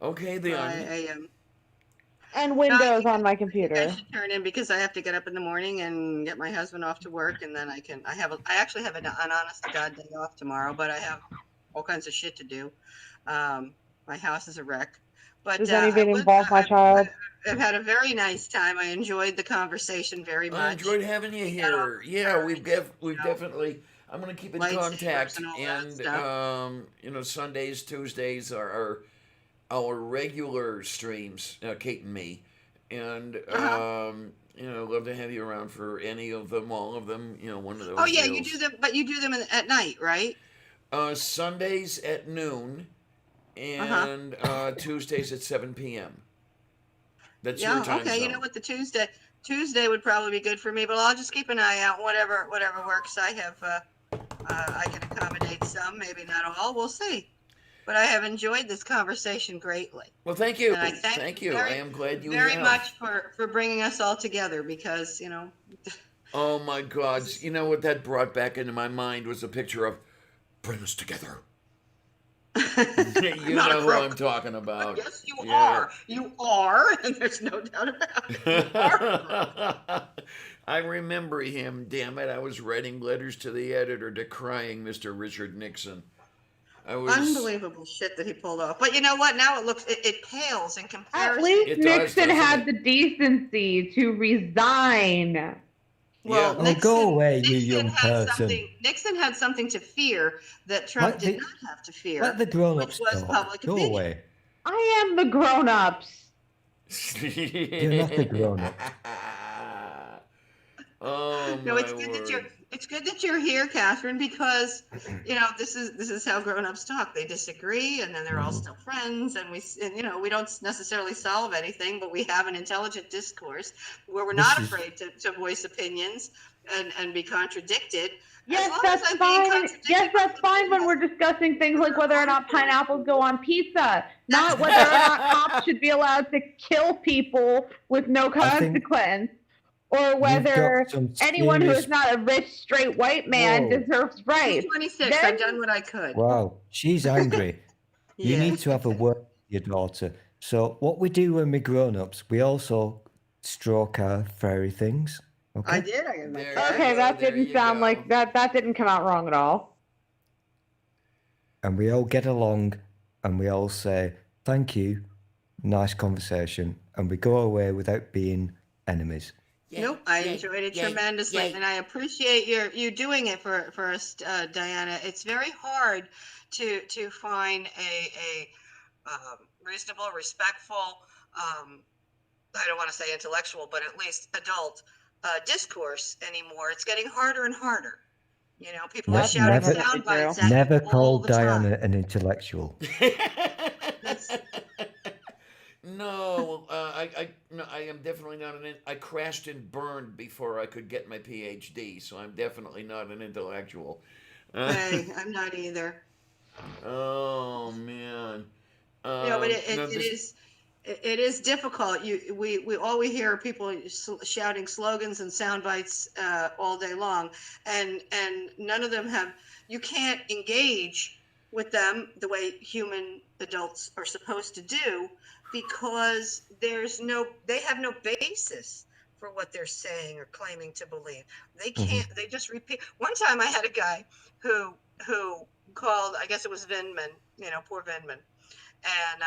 okay then. I and Windows on my I computer. should turn in because I have to get up in the morning and get my husband off to work, and then I can. I actually have an honest to God day off tomorrow, but I have all kinds of shit to do. My house is a wreck. But Does anything involve my child? I've had a very nice time. I enjoyed the conversation very much. I enjoyed having you here. Yeah, we've definitely. I'm gonna keep in Lightsabers contact, and all that and stuff. you know, Sundays, Tuesdays are our regular streams, Kate and me, and you know, love to have you around for any of them, all of them. You know, one of those. Oh yeah, you deals. do them, but you do them at night, right? Sundays at noon, and Tuesdays at 7 p.m. That's your time okay. zone. You know what? The Tuesday would probably be good for me, but I'll just keep an eye out. Whatever works. I have. I can accommodate some, maybe not all. We'll see. But I have enjoyed this conversation greatly. Well, thank you. And I Thank you. I am glad you very have. much for bringing us all together because you know. Oh my God! You know what that brought back into my mind was a picture of "Bring Us Together." You know who I'm talking about. Yes, you are. You are, and there's no doubt about it. I remember him. Damn it! I was writing letters to the editor decrying Mr. Richard Nixon. I was Unbelievable shit that he pulled off. But you know what? Now it pales in comparison. At least It does, Nixon doesn't had it? the decency to resign. Well, Oh, go away, you Nixon young had person. Nixon had something to fear that Trump Let did the- not have to fear. Let the grown-ups which was talk. public Go opinion. away. I am the grown-ups. You're not the grown-up. Oh No, my it's good word. that you're here, Catherine, because you know this is how grown-ups talk. They disagree, and then they're all still friends, and you know we don't necessarily solve anything, but we have an intelligent discourse where we're not afraid to voice opinions and be contradicted. Yes, that's fine. Yes, that's fine when we're discussing things like whether or not pineapples go on pizza, not whether or not cops should be allowed to kill people with no consequence, or whether some anyone who serious- is not a rich, straight white man Whoa. deserves rights. 26. Then- I've done what I could. Wow, she's angry. You Yeah. need to have a word with your daughter. So what we do when we're grown-ups, we also stroke our furry things. Okay. I did. I got my Okay, that didn't sound like that. That didn't come out wrong at all. And we all get along and we all say, thank you, nice conversation, and we go away without being enemies. Nope, I enjoyed it tremendously, and I appreciate you doing it for us, Diana. It's very hard to find a reasonable, respectful, I don't want to say intellectual, but at least adult discourse anymore. It's getting harder and harder. You know, people are shouting sound bites at Never you all call the time. Diana an intellectual. No, no, I am definitely not I crashed and burned before I could get my PhD, so I'm definitely not an intellectual. Hey, I'm not either. Oh man. But it is difficult. We hear are people shouting slogans and sound bites all day long, and none of them have. You can't engage with them the way human adults are supposed to do because they have no basis for what they're saying or claiming to believe. They Mm-hmm. can't. They just repeat. One time, I had a guy who called. I guess it was Vindman. Poor Vindman, and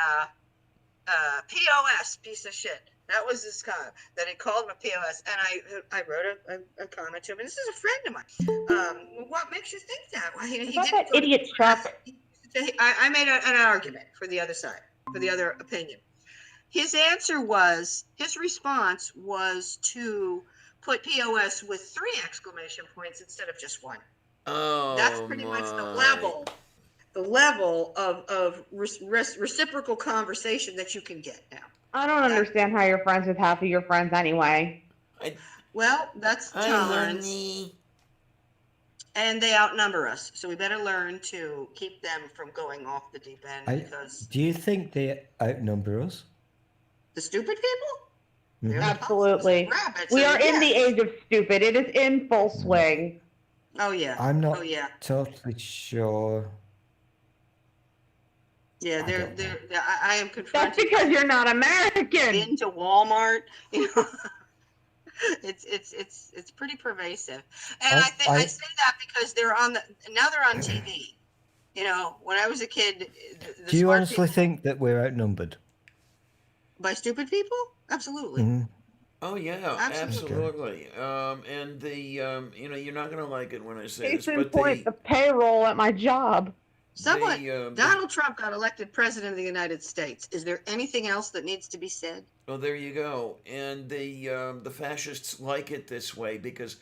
POS, piece of shit. That was his comment, that he called him a POS. And I wrote a comment to him, and this is a friend of mine. What makes you think that? Well, he didn't that idiot Chuck. I made an argument for the other side, for the other opinion. His response was to put POS with 3 exclamation points instead of just 1. Oh, that's pretty much the level of reciprocal conversation that you can get now. I don't understand how you're friends with half of your friends anyway. Well, that's tolerance. Honey. And they outnumber us, so we better learn to keep them from going off the deep end. Because Do you think they outnumber us? the stupid people? Mhm. Absolutely. Rabbits, We so are in the yes. age of stupid. It is in full swing. Oh yeah. I'm not Oh yeah. totally sure. Yeah, I am confronted. That's because you're not American. Into Walmart, it's pretty pervasive, and I say that because they're on TV. When I was a kid, Do you honestly think that we're outnumbered? By stupid people? Absolutely. Mm-hmm. Oh yeah, Absolutely. And the you're not gonna like it when I say Case this, in but point, the payroll at my job. Donald Trump got elected president of the United States. Is there anything else that needs to be said? well, there you go. And the fascists like it this way because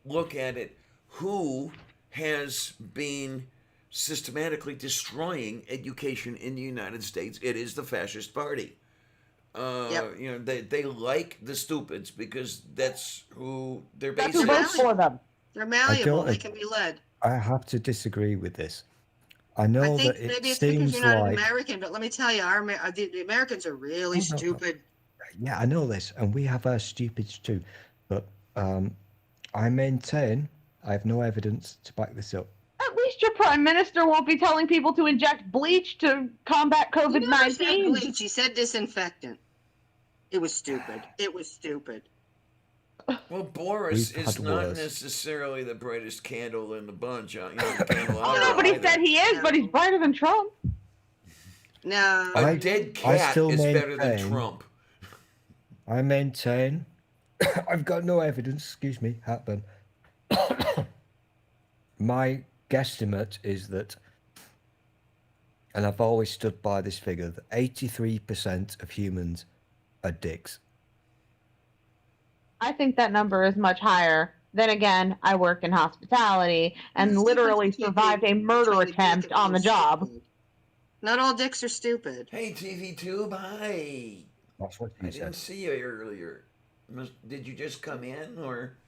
look at it. Who has been systematically destroying education in the United States? It is the fascist party. They like the stupids because that's who they're That's who basically. votes for them. They're malleable. They can be led. I have to disagree with this. I know I think that it maybe it's seems because you're not like an American, but let me tell you, the Americans are really stupid. yeah, I know this, and we have our stupids too. But I maintain I have no evidence to back this up. At least your prime minister won't be telling people to inject bleach to combat COVID-19. Bleach. He said disinfectant. It was stupid. It was stupid. Well, Boris We've is had not worse. necessarily the brightest candle in the bunch. The Oh, nobody said he is, but he's brighter than Trump. No. A dead cat still is better than maintain- Trump. I maintain I've got no evidence. Excuse me, heartburn. My guesstimate is that, and I've always stood by this figure, that 83% of humans are dicks. I think that number is much higher. Then again, I work in hospitality and literally survived a murder attempt on the job. Not all dicks are stupid. Hey, TV Tube, hi. That's what I you didn't said. see you earlier. Did you just come in, or?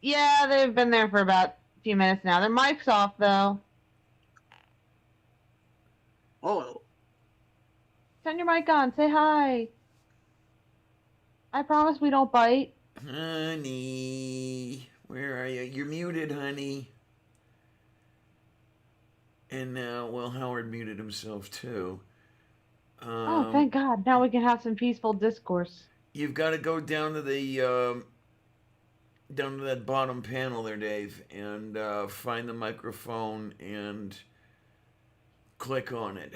Yeah, they've been there for about a few minutes now. Their mic's off, though. Oh. Turn your mic on. Say hi. I promise we don't bite. Honey, where are you? You're muted, honey. And now, well, Howard muted himself too. Oh, thank God. Now we can have some peaceful discourse. You've got to go down to the down to that bottom panel there, Dave, and find the microphone and click on it.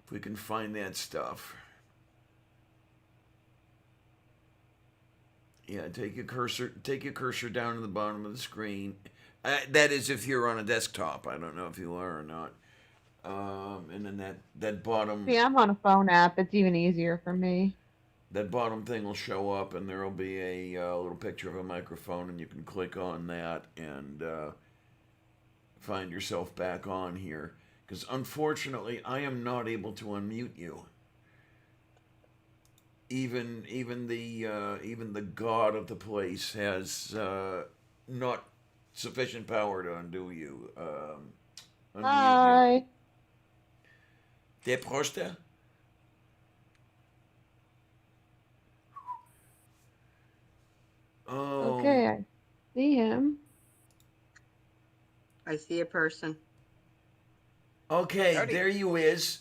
If we can find that stuff. Yeah, take your cursor down to the bottom of the screen. That is if you're on a desktop. I don't know if you are or not. And then that bottom. See, I'm on a phone app. It's even easier for me. That bottom thing will show up, and there will be a little picture of a microphone, and you can click on that and find yourself back on here. Because unfortunately, I am not able to unmute you. Even the god of the place has not sufficient power to undo you. Unmute Hi. you. Der Proste? Oh. Okay, I see him. I see a person. Okay, there you is.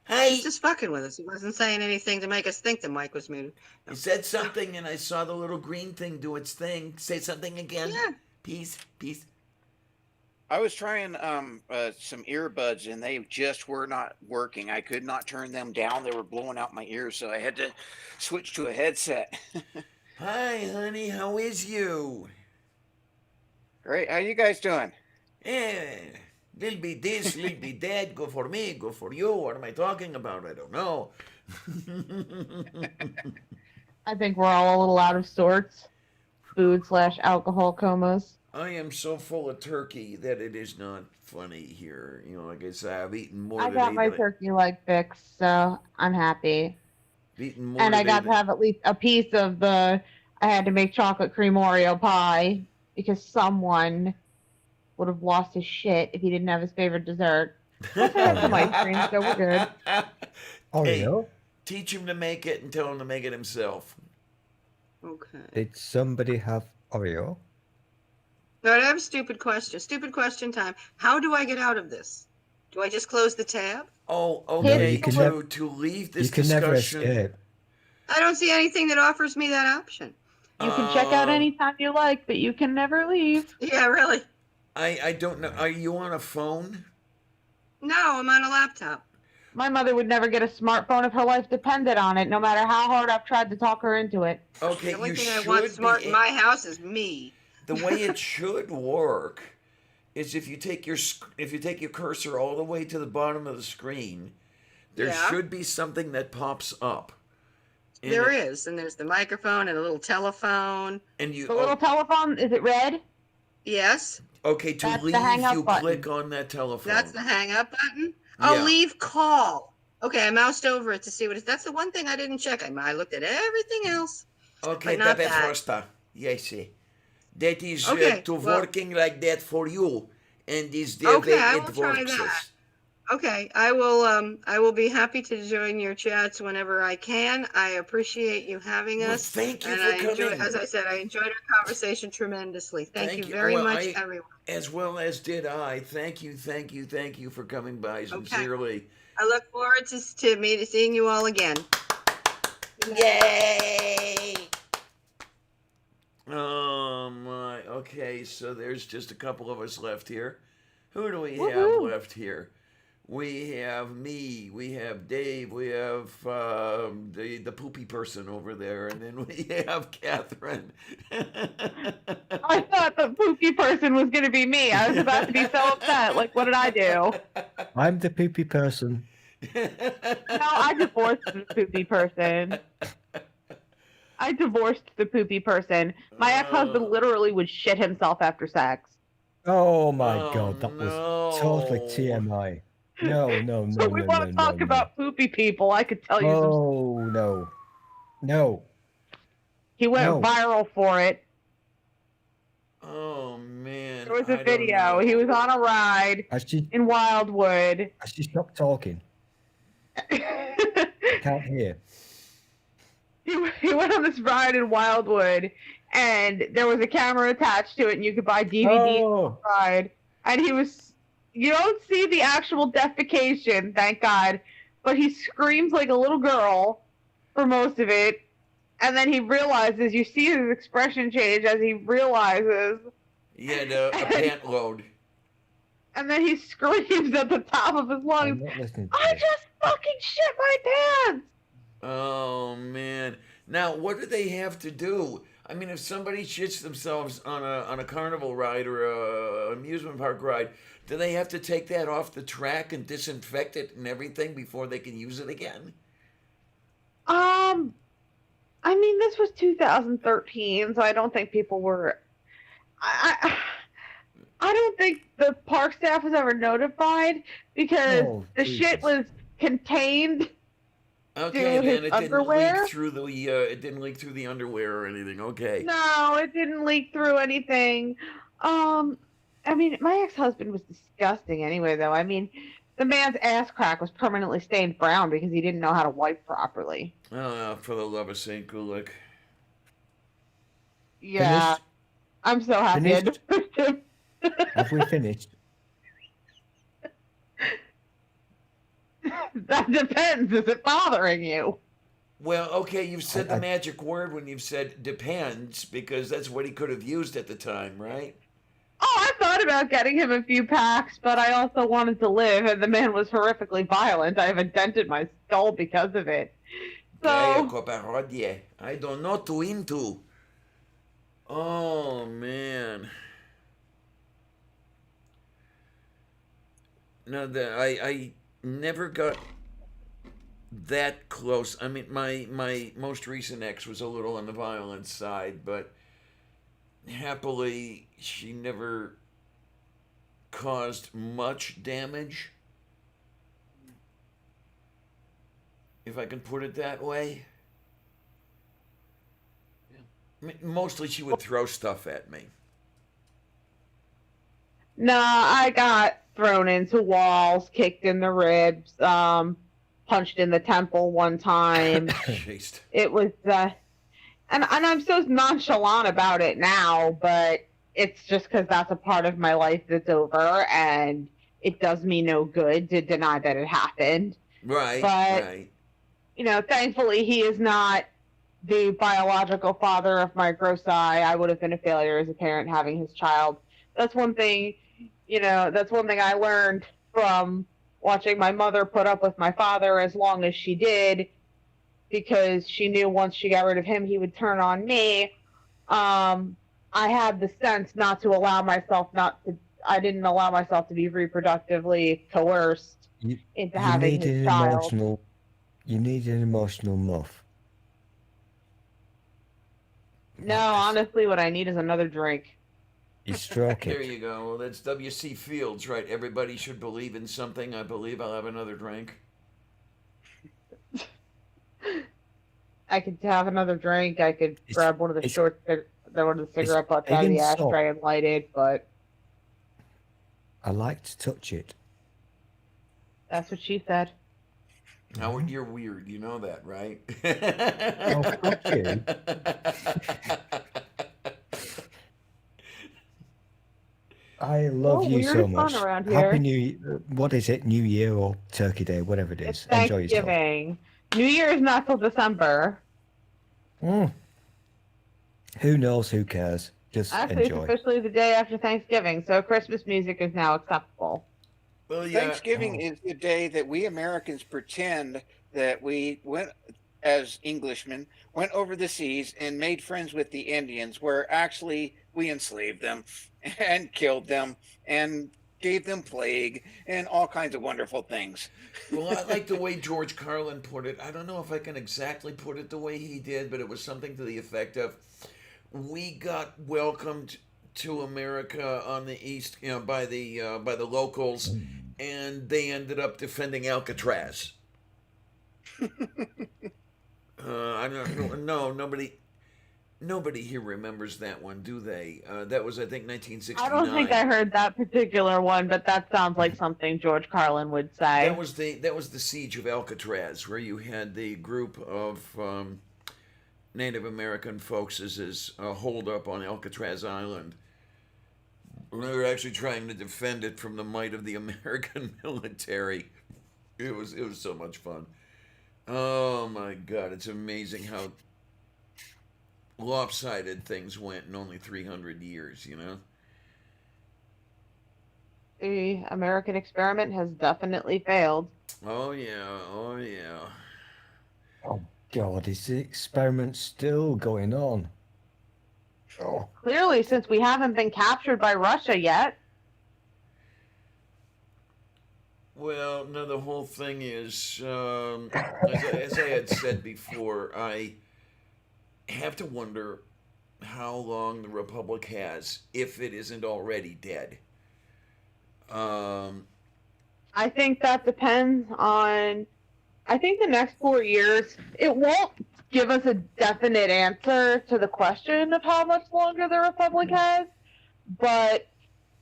He's just fucking with us. He wasn't saying anything to make us think the mic was muted. You said something, and I saw the little green thing do its thing. Say something again. Yeah. Peace. I was trying some earbuds and they just were not working. I could not turn them down. They were blowing out my ears, so I had to switch to a headset. Hi, honey. How is you? Great. How you guys doing? Yeah. Little bit this, little bit that. Go for me, go for you. What am I talking about? I don't know. I think we're all a little out of sorts. Food/alcohol comas. I am so full of turkey that it is not funny here. You know, like I said, I've eaten more I today got my than turkey leg fixed, so I'm happy. I've eaten more And I today got to have at least a piece of the. I had to make chocolate cream Oreo pie because someone would have lost his shit if he didn't have his favorite dessert. Plus, I have some ice cream, so we're good. Oreo? Teach him to make it and tell him to make it himself. Okay. Did somebody have Oreo? No, I have a stupid question. Stupid question time. How do I get out of this? Do I just close the tab? Oh, No, okay. you can To leave this you can never discussion. escape. I don't see anything that offers me that option. You can check out anytime you like, but you can never leave. Yeah, really. I don't know. Are you on a phone? No, I'm on a laptop. My mother would never get a smartphone if her life depended on it, no matter how hard I've tried to talk her into it. Okay, The only you thing I should want smart be- in my house is me. The way it should work is if you take your cursor all the way to the bottom of the screen, there Yeah. should be something that pops up. And There it- is, and there's the microphone and a little telephone. And you The little telephone, is it red? Yes. okay to That's the leave hang up you button. click on that telephone. That's the hang up button. Oh, Yeah. leave call. Okay, I moused over it to see what it is. That's the one thing I didn't check. I looked at everything else. Okay, but not Pepe that. Frosta. Yes, that is Okay, to well- working like that for you, and is the Okay, way I it will try works. that. Okay, I will be happy to join your chats whenever I can. I appreciate you having Well, us. thank you and for I enjoy, coming. as I said, I enjoyed our conversation tremendously. Thank you very Well, much, I- everyone. As well as did I. Thank you for coming by sincerely. I look forward to seeing you all again. Yay! Oh my. Okay, so there's just a couple of us left here. Who do we have Woohoo. left here? We have me. We have Dave. We have the poopy person over there, and then we have Catherine. I thought the poopy person was going to be me. I was about to be so upset. Like, what did I do? I'm the poopy person. No, I divorced the poopy person. I divorced the poopy person. My ex-husband literally would shit himself after sex. Oh my Oh, god, that was totally no. TMI. No, no, no, So we no, want no, to talk no, about poopy people. I could tell you some. Oh no, no. He went no. viral for it. Oh man. There was I a don't video. know. He was on a ride Has she in Wildwood. stopped talking? Can't hear. He went on this ride in Wildwood, and there was a camera attached to it, and you could buy DVDs on the ride. And you don't see the actual defecation, thank God, but he screams like a little girl for most of it. And then he realizes, you see his expression change as he realizes. He had a pant load. And then he screams at the top of his lungs, I'm not listening to I this. just fucking shit my pants! Oh man. Now what do they have to do? I mean, if somebody shits themselves on a carnival ride or a amusement park ride, do they have to take that off the track and disinfect it and everything before they can use it again? I mean, this was 2013, so I don't think people were. I don't think the park staff was ever notified because Oh, the Jesus. shit was contained. Okay, his then it underwear? didn't leak through the underwear or anything. Okay. No, it didn't leak through anything. I mean, my ex-husband was disgusting anyway, though. I mean, the man's ass crack was permanently stained brown because he didn't know how to wipe properly. Oh, for the love of Saint Gulick. Yeah. Finished? I'm so happy I Finished? divorced him. Have we finished? That depends. Is it bothering you? Well, okay, you've said the magic word when you've said depends, because that's what he could have used at the time, right? Oh, I thought about getting him a few packs, but I also wanted to live, and the man was horrifically violent. I have a dent in my skull because of it. Kaya So, ko parodye. I don't know to into. Oh, man. No, I never got that close. I mean, my most recent ex was a little on the violent side, but happily, she never caused much damage, if I can put it that way. I mean, mostly she would throw stuff at me. nah, I got thrown into walls, kicked in the ribs, punched in the temple one time. Jeez. It was, and I'm so nonchalant about it now, but it's just because that's a part of my life that's over, and it does me no good to deny that it happened. Right, But, right. you know, thankfully he is not the biological father of my gross eye. I would have been a failure as a parent having his child. That's one thing, you know, that's one thing I learned from watching my mother put up with my father as long as she did, because she knew once she got rid of him, he would turn on me. I had the sense not to allow myself I didn't allow myself to be reproductively coerced into having his child. You need an emotional muff. No, honestly, what I need is another drink. You stroke There it. you go. Well, that's W.C. Fields, right? Everybody should believe in something. I believe I'll have another drink. I could have another drink. I could grab one of the cigarette butts out of the ashtray and light it, but I like to touch it. that's what she said. Howard, you're weird. You know that, right? Oh, fuck you. I love you weird so is fun much. around Happy here. New, what is it? New Year or Turkey Day, whatever it is. It's Enjoy yourself. Thanksgiving. New Year is not till December. Who knows? Who cares? Just Actually, enjoy. it's officially the day after Thanksgiving, so Christmas music is now acceptable. Well, yeah. Thanksgiving is the day that we Americans pretend that we went, as Englishmen, went over the seas and made friends with the Indians, where actually we enslaved them and killed them and gave them plague and all kinds of wonderful things. Well, I like the way George Carlin put it. I don't know if I can exactly put it the way he did, but it was something to the effect of, we got welcomed to America on the east, you know, by the locals, and they ended up defending Alcatraz. I don't know. Nobody here remembers that one, do they? That was, I think, 1969. I don't think I heard that particular one, but that sounds like something George Carlin would say. That was the siege of Alcatraz, where you had the group of Native American folks as hold up on Alcatraz Island. They were actually trying to defend it from the might of the American military. It was so much fun. Oh my God, it's amazing how lopsided things went in only 300 years, you know? The American experiment has definitely failed. Oh yeah, oh yeah. Oh God, is the experiment still going on? Oh. Clearly, since we haven't been captured by Russia yet. Well, no, the whole thing is, as I had said before, I have to wonder how long the Republic has, if it isn't already dead. I think that depends on, I think the next 4 years, it won't give us a definite answer to the question of how much longer the Republic has, but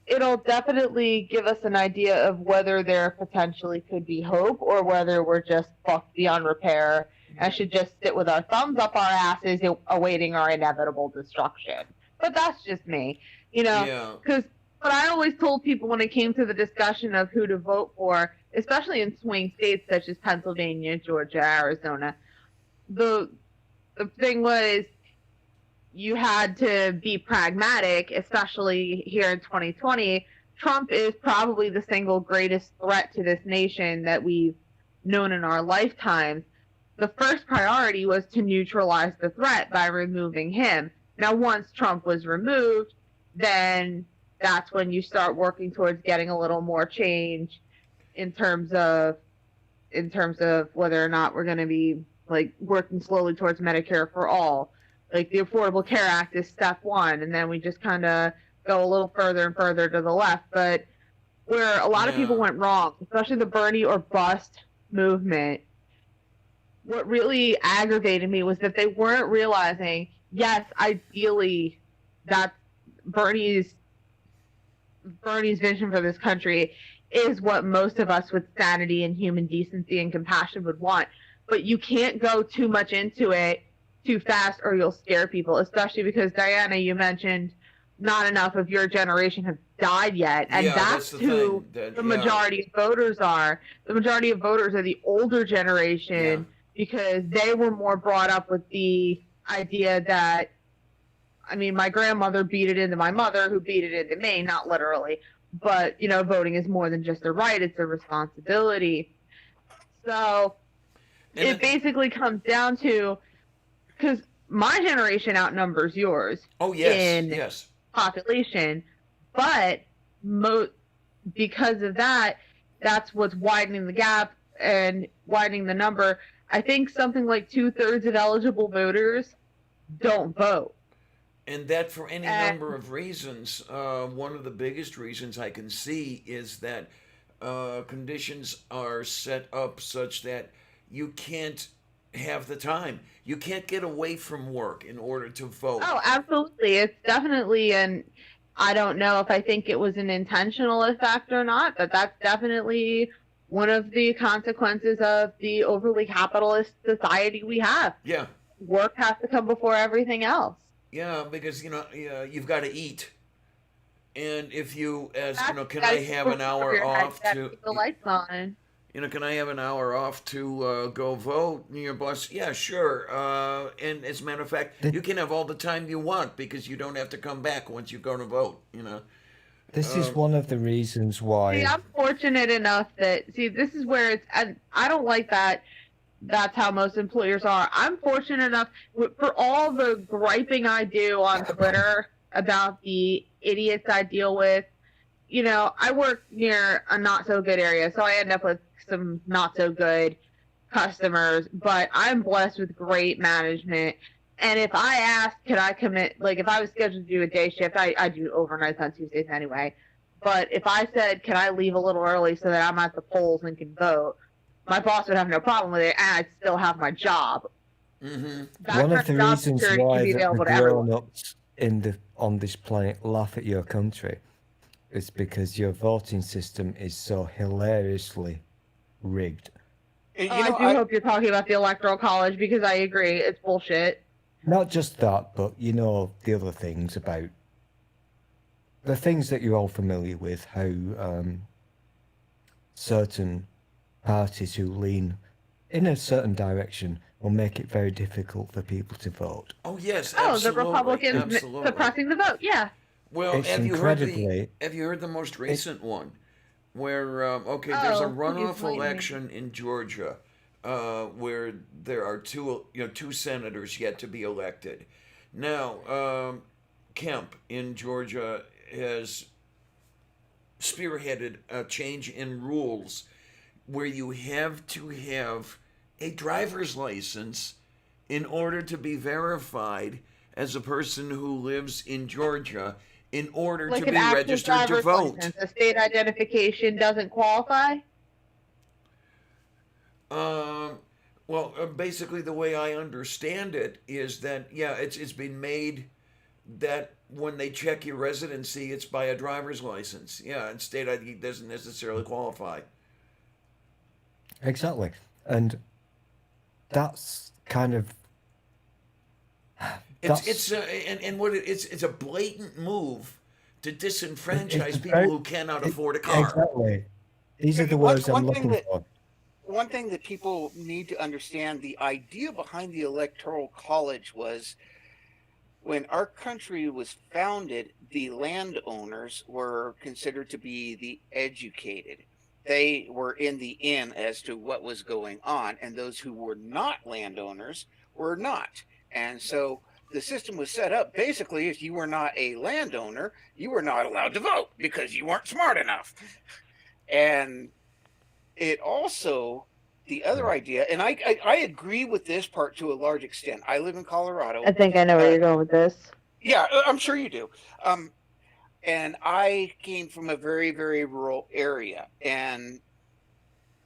it'll definitely give us an idea of whether there potentially could be hope or whether we're just fucked beyond repair and should just sit with our thumbs up our asses awaiting our inevitable destruction. But that's just me, you know, because But I always told people when it came to the discussion of who to vote for, especially in swing states such as Pennsylvania, Georgia, Arizona, the thing was you had to be pragmatic, especially here in 2020. Trump is probably the single greatest threat to this nation that we've known in our lifetimes. The first priority was to neutralize the threat by removing him. Now, once Trump was removed, then that's when you start working towards getting a little more change in terms of whether or not we're going to be like working slowly towards Medicare for all. Like the Affordable Care Act is step one, and then we just kind of go a little further and further to the left. But where a lot of people went wrong, especially the Bernie or bust movement, what really aggravated me was that they weren't realizing, yes, ideally, that Bernie's vision for this country is what most of us with sanity and human decency and compassion would want. But you can't go too much into it too fast or you'll scare people, especially because, Diana, you mentioned not enough of your generation have died yet. And that's who the majority of voters are. The majority of voters are the older generation because they were more brought up with the idea that, I mean, my grandmother beat it into my mother, who beat it into me, not literally, but, you know, voting is more than just a right, it's a responsibility. So it basically comes down to, because my generation outnumbers yours in population, but because of that, that's what's widening the gap and widening the number. I think something like 2/3 of eligible voters don't vote. And that for any number of reasons. One of the biggest reasons I can see is that conditions are set up such that you can't have the time. You can't get away from work in order to vote. Oh, absolutely. It's definitely, and I don't know if I think it was an intentional effect or not, but that's definitely one of the consequences of the overly capitalist society we have. Yeah. Work has to come before everything else. Yeah, because, you know, you've got to eat. And if you, can I have an hour off to... Keep the lights on. You know, can I have an hour off to go vote? And your boss, yeah, sure. And as a matter of fact, you can have all the time you want because you don't have to come back once you go to vote, you know. This is one of the reasons why... See, I'm fortunate enough that, this is where it's... I don't like that. That's how most employers are. I'm fortunate enough, for all the griping I do on Twitter about the idiots I deal with, you know, I work near a not-so-good area, so I end up with some not-so-good customers, but I'm blessed with great management. And if I asked, could I commit, like if I was scheduled to do a day shift, I do overnights on Tuesdays anyway, but if I said, can I leave a little early so that I'm at the polls and can vote, my boss would have no problem with it, and I'd still have my job. Mm-hmm. One of the reasons why the grown-ups on this planet laugh at your country is because your voting system is so hilariously rigged. I do hope you're talking about the Electoral College, because I agree, it's bullshit. Not just that, but you know the other things about the things that you're all familiar with, how certain parties who lean in a certain direction will make it very difficult for people to vote. Oh yes, absolutely. The Republicans suppressing the vote, yeah. Well, it's have you heard the most recent one, where there's a runoff election in Georgia, where there are two senators yet to be elected. Now, Kemp in Georgia has spearheaded a change in rules where you have to have a driver's license in order to be verified as a person who lives in Georgia in order to be registered to vote. License. A state identification doesn't qualify? Basically the way I understand it is that, it's been made that when they check your residency, it's by a driver's license. Yeah, and state ID doesn't necessarily qualify. Exactly. And that's kind of... It's a blatant move to disenfranchise people very- who cannot afford a car. Exactly. These are the words I'm looking for. One thing that people need to understand, the idea behind the Electoral College was when our country was founded, the landowners were considered to be the educated. They were in the in as to what was going on, and those who were not landowners were not. And so the system was set up basically, if you were not a landowner, you were not allowed to vote because you weren't smart enough. And it also, the other idea, and I agree with this part to a large extent. I live in Colorado. I think I know where you're going with this. Yeah, I'm sure you do. And I came from a very, very rural area. And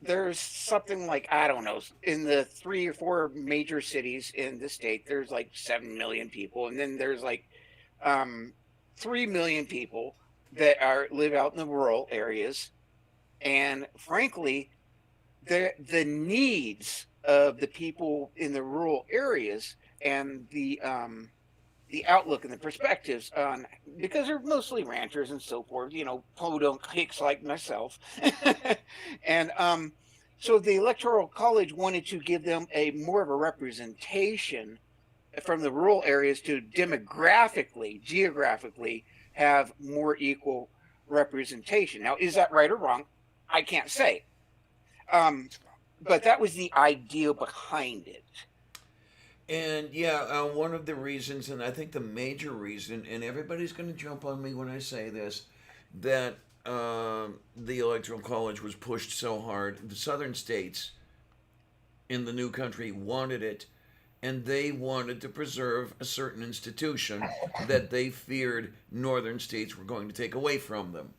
there's something like, I don't know, in the 3 or 4 major cities in the state, there's like 7 million people. And then there's like 3 million people that live out in the rural areas. And frankly, the needs of the people in the rural areas and the outlook and the perspectives on, because they're mostly ranchers and so forth, podunk hicks like myself. And so the Electoral College wanted to give them more of a representation from the rural areas to geographically have more equal representation. Now, is that right or wrong? I can't say. But that was the idea behind it. And yeah, one of the reasons, and I think the major reason, and everybody's going to jump on me when I say this, that the Electoral College was pushed so hard. The southern states in the new country wanted it, and they wanted to preserve a certain institution that they feared northern states were going to take away from them.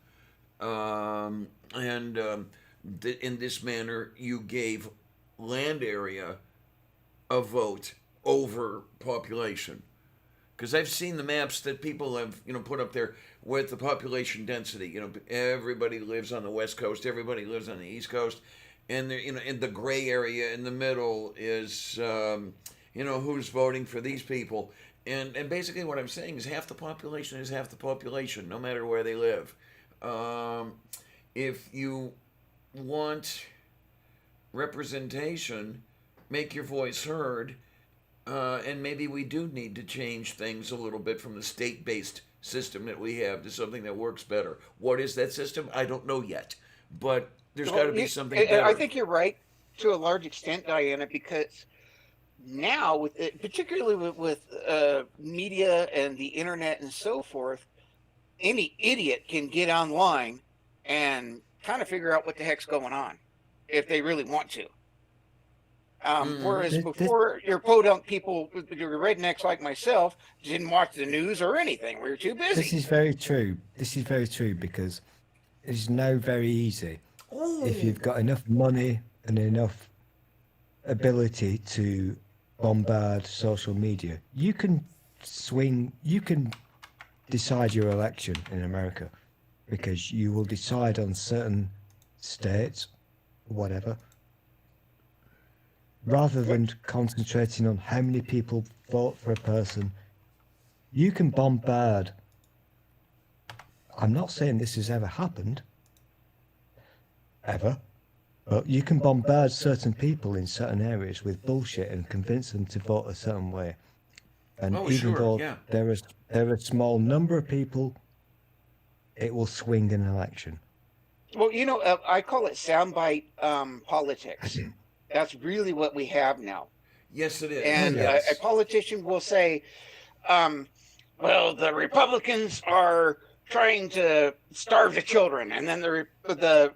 In this manner, you gave land area a vote over population. Because I've seen the maps that people have, put up there with the population density. Everybody lives on the West Coast, everybody lives on the East Coast, and in the gray area in the middle is, who's voting for these people. And basically what I'm saying is half the population is half the population, no matter where they live. If you want representation, make your voice heard, and maybe we do need to change things a little bit from the state-based system that we have to something that works better. What is that system? I don't know yet, but there's got to be something better. I think you're right to a large extent, Diana, because now, particularly with media and the internet and so forth, any idiot can get online and kind of figure out what the heck's going on if they really want to. Whereas before, your podunk people, your rednecks like myself, didn't watch the news or anything. We were too busy. This is very true. This is very true because it's now very easy. If you've got enough money and enough ability to bombard social media, you can decide your election in America, because you will decide on certain states, whatever, rather than concentrating on how many people vote for a person. You can bombard. I'm not saying this has ever happened, ever, but you can bombard certain people in certain areas with bullshit and convince them to vote a certain way. And though there are a small number of people, it will swing an election. Well, I call it soundbite politics. That's really what we have now. Yes, it is. And a politician will say, well, the Republicans are trying to starve the children. And then the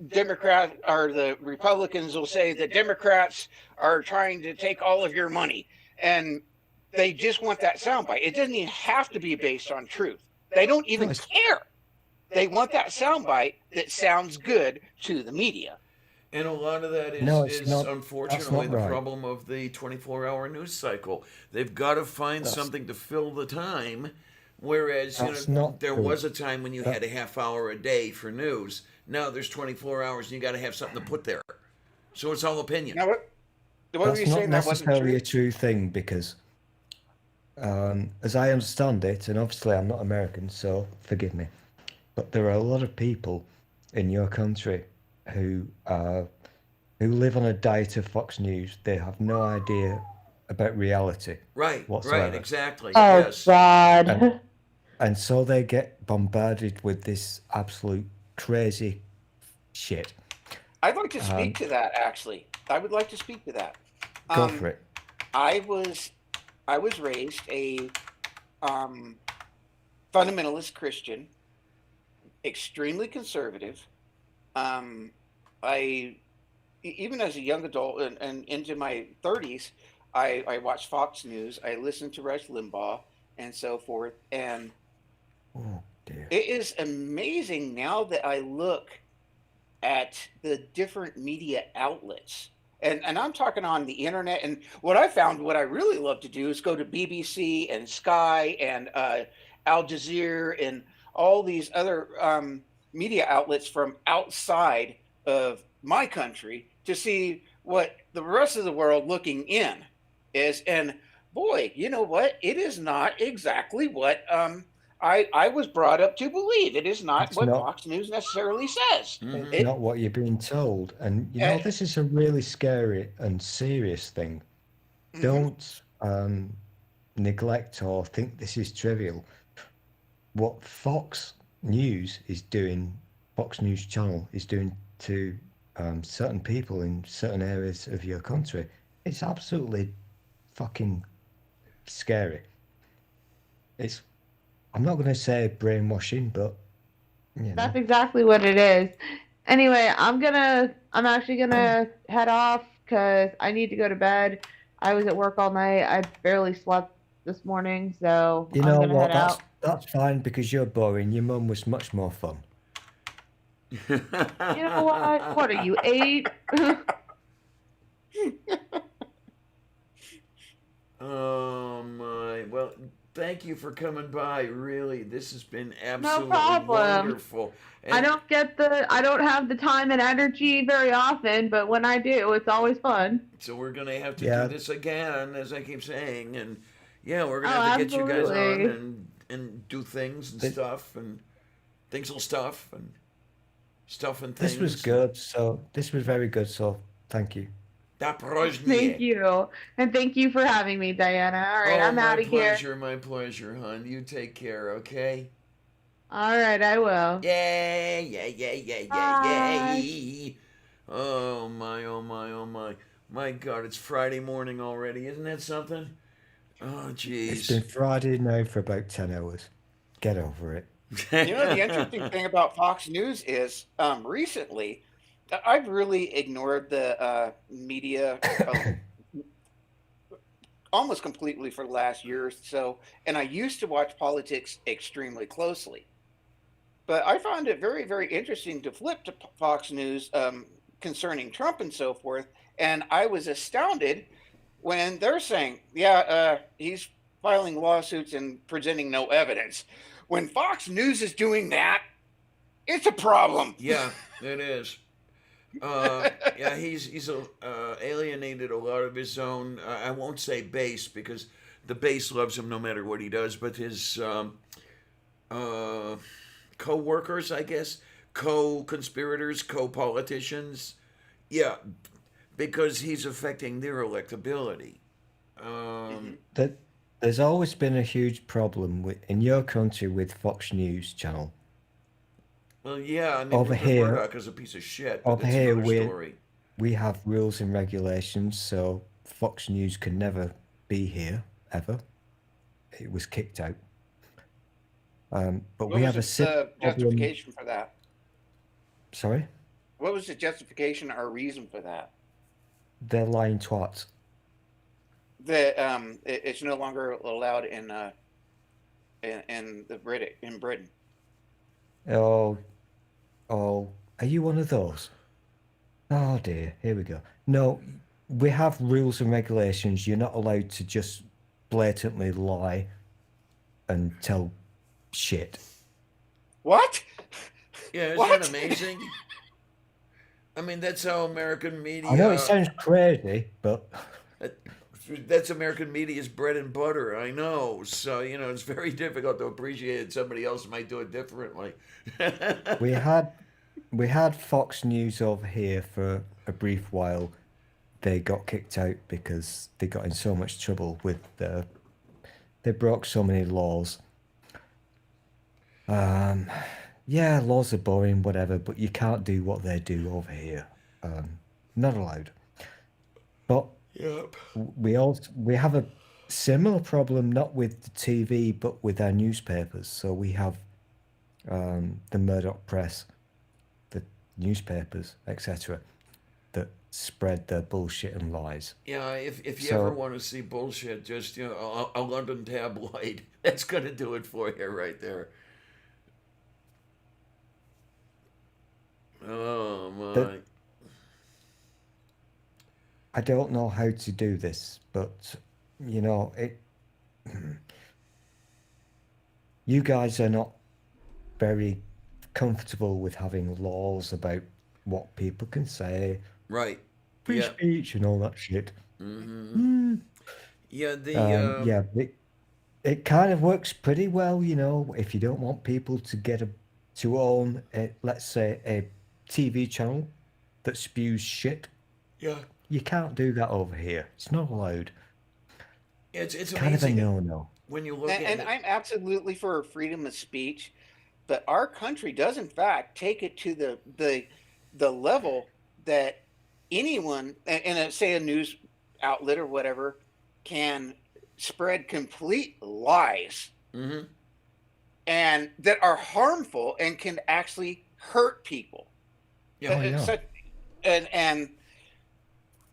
Democrat or the Republicans will say the Democrats are trying to take all of your money. And they just want that soundbite. It doesn't even have to be based on truth. They don't even care. They want that soundbite that sounds good to the media. And a lot of that is unfortunately the problem of the 24-hour news cycle. They've got to find something to fill the time, whereas there was a time when you had a half hour a day for news. Now there's 24 hours and you got to have something to put there. So it's all opinion. Now, what that's not necessarily a true thing, because as I understand it, and obviously I'm not American, so forgive me, but there are a lot of people in your country who live on a diet of Fox News. They have no idea about reality Right, whatsoever. exactly. Oh Yes. God. And so they get bombarded with this absolute crazy shit. I'd like to speak to that, actually. I would like to speak to that. Go for it. I was raised a fundamentalist Christian, extremely conservative. Even as a young adult and into my 30s, I watched Fox News. I listened to Rush Limbaugh and so forth. And it is amazing now that I look at the different media outlets. And I'm talking on the internet. And what I really love to do is go to BBC and Sky and Al Jazeera and all these other media outlets from outside of my country to see what the rest of the world looking in is. And boy, you know what? It is not exactly what I was brought up to believe. It is not It's what not. Fox News necessarily says. It's not what you're being told. And, you know, this is a really scary and serious thing. Don't neglect or think this is trivial. What Fox News is doing, Fox News Channel is doing to certain people in certain areas of your country, it's absolutely fucking scary. I'm not going to say brainwashing, but you know. That's exactly what it is. Anyway, I'm actually gonna head off because I need to go to bed. I was at work all night. I barely slept this morning, so You I'm know gonna what? head out. That's fine because you're boring. Your mum was much more fun. You know what? What are you, 8? Oh my. Well, thank you for coming by. Really, this has been No absolutely problem. wonderful. I don't have the time and energy very often, but when I do, it's always fun. So we're gonna have to Yeah. do this again, as I keep saying, and yeah, we're gonna Oh, have to get you guys on absolutely. and do things and This- stuff and things will stuff and stuff and This things. was good. So this was very good. So thank you. Da Thank you. And thank you for having me, Diana. All right, Oh, I'm out of here. my pleasure, hon. You take care, okay? All right, I will. Yay. Bye. Oh my, oh my, oh my. My God, it's Friday morning already. Isn't that something? Oh, It's jeez. been Friday now for about 10 hours. Get over it. You know, the interesting thing about Fox News is recently, I've really ignored the media almost completely for the last year or so, and I used to watch politics extremely closely. But I found it very, very interesting to flip to Fox News concerning Trump and so forth, and I was astounded when they're saying, yeah, he's filing lawsuits and presenting no evidence. When Fox News is doing that, it's a problem. Yeah, it is. Yeah, he's alienated a lot of his own. I won't say base because the base loves him no matter what he does, but his co-workers, I guess, co-conspirators, co-politicians. Yeah, because he's affecting their electability. There's always been a huge problem in your country with Fox News Channel. Well, yeah, I mean, Over here- Murdoch is a piece of shit. But Over that's here, another story. we have rules and regulations, so Fox News can never be here ever. It was kicked out. But What we have a was simple the justification for that? Sorry, What was the justification or reason for that? they're lying twats. That it's no longer allowed in Britain. Oh, are you one of those? Oh dear, here we go. No, we have rules and regulations. You're not allowed to just blatantly lie and tell shit. What? Yeah, isn't What? that amazing? I mean, that's how American media. I know it sounds crazy, but that's American media's bread and butter. I know. So it's very difficult to appreciate it. Somebody else might do it differently. We had Fox News over here for a brief while. They got kicked out because they got in so much trouble with they broke so many laws. Yeah, laws are boring, whatever, but you can't do what they do over here. Not allowed. But Yep. we have a similar problem, not with the TV, but with our newspapers. So we have the Murdoch press, the newspapers, etc., that spread their bullshit and lies. Yeah, if you So- ever want to see bullshit, just a London tabloid. That's gonna do it for you right there. Oh my. The- I don't know how to do this, but it. You guys are not very comfortable with having laws about what people can say, Right. free Yeah. speech, and all that shit. Mm-hmm. Yeah. The Yeah, it kind of works pretty well, if you don't want people to own let's say a TV channel that spews shit. Yeah. You can't do that over here. It's not allowed. It's Kind of a amazing no-no. when you look And, at and it. I'm absolutely for freedom of speech, but our country does in fact take it to the level that anyone say a news outlet or whatever can spread complete lies Mm-hmm. and that are harmful and can actually hurt people. Yeah. Oh, yeah. And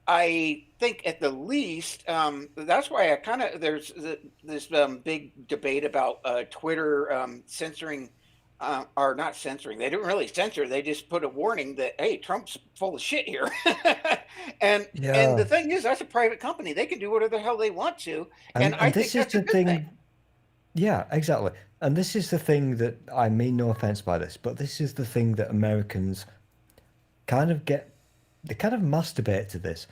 I think at the least, that's why there's this big debate about Twitter censoring, or not censoring. They didn't really censor. They just put a warning that, hey, Trump's full of shit here. and Yeah. the thing is, that's a private company. They can do whatever the hell they want to. And I think this is that's a the good thing. thing. Yeah, exactly. And this is the thing that I mean no offense by this, but this is the thing that Americans they kind of masturbate to this.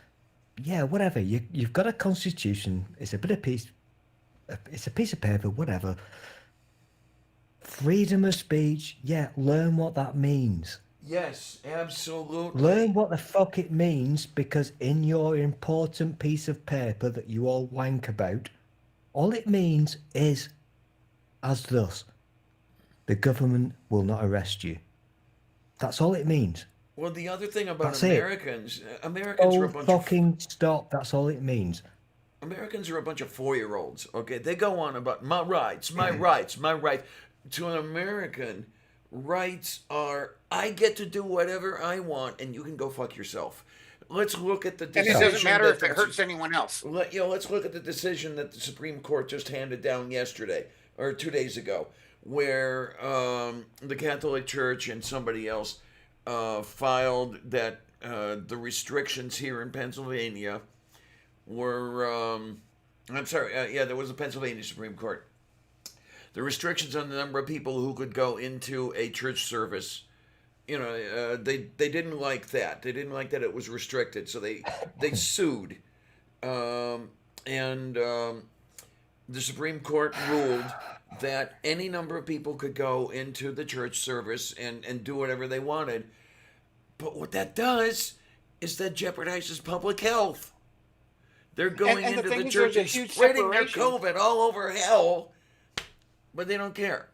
Yeah, whatever. You've got a constitution. It's it's a piece of paper, whatever. Freedom of speech. Yeah, learn what that means. Yes, absolutely. Learn what the fuck it means, because in your important piece of paper that you all wank about, all it means is as thus. The government will not arrest you. That's all it means. Well, the other thing about That's it. Americans are Oh, a bunch fucking stop. That's all it means. Americans are a bunch of 4-year-olds. Okay, they go on about my rights, my rights, my rights. To an American, rights are I get to do whatever I want, and you can go fuck yourself. Let's look at the And decision. it doesn't matter that if it hurts anyone else. Let's look at the decision that the Supreme Court just handed down yesterday or 2 days ago, where the Catholic Church and somebody else filed that the restrictions here in Pennsylvania were. I'm sorry. Yeah, there was a Pennsylvania Supreme Court. The restrictions on the number of people who could go into a church service. They didn't like that. They didn't like that it was restricted, so they sued, and the Supreme Court ruled that any number of people could go into the church service and do whatever they wanted. But what that does is that jeopardizes public health. They're going And the into thing the is, there's church a and huge spreading their separation. COVID all over hell, but they don't care.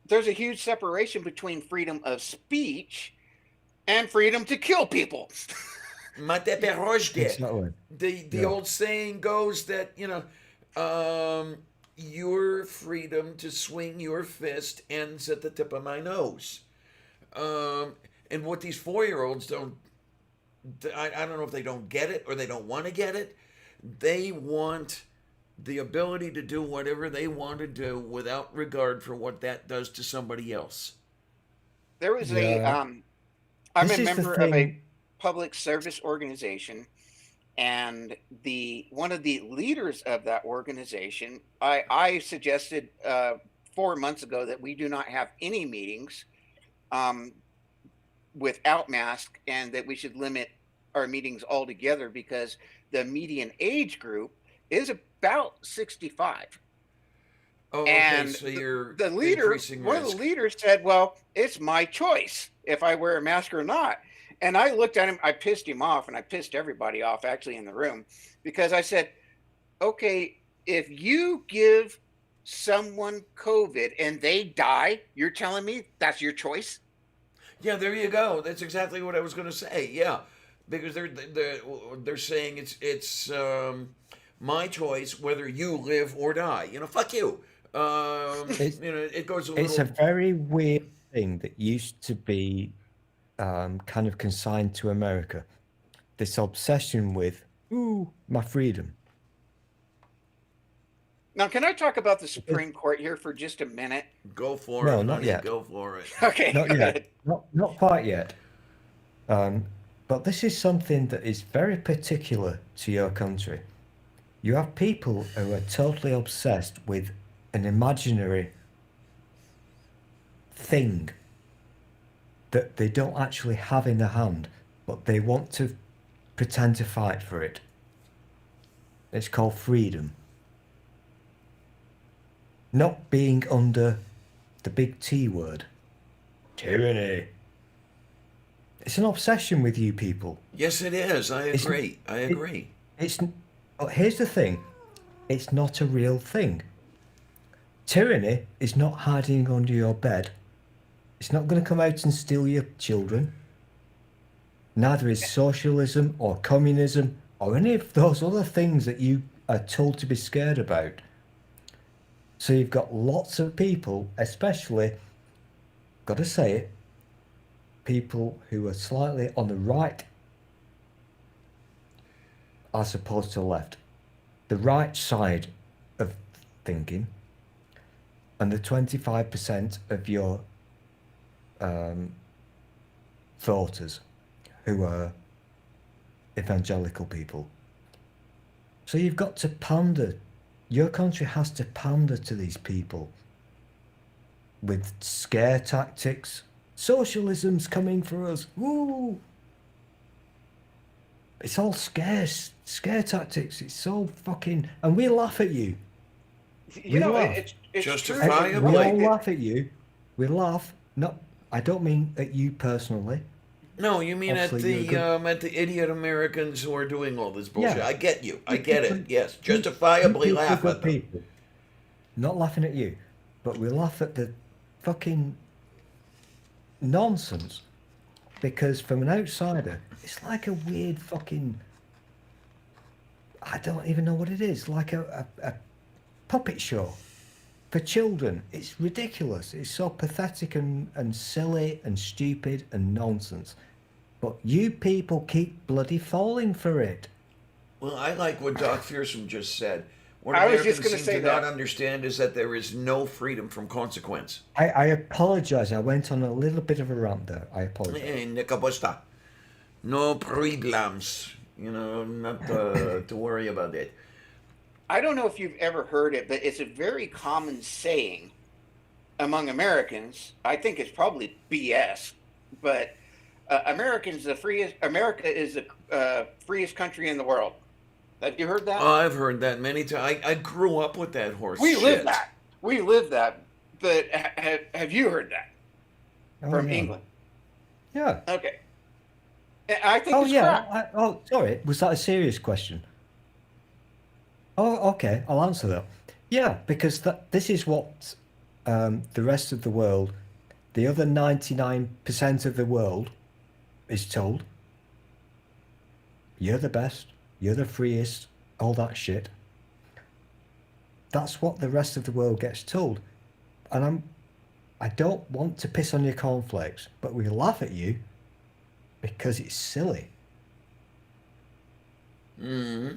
There's a huge separation between freedom of speech and freedom to kill people. Mate perojde. Exactly. The old saying goes that, your freedom to swing your fist ends at the tip of my nose. And what these 4-year-olds don't, I don't know if they don't get it or they don't want to get it. They want the ability to do whatever they want to do without regard for what that does to somebody else. There was Yeah. I'm This a is the member of a thing. public service organization, and one of the leaders of that organization, I suggested 4 months ago that we do not have any meetings without mask, and that we should limit our meetings altogether, because the median age group is about 65. Oh, And so you're the leader, increasing one of risk. the leaders said, well, it's my choice if I wear a mask or not. And I looked at him, I pissed him off, and I pissed everybody off actually in the room, because I said, okay, if you give someone COVID and they die, you're telling me that's your choice? Yeah, there you go. That's exactly what I was going to say. Yeah, because they're saying it's my choice whether you live or die. You know, fuck you. It's, You know, it goes a it's a little. very weird thing that used to be kind of consigned to America. This obsession with, ooh, my freedom. Now, can I talk about the Supreme Court here for just a minute? Go for No, it, not honey. yet. Go for it. Okay, Not go yet. ahead. Not quite yet. But this is something that is very particular to your country. You have people who are totally obsessed with an imaginary thing that they don't actually have in their hand, but they want to pretend to fight for it. It's called freedom. Not being under the big T word. Tyranny. It's an obsession with you people. Yes, it is. I agree. I agree. But here's the thing. It's not a real thing. Tyranny is not hiding under your bed. It's not going to come out and steal your children. Neither is socialism or communism or any of those other things that you are told to be scared about. So you've got lots of people, especially, got to say it, people who are slightly on the right as opposed to the left. The right side of thinking and the 25% of your voters who are evangelical people. So you've got to pander. Your country has to pander to these people with scare tactics. Socialism's coming for us. Woo! It's all scare tactics. It's so fucking, and we laugh at you. You know, laugh. it's Justifiably. We all laugh at you. We laugh. No, I don't mean at you personally. No, you mean Obviously, at the idiot Americans who are doing all this bullshit. Yeah. I get you. I get it. Yes, justifiably People are laugh good at them. people. Not laughing at you, but we laugh at the fucking nonsense. Because from an outsider, it's like a weird fucking, I don't even know what it is, like a puppet show for children. It's ridiculous. It's so pathetic and silly and stupid and nonsense. But you people keep bloody falling for it. Well, I like what Doc Fearsome just said. What I was Americans just gonna seem say to not that. understand is that there is no freedom from consequence. I apologize. I went on a little bit of a rant there. I apologize. Nekabosta. No problems. You know, not to worry about it. I don't know if you've ever heard it, but it's a very common saying among Americans. I think it's probably BS, but America is the freest country in the world. Have you heard that? I've heard that many times. I grew up with that horse We shit. live that. We live that. But have you heard that from yeah. England? Yeah. Okay. And I think Oh it's yeah. crap. Sorry. Was that a serious question? Oh, okay. I'll answer that. Yeah, because this is what the rest of the world, the other 99% of the world, is told. You're the best. You're the freest. All that shit. That's what the rest of the world gets told. And I don't want to piss on your cornflakes, but we laugh at you because it's silly. Mm-hmm.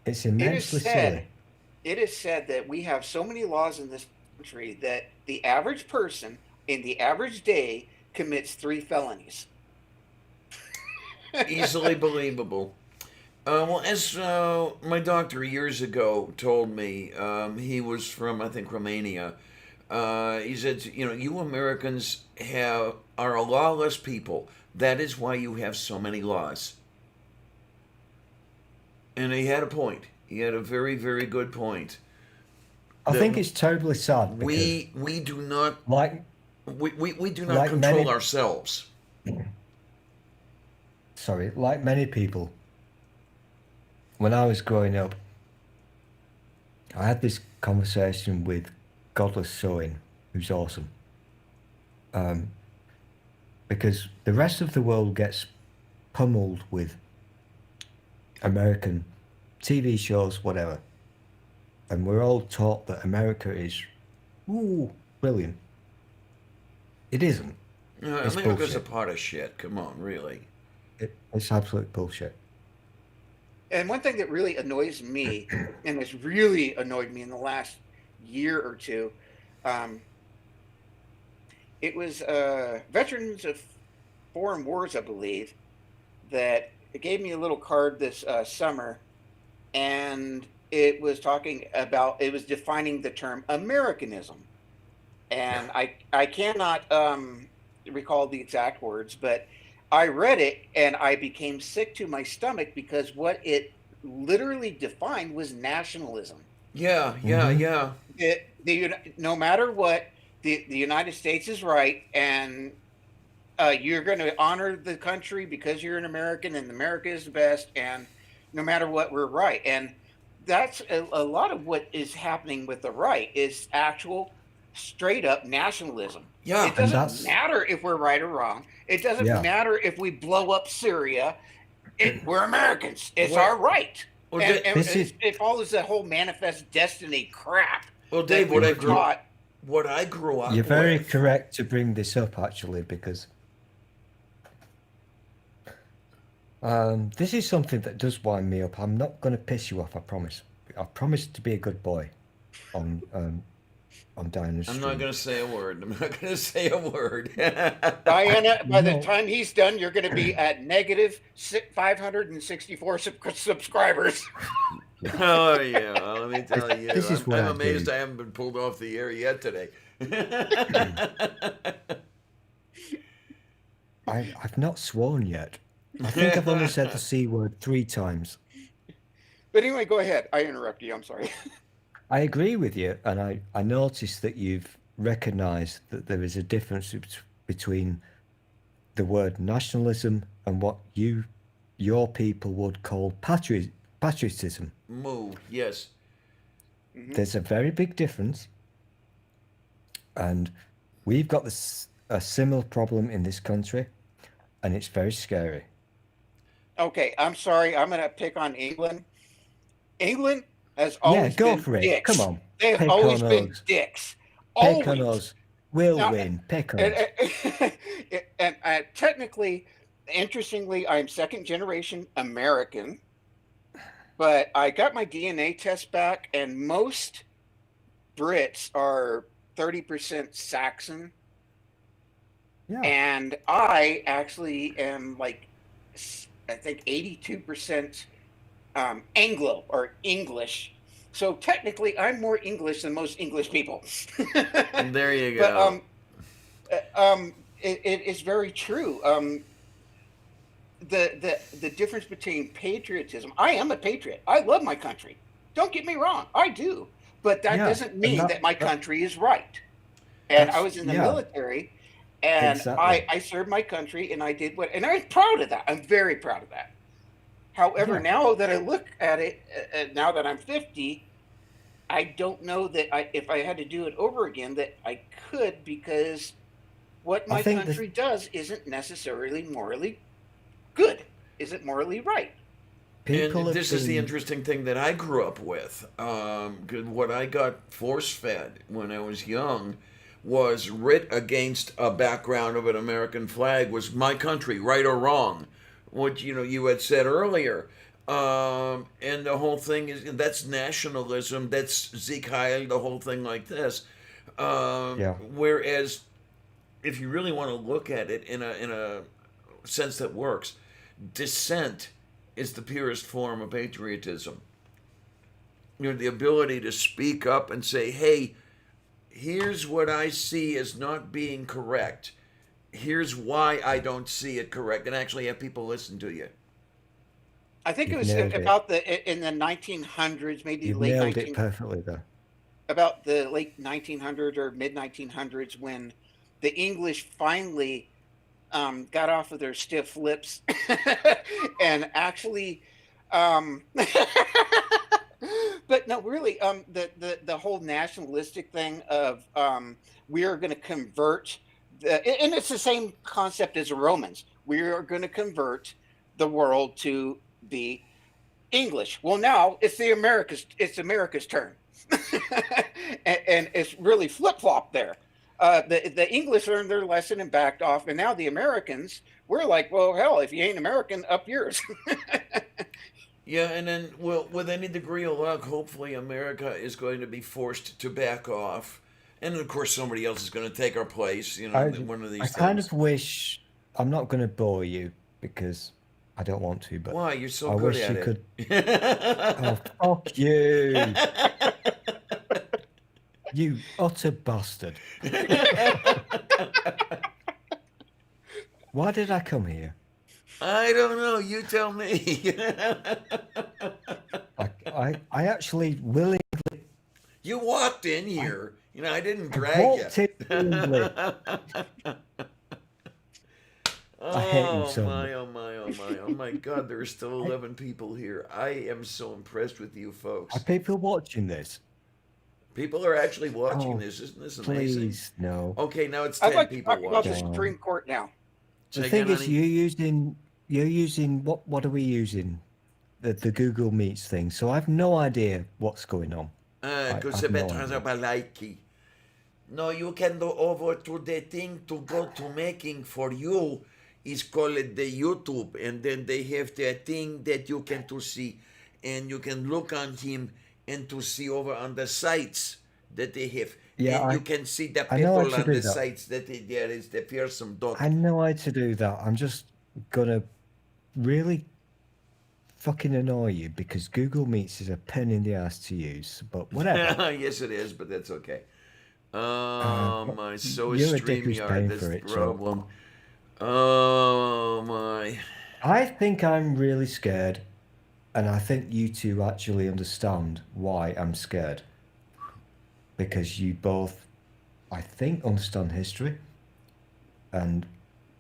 It's immensely silly. It is said that we have so many laws in this country that the average person in the average day commits 3 felonies. Easily believable. Well, as my doctor years ago told me, he was from, I think, Romania. He said, you know, you Americans are a lawless people. That is why you have so many laws. And he had a point. He had a very, very good point. I think it's terribly sad because we do not we do not like control many- ourselves. Sorry, like many people, when I was growing up, I had this conversation with Godless Sewing, who's awesome. Because the rest of the world gets pummeled with American TV shows, whatever. And we're all taught that America is, brilliant. It isn't. It's America's a bullshit. pot of shit. Come on, really. It's absolute bullshit. And one thing that really annoys me, and has really annoyed me in the last year or two, it was Veterans of Foreign Wars, I believe, that gave me a little card this summer, and it was defining the term Americanism. And I cannot recall the exact words, but I read it and I became sick to my stomach because what it literally defined was nationalism. Yeah. No matter what, the United States is right, and you're going to honor the country because you're an American, and America is the best, and no matter what, we're right. And that's a lot of what is happening with the right is actual straight up nationalism. Yeah, it doesn't matter if we're right or wrong. It doesn't matter if we blow up Syria. We're Americans. It's our right. Well, and this it follows the whole manifest destiny crap. Well, Dave, what I grew up You're very with, correct to bring this up, actually, because this is something that does wind me up. I'm not going to piss you off, I promise. I promise to be a good boy on Diana's I'm stream. not going to say a word. I'm not going to say a word. Diana, by the time he's done, you're going to be at negative 564 subscribers. Oh, yeah. Well, let me tell you. This is what I'm I amazed do. I haven't been pulled off the air yet today. I've not sworn yet. I think I've only said the C word 3 times. But anyway, go ahead. I interrupt you. I'm sorry. I agree with you, and I noticed that you've recognised that there is a difference between the word nationalism and what your people would call patriotism. Yes. Mm-hmm. There's a very big difference, and we've got a similar problem in this country, and it's very scary. Okay, I'm sorry. I'm going to pick on England. England has always go been for it. dicks. Come on. They have Pick always on been us. dicks. Pick on Always. us. We'll Now, win. Pick on us. And technically, interestingly, I'm second generation American, but I got my DNA test back, and most Brits are 30% Saxon. Yeah. And I actually am I think 82% Anglo or English. So technically, I'm more English than most English people. And there you go. But it is very true. The difference between patriotism. I am a patriot. I love my country. Don't get me wrong. I do. But that doesn't mean that my country is right. And I was in the military, and I served my country, and I did and I'm proud of that. I'm very proud of that. However, now that I look at it, now that I'm 50, I don't know that if I had to do it over again, that I could, because what my country does isn't necessarily morally good. Is it morally right? And this is the interesting thing that I grew up with. What I got force-fed when I was young was writ against a background of an American flag was my country, right or wrong. What you had said earlier, and the whole thing that's nationalism. That's Zeke Heil, the whole thing like this. Whereas, if you really want to look at it in a sense that works, dissent is the purest form of patriotism. The ability to speak up and say, "Hey, here's what I see as not being correct. Here's why I don't see it correct," and actually have people listen to you. I think it You've was nailed it. about in the 1900s, maybe You've late nailed 19 it perfectly there. about the late 1900s or mid 1900s when the English finally got off of their stiff lips and actually but no, really, the whole nationalistic thing of we are going to convert and it's the same concept as the Romans. We are going to convert the world to be English. Well, now it's America's turn, and it's really flip flop there. The English learned their lesson and backed off, and now the Americans, we're like, well, hell, if you ain't American, up yours. Yeah, and then, well, with any degree of luck, hopefully America is going to be forced to back off. And of course, somebody else is going to take our place, one of these I things. kind of wish, I'm not going to bore you because I don't want to, but why? You're so I good wish at you it. could. Oh, fuck you. You utter bastard. Why did I come here? I don't know. You tell me. I actually willingly. You walked in here. I didn't drag walked you. in willingly. I hate you so much. Oh my, oh my God, there are still 11 people here. I am so impressed with you folks. Are people watching this? People are actually watching this. Isn't this amazing? Please, no. Okay, now it's I'd 10 like to people talk about watching. the Supreme Court now. The Say thing again, is, honey? you're using what are we using? The Google Meets thing. So I've no idea what's going on. No, you can go over to the thing to go to making for you. Is called the YouTube, and then they have the thing that you can to see, and you can look on him and to see over on the sites that they have. Yeah, and you can see the I know how people to on do the that. sites that there is the fearsome dog. I know how to do that. I'm just gonna really fucking annoy you because Google Meets is a pain in the ass to use. But whatever. Yes, it is, but that's okay. My so is you're a dick who's StreamYard. paying That's for the it, so- problem. Oh my. I think I'm really scared, and I think you two actually understand why I'm scared. Because you both, I think, understand history, and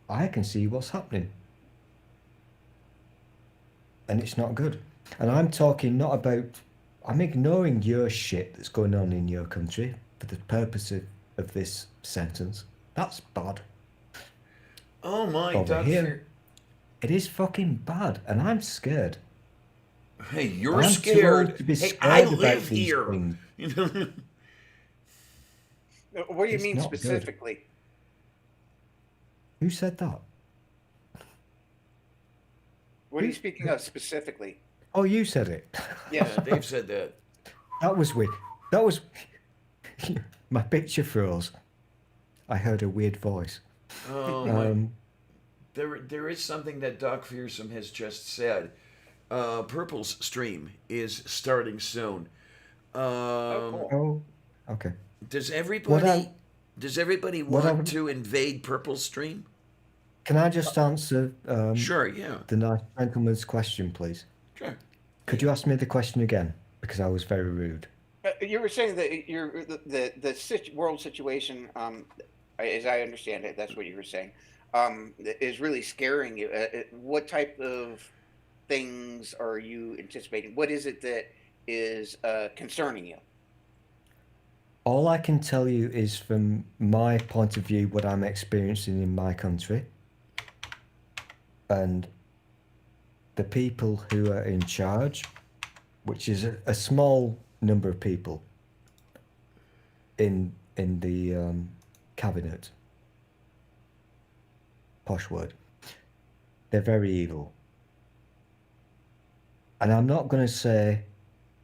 I can see what's happening. And it's not good. And I'm talking not about, I'm ignoring your shit that's going on in your country for the purpose of this sentence. That's bad. Oh my, Over Doug. here, it is fucking bad, and I'm scared. Hey, you're I'm too old scared. to be Hey, scared I about live these here. things. What do you It's mean not good. specifically? Who said that? What are you speaking of specifically? Oh, you said it. Yes. Yeah, Dave said that. That was weird. That was my picture froze. I heard a weird voice. Oh my. There is something that Doc Fearsome has just said. Purple's stream is starting soon. Oh, okay. Does everybody want to invade Purple's stream? Can I just answer? Sure, yeah. The nice gentleman's question, please. Sure. Could you ask me the question again? Because I was very rude. You were saying that world situation, as I understand it, that's what you were saying, is really scaring you. What type of things are you anticipating? What is it that is concerning you? All I can tell you is from my point of view, what I'm experiencing in my country. And the people who are in charge, which is a small number of people in the cabinet, posh word, they're very evil. And I'm not going to say,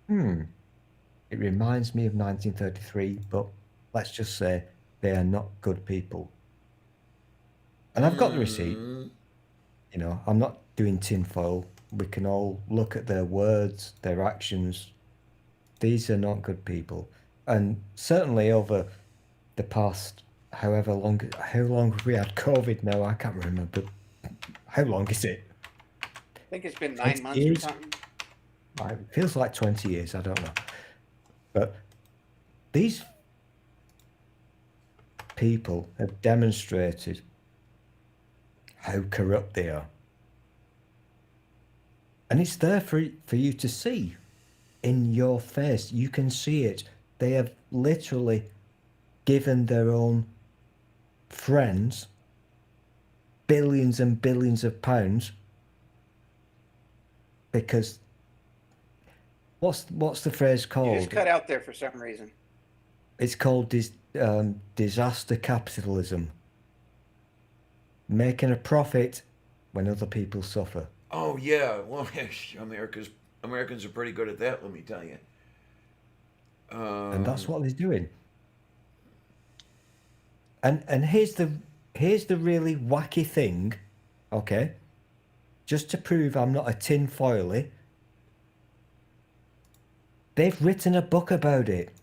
it reminds me of 1933, but let's just say they are not good people. And I've got the receipt. You know, I'm not doing tinfoil. We can all look at their words, their actions. These are not good people. And certainly over the past, how long have we had COVID now? I can't remember. How long is it? think it's been 9 20 months or years. something. It feels like 20 years, I don't know. But these people have demonstrated how corrupt they are. And it's there for you to see in your face. You can see it. They have literally given their own friends billions and billions of pounds because what's the phrase called? You just cut out there for some reason. It's called disaster capitalism. Making a profit when other people suffer. Oh yeah, well, Americans are pretty good at that. Let me tell you. And that's what they're doing. And here's the really wacky thing, okay? Just to prove I'm not a tinfoily, they've written a book about it.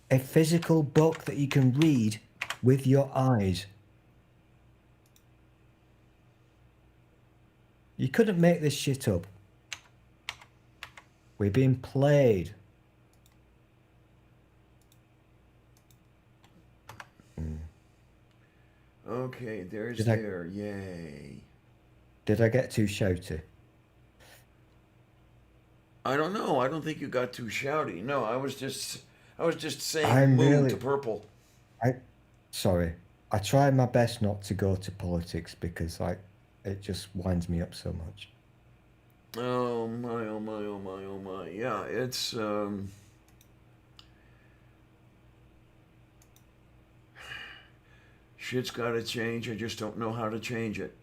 A physical book that you can read with your eyes. You couldn't make this shit up. We're being played. Okay, there's Did I- there. Yay. Did I get too shouty? I don't know. I don't think you got too shouty. No, I was just saying I'm moo really- to purple. Sorry. I try my best not to go to politics because it just winds me up so much. Oh my, oh my, oh my, oh my. Yeah, it's shit's gotta change. I just don't know how to change it.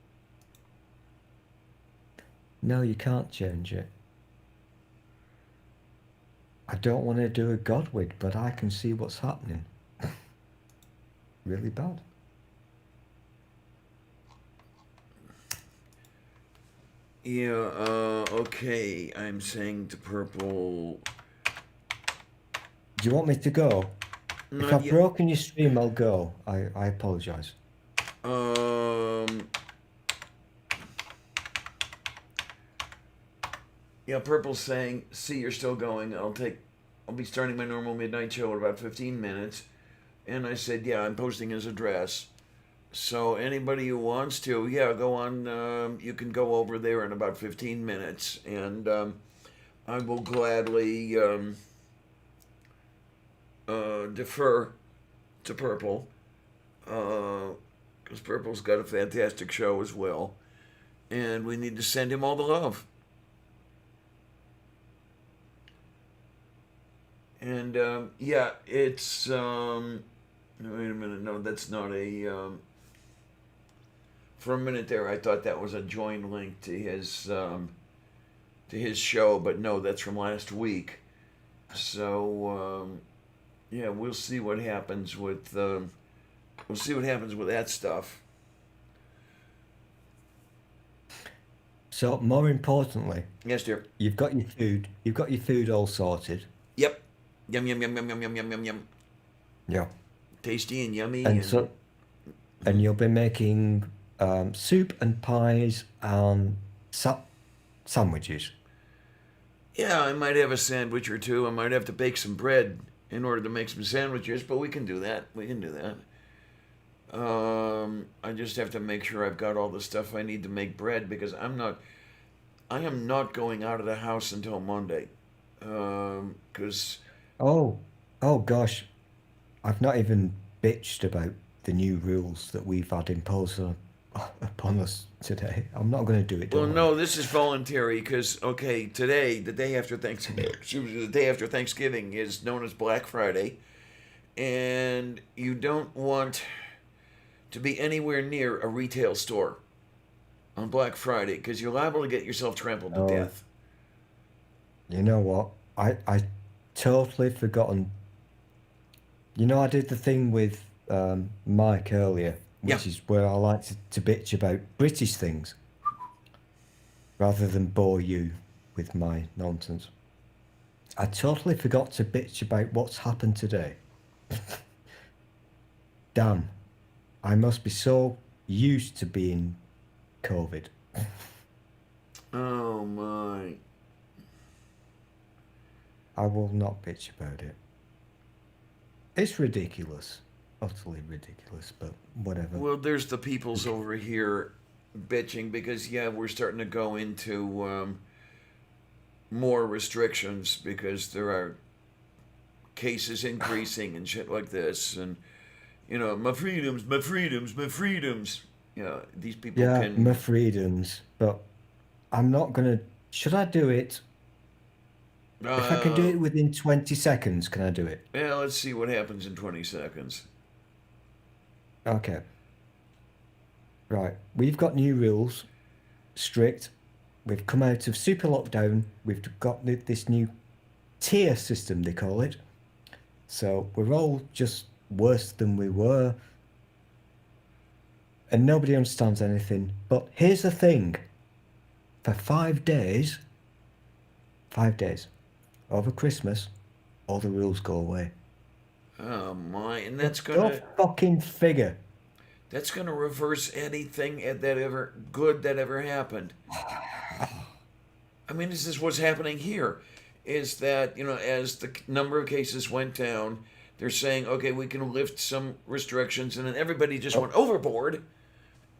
No, you can't change it. I don't want to do a Godwig, but I can see what's happening. Really bad. Yeah, okay. I'm saying to purple. Do you want me to go? If I've broken your stream, I'll go. I apologise. Yeah, purple's saying, see, you're still going. I'll be starting my normal midnight show in about 15 minutes. And I said, yeah, I'm posting his address. So anybody who wants to, yeah, go on. You can go over there in about 15 minutes. And I will gladly defer to Purple. Because Purple's got a fantastic show as well. And we need to send him all the love. And yeah, it's wait a minute. No, that's not a. For a minute there, I thought that was a join link to his show, but no, that's from last week. So yeah, we'll see what happens with that stuff. So more importantly, yes, dear. You've got your food. You've got your food all sorted. Yep. Yum yum yum yum yum yum yum yum yum. Yeah. Tasty and yummy. And you'll be making soup and pies and sandwiches. Yeah, I might have a sandwich or two. I might have to bake some bread in order to make some sandwiches, but we can do that. I just have to make sure I've got all the stuff I need to make bread because I am not going out of the house until Monday. Because oh gosh, I've not even bitched about the new rules that we've had imposed upon us today. I'm not going to do it. Well, no, this is voluntary because today, the day after Thanksgiving, is known as Black Friday, and you don't want to be anywhere near a retail store on Black Friday because you're liable to get yourself trampled to death. You know what? I totally forgotten. You know, I did the thing with Mike earlier, which is where I like to bitch about British things rather than bore you with my nonsense. I totally forgot to bitch about what's happened today. Damn, I must be so used to being COVID. Oh my. I will not bitch about it. It's ridiculous. Utterly ridiculous, but whatever. Well, there's the peoples over here bitching because, yeah, we're starting to go into more restrictions because there are cases increasing and shit like this. And, you know, my freedoms, my freedoms, my freedoms. You know, these people Yeah, can. my freedoms, but I'm not gonna. Should I do it? If I can do it within 20 seconds, can I do it? Yeah, let's see what happens in 20 seconds. Okay. Right. We've got new rules. Strict. We've come out of super lockdown. We've got this new tier system, they call it. So we're all just worse than we were. And nobody understands anything. But here's the thing. For 5 days, over Christmas, all the rules go away. Oh my, and that's Go gonna fucking figure. that's gonna reverse anything that ever happened. I mean, this is what's happening here. Is that, you know, as the number of cases went down, they're saying, okay, we can lift some restrictions, and then everybody just went overboard.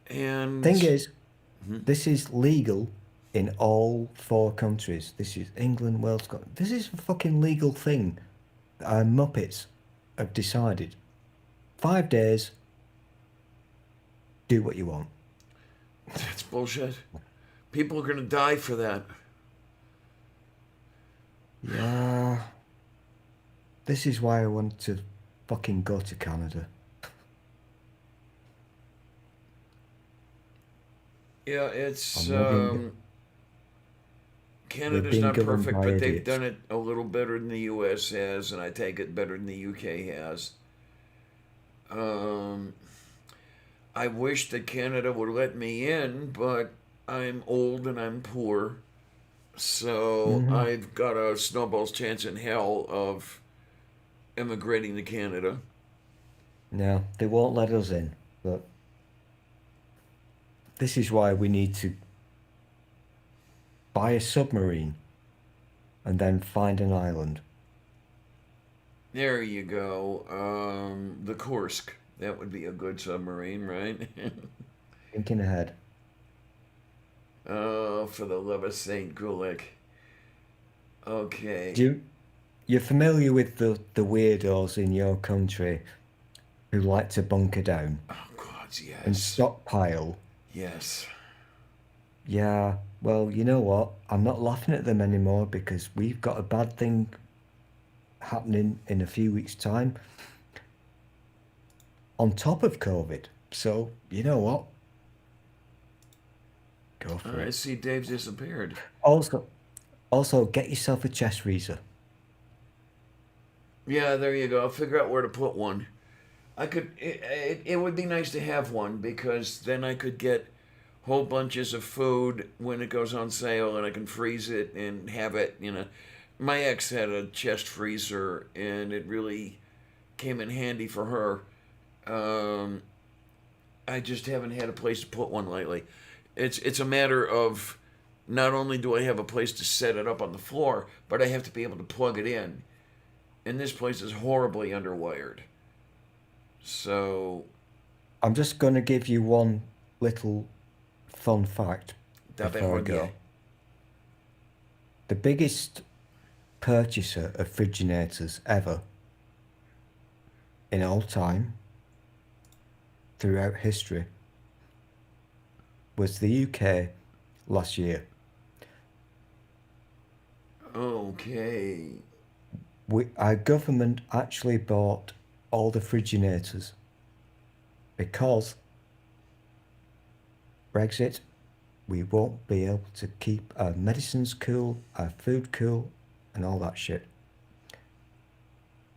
And Thing is, this is legal in all 4 countries. This is England, Wales, Scotland. This is a fucking legal thing. Muppets have decided. 5 days, do what you want. that's bullshit. People are gonna die for that. Yeah. This is why I want to fucking go to Canada. Yeah, it's We're Canada's being not governed perfect, by but they've idiots. done it a little better than the U.S. has, and I take it better than the U.K. has. I wish that Canada would let me in, but I'm old and I'm poor, so I've got a snowball's chance in hell of immigrating to Canada. No, they won't let us in, but this is why we need to buy a submarine and then find an island. There you go. The Kursk. That would be a good submarine, right? Thinking ahead. Oh, for the love of Saint Gulick. Okay. You're familiar with the weirdos in your country who like to bunker down? Oh, God, yes. And stockpile? Yes. Yeah, well, you know what? I'm not laughing at them anymore because we've got a bad thing happening in a few weeks' time on top of COVID. So, you know what? Go for it. I see Dave's disappeared. Also, get yourself a chest freezer. Yeah, there you go. I'll figure out where to put one. It would be nice to have one because then I could get whole bunches of food when it goes on sale and I can freeze it and have it, you know. My ex had a chest freezer and it really came in handy for her. I just haven't had a place to put one lately. It's a matter of not only do I have a place to set it up on the floor, but I have to be able to plug it in. And this place is horribly underwired. So I'm just going to give you one little fun fact before I go. The biggest purchaser of Friginators ever in all time throughout history was the UK last year. Okay. Our government actually bought all the Friginators because Brexit, we won't be able to keep our medicines cool, our food cool, and all that shit.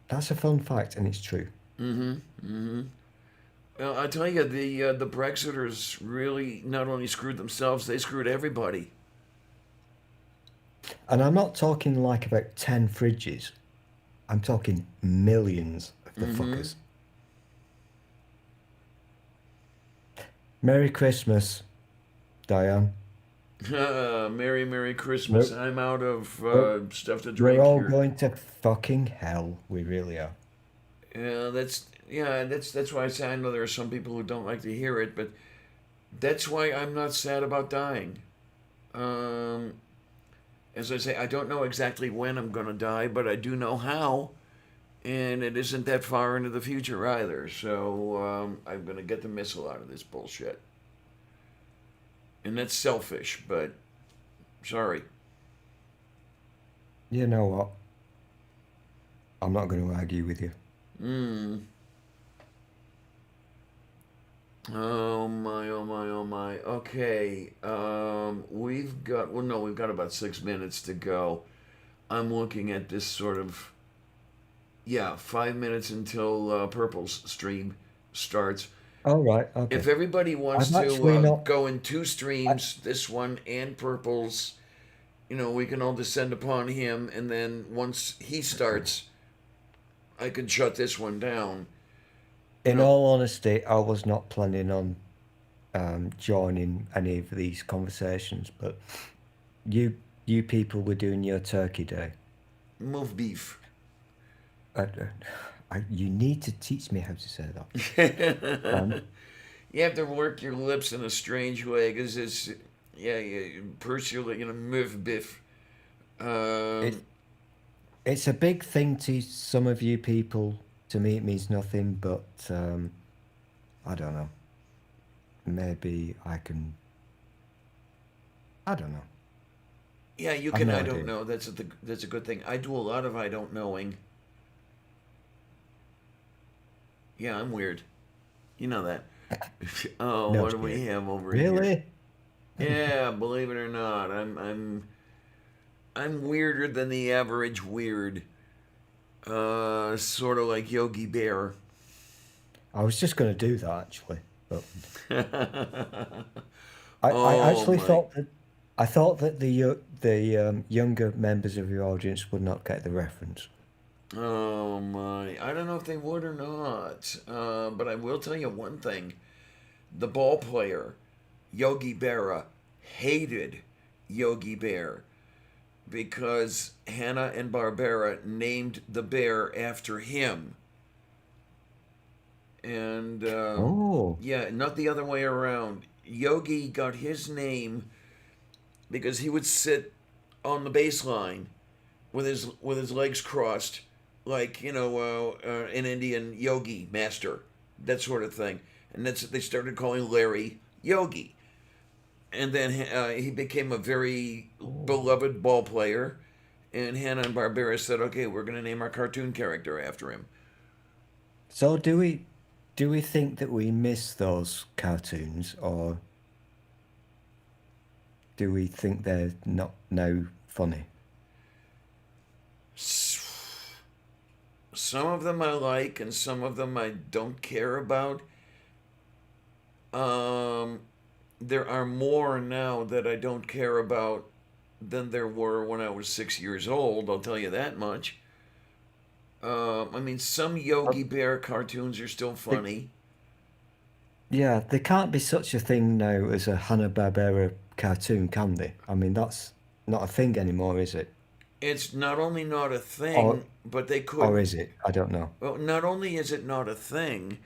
That's a fun fact, and it's true. Well, I tell you, the Brexiters really not only screwed themselves, they screwed everybody. And I'm not talking like about 10 fridges. I'm talking millions of the fuckers. Merry Christmas, Diane. Merry Christmas. I'm out of stuff to We're drink all here. going to fucking hell. We really are. That's why I say I know there are some people who don't like to hear it, but that's why I'm not sad about dying. As I say, I don't know exactly when I'm going to die, but I do know how, and it isn't that far into the future either. So I'm going to get the missile out of this bullshit. And that's selfish, but sorry. You know what? I'm not going to argue with you. Oh my, oh my, oh my. Okay. We've got about 6 minutes to go. I'm looking at this sort of 5 minutes until Purple's stream starts. All right. Okay. If everybody wants I'm actually not- go in 2 streams, this one and Purple's, we can all descend upon him, and then once he starts, I can shut this one down. In all honesty, I was not planning on joining any of these conversations, but you people were doing your Turkey Day. Move beef. You need to teach me how to say that. You have to work your lips in a strange way, because it's you purse your move beef. It's a big thing to some of you people. To me, it means nothing, but I don't know. Maybe I can. I don't know. Yeah, you can. I don't know. That's a good thing. I do a lot of I don't knowing. Yeah, I'm weird. You know that. Oh, No what do shit. we have over here? Really? Yeah, believe it or not, I'm weirder than the average weird. Sort of like Yogi Bear. I was just going to do that actually, but I actually thought that the younger members of your audience would not get the reference. Oh my! I don't know if they would or not, but I will tell you one thing: the ball player, Yogi Berra, hated Yogi Bear because Hanna-Barbera named the bear after him. And yeah, not the other way around. Yogi got his name because he would sit on the baseline with his legs crossed, like an Indian yogi master, that sort of thing. And they started calling Larry Yogi. And then he became a very beloved ball player, and Hanna-Barbera said, "Okay, we're going to name our cartoon character after him." So do we think that we miss those cartoons, or do we think they're not now funny? Some of them I like, and some of them I don't care about. There are more now that I don't care about than there were when I was 6 years old, I'll tell you that much. I mean, some Yogi Bear cartoons are still funny. Yeah, there can't be such a thing now as a Hanna-Barbera cartoon, can they? I mean, that's not a thing anymore, is it? It's not only not a thing, but they could... Or is it? I don't know. Well, not only is it not a thing,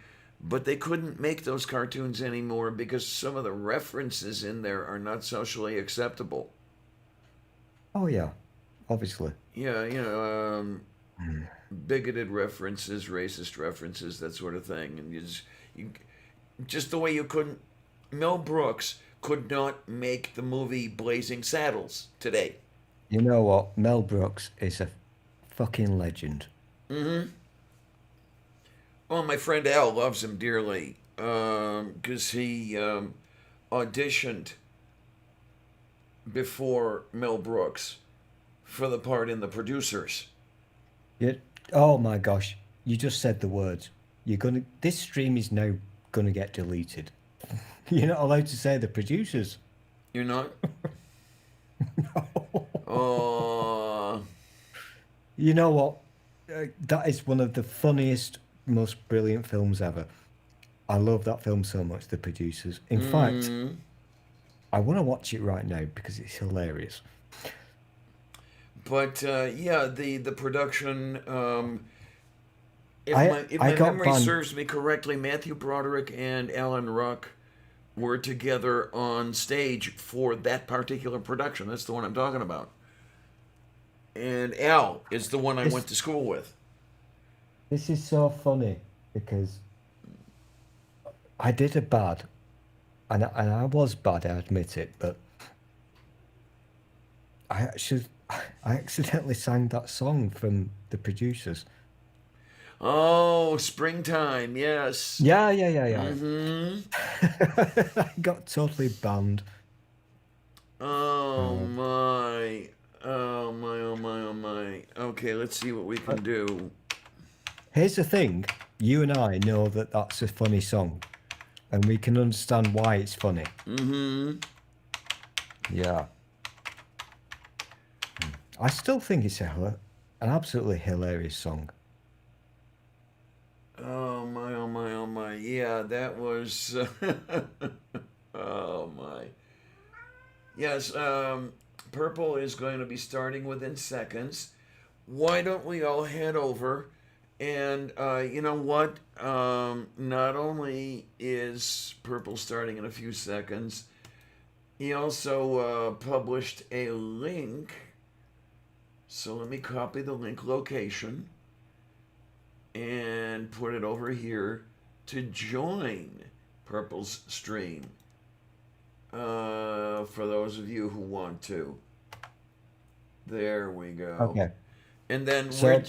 but they couldn't make those cartoons anymore because some of the references in there are not socially acceptable. Oh, yeah. Obviously. Yeah, bigoted references, racist references, that sort of thing. And just the way you couldn't... Mel Brooks could not make the movie Blazing Saddles today. You know what? Mel Brooks is a fucking legend. Mm-hmm. Well, my friend Al loves him dearly because he auditioned before Mel Brooks for the part in The Producers. Yeah. Oh my gosh! You just said the words. This stream is now gonna get deleted. You're not allowed to say The Producers. You're not? Oh. You know what? That is one of the funniest, most brilliant films ever. I love that film so much, The Producers. In fact, I want to watch it right now because it's hilarious. But yeah, the production. If I my got memory banned. serves me correctly, Matthew Broderick and Alan Ruck were together on stage for that particular production. That's the one I'm talking about. And Al is the one I went to school with. This is so funny because I did a bad, and I was bad, I admit it, but I accidentally sang that song from the producers. Oh, Springtime, yes. Yeah. Mm-hmm. I got totally banned. Oh my. Oh my, oh my, oh my. Okay, let's see what we can do. Here's the thing. You and I know that that's a funny song. And we can understand why it's funny. Mm-hmm. Yeah. I still think it's an absolutely hilarious song. Oh my, oh my, oh my. Yeah, that was... oh my. Yes, Purple is going to be starting within seconds. Why don't we all head over? And you know what? Not only is Purple starting in a few seconds, he also published a link. So let me copy the link location and put it over here to join Purple's stream. For those of you who want to. There we go. Okay. And then so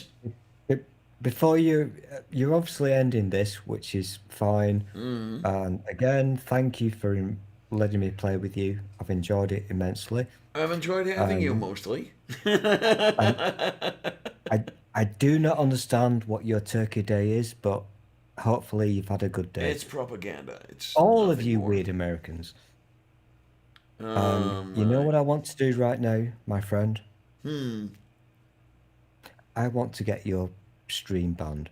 before you're obviously ending this, which is fine. Mm-hmm. And again, thank you for letting me play with you. I've enjoyed it immensely. I've enjoyed having you mostly. I do not understand what your Turkey Day is, but hopefully you've had a good day. It's propaganda. It's all of you weird Americans. You know what I want to do right now, my friend? I want to get your stream banned.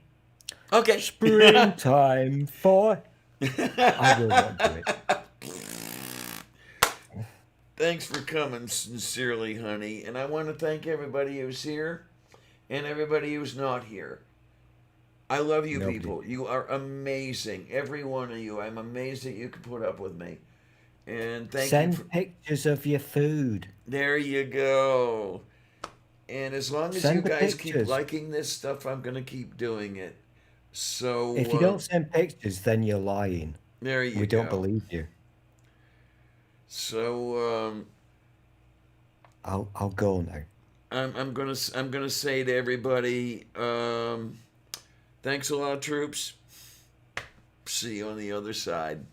Okay. Springtime for... I will not do it. Thanks for coming, sincerely, honey. And I want to thank everybody who's here and everybody who's not here. I love you people. You are amazing. Every one of you. I'm amazed that you could put up with me. And thank you. Send pictures of your food. There you go. And as long as you guys keep liking this stuff, I'm going to keep doing it. So if you don't send pictures, then you're lying. There you go. We don't believe you. So I'll go now. I'm gonna say to everybody, thanks a lot, troops. See you on the other side.